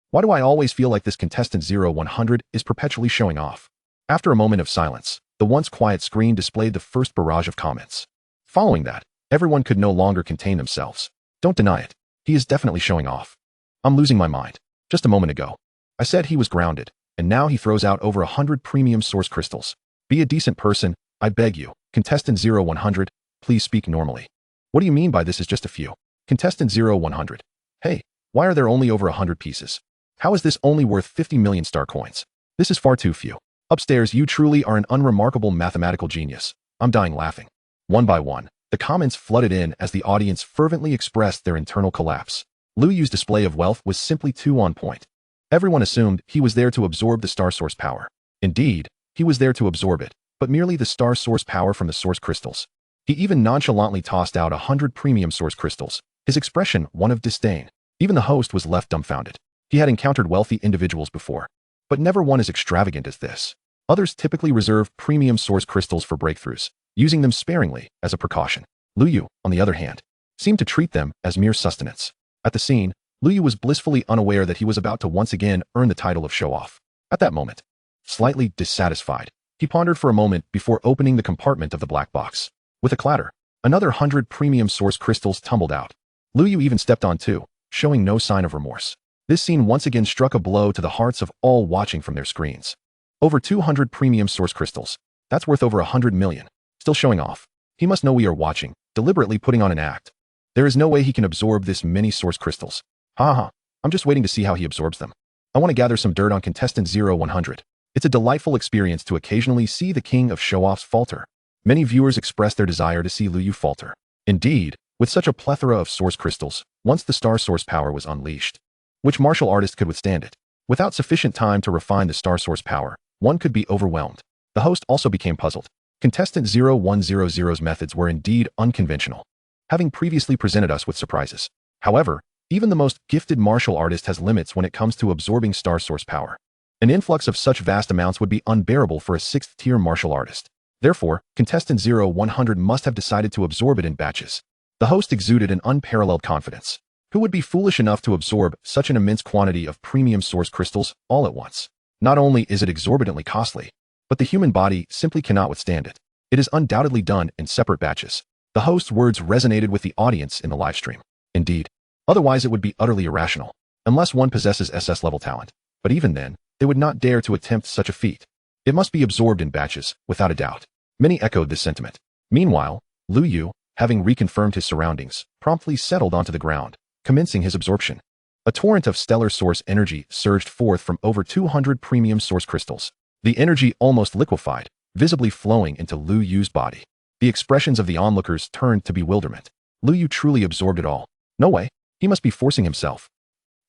Why do I always feel like this contestant 0100 is perpetually showing off? After a moment of silence, the once quiet screen displayed the first barrage of comments. Following that, everyone could no longer contain themselves. Don't deny it. He is definitely showing off. I'm losing my mind. Just a moment ago, I said he was grounded, and now he throws out over 100 premium source crystals. Be a decent person, I beg you. Contestant 0100, please speak normally. What do you mean by this is just a few? Contestant 0100. Hey, why are there only over 100 pieces? How is this only worth 50,000,000 star coins? This is far too few. Upstairs, you truly are an unremarkable mathematical genius. I'm dying laughing. One by one, the comments flooded in as the audience fervently expressed their internal collapse. Lu Yu's display of wealth was simply too on point. Everyone assumed he was there to absorb the star source power. Indeed, he was there to absorb it, but merely the star source power from the source crystals. He even nonchalantly tossed out 100 premium source crystals, his expression one of disdain. Even the host was left dumbfounded. He had encountered wealthy individuals before, but never one as extravagant as this. Others typically reserve premium source crystals for breakthroughs, using them sparingly as a precaution. Lu Yu, on the other hand, seemed to treat them as mere sustenance. At the scene, Lu Yu was blissfully unaware that he was about to once again earn the title of show-off. At that moment, slightly dissatisfied, he pondered for a moment before opening the compartment of the black box. With a clatter, another 100 premium source crystals tumbled out. Lu Yu even stepped on two, showing no sign of remorse. This scene once again struck a blow to the hearts of all watching from their screens. Over 200 premium source crystals. That's worth over 100 million. Still showing off. He must know we are watching, deliberately putting on an act. There is no way he can absorb this many source crystals. Haha, I'm just waiting to see how he absorbs them. I want to gather some dirt on contestant 0100. It's a delightful experience to occasionally see the king of show-offs falter. Many viewers expressed their desire to see Lu Yu falter. Indeed, with such a plethora of source crystals, once the star source power was unleashed, which martial artist could withstand it? Without sufficient time to refine the star source power, one could be overwhelmed. The host also became puzzled. Contestant 0100's methods were indeed unconventional, having previously presented us with surprises. However, even the most gifted martial artist has limits when it comes to absorbing star source power. An influx of such vast amounts would be unbearable for a 6th-tier martial artist. Therefore, contestant 0100 must have decided to absorb it in batches. The host exuded an unparalleled confidence. Who would be foolish enough to absorb such an immense quantity of premium source crystals all at once? Not only is it exorbitantly costly, but the human body simply cannot withstand it. It is undoubtedly done in separate batches. The host's words resonated with the audience in the live stream. Indeed, otherwise it would be utterly irrational, unless one possesses SS-level talent. But even then, they would not dare to attempt such a feat. It must be absorbed in batches, without a doubt. Many echoed this sentiment. Meanwhile, Lu Yu, having reconfirmed his surroundings, promptly settled onto the ground, commencing his absorption. A torrent of stellar source energy surged forth from over 200 premium source crystals. The energy almost liquefied, visibly flowing into Lu Yu's body. The expressions of the onlookers turned to bewilderment. Lu Yu truly absorbed it all. No way. He must be forcing himself.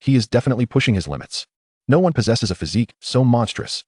He is definitely pushing his limits. No one possesses a physique so monstrous.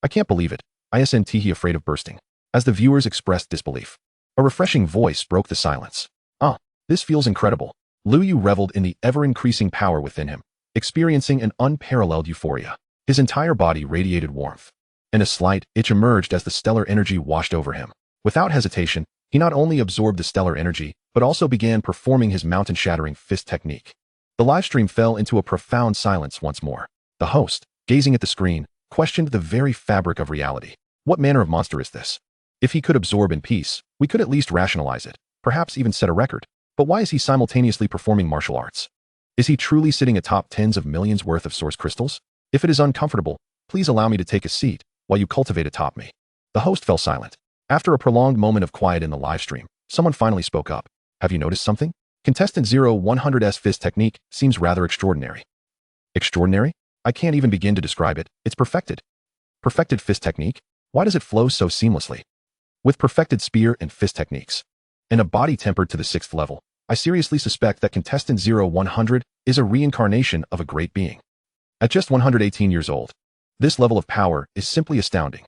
I can't believe it. Isn't he afraid of bursting? As the viewers expressed disbelief, a refreshing voice broke the silence. Ah, this feels incredible. Lu Yu reveled in the ever-increasing power within him, experiencing an unparalleled euphoria. His entire body radiated warmth, and a slight itch emerged as the stellar energy washed over him. Without hesitation, he not only absorbed the stellar energy, but also began performing his mountain-shattering fist technique. The livestream fell into a profound silence once more. The host, gazing at the screen, questioned the very fabric of reality. What manner of monster is this? If he could absorb in peace, we could at least rationalize it, perhaps even set a record. But why is he simultaneously performing martial arts? Is he truly sitting atop tens of millions worth of source crystals? If it is uncomfortable, please allow me to take a seat while you cultivate atop me. The host fell silent. After a prolonged moment of quiet in the livestream, Someone finally spoke up. Have you noticed something? Contestant 0100's fist technique seems rather extraordinary. Extraordinary? I can't even begin to describe it. It's perfected. Perfected fist technique? Why does it flow so seamlessly? With perfected spear and fist techniques, and a body tempered to the 6th level, I seriously suspect that contestant 0100 is a reincarnation of a great being. At just 118 years old, this level of power is simply astounding.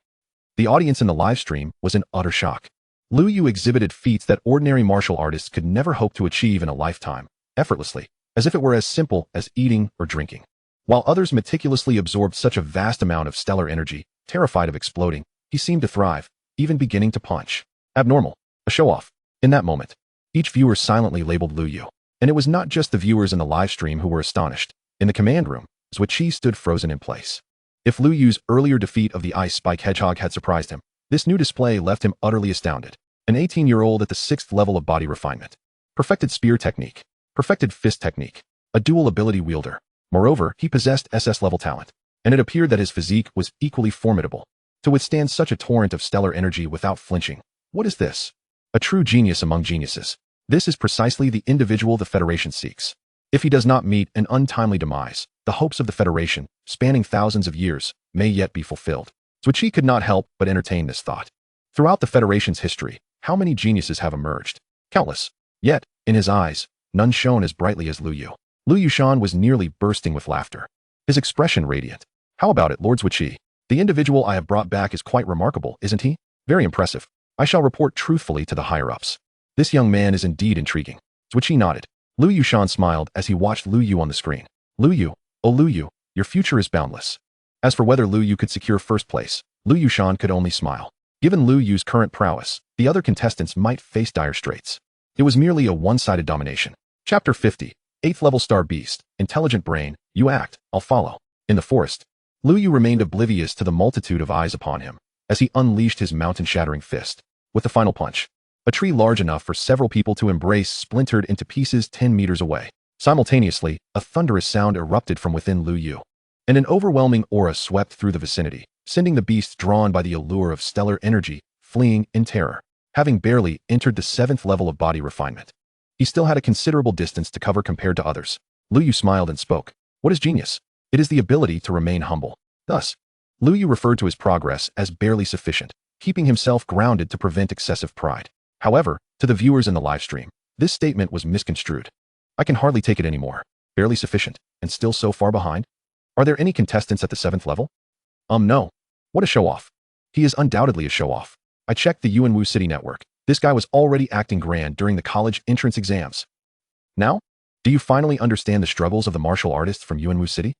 The audience in the live stream was in utter shock. Lu Yu exhibited feats that ordinary martial artists could never hope to achieve in a lifetime, effortlessly, as if it were as simple as eating or drinking. While others meticulously absorbed such a vast amount of stellar energy, terrified of exploding, he seemed to thrive, even beginning to punch. Abnormal. A show-off. In that moment, each viewer silently labeled Lu Yu. And it was not just the viewers in the live stream who were astonished. In the command room, Wuxi stood frozen in place. If Lu Yu's earlier defeat of the Ice Spike Hedgehog had surprised him, this new display left him utterly astounded. An 18-year-old at the 6th level of body refinement. Perfected spear technique. Perfected fist technique. A dual ability wielder. Moreover, he possessed SS-level talent, and it appeared that his physique was equally formidable. To withstand such a torrent of stellar energy without flinching. What is this? A true genius among geniuses. This is precisely the individual the Federation seeks. If he does not meet an untimely demise, the hopes of the Federation, spanning thousands of years, may yet be fulfilled. Wuxi could not help but entertain this thought. Throughout the Federation's history, how many geniuses have emerged? Countless. Yet, in his eyes, none shone as brightly as Lu Yu. Lu Yushan was nearly bursting with laughter. His expression radiant. How about it, Lord Wuxi? The individual I have brought back is quite remarkable, isn't he? Very impressive. I shall report truthfully to the higher-ups. This young man is indeed intriguing. Wuxi nodded. Lu Yushan smiled as he watched Lu Yu on the screen. Lu Yu, oh Lu Yu, your future is boundless. As for whether Lu Yu could secure first place, Lu Yushan could only smile. Given Lu Yu's current prowess, the other contestants might face dire straits. It was merely a one-sided domination. Chapter 50. 8th level star beast, intelligent brain, you act, I'll follow. In the forest, Lu Yu remained oblivious to the multitude of eyes upon him, as he unleashed his mountain-shattering fist. With the final punch, a tree large enough for several people to embrace splintered into pieces 10 meters away. Simultaneously, a thunderous sound erupted from within Lu Yu, and an overwhelming aura swept through the vicinity, sending the beast drawn by the allure of stellar energy, fleeing in terror. Having barely entered the 7th level of body refinement, he still had a considerable distance to cover compared to others. Lu Yu smiled and spoke. What is genius? It is the ability to remain humble. Thus, Lu Yu referred to his progress as barely sufficient, keeping himself grounded to prevent excessive pride. However, to the viewers in the live stream, this statement was misconstrued. I can hardly take it anymore. Barely sufficient, and still so far behind? Are there any contestants at the 7th level? No. What a show-off. He is undoubtedly a show-off. I checked the Yuanwu City network. This guy was already acting grand during the college entrance exams. Now? Do you finally understand the struggles of the martial artists from Yuanwu City?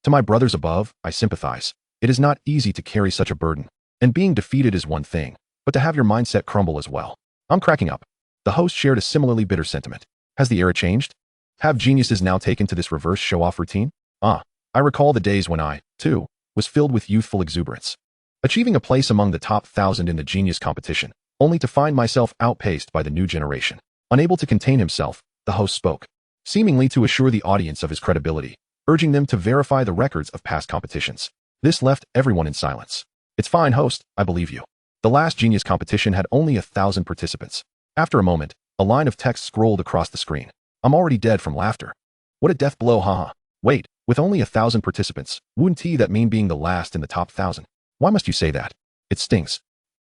To my brothers above, I sympathize. It is not easy to carry such a burden. And being defeated is one thing, but to have your mindset crumble as well. I'm cracking up. The host shared a similarly bitter sentiment. Has the era changed? Have geniuses now taken to this reverse show-off routine? I recall the days when I, too, was filled with youthful exuberance. Achieving a place among the top 1,000 in the genius competition, only to find myself outpaced by the new generation. Unable to contain himself, the host spoke, seemingly to assure the audience of his credibility, urging them to verify the records of past competitions. This left everyone in silence. It's fine, host, I believe you. The last genius competition had only 1,000 participants. After a moment, a line of text scrolled across the screen. I'm already dead from laughter. What a death blow, haha. Wait, with only 1,000 participants, wouldn't that mean being the last in the top 1,000? Why must you say that? It stings.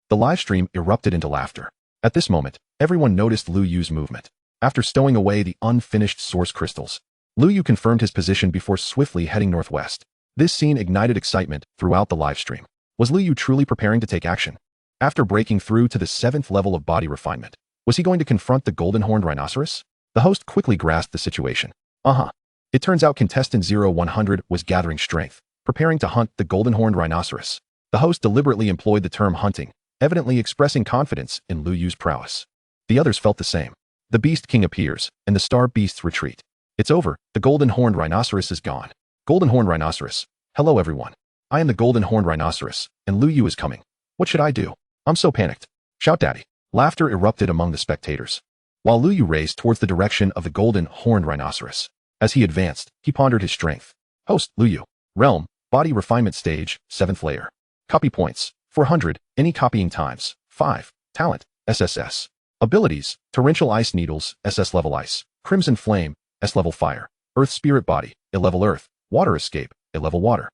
The live stream erupted into laughter. At this moment, everyone noticed Lu Yu's movement. After stowing away the unfinished source crystals, Lu Yu confirmed his position before swiftly heading northwest. This scene ignited excitement throughout the live stream. Was Lu Yu truly preparing to take action? After breaking through to the 7th level of body refinement, was he going to confront the golden-horned rhinoceros? The host quickly grasped the situation. It turns out contestant 0100 was gathering strength, preparing to hunt the golden-horned rhinoceros. The host deliberately employed the term hunting, evidently expressing confidence in Lu Yu's prowess. The others felt the same. The Beast King appears, and the star beasts retreat. It's over, the golden-horned rhinoceros is gone. Golden-horned rhinoceros. Hello everyone. I am the golden-horned rhinoceros, and Lu Yu is coming. What should I do? I'm so panicked. Shout daddy. Laughter erupted among the spectators, while Lu Yu raced towards the direction of the golden-horned rhinoceros. As he advanced, he pondered his strength. Host, Lu Yu. Realm, body refinement stage, 7th layer. Copy points, 400, any copying times, 5. Talent, SSS. Abilities: Torrential Ice Needles, SS level Ice, Crimson Flame, S level Fire, Earth Spirit Body, A level Earth, Water Escape, A level Water.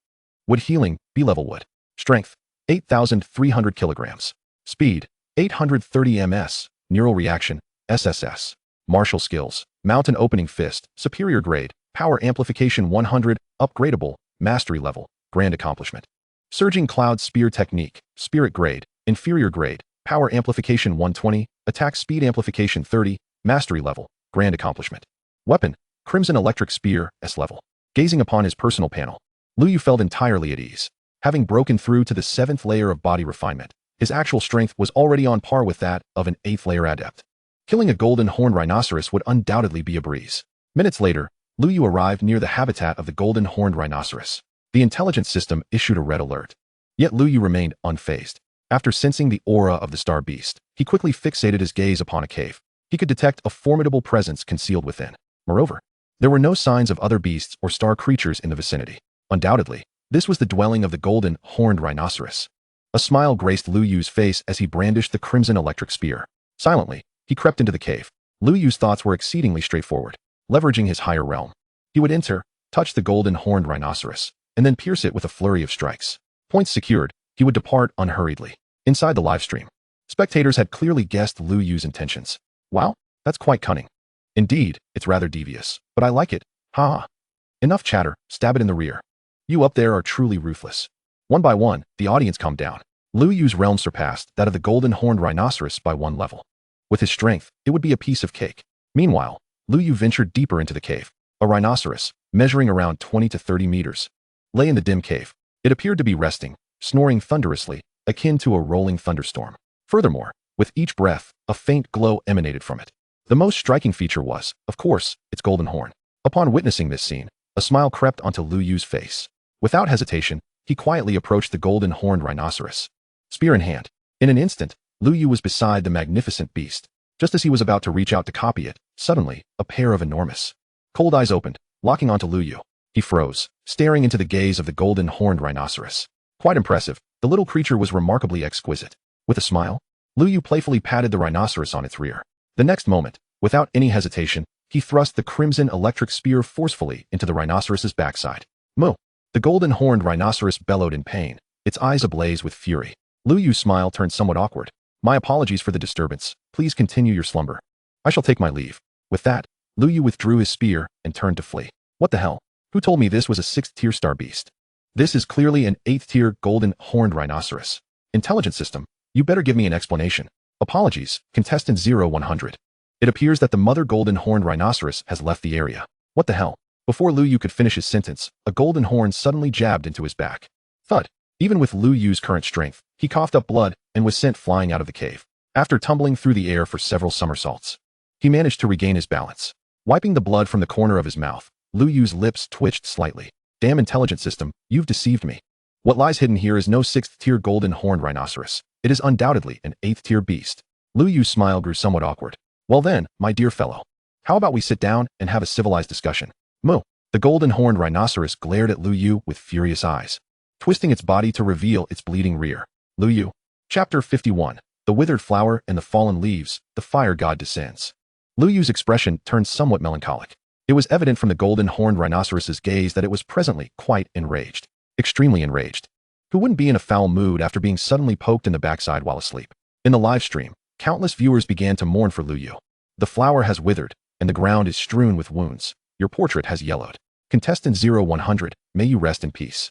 Wood Healing, B level Wood. Strength: 8,300 kilograms. Speed: 830 ms. Neural Reaction, SSS. Martial Skills: Mountain Opening Fist, Superior Grade, Power Amplification 100, Upgradable, Mastery Level, Grand Accomplishment. Surging Cloud Spear Technique, Spirit Grade, Inferior Grade, Power Amplification 120, Attack Speed Amplification 30, Mastery Level, Grand Accomplishment. Weapon: Crimson Electric Spear, S level. Gazing upon his personal panel, Lu Yu felt entirely at ease. Having broken through to the 7th layer of body refinement, his actual strength was already on par with that of an 8th layer adept. Killing a golden horned rhinoceros would undoubtedly be a breeze. Minutes later, Lu Yu arrived near the habitat of the golden horned rhinoceros. The intelligence system issued a red alert. Yet Lu Yu remained unfazed. After sensing the aura of the star beast, he quickly fixated his gaze upon a cave. He could detect a formidable presence concealed within. Moreover, there were no signs of other beasts or star creatures in the vicinity. Undoubtedly, this was the dwelling of the golden horned rhinoceros. A smile graced Lu Yu's face as he brandished the crimson electric spear. Silently, he crept into the cave. Lu Yu's thoughts were exceedingly straightforward. Leveraging his higher realm, he would enter, touch the golden horned rhinoceros, and then pierce it with a flurry of strikes. Points secured, he would depart unhurriedly. Inside the livestream, spectators had clearly guessed Lu Yu's intentions. Wow, that's quite cunning. Indeed, it's rather devious, but I like it. Ha ha. Enough chatter, stab it in the rear. You up there are truly ruthless. One by one, the audience calmed down. Lu Yu's realm surpassed that of the golden horned rhinoceros by 1 level. With his strength, it would be a piece of cake. Meanwhile, Lu Yu ventured deeper into the cave. A rhinoceros, measuring around 20 to 30 meters, lay in the dim cave. It appeared to be resting, snoring thunderously, akin to a rolling thunderstorm. Furthermore, with each breath, a faint glow emanated from it. The most striking feature was, of course, its golden horn. Upon witnessing this scene, a smile crept onto Lu Yu's face. Without hesitation, he quietly approached the golden horned rhinoceros. Spear in hand. In an instant, Lu Yu was beside the magnificent beast. Just as he was about to reach out to copy it, suddenly, a pair of enormous, cold eyes opened, locking onto Lu Yu. He froze, staring into the gaze of the golden horned rhinoceros. Quite impressive, the little creature was remarkably exquisite. With a smile, Lu Yu playfully patted the rhinoceros on its rear. The next moment, without any hesitation, he thrust the crimson electric spear forcefully into the rhinoceros's backside. Moo! The golden horned rhinoceros bellowed in pain, its eyes ablaze with fury. Lu Yu's smile turned somewhat awkward. My apologies for the disturbance. Please continue your slumber. I shall take my leave. With that, Lu Yu withdrew his spear and turned to flee. What the hell? Who told me this was a 6th tier star beast? This is clearly an 8th tier golden horned rhinoceros. Intelligence system, you better give me an explanation. Apologies, contestant 0100. It appears that the mother golden horned rhinoceros has left the area. What the hell? Before Lu Yu could finish his sentence, a golden horn suddenly jabbed into his back. Thud. Even with Lu Yu's current strength, he coughed up blood and was sent flying out of the cave. After tumbling through the air for several somersaults, he managed to regain his balance. Wiping the blood from the corner of his mouth, Lu Yu's lips twitched slightly. Damn intelligent system, you've deceived me. What lies hidden here is no 6th tier golden horned rhinoceros. It is undoubtedly an 8th tier beast. Lu Yu's smile grew somewhat awkward. Well then, my dear fellow, how about we sit down and have a civilized discussion? Moo! The golden horned rhinoceros glared at Lu Yu with furious eyes, twisting its body to reveal its bleeding rear. Lu Yu. Chapter 51. The Withered Flower and the Fallen Leaves, the Fire God Descends. Lu Yu's expression turned somewhat melancholic. It was evident from the golden horned rhinoceros's gaze that it was presently quite enraged. Extremely enraged. Who wouldn't be in a foul mood after being suddenly poked in the backside while asleep? In the live stream, countless viewers began to mourn for Lu Yu. The flower has withered, and the ground is strewn with wounds. Your portrait has yellowed. Contestant 0100, may you rest in peace.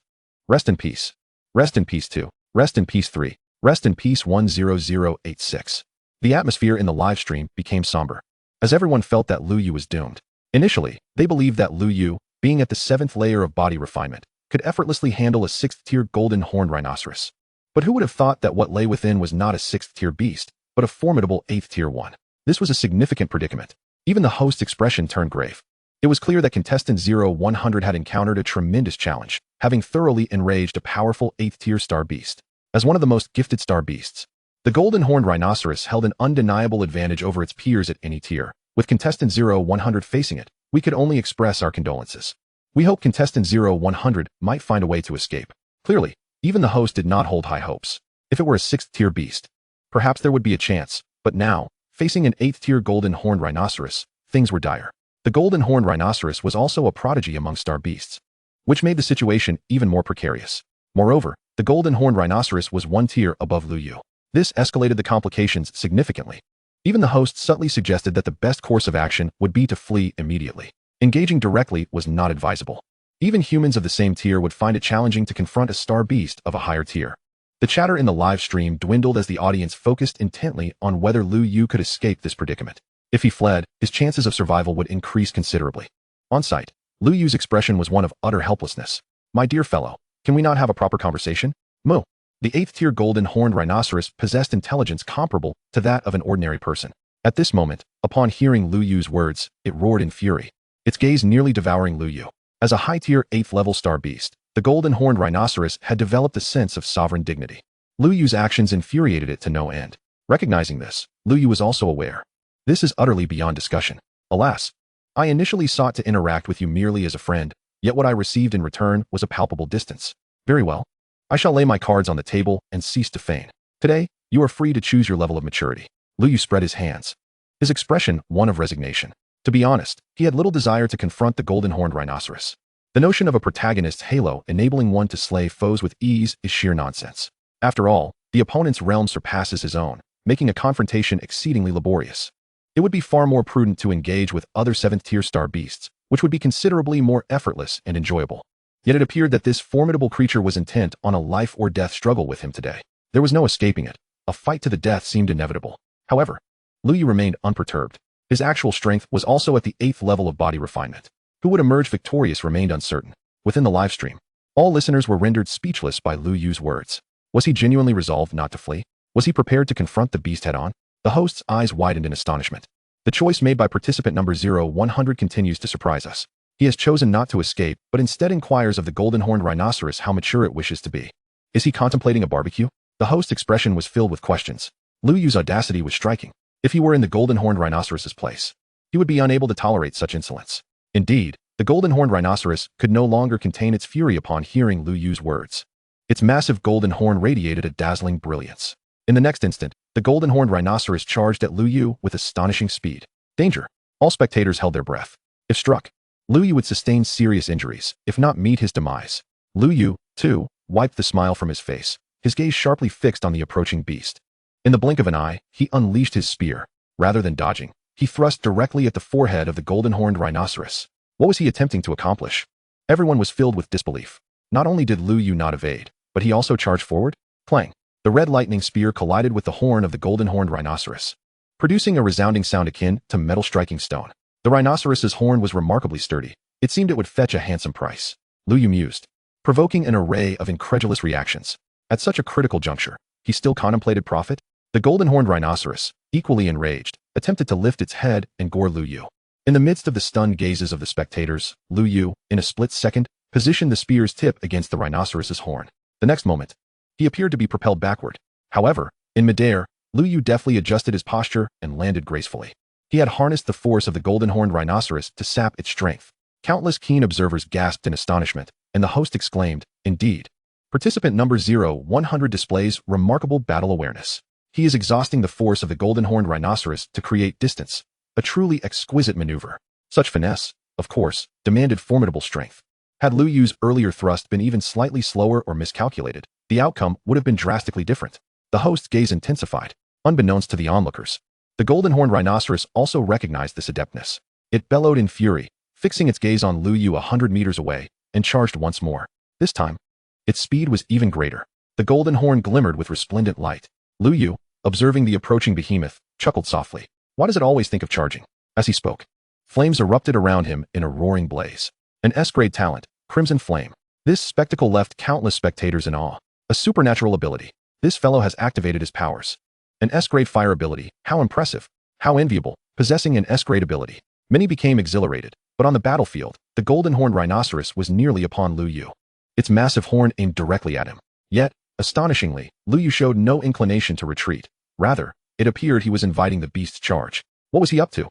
Rest in peace. Rest in peace 2. Rest in peace 3. Rest in peace 10086. The atmosphere in the live stream became somber, as everyone felt that Lu Yu was doomed. Initially, they believed that Lu Yu, being at the 7th layer of body refinement, could effortlessly handle a 6th tier golden horned rhinoceros. But who would have thought that what lay within was not a 6th tier beast, but a formidable 8th tier one? This was a significant predicament. Even the host's expression turned grave. It was clear that contestant 0100 had encountered a tremendous challenge, having thoroughly enraged a powerful 8th tier star beast. As one of the most gifted star beasts, the golden horned rhinoceros held an undeniable advantage over its peers at any tier. With contestant 0100 facing it, we could only express our condolences. We hope contestant 0100 might find a way to escape. Clearly, even the host did not hold high hopes. If it were a 6th tier beast, perhaps there would be a chance, but now, Facing an 8th-tier golden horned rhinoceros, things were dire. The golden horned rhinoceros was also a prodigy among star beasts, which made the situation even more precarious. Moreover, the golden horned rhinoceros was one tier above Lu Yu. This escalated the complications significantly. Even the host subtly suggested that the best course of action would be to flee immediately. Engaging directly was not advisable. Even humans of the same tier would find it challenging to confront a star beast of a higher tier. The chatter in the live stream dwindled as the audience focused intently on whether Lu Yu could escape this predicament. If he fled, his chances of survival would increase considerably. On site, Lu Yu's expression was one of utter helplessness. "My dear fellow, can we not have a proper conversation?" Moo. The 8th-tier golden horned rhinoceros possessed intelligence comparable to that of an ordinary person. At this moment, upon hearing Lu Yu's words, it roared in fury, its gaze nearly devouring Lu Yu. As a high-tier 8th-level star beast, the golden horned rhinoceros had developed a sense of sovereign dignity. Lu Yu's actions infuriated it to no end. Recognizing this, Lu Yu was also aware. This is utterly beyond discussion. Alas, I initially sought to interact with you merely as a friend, yet what I received in return was a palpable distance. Very well. I shall lay my cards on the table and cease to feign. Today, you are free to choose your level of maturity. Lu Yu spread his hands, his expression one of resignation. To be honest, he had little desire to confront the golden horned rhinoceros. The notion of a protagonist's halo enabling one to slay foes with ease is sheer nonsense. After all, the opponent's realm surpasses his own, making a confrontation exceedingly laborious. It would be far more prudent to engage with other 7th-tier star beasts, which would be considerably more effortless and enjoyable. Yet it appeared that this formidable creature was intent on a life-or-death struggle with him today. There was no escaping it. A fight to the death seemed inevitable. However, Lu Yu remained unperturbed. His actual strength was also at the 8th level of body refinement. Who would emerge victorious remained uncertain. Within the livestream, all listeners were rendered speechless by Lu Yu's words. Was he genuinely resolved not to flee? Was he prepared to confront the beast head-on? The host's eyes widened in astonishment. The choice made by participant number 0100 continues to surprise us. He has chosen not to escape, but instead inquires of the golden horned rhinoceros how mature it wishes to be. Is he contemplating a barbecue? The host's expression was filled with questions. Lu Yu's audacity was striking. If he were in the golden horned rhinoceros's place, he would be unable to tolerate such insolence. Indeed, the golden horned rhinoceros could no longer contain its fury upon hearing Lu Yu's words. Its massive golden horn radiated a dazzling brilliance. In the next instant, the golden horned rhinoceros charged at Lu Yu with astonishing speed. Danger! All spectators held their breath. If struck, Lu Yu would sustain serious injuries, if not meet his demise. Lu Yu, too, wiped the smile from his face, his gaze sharply fixed on the approaching beast. In the blink of an eye, he unleashed his spear. Rather than dodging, he thrust directly at the forehead of the golden horned rhinoceros. What was he attempting to accomplish? Everyone was filled with disbelief. Not only did Lu Yu not evade, but he also charged forward. Clang! The red lightning spear collided with the horn of the golden horned rhinoceros, producing a resounding sound akin to metal striking stone. The rhinoceros's horn was remarkably sturdy. It seemed it would fetch a handsome price. Lu Yu mused, provoking an array of incredulous reactions. At such a critical juncture, he still contemplated profit. The golden horned rhinoceros, equally enraged, attempted to lift its head and gore Lu Yu. In the midst of the stunned gazes of the spectators, Lu Yu, in a split second, positioned the spear's tip against the rhinoceros's horn. The next moment, he appeared to be propelled backward. However, in midair, Lu Yu deftly adjusted his posture and landed gracefully. He had harnessed the force of the golden horned rhinoceros to sap its strength. Countless keen observers gasped in astonishment, and the host exclaimed, "Indeed. Participant number 0100 displays remarkable battle awareness. He is exhausting the force of the golden horned rhinoceros to create distance. A truly exquisite maneuver." Such finesse, of course, demanded formidable strength. Had Lu Yu's earlier thrust been even slightly slower or miscalculated, the outcome would have been drastically different. The host's gaze intensified, unbeknownst to the onlookers. The golden horned rhinoceros also recognized this adeptness. It bellowed in fury, fixing its gaze on Lu Yu 100 meters away, and charged once more. This time, its speed was even greater. The golden horn glimmered with resplendent light. Lu Yu, observing the approaching behemoth, chuckled softly. Why does it always think of charging? As he spoke, flames erupted around him in a roaring blaze. An S-grade talent, Crimson Flame. This spectacle left countless spectators in awe. A supernatural ability. This fellow has activated his powers. An S-grade fire ability. How impressive. How enviable. Possessing an S-grade ability. Many became exhilarated, but on the battlefield, the golden horned rhinoceros was nearly upon Lu Yu. Its massive horn aimed directly at him. Yet, astonishingly, Lu Yu showed no inclination to retreat. Rather, it appeared he was inviting the beast's charge. What was he up to?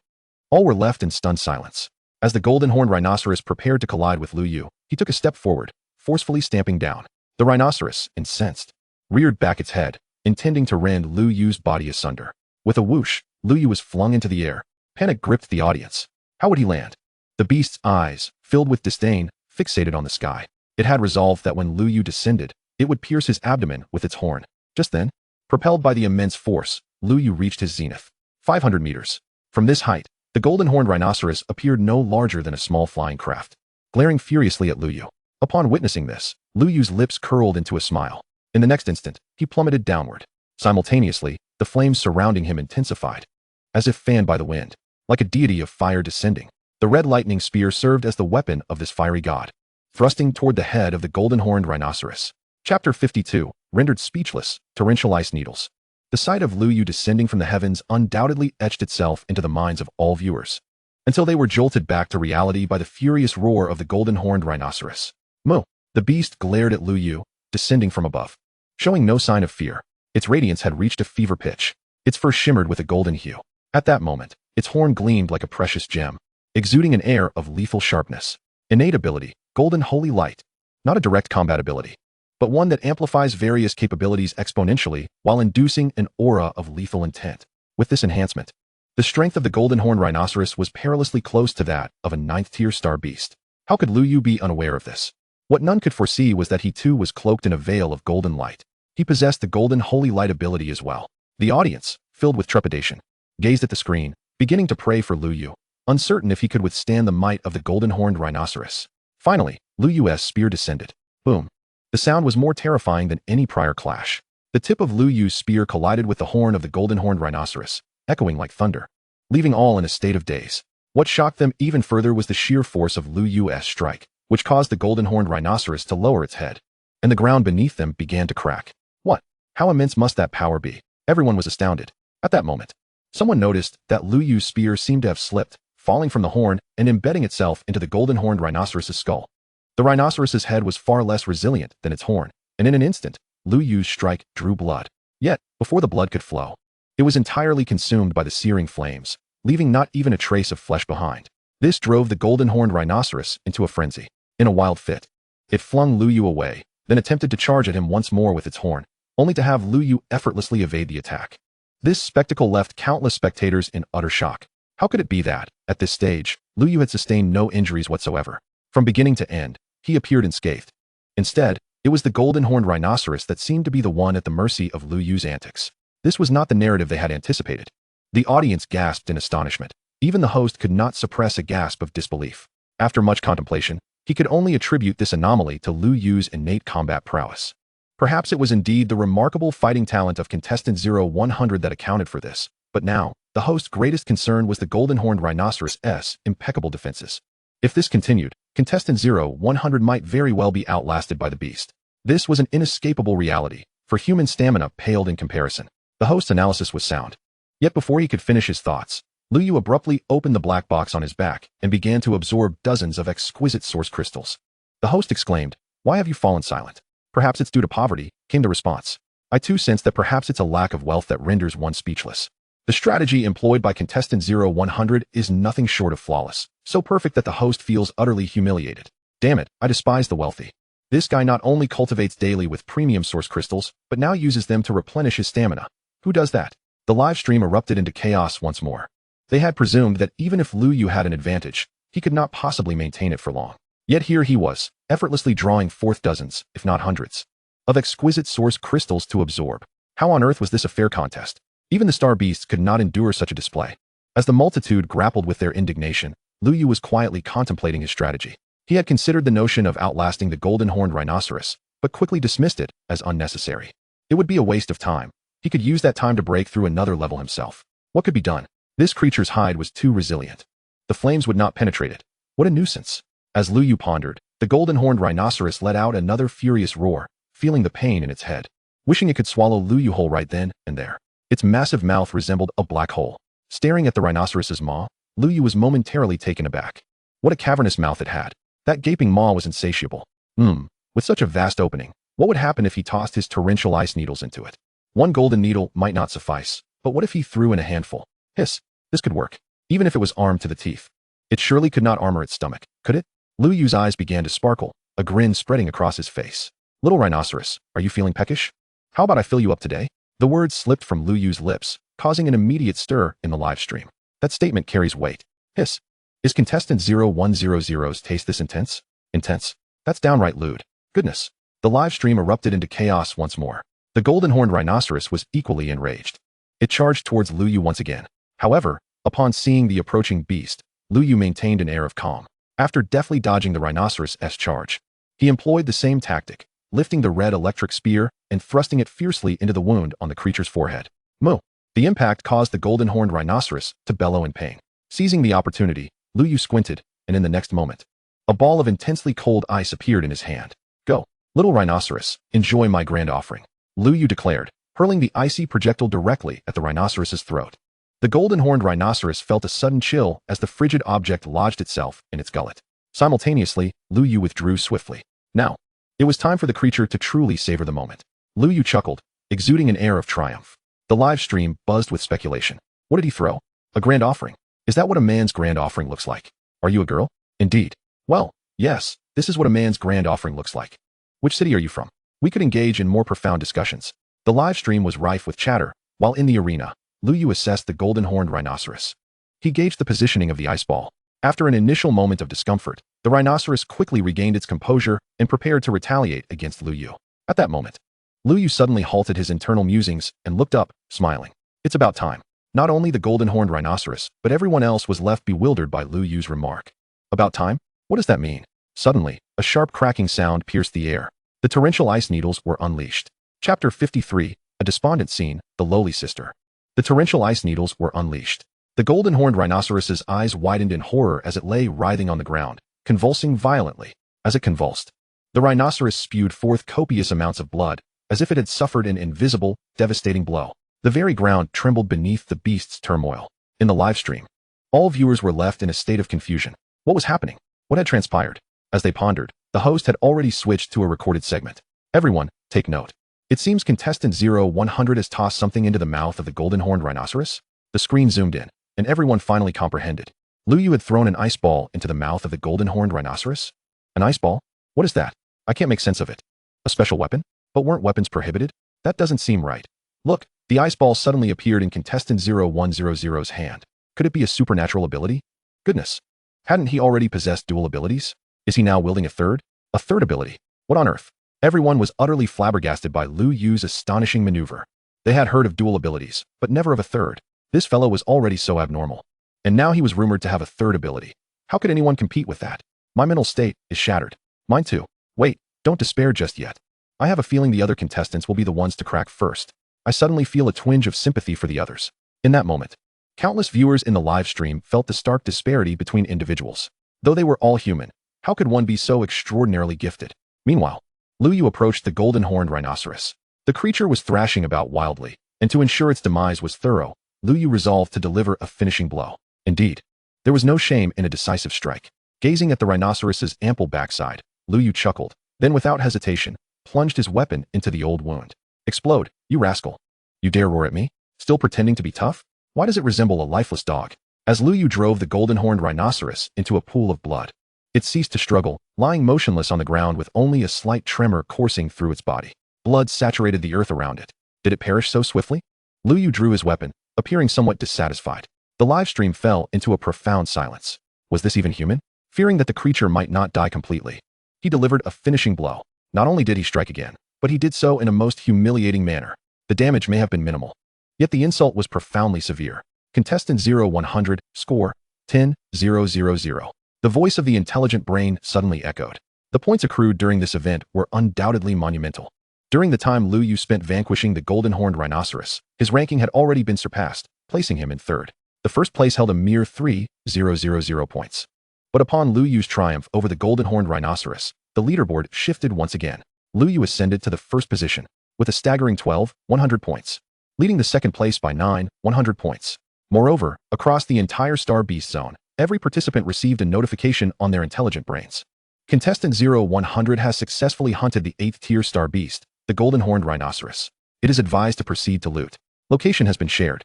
All were left in stunned silence. As the golden horned rhinoceros prepared to collide with Lu Yu, he took a step forward, forcefully stamping down. The rhinoceros, incensed, reared back its head, intending to rend Lu Yu's body asunder. With a whoosh, Lu Yu was flung into the air. Panic gripped the audience. How would he land? The beast's eyes, filled with disdain, fixated on the sky. It had resolved that when Lu Yu descended, it would pierce his abdomen with its horn. Just then, propelled by the immense force, Lu Yu reached his zenith. 500 meters. From this height, the golden-horned rhinoceros appeared no larger than a small flying craft, glaring furiously at Lu Yu. Upon witnessing this, Lu Yu's lips curled into a smile. In the next instant, he plummeted downward. Simultaneously, the flames surrounding him intensified, as if fanned by the wind. Like a deity of fire descending, the red lightning spear served as the weapon of this fiery god, thrusting toward the head of the golden-horned rhinoceros. Chapter 52, rendered speechless, torrential ice needles. The sight of Lu Yu descending from the heavens undoubtedly etched itself into the minds of all viewers, until they were jolted back to reality by the furious roar of the golden-horned rhinoceros. Moo! The beast glared at Lu Yu, descending from above. Showing no sign of fear, its radiance had reached a fever pitch. Its fur shimmered with a golden hue. At that moment, its horn gleamed like a precious gem, exuding an air of lethal sharpness. Innate ability, golden holy light. Not a direct combat ability, but one that amplifies various capabilities exponentially while inducing an aura of lethal intent. With this enhancement, the strength of the golden-horned rhinoceros was perilously close to that of a 9th-tier star beast. How could Lu Yu be unaware of this? What none could foresee was that he too was cloaked in a veil of golden light. He possessed the golden holy light ability as well. The audience, filled with trepidation, gazed at the screen, beginning to pray for Lu Yu, uncertain if he could withstand the might of the golden-horned rhinoceros. Finally, Lu Yu's spear descended. Boom. The sound was more terrifying than any prior clash. The tip of Lu Yu's spear collided with the horn of the golden-horned rhinoceros, echoing like thunder, leaving all in a state of daze. What shocked them even further was the sheer force of Lu Yu's strike, which caused the golden-horned rhinoceros to lower its head, and the ground beneath them began to crack. What? How immense must that power be? Everyone was astounded. At that moment, someone noticed that Lu Yu's spear seemed to have slipped, falling from the horn and embedding itself into the golden-horned rhinoceros's skull. The rhinoceros's head was far less resilient than its horn, and in an instant, Lu Yu's strike drew blood. Yet, before the blood could flow, it was entirely consumed by the searing flames, leaving not even a trace of flesh behind. This drove the golden-horned rhinoceros into a frenzy. In a wild fit, it flung Lu Yu away, then attempted to charge at him once more with its horn, only to have Lu Yu effortlessly evade the attack. This spectacle left countless spectators in utter shock. How could it be that, at this stage, Lu Yu had sustained no injuries whatsoever? From beginning to end, he appeared unscathed. Instead, it was the golden-horned rhinoceros that seemed to be the one at the mercy of Lu Yu's antics. This was not the narrative they had anticipated. The audience gasped in astonishment. Even the host could not suppress a gasp of disbelief. After much contemplation, he could only attribute this anomaly to Lu Yu's innate combat prowess. Perhaps it was indeed the remarkable fighting talent of contestant 0100 that accounted for this, but now, the host's greatest concern was the golden-horned rhinoceros's impeccable defenses. If this continued, contestant 0100 might very well be outlasted by the beast. This was an inescapable reality, for human stamina paled in comparison. The host's analysis was sound. Yet before he could finish his thoughts, Lu Yu abruptly opened the black box on his back and began to absorb dozens of exquisite source crystals. The host exclaimed, "Why have you fallen silent?" "Perhaps it's due to poverty," came the response. "I too sense that perhaps it's a lack of wealth that renders one speechless." The strategy employed by contestant 0100 is nothing short of flawless, so perfect that the host feels utterly humiliated. Damn it, I despise the wealthy. This guy not only cultivates daily with premium source crystals, but now uses them to replenish his stamina. Who does that? The live stream erupted into chaos once more. They had presumed that even if Lu Yu had an advantage, he could not possibly maintain it for long. Yet here he was, effortlessly drawing forth dozens, if not hundreds, of exquisite source crystals to absorb. How on earth was this a fair contest? Even the star beasts could not endure such a display. As the multitude grappled with their indignation, Lu Yu was quietly contemplating his strategy. He had considered the notion of outlasting the golden-horned rhinoceros, but quickly dismissed it as unnecessary. It would be a waste of time. He could use that time to break through another level himself. What could be done? This creature's hide was too resilient. The flames would not penetrate it. What a nuisance. As Lu Yu pondered, the golden-horned rhinoceros let out another furious roar, feeling the pain in its head, wishing it could swallow Lu Yu whole right then and there. Its massive mouth resembled a black hole. Staring at the rhinoceros's maw, Lu Yu was momentarily taken aback. What a cavernous mouth it had. That gaping maw was insatiable. With such a vast opening, what would happen if he tossed his torrential ice needles into it? One golden needle might not suffice, but what if he threw in a handful? Hiss. This could work, even if it was armed to the teeth. It surely could not armor its stomach, could it? Lu Yu's eyes began to sparkle, a grin spreading across his face. "Little rhinoceros, are you feeling peckish? How about I fill you up today?" The words slipped from Lu Yu's lips, causing an immediate stir in the live stream. That statement carries weight. Hiss. Is contestant 0100's taste this intense? Intense? That's downright lewd. Goodness. The live stream erupted into chaos once more. The golden-horned rhinoceros was equally enraged. It charged towards Lu Yu once again. However, upon seeing the approaching beast, Lu Yu maintained an air of calm. After deftly dodging the rhinoceros's charge, he employed the same tactic, lifting the red electric spear and thrusting it fiercely into the wound on the creature's forehead. Moo! The impact caused the golden-horned rhinoceros to bellow in pain. Seizing the opportunity, Lu Yu squinted, and in the next moment, a ball of intensely cold ice appeared in his hand. Go, little rhinoceros, enjoy my grand offering, Lu Yu declared, hurling the icy projectile directly at the rhinoceros's throat. The golden-horned rhinoceros felt a sudden chill as the frigid object lodged itself in its gullet. Simultaneously, Lu Yu withdrew swiftly. Now, it was time for the creature to truly savor the moment. Lu Yu chuckled, exuding an air of triumph. The live stream buzzed with speculation. What did he throw? A grand offering. Is that what a man's grand offering looks like? Are you a girl? Indeed. Well, yes, this is what a man's grand offering looks like. Which city are you from? We could engage in more profound discussions. The live stream was rife with chatter, while in the arena, Lu Yu assessed the golden-horned rhinoceros. He gauged the positioning of the ice ball. After an initial moment of discomfort, the rhinoceros quickly regained its composure and prepared to retaliate against Lu Yu. At that moment, Lu Yu suddenly halted his internal musings and looked up, smiling. It's about time. Not only the golden-horned rhinoceros, but everyone else was left bewildered by Lu Yu's remark. About time? What does that mean? Suddenly, a sharp cracking sound pierced the air. The torrential ice needles were unleashed. Chapter 53, a despondent scene, the lowly sister. The torrential ice needles were unleashed. The golden-horned rhinoceros's eyes widened in horror as it lay writhing on the ground, convulsing violently. As it convulsed, the rhinoceros spewed forth copious amounts of blood, as if it had suffered an invisible, devastating blow. The very ground trembled beneath the beast's turmoil. In the live stream, all viewers were left in a state of confusion. What was happening? What had transpired? As they pondered, the host had already switched to a recorded segment. Everyone, take note. It seems contestant 0100 has tossed something into the mouth of the golden-horned rhinoceros. The screen zoomed in, and everyone finally comprehended. Lu Yu had thrown an ice ball into the mouth of the golden-horned rhinoceros? An ice ball? What is that? I can't make sense of it. A special weapon? But weren't weapons prohibited? That doesn't seem right. Look, the ice ball suddenly appeared in contestant 0100's hand. Could it be a supernatural ability? Goodness. Hadn't he already possessed dual abilities? Is he now wielding a third? A third ability? What on earth? Everyone was utterly flabbergasted by Lu Yu's astonishing maneuver. They had heard of dual abilities, but never of a third. This fellow was already so abnormal. And now he was rumored to have a third ability. How could anyone compete with that? My mental state is shattered. Mine too. Wait, don't despair just yet. I have a feeling the other contestants will be the ones to crack first. I suddenly feel a twinge of sympathy for the others. In that moment, countless viewers in the live stream felt the stark disparity between individuals. Though they were all human, how could one be so extraordinarily gifted? Meanwhile, Lu Yu approached the golden-horned rhinoceros. The creature was thrashing about wildly, and to ensure its demise was thorough, Lu Yu resolved to deliver a finishing blow. Indeed, there was no shame in a decisive strike. Gazing at the rhinoceros's ample backside, Lu Yu chuckled, then without hesitation, plunged his weapon into the old wound. Explode, you rascal. You dare roar at me? Still pretending to be tough? Why does it resemble a lifeless dog? As Lu Yu drove the golden-horned rhinoceros into a pool of blood, it ceased to struggle, lying motionless on the ground with only a slight tremor coursing through its body. Blood saturated the earth around it. Did it perish so swiftly? Lu Yu drew his weapon, appearing somewhat dissatisfied. The live stream fell into a profound silence. Was this even human? Fearing that the creature might not die completely, he delivered a finishing blow. Not only did he strike again, but he did so in a most humiliating manner. The damage may have been minimal, yet the insult was profoundly severe. Contestant 0100, score 10-0-0-0. The voice of the intelligent brain suddenly echoed. The points accrued during this event were undoubtedly monumental. During the time Lu Yu spent vanquishing the golden-horned rhinoceros, his ranking had already been surpassed, placing him in third. The first place held a mere 3,000 points. But upon Lu Yu's triumph over the golden-horned rhinoceros, the leaderboard shifted once again. Lu Yu ascended to the first position, with a staggering 1,100 points, leading the second place by 9,100 points. Moreover, across the entire Star Beast zone, every participant received a notification on their intelligent brains. Contestant 0100 has successfully hunted the 8th tier Star Beast, the golden-horned rhinoceros. It is advised to proceed to loot. Location has been shared.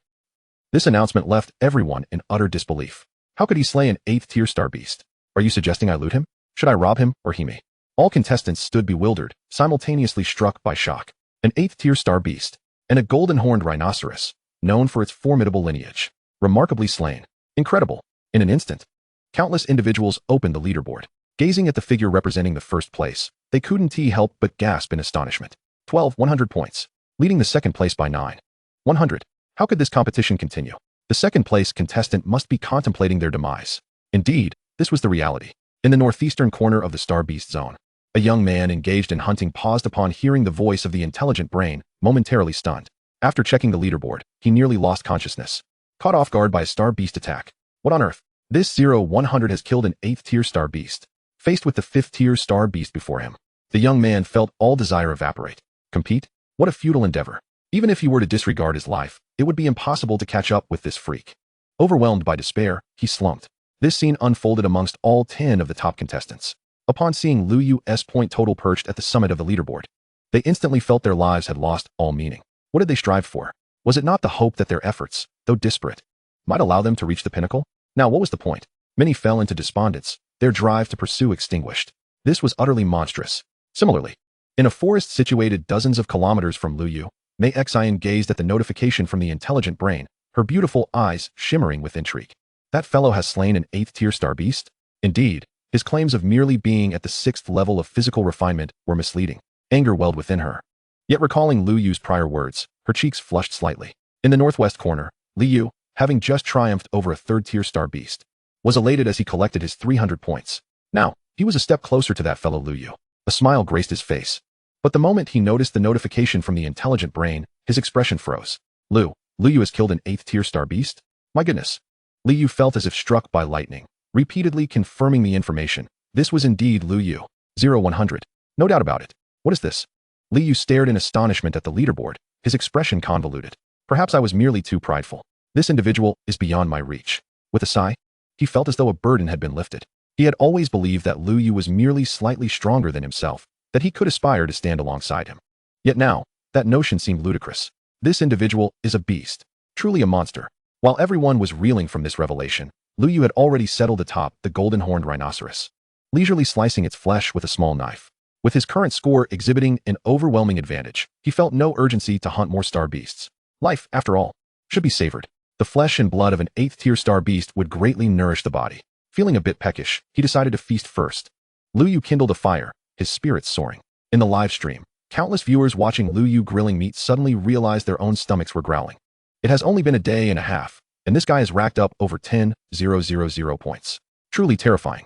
This announcement left everyone in utter disbelief. How could he slay an 8th tier Star Beast? Are you suggesting I loot him? Should I rob him or he me? All contestants stood bewildered, simultaneously struck by shock. An 8th tier Star Beast. and a golden-horned rhinoceros, known for its formidable lineage, remarkably slain. Incredible. In an instant, countless individuals opened the leaderboard. Gazing at the figure representing the first place, they couldn't help but gasp in astonishment. 100 points, leading the second place by 100. How could this competition continue? The second place contestant must be contemplating their demise. Indeed, this was the reality. In the northeastern corner of the Star Beast zone, a young man engaged in hunting paused upon hearing the voice of the intelligent brain, momentarily stunned. After checking the leaderboard, he nearly lost consciousness. Caught off guard by a Star Beast attack. What on earth? This 100 has killed an 8th-tier Star Beast. Faced with the 5th-tier Star Beast before him, the young man felt all desire evaporate. Compete? What a futile endeavor. Even if he were to disregard his life, it would be impossible to catch up with this freak. Overwhelmed by despair, he slumped. This scene unfolded amongst all 10 of the top contestants. Upon seeing Lu Yu's point total perched at the summit of the leaderboard, they instantly felt their lives had lost all meaning. What did they strive for? Was it not the hope that their efforts, though disparate, might allow them to reach the pinnacle? Now what was the point? Many fell into despondence, their drive to pursue extinguished. This was utterly monstrous. Similarly, in a forest situated dozens of kilometers from Lu Yu, Mei Xian gazed at the notification from the intelligent brain, her beautiful eyes shimmering with intrigue. That fellow has slain an 8th-tier Star Beast? Indeed, his claims of merely being at the 6th level of physical refinement were misleading. Anger welled within her. Yet recalling Lu Yu's prior words, her cheeks flushed slightly. In the northwest corner, Li Yu, having just triumphed over a 3rd-tier Star Beast, was elated as he collected his 300 points. Now, he was a step closer to that fellow Lu Yu. A smile graced his face. But the moment he noticed the notification from the intelligent brain, his expression froze. Lu Yu has killed an 8th-tier Star Beast? My goodness. Li Yu felt as if struck by lightning, repeatedly confirming the information. This was indeed Lu Yu. 100. No doubt about it. What is this? Li Yu stared in astonishment at the leaderboard, his expression convoluted. Perhaps I was merely too prideful. This individual is beyond my reach. With a sigh, he felt as though a burden had been lifted. He had always believed that Lu Yu was merely slightly stronger than himself, that he could aspire to stand alongside him. Yet now, that notion seemed ludicrous. This individual is a beast, truly a monster. While everyone was reeling from this revelation, Lu Yu had already settled atop the golden-horned rhinoceros, leisurely slicing its flesh with a small knife. With his current score exhibiting an overwhelming advantage, he felt no urgency to hunt more Star Beasts. Life, after all, should be savored. The flesh and blood of an 8th-tier Star Beast would greatly nourish the body. Feeling a bit peckish, he decided to feast first. Lu Yu kindled a fire, his spirits soaring. In the live stream, countless viewers watching Lu Yu grilling meat suddenly realized their own stomachs were growling. It has only been a day and a half, and this guy has racked up over 10,000 points. Truly terrifying.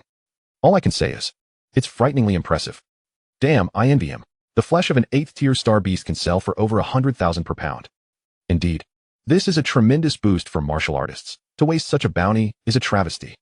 All I can say is, it's frighteningly impressive. Damn, I envy him. The flesh of an 8th-tier Star Beast can sell for over 100,000 per pound. Indeed, this is a tremendous boost for martial artists. To waste such a bounty is a travesty.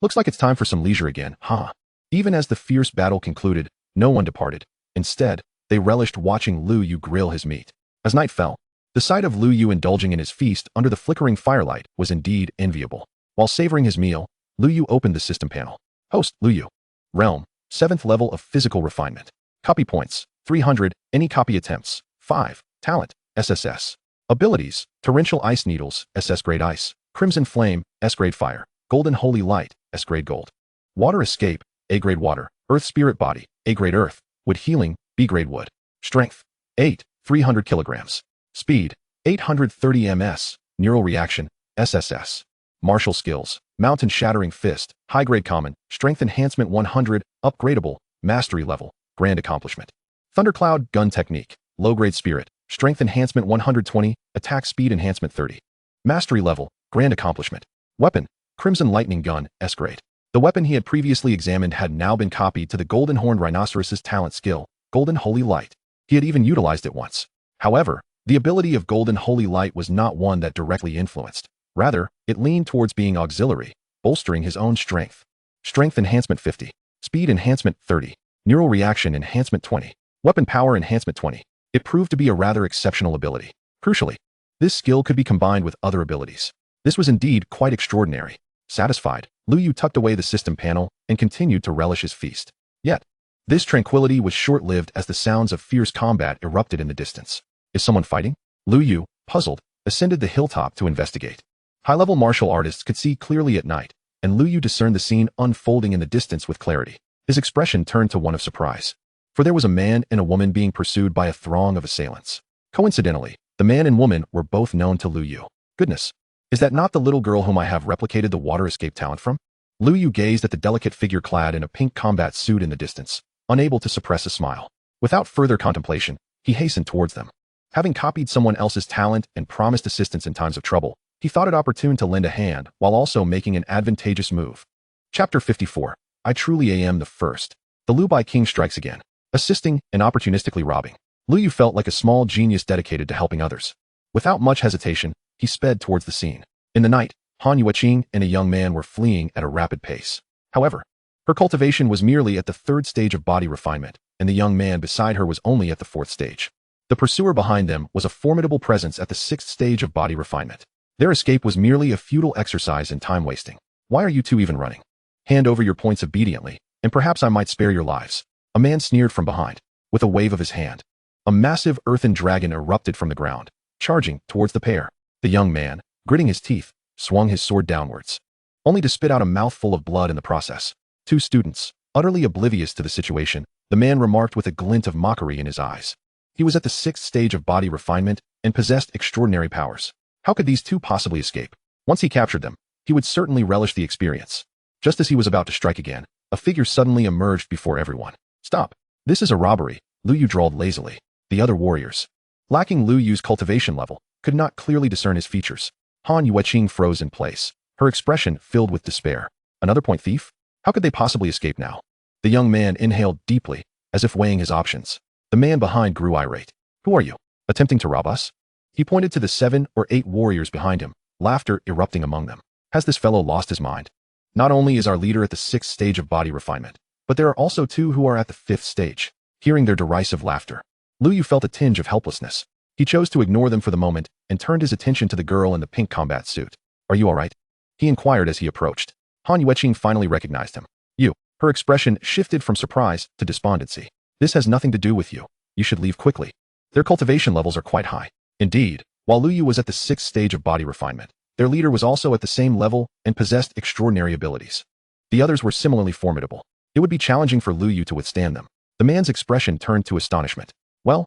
Looks like it's time for some leisure again, huh? Even as the fierce battle concluded, no one departed. Instead, they relished watching Lu Yu grill his meat. As night fell, the sight of Lu Yu indulging in his feast under the flickering firelight was indeed enviable. While savoring his meal, Lu Yu opened the system panel. Host, Lu Yu. Realm, 7th level of physical refinement. Copy points, 300, any copy attempts, 5. Talent, SSS. Abilities, Torrential Ice Needles, SS-grade Ice. Crimson Flame, S-grade Fire. Golden Holy Light, S-grade Gold. Water Escape, A-grade Water. Earth Spirit Body, A-grade Earth. Wood Healing, B-grade Wood. Strength, 8, 300 kilograms. Speed, 830 ms. Neural Reaction, SSS. Martial Skills, Mountain Shattering Fist, High-grade Common. Strength Enhancement 100, Upgradable. Mastery Level, Grand Accomplishment. Thundercloud Gun Technique, Low-grade Spirit. Strength Enhancement 120, Attack Speed Enhancement 30. Mastery Level, Grand Accomplishment. Weapon, Crimson Lightning Gun, S-grade. The weapon he had previously examined had now been copied to the golden-horned rhinoceros's talent skill, Golden Holy Light. He had even utilized it once. However, the ability of Golden Holy Light was not one that directly influenced. Rather, it leaned towards being auxiliary, bolstering his own strength. Strength Enhancement 50. Speed Enhancement 30. Neural Reaction Enhancement 20. Weapon Power Enhancement 20. It proved to be a rather exceptional ability. Crucially, this skill could be combined with other abilities. This was indeed quite extraordinary. Satisfied, Lu Yu tucked away the system panel and continued to relish his feast. Yet, this tranquility was short-lived as the sounds of fierce combat erupted in the distance. Is someone fighting? Lu Yu, puzzled, ascended the hilltop to investigate. High-level martial artists could see clearly at night, and Lu Yu discerned the scene unfolding in the distance with clarity. His expression turned to one of surprise. For there was a man and a woman being pursued by a throng of assailants. Coincidentally, The man and woman were both known to Lu Yu. Goodness, is that not the little girl whom I have replicated the water escape talent from? Lu Yu gazed at the delicate figure clad in a pink combat suit in the distance, unable to suppress a smile. Without further contemplation, he hastened towards them. Having copied someone else's talent and promised assistance in times of trouble, he thought it opportune to lend a hand while also making an advantageous move. Chapter 54. I truly am the first. The Lu Bai King strikes again, assisting and opportunistically robbing. Lu Yu felt like a small genius dedicated to helping others. Without much hesitation, he sped towards the scene. In the night, Han Yueqing and a young man were fleeing at a rapid pace. However, her cultivation was merely at the 3rd stage of body refinement, and the young man beside her was only at the 4th stage. The pursuer behind them was a formidable presence at the 6th stage of body refinement. Their escape was merely a futile exercise in time wasting. Why are you two even running? Hand over your points obediently, and perhaps I might spare your lives. A man sneered from behind, with a wave of his hand. A massive earthen dragon erupted from the ground, charging towards the pair. The young man, gritting his teeth, swung his sword downwards, only to spit out a mouthful of blood in the process. 2 students, utterly oblivious to the situation, the man remarked with a glint of mockery in his eyes. He was at the 6th stage of body refinement and possessed extraordinary powers. How could these two possibly escape? Once he captured them, he would certainly relish the experience. Just as he was about to strike again, a figure suddenly emerged before everyone. Stop. This is a robbery, Lu Yu drawled lazily. The other warriors, lacking Lu Yu's cultivation level, could not clearly discern his features. Han Yueqing froze in place, her expression filled with despair. Another point thief? How could they possibly escape now? The young man inhaled deeply, as if weighing his options. The man behind grew irate. Who are you? Attempting to rob us? He pointed to the 7 or 8 warriors behind him, laughter erupting among them. Has this fellow lost his mind? Not only is our leader at the 6th stage of body refinement, but there are also 2 who are at the 5th stage. Hearing their derisive laughter, Lu Yu felt a tinge of helplessness. He chose to ignore them for the moment and turned his attention to the girl in the pink combat suit. Are you all right? He inquired as he approached. Han Yueqing finally recognized him. You. Her expression shifted from surprise to despondency. This has nothing to do with you. You should leave quickly. Their cultivation levels are quite high. Indeed, while Lu Yu was at the 6th stage of body refinement, their leader was also at the same level and possessed extraordinary abilities. The others were similarly formidable. It would be challenging for Lu Yu to withstand them. The man's expression turned to astonishment. Well,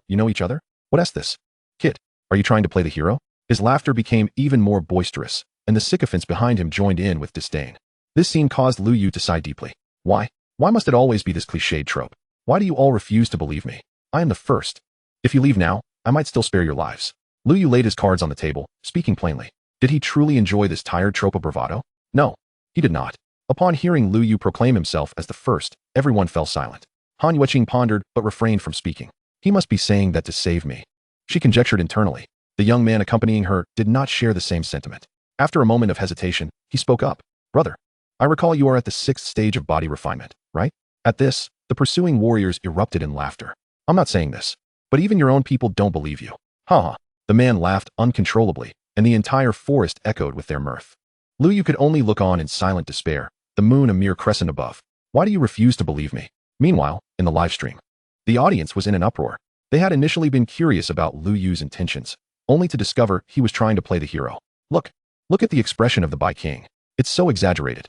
you know each other? What's this? Kid, are you trying to play the hero? His laughter became even more boisterous, and the sycophants behind him joined in with disdain. This scene caused Lu Yu to sigh deeply. Why must it always be this cliched trope? Why do you all refuse to believe me? I am the first. If you leave now, I might still spare your lives. Lu Yu laid his cards on the table, speaking plainly. Did he truly enjoy this tired trope of bravado? No, he did not. Upon hearing Lu Yu proclaim himself as the first, everyone fell silent. Han Yueqing pondered but refrained from speaking. He must be saying that to save me. She conjectured internally. The young man accompanying her did not share the same sentiment. After a moment of hesitation, he spoke up. Brother, I recall you are at the 6th stage of body refinement, right? At this, the pursuing warriors erupted in laughter. I'm not saying this, but even your own people don't believe you. Ha. The man laughed uncontrollably, and the entire forest echoed with their mirth. Lu Yu could only look on in silent despair, the moon a mere crescent above. Why do you refuse to believe me? Meanwhile, in the live stream, the audience was in an uproar. They had initially been curious about Lu Yu's intentions, only to discover he was trying to play the hero. Look at the expression of the Bai King. It's so exaggerated.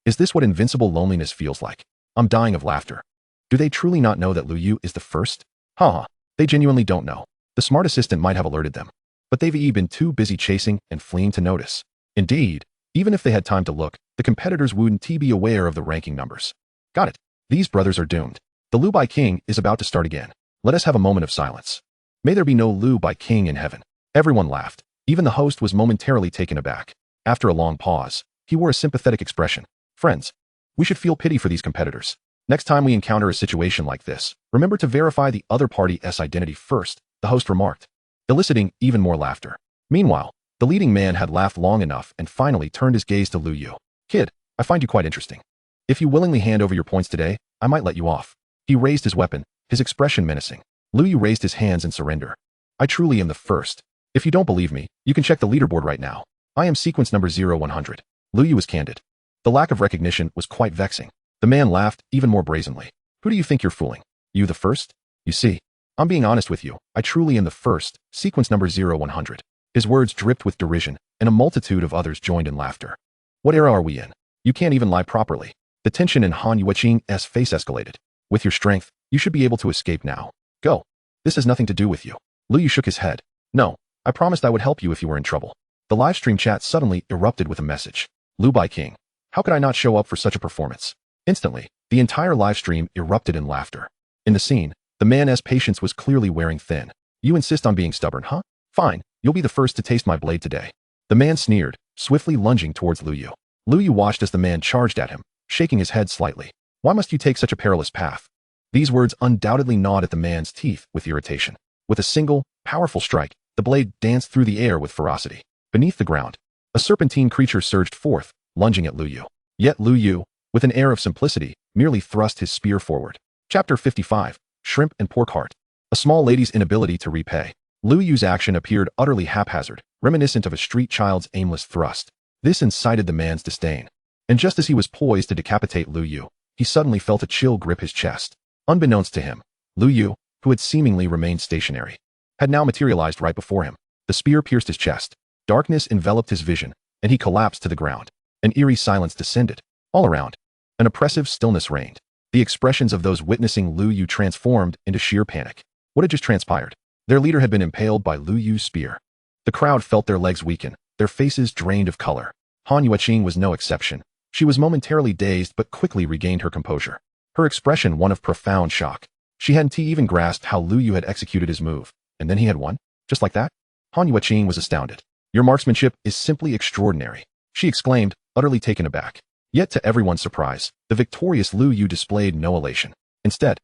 Is this what invincible loneliness feels like? I'm dying of laughter. Do they truly not know that Lu Yu is the first? They genuinely don't know. The smart assistant might have alerted them, but they've been too busy chasing and fleeing to notice. Indeed, even if they had time to look, the competitors wouldn't be aware of the ranking numbers. Got it. These brothers are doomed. The Lu Bai King is about to start again. Let us have a moment of silence. May there be no Lu Bai King in heaven. Everyone laughed. Even the host was momentarily taken aback. After a long pause, he wore a sympathetic expression. Friends, we should feel pity for these competitors. Next time we encounter a situation like this, remember to verify the other party's identity first, the host remarked, eliciting even more laughter. Meanwhile, the leading man had laughed long enough and finally turned his gaze to Lu Yu. Kid, I find you quite interesting. If you willingly hand over your points today, I might let you off. He raised his weapon, his expression menacing. Lu Yu raised his hands in surrender. I truly am the first. If you don't believe me, you can check the leaderboard right now. I am sequence number 0100. Lu Yu was candid. The lack of recognition was quite vexing. The man laughed even more brazenly. Who do you think you're fooling? You the first? You see, I'm being honest with you. I truly am the first, sequence number 0100. His words dripped with derision, and a multitude of others joined in laughter. What era are we in? You can't even lie properly. The tension in Han Yueqing's face escalated. With your strength, you should be able to escape now. Go. This has nothing to do with you. Lu Yu shook his head. No, I promised I would help you if you were in trouble. The livestream chat suddenly erupted with a message. Lu Bai King. How could I not show up for such a performance? Instantly, the entire livestream erupted in laughter. In the scene, the man's patience was clearly wearing thin. You insist on being stubborn, huh? Fine, you'll be the first to taste my blade today. The man sneered, swiftly lunging towards Lu Yu. Lu Yu watched as the man charged at him, shaking his head slightly. Why must you take such a perilous path? These words undoubtedly gnawed at the man's teeth with irritation. With a single, powerful strike, the blade danced through the air with ferocity. Beneath the ground, a serpentine creature surged forth, lunging at Lu Yu. Yet Lu Yu, with an air of simplicity, merely thrust his spear forward. Chapter 55, Shrimp and Pork Heart. A small lady's inability to repay. Lu Yu's action appeared utterly haphazard, reminiscent of a street child's aimless thrust. This incited the man's disdain. And just as he was poised to decapitate Lu Yu, he suddenly felt a chill grip his chest. Unbeknownst to him, Lu Yu, who had seemingly remained stationary, had now materialized right before him. The spear pierced his chest. Darkness enveloped his vision, and he collapsed to the ground. An eerie silence descended. All around, an oppressive stillness reigned. The expressions of those witnessing Lu Yu transformed into sheer panic. What had just transpired? Their leader had been impaled by Lu Yu's spear. The crowd felt their legs weaken, their faces drained of color. Han Yueqing was no exception. She was momentarily dazed but quickly regained her composure. Her expression one of profound shock. She hadn't even grasped how Lu Yu had executed his move, and then he had won? Just like that? Han Yueqing was astounded. Your marksmanship is simply extraordinary, she exclaimed, utterly taken aback. Yet to everyone's surprise, the victorious Lu Yu displayed no elation. Instead,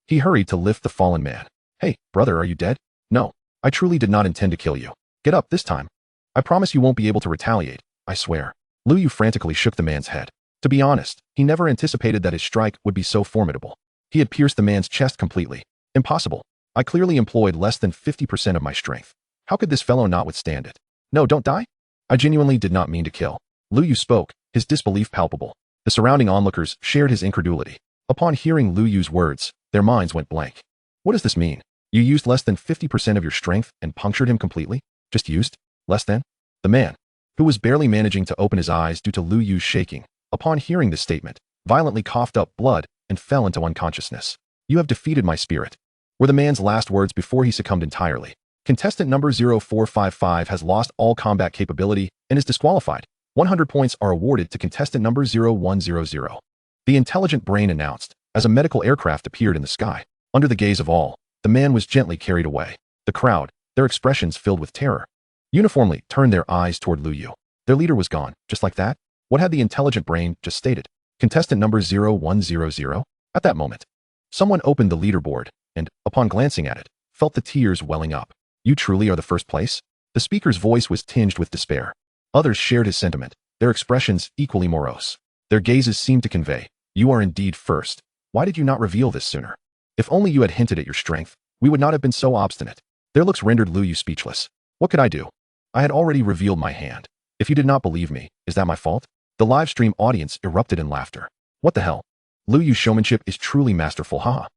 he hurried to lift the fallen man. Hey, brother, are you dead? No, I truly did not intend to kill you. Get up this time. I promise you won't be able to retaliate, I swear. Lu Yu frantically shook the man's head. To be honest, he never anticipated that his strike would be so formidable. He had pierced the man's chest completely. Impossible. I clearly employed less than 50% of my strength. How could this fellow not withstand it? No, don't die. I genuinely did not mean to kill. Lu Yu spoke, his disbelief palpable. The surrounding onlookers shared his incredulity. Upon hearing Lu Yu's words, their minds went blank. What does this mean? You used less than 50% of your strength and punctured him completely? Just used? Less than? The man, who was barely managing to open his eyes due to Lu Yu's shaking, upon hearing this statement, violently coughed up blood and fell into unconsciousness. You have defeated my spirit, were the man's last words before he succumbed entirely. Contestant number 0455 has lost all combat capability and is disqualified. 100 points are awarded to contestant number 0100. The intelligent brain announced, as a medical aircraft appeared in the sky. Under the gaze of all, the man was gently carried away. The crowd, their expressions filled with terror, uniformly turned their eyes toward Lu Yu. Their leader was gone, just like that? What had the intelligent brain just stated? Contestant number 0100? At that moment, someone opened the leaderboard, and, upon glancing at it, felt the tears welling up. You truly are the first place? The speaker's voice was tinged with despair. Others shared his sentiment, their expressions equally morose. Their gazes seemed to convey, you are indeed first. Why did you not reveal this sooner? If only you had hinted at your strength, we would not have been so obstinate. Their looks rendered Lu Yu speechless. What could I do? I had already revealed my hand. If you did not believe me, is that my fault? The live stream audience erupted in laughter. What the hell? Lu Yu's showmanship is truly masterful, haha.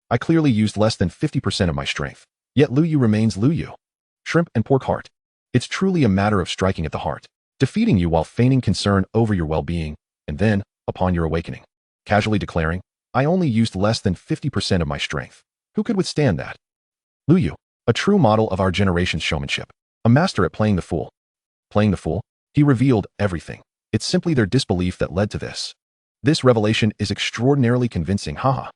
I clearly used less than 50% of my strength. Yet Lu Yu remains Lu Yu. Shrimp and pork heart. It's truly a matter of striking at the heart, defeating you while feigning concern over your well-being, and then, upon your awakening, casually declaring, I only used less than 50% of my strength. Who could withstand that? Lu Yu, a true model of our generation's showmanship, a master at playing the fool. Playing the fool? He revealed everything. It's simply their disbelief that led to this. This revelation is extraordinarily convincing, haha.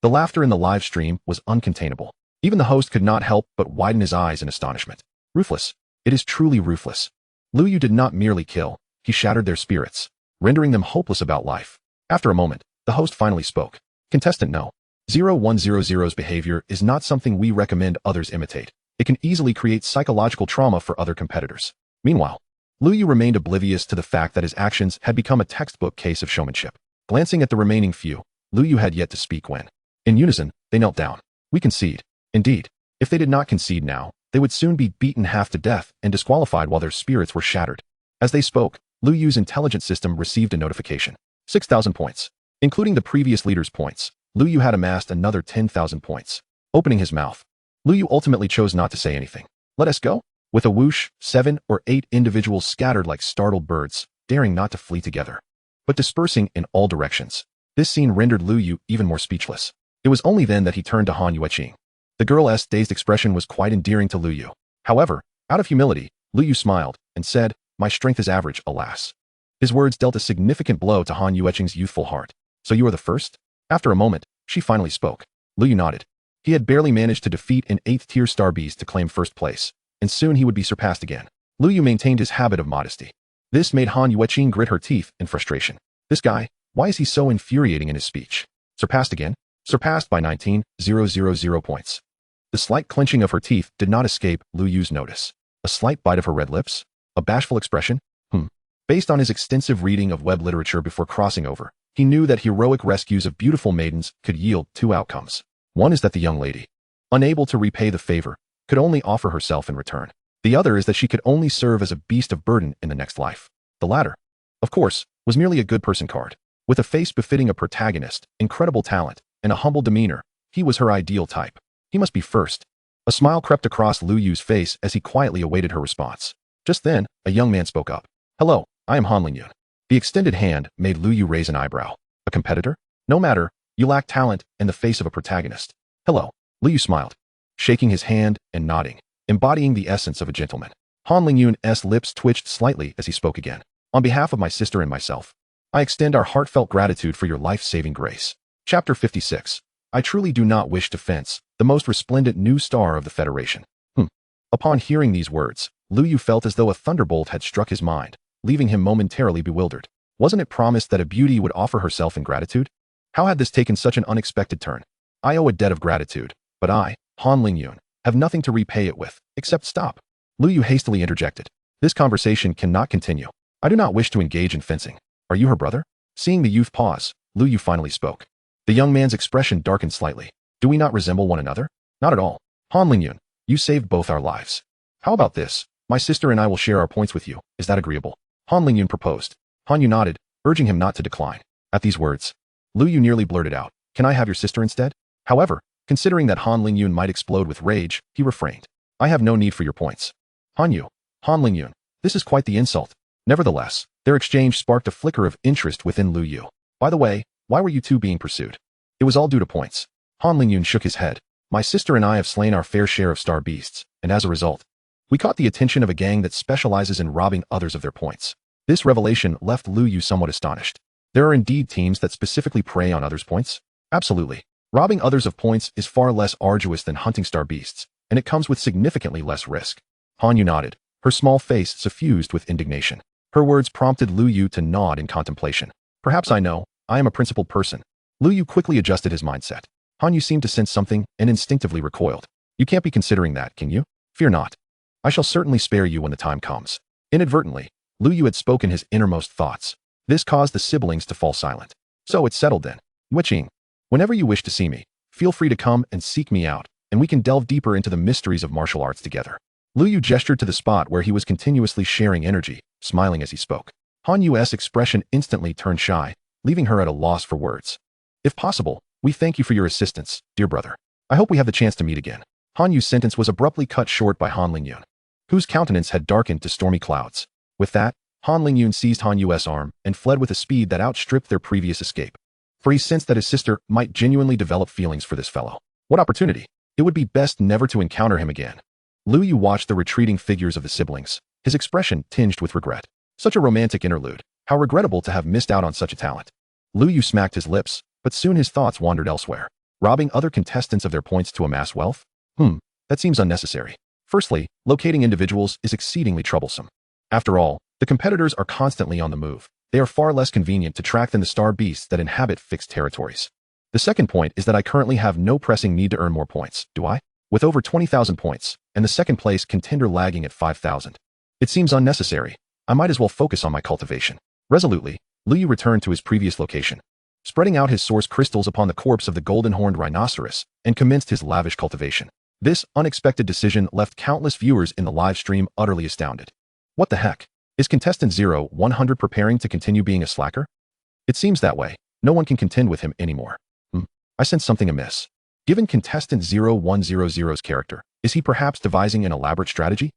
The laughter in the live stream was uncontainable. Even the host could not help but widen his eyes in astonishment. Ruthless. It is truly ruthless. Lu Yu did not merely kill, he shattered their spirits, rendering them hopeless about life. After a moment, the host finally spoke. Contestant no. 0100's behavior is not something we recommend others imitate. It can easily create psychological trauma for other competitors. Meanwhile, Lu Yu remained oblivious to the fact that his actions had become a textbook case of showmanship. Glancing at the remaining few, Lu Yu had yet to speak when, in unison, they knelt down. We concede. Indeed, if they did not concede now, they would soon be beaten half to death and disqualified while their spirits were shattered. As they spoke, Lu Yu's intelligence system received a notification. 6,000 points. Including the previous leader's points, Lu Yu had amassed another 10,000 points. Opening his mouth, Lu Yu ultimately chose not to say anything. Let us go? With a whoosh, 7 or 8 individuals scattered like startled birds, daring not to flee together, but dispersing in all directions. This scene rendered Lu Yu even more speechless. It was only then that he turned to Han Yueqing. The girl's dazed expression was quite endearing to Lu Yu. However, out of humility, Lu Yu smiled and said, "My strength is average, alas." His words dealt a significant blow to Han Yueqing's youthful heart. "So you are the first?" After a moment, she finally spoke. Lu Yu nodded. He had barely managed to defeat an 8th-tier star beast to claim first place, and soon he would be surpassed again. Lu Yu maintained his habit of modesty. This made Han Yueqing grit her teeth in frustration. This guy, why is he so infuriating in his speech? Surpassed again? Surpassed by 19,000 points. The slight clenching of her teeth did not escape Lu Yu's notice. A slight bite of her red lips? A bashful expression? Based on his extensive reading of web literature before crossing over, he knew that heroic rescues of beautiful maidens could yield 2 outcomes. One is that the young lady, unable to repay the favor, could only offer herself in return. The other is that she could only serve as a beast of burden in the next life. The latter, of course, was merely a good person card. With a face befitting a protagonist, incredible talent, and a humble demeanor, he was her ideal type. He must be first. A smile crept across Lu Yu's face as he quietly awaited her response. Just then, a young man spoke up. "Hello, I am Han Lingyun." The extended hand made Lu Yu raise an eyebrow. "A competitor? No matter, you lack talent and the face of a protagonist." "Hello." Lu Yu smiled, shaking his hand and nodding, embodying the essence of a gentleman. Han Lingyun's lips twitched slightly as he spoke again. "On behalf of my sister and myself, I extend our heartfelt gratitude for your life-saving grace." Chapter 56. I truly do not wish to fence, the most resplendent new star of the Federation. Upon hearing these words, Lu Yu felt as though a thunderbolt had struck his mind, leaving him momentarily bewildered. Wasn't it promised that a beauty would offer herself in gratitude? How had this taken such an unexpected turn? "I owe a debt of gratitude, but I, Han Lingyun, have nothing to repay it with, except stop." Lu Yu hastily interjected. "This conversation cannot continue. I do not wish to engage in fencing. Are you her brother?" Seeing the youth pause, Lu Yu finally spoke. The young man's expression darkened slightly. "Do we not resemble one another?" "Not at all. Han Lingyun, you saved both our lives. How about this? My sister and I will share our points with you. Is that agreeable?" Han Lingyun proposed. Han Yu nodded, urging him not to decline. At these words, Lu Yu nearly blurted out, "Can I have your sister instead?" However, considering that Han Lingyun might explode with rage, he refrained. "I have no need for your points." Han Lingyun, this is quite the insult." Nevertheless, their exchange sparked a flicker of interest within Lu Yu. "By the way, why were you two being pursued?" "It was all due to points." Han Lingyun shook his head. "My sister and I have slain our fair share of star beasts, and as a result, we caught the attention of a gang that specializes in robbing others of their points." This revelation left Lu Yu somewhat astonished. There are indeed teams that specifically prey on others' points? Absolutely. Robbing others of points is far less arduous than hunting star beasts, and it comes with significantly less risk. Han Yu nodded, her small face suffused with indignation. Her words prompted Lu Yu to nod in contemplation. "Perhaps I know, I am a principled person." Lu Yu quickly adjusted his mindset. Han Yu seemed to sense something and instinctively recoiled. "You can't be considering that, can you? Fear not. I shall certainly spare you when the time comes." Inadvertently, Lu Yu had spoken his innermost thoughts. This caused the siblings to fall silent. "So it's settled then. Yueqing, whenever you wish to see me, feel free to come and seek me out, and we can delve deeper into the mysteries of martial arts together." Lu Yu gestured to the spot where he was continuously sharing energy, smiling as he spoke. Han Yu's expression instantly turned shy, leaving her at a loss for words. "If possible, we thank you for your assistance, dear brother. I hope we have the chance to meet again." Han Yu's sentence was abruptly cut short by Han Lingyun, whose countenance had darkened to stormy clouds. With that, Han Lingyun seized Han Yu's arm and fled with a speed that outstripped their previous escape. For he sensed that his sister might genuinely develop feelings for this fellow. What opportunity! It would be best never to encounter him again. Lu Yu watched the retreating figures of the siblings, his expression tinged with regret. Such a romantic interlude. How regrettable to have missed out on such a talent. Lu Yu smacked his lips, but soon his thoughts wandered elsewhere. Robbing other contestants of their points to amass wealth? That seems unnecessary. Firstly, locating individuals is exceedingly troublesome. After all, the competitors are constantly on the move. They are far less convenient to track than the star beasts that inhabit fixed territories. The second point is that I currently have no pressing need to earn more points, do I? With over 20,000 points, and the second place contender lagging at 5,000. It seems unnecessary. I might as well focus on my cultivation. Resolutely, Lu Yu returned to his previous location, spreading out his source crystals upon the corpse of the golden-horned rhinoceros, and commenced his lavish cultivation. This unexpected decision left countless viewers in the live stream utterly astounded. What the heck? Is contestant 0100 preparing to continue being a slacker? It seems that way. No one can contend with him anymore. I sense something amiss. Given contestant 0100's character, is he perhaps devising an elaborate strategy?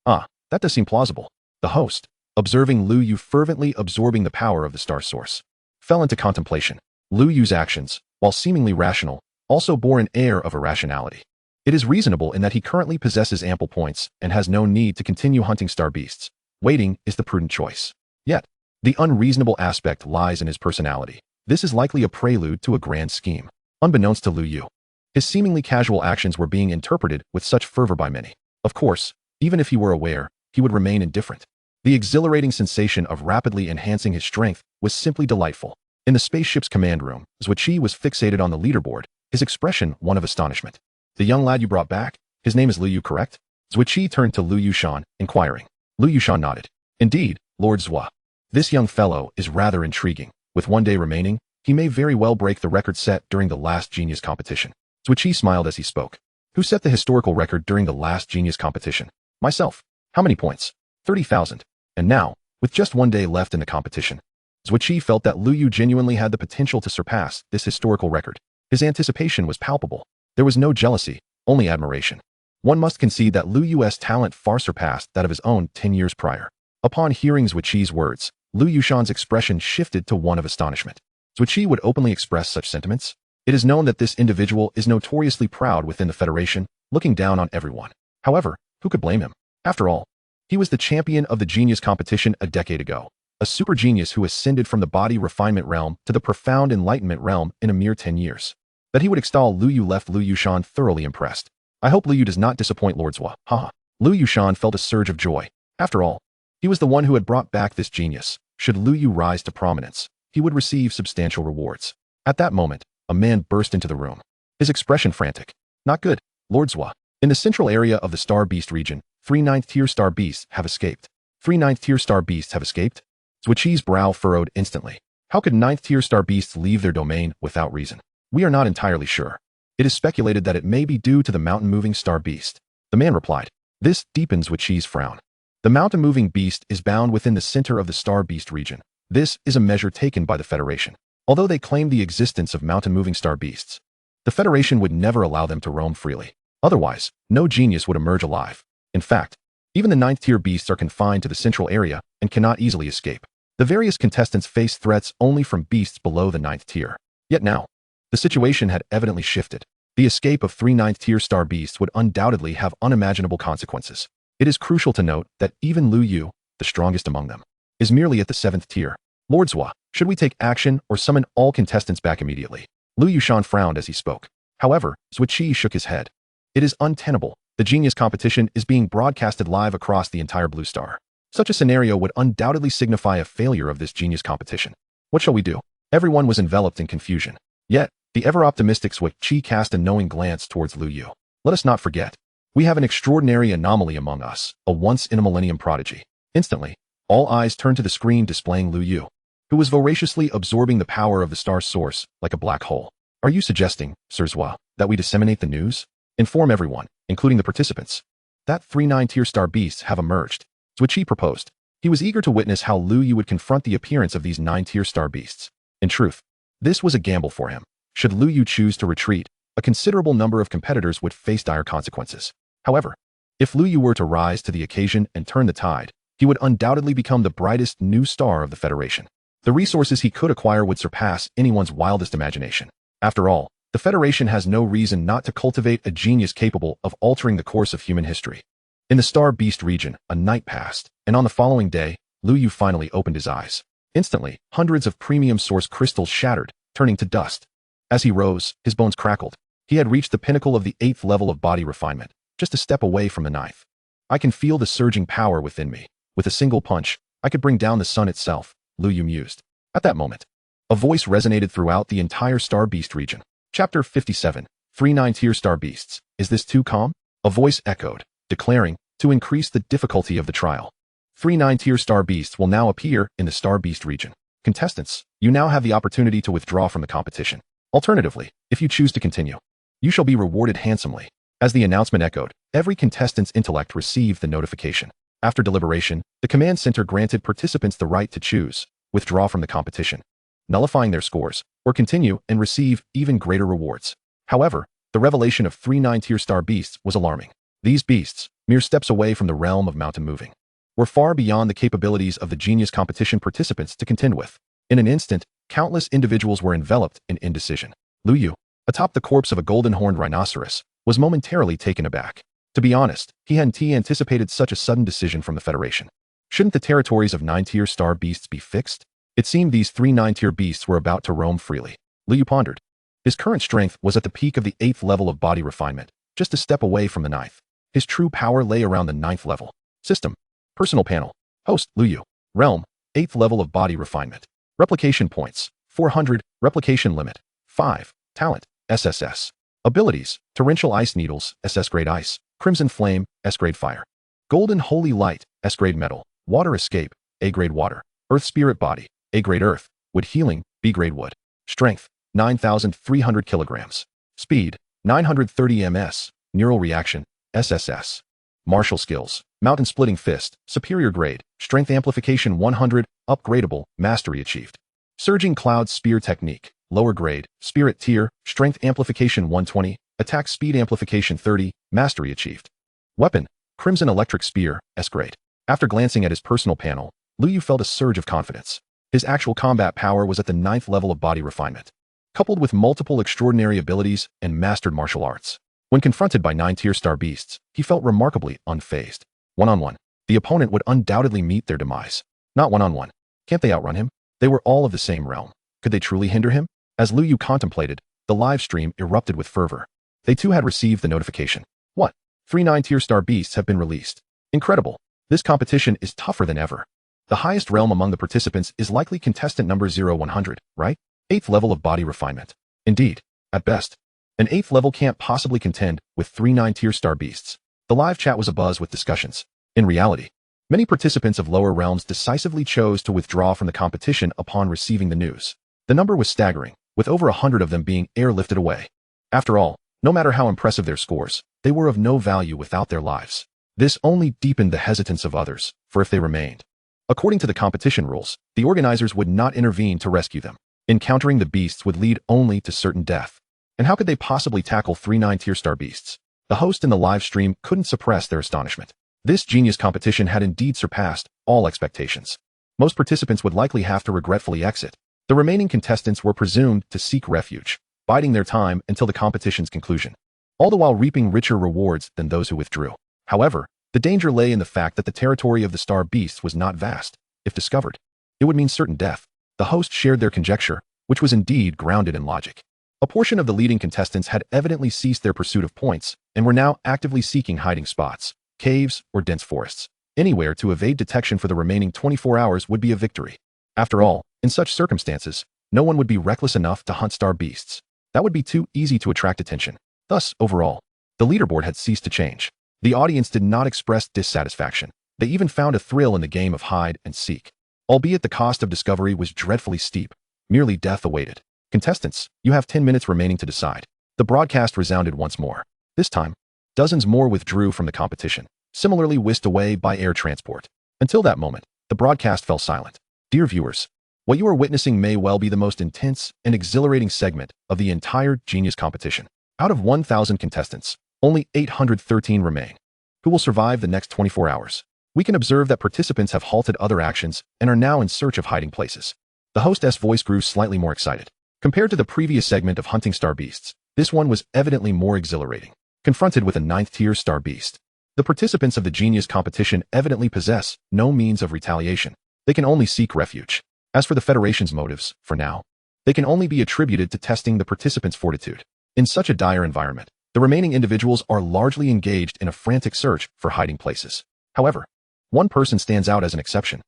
That does seem plausible. The host, observing Lu Yu fervently absorbing the power of the star source, fell into contemplation. Lu Yu's actions, while seemingly rational, also bore an air of irrationality. It is reasonable in that he currently possesses ample points and has no need to continue hunting star beasts. Waiting is the prudent choice. Yet, the unreasonable aspect lies in his personality. This is likely a prelude to a grand scheme. Unbeknownst to Lu Yu, his seemingly casual actions were being interpreted with such fervor by many. Of course, even if he were aware, he would remain indifferent. The exhilarating sensation of rapidly enhancing his strength was simply delightful. In the spaceship's command room, Wuxi was fixated on the leaderboard, his expression one of astonishment. The young lad you brought back, his name is Lu Yu, correct? Wuxi turned to Lu Yushan, inquiring. Lu Yushan nodded. Indeed, Lord Zhua. This young fellow is rather intriguing. With 1 day remaining, he may very well break the record set during the last genius competition. Wuxi smiled as he spoke. Who set the historical record during the last genius competition? Myself. How many points? 30,000. And now, with just 1 day left in the competition, Wuxi felt that Lu Yu genuinely had the potential to surpass this historical record. His anticipation was palpable. There was no jealousy, only admiration. One must concede that Lu Yu's talent far surpassed that of his own 10 years prior. Upon hearing Wuxi's words, Lu Yushan's expression shifted to one of astonishment. Wuxi would openly express such sentiments? It is known that this individual is notoriously proud within the Federation, looking down on everyone. However, who could blame him? After all, he was the champion of the genius competition a decade ago, a super genius who ascended from the body refinement realm to the profound enlightenment realm in a mere 10 years. That he would extol Lu Yu left Lu Yushan thoroughly impressed. I hope Lu Yu does not disappoint Lord Zhua. Haha. Lu Yushan felt a surge of joy. After all, he was the one who had brought back this genius. Should Lu Yu rise to prominence, he would receive substantial rewards. At that moment, a man burst into the room. His expression frantic. Not good, Lord Zhua. In the central area of the Star Beast region, 3 9th-tier Star Beasts have escaped. 3 9th-tier Star Beasts have escaped? Wuxi's brow furrowed instantly. How could 9th-tier Star Beasts leave their domain without reason? We are not entirely sure. It is speculated that it may be due to the mountain-moving Star Beast. The man replied. This deepens Wuxi's frown. The mountain-moving beast is bound within the center of the Star Beast region. This is a measure taken by the Federation. Although they claim the existence of mountain-moving Star Beasts, the Federation would never allow them to roam freely. Otherwise, no genius would emerge alive. In fact, even the 9th-tier beasts are confined to the central area and cannot easily escape. The various contestants face threats only from beasts below the 9th tier. Yet now, the situation had evidently shifted. The escape of 3 9th-tier Star Beasts would undoubtedly have unimaginable consequences. It is crucial to note that even Lu Yu, the strongest among them, is merely at the 7th tier. Lord Zhua, should we take action or summon all contestants back immediately? Lu Yushan frowned as he spoke. However, Wuxi shook his head. It is untenable. The genius competition is being broadcasted live across the entire Blue Star. Such a scenario would undoubtedly signify a failure of this genius competition. What shall we do? Everyone was enveloped in confusion. Yet, the ever-optimistic Wuxi cast a knowing glance towards Lu Yu. Let us not forget. We have an extraordinary anomaly among us, a once-in-a-millennium prodigy. Instantly, all eyes turned to the screen displaying Lu Yu, who was voraciously absorbing the power of the star's source like a black hole. Are you suggesting, Sir Zhua, that we disseminate the news? Inform everyone, including the participants, that 3 9th-tier Star Beasts have emerged. Wuxi proposed. He was eager to witness how Lu Yu would confront the appearance of these 9th-tier Star Beasts. In truth, this was a gamble for him. Should Lu Yu choose to retreat, a considerable number of competitors would face dire consequences. However, if Lu Yu were to rise to the occasion and turn the tide, he would undoubtedly become the brightest new star of the Federation. The resources he could acquire would surpass anyone's wildest imagination. After all, the Federation has no reason not to cultivate a genius capable of altering the course of human history. In the Star Beast region, a night passed, and on the following day, Lu Yu finally opened his eyes. Instantly, hundreds of premium source crystals shattered, turning to dust. As he rose, his bones crackled. He had reached the pinnacle of the 8th level of body refinement, just a step away from the 9th. I can feel the surging power within me. With a single punch, I could bring down the sun itself, Lu Yu mused. At that moment, a voice resonated throughout the entire Star Beast region. Chapter 57, 3 9th-tier Star Beasts. Is this too calm? A voice echoed, declaring, to increase the difficulty of the trial. 3 9th-tier Star Beasts will now appear in the Star Beast region. Contestants, you now have the opportunity to withdraw from the competition. Alternatively, if you choose to continue, you shall be rewarded handsomely. As the announcement echoed, every contestant's intellect received the notification. After deliberation, the command center granted participants the right to choose, withdraw from the competition, nullifying their scores, or continue and receive even greater rewards. However, the revelation of 3 9th-tier Star Beasts was alarming. These beasts, mere steps away from the realm of mountain moving, were far beyond the capabilities of the genius competition participants to contend with. In an instant, countless individuals were enveloped in indecision. Lu Yu, atop the corpse of a golden-horned rhinoceros, was momentarily taken aback. To be honest, he hadn't anticipated such a sudden decision from the Federation. Shouldn't the territories of 9-tier star beasts be fixed? It seemed these 3 9-tier beasts were about to roam freely. Liu pondered. His current strength was at the peak of the 8th level of body refinement, just a step away from the 9th. His true power lay around the 9th level. System. Personal panel. Host, Liu. Realm. 8th level of body refinement. Replication points. 400. Replication limit. 5. Talent. SSS. Abilities. Torrential Ice Needles, SS-grade Ice. Crimson Flame, S-grade Fire. Golden Holy Light, S-grade Metal. Water Escape, A-grade Water. Earth Spirit Body, A-grade Earth. Wood Healing, B-grade Wood. Strength, 9,300 kilograms. Speed, 930 ms. Neural Reaction, SSS. Martial Skills, Mountain Splitting Fist, Superior Grade. Strength Amplification 100, Upgradable, Mastery Achieved. Surging Cloud Spear Technique, Lower Grade, Spirit Tier. Strength Amplification 120, Attack Speed Amplification 30, Mastery Achieved. Weapon, Crimson Electric Spear, S-grade. After glancing at his personal panel, Liu felt a surge of confidence. His actual combat power was at the 9th level of body refinement, coupled with multiple extraordinary abilities and mastered martial arts. When confronted by 9-tier star beasts, he felt remarkably unfazed. One-on-one, the opponent would undoubtedly meet their demise. Not one-on-one. Can't they outrun him? They were all of the same realm. Could they truly hinder him? As Liu contemplated, the live stream erupted with fervor. They too had received the notification. What? 3 9-tier star beasts have been released. Incredible. This competition is tougher than ever. The highest realm among the participants is likely contestant number 0100, right? 8th level of body refinement. Indeed. At best. An 8th level can't possibly contend with 3 9-tier star beasts. The live chat was abuzz with discussions. In reality, many participants of lower realms decisively chose to withdraw from the competition upon receiving the news. The number was staggering, with over 100 of them being airlifted away. After all, no matter how impressive their scores, they were of no value without their lives. This only deepened the hesitance of others, for if they remained, according to the competition rules, the organizers would not intervene to rescue them. Encountering the beasts would lead only to certain death. And how could they possibly tackle 3 9-tier star beasts? The host in the live stream couldn't suppress their astonishment. This genius competition had indeed surpassed all expectations. Most participants would likely have to regretfully exit. The remaining contestants were presumed to seek refuge, biding their time until the competition's conclusion, all the while reaping richer rewards than those who withdrew. However, the danger lay in the fact that the territory of the star beasts was not vast. If discovered, it would mean certain death. The host shared their conjecture, which was indeed grounded in logic. A portion of the leading contestants had evidently ceased their pursuit of points and were now actively seeking hiding spots, caves, or dense forests. Anywhere to evade detection for the remaining 24 hours would be a victory. After all, in such circumstances, no one would be reckless enough to hunt star beasts. That would be too easy to attract attention. Thus, overall, the leaderboard had ceased to change. The audience did not express dissatisfaction. They even found a thrill in the game of hide and seek. Albeit the cost of discovery was dreadfully steep, merely death awaited. Contestants, you have 10 minutes remaining to decide. The broadcast resounded once more. This time, dozens more withdrew from the competition, similarly whisked away by air transport. Until that moment, the broadcast fell silent. Dear viewers, what you are witnessing may well be the most intense and exhilarating segment of the entire Genius competition. Out of 1,000 contestants, only 813 remain. Who will survive the next 24 hours? We can observe that participants have halted other actions and are now in search of hiding places. The hostess' voice grew slightly more excited. Compared to the previous segment of hunting star beasts, this one was evidently more exhilarating. Confronted with a 9th-tier star beast, the participants of the Genius competition evidently possess no means of retaliation. They can only seek refuge. As for the Federation's motives, for now, they can only be attributed to testing the participants' fortitude. In such a dire environment, the remaining individuals are largely engaged in a frantic search for hiding places. However, one person stands out as an exception.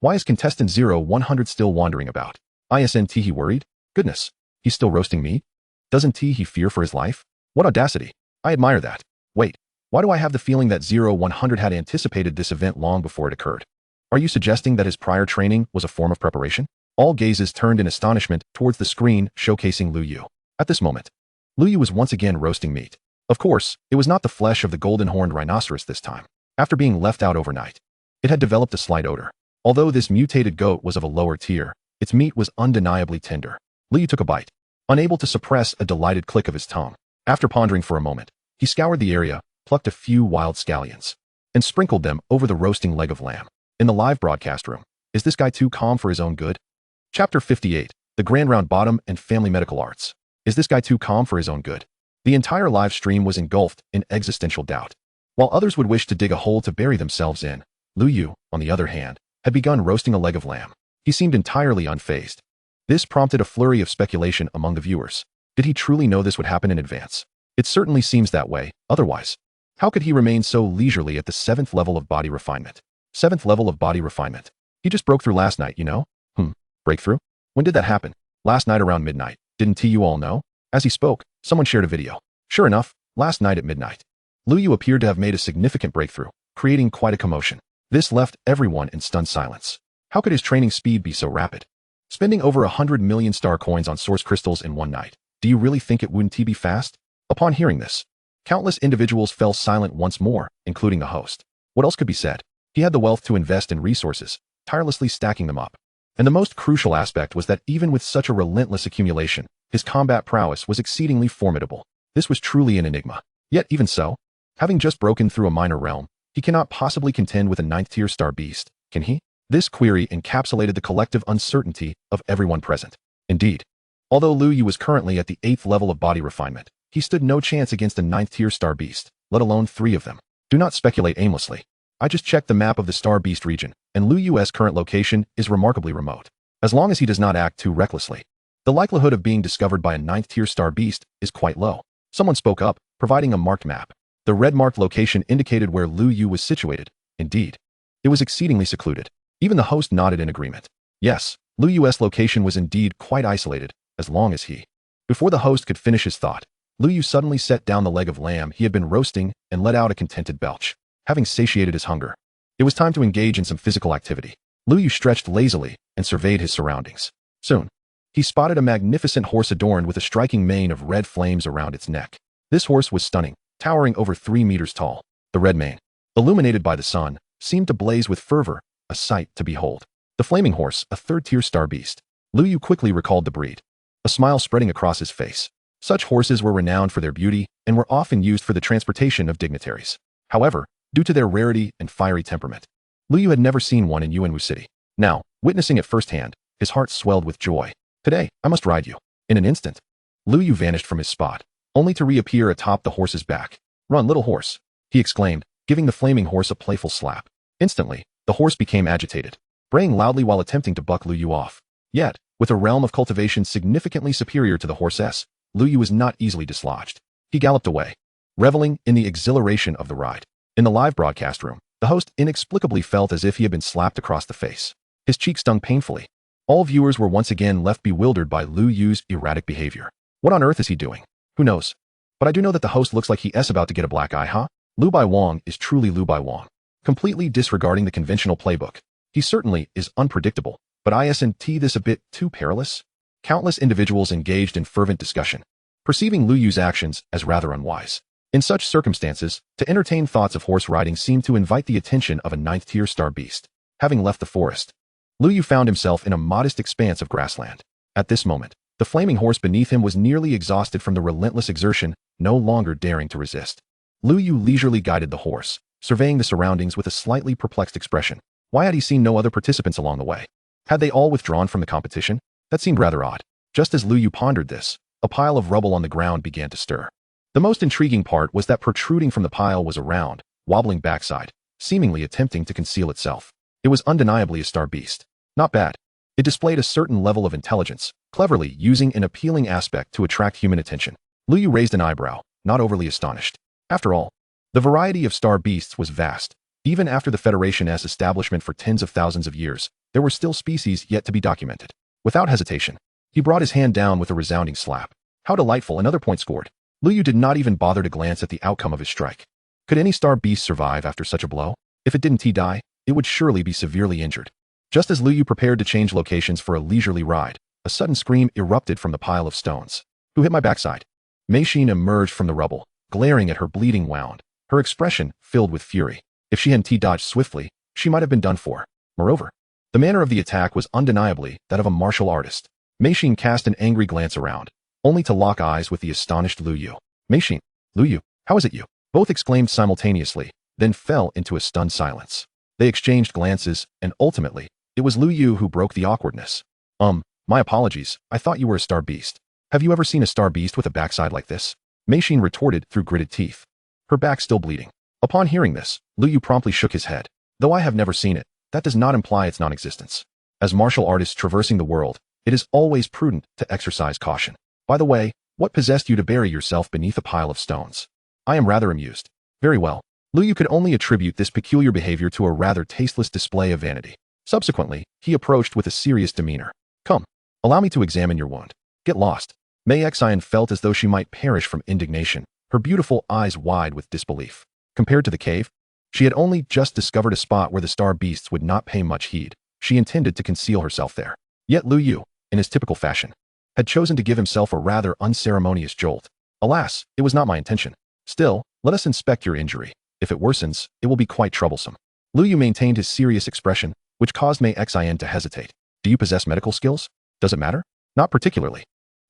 Why is contestant 0100 still wandering about? Isn't he worried? Goodness, he's still roasting meat? Doesn't he fear for his life? What audacity. I admire that. Wait, why do I have the feeling that 0100 had anticipated this event long before it occurred? Are you suggesting that his prior training was a form of preparation? All gazes turned in astonishment towards the screen showcasing Liu Yu. At this moment, Liu Yu was once again roasting meat. Of course, it was not the flesh of the golden-horned rhinoceros this time. After being left out overnight, it had developed a slight odor. Although this mutated goat was of a lower tier, its meat was undeniably tender. Liu Yu took a bite, unable to suppress a delighted click of his tongue. After pondering for a moment, he scoured the area, plucked a few wild scallions, and sprinkled them over the roasting leg of lamb. In the live broadcast room, is this guy too calm for his own good? Chapter 58, The Grand Round Bottom and Family Medical Arts. Is this guy too calm for his own good? The entire live stream was engulfed in existential doubt. While others would wish to dig a hole to bury themselves in, Lu Yu, on the other hand, had begun roasting a leg of lamb. He seemed entirely unfazed. This prompted a flurry of speculation among the viewers. Did he truly know this would happen in advance? It certainly seems that way, otherwise. How could he remain so leisurely at the 7th level of body refinement? 7th level of body refinement. He just broke through last night, you know? Breakthrough? When did that happen? Last night around midnight. Didn't you all know? As he spoke, someone shared a video. Sure enough, last night at midnight. Lu Yu appeared to have made a significant breakthrough, creating quite a commotion. This left everyone in stunned silence. How could his training speed be so rapid? Spending over 100 million star coins on source crystals in one night. Do you really think it wouldn't be fast? Upon hearing this, countless individuals fell silent once more, including the host. What else could be said? He had the wealth to invest in resources, tirelessly stacking them up. And the most crucial aspect was that even with such a relentless accumulation, his combat prowess was exceedingly formidable. This was truly an enigma. Yet even so, having just broken through a minor realm, he cannot possibly contend with a 9th-tier star beast, can he? This query encapsulated the collective uncertainty of everyone present. Indeed, although Lu Yu was currently at the 8th level of body refinement, he stood no chance against a 9th-tier star beast, let alone 3 of them. Do not speculate aimlessly. I just checked the map of the star beast region, and Lu Yu's current location is remarkably remote. As long as he does not act too recklessly, the likelihood of being discovered by a 9th-tier star beast is quite low. Someone spoke up, providing a marked map. The red-marked location indicated where Lu Yu was situated. Indeed, it was exceedingly secluded. Even the host nodded in agreement. Yes, Lu Yu's location was indeed quite isolated, as long as he. Before the host could finish his thought, Lu Yu suddenly set down the leg of lamb he had been roasting and let out a contented belch. Having satiated his hunger, it was time to engage in some physical activity. Lu Yu stretched lazily and surveyed his surroundings. Soon, he spotted a magnificent horse adorned with a striking mane of red flames around its neck. This horse was stunning, towering over 3 meters tall. The red mane, illuminated by the sun, seemed to blaze with fervor, a sight to behold. The flaming horse, a 3rd-tier star beast. Lu Yu quickly recalled the breed, a smile spreading across his face. Such horses were renowned for their beauty and were often used for the transportation of dignitaries. However, due to their rarity and fiery temperament, Lu Yu had never seen one in Yuanwu City. Now, witnessing it firsthand, his heart swelled with joy. Today, I must ride you. In an instant, Lu Yu vanished from his spot, only to reappear atop the horse's back. Run, little horse, he exclaimed, giving the flaming horse a playful slap. Instantly, the horse became agitated, braying loudly while attempting to buck Lu Yu off. Yet, with a realm of cultivation significantly superior to the horse's, Lu Yu was not easily dislodged. He galloped away, reveling in the exhilaration of the ride. In the live broadcast room, the host inexplicably felt as if he had been slapped across the face. His cheek stung painfully. All viewers were once again left bewildered by Lu Yu's erratic behavior. What on earth is he doing? Who knows? But I do know that the host looks like he's about to get a black eye, huh? Lu Bai Wang is truly Lu Bai Wang. Completely disregarding the conventional playbook. He certainly is unpredictable, but isn't this a bit too perilous? Countless individuals engaged in fervent discussion, perceiving Lu Yu's actions as rather unwise. In such circumstances, to entertain thoughts of horse riding seemed to invite the attention of a 9th-tier star beast. Having left the forest, Lu Yu found himself in a modest expanse of grassland. At this moment, the flaming horse beneath him was nearly exhausted from the relentless exertion, no longer daring to resist. Lu Yu leisurely guided the horse, surveying the surroundings with a slightly perplexed expression. Why had he seen no other participants along the way? Had they all withdrawn from the competition? That seemed rather odd. Just as Lu Yu pondered this, a pile of rubble on the ground began to stir. The most intriguing part was that protruding from the pile was a round, wobbling backside, seemingly attempting to conceal itself. It was undeniably a star beast. Not bad. It displayed a certain level of intelligence, cleverly using an appealing aspect to attract human attention. Lu Yu raised an eyebrow, not overly astonished. After all, the variety of star beasts was vast. Even after the Federation's establishment for tens of thousands of years, there were still species yet to be documented. Without hesitation, he brought his hand down with a resounding slap. How delightful, another point scored. Lu Yu did not even bother to glance at the outcome of his strike. Could any star beast survive after such a blow? If it didn't die, it would surely be severely injured. Just as Lu Yu prepared to change locations for a leisurely ride, a sudden scream erupted from the pile of stones. Who hit my backside? Mei Xin emerged from the rubble, glaring at her bleeding wound, her expression filled with fury. If she hadn't dodged swiftly, she might have been done for. Moreover, the manner of the attack was undeniably that of a martial artist. Mei Xin cast an angry glance around, only to lock eyes with the astonished Lu Yu. Mei Xin, Lu Yu, how is it you? Both exclaimed simultaneously, then fell into a stunned silence. They exchanged glances, and ultimately, it was Lu Yu who broke the awkwardness. My apologies, I thought you were a star beast. Have you ever seen a star beast with a backside like this? Mei Xin retorted through gritted teeth, her back still bleeding. Upon hearing this, Lu Yu promptly shook his head. Though I have never seen it, that does not imply its non-existence. As martial artists traversing the world, it is always prudent to exercise caution. By the way, what possessed you to bury yourself beneath a pile of stones? I am rather amused. Very well. Lu Yu could only attribute this peculiar behavior to a rather tasteless display of vanity. Subsequently, he approached with a serious demeanor. Come, allow me to examine your wound. Get lost. Mei Xian felt as though she might perish from indignation, her beautiful eyes wide with disbelief. Compared to the cave, she had only just discovered a spot where the star beasts would not pay much heed. She intended to conceal herself there. Yet Lu Yu, in his typical fashion, had chosen to give himself a rather unceremonious jolt. Alas, it was not my intention. Still, let us inspect your injury. If it worsens, it will be quite troublesome. Lu Yu maintained his serious expression, which caused Mei Xian to hesitate. Do you possess medical skills? Does it matter? Not particularly.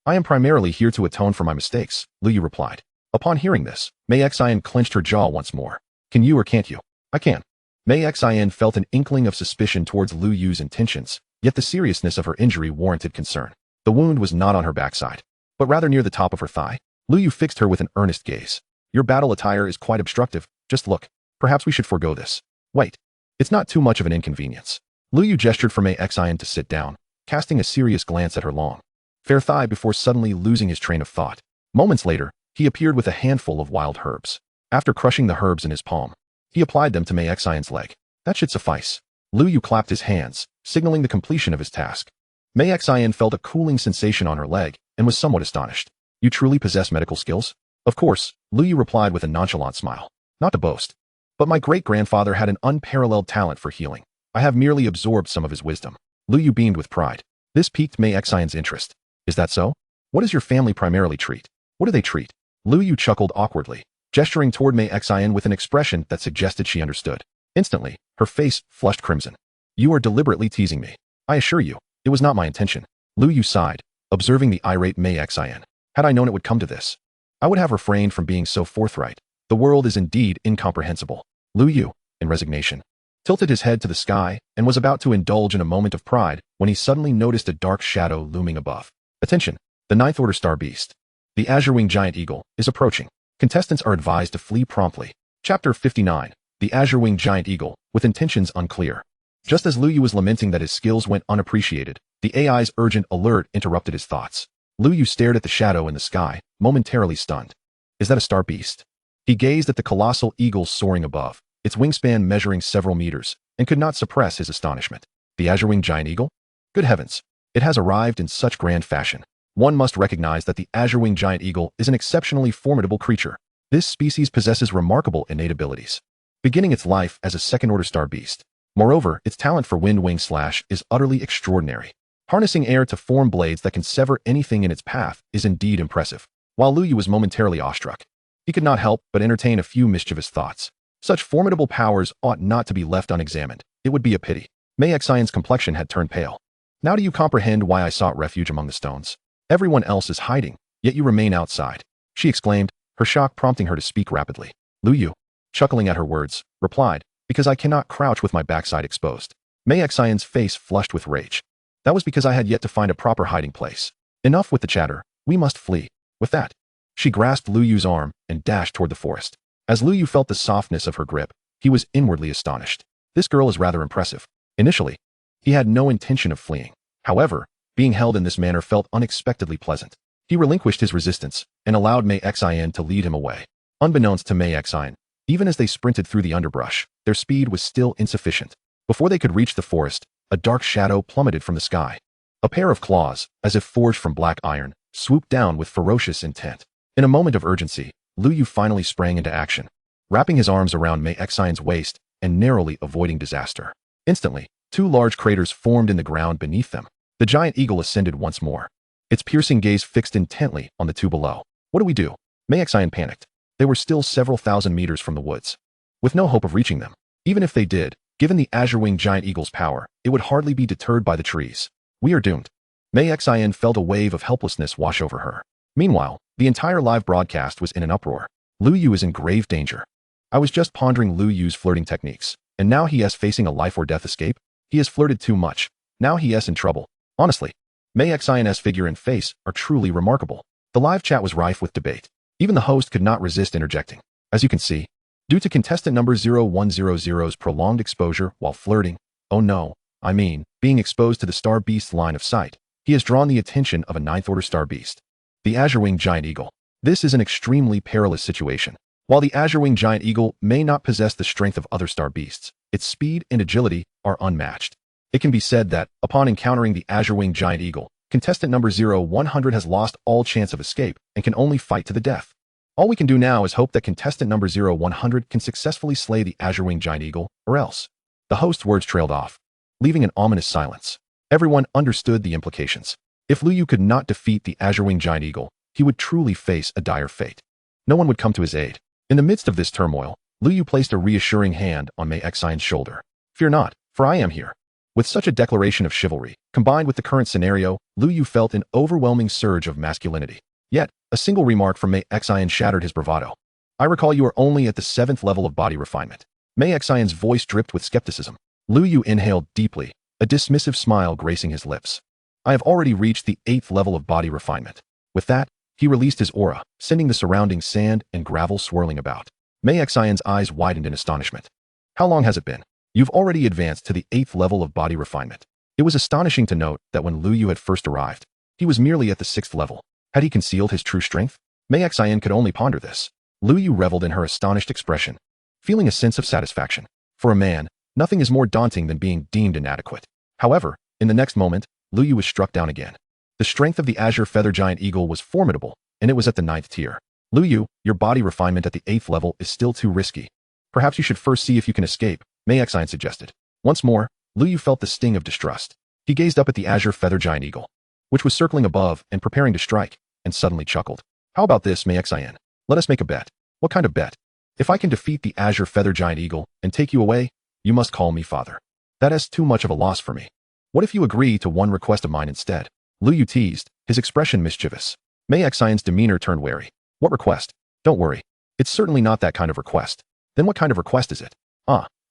I am primarily here to atone for my mistakes, Lu Yu replied. Upon hearing this, Mei Xian clenched her jaw once more. Can you or can't you? I can. Mei Xian felt an inkling of suspicion towards Lu Yu's intentions, yet the seriousness of her injury warranted concern. The wound was not on her backside, but rather near the top of her thigh. Lu Yu fixed her with an earnest gaze. Your battle attire is quite obstructive. Just look. Perhaps we should forego this. Wait. It's not too much of an inconvenience. Lu Yu gestured for Mei Xian to sit down, casting a serious glance at her long, fair thigh before suddenly losing his train of thought. Moments later, he appeared with a handful of wild herbs. After crushing the herbs in his palm, he applied them to Mei Xian's leg. That should suffice. Lu Yu clapped his hands, signaling the completion of his task. Mei Xian felt a cooling sensation on her leg and was somewhat astonished. You truly possess medical skills? Of course, Lu Yu replied with a nonchalant smile. Not to boast, but my great-grandfather had an unparalleled talent for healing. I have merely absorbed some of his wisdom. Lu Yu beamed with pride. This piqued Mei Xian's interest. Is that so? What does your family primarily treat? What do they treat? Lu Yu chuckled awkwardly, gesturing toward Mei Xian with an expression that suggested she understood. Instantly, her face flushed crimson. You are deliberately teasing me. I assure you, it was not my intention. Lu Yu sighed, observing the irate Mei Xian. Had I known it would come to this, I would have refrained from being so forthright. The world is indeed incomprehensible. Lu Yu, in resignation, tilted his head to the sky and was about to indulge in a moment of pride when he suddenly noticed a dark shadow looming above. Attention! The Ninth Order Star Beast, the Azure-winged giant eagle, is approaching. Contestants are advised to flee promptly. Chapter 59. The Azure-winged giant eagle, with intentions unclear. Just as Lu Yu was lamenting that his skills went unappreciated, the AI's urgent alert interrupted his thoughts. Lu Yu stared at the shadow in the sky, momentarily stunned. Is that a star beast? He gazed at the colossal eagle soaring above, its wingspan measuring several meters, and could not suppress his astonishment. The Azure-winged giant eagle? Good heavens! It has arrived in such grand fashion. One must recognize that the Azure-winged giant eagle is an exceptionally formidable creature. This species possesses remarkable innate abilities, beginning its life as a second-order star beast. Moreover, its talent for wind wing slash is utterly extraordinary. Harnessing air to form blades that can sever anything in its path is indeed impressive. While Lu Yu was momentarily awestruck, he could not help but entertain a few mischievous thoughts. Such formidable powers ought not to be left unexamined. It would be a pity. Mei Xian's complexion had turned pale. Now do you comprehend why I sought refuge among the stones? Everyone else is hiding, yet you remain outside, she exclaimed, her shock prompting her to speak rapidly. Lu Yu, chuckling at her words, replied, because I cannot crouch with my backside exposed. Mei Xian's face flushed with rage. That was because I had yet to find a proper hiding place. Enough with the chatter, we must flee. With that, she grasped Lu Yu's arm and dashed toward the forest. As Lu Yu felt the softness of her grip, he was inwardly astonished. This girl is rather impressive. Initially, he had no intention of fleeing. However, being held in this manner felt unexpectedly pleasant. He relinquished his resistance and allowed Mei Xian to lead him away. Unbeknownst to Mei Xian, even as they sprinted through the underbrush, their speed was still insufficient. Before they could reach the forest, a dark shadow plummeted from the sky. A pair of claws, as if forged from black iron, swooped down with ferocious intent. In a moment of urgency, Lu Yu finally sprang into action, wrapping his arms around Mei Xian's waist and narrowly avoiding disaster. Instantly, two large craters formed in the ground beneath them. The giant eagle ascended once more, its piercing gaze fixed intently on the two below. What do we do? Mei Xian panicked. They were still several thousand meters from the woods, with no hope of reaching them. Even if they did, given the azure-winged giant eagle's power, it would hardly be deterred by the trees. We are doomed. Mei Xian felt a wave of helplessness wash over her. Meanwhile, the entire live broadcast was in an uproar. Lu Yu is in grave danger. I was just pondering Lu Yu's flirting techniques, and now he is facing a life-or-death escape? He has flirted too much. Now he is in trouble. Honestly, Mei Xian's figure and face are truly remarkable. The live chat was rife with debate. Even the host could not resist interjecting. As you can see, due to contestant number 0100's prolonged exposure while flirting, oh no, I mean, being exposed to the Star Beast's line of sight, he has drawn the attention of a ninth-order Star Beast, the Azure-winged Giant Eagle. This is an extremely perilous situation. While the Azure-winged Giant Eagle may not possess the strength of other Star Beasts, its speed and agility are unmatched. It can be said that, upon encountering the Azure-winged Giant Eagle, contestant number 0100 has lost all chance of escape and can only fight to the death. All we can do now is hope that contestant number 0100 can successfully slay the Azure-winged Giant Eagle, or else. The host's words trailed off, leaving an ominous silence. Everyone understood the implications. If Lu Yu could not defeat the Azure-winged Giant Eagle, he would truly face a dire fate. No one would come to his aid. In the midst of this turmoil, Lu Yu placed a reassuring hand on Mei Xian's shoulder. Fear not, for I am here. With such a declaration of chivalry, combined with the current scenario, Lu Yu felt an overwhelming surge of masculinity. Yet, a single remark from Mei Xian shattered his bravado. I recall you are only at the 7th level of body refinement. Mei Xian's voice dripped with skepticism. Lu Yu inhaled deeply, a dismissive smile gracing his lips. I have already reached the 8th level of body refinement. With that, he released his aura, sending the surrounding sand and gravel swirling about. Mei Xian's eyes widened in astonishment. How long has it been? You've already advanced to the 8th level of body refinement. It was astonishing to note that when Lu Yu had first arrived, he was merely at the 6th level. Had he concealed his true strength? Mei Xian could only ponder this. Lu Yu reveled in her astonished expression, feeling a sense of satisfaction. For a man, nothing is more daunting than being deemed inadequate. However, in the next moment, Lu Yu was struck down again. The strength of the Azure Feather Giant Eagle was formidable, and it was at the 9th tier. Lu Yu, your body refinement at the 8th level is still too risky. Perhaps you should first see if you can escape, Mei Xian suggested. Once more, Lu Yu felt the sting of distrust. He gazed up at the Azure Feather Giant Eagle, which was circling above and preparing to strike, and suddenly chuckled. How about this, Mei Xian? Let us make a bet. What kind of bet? If I can defeat the Azure Feather Giant Eagle and take you away, you must call me father. That is too much of a loss for me. What if you agree to one request of mine instead? Lu Yu teased, his expression mischievous. Mei Xian's demeanor turned wary. What request? Don't worry. It's certainly not that kind of request. Then what kind of request is it?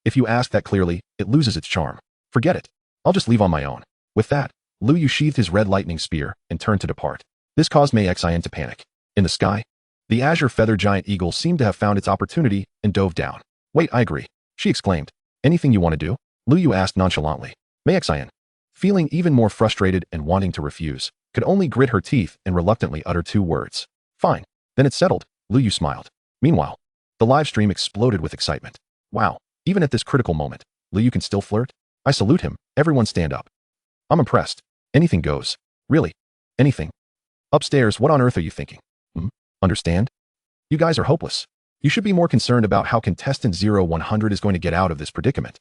If you ask that clearly, it loses its charm. Forget it. I'll just leave on my own. With that, Lu Yu sheathed his red lightning spear and turned to depart. This caused Mei Xian to panic. In the sky, the Azure Feather Giant Eagle seemed to have found its opportunity and dove down. Wait, I agree, she exclaimed. Anything you want to do? Lu Yu asked nonchalantly. Mei Xian, feeling even more frustrated and wanting to refuse, could only grit her teeth and reluctantly utter 2 words. Fine. Then it's settled, Lu Yu smiled. Meanwhile, the live stream exploded with excitement. Wow, even at this critical moment, Lu Yu can still flirt? I salute him. Everyone stand up. I'm impressed. Anything goes. Really? Anything. Upstairs, what on earth are you thinking? Understand? You guys are hopeless. You should be more concerned about how contestant 0100 is going to get out of this predicament.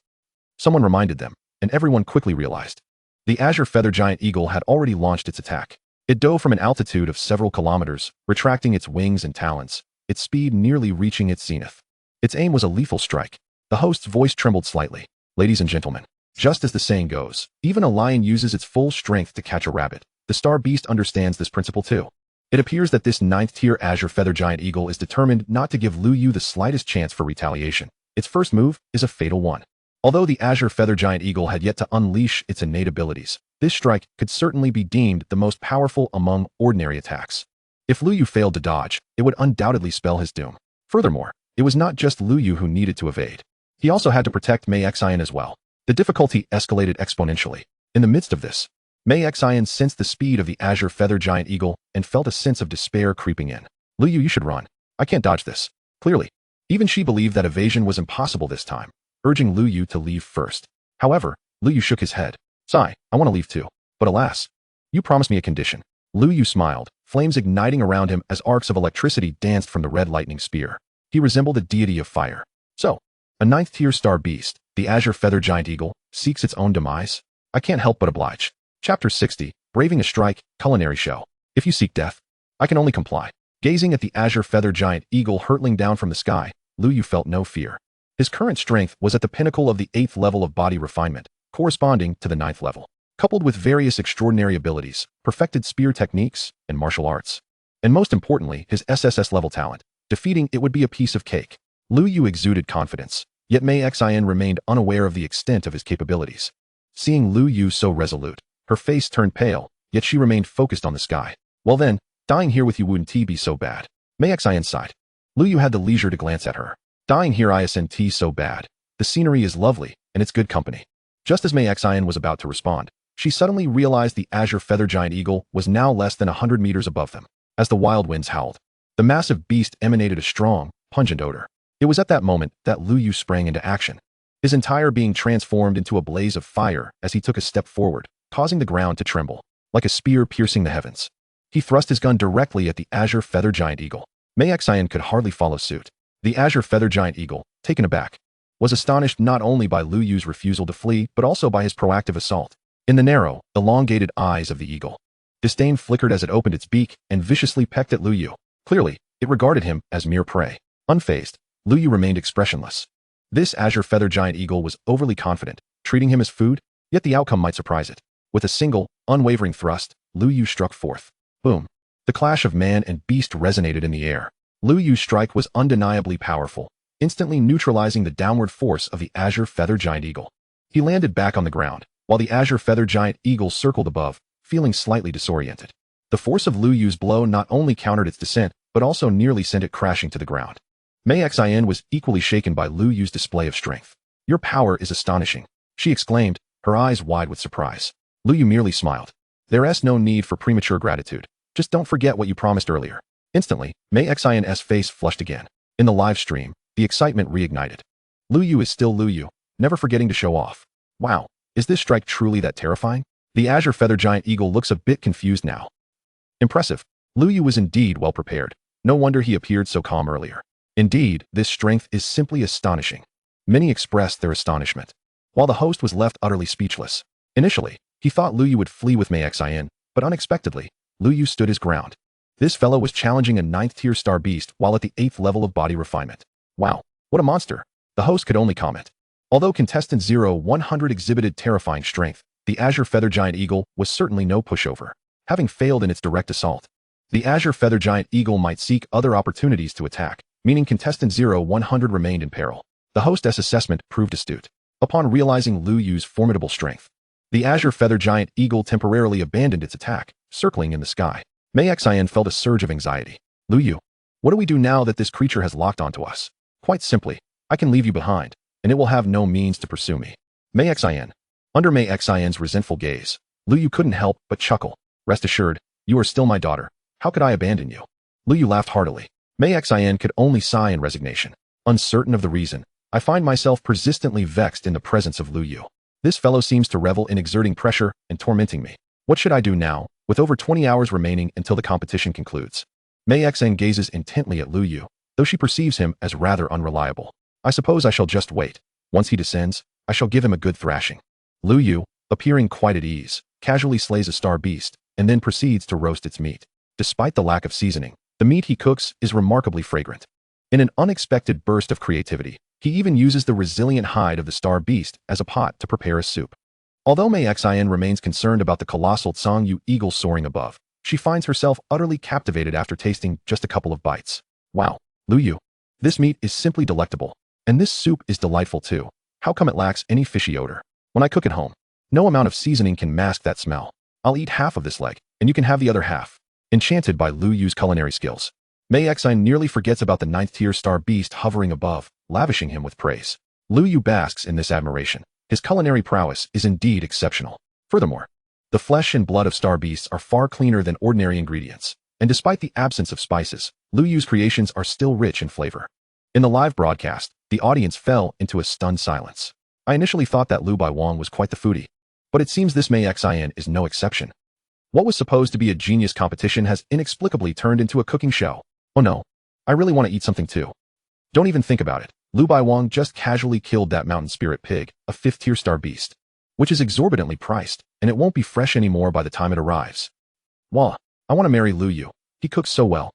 Someone reminded them, and everyone quickly realized. The Azure Feather Giant Eagle had already launched its attack. It dove from an altitude of several kilometers, retracting its wings and talons, its speed nearly reaching its zenith. Its aim was a lethal strike. The host's voice trembled slightly. Ladies and gentlemen, just as the saying goes, even a lion uses its full strength to catch a rabbit. The Star Beast understands this principle too. It appears that this 9th tier Azure Feather Giant Eagle is determined not to give Lu Yu the slightest chance for retaliation. Its first move is a fatal one. Although the Azure Feather Giant Eagle had yet to unleash its innate abilities, this strike could certainly be deemed the most powerful among ordinary attacks. If Lu Yu failed to dodge, it would undoubtedly spell his doom. Furthermore, it was not just Lu Yu who needed to evade. He also had to protect Mei Xian as well. The difficulty escalated exponentially. In the midst of this, Mei Xian sensed the speed of the Azure Feather Giant Eagle and felt a sense of despair creeping in. Lu Yu, you should run. I can't dodge this. Clearly. Even she believed that evasion was impossible this time, urging Lu Yu to leave first. However, Lu Yu shook his head. Sigh, I want to leave too. But alas, you promised me a condition. Lu Yu smiled, flames igniting around him as arcs of electricity danced from the red lightning spear. He resembled a deity of fire. So, a 9th tier Star Beast, the Azure Feather Giant Eagle, seeks its own demise? I can't help but oblige. Chapter 60, Braving a Strike, Culinary Show. If you seek death, I can only comply. Gazing at the Azure Feather Giant Eagle hurtling down from the sky, Lu Yu felt no fear. His current strength was at the pinnacle of the 8th level of body refinement, corresponding to the 9th level, coupled with various extraordinary abilities, perfected spear techniques, and martial arts. And most importantly, his SSS level talent. Defeating it would be a piece of cake. Lu Yu exuded confidence, yet Mei Xian remained unaware of the extent of his capabilities. Seeing Lu Yu so resolute, her face turned pale, yet she remained focused on the sky. Well then, dying here with you wouldn't be so bad. Mei Xian sighed. Lu Yu had the leisure to glance at her. Dying here isn't so bad. The scenery is lovely, and it's good company. Just as Mei Xian was about to respond, she suddenly realized the azure feather giant eagle was now less than 100 meters above them. As the wild winds howled, the massive beast emanated a strong, pungent odor. It was at that moment that Lu Yu sprang into action. His entire being transformed into a blaze of fire as he took a step forward, causing the ground to tremble, like a spear piercing the heavens. He thrust his gun directly at the azure feather giant eagle. Mei Xian could hardly follow suit. The azure feather giant eagle, taken aback, was astonished not only by Lu Yu's refusal to flee, but also by his proactive assault. In the narrow, elongated eyes of the eagle, disdain flickered as it opened its beak and viciously pecked at Lu Yu. Clearly, it regarded him as mere prey. Unfazed, Lu Yu remained expressionless. This azure feather giant eagle was overly confident, treating him as food, yet the outcome might surprise it. With a single, unwavering thrust, Lu Yu struck forth. Boom. The clash of man and beast resonated in the air. Lu Yu's strike was undeniably powerful, instantly neutralizing the downward force of the azure feather giant eagle. He landed back on the ground, while the azure feather giant eagle circled above, feeling slightly disoriented. The force of Lu Yu's blow not only countered its descent, but also nearly sent it crashing to the ground. Mei Xian was equally shaken by Lu Yu's display of strength. Your power is astonishing, she exclaimed, her eyes wide with surprise. Lu Yu merely smiled. There's no need for premature gratitude. Just don't forget what you promised earlier. Instantly, Mei Xian's face flushed again. In the live stream, the excitement reignited. Lu Yu is still Lu Yu, never forgetting to show off. Wow, is this strike truly that terrifying? The azure feather giant eagle looks a bit confused now. Impressive. Lu Yu was indeed well prepared. No wonder he appeared so calm earlier. Indeed, this strength is simply astonishing. Many expressed their astonishment, while the host was left utterly speechless. Initially, he thought Lu Yu would flee with Mei Xian, but unexpectedly, Lu Yu stood his ground. This fellow was challenging a 9th-tier star beast while at the 8th level of body refinement. Wow, what a monster! The host could only comment. Although contestant 0100 exhibited terrifying strength, the azure feather giant eagle was certainly no pushover. Having failed in its direct assault, the azure feather giant eagle might seek other opportunities to attack, meaning contestant 0100 remained in peril. The host's assessment proved astute. Upon realizing Lu Yu's formidable strength, the azure feather giant eagle temporarily abandoned its attack, circling in the sky. Mei Xian felt a surge of anxiety. Lu Yu, what do we do now that this creature has locked onto us? Quite simply, I can leave you behind, and it will have no means to pursue me. Mei Xian. Under Mei Xian's resentful gaze, Lu Yu couldn't help but chuckle. Rest assured, you are still my daughter. How could I abandon you? Lu Yu laughed heartily. Mei Xian could only sigh in resignation. Uncertain of the reason, I find myself persistently vexed in the presence of Lu Yu. This fellow seems to revel in exerting pressure and tormenting me. What should I do now, with over 20 hours remaining until the competition concludes? Mei Xian gazes intently at Lu Yu, though she perceives him as rather unreliable. I suppose I shall just wait. Once he descends, I shall give him a good thrashing. Lu Yu, appearing quite at ease, casually slays a star beast, and then proceeds to roast its meat. Despite the lack of seasoning, the meat he cooks is remarkably fragrant. In an unexpected burst of creativity, he even uses the resilient hide of the star beast as a pot to prepare a soup. Although Mei Xian remains concerned about the colossal Tsangyu eagle soaring above, she finds herself utterly captivated after tasting just a couple of bites. Wow, Lu Yu, this meat is simply delectable. And this soup is delightful too. How come it lacks any fishy odor? When I cook at home, no amount of seasoning can mask that smell. I'll eat half of this leg, and you can have the other half. Enchanted by Lu Yu's culinary skills, Mei Xian nearly forgets about the 9th-tier star beast hovering above, lavishing him with praise. Lu Yu basks in this admiration. His culinary prowess is indeed exceptional. Furthermore, the flesh and blood of star beasts are far cleaner than ordinary ingredients, and despite the absence of spices, Lu Yu's creations are still rich in flavor. In the live broadcast, the audience fell into a stunned silence. I initially thought that Lu Baiwang was quite the foodie, but it seems this Mei Xian is no exception. What was supposed to be a genius competition has inexplicably turned into a cooking show. Oh no, I really want to eat something too. Don't even think about it. Lu Baiwang just casually killed that mountain spirit pig, a 5th-tier star beast, which is exorbitantly priced, and it won't be fresh anymore by the time it arrives. Wah, I want to marry Lu Yu. He cooks so well.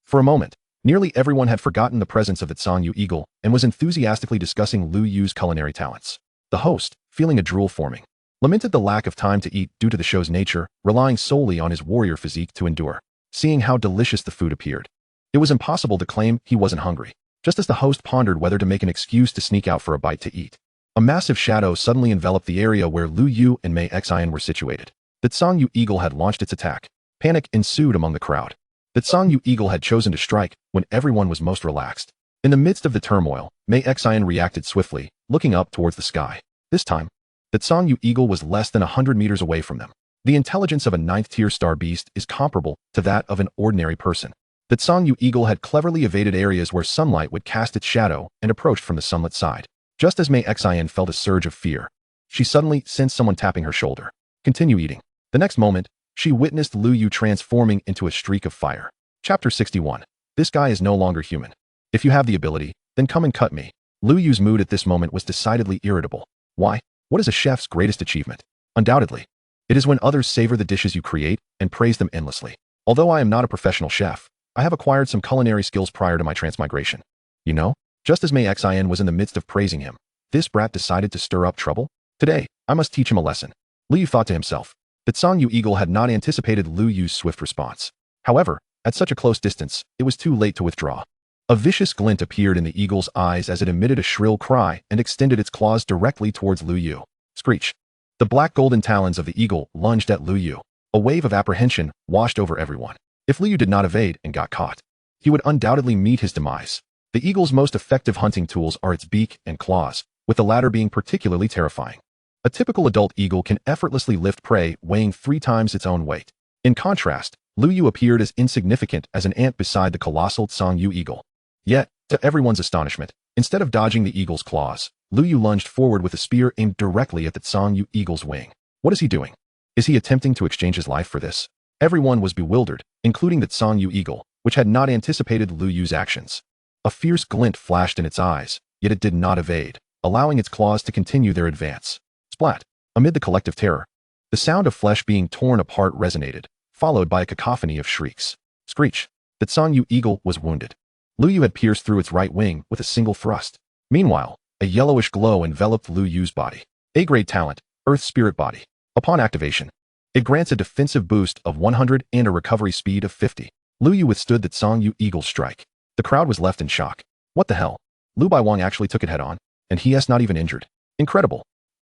For a moment, nearly everyone had forgotten the presence of the Tsangyu eagle and was enthusiastically discussing Lu Yu's culinary talents. The host, feeling a drool forming, lamented the lack of time to eat due to the show's nature, relying solely on his warrior physique to endure. Seeing how delicious the food appeared, it was impossible to claim he wasn't hungry, just as the host pondered whether to make an excuse to sneak out for a bite to eat. A massive shadow suddenly enveloped the area where Lu Yu and Mei Xian were situated. The Tsangyu eagle had launched its attack. Panic ensued among the crowd. that Song Yu Eagle had chosen to strike when everyone was most relaxed. In the midst of the turmoil, Mei Xian reacted swiftly, looking up towards the sky. This time, that Song Yu Eagle was less than 100 meters away from them. The intelligence of a 9th-tier star beast is comparable to that of an ordinary person. That Song Yu Eagle had cleverly evaded areas where sunlight would cast its shadow and approached from the sunlit side. Just as Mei Xian felt a surge of fear, she suddenly sensed someone tapping her shoulder. Continue eating. The next moment, she witnessed Lu Yu transforming into a streak of fire. Chapter 61. This guy is no longer human. If you have the ability, then come and cut me. Lu Yu's mood at this moment was decidedly irritable. Why? What is a chef's greatest achievement? Undoubtedly, it is when others savor the dishes you create and praise them endlessly. Although I am not a professional chef, I have acquired some culinary skills prior to my transmigration. You know, just as Mei Xian was in the midst of praising him, this brat decided to stir up trouble. Today, I must teach him a lesson. Lu Yu thought to himself. That Song Yu Eagle had not anticipated Lu Yu's swift response. However, at such a close distance, it was too late to withdraw. A vicious glint appeared in the eagle's eyes as it emitted a shrill cry and extended its claws directly towards Lu Yu. Screech. The black golden talons of the eagle lunged at Lu Yu. A wave of apprehension washed over everyone. If Lu Yu did not evade and got caught, he would undoubtedly meet his demise. The eagle's most effective hunting tools are its beak and claws, with the latter being particularly terrifying. A typical adult eagle can effortlessly lift prey weighing 3 times its own weight. In contrast, Lu Yu appeared as insignificant as an ant beside the colossal Song Yu Eagle. Yet, to everyone's astonishment, instead of dodging the eagle's claws, Lu Yu lunged forward with a spear aimed directly at the Song Yu Eagle's wing. What is he doing? Is he attempting to exchange his life for this? Everyone was bewildered, including the Song Yu Eagle, which had not anticipated Lu Yu's actions. A fierce glint flashed in its eyes, yet it did not evade, allowing its claws to continue their advance. Splat. Amid the collective terror, the sound of flesh being torn apart resonated, followed by a cacophony of shrieks. Screech. That Song Yu Eagle was wounded. Lu Yu had pierced through its right wing with a single thrust. Meanwhile, a yellowish glow enveloped Lu Yu's body. A-grade talent, Earth Spirit Body. Upon activation, it grants a defensive boost of 100 and a recovery speed of 50. Lu Yu withstood that Song Yu Eagle's strike. The crowd was left in shock. What the hell? Lu Baiwang actually took it head-on, and he's not even injured. Incredible.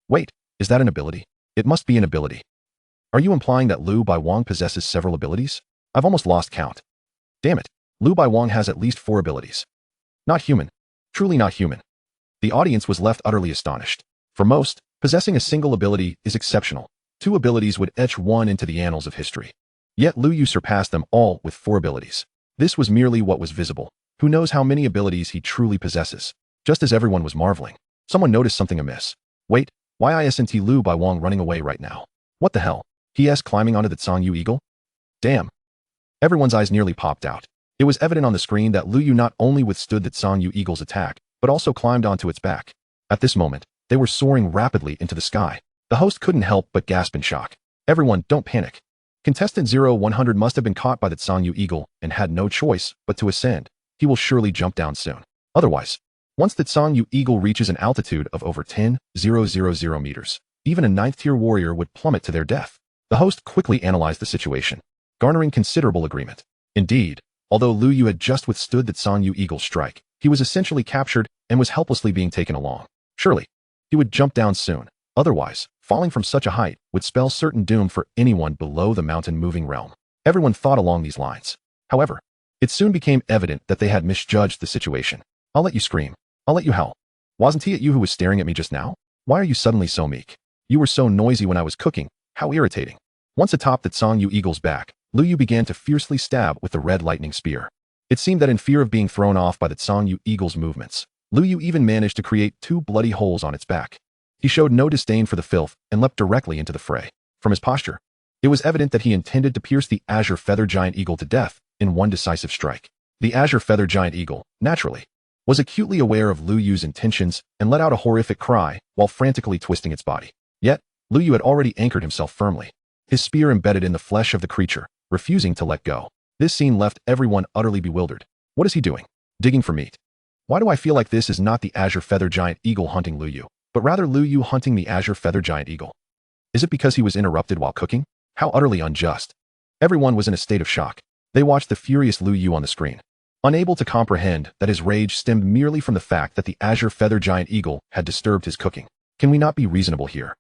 Wait, is that an ability? It must be an ability. Are you implying that Lu Baiwang possesses several abilities? I've almost lost count. Damn it, Lu Baiwang has at least 4 abilities. Not human. Truly not human. The audience was left utterly astonished. For most, possessing a single ability is exceptional. 2 abilities would etch one into the annals of history. Yet Lu Yu surpassed them all with 4 abilities. This was merely what was visible. Who knows how many abilities he truly possesses? Just as everyone was marveling, someone noticed something amiss. Wait, why isn't Lu Baiwang running away right now? What the hell? He climbing onto the Song Yu Eagle? Damn. Everyone's eyes nearly popped out. It was evident on the screen that Lu Yu not only withstood the Song Yu Eagle's attack, but also climbed onto its back. At this moment, they were soaring rapidly into the sky. The host couldn't help but gasp in shock. Everyone, don't panic. Contestant 0100 must have been caught by the Song Yu Eagle and had no choice but to ascend. He will surely jump down soon. Otherwise, once the Song Yu Eagle reaches an altitude of over 10,000 meters, even a 9th-tier warrior would plummet to their death. The host quickly analyzed the situation, garnering considerable agreement. Indeed, although Lu Yu had just withstood the Song Yu Eagle's strike, he was essentially captured and was helplessly being taken along. Surely, he would jump down soon. Otherwise, falling from such a height would spell certain doom for anyone below the mountain-moving realm. Everyone thought along these lines. However, it soon became evident that they had misjudged the situation. I'll let you scream. I'll let you howl. Wasn't it you who was staring at me just now? Why are you suddenly so meek? You were so noisy when I was cooking. How irritating. Once atop the Song Yu Eagle's back, Lu Yu began to fiercely stab with the red lightning spear. It seemed that in fear of being thrown off by the Song Yu Eagle's movements, Lu Yu even managed to create 2 bloody holes on its back. He showed no disdain for the filth and leapt directly into the fray. From his posture, it was evident that he intended to pierce the Azure Feather Giant Eagle to death in one decisive strike. The Azure Feather Giant Eagle, naturally, was acutely aware of Lu Yu's intentions and let out a horrific cry while frantically twisting its body. Yet, Lu Yu had already anchored himself firmly, his spear embedded in the flesh of the creature, refusing to let go. This scene left everyone utterly bewildered. What is he doing? Digging for meat. Why do I feel like this is not the Azure Feather Giant Eagle hunting Lu Yu, but rather Lu Yu hunting the Azure Feather Giant Eagle? Is it because he was interrupted while cooking? How utterly unjust. Everyone was in a state of shock. They watched the furious Lu Yu on the screen, unable to comprehend that his rage stemmed merely from the fact that the Azure Feather Giant Eagle had disturbed his cooking. Can we not be reasonable here?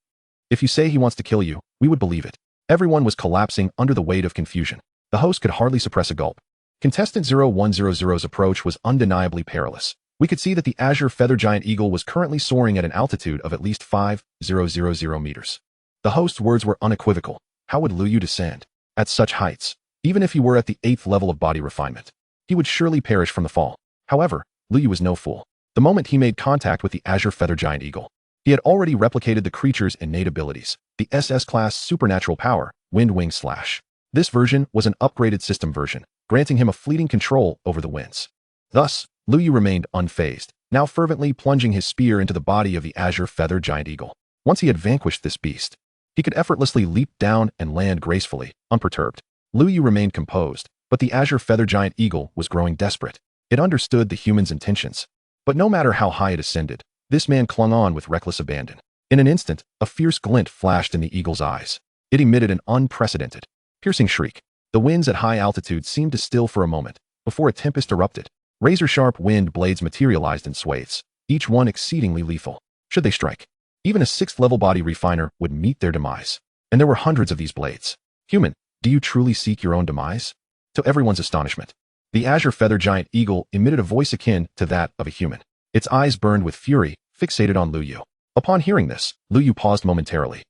If you say he wants to kill you, we would believe it. Everyone was collapsing under the weight of confusion. The host could hardly suppress a gulp. Contestant 0100's approach was undeniably perilous. We could see that the azure feather giant eagle was currently soaring at an altitude of at least 5,000 meters. The host's words were unequivocal. How would Lu Yu descend? At such heights, even if he were at the 8th level of body refinement, he would surely perish from the fall. However, Lu Yu was no fool. The moment he made contact with the azure feather giant eagle, he had already replicated the creature's innate abilities, the SS-class supernatural power, Wind Wing Slash. This version was an upgraded system version, granting him a fleeting control over the winds. Thus, Lu Yu remained unfazed, now fervently plunging his spear into the body of the azure feather giant eagle. Once he had vanquished this beast, he could effortlessly leap down and land gracefully, unperturbed. Lu Yu remained composed, but the azure feather giant eagle was growing desperate. It understood the human's intentions. But no matter how high it ascended, this man clung on with reckless abandon. In an instant, a fierce glint flashed in the eagle's eyes. It emitted an unprecedented, piercing shriek. The winds at high altitude seemed to still for a moment, before a tempest erupted. Razor-sharp wind blades materialized in swathes, each one exceedingly lethal. Should they strike, even a 6th-level body refiner would meet their demise. And there were hundreds of these blades. Human, do you truly seek your own demise? To everyone's astonishment, the azure feather giant eagle emitted a voice akin to that of a human. Its eyes burned with fury, fixated on Lu Yu. Upon hearing this, Lu Yu paused momentarily,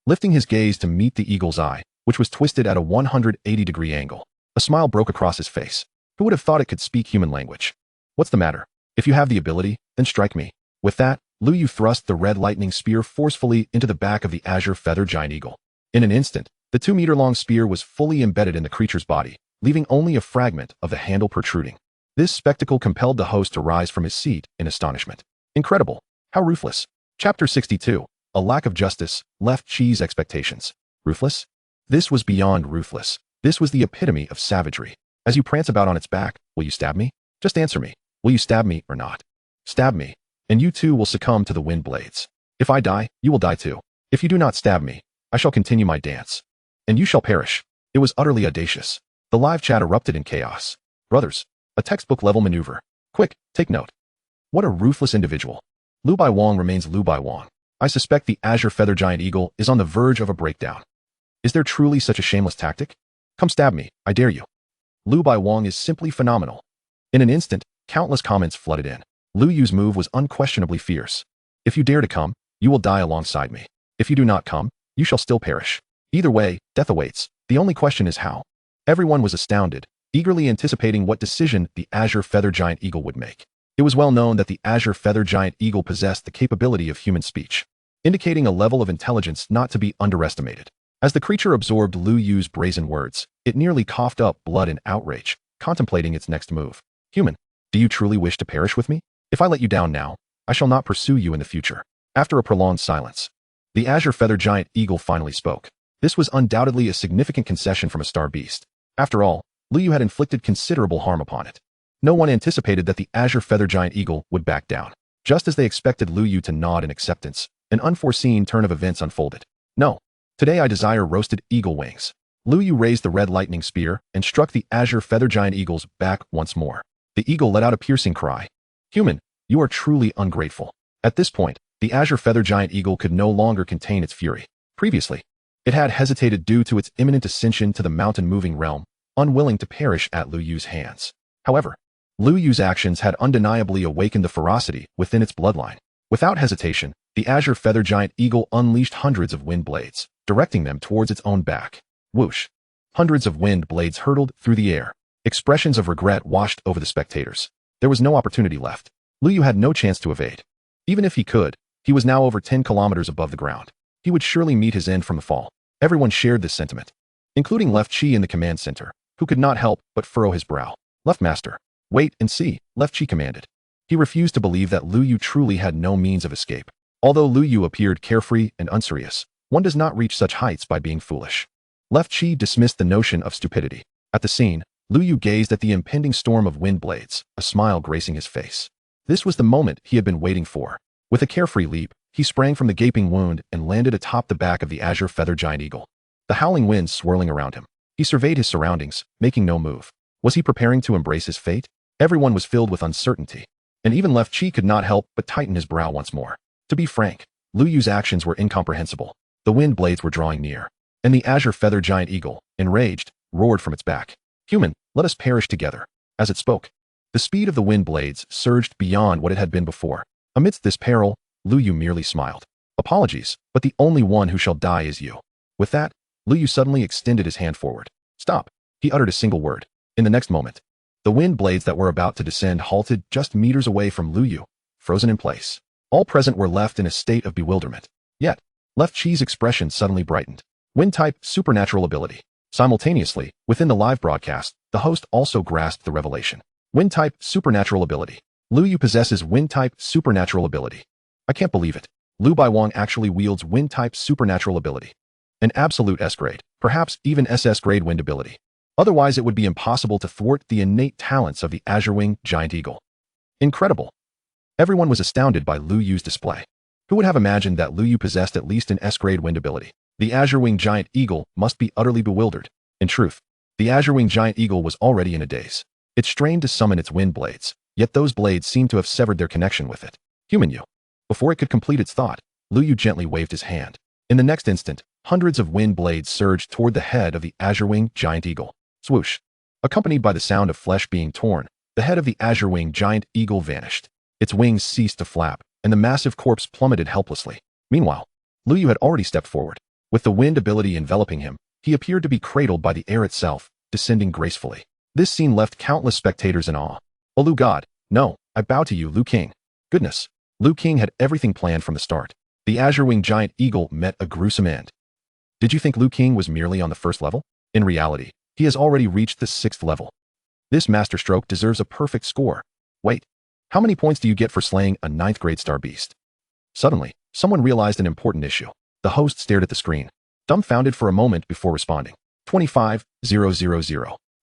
lifting his gaze to meet the eagle's eye, which was twisted at a 180-degree angle. A smile broke across his face. Who would have thought it could speak human language? What's the matter? If you have the ability, then strike me. With that, Lu Yu thrust the red lightning spear forcefully into the back of the azure feather giant eagle. In an instant, the 2-meter-long spear was fully embedded in the creature's body, leaving only a fragment of the handle protruding. This spectacle compelled the host to rise from his seat in astonishment. Incredible! How ruthless! Chapter 62. A lack of justice, left Chi's expectations. Ruthless? This was beyond ruthless. This was the epitome of savagery. As you prance about on its back, will you stab me? Just answer me. Will you stab me or not? Stab me, and you too will succumb to the wind blades. If I die, you will die too. If you do not stab me, I shall continue my dance. And you shall perish. It was utterly audacious. The live chat erupted in chaos. Brothers, a textbook-level maneuver. Quick, take note. What a ruthless individual. Lu Bai Wang remains Lu Bai Wang. I suspect the azure feather giant eagle is on the verge of a breakdown. Is there truly such a shameless tactic? Come stab me, I dare you. Lu Bai Wang is simply phenomenal. In an instant, countless comments flooded in. Lu Yu's move was unquestionably fierce. If you dare to come, you will die alongside me. If you do not come, you shall still perish. Either way, death awaits. The only question is how. Everyone was astounded, eagerly anticipating what decision the azure feather giant eagle would make. It was well known that the azure feather giant eagle possessed the capability of human speech, indicating a level of intelligence not to be underestimated. As the creature absorbed Lu Yu's brazen words, it nearly coughed up blood in outrage, contemplating its next move. Human, do you truly wish to perish with me? If I let you down now, I shall not pursue you in the future. After a prolonged silence, the azure feather giant eagle finally spoke. This was undoubtedly a significant concession from a star beast. After all, Lu Yu had inflicted considerable harm upon it. No one anticipated that the azure feather giant eagle would back down. Just as they expected Lu Yu to nod in acceptance, an unforeseen turn of events unfolded. No. Today I desire roasted eagle wings. Lu Yu raised the red lightning spear and struck the azure feather giant eagle's back once more. The eagle let out a piercing cry. Human, you are truly ungrateful. At this point, the azure feather giant eagle could no longer contain its fury. Previously, it had hesitated due to its imminent ascension to the mountain-moving realm, unwilling to perish at Lu Yu's hands. However, Lu Yu's actions had undeniably awakened the ferocity within its bloodline. Without hesitation, the azure feather giant eagle unleashed hundreds of wind blades, directing them towards its own back. Whoosh! Hundreds of wind blades hurtled through the air. Expressions of regret washed over the spectators. There was no opportunity left. Lu Yu had no chance to evade. Even if he could, he was now over 10 kilometers above the ground. He would surely meet his end from the fall. Everyone shared this sentiment, including Left Chi in the command center, who could not help but furrow his brow. Left Master, wait and see, Left Chi commanded. He refused to believe that Lu Yu truly had no means of escape. Although Lu Yu appeared carefree and unserious, one does not reach such heights by being foolish. Left Chi dismissed the notion of stupidity. At the scene, Lu Yu gazed at the impending storm of wind blades, a smile gracing his face. This was the moment he had been waiting for. With a carefree leap, he sprang from the gaping wound and landed atop the back of the azure feather giant eagle. The howling winds swirling around him. He surveyed his surroundings, making no move. Was he preparing to embrace his fate? Everyone was filled with uncertainty, and even Left Chi could not help but tighten his brow once more. To be frank, Lu Yu's actions were incomprehensible. The wind blades were drawing near, and the azure feather giant eagle, enraged, roared from its back. Human, let us perish together. As it spoke, the speed of the wind blades surged beyond what it had been before. Amidst this peril, Lu Yu merely smiled. Apologies, but the only one who shall die is you. With that, Lu Yu suddenly extended his hand forward. Stop. He uttered a single word. In the next moment, the wind blades that were about to descend halted just meters away from Lu Yu, frozen in place. All present were left in a state of bewilderment. Yet, Left Chi's expression suddenly brightened. Wind-type supernatural ability. Simultaneously, within the live broadcast, the host also grasped the revelation. Wind-type supernatural ability. Lu Yu possesses wind-type supernatural ability. I can't believe it. Lu Baiwang actually wields wind-type supernatural ability. An absolute S-grade, perhaps even SS-grade wind ability. Otherwise it would be impossible to thwart the innate talents of the Azure Wing Giant Eagle. Incredible. Everyone was astounded by Lu Yu's display. Who would have imagined that Lu Yu possessed at least an S-grade wind ability? The Azure Wing Giant Eagle must be utterly bewildered. In truth, the Azure Wing Giant Eagle was already in a daze. It strained to summon its wind blades, yet those blades seemed to have severed their connection with it. Human Yu. Before it could complete its thought, Lu Yu gently waved his hand. In the next instant, hundreds of wind blades surged toward the head of the Azure Wing Giant Eagle. Swoosh. Accompanied by the sound of flesh being torn, the head of the Azure Wing Giant Eagle vanished. Its wings ceased to flap, and the massive corpse plummeted helplessly. Meanwhile, Lu Yu had already stepped forward. With the wind ability enveloping him, he appeared to be cradled by the air itself, descending gracefully. This scene left countless spectators in awe. Oh Lu God, no, I bow to you, Lu King. Goodness, Lu King had everything planned from the start. The Azure Wing Giant Eagle met a gruesome end. Did you think Lu King was merely on the first level? In reality, he has already reached the 6th level. This masterstroke deserves a perfect score. Wait, how many points do you get for slaying a 9th grade star beast? Suddenly, someone realized an important issue. The host stared at the screen, dumbfounded for a moment before responding. 25,000.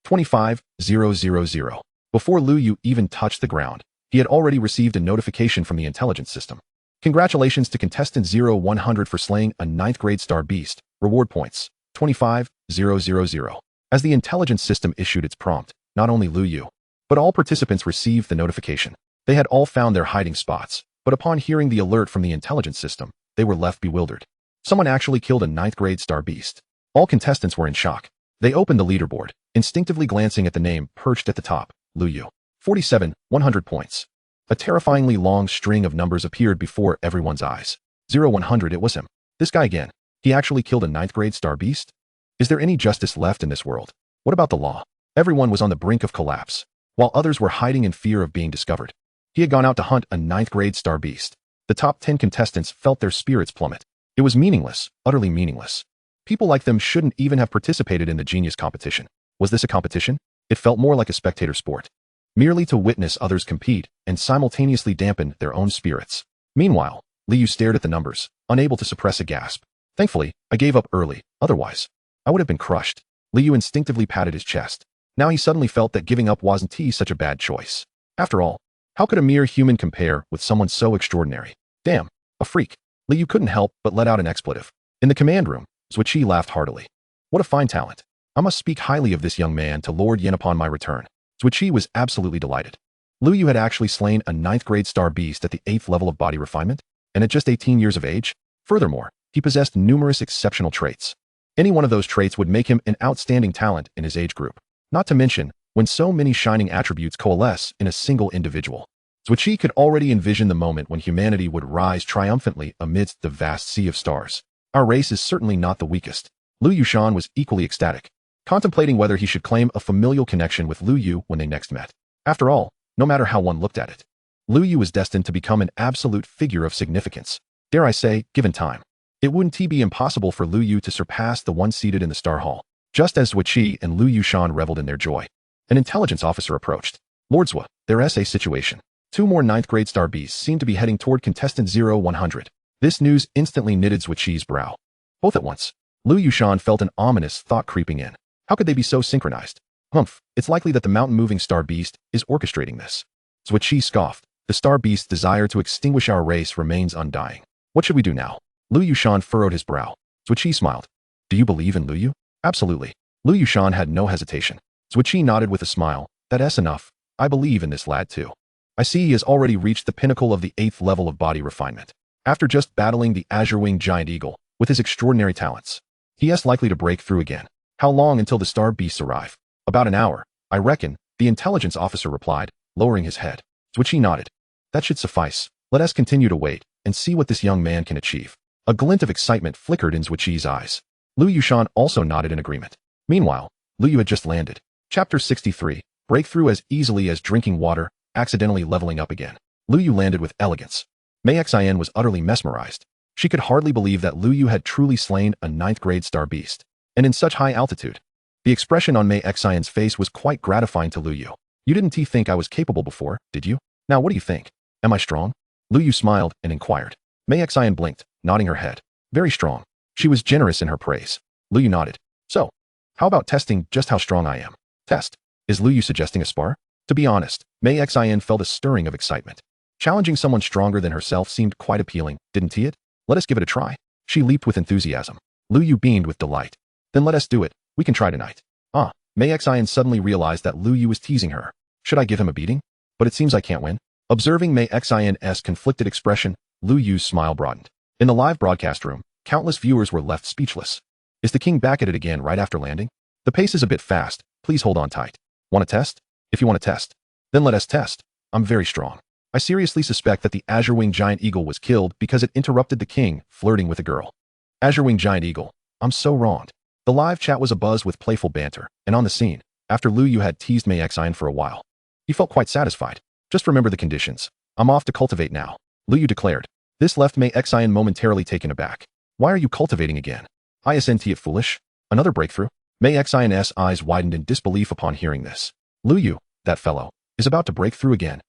25,000. Before Lu Yu even touched the ground, he had already received a notification from the intelligence system. Congratulations to contestant 0100 for slaying a 9th grade star beast. Reward points, 25,000. As the intelligence system issued its prompt, not only Lu Yu, but all participants received the notification. They had all found their hiding spots, but upon hearing the alert from the intelligence system, they were left bewildered. Someone actually killed a 9th grade star beast. All contestants were in shock. They opened the leaderboard, instinctively glancing at the name perched at the top, Lu Yu. 47,100 points. A terrifyingly long string of numbers appeared before everyone's eyes. 0100, it was him. This guy again. He actually killed a 9th grade star beast? Is there any justice left in this world? What about the law? Everyone was on the brink of collapse, while others were hiding in fear of being discovered. He had gone out to hunt a 9th grade star beast. The top 10 contestants felt their spirits plummet. It was meaningless, utterly meaningless. People like them shouldn't even have participated in the genius competition. Was this a competition? It felt more like a spectator sport. Merely to witness others compete and simultaneously dampen their own spirits. Meanwhile, Lu Yu stared at the numbers, unable to suppress a gasp. Thankfully, I gave up early, otherwise, I would have been crushed. Lu Yu instinctively patted his chest. Now he suddenly felt that giving up wasn't such a bad choice. After all, how could a mere human compare with someone so extraordinary? Damn, a freak. Lu Yu couldn't help but let out an expletive. In the command room, Fuxi laughed heartily. What a fine talent. I must speak highly of this young man to Lord Yin upon my return. Fuxi was absolutely delighted. Lu Yu had actually slain a 9th grade star beast at the 8th level of body refinement, and at just 18 years of age. Furthermore, he possessed numerous exceptional traits. Any one of those traits would make him an outstanding talent in his age group. Not to mention, when so many shining attributes coalesce in a single individual. Fuxi could already envision the moment when humanity would rise triumphantly amidst the vast sea of stars. Our race is certainly not the weakest. Lu Yushan was equally ecstatic, contemplating whether he should claim a familial connection with Lu Yu when they next met. After all, no matter how one looked at it, Lu Yu was destined to become an absolute figure of significance. Dare I say, given time. It wouldn't be impossible for Lu Yu to surpass the one seated in the Star Hall. Just as Fuxi and Lu Yushan reveled in their joy, an intelligence officer approached. Lord Zhua, there is a situation. 2 more 9th grade star beasts seem to be heading toward contestant 0100. This news instantly knitted Fuxi's brow. Both at once, Lu Yushan felt an ominous thought creeping in. How could they be so synchronized? Humph, it's likely that the mountain-moving star beast is orchestrating this. Fuxi scoffed. The star beast's desire to extinguish our race remains undying. What should we do now? Lu Yushan furrowed his brow. Fuxi smiled. Do you believe in Lu Yu? Absolutely. Lu Yushan had no hesitation. Fuxi nodded with a smile. That's enough. I believe in this lad too. I see he has already reached the pinnacle of the 8th level of body refinement. After just battling the Azure Wing Giant Eagle with his extraordinary talents, he is likely to break through again. How long until the star beasts arrive? About an hour, I reckon, the intelligence officer replied, lowering his head. Wuxi nodded. That should suffice. Let us continue to wait and see what this young man can achieve. A glint of excitement flickered in Wuxi's eyes. Lu Yushan also nodded in agreement. Meanwhile, Lu Yu had just landed. Chapter 63. Breakthrough as easily as drinking water, accidentally leveling up again. Lu Yu landed with elegance. Mei Xin was utterly mesmerized. She could hardly believe that Lu Yu had truly slain a 9th-grade star beast, and in such high altitude. The expression on Mei Xin's face was quite gratifying to Lu Yu. You didn't think I was capable before, did you? Now what do you think? Am I strong? Lu Yu smiled and inquired. Mei Xin blinked, nodding her head. Very strong. She was generous in her praise. Lu Yu nodded. So, how about testing just how strong I am? Test. Is Lu Yu suggesting a spar? To be honest, Mei Xin felt a stirring of excitement. Challenging someone stronger than herself seemed quite appealing, didn't it? Let us give it a try. She leaped with enthusiasm. Lu Yu beamed with delight. Then let us do it. We can try tonight. Mei Xin suddenly realized that Lu Yu was teasing her. Should I give him a beating? But it seems I can't win. Observing Mei Xin's conflicted expression, Lu Yu's smile broadened. In the live broadcast room, countless viewers were left speechless. Is the king back at it again right after landing? The pace is a bit fast. Please hold on tight. Want to test? If you want to test, then let us test. I'm very strong. I seriously suspect that the azure-winged giant eagle was killed because it interrupted the king flirting with a girl. Azure-winged giant eagle. I'm so wronged. The live chat was abuzz with playful banter, and on the scene, after Lu Yu had teased Mei Xin for a while, he felt quite satisfied. Just remember the conditions. I'm off to cultivate now, Lu Yu declared. This left Mei Xin momentarily taken aback. Why are you cultivating again? Isn't it foolish? Another breakthrough? Mei Xin's eyes widened in disbelief upon hearing this. Lu Yu, that fellow, is about to break through again.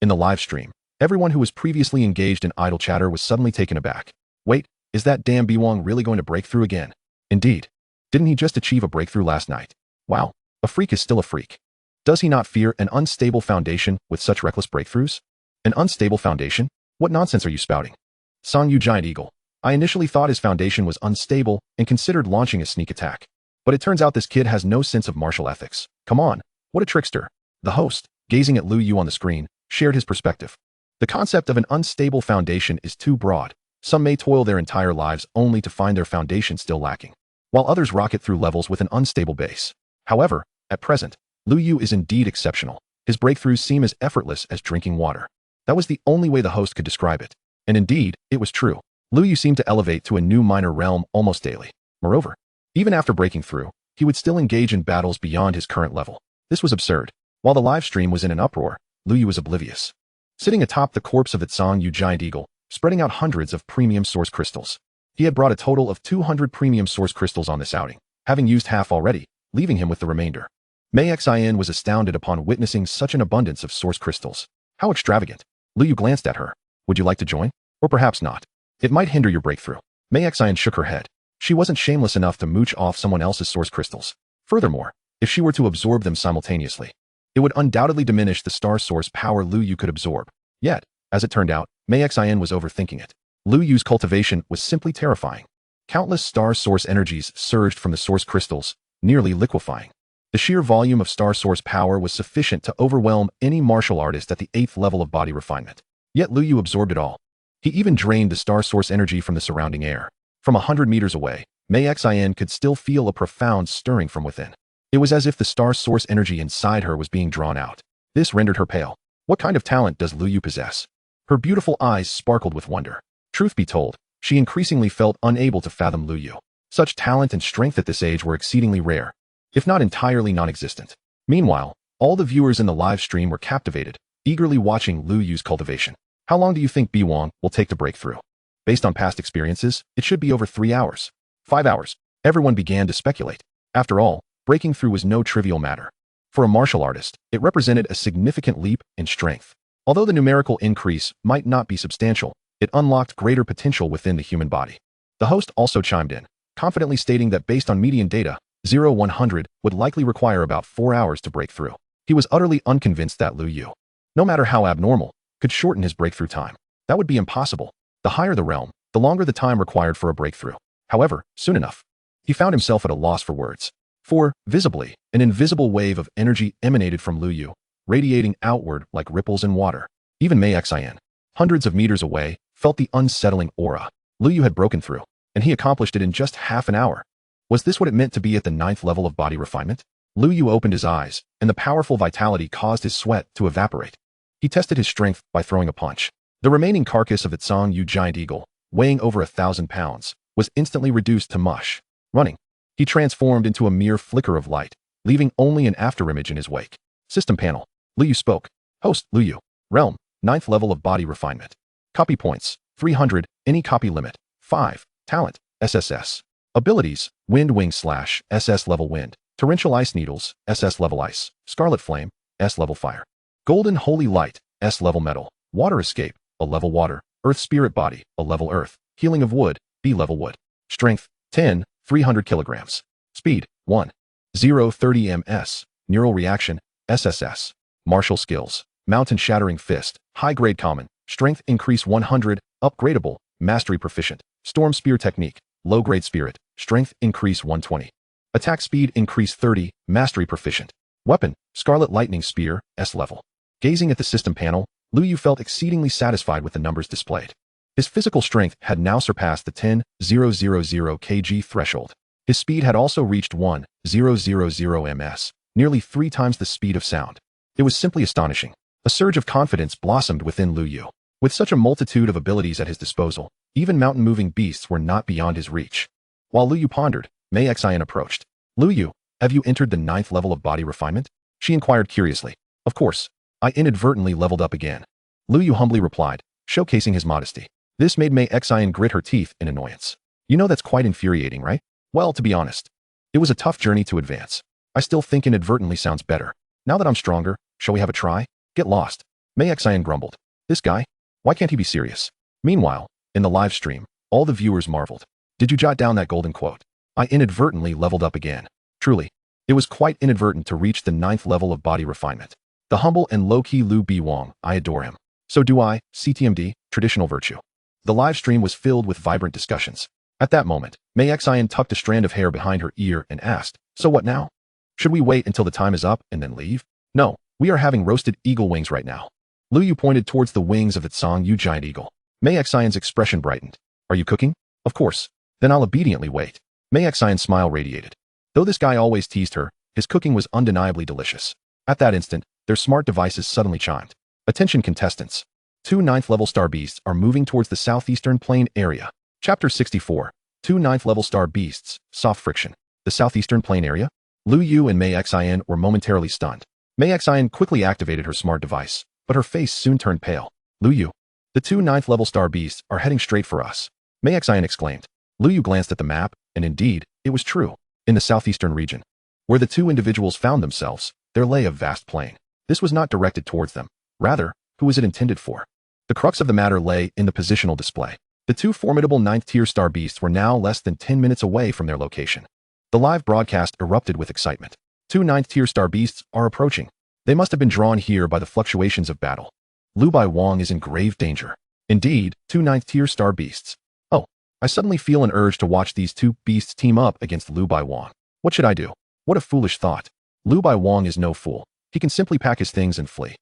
In the live stream, everyone who was previously engaged in idle chatter was suddenly taken aback. Wait, is that damn Biwang really going to break through again? Indeed. Didn't he just achieve a breakthrough last night? Wow, a freak is still a freak. Does he not fear an unstable foundation with such reckless breakthroughs? An unstable foundation? What nonsense are you spouting? Song Yu Giant Eagle. I initially thought his foundation was unstable and considered launching a sneak attack. But it turns out this kid has no sense of martial ethics. Come on, what a trickster. The host, gazing at Lu Yu on the screen, shared his perspective. The concept of an unstable foundation is too broad. Some may toil their entire lives only to find their foundation still lacking, while others rocket through levels with an unstable base. However, at present, Lu Yu is indeed exceptional. His breakthroughs seem as effortless as drinking water. That was the only way the host could describe it. And indeed, it was true. Lu Yu seemed to elevate to a new minor realm almost daily. Moreover, even after breaking through, he would still engage in battles beyond his current level. This was absurd. While the live stream was in an uproar, Lu Yu was oblivious. Sitting atop the corpse of its Song Yu Giant Eagle, spreading out hundreds of premium source crystals. He had brought a total of 200 premium source crystals on this outing, having used half already, leaving him with the remainder. Mei Xin was astounded upon witnessing such an abundance of source crystals. How extravagant. Lu Yu glanced at her. Would you like to join? Or perhaps not. It might hinder your breakthrough. Mei Xin shook her head. She wasn't shameless enough to mooch off someone else's source crystals. Furthermore, if she were to absorb them simultaneously, it would undoubtedly diminish the star source power Lu Yu could absorb. Yet, as it turned out, Mei Xin was overthinking it. Lu Yu's cultivation was simply terrifying. Countless star source energies surged from the source crystals, nearly liquefying. The sheer volume of star source power was sufficient to overwhelm any martial artist at the 8th level of body refinement. Yet Lu Yu absorbed it all. He even drained the star source energy from the surrounding air. From 100 meters away, Mei Xin could still feel a profound stirring from within. It was as if the star source energy inside her was being drawn out. This rendered her pale. What kind of talent does Lu Yu possess? Her beautiful eyes sparkled with wonder. Truth be told, she increasingly felt unable to fathom Lu Yu. Such talent and strength at this age were exceedingly rare, if not entirely non-existent. Meanwhile, all the viewers in the live stream were captivated, eagerly watching Lu Yu's cultivation. How long do you think Biwang will take to break through? Based on past experiences, it should be over 3 hours. 5 hours. Everyone began to speculate. After all, breaking through was no trivial matter. For a martial artist, it represented a significant leap in strength. Although the numerical increase might not be substantial, it unlocked greater potential within the human body. The host also chimed in, confidently stating that based on median data, 0-100 would likely require about 4 hours to break through. He was utterly unconvinced that Lu Yu, no matter how abnormal, could shorten his breakthrough time. That would be impossible. The higher the realm, the longer the time required for a breakthrough. However, soon enough, he found himself at a loss for words. For, visibly, an invisible wave of energy emanated from Lu Yu, radiating outward like ripples in water. Even Mei Xin, hundreds of meters away, felt the unsettling aura. Lu Yu had broken through, and he accomplished it in just half an hour. Was this what it meant to be at the 9th level of body refinement? Lu Yu opened his eyes, and the powerful vitality caused his sweat to evaporate. He tested his strength by throwing a punch. The remaining carcass of Itsang Yu giant eagle, weighing over 1,000 pounds, was instantly reduced to mush. Running, he transformed into a mere flicker of light, leaving only an afterimage in his wake. System panel. Lu Yu spoke. Host, Lu Yu. Realm, 9th level of body refinement. Copy points, 300, any copy limit, 5. Talent, SSS. Abilities, Wind Wing / SS level Wind. Torrential Ice Needles, SS level Ice. Scarlet Flame, S level Fire. Golden Holy Light, S level Metal. Water Escape, a level Water. Earth Spirit Body, a level Earth. Healing of Wood, B level Wood. Strength, 10, 300 kilograms. Speed, 1. 0, 30 ms. Neural Reaction, SSS. Martial Skills, Mountain Shattering Fist, High Grade Common. Strength increase 100, upgradable, Mastery Proficient. Storm Spear Technique, Low Grade Spirit. Strength increase 120. Attack Speed increase 30, Mastery Proficient. Weapon, Scarlet Lightning Spear, S level. Gazing at the system panel, Lu Yu felt exceedingly satisfied with the numbers displayed. His physical strength had now surpassed the 10,000 kg threshold. His speed had also reached 1,000 ms, nearly 3 times the speed of sound. It was simply astonishing. A surge of confidence blossomed within Lu Yu. With such a multitude of abilities at his disposal, even mountain-moving beasts were not beyond his reach. While Lu Yu pondered, Mei Xian approached. Lu Yu, have you entered the 9th level of body refinement? She inquired curiously. Of course. I inadvertently leveled up again. Lu Yu humbly replied, showcasing his modesty. This made Mei Xian grit her teeth in annoyance. You know that's quite infuriating, right? Well, to be honest, it was a tough journey to advance. I still think inadvertently sounds better. Now that I'm stronger, shall we have a try? Get lost. Mei Xian grumbled. This guy? Why can't he be serious? Meanwhile, in the live stream, all the viewers marveled. Did you jot down that golden quote? I inadvertently leveled up again. Truly, it was quite inadvertent to reach the 9th level of body refinement. The humble and low-key Lu Biwang, I adore him. So do I, CTMD, traditional virtue. The live stream was filled with vibrant discussions. At that moment, Mei Xian tucked a strand of hair behind her ear and asked, so what now? Should we wait until the time is up and then leave? No, we are having roasted eagle wings right now. Lu Yu pointed towards the wings of Itsang Yu giant eagle. Mei Xian's expression brightened. Are you cooking? Of course. Then I'll obediently wait. Mei Xian's smile radiated. Though this guy always teased her, his cooking was undeniably delicious. At that instant, their smart devices suddenly chimed. Attention contestants. 2 9th level star beasts are moving towards the southeastern plain area. Chapter 64. 2 9th level star beasts, soft friction. The southeastern plain area? Lu Yu and Mei Xian were momentarily stunned. Mei Xian quickly activated her smart device, but her face soon turned pale. Lu Yu. The 2 9th level star beasts are heading straight for us. Mei Xian exclaimed. Lu Yu glanced at the map, and indeed, it was true. In the southeastern region, where the 2 individuals found themselves, there lay a vast plain. This was not directed towards them. Rather, who was it intended for? The crux of the matter lay in the positional display. The 2 formidable 9th-tier star beasts were now less than 10 minutes away from their location. The live broadcast erupted with excitement. 2 9th-tier star beasts are approaching. They must have been drawn here by the fluctuations of battle. Lu Biwang is in grave danger. Indeed, 2 9th-tier star beasts. Oh, I suddenly feel an urge to watch these 2 beasts team up against Lu Biwang. What should I do? What a foolish thought. Lu Biwang is no fool. He can simply pack his things and flee.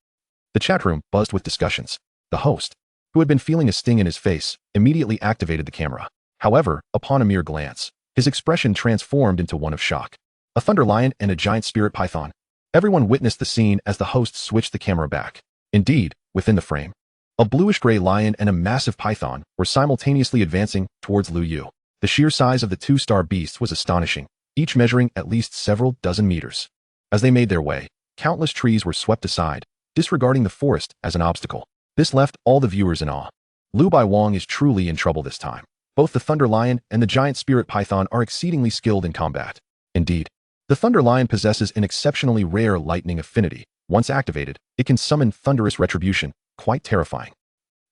The chat room buzzed with discussions. The host, who had been feeling a sting in his face, immediately activated the camera. However, upon a mere glance, his expression transformed into one of shock. A thunder lion and a giant spirit python. Everyone witnessed the scene as the host switched the camera back. Indeed, within the frame, a bluish-gray lion and a massive python were simultaneously advancing towards Lu Yu. The sheer size of the 2 star beasts was astonishing, each measuring at least several dozen meters. As they made their way, countless trees were swept aside, disregarding the forest as an obstacle. This left all the viewers in awe. Lu Biwang is truly in trouble this time. Both the Thunder Lion and the Giant Spirit Python are exceedingly skilled in combat. Indeed, the Thunder Lion possesses an exceptionally rare lightning affinity. Once activated, it can summon thunderous retribution, quite terrifying.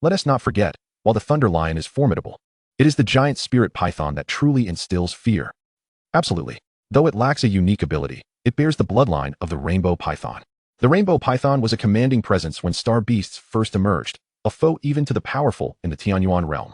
Let us not forget, while the Thunder Lion is formidable, it is the Giant Spirit Python that truly instills fear. Absolutely. Though it lacks a unique ability, it bears the bloodline of the Rainbow Python. The Rainbow Python was a commanding presence when star beasts first emerged, a foe even to the powerful in the Tianyuan realm.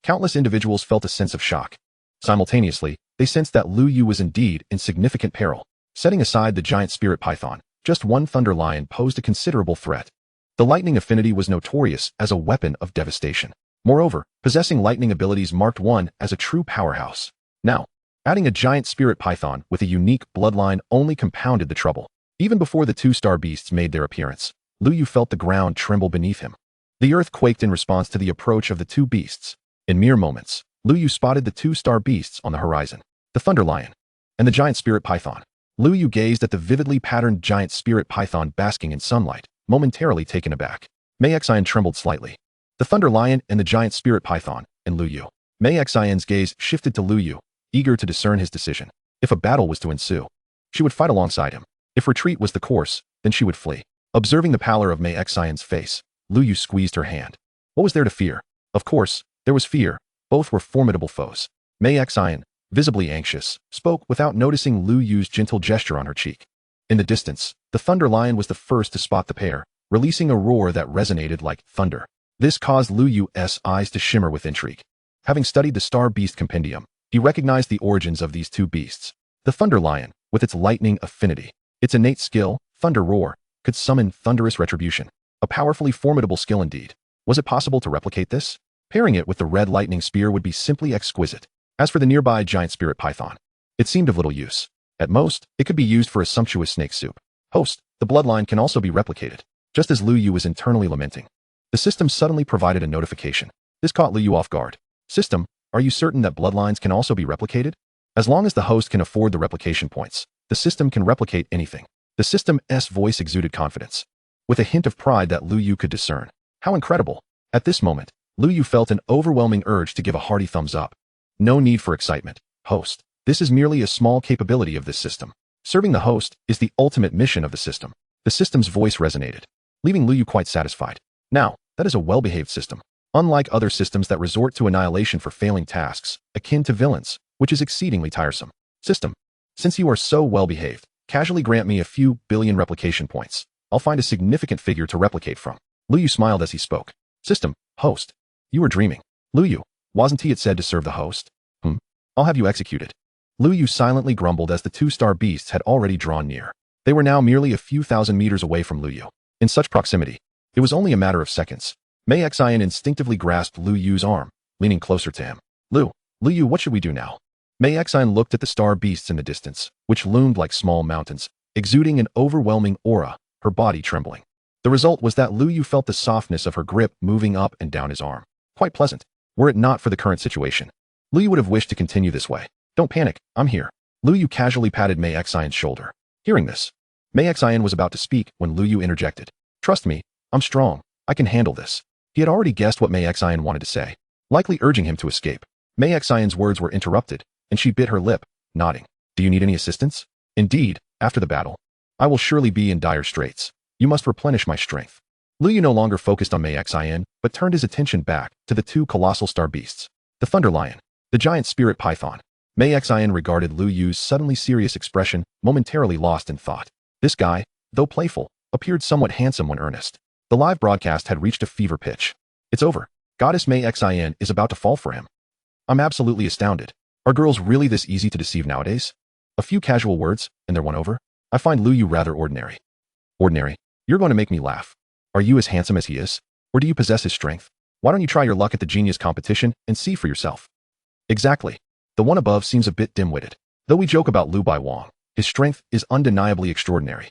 Countless individuals felt a sense of shock. Simultaneously, they sensed that Lu Yu was indeed in significant peril. Setting aside the giant spirit python, just one thunder lion posed a considerable threat. The lightning affinity was notorious as a weapon of devastation. Moreover, possessing lightning abilities marked one as a true powerhouse. Now, Adding a giant spirit python with a unique bloodline only compounded the trouble. Even before the two-star beasts made their appearance, Lu Yu felt the ground tremble beneath him. The earth quaked in response to the approach of the two beasts. In mere moments, Lu Yu spotted the two-star beasts on the horizon, the thunder lion and the giant spirit python. Lu Yu gazed at the vividly patterned giant spirit python basking in sunlight, momentarily taken aback. Manhwaedit trembled slightly. The thunder lion and the giant spirit python, and Lu Yu. Manhwaedit's gaze shifted to Lu Yu, eager to discern his decision. If a battle was to ensue, she would fight alongside him. If retreat was the course, then she would flee. Observing the pallor of Manhwaedit's face, Lu Yu squeezed her hand. What was there to fear? Of course, there was fear. Both were formidable foes. Manhwaedit, visibly anxious, spoke without noticing Lu Yu's gentle gesture on her cheek. In the distance, the thunder lion was the first to spot the pair, releasing a roar that resonated like thunder. This caused Lu Yu's eyes to shimmer with intrigue. Having studied the Star Beast Compendium, he recognized the origins of these two beasts. The thunder lion, with its lightning affinity, its innate skill, thunder roar, could summon thunderous retribution. A powerfully formidable skill indeed. Was it possible to replicate this? Pairing it with the red lightning spear would be simply exquisite. As for the nearby giant spirit python, it seemed of little use. At most, it could be used for a sumptuous snake soup. Host, the bloodline can also be replicated. Just as Lu Yu was internally lamenting, the system suddenly provided a notification. This caught Lu Yu off guard. System, are you certain that bloodlines can also be replicated? As long as the host can afford the replication points, the system can replicate anything. The system's voice exuded confidence, with a hint of pride that Lu Yu could discern. How incredible! At this moment, Lu Yu felt an overwhelming urge to give a hearty thumbs up. No need for excitement, host. This is merely a small capability of this system. Serving the host is the ultimate mission of the system. The system's voice resonated, leaving Lu Yu quite satisfied. Now, that is a well-behaved system. Unlike other systems that resort to annihilation for failing tasks, akin to villains, which is exceedingly tiresome. System, since you are so well-behaved, casually grant me a few billion replication points. I'll find a significant figure to replicate from. Lu Yu smiled as he spoke. System, host, you were dreaming. Lu Yu, wasn't it said to serve the host? I'll have you executed. Lu Yu silently grumbled as the two-star beasts had already drawn near. They were now merely a few thousand meters away from Lu Yu. In such proximity, it was only a matter of seconds. Manhwaedit instinctively grasped Lu Yu's arm, leaning closer to him. Lu Yu, what should we do now? Manhwaedit looked at the star beasts in the distance, which loomed like small mountains, exuding an overwhelming aura, her body trembling. The result was that Lu Yu felt the softness of her grip moving up and down his arm. Quite pleasant. Were it not for the current situation, Lu Yu would have wished to continue this way. Don't panic, I'm here. Lu Yu casually patted Manhwaedit's shoulder. Hearing this, Manhwaedit was about to speak when Lu Yu interjected. Trust me, I'm strong. I can handle this. He had already guessed what Manhwaedit wanted to say, likely urging him to escape. Manhwaedit's words were interrupted, and she bit her lip, nodding. Do you need any assistance? Indeed, after the battle, I will surely be in dire straits. You must replenish my strength. Lu Yu no longer focused on Manhwaedit, but turned his attention back to the two colossal star beasts, the thunder lion, the giant spirit python. Manhwaedit regarded Lu Yu's suddenly serious expression, momentarily lost in thought. This guy, though playful, appeared somewhat handsome when earnest. The live broadcast had reached a fever pitch. It's over. Goddess Manhwaedit is about to fall for him. I'm absolutely astounded. Are girls really this easy to deceive nowadays? A few casual words, and they're won over? I find Lu Yu rather ordinary. Ordinary? You're going to make me laugh. Are you as handsome as he is? Or do you possess his strength? Why don't you try your luck at the genius competition and see for yourself? Exactly. The one above seems a bit dim-witted. Though we joke about Lu Bai Wang, his strength is undeniably extraordinary.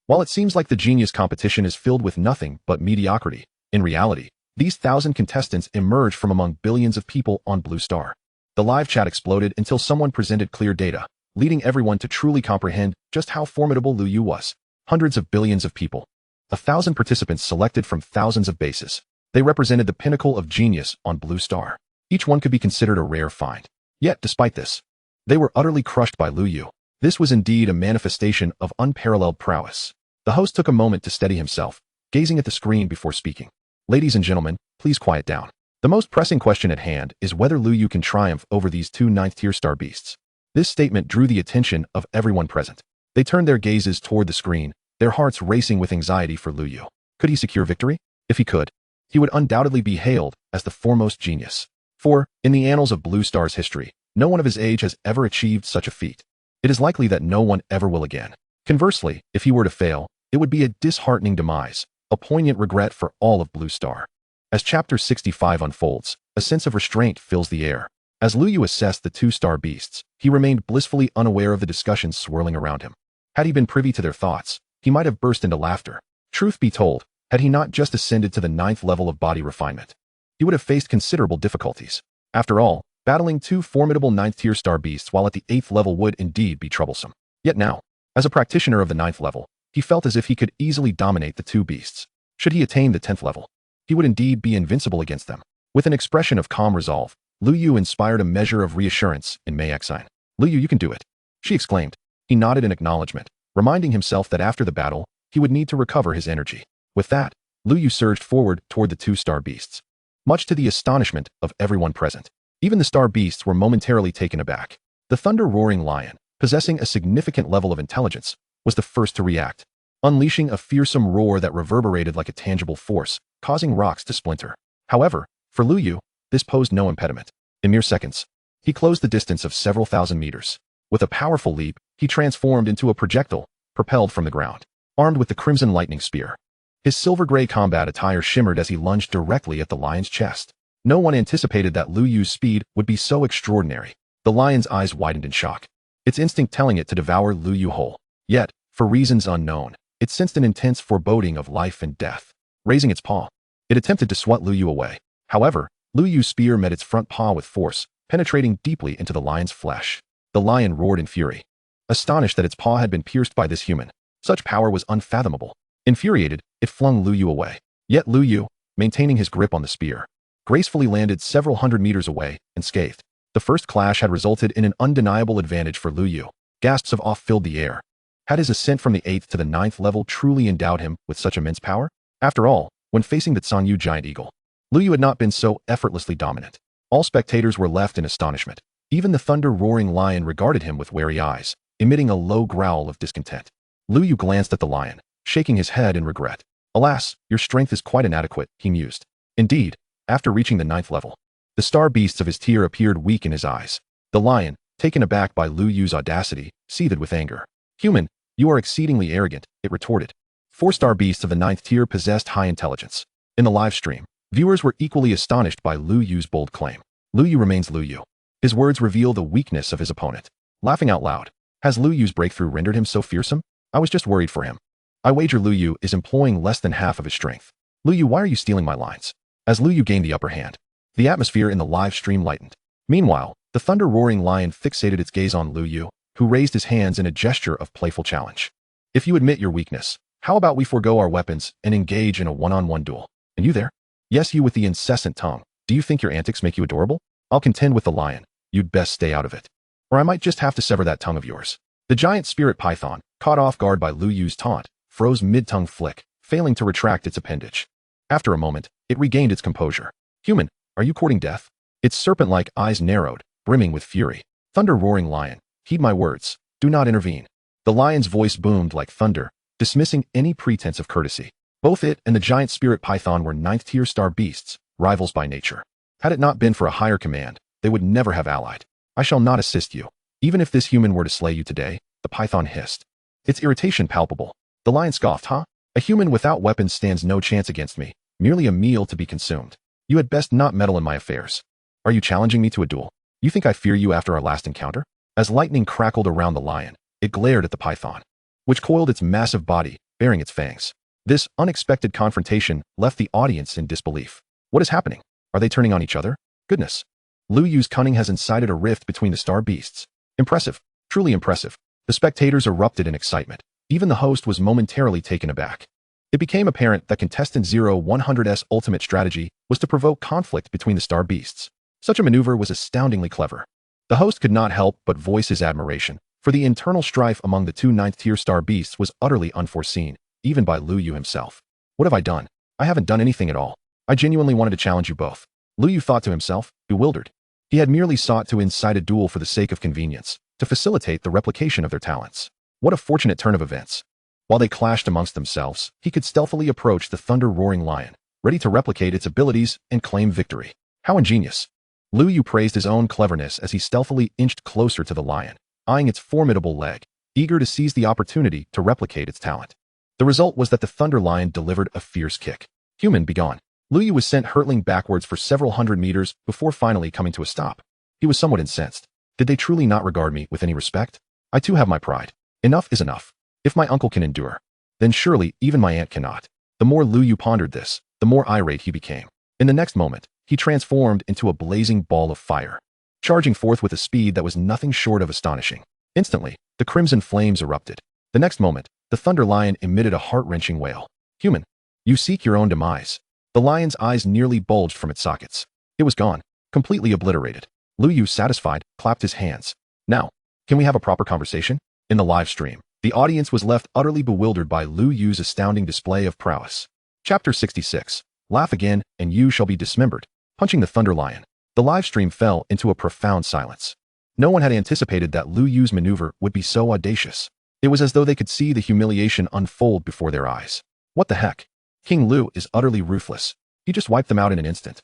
While it seems like the genius competition is filled with nothing but mediocrity, in reality, these 1,000 contestants emerge from among billions of people on Blue Star. The live chat exploded until someone presented clear data, leading everyone to truly comprehend just how formidable Lu Yu was. Hundreds of billions of people. 1,000 participants selected from thousands of bases. They represented the pinnacle of genius on Blue Star. Each one could be considered a rare find. Yet, despite this, they were utterly crushed by Lu Yu. This was indeed a manifestation of unparalleled prowess. The host took a moment to steady himself, gazing at the screen before speaking. Ladies and gentlemen, please quiet down. The most pressing question at hand is whether Lu Yu can triumph over these two 9th-tier star beasts. This statement drew the attention of everyone present. They turned their gazes toward the screen, their hearts racing with anxiety for Lu Yu. Could he secure victory? If he could, he would undoubtedly be hailed as the foremost genius. For, in the annals of Blue Star's history, no one of his age has ever achieved such a feat. It is likely that no one ever will again. Conversely, if he were to fail, it would be a disheartening demise, a poignant regret for all of Blue Star. As Chapter 65 unfolds, a sense of restraint fills the air. As Lu Yu assessed the two-star beasts, he remained blissfully unaware of the discussions swirling around him. Had he been privy to their thoughts, he might have burst into laughter. Truth be told, had he not just ascended to the 9th level of body refinement, he would have faced considerable difficulties. After all, battling two formidable 9th-tier star beasts while at the 8th level would indeed be troublesome. Yet now, as a practitioner of the 9th level, he felt as if he could easily dominate the two beasts. Should he attain the 10th level, he would indeed be invincible against them. With an expression of calm resolve, Lu Yu inspired a measure of reassurance in Mei Exine. "Lu Yu, you can do it," she exclaimed. He nodded in acknowledgement, reminding himself that after the battle, he would need to recover his energy. With that, Lu Yu surged forward toward the two star beasts. Much to the astonishment of everyone present, even the star beasts were momentarily taken aback. The thunder-roaring lion, possessing a significant level of intelligence, was the first to react, unleashing a fearsome roar that reverberated like a tangible force, causing rocks to splinter. However, for Lu Yu, this posed no impediment. In mere seconds, he closed the distance of several thousand meters. With a powerful leap, he transformed into a projectile, propelled from the ground, armed with the crimson lightning spear. His silver-gray combat attire shimmered as he lunged directly at the lion's chest. No one anticipated that Lu Yu's speed would be so extraordinary. The lion's eyes widened in shock, its instinct telling it to devour Lu Yu whole. Yet, for reasons unknown, it sensed an intense foreboding of life and death. Raising its paw, it attempted to swat Lu Yu away. However, Lu Yu's spear met its front paw with force, penetrating deeply into the lion's flesh. The lion roared in fury, astonished that its paw had been pierced by this human. Such power was unfathomable. Infuriated, it flung Lu Yu away. Yet Lu Yu, maintaining his grip on the spear, gracefully landed several hundred meters away, unscathed. The first clash had resulted in an undeniable advantage for Lu Yu. Gasps of awe filled the air. Had his ascent from the 8th to the 9th level truly endowed him with such immense power? After all, when facing the Zhangyu giant eagle, Lu Yu had not been so effortlessly dominant. All spectators were left in astonishment. Even the thunder-roaring lion regarded him with wary eyes, emitting a low growl of discontent. Lu Yu glanced at the lion, shaking his head in regret. "Alas, your strength is quite inadequate," he mused. Indeed, after reaching the 9th level, the star beasts of his tier appeared weak in his eyes. The lion, taken aback by Lu Yu's audacity, seethed with anger. "Human, you are exceedingly arrogant," it retorted. 4-star beasts of the 9th tier possessed high intelligence. In the live stream, viewers were equally astonished by Lu Yu's bold claim. Lu Yu remains Lu Yu. His words reveal the weakness of his opponent. Laughing out loud, has Lu Yu's breakthrough rendered him so fearsome? I was just worried for him. I wager Lu Yu is employing less than half of his strength. Lu Yu, why are you stealing my lines? As Lu Yu gained the upper hand, the atmosphere in the live stream lightened. Meanwhile, the thunder-roaring lion fixated its gaze on Lu Yu, who raised his hands in a gesture of playful challenge. "If you admit your weakness, how about we forego our weapons and engage in a one-on-one duel? And you there? Yes, you with the incessant tongue. Do you think your antics make you adorable? I'll contend with the lion. You'd best stay out of it, or I might just have to sever that tongue of yours." The giant spirit python, caught off guard by Lu Yu's taunt, froze mid-tongue flick, failing to retract its appendage. After a moment, it regained its composure. "Human, are you courting death?" Its serpent-like eyes narrowed, brimming with fury. "Thunder-roaring lion, heed my words. Do not intervene." The lion's voice boomed like thunder, dismissing any pretense of courtesy. Both it and the giant spirit python were 9th-tier star beasts, rivals by nature. Had it not been for a higher command, they would never have allied. "I shall not assist you. Even if this human were to slay you today," the python hissed, its irritation palpable. The lion scoffed, "Huh? A human without weapons stands no chance against me, merely a meal to be consumed. You had best not meddle in my affairs. Are you challenging me to a duel? You think I fear you after our last encounter?" As lightning crackled around the lion, it glared at the python, which coiled its massive body, baring its fangs. This unexpected confrontation left the audience in disbelief. What is happening? Are they turning on each other? Goodness. Lu Yu's cunning has incited a rift between the star beasts. Impressive. Truly impressive. The spectators erupted in excitement. Even the host was momentarily taken aback. It became apparent that contestant 0100's ultimate strategy was to provoke conflict between the star beasts. Such a maneuver was astoundingly clever. The host could not help but voice his admiration, for the internal strife among the two 9th-tier star beasts was utterly unforeseen, even by Lu Yu himself. "What have I done? I haven't done anything at all. I genuinely wanted to challenge you both." Lu Yu thought to himself, bewildered. He had merely sought to incite a duel for the sake of convenience, to facilitate the replication of their talents. What a fortunate turn of events. While they clashed amongst themselves, he could stealthily approach the thunder-roaring lion, ready to replicate its abilities and claim victory. How ingenious. Lu Yu praised his own cleverness as he stealthily inched closer to the lion, eyeing its formidable leg, eager to seize the opportunity to replicate its talent. The result was that the thunder lion delivered a fierce kick. "Human, begone." Lu Yu was sent hurtling backwards for several hundred meters before finally coming to a stop. He was somewhat incensed. Did they truly not regard me with any respect? I too have my pride. Enough is enough. If my uncle can endure, then surely even my aunt cannot. The more Lu Yu pondered this, the more irate he became. In the next moment, he transformed into a blazing ball of fire, charging forth with a speed that was nothing short of astonishing. Instantly, the crimson flames erupted. The next moment, the Thunder Lion emitted a heart-wrenching wail. Human, you seek your own demise. The lion's eyes nearly bulged from its sockets. It was gone, completely obliterated. Lu Yu, satisfied, clapped his hands. Now, can we have a proper conversation? In the live stream, the audience was left utterly bewildered by Lu Yu's astounding display of prowess. Chapter 66. Laugh again, and you shall be dismembered. Punching the Thunder Lion. The live stream fell into a profound silence. No one had anticipated that Lu Yu's maneuver would be so audacious. It was as though they could see the humiliation unfold before their eyes. What the heck? King Lu is utterly ruthless. He just wiped them out in an instant.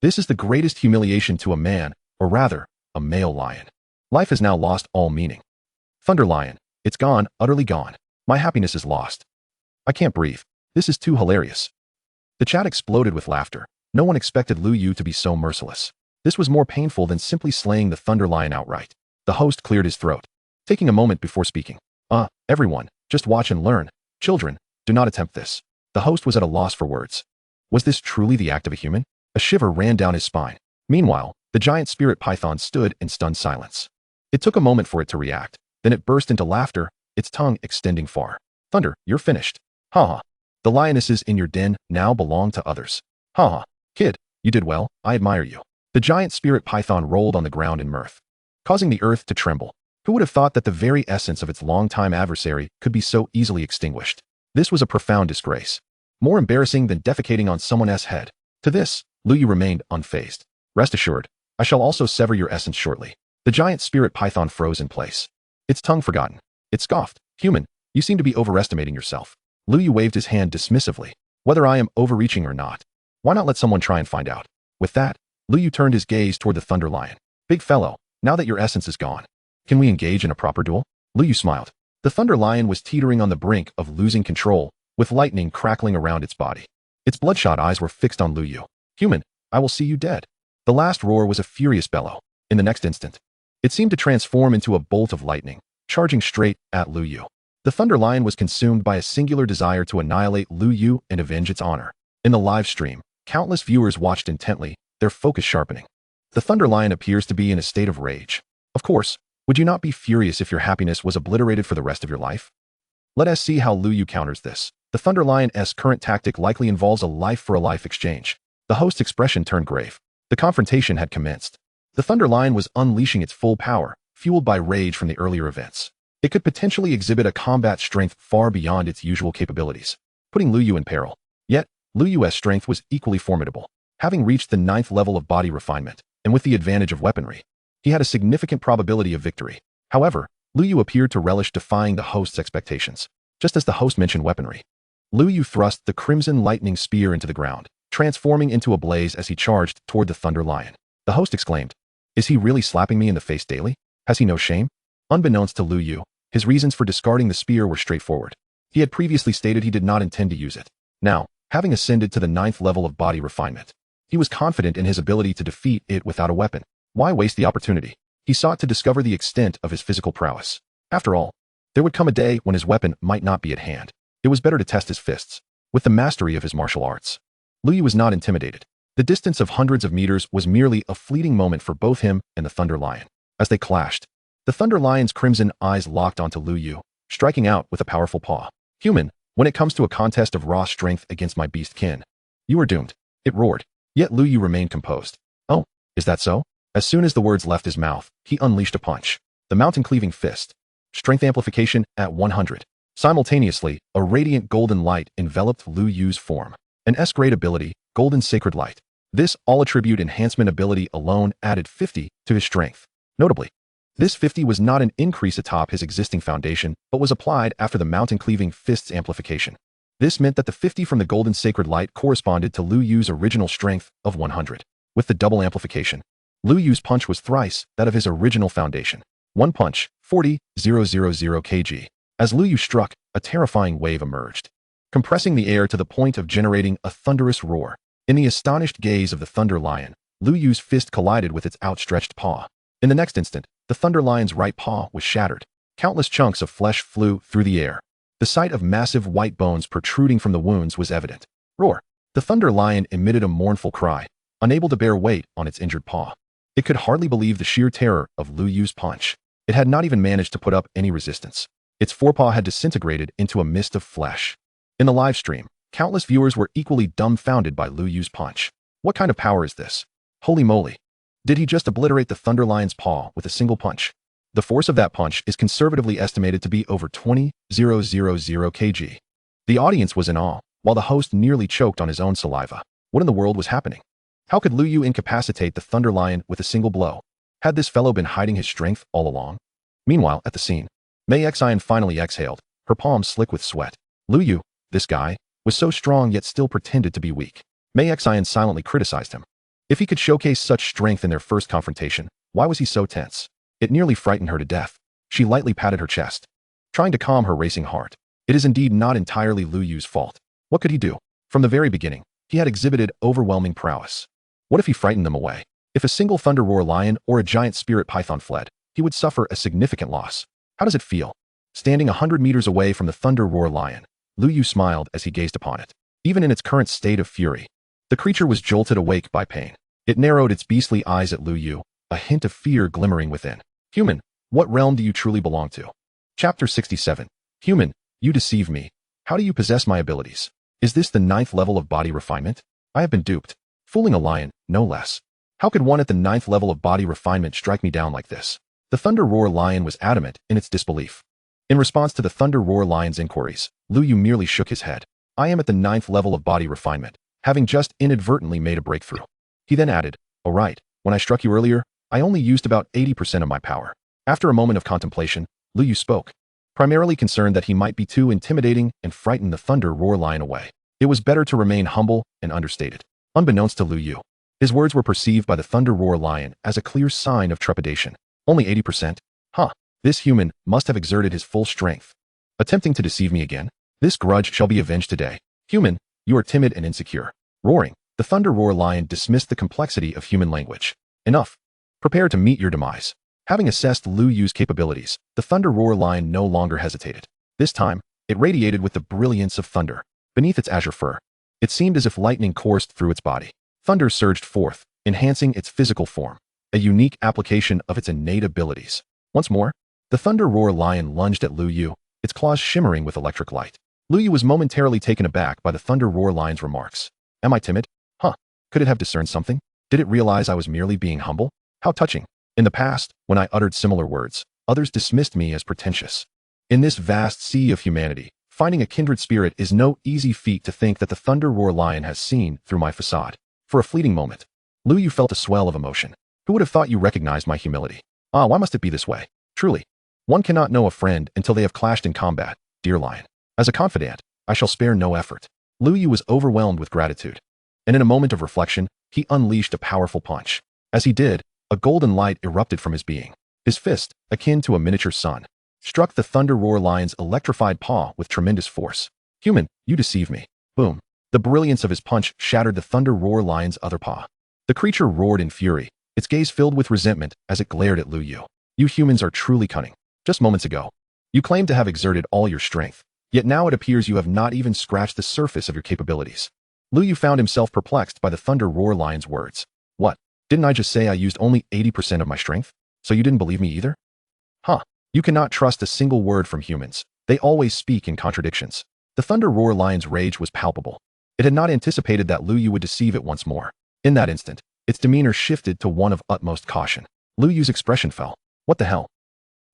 This is the greatest humiliation to a man, or rather, a male lion. Life has now lost all meaning. Thunder Lion, it's gone, utterly gone. My happiness is lost. I can't breathe. This is too hilarious. The chat exploded with laughter. No one expected Lu Yu to be so merciless. This was more painful than simply slaying the Thunder Lion outright. The host cleared his throat, taking a moment before speaking. Everyone, just watch and learn. Children, do not attempt this. The host was at a loss for words. Was this truly the act of a human? A shiver ran down his spine. Meanwhile, the giant spirit python stood in stunned silence. It took a moment for it to react. Then it burst into laughter, its tongue extending far. Thunder, you're finished. Ha. The lionesses in your den now belong to others. Ha. Kid, you did well, I admire you. The giant spirit python rolled on the ground in mirth, causing the earth to tremble. Who would have thought that the very essence of its longtime adversary could be so easily extinguished? This was a profound disgrace. More embarrassing than defecating on someone else's head. To this, Lu Yu remained unfazed. Rest assured, I shall also sever your essence shortly. The giant spirit python froze in place, its tongue forgotten. It scoffed. Human, you seem to be overestimating yourself. Lu Yu waved his hand dismissively. Whether I am overreaching or not, why not let someone try and find out? With that, Lu Yu turned his gaze toward the Thunder Lion. Big fellow, now that your essence is gone, can we engage in a proper duel? Lu Yu smiled. The Thunder Lion was teetering on the brink of losing control, with lightning crackling around its body. Its bloodshot eyes were fixed on Lu Yu. Human, I will see you dead. The last roar was a furious bellow. In the next instant, it seemed to transform into a bolt of lightning, charging straight at Lu Yu. The Thunder Lion was consumed by a singular desire to annihilate Lu Yu and avenge its honor. In the live stream, countless viewers watched intently, their focus sharpening. The Thunder Lion appears to be in a state of rage. Of course, would you not be furious if your happiness was obliterated for the rest of your life? Let us see how Lu Yu counters this. The Thunder Lion's current tactic likely involves a life-for-a-life exchange. The host's expression turned grave. The confrontation had commenced. The Thunder Lion was unleashing its full power, fueled by rage from the earlier events. It could potentially exhibit a combat strength far beyond its usual capabilities, putting Lu Yu in peril. Yet, Lu Yu's strength was equally formidable. Having reached the 9th level of body refinement, and with the advantage of weaponry, he had a significant probability of victory. However, Lu Yu appeared to relish defying the host's expectations. Just as the host mentioned weaponry, Lu Yu thrust the crimson lightning spear into the ground, transforming into a blaze as he charged toward the Thunder Lion. The host exclaimed, "Is he really slapping me in the face daily? Has he no shame?" Unbeknownst to Lu Yu, his reasons for discarding the spear were straightforward. He had previously stated he did not intend to use it. Now, having ascended to the 9th level of body refinement, he was confident in his ability to defeat it without a weapon. Why waste the opportunity? He sought to discover the extent of his physical prowess. After all, there would come a day when his weapon might not be at hand. It was better to test his fists, with the mastery of his martial arts. Lu Yu was not intimidated. The distance of hundreds of meters was merely a fleeting moment for both him and the Thunder Lion. As they clashed, the Thunder Lion's crimson eyes locked onto Lu Yu, striking out with a powerful paw. Human, when it comes to a contest of raw strength against my beast kin, you are doomed. It roared. Yet Lu Yu remained composed. Oh, is that so? As soon as the words left his mouth, he unleashed a punch. The mountain-cleaving fist. Strength amplification at 100. Simultaneously, a radiant golden light enveloped Lu Yu's form. An S-grade ability, Golden Sacred Light. This all-attribute enhancement ability alone added 50 to his strength. Notably, this 50 was not an increase atop his existing foundation, but was applied after the mountain-cleaving fist's amplification. This meant that the 50 from the Golden Sacred Light corresponded to Lu Yu's original strength of 100. With the double amplification, Lu Yu's punch was thrice that of his original foundation. One punch, 40,000 kg. As Lu Yu struck, a terrifying wave emerged, compressing the air to the point of generating a thunderous roar. In the astonished gaze of the Thunder Lion, Lu Yu's fist collided with its outstretched paw. In the next instant, the Thunder Lion's right paw was shattered. Countless chunks of flesh flew through the air. The sight of massive white bones protruding from the wounds was evident. Roar! The Thunder Lion emitted a mournful cry, unable to bear weight on its injured paw. It could hardly believe the sheer terror of Lu Yu's punch. It had not even managed to put up any resistance. Its forepaw had disintegrated into a mist of flesh. In the live stream, countless viewers were equally dumbfounded by Lu Yu's punch. What kind of power is this? Holy moly! Did he just obliterate the Thunder Lion's paw with a single punch? The force of that punch is conservatively estimated to be over 20,000 kg. The audience was in awe, while the host nearly choked on his own saliva. What in the world was happening? How could Lu Yu incapacitate the Thunder Lion with a single blow? Had this fellow been hiding his strength all along? Meanwhile, at the scene, Mei Xian finally exhaled, her palms slick with sweat. Lu Yu, this guy, was so strong yet still pretended to be weak. Mei Xian silently criticized him. If he could showcase such strength in their first confrontation, why was he so tense? It nearly frightened her to death. She lightly patted her chest, trying to calm her racing heart. It is indeed not entirely Lu Yu's fault. What could he do? From the very beginning, he had exhibited overwhelming prowess. What if he frightened them away? If a single Thunder Roar Lion or a giant Spirit Python fled, he would suffer a significant loss. How does it feel? Standing 100 meters away from the Thunder Roar Lion, Lu Yu smiled as he gazed upon it. Even in its current state of fury, the creature was jolted awake by pain. It narrowed its beastly eyes at Lu Yu, a hint of fear glimmering within. Human, what realm do you truly belong to? Chapter 67. Human, you deceive me. How do you possess my abilities? Is this the 9th level of body refinement? I have been duped. Fooling a lion, no less. How could one at the 9th level of body refinement strike me down like this? The Thunder Roar Lion was adamant in its disbelief. In response to the Thunder Roar Lion's inquiries, Lu Yu merely shook his head. I am at the 9th level of body refinement, having just inadvertently made a breakthrough. He then added, "Oh right, when I struck you earlier, I only used about 80% of my power." After a moment of contemplation, Lu Yu spoke, primarily concerned that he might be too intimidating and frighten the Thunder Roar Lion away. It was better to remain humble and understated. Unbeknownst to Lu Yu, his words were perceived by the Thunder Roar Lion as a clear sign of trepidation. Only 80%? Huh. This human must have exerted his full strength. Attempting to deceive me again? This grudge shall be avenged today. Human, you are timid and insecure. Roaring, the Thunder Roar Lion dismissed the complexity of human language. Enough. Prepare to meet your demise. Having assessed Lu Yu's capabilities, the Thunder Roar Lion no longer hesitated. This time, it radiated with the brilliance of thunder. Beneath its azure fur, it seemed as if lightning coursed through its body. Thunder surged forth, enhancing its physical form, a unique application of its innate abilities. Once more, the Thunder Roar Lion lunged at Lu Yu, its claws shimmering with electric light. Lu Yu was momentarily taken aback by the Thunder Roar Lion's remarks. Am I timid? Huh. Could it have discerned something? Did it realize I was merely being humble? How touching. In the past, when I uttered similar words, others dismissed me as pretentious. In this vast sea of humanity, finding a kindred spirit is no easy feat. To think that the Thunder Roar Lion has seen through my facade. For a fleeting moment, Lu Yu felt a swell of emotion. Who would have thought you recognized my humility? Ah, why must it be this way? Truly, one cannot know a friend until they have clashed in combat, dear lion. As a confidant, I shall spare no effort. Lu Yu was overwhelmed with gratitude, and in a moment of reflection, he unleashed a powerful punch. As he did, a golden light erupted from his being. His fist, akin to a miniature sun, struck the Thunder Roar Lion's electrified paw with tremendous force. Human, you deceive me. Boom. The brilliance of his punch shattered the Thunder Roar Lion's other paw. The creature roared in fury, its gaze filled with resentment as it glared at Lu Yu. You humans are truly cunning. Just moments ago, you claimed to have exerted all your strength, yet now it appears you have not even scratched the surface of your capabilities. Lu Yu found himself perplexed by the Thunder Roar Lion's words. What? Didn't I just say I used only 80% of my strength? So you didn't believe me either? Huh. You cannot trust a single word from humans. They always speak in contradictions. The Thunder Roar Lion's rage was palpable. It had not anticipated that Lu Yu would deceive it once more. In that instant, its demeanor shifted to one of utmost caution. Lu Yu's expression fell. What the hell?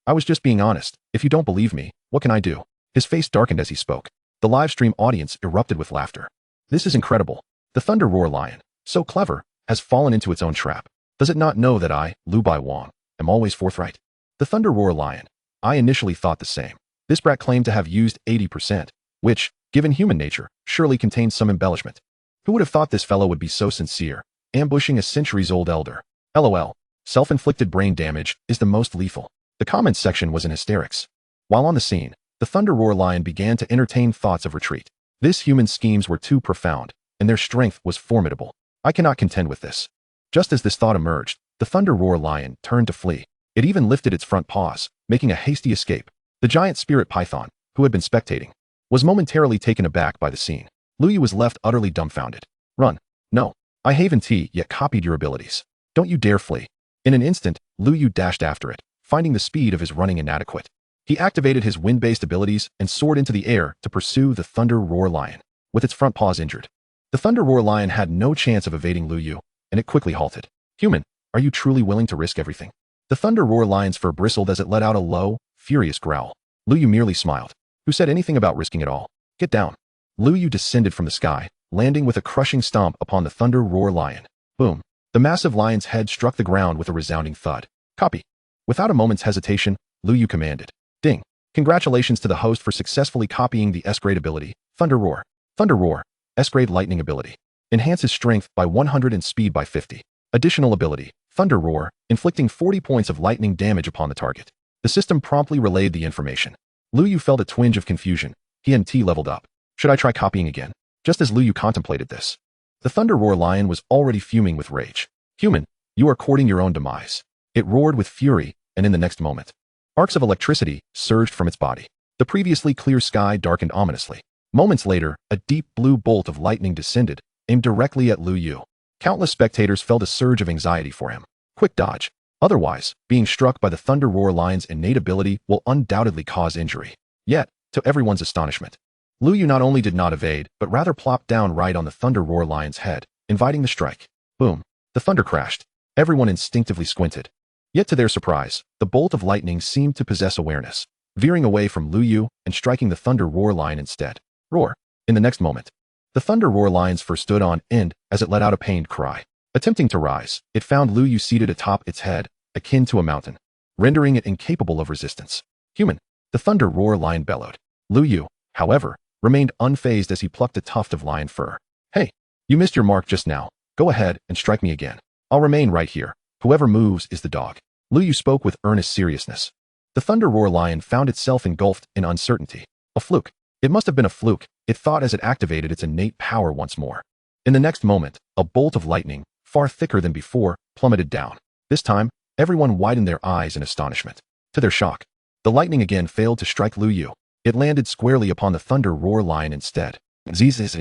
I was just being honest. If you don't believe me, what can I do? His face darkened as he spoke. The live stream audience erupted with laughter. This is incredible. The Thunder Roar Lion, so clever, has fallen into its own trap. Does it not know that I, Lu Bai Wang, am always forthright? The Thunder Roar Lion. I initially thought the same. This brat claimed to have used 80%, which, given human nature, surely contains some embellishment. Who would have thought this fellow would be so sincere, ambushing a centuries-old elder? LOL. Self-inflicted brain damage is the most lethal. The comments section was in hysterics. While on the scene, the Thunder Roar Lion began to entertain thoughts of retreat. This human's schemes were too profound, and their strength was formidable. I cannot contend with this. Just as this thought emerged, the thunder roar lion turned to flee. It even lifted its front paws, making a hasty escape. The giant spirit python, who had been spectating, was momentarily taken aback by the scene. Luyu was left utterly dumbfounded. Run. No. I haven't yet copied your abilities. Don't you dare flee. In an instant, Luyu dashed after it, finding the speed of his running inadequate. He activated his wind-based abilities and soared into the air to pursue the thunder roar lion, with its front paws injured. The thunder roar lion had no chance of evading Luyu, and it quickly halted. Human, are you truly willing to risk everything? The thunder roar lion's fur bristled as it let out a low, furious growl. Luyu merely smiled. Who said anything about risking it all? Get down. Luyu descended from the sky, landing with a crushing stomp upon the thunder roar lion. Boom. The massive lion's head struck the ground with a resounding thud. Copy. Without a moment's hesitation, Luyu commanded. Ding. Congratulations to the host for successfully copying the S-grade ability, Thunder Roar. Thunder Roar, S-grade lightning ability. Enhances strength by 100 and speed by 50. Additional ability, Thunder Roar, inflicting 40 points of lightning damage upon the target. The system promptly relayed the information. Luyu felt a twinge of confusion. He and T leveled up. Should I try copying again? Just as Luyu contemplated this, the Thunder Roar lion was already fuming with rage. Human, you are courting your own demise. It roared with fury, and in the next moment, arcs of electricity surged from its body. The previously clear sky darkened ominously. Moments later, a deep blue bolt of lightning descended, aimed directly at Luyu. Countless spectators felt a surge of anxiety for him. Quick dodge. Otherwise, being struck by the Thunder Roar lion's innate ability will undoubtedly cause injury. Yet, to everyone's astonishment, Luyu not only did not evade, but rather plopped down right on the Thunder Roar lion's head, inviting the strike. Boom. The thunder crashed. Everyone instinctively squinted. Yet to their surprise, the bolt of lightning seemed to possess awareness, veering away from Luyu and striking the Thunder Roar lion instead. Roar. In the next moment, the Thunder Roar lion's fur stood on end as it let out a pained cry. Attempting to rise, it found Luyu seated atop its head, akin to a mountain, rendering it incapable of resistance. Human. The Thunder Roar lion bellowed. Luyu, however, remained unfazed as he plucked a tuft of lion fur. Hey, you missed your mark just now. Go ahead and strike me again. I'll remain right here. Whoever moves is the dog. Luyu spoke with earnest seriousness. The Thunder Roar lion found itself engulfed in uncertainty. A fluke. It must have been a fluke, it thought as it activated its innate power once more. In the next moment, a bolt of lightning, far thicker than before, plummeted down. This time, everyone widened their eyes in astonishment. To their shock, the lightning again failed to strike Luyu. It landed squarely upon the Thunder Roar lion instead. Zzz.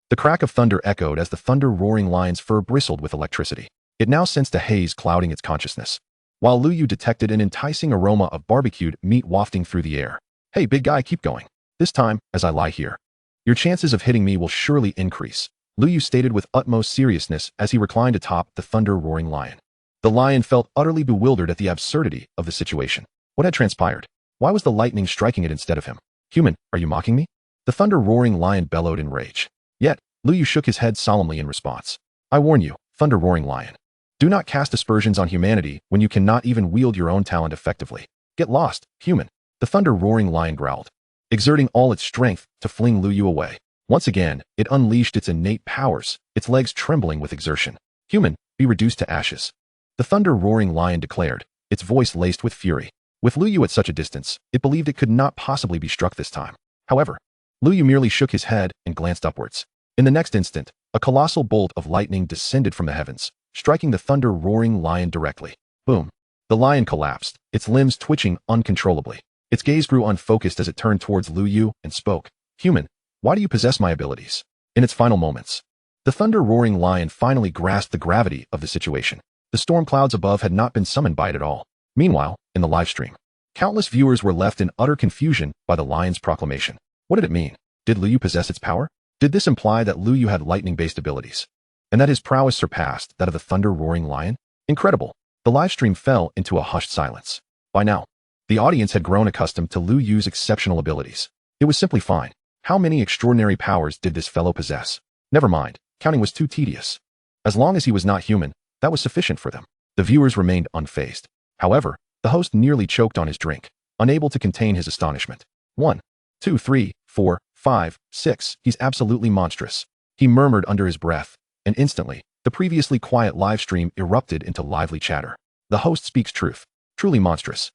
The crack of thunder echoed as the thunder roaring lion's fur bristled with electricity. It now sensed a haze clouding its consciousness, while Luyu detected an enticing aroma of barbecued meat wafting through the air. Hey, big guy, keep going. This time, as I lie here, your chances of hitting me will surely increase, Luyu stated with utmost seriousness as he reclined atop the thunder-roaring lion. The lion felt utterly bewildered at the absurdity of the situation. What had transpired? Why was the lightning striking it instead of him? Human, are you mocking me? The thunder-roaring lion bellowed in rage. Yet, Luyu shook his head solemnly in response. I warn you, thunder-roaring lion. Do not cast aspersions on humanity when you cannot even wield your own talent effectively. Get lost, human. The thunder-roaring lion growled, exerting all its strength to fling Luyu away. Once again, it unleashed its innate powers, its legs trembling with exertion. Human, be reduced to ashes. The thunder-roaring lion declared, its voice laced with fury. With Luyu at such a distance, it believed it could not possibly be struck this time. However, Luyu merely shook his head and glanced upwards. In the next instant, a colossal bolt of lightning descended from the heavens, striking the thunder-roaring lion directly. Boom. The lion collapsed, its limbs twitching uncontrollably. Its gaze grew unfocused as it turned towards Luyu and spoke. Human, why do you possess my abilities? In its final moments, the thunder-roaring lion finally grasped the gravity of the situation. The storm clouds above had not been summoned by it at all. Meanwhile, in the live stream, countless viewers were left in utter confusion by the lion's proclamation. What did it mean? Did Luyu possess its power? Did this imply that Luyu had lightning-based abilities, and that his prowess surpassed that of the thunder-roaring lion? Incredible. The live stream fell into a hushed silence. By now, the audience had grown accustomed to Luyu's exceptional abilities. It was simply fine. How many extraordinary powers did this fellow possess? Never mind, counting was too tedious. As long as he was not human, that was sufficient for them. The viewers remained unfazed. However, the host nearly choked on his drink, unable to contain his astonishment. 1, 2, 3, 4, 5, 6, he's absolutely monstrous, he murmured under his breath, and instantly, the previously quiet live stream erupted into lively chatter. The host speaks truth. Truly monstrous.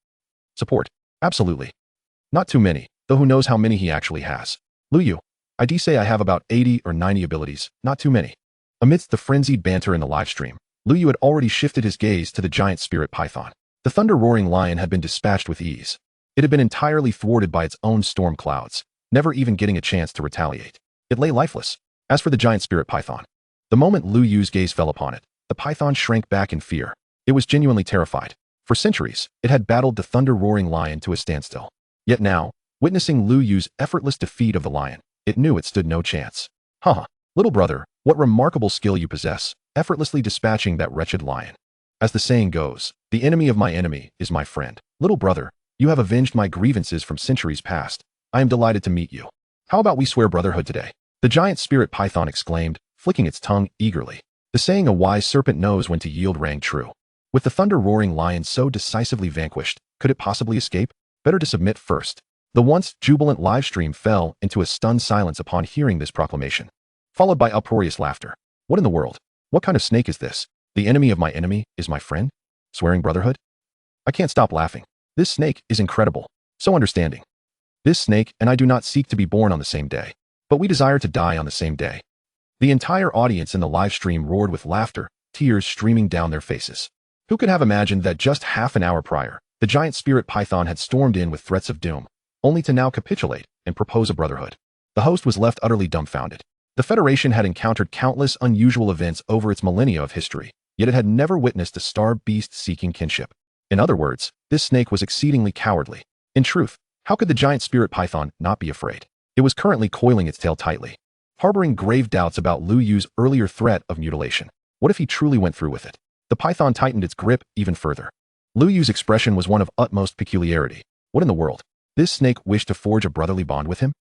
Support. Absolutely. Not too many, though who knows how many he actually has. Luyu, I'd say I have about 80 or 90 abilities, not too many. Amidst the frenzied banter in the live stream, Lu Yu had already shifted his gaze to the giant spirit python. The thunder-roaring lion had been dispatched with ease. It had been entirely thwarted by its own storm clouds, never even getting a chance to retaliate. It lay lifeless. As for the giant spirit python, the moment Lu Yu's gaze fell upon it, the python shrank back in fear. It was genuinely terrified. For centuries, it had battled the thunder-roaring lion to a standstill. Yet now, witnessing Lu Yu's effortless defeat of the lion, it knew it stood no chance. Haha, little brother, what remarkable skill you possess, effortlessly dispatching that wretched lion. As the saying goes, the enemy of my enemy is my friend. Little brother, you have avenged my grievances from centuries past. I am delighted to meet you. How about we swear brotherhood today? The giant spirit python exclaimed, flicking its tongue eagerly. The saying a wise serpent knows when to yield rang true. With the thunder-roaring lion so decisively vanquished, could it possibly escape? Better to submit first. The once jubilant livestream fell into a stunned silence upon hearing this proclamation, followed by uproarious laughter. What in the world? What kind of snake is this? The enemy of my enemy is my friend? Swearing brotherhood? I can't stop laughing. This snake is incredible. So understanding. This snake and I do not seek to be born on the same day, but we desire to die on the same day. The entire audience in the live stream roared with laughter, tears streaming down their faces. Who could have imagined that just half an hour prior, the giant spirit python had stormed in with threats of doom, only to now capitulate and propose a brotherhood? The host was left utterly dumbfounded. The Federation had encountered countless unusual events over its millennia of history, yet it had never witnessed a starved beast seeking kinship. In other words, this snake was exceedingly cowardly. In truth, how could the giant spirit python not be afraid? It was currently coiling its tail tightly, harboring grave doubts about Lu Yu's earlier threat of mutilation. What if he truly went through with it? The python tightened its grip even further. Lu Yu's expression was one of utmost peculiarity. What in the world? This snake wished to forge a brotherly bond with him?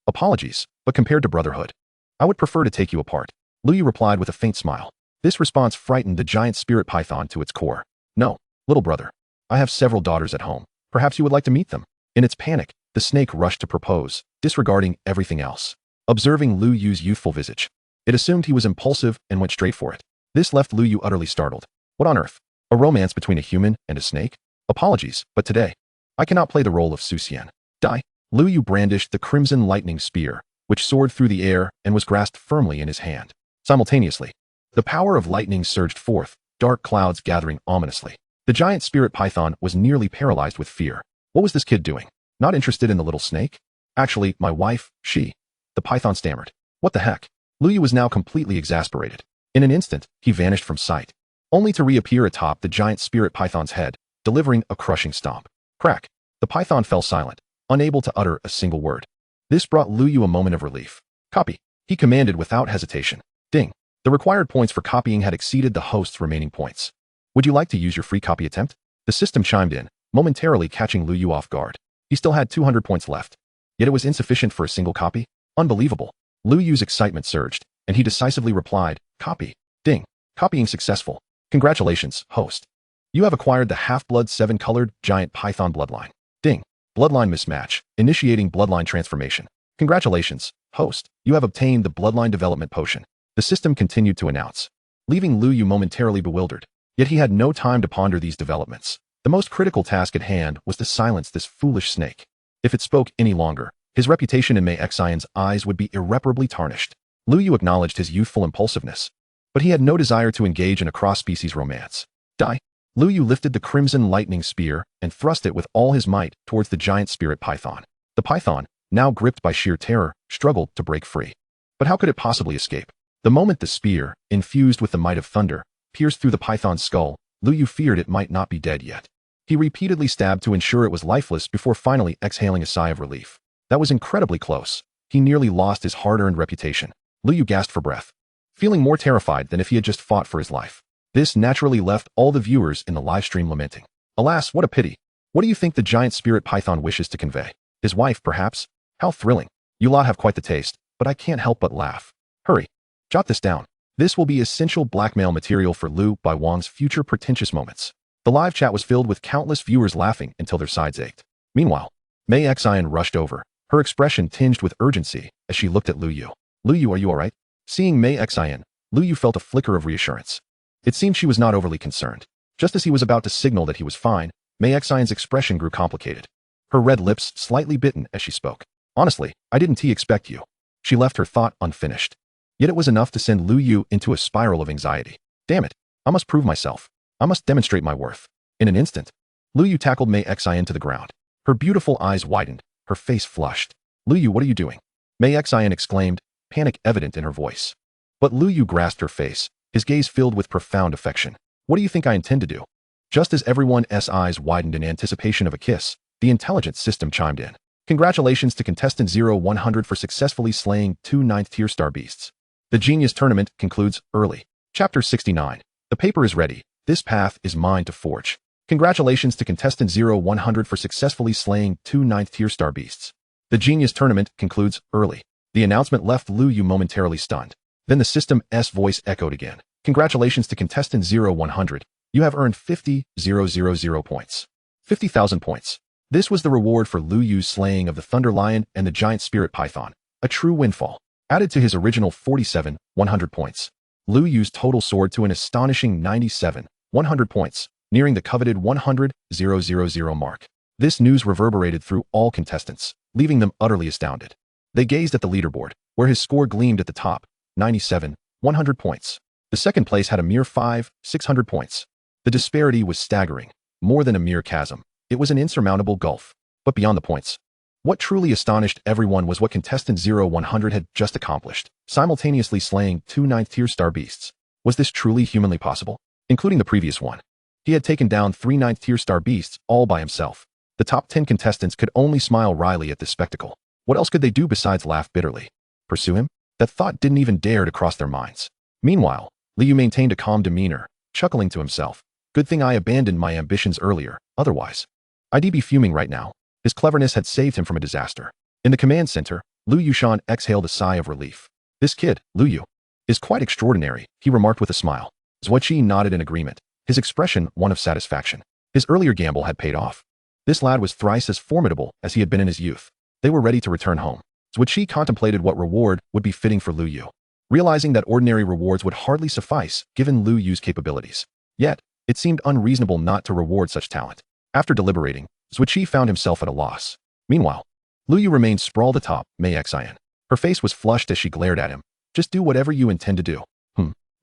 Apologies, but compared to brotherhood, I would prefer to take you apart. Lu Yu replied with a faint smile. This response frightened the giant spirit python to its core. No, little brother. I have several daughters at home. Perhaps you would like to meet them. In its panic, the snake rushed to propose, disregarding everything else. Observing Lu Yu's youthful visage, it assumed he was impulsive and went straight for it. This left Lu Yu utterly startled. What on earth? A romance between a human and a snake? Apologies, but today, I cannot play the role of Su Xian. Die. Lu Yu brandished the crimson lightning spear, which soared through the air and was grasped firmly in his hand. Simultaneously, the power of lightning surged forth, dark clouds gathering ominously. The giant spirit python was nearly paralyzed with fear. What was this kid doing? Not interested in the little snake? Actually, my wife, she. The python stammered. What the heck? Lu Yu was now completely exasperated. In an instant, he vanished from sight, only to reappear atop the giant spirit python's head, delivering a crushing stomp. Crack. The python fell silent, unable to utter a single word. This brought Lu Yu a moment of relief. Copy, he commanded without hesitation. Ding. The required points for copying had exceeded the host's remaining points. Would you like to use your free copy attempt? The system chimed in, momentarily catching Lu Yu off guard. He still had 200 points left, yet it was insufficient for a single copy? Unbelievable. Lu Yu's excitement surged, and he decisively replied, copy. Ding. Copying successful. Congratulations, host. You have acquired the Half-Blood 7-colored giant python bloodline. Ding. Bloodline mismatch, initiating bloodline transformation. Congratulations, host. You have obtained the bloodline development potion. The system continued to announce, leaving Lu Yu momentarily bewildered. Yet he had no time to ponder these developments. The most critical task at hand was to silence this foolish snake. If it spoke any longer, his reputation in Mei Xian's eyes would be irreparably tarnished. Lu Yu acknowledged his youthful impulsiveness, but he had no desire to engage in a cross-species romance. Die. Lu Yu lifted the crimson lightning spear and thrust it with all his might towards the giant spirit python. The python, now gripped by sheer terror, struggled to break free. But how could it possibly escape? The moment the spear, infused with the might of thunder, pierced through the python's skull, Lu Yu feared it might not be dead yet. He repeatedly stabbed to ensure it was lifeless before finally exhaling a sigh of relief. That was incredibly close. He nearly lost his hard-earned reputation. Lu Yu gasped for breath, feeling more terrified than if he had just fought for his life. This naturally left all the viewers in the livestream lamenting. Alas, what a pity. What do you think the giant spirit python wishes to convey? His wife, perhaps? How thrilling. You lot have quite the taste, but I can't help but laugh. Hurry. Jot this down. This will be essential blackmail material for Lu Bai Wang's future pretentious moments. The live chat was filled with countless viewers laughing until their sides ached. Meanwhile, Mei Xian rushed over, her expression tinged with urgency as she looked at Lu Yu. Lu Yu, are you alright? Seeing Mei Xian, Lu Yu felt a flicker of reassurance. It seemed she was not overly concerned. Just as he was about to signal that he was fine, Mei Xian's expression grew complicated. Her red lips slightly bitten as she spoke. Honestly, I didn't expect you. She left her thought unfinished. Yet it was enough to send Lu Yu into a spiral of anxiety. Damn it. I must prove myself. I must demonstrate my worth. In an instant, Lu Yu tackled Mei Xian to the ground. Her beautiful eyes widened, her face flushed. Lu Yu, what are you doing? Mei Xian exclaimed, panic evident in her voice. But Lu Yu grasped her face, his gaze filled with profound affection. What do you think I intend to do? Just as everyone's eyes widened in anticipation of a kiss, the intelligence system chimed in. Congratulations to contestant 0100 for successfully slaying 2 9th-tier star beasts. The Genius Tournament concludes early. Chapter 69. The paper is ready. This path is mine to forge. Congratulations to contestant 0100 for successfully slaying 2 9th-tier star beasts. The Genius Tournament concludes early. The announcement left Lu Yu momentarily stunned. Then the system's voice echoed again. Congratulations to contestant 0100. You have earned 50,000 points. 50,000 points. This was the reward for Lu Yu's slaying of the Thunder Lion and the Giant Spirit Python. A true windfall. Added to his original 47,100 points. Lu Yu's total soared to an astonishing 97,100 points, nearing the coveted 100,000 mark. This news reverberated through all contestants, leaving them utterly astounded. They gazed at the leaderboard, where his score gleamed at the top, 97,100 points. The second place had a mere 5,600 points. The disparity was staggering, more than a mere chasm. It was an insurmountable gulf. But beyond the points, what truly astonished everyone was what contestant 0100 had just accomplished, simultaneously slaying 2 9th-tier star beasts. Was this truly humanly possible? Including the previous one. He had taken down 3 9th-tier star beasts all by himself. The top 10 contestants could only smile wryly at this spectacle. What else could they do besides laugh bitterly? Pursue him? That thought didn't even dare to cross their minds. Meanwhile, Liu maintained a calm demeanor, chuckling to himself. Good thing I abandoned my ambitions earlier, otherwise I'd be fuming right now. His cleverness had saved him from a disaster. In the command center, Lu Yushan exhaled a sigh of relief. This kid, Lu Yu, is quite extraordinary, he remarked with a smile. Wuxi nodded in agreement, his expression one of satisfaction. His earlier gamble had paid off. This lad was thrice as formidable as he had been in his youth. They were ready to return home. Wuxi contemplated what reward would be fitting for Lu Yu, realizing that ordinary rewards would hardly suffice given Lu Yu's capabilities. Yet, it seemed unreasonable not to reward such talent. After deliberating, Wuxi found himself at a loss. Meanwhile, Lu Yu remained sprawled atop Mei Xian. Her face was flushed as she glared at him. Just do whatever you intend to do.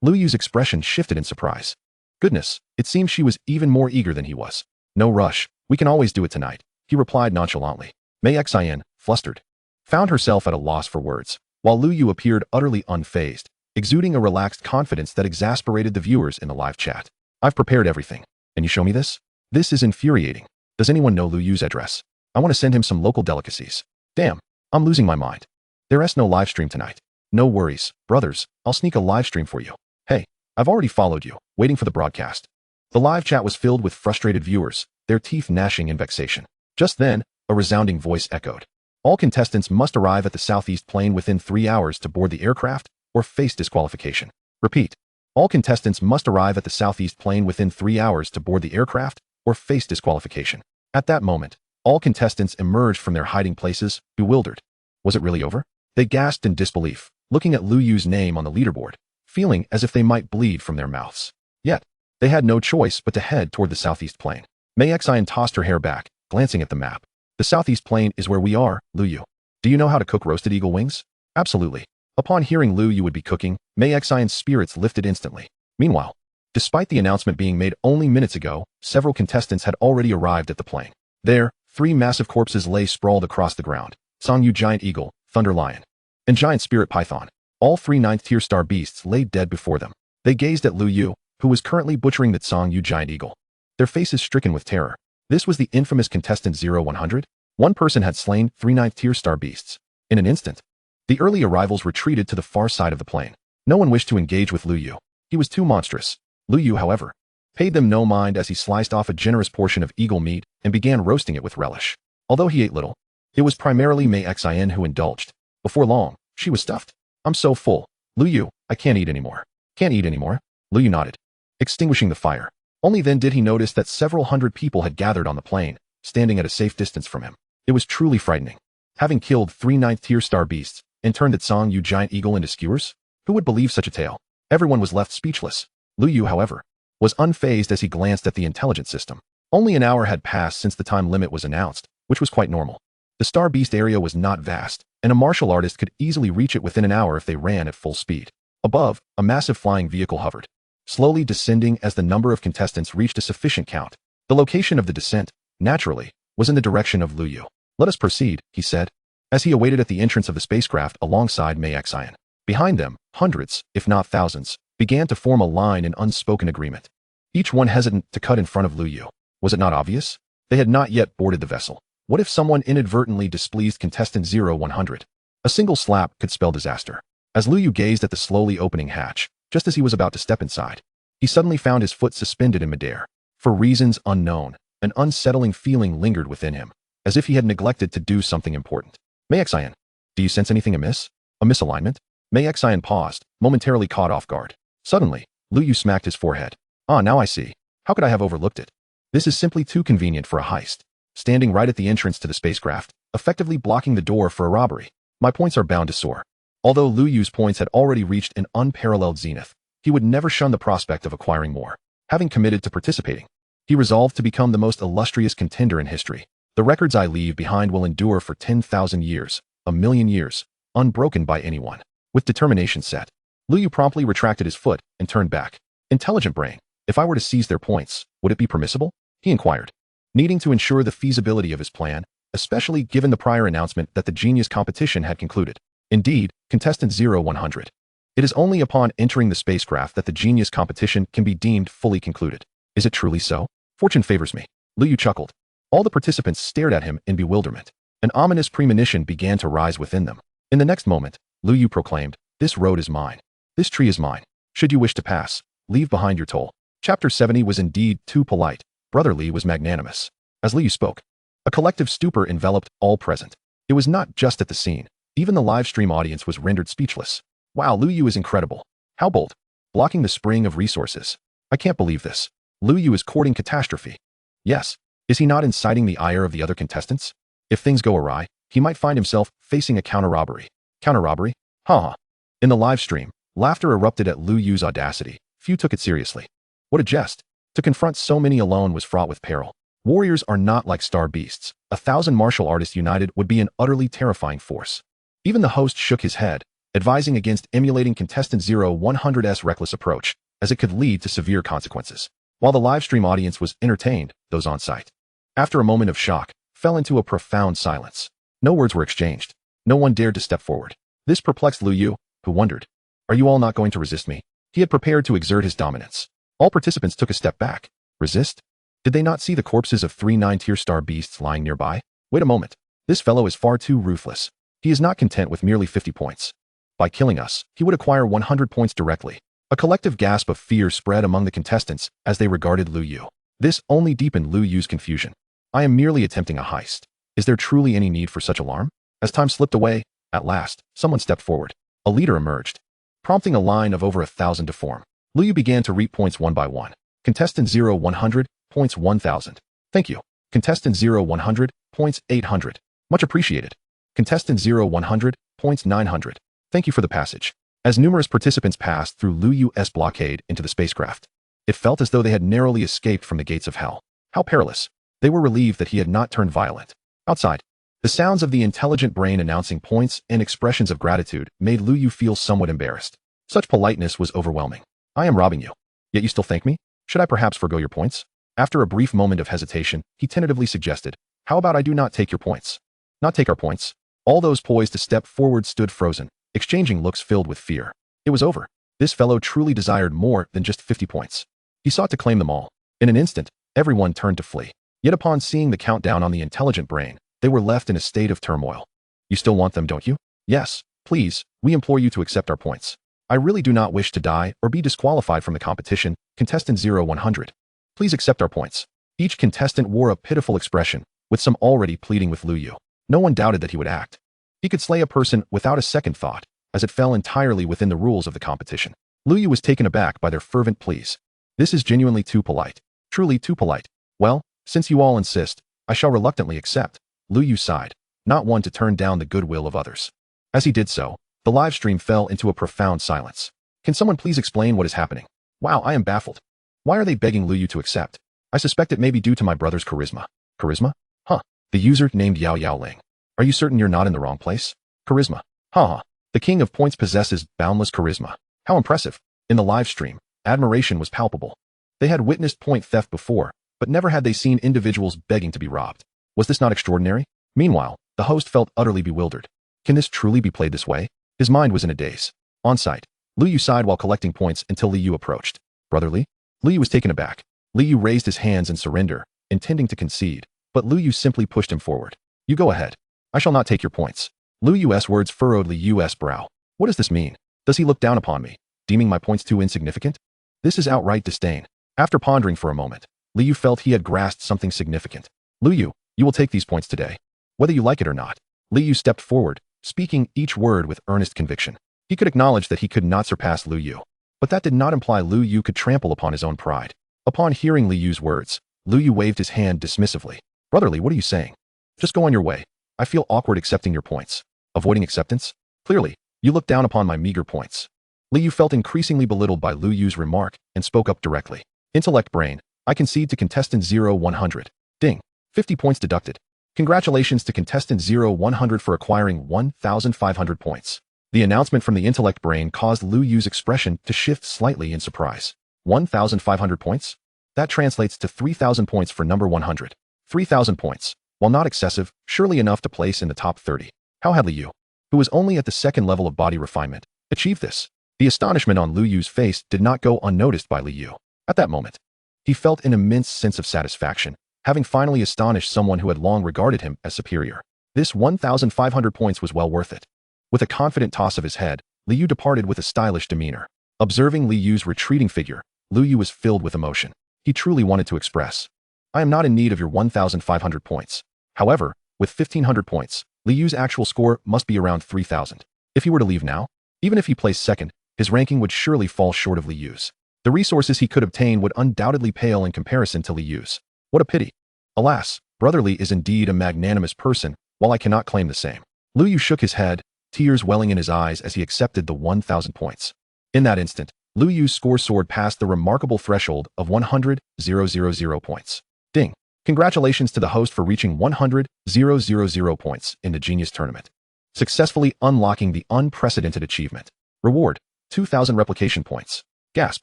Lu Yu's expression shifted in surprise. Goodness, it seemed she was even more eager than he was. No rush, we can always do it tonight, he replied nonchalantly. Mei Xian, flustered, found herself at a loss for words, while Lu Yu appeared utterly unfazed, exuding a relaxed confidence that exasperated the viewers in the live chat. I've prepared everything. Can you show me this? This is infuriating. Does anyone know Lu Yu's address? I want to send him some local delicacies. Damn, I'm losing my mind. There's no live stream tonight. No worries, brothers, I'll sneak a live stream for you. Hey, I've already followed you, waiting for the broadcast. The live chat was filled with frustrated viewers, their teeth gnashing in vexation. Just then, a resounding voice echoed. All contestants must arrive at the southeast plane within 3 hours to board the aircraft or face disqualification. Repeat. All contestants must arrive at the southeast plane within 3 hours to board the aircraft or face disqualification. At that moment, all contestants emerged from their hiding places, bewildered. Was it really over? They gasped in disbelief, looking at Lu Yu's name on the leaderboard, feeling as if they might bleed from their mouths. Yet, they had no choice but to head toward the southeast plane. Mei Xian tossed her hair back, glancing at the map. The southeast plane is where we are, Lu Yu. Do you know how to cook roasted eagle wings? Absolutely. Upon hearing Lu Yu would be cooking, Mei Xian's spirits lifted instantly. Meanwhile, despite the announcement being made only minutes ago, several contestants had already arrived at the plane. There, 3 massive corpses lay sprawled across the ground. Songyu Giant Eagle, Thunder Lion, and Giant Spirit Python. All 3 9th-tier star beasts lay dead before them. They gazed at Lu Yu, who was currently butchering the Songyu Giant Eagle, their faces stricken with terror. This was the infamous contestant 0100. One person had slain 3 9th-tier star beasts. In an instant, the early arrivals retreated to the far side of the plane. No one wished to engage with Lu Yu. He was too monstrous. Lu Yu, however, paid them no mind as he sliced off a generous portion of eagle meat and began roasting it with relish. Although he ate little, it was primarily Mei Xian who indulged. Before long, she was stuffed. I'm so full. Lu Yu, I can't eat anymore. Can't eat anymore? Lu Yu nodded, extinguishing the fire. Only then did he notice that several hundred people had gathered on the plane, standing at a safe distance from him. It was truly frightening. Having killed 3 9th-tier star beasts and turned the Songyu Giant Eagle into skewers? Who would believe such a tale? Everyone was left speechless. Lu Yu, however, was unfazed as he glanced at the intelligence system. Only an hour had passed since the time limit was announced, which was quite normal. The star beast area was not vast, and a martial artist could easily reach it within an hour if they ran at full speed. Above, a massive flying vehicle hovered. slowly descending as the number of contestants reached a sufficient count. The location of the descent, naturally, was in the direction of Luyu. "Let us proceed," he said, as he awaited at the entrance of the spacecraft alongside Manhwaedit. Behind them, hundreds, if not thousands, began to form a line in unspoken agreement. Each one hesitant to cut in front of Luyu. Was it not obvious? They had not yet boarded the vessel. What if someone inadvertently displeased contestant 0100? A single slap could spell disaster. As Luyu gazed at the slowly opening hatch, just as he was about to step inside, he suddenly found his foot suspended in midair. For reasons unknown, an unsettling feeling lingered within him, as if he had neglected to do something important. "Manhwaedit, do you sense anything amiss? A misalignment?" Manhwaedit paused, momentarily caught off guard. Suddenly, Luyu smacked his forehead. "Ah, now I see. How could I have overlooked it? This is simply too convenient for a heist." Standing right at the entrance to the spacecraft, effectively blocking the door for a robbery. My points are bound to soar. Although Luyu's points had already reached an unparalleled zenith, he would never shun the prospect of acquiring more. Having committed to participating, he resolved to become the most illustrious contender in history. "The records I leave behind will endure for 10,000 years, a million years, unbroken by anyone." With determination set, Luyu promptly retracted his foot and turned back. "Intelligent brain, if I were to seize their points, would it be permissible?" he inquired, needing to ensure the feasibility of his plan, especially given the prior announcement that the genius competition had concluded. Indeed, contestant 0100. It is only upon entering the spacecraft that the genius competition can be deemed fully concluded. Is it truly so? Fortune favors me. Luyu chuckled. All the participants stared at him in bewilderment. An ominous premonition began to rise within them. In the next moment, Luyu proclaimed, "This road is mine. This tree is mine. Should you wish to pass, leave behind your toll." Chapter 70 was indeed too polite. Brother Lee was magnanimous. As Luyu spoke, a collective stupor enveloped all present. It was not just at the scene. Even the live stream audience was rendered speechless. "Wow, Luyu is incredible. How bold. Blocking the spring of resources. I can't believe this. Luyu is courting catastrophe." Yes. Is he not inciting the ire of the other contestants? If things go awry, he might find himself facing a counter-robbery. Counter-robbery? Ha. In the live stream, laughter erupted at Luyu's audacity. Few took it seriously. What a jest. To confront so many alone was fraught with peril. Warriors are not like star beasts. 1,000 martial artists united would be an utterly terrifying force. Even the host shook his head, advising against emulating contestant 0100's reckless approach, as it could lead to severe consequences. While the live stream audience was entertained, those on site, after a moment of shock, fell into a profound silence. No words were exchanged. No one dared to step forward. This perplexed Luyu, who wondered, "Are you all not going to resist me?" He had prepared to exert his dominance. All participants took a step back. Resist? Did they not see the corpses of 3 9-tier star beasts lying nearby? Wait a moment. This fellow is far too ruthless. He is not content with merely 50 points. By killing us, he would acquire 100 points directly. A collective gasp of fear spread among the contestants as they regarded Luyu. This only deepened Luyu's confusion. "I am merely attempting a heist. Is there truly any need for such alarm?" As time slipped away, at last, someone stepped forward. A leader emerged, prompting a line of over 1,000 to form. Luyu began to reap points one by one. Contestant 0100, points 1,000. Thank you. Contestant 0100, points 800. Much appreciated. Contestant 0100, points 900. Thank you for the passage. As numerous participants passed through Luyu's blockade into the spacecraft, it felt as though they had narrowly escaped from the gates of hell. How perilous. They were relieved that he had not turned violent. Outside, the sounds of the intelligent brain announcing points and expressions of gratitude made Luyu feel somewhat embarrassed. Such politeness was overwhelming. "I am robbing you. Yet you still thank me? Should I perhaps forgo your points?" After a brief moment of hesitation, he tentatively suggested, "How about I do not take your points?" Not take our points? All those poised to step forward stood frozen, exchanging looks filled with fear. It was over. This fellow truly desired more than just 50 points. He sought to claim them all. In an instant, everyone turned to flee. Yet upon seeing the countdown on the intelligent brain, they were left in a state of turmoil. "You still want them, don't you?" "Yes, please, we implore you to accept our points. I really do not wish to die or be disqualified from the competition." Contestant 0100. "Please accept our points." Each contestant wore a pitiful expression, with some already pleading with Luyu. No one doubted that he would act. He could slay a person without a second thought, as it fell entirely within the rules of the competition. Luyu was taken aback by their fervent pleas. "This is genuinely too polite. Truly too polite. Well, since you all insist, I shall reluctantly accept." Luyu sighed, not one to turn down the goodwill of others. As he did so, the live stream fell into a profound silence. "Can someone please explain what is happening? Wow, I am baffled. Why are they begging Luyu to accept? I suspect it may be due to my brother's charisma." "Charisma? Huh. The user named Yao Yao Ling. Are you certain you're not in the wrong place?" "Charisma. Ha. The king of points possesses boundless charisma. How impressive." In the live stream, Admiration was palpable. They had witnessed point theft before, but never had they seen individuals begging to be robbed. Was this not extraordinary? Meanwhile, the host felt utterly bewildered. Can this truly be played this way? His mind was in a daze. On site, Lu Yu sighed while collecting points until Li Yu approached. Brotherly? Li Yu was taken aback. Li Yu raised his hands in surrender, intending to concede, but Lu Yu simply pushed him forward. You go ahead. I shall not take your points. Lu Yu's words furrowed Li Yu's brow. What does this mean? Does he look down upon me, deeming my points too insignificant? This is outright disdain. After pondering for a moment, Li Yu felt he had grasped something significant. Lu Yu, you will take these points today, whether you like it or not. Li Yu stepped forward, speaking each word with earnest conviction. He could acknowledge that he could not surpass Lu Yu, but that did not imply Lu Yu could trample upon his own pride. Upon hearing Li Yu's words, Lu Yu waved his hand dismissively. Brotherly, what are you saying? Just go on your way. I feel awkward accepting your points. Avoiding acceptance? Clearly, you look down upon my meager points. Li Yu felt increasingly belittled by Lu Yu's remark and spoke up directly. Intellect brain, I concede to contestant 0100. Ding. 50 points deducted. Congratulations to contestant 0100 for acquiring 1,500 points. The announcement from the intellect brain caused Lu Yu's expression to shift slightly in surprise. 1,500 points? That translates to 3,000 points for number 100. 3,000 points. While not excessive, surely enough to place in the top 30. How had Li Yu, who was only at the second level of body refinement, achieved this? The astonishment on Lu Yu's face did not go unnoticed by Li Yu. At that moment, he felt an immense sense of satisfaction, having finally astonished someone who had long regarded him as superior. This 1,500 points was well worth it. With a confident toss of his head, Li Yu departed with a stylish demeanor. Observing Li Yu's retreating figure, Lu Yu was filled with emotion. He truly wanted to express, I am not in need of your 1,500 points. However, with 1,500 points, Li Yu's actual score must be around 3,000. If he were to leave now, even if he placed second, his ranking would surely fall short of Li Yu's. The resources he could obtain would undoubtedly pale in comparison to Li Yu's. What a pity. Alas, Brotherly is indeed a magnanimous person, while I cannot claim the same. Lu Yu shook his head, tears welling in his eyes as he accepted the 1,000 points. In that instant, Lu Yu's score soared past the remarkable threshold of 100,000 points. Ding. Congratulations to the host for reaching 100,000 points in the Genius Tournament, successfully unlocking the unprecedented achievement. Reward, 2,000 replication points. Gasp.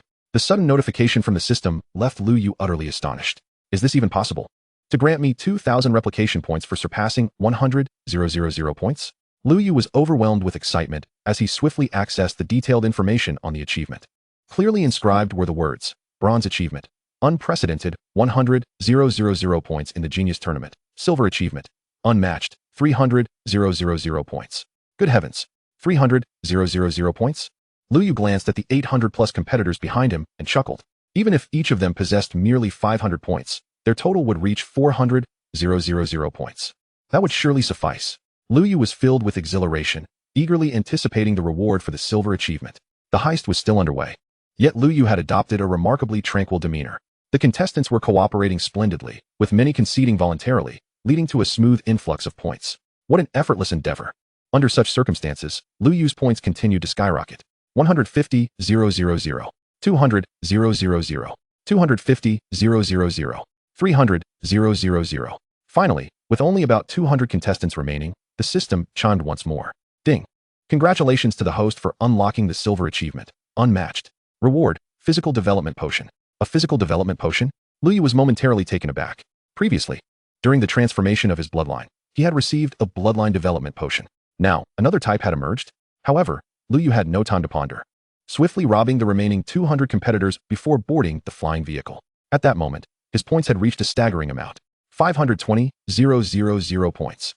The sudden notification from the system left Lu Yu utterly astonished. Is this even possible? To grant me 2,000 replication points for surpassing 100,000 points? Lu Yu was overwhelmed with excitement as he swiftly accessed the detailed information on the achievement. Clearly inscribed were the words, Bronze Achievement, Unprecedented, 100,000 points in the Genius Tournament. Silver Achievement, Unmatched, 300,000 points. Good heavens, 300,000 points? Lu Yu glanced at the 800-plus competitors behind him and chuckled. Even if each of them possessed merely 500 points, their total would reach 400,000 points. That would surely suffice. Lu Yu was filled with exhilaration, eagerly anticipating the reward for the silver achievement. The heist was still underway. Yet Lu Yu had adopted a remarkably tranquil demeanor. The contestants were cooperating splendidly, with many conceding voluntarily, leading to a smooth influx of points. What an effortless endeavor. Under such circumstances, Lu Yu's points continued to skyrocket. 150,000, 200,000, 250,000, 300,000. Finally, with only about 200 contestants remaining, the system chimed once more. Ding. Congratulations to the host for unlocking the silver achievement. Unmatched. Reward, Physical Development Potion. A physical development potion? Lu Yu was momentarily taken aback. Previously, during the transformation of his bloodline, he had received a bloodline development potion. Now, another type had emerged. However, Lu Yu had no time to ponder, swiftly robbing the remaining 200 competitors before boarding the flying vehicle. At that moment, his points had reached a staggering amount. 520,000 points.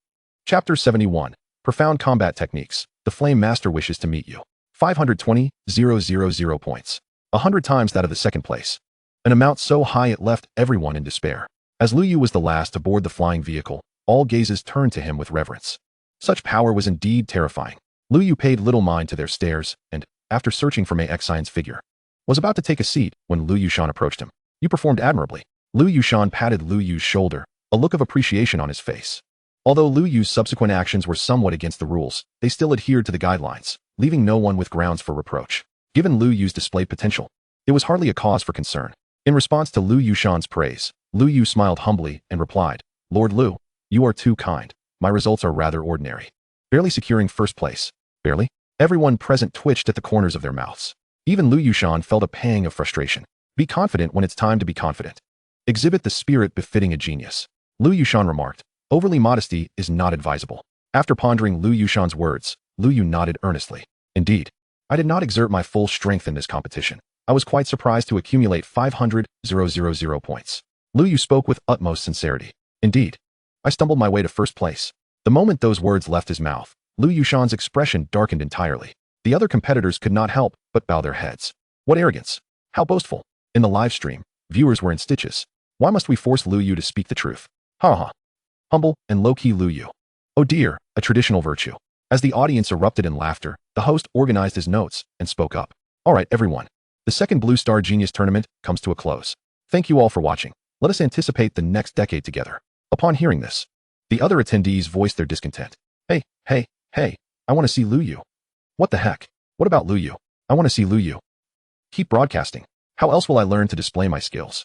Chapter 71. Profound Combat Techniques. The Flame Master wishes to meet you. 520,000 points. 100 times that of the second place. An amount so high it left everyone in despair. As Lu Yu was the last to board the flying vehicle, all gazes turned to him with reverence. Such power was indeed terrifying. Lu Yu paid little mind to their stares and, after searching for Mei Xian's figure, was about to take a seat when Lu Yushan approached him. You performed admirably. Lu Yushan patted Lu Yu's shoulder, a look of appreciation on his face. Although Lu Yu's subsequent actions were somewhat against the rules, they still adhered to the guidelines, leaving no one with grounds for reproach. Given Lu Yu's displayed potential, it was hardly a cause for concern. In response to Lu Yushan's praise, Lu Yu smiled humbly and replied, Lord Lu, you are too kind. My results are rather ordinary. Barely securing first place. Barely? Everyone present twitched at the corners of their mouths. Even Lu Yushan felt a pang of frustration. Be confident when it's time to be confident. Exhibit the spirit befitting a genius. Lu Yushan remarked, overly modesty is not advisable. After pondering Lu Yushan's words, Lu Yu nodded earnestly. Indeed, I did not exert my full strength in this competition. I was quite surprised to accumulate 500,000 points. Lu Yu spoke with utmost sincerity. Indeed, I stumbled my way to first place. The moment those words left his mouth, Lu Yushan's expression darkened entirely. The other competitors could not help but bow their heads. What arrogance! How boastful! In the live stream, viewers were in stitches. Why must we force Lu Yu to speak the truth? Ha ha. Humble and low-key Lu Yu. Oh dear, a traditional virtue. As the audience erupted in laughter, the host organized his notes and spoke up. All right, everyone. The second Blue Star Genius Tournament comes to a close. Thank you all for watching. Let us anticipate the next decade together. Upon hearing this, the other attendees voiced their discontent. Hey, I want to see Lu Yu. What the heck? What about Lu Yu? I want to see Lu Yu. Keep broadcasting. How else will I learn to display my skills?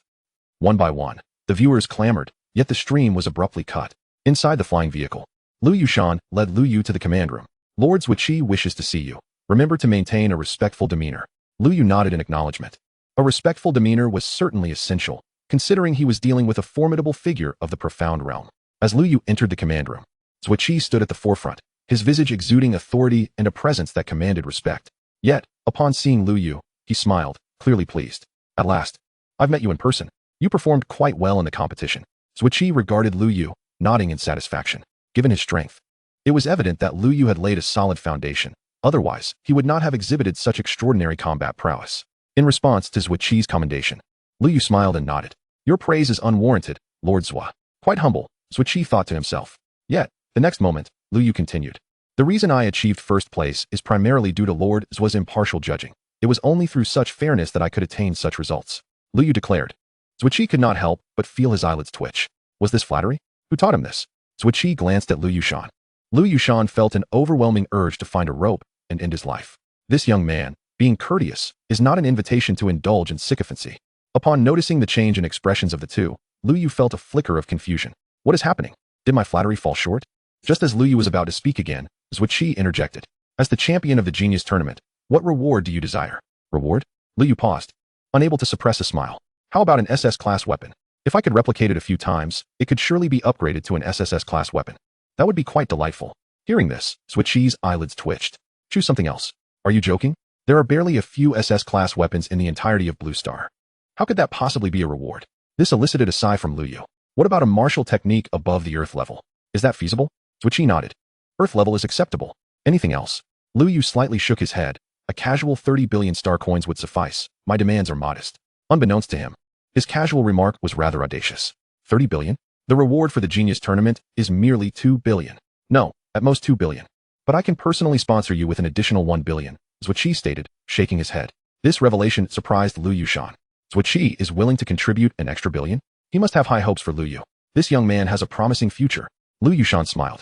One by one, the viewers clamored, yet the stream was abruptly cut. Inside the flying vehicle, Lu Yushan led Lu Yu to the command room. Lord Wuxi wishes to see you. Remember to maintain a respectful demeanor. Lu Yu nodded in acknowledgement. A respectful demeanor was certainly essential, considering he was dealing with a formidable figure of the profound realm. As Lu Yu entered the command room, Wuxi stood at the forefront, his visage exuding authority and a presence that commanded respect. Yet, upon seeing Lu Yu, he smiled, clearly pleased. At last, I've met you in person. You performed quite well in the competition. Wuxi regarded Lu Yu, nodding in satisfaction. Given his strength, it was evident that Lu Yu had laid a solid foundation. Otherwise, he would not have exhibited such extraordinary combat prowess. In response to Wuxi's commendation, Lu Yu smiled and nodded. Your praise is unwarranted, Lord Zhua. Quite humble, Wuxi thought to himself. Yet, the next moment, Lu Yu continued. The reason I achieved first place is primarily due to Lord Zhua's impartial judging. It was only through such fairness that I could attain such results. Lu Yu declared. Wuxi could not help but feel his eyelids twitch. Was this flattery? Who taught him this? Wuxi glanced at Lu Yushan. Lu Yushan felt an overwhelming urge to find a rope and end his life. This young man, being courteous, is not an invitation to indulge in sycophancy. Upon noticing the change in expressions of the two, Lu Yu felt a flicker of confusion. What is happening? Did my flattery fall short? Just as Lu Yu was about to speak again, Wuxi interjected. As the champion of the Genius Tournament, what reward do you desire? Reward? Lu Yu paused, unable to suppress a smile. How about an SS-class weapon? If I could replicate it a few times, it could surely be upgraded to an SSS-class weapon. That would be quite delightful. Hearing this, Wuxi's eyelids twitched. Choose something else. Are you joking? There are barely a few SS-class weapons in the entirety of Blue Star. How could that possibly be a reward? This elicited a sigh from Lu Yu. What about a martial technique above the earth level? Is that feasible? Wuxi nodded. Earth level is acceptable. Anything else? Lu Yu slightly shook his head. A casual 30 billion star coins would suffice. My demands are modest. Unbeknownst to him, his casual remark was rather audacious. 30 billion? The reward for the Genius Tournament is merely 2 billion. No, at most 2 billion. But I can personally sponsor you with an additional 1 billion, Wuxi stated, shaking his head. This revelation surprised Lu Yushan. Wuxi is willing to contribute an extra billion? He must have high hopes for Lu Yu. This young man has a promising future. Lu Yushan smiled.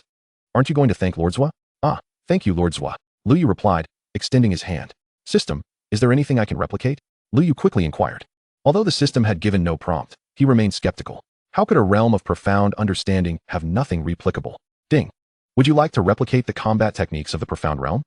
Aren't you going to thank Lord Zhua? Ah, thank you, Lord Zhua. Lu Yu replied, extending his hand. System, is there anything I can replicate? Lu Yu quickly inquired. Although the system had given no prompt, he remained skeptical. How could a realm of profound understanding have nothing replicable? Ding. Would you like to replicate the combat techniques of the profound realm?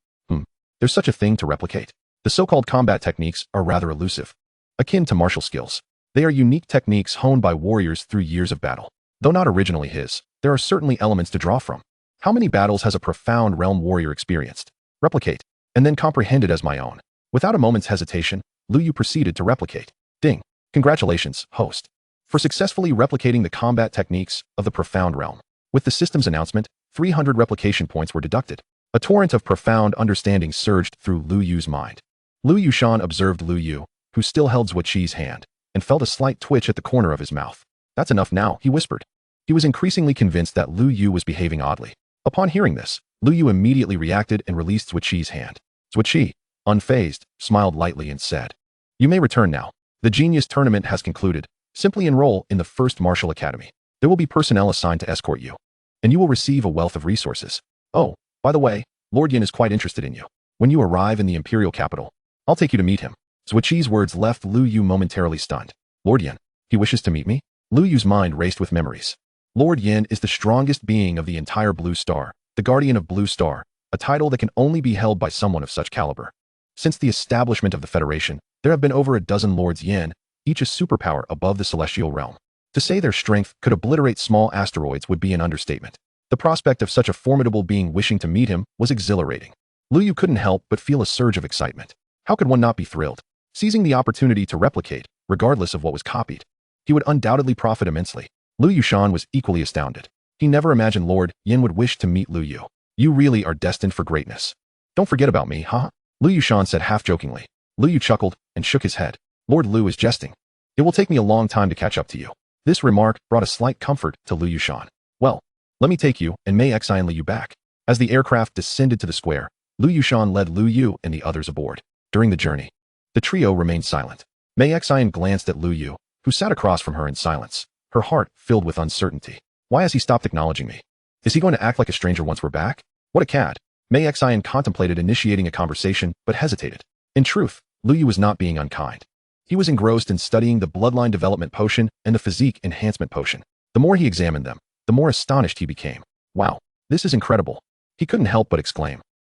There's such a thing to replicate. The so-called combat techniques are rather elusive, akin to martial skills. They are unique techniques honed by warriors through years of battle. Though not originally his, there are certainly elements to draw from. How many battles has a profound realm warrior experienced? Replicate, and then comprehended as my own. Without a moment's hesitation, Lu Yu proceeded to replicate. Ding. Congratulations, host, for successfully replicating the combat techniques of the profound realm. With the system's announcement, 300 replication points were deducted. A torrent of profound understanding surged through Lu Yu's mind. Lu Yushan observed Lu Yu, who still held Wuxi's hand, and felt a slight twitch at the corner of his mouth. That's enough now, he whispered. He was increasingly convinced that Lu Yu was behaving oddly. Upon hearing this, Lu Yu immediately reacted and released Wuxi's hand. Wuxi, unfazed, smiled lightly and said, You may return now. The Genius Tournament has concluded. Simply enroll in the First Martial Academy. There will be personnel assigned to escort you, and you will receive a wealth of resources. Oh, by the way, Lord Yin is quite interested in you. When you arrive in the Imperial capital, I'll take you to meet him. Wuxi's words left Lu Yu momentarily stunned. Lord Yin, he wishes to meet me? Lu Yu's mind raced with memories. Lord Yin is the strongest being of the entire Blue Star, the Guardian of Blue Star, a title that can only be held by someone of such caliber. Since the establishment of the Federation, there have been over a dozen Lords Yin, each a superpower above the celestial realm. To say their strength could obliterate small asteroids would be an understatement. The prospect of such a formidable being wishing to meet him was exhilarating. Lu Yu couldn't help but feel a surge of excitement. How could one not be thrilled? Seizing the opportunity to replicate, regardless of what was copied, he would undoubtedly profit immensely. Lu Yushan was equally astounded. He never imagined Lord Yin would wish to meet Lu Yu. You really are destined for greatness. Don't forget about me, huh? Lu Yushan said half-jokingly. Lu Yu chuckled and shook his head. Lord Lu is jesting. It will take me a long time to catch up to you. This remark brought a slight comfort to Lu Yushan. Well, let me take you and may exile you back. As the aircraft descended to the square, Lu Yushan led Lu Yu and the others aboard. During the journey, the trio remained silent. Mei Xian glanced at Lu Yu, who sat across from her in silence, her heart filled with uncertainty. Why has he stopped acknowledging me? Is he going to act like a stranger once we're back? What a cad. Mei Xian contemplated initiating a conversation, but hesitated. In truth, Lu Yu was not being unkind. He was engrossed in studying the bloodline development potion and the physique enhancement potion. The more he examined them, the more astonished he became. Wow, this is incredible. He couldn't help but exclaim.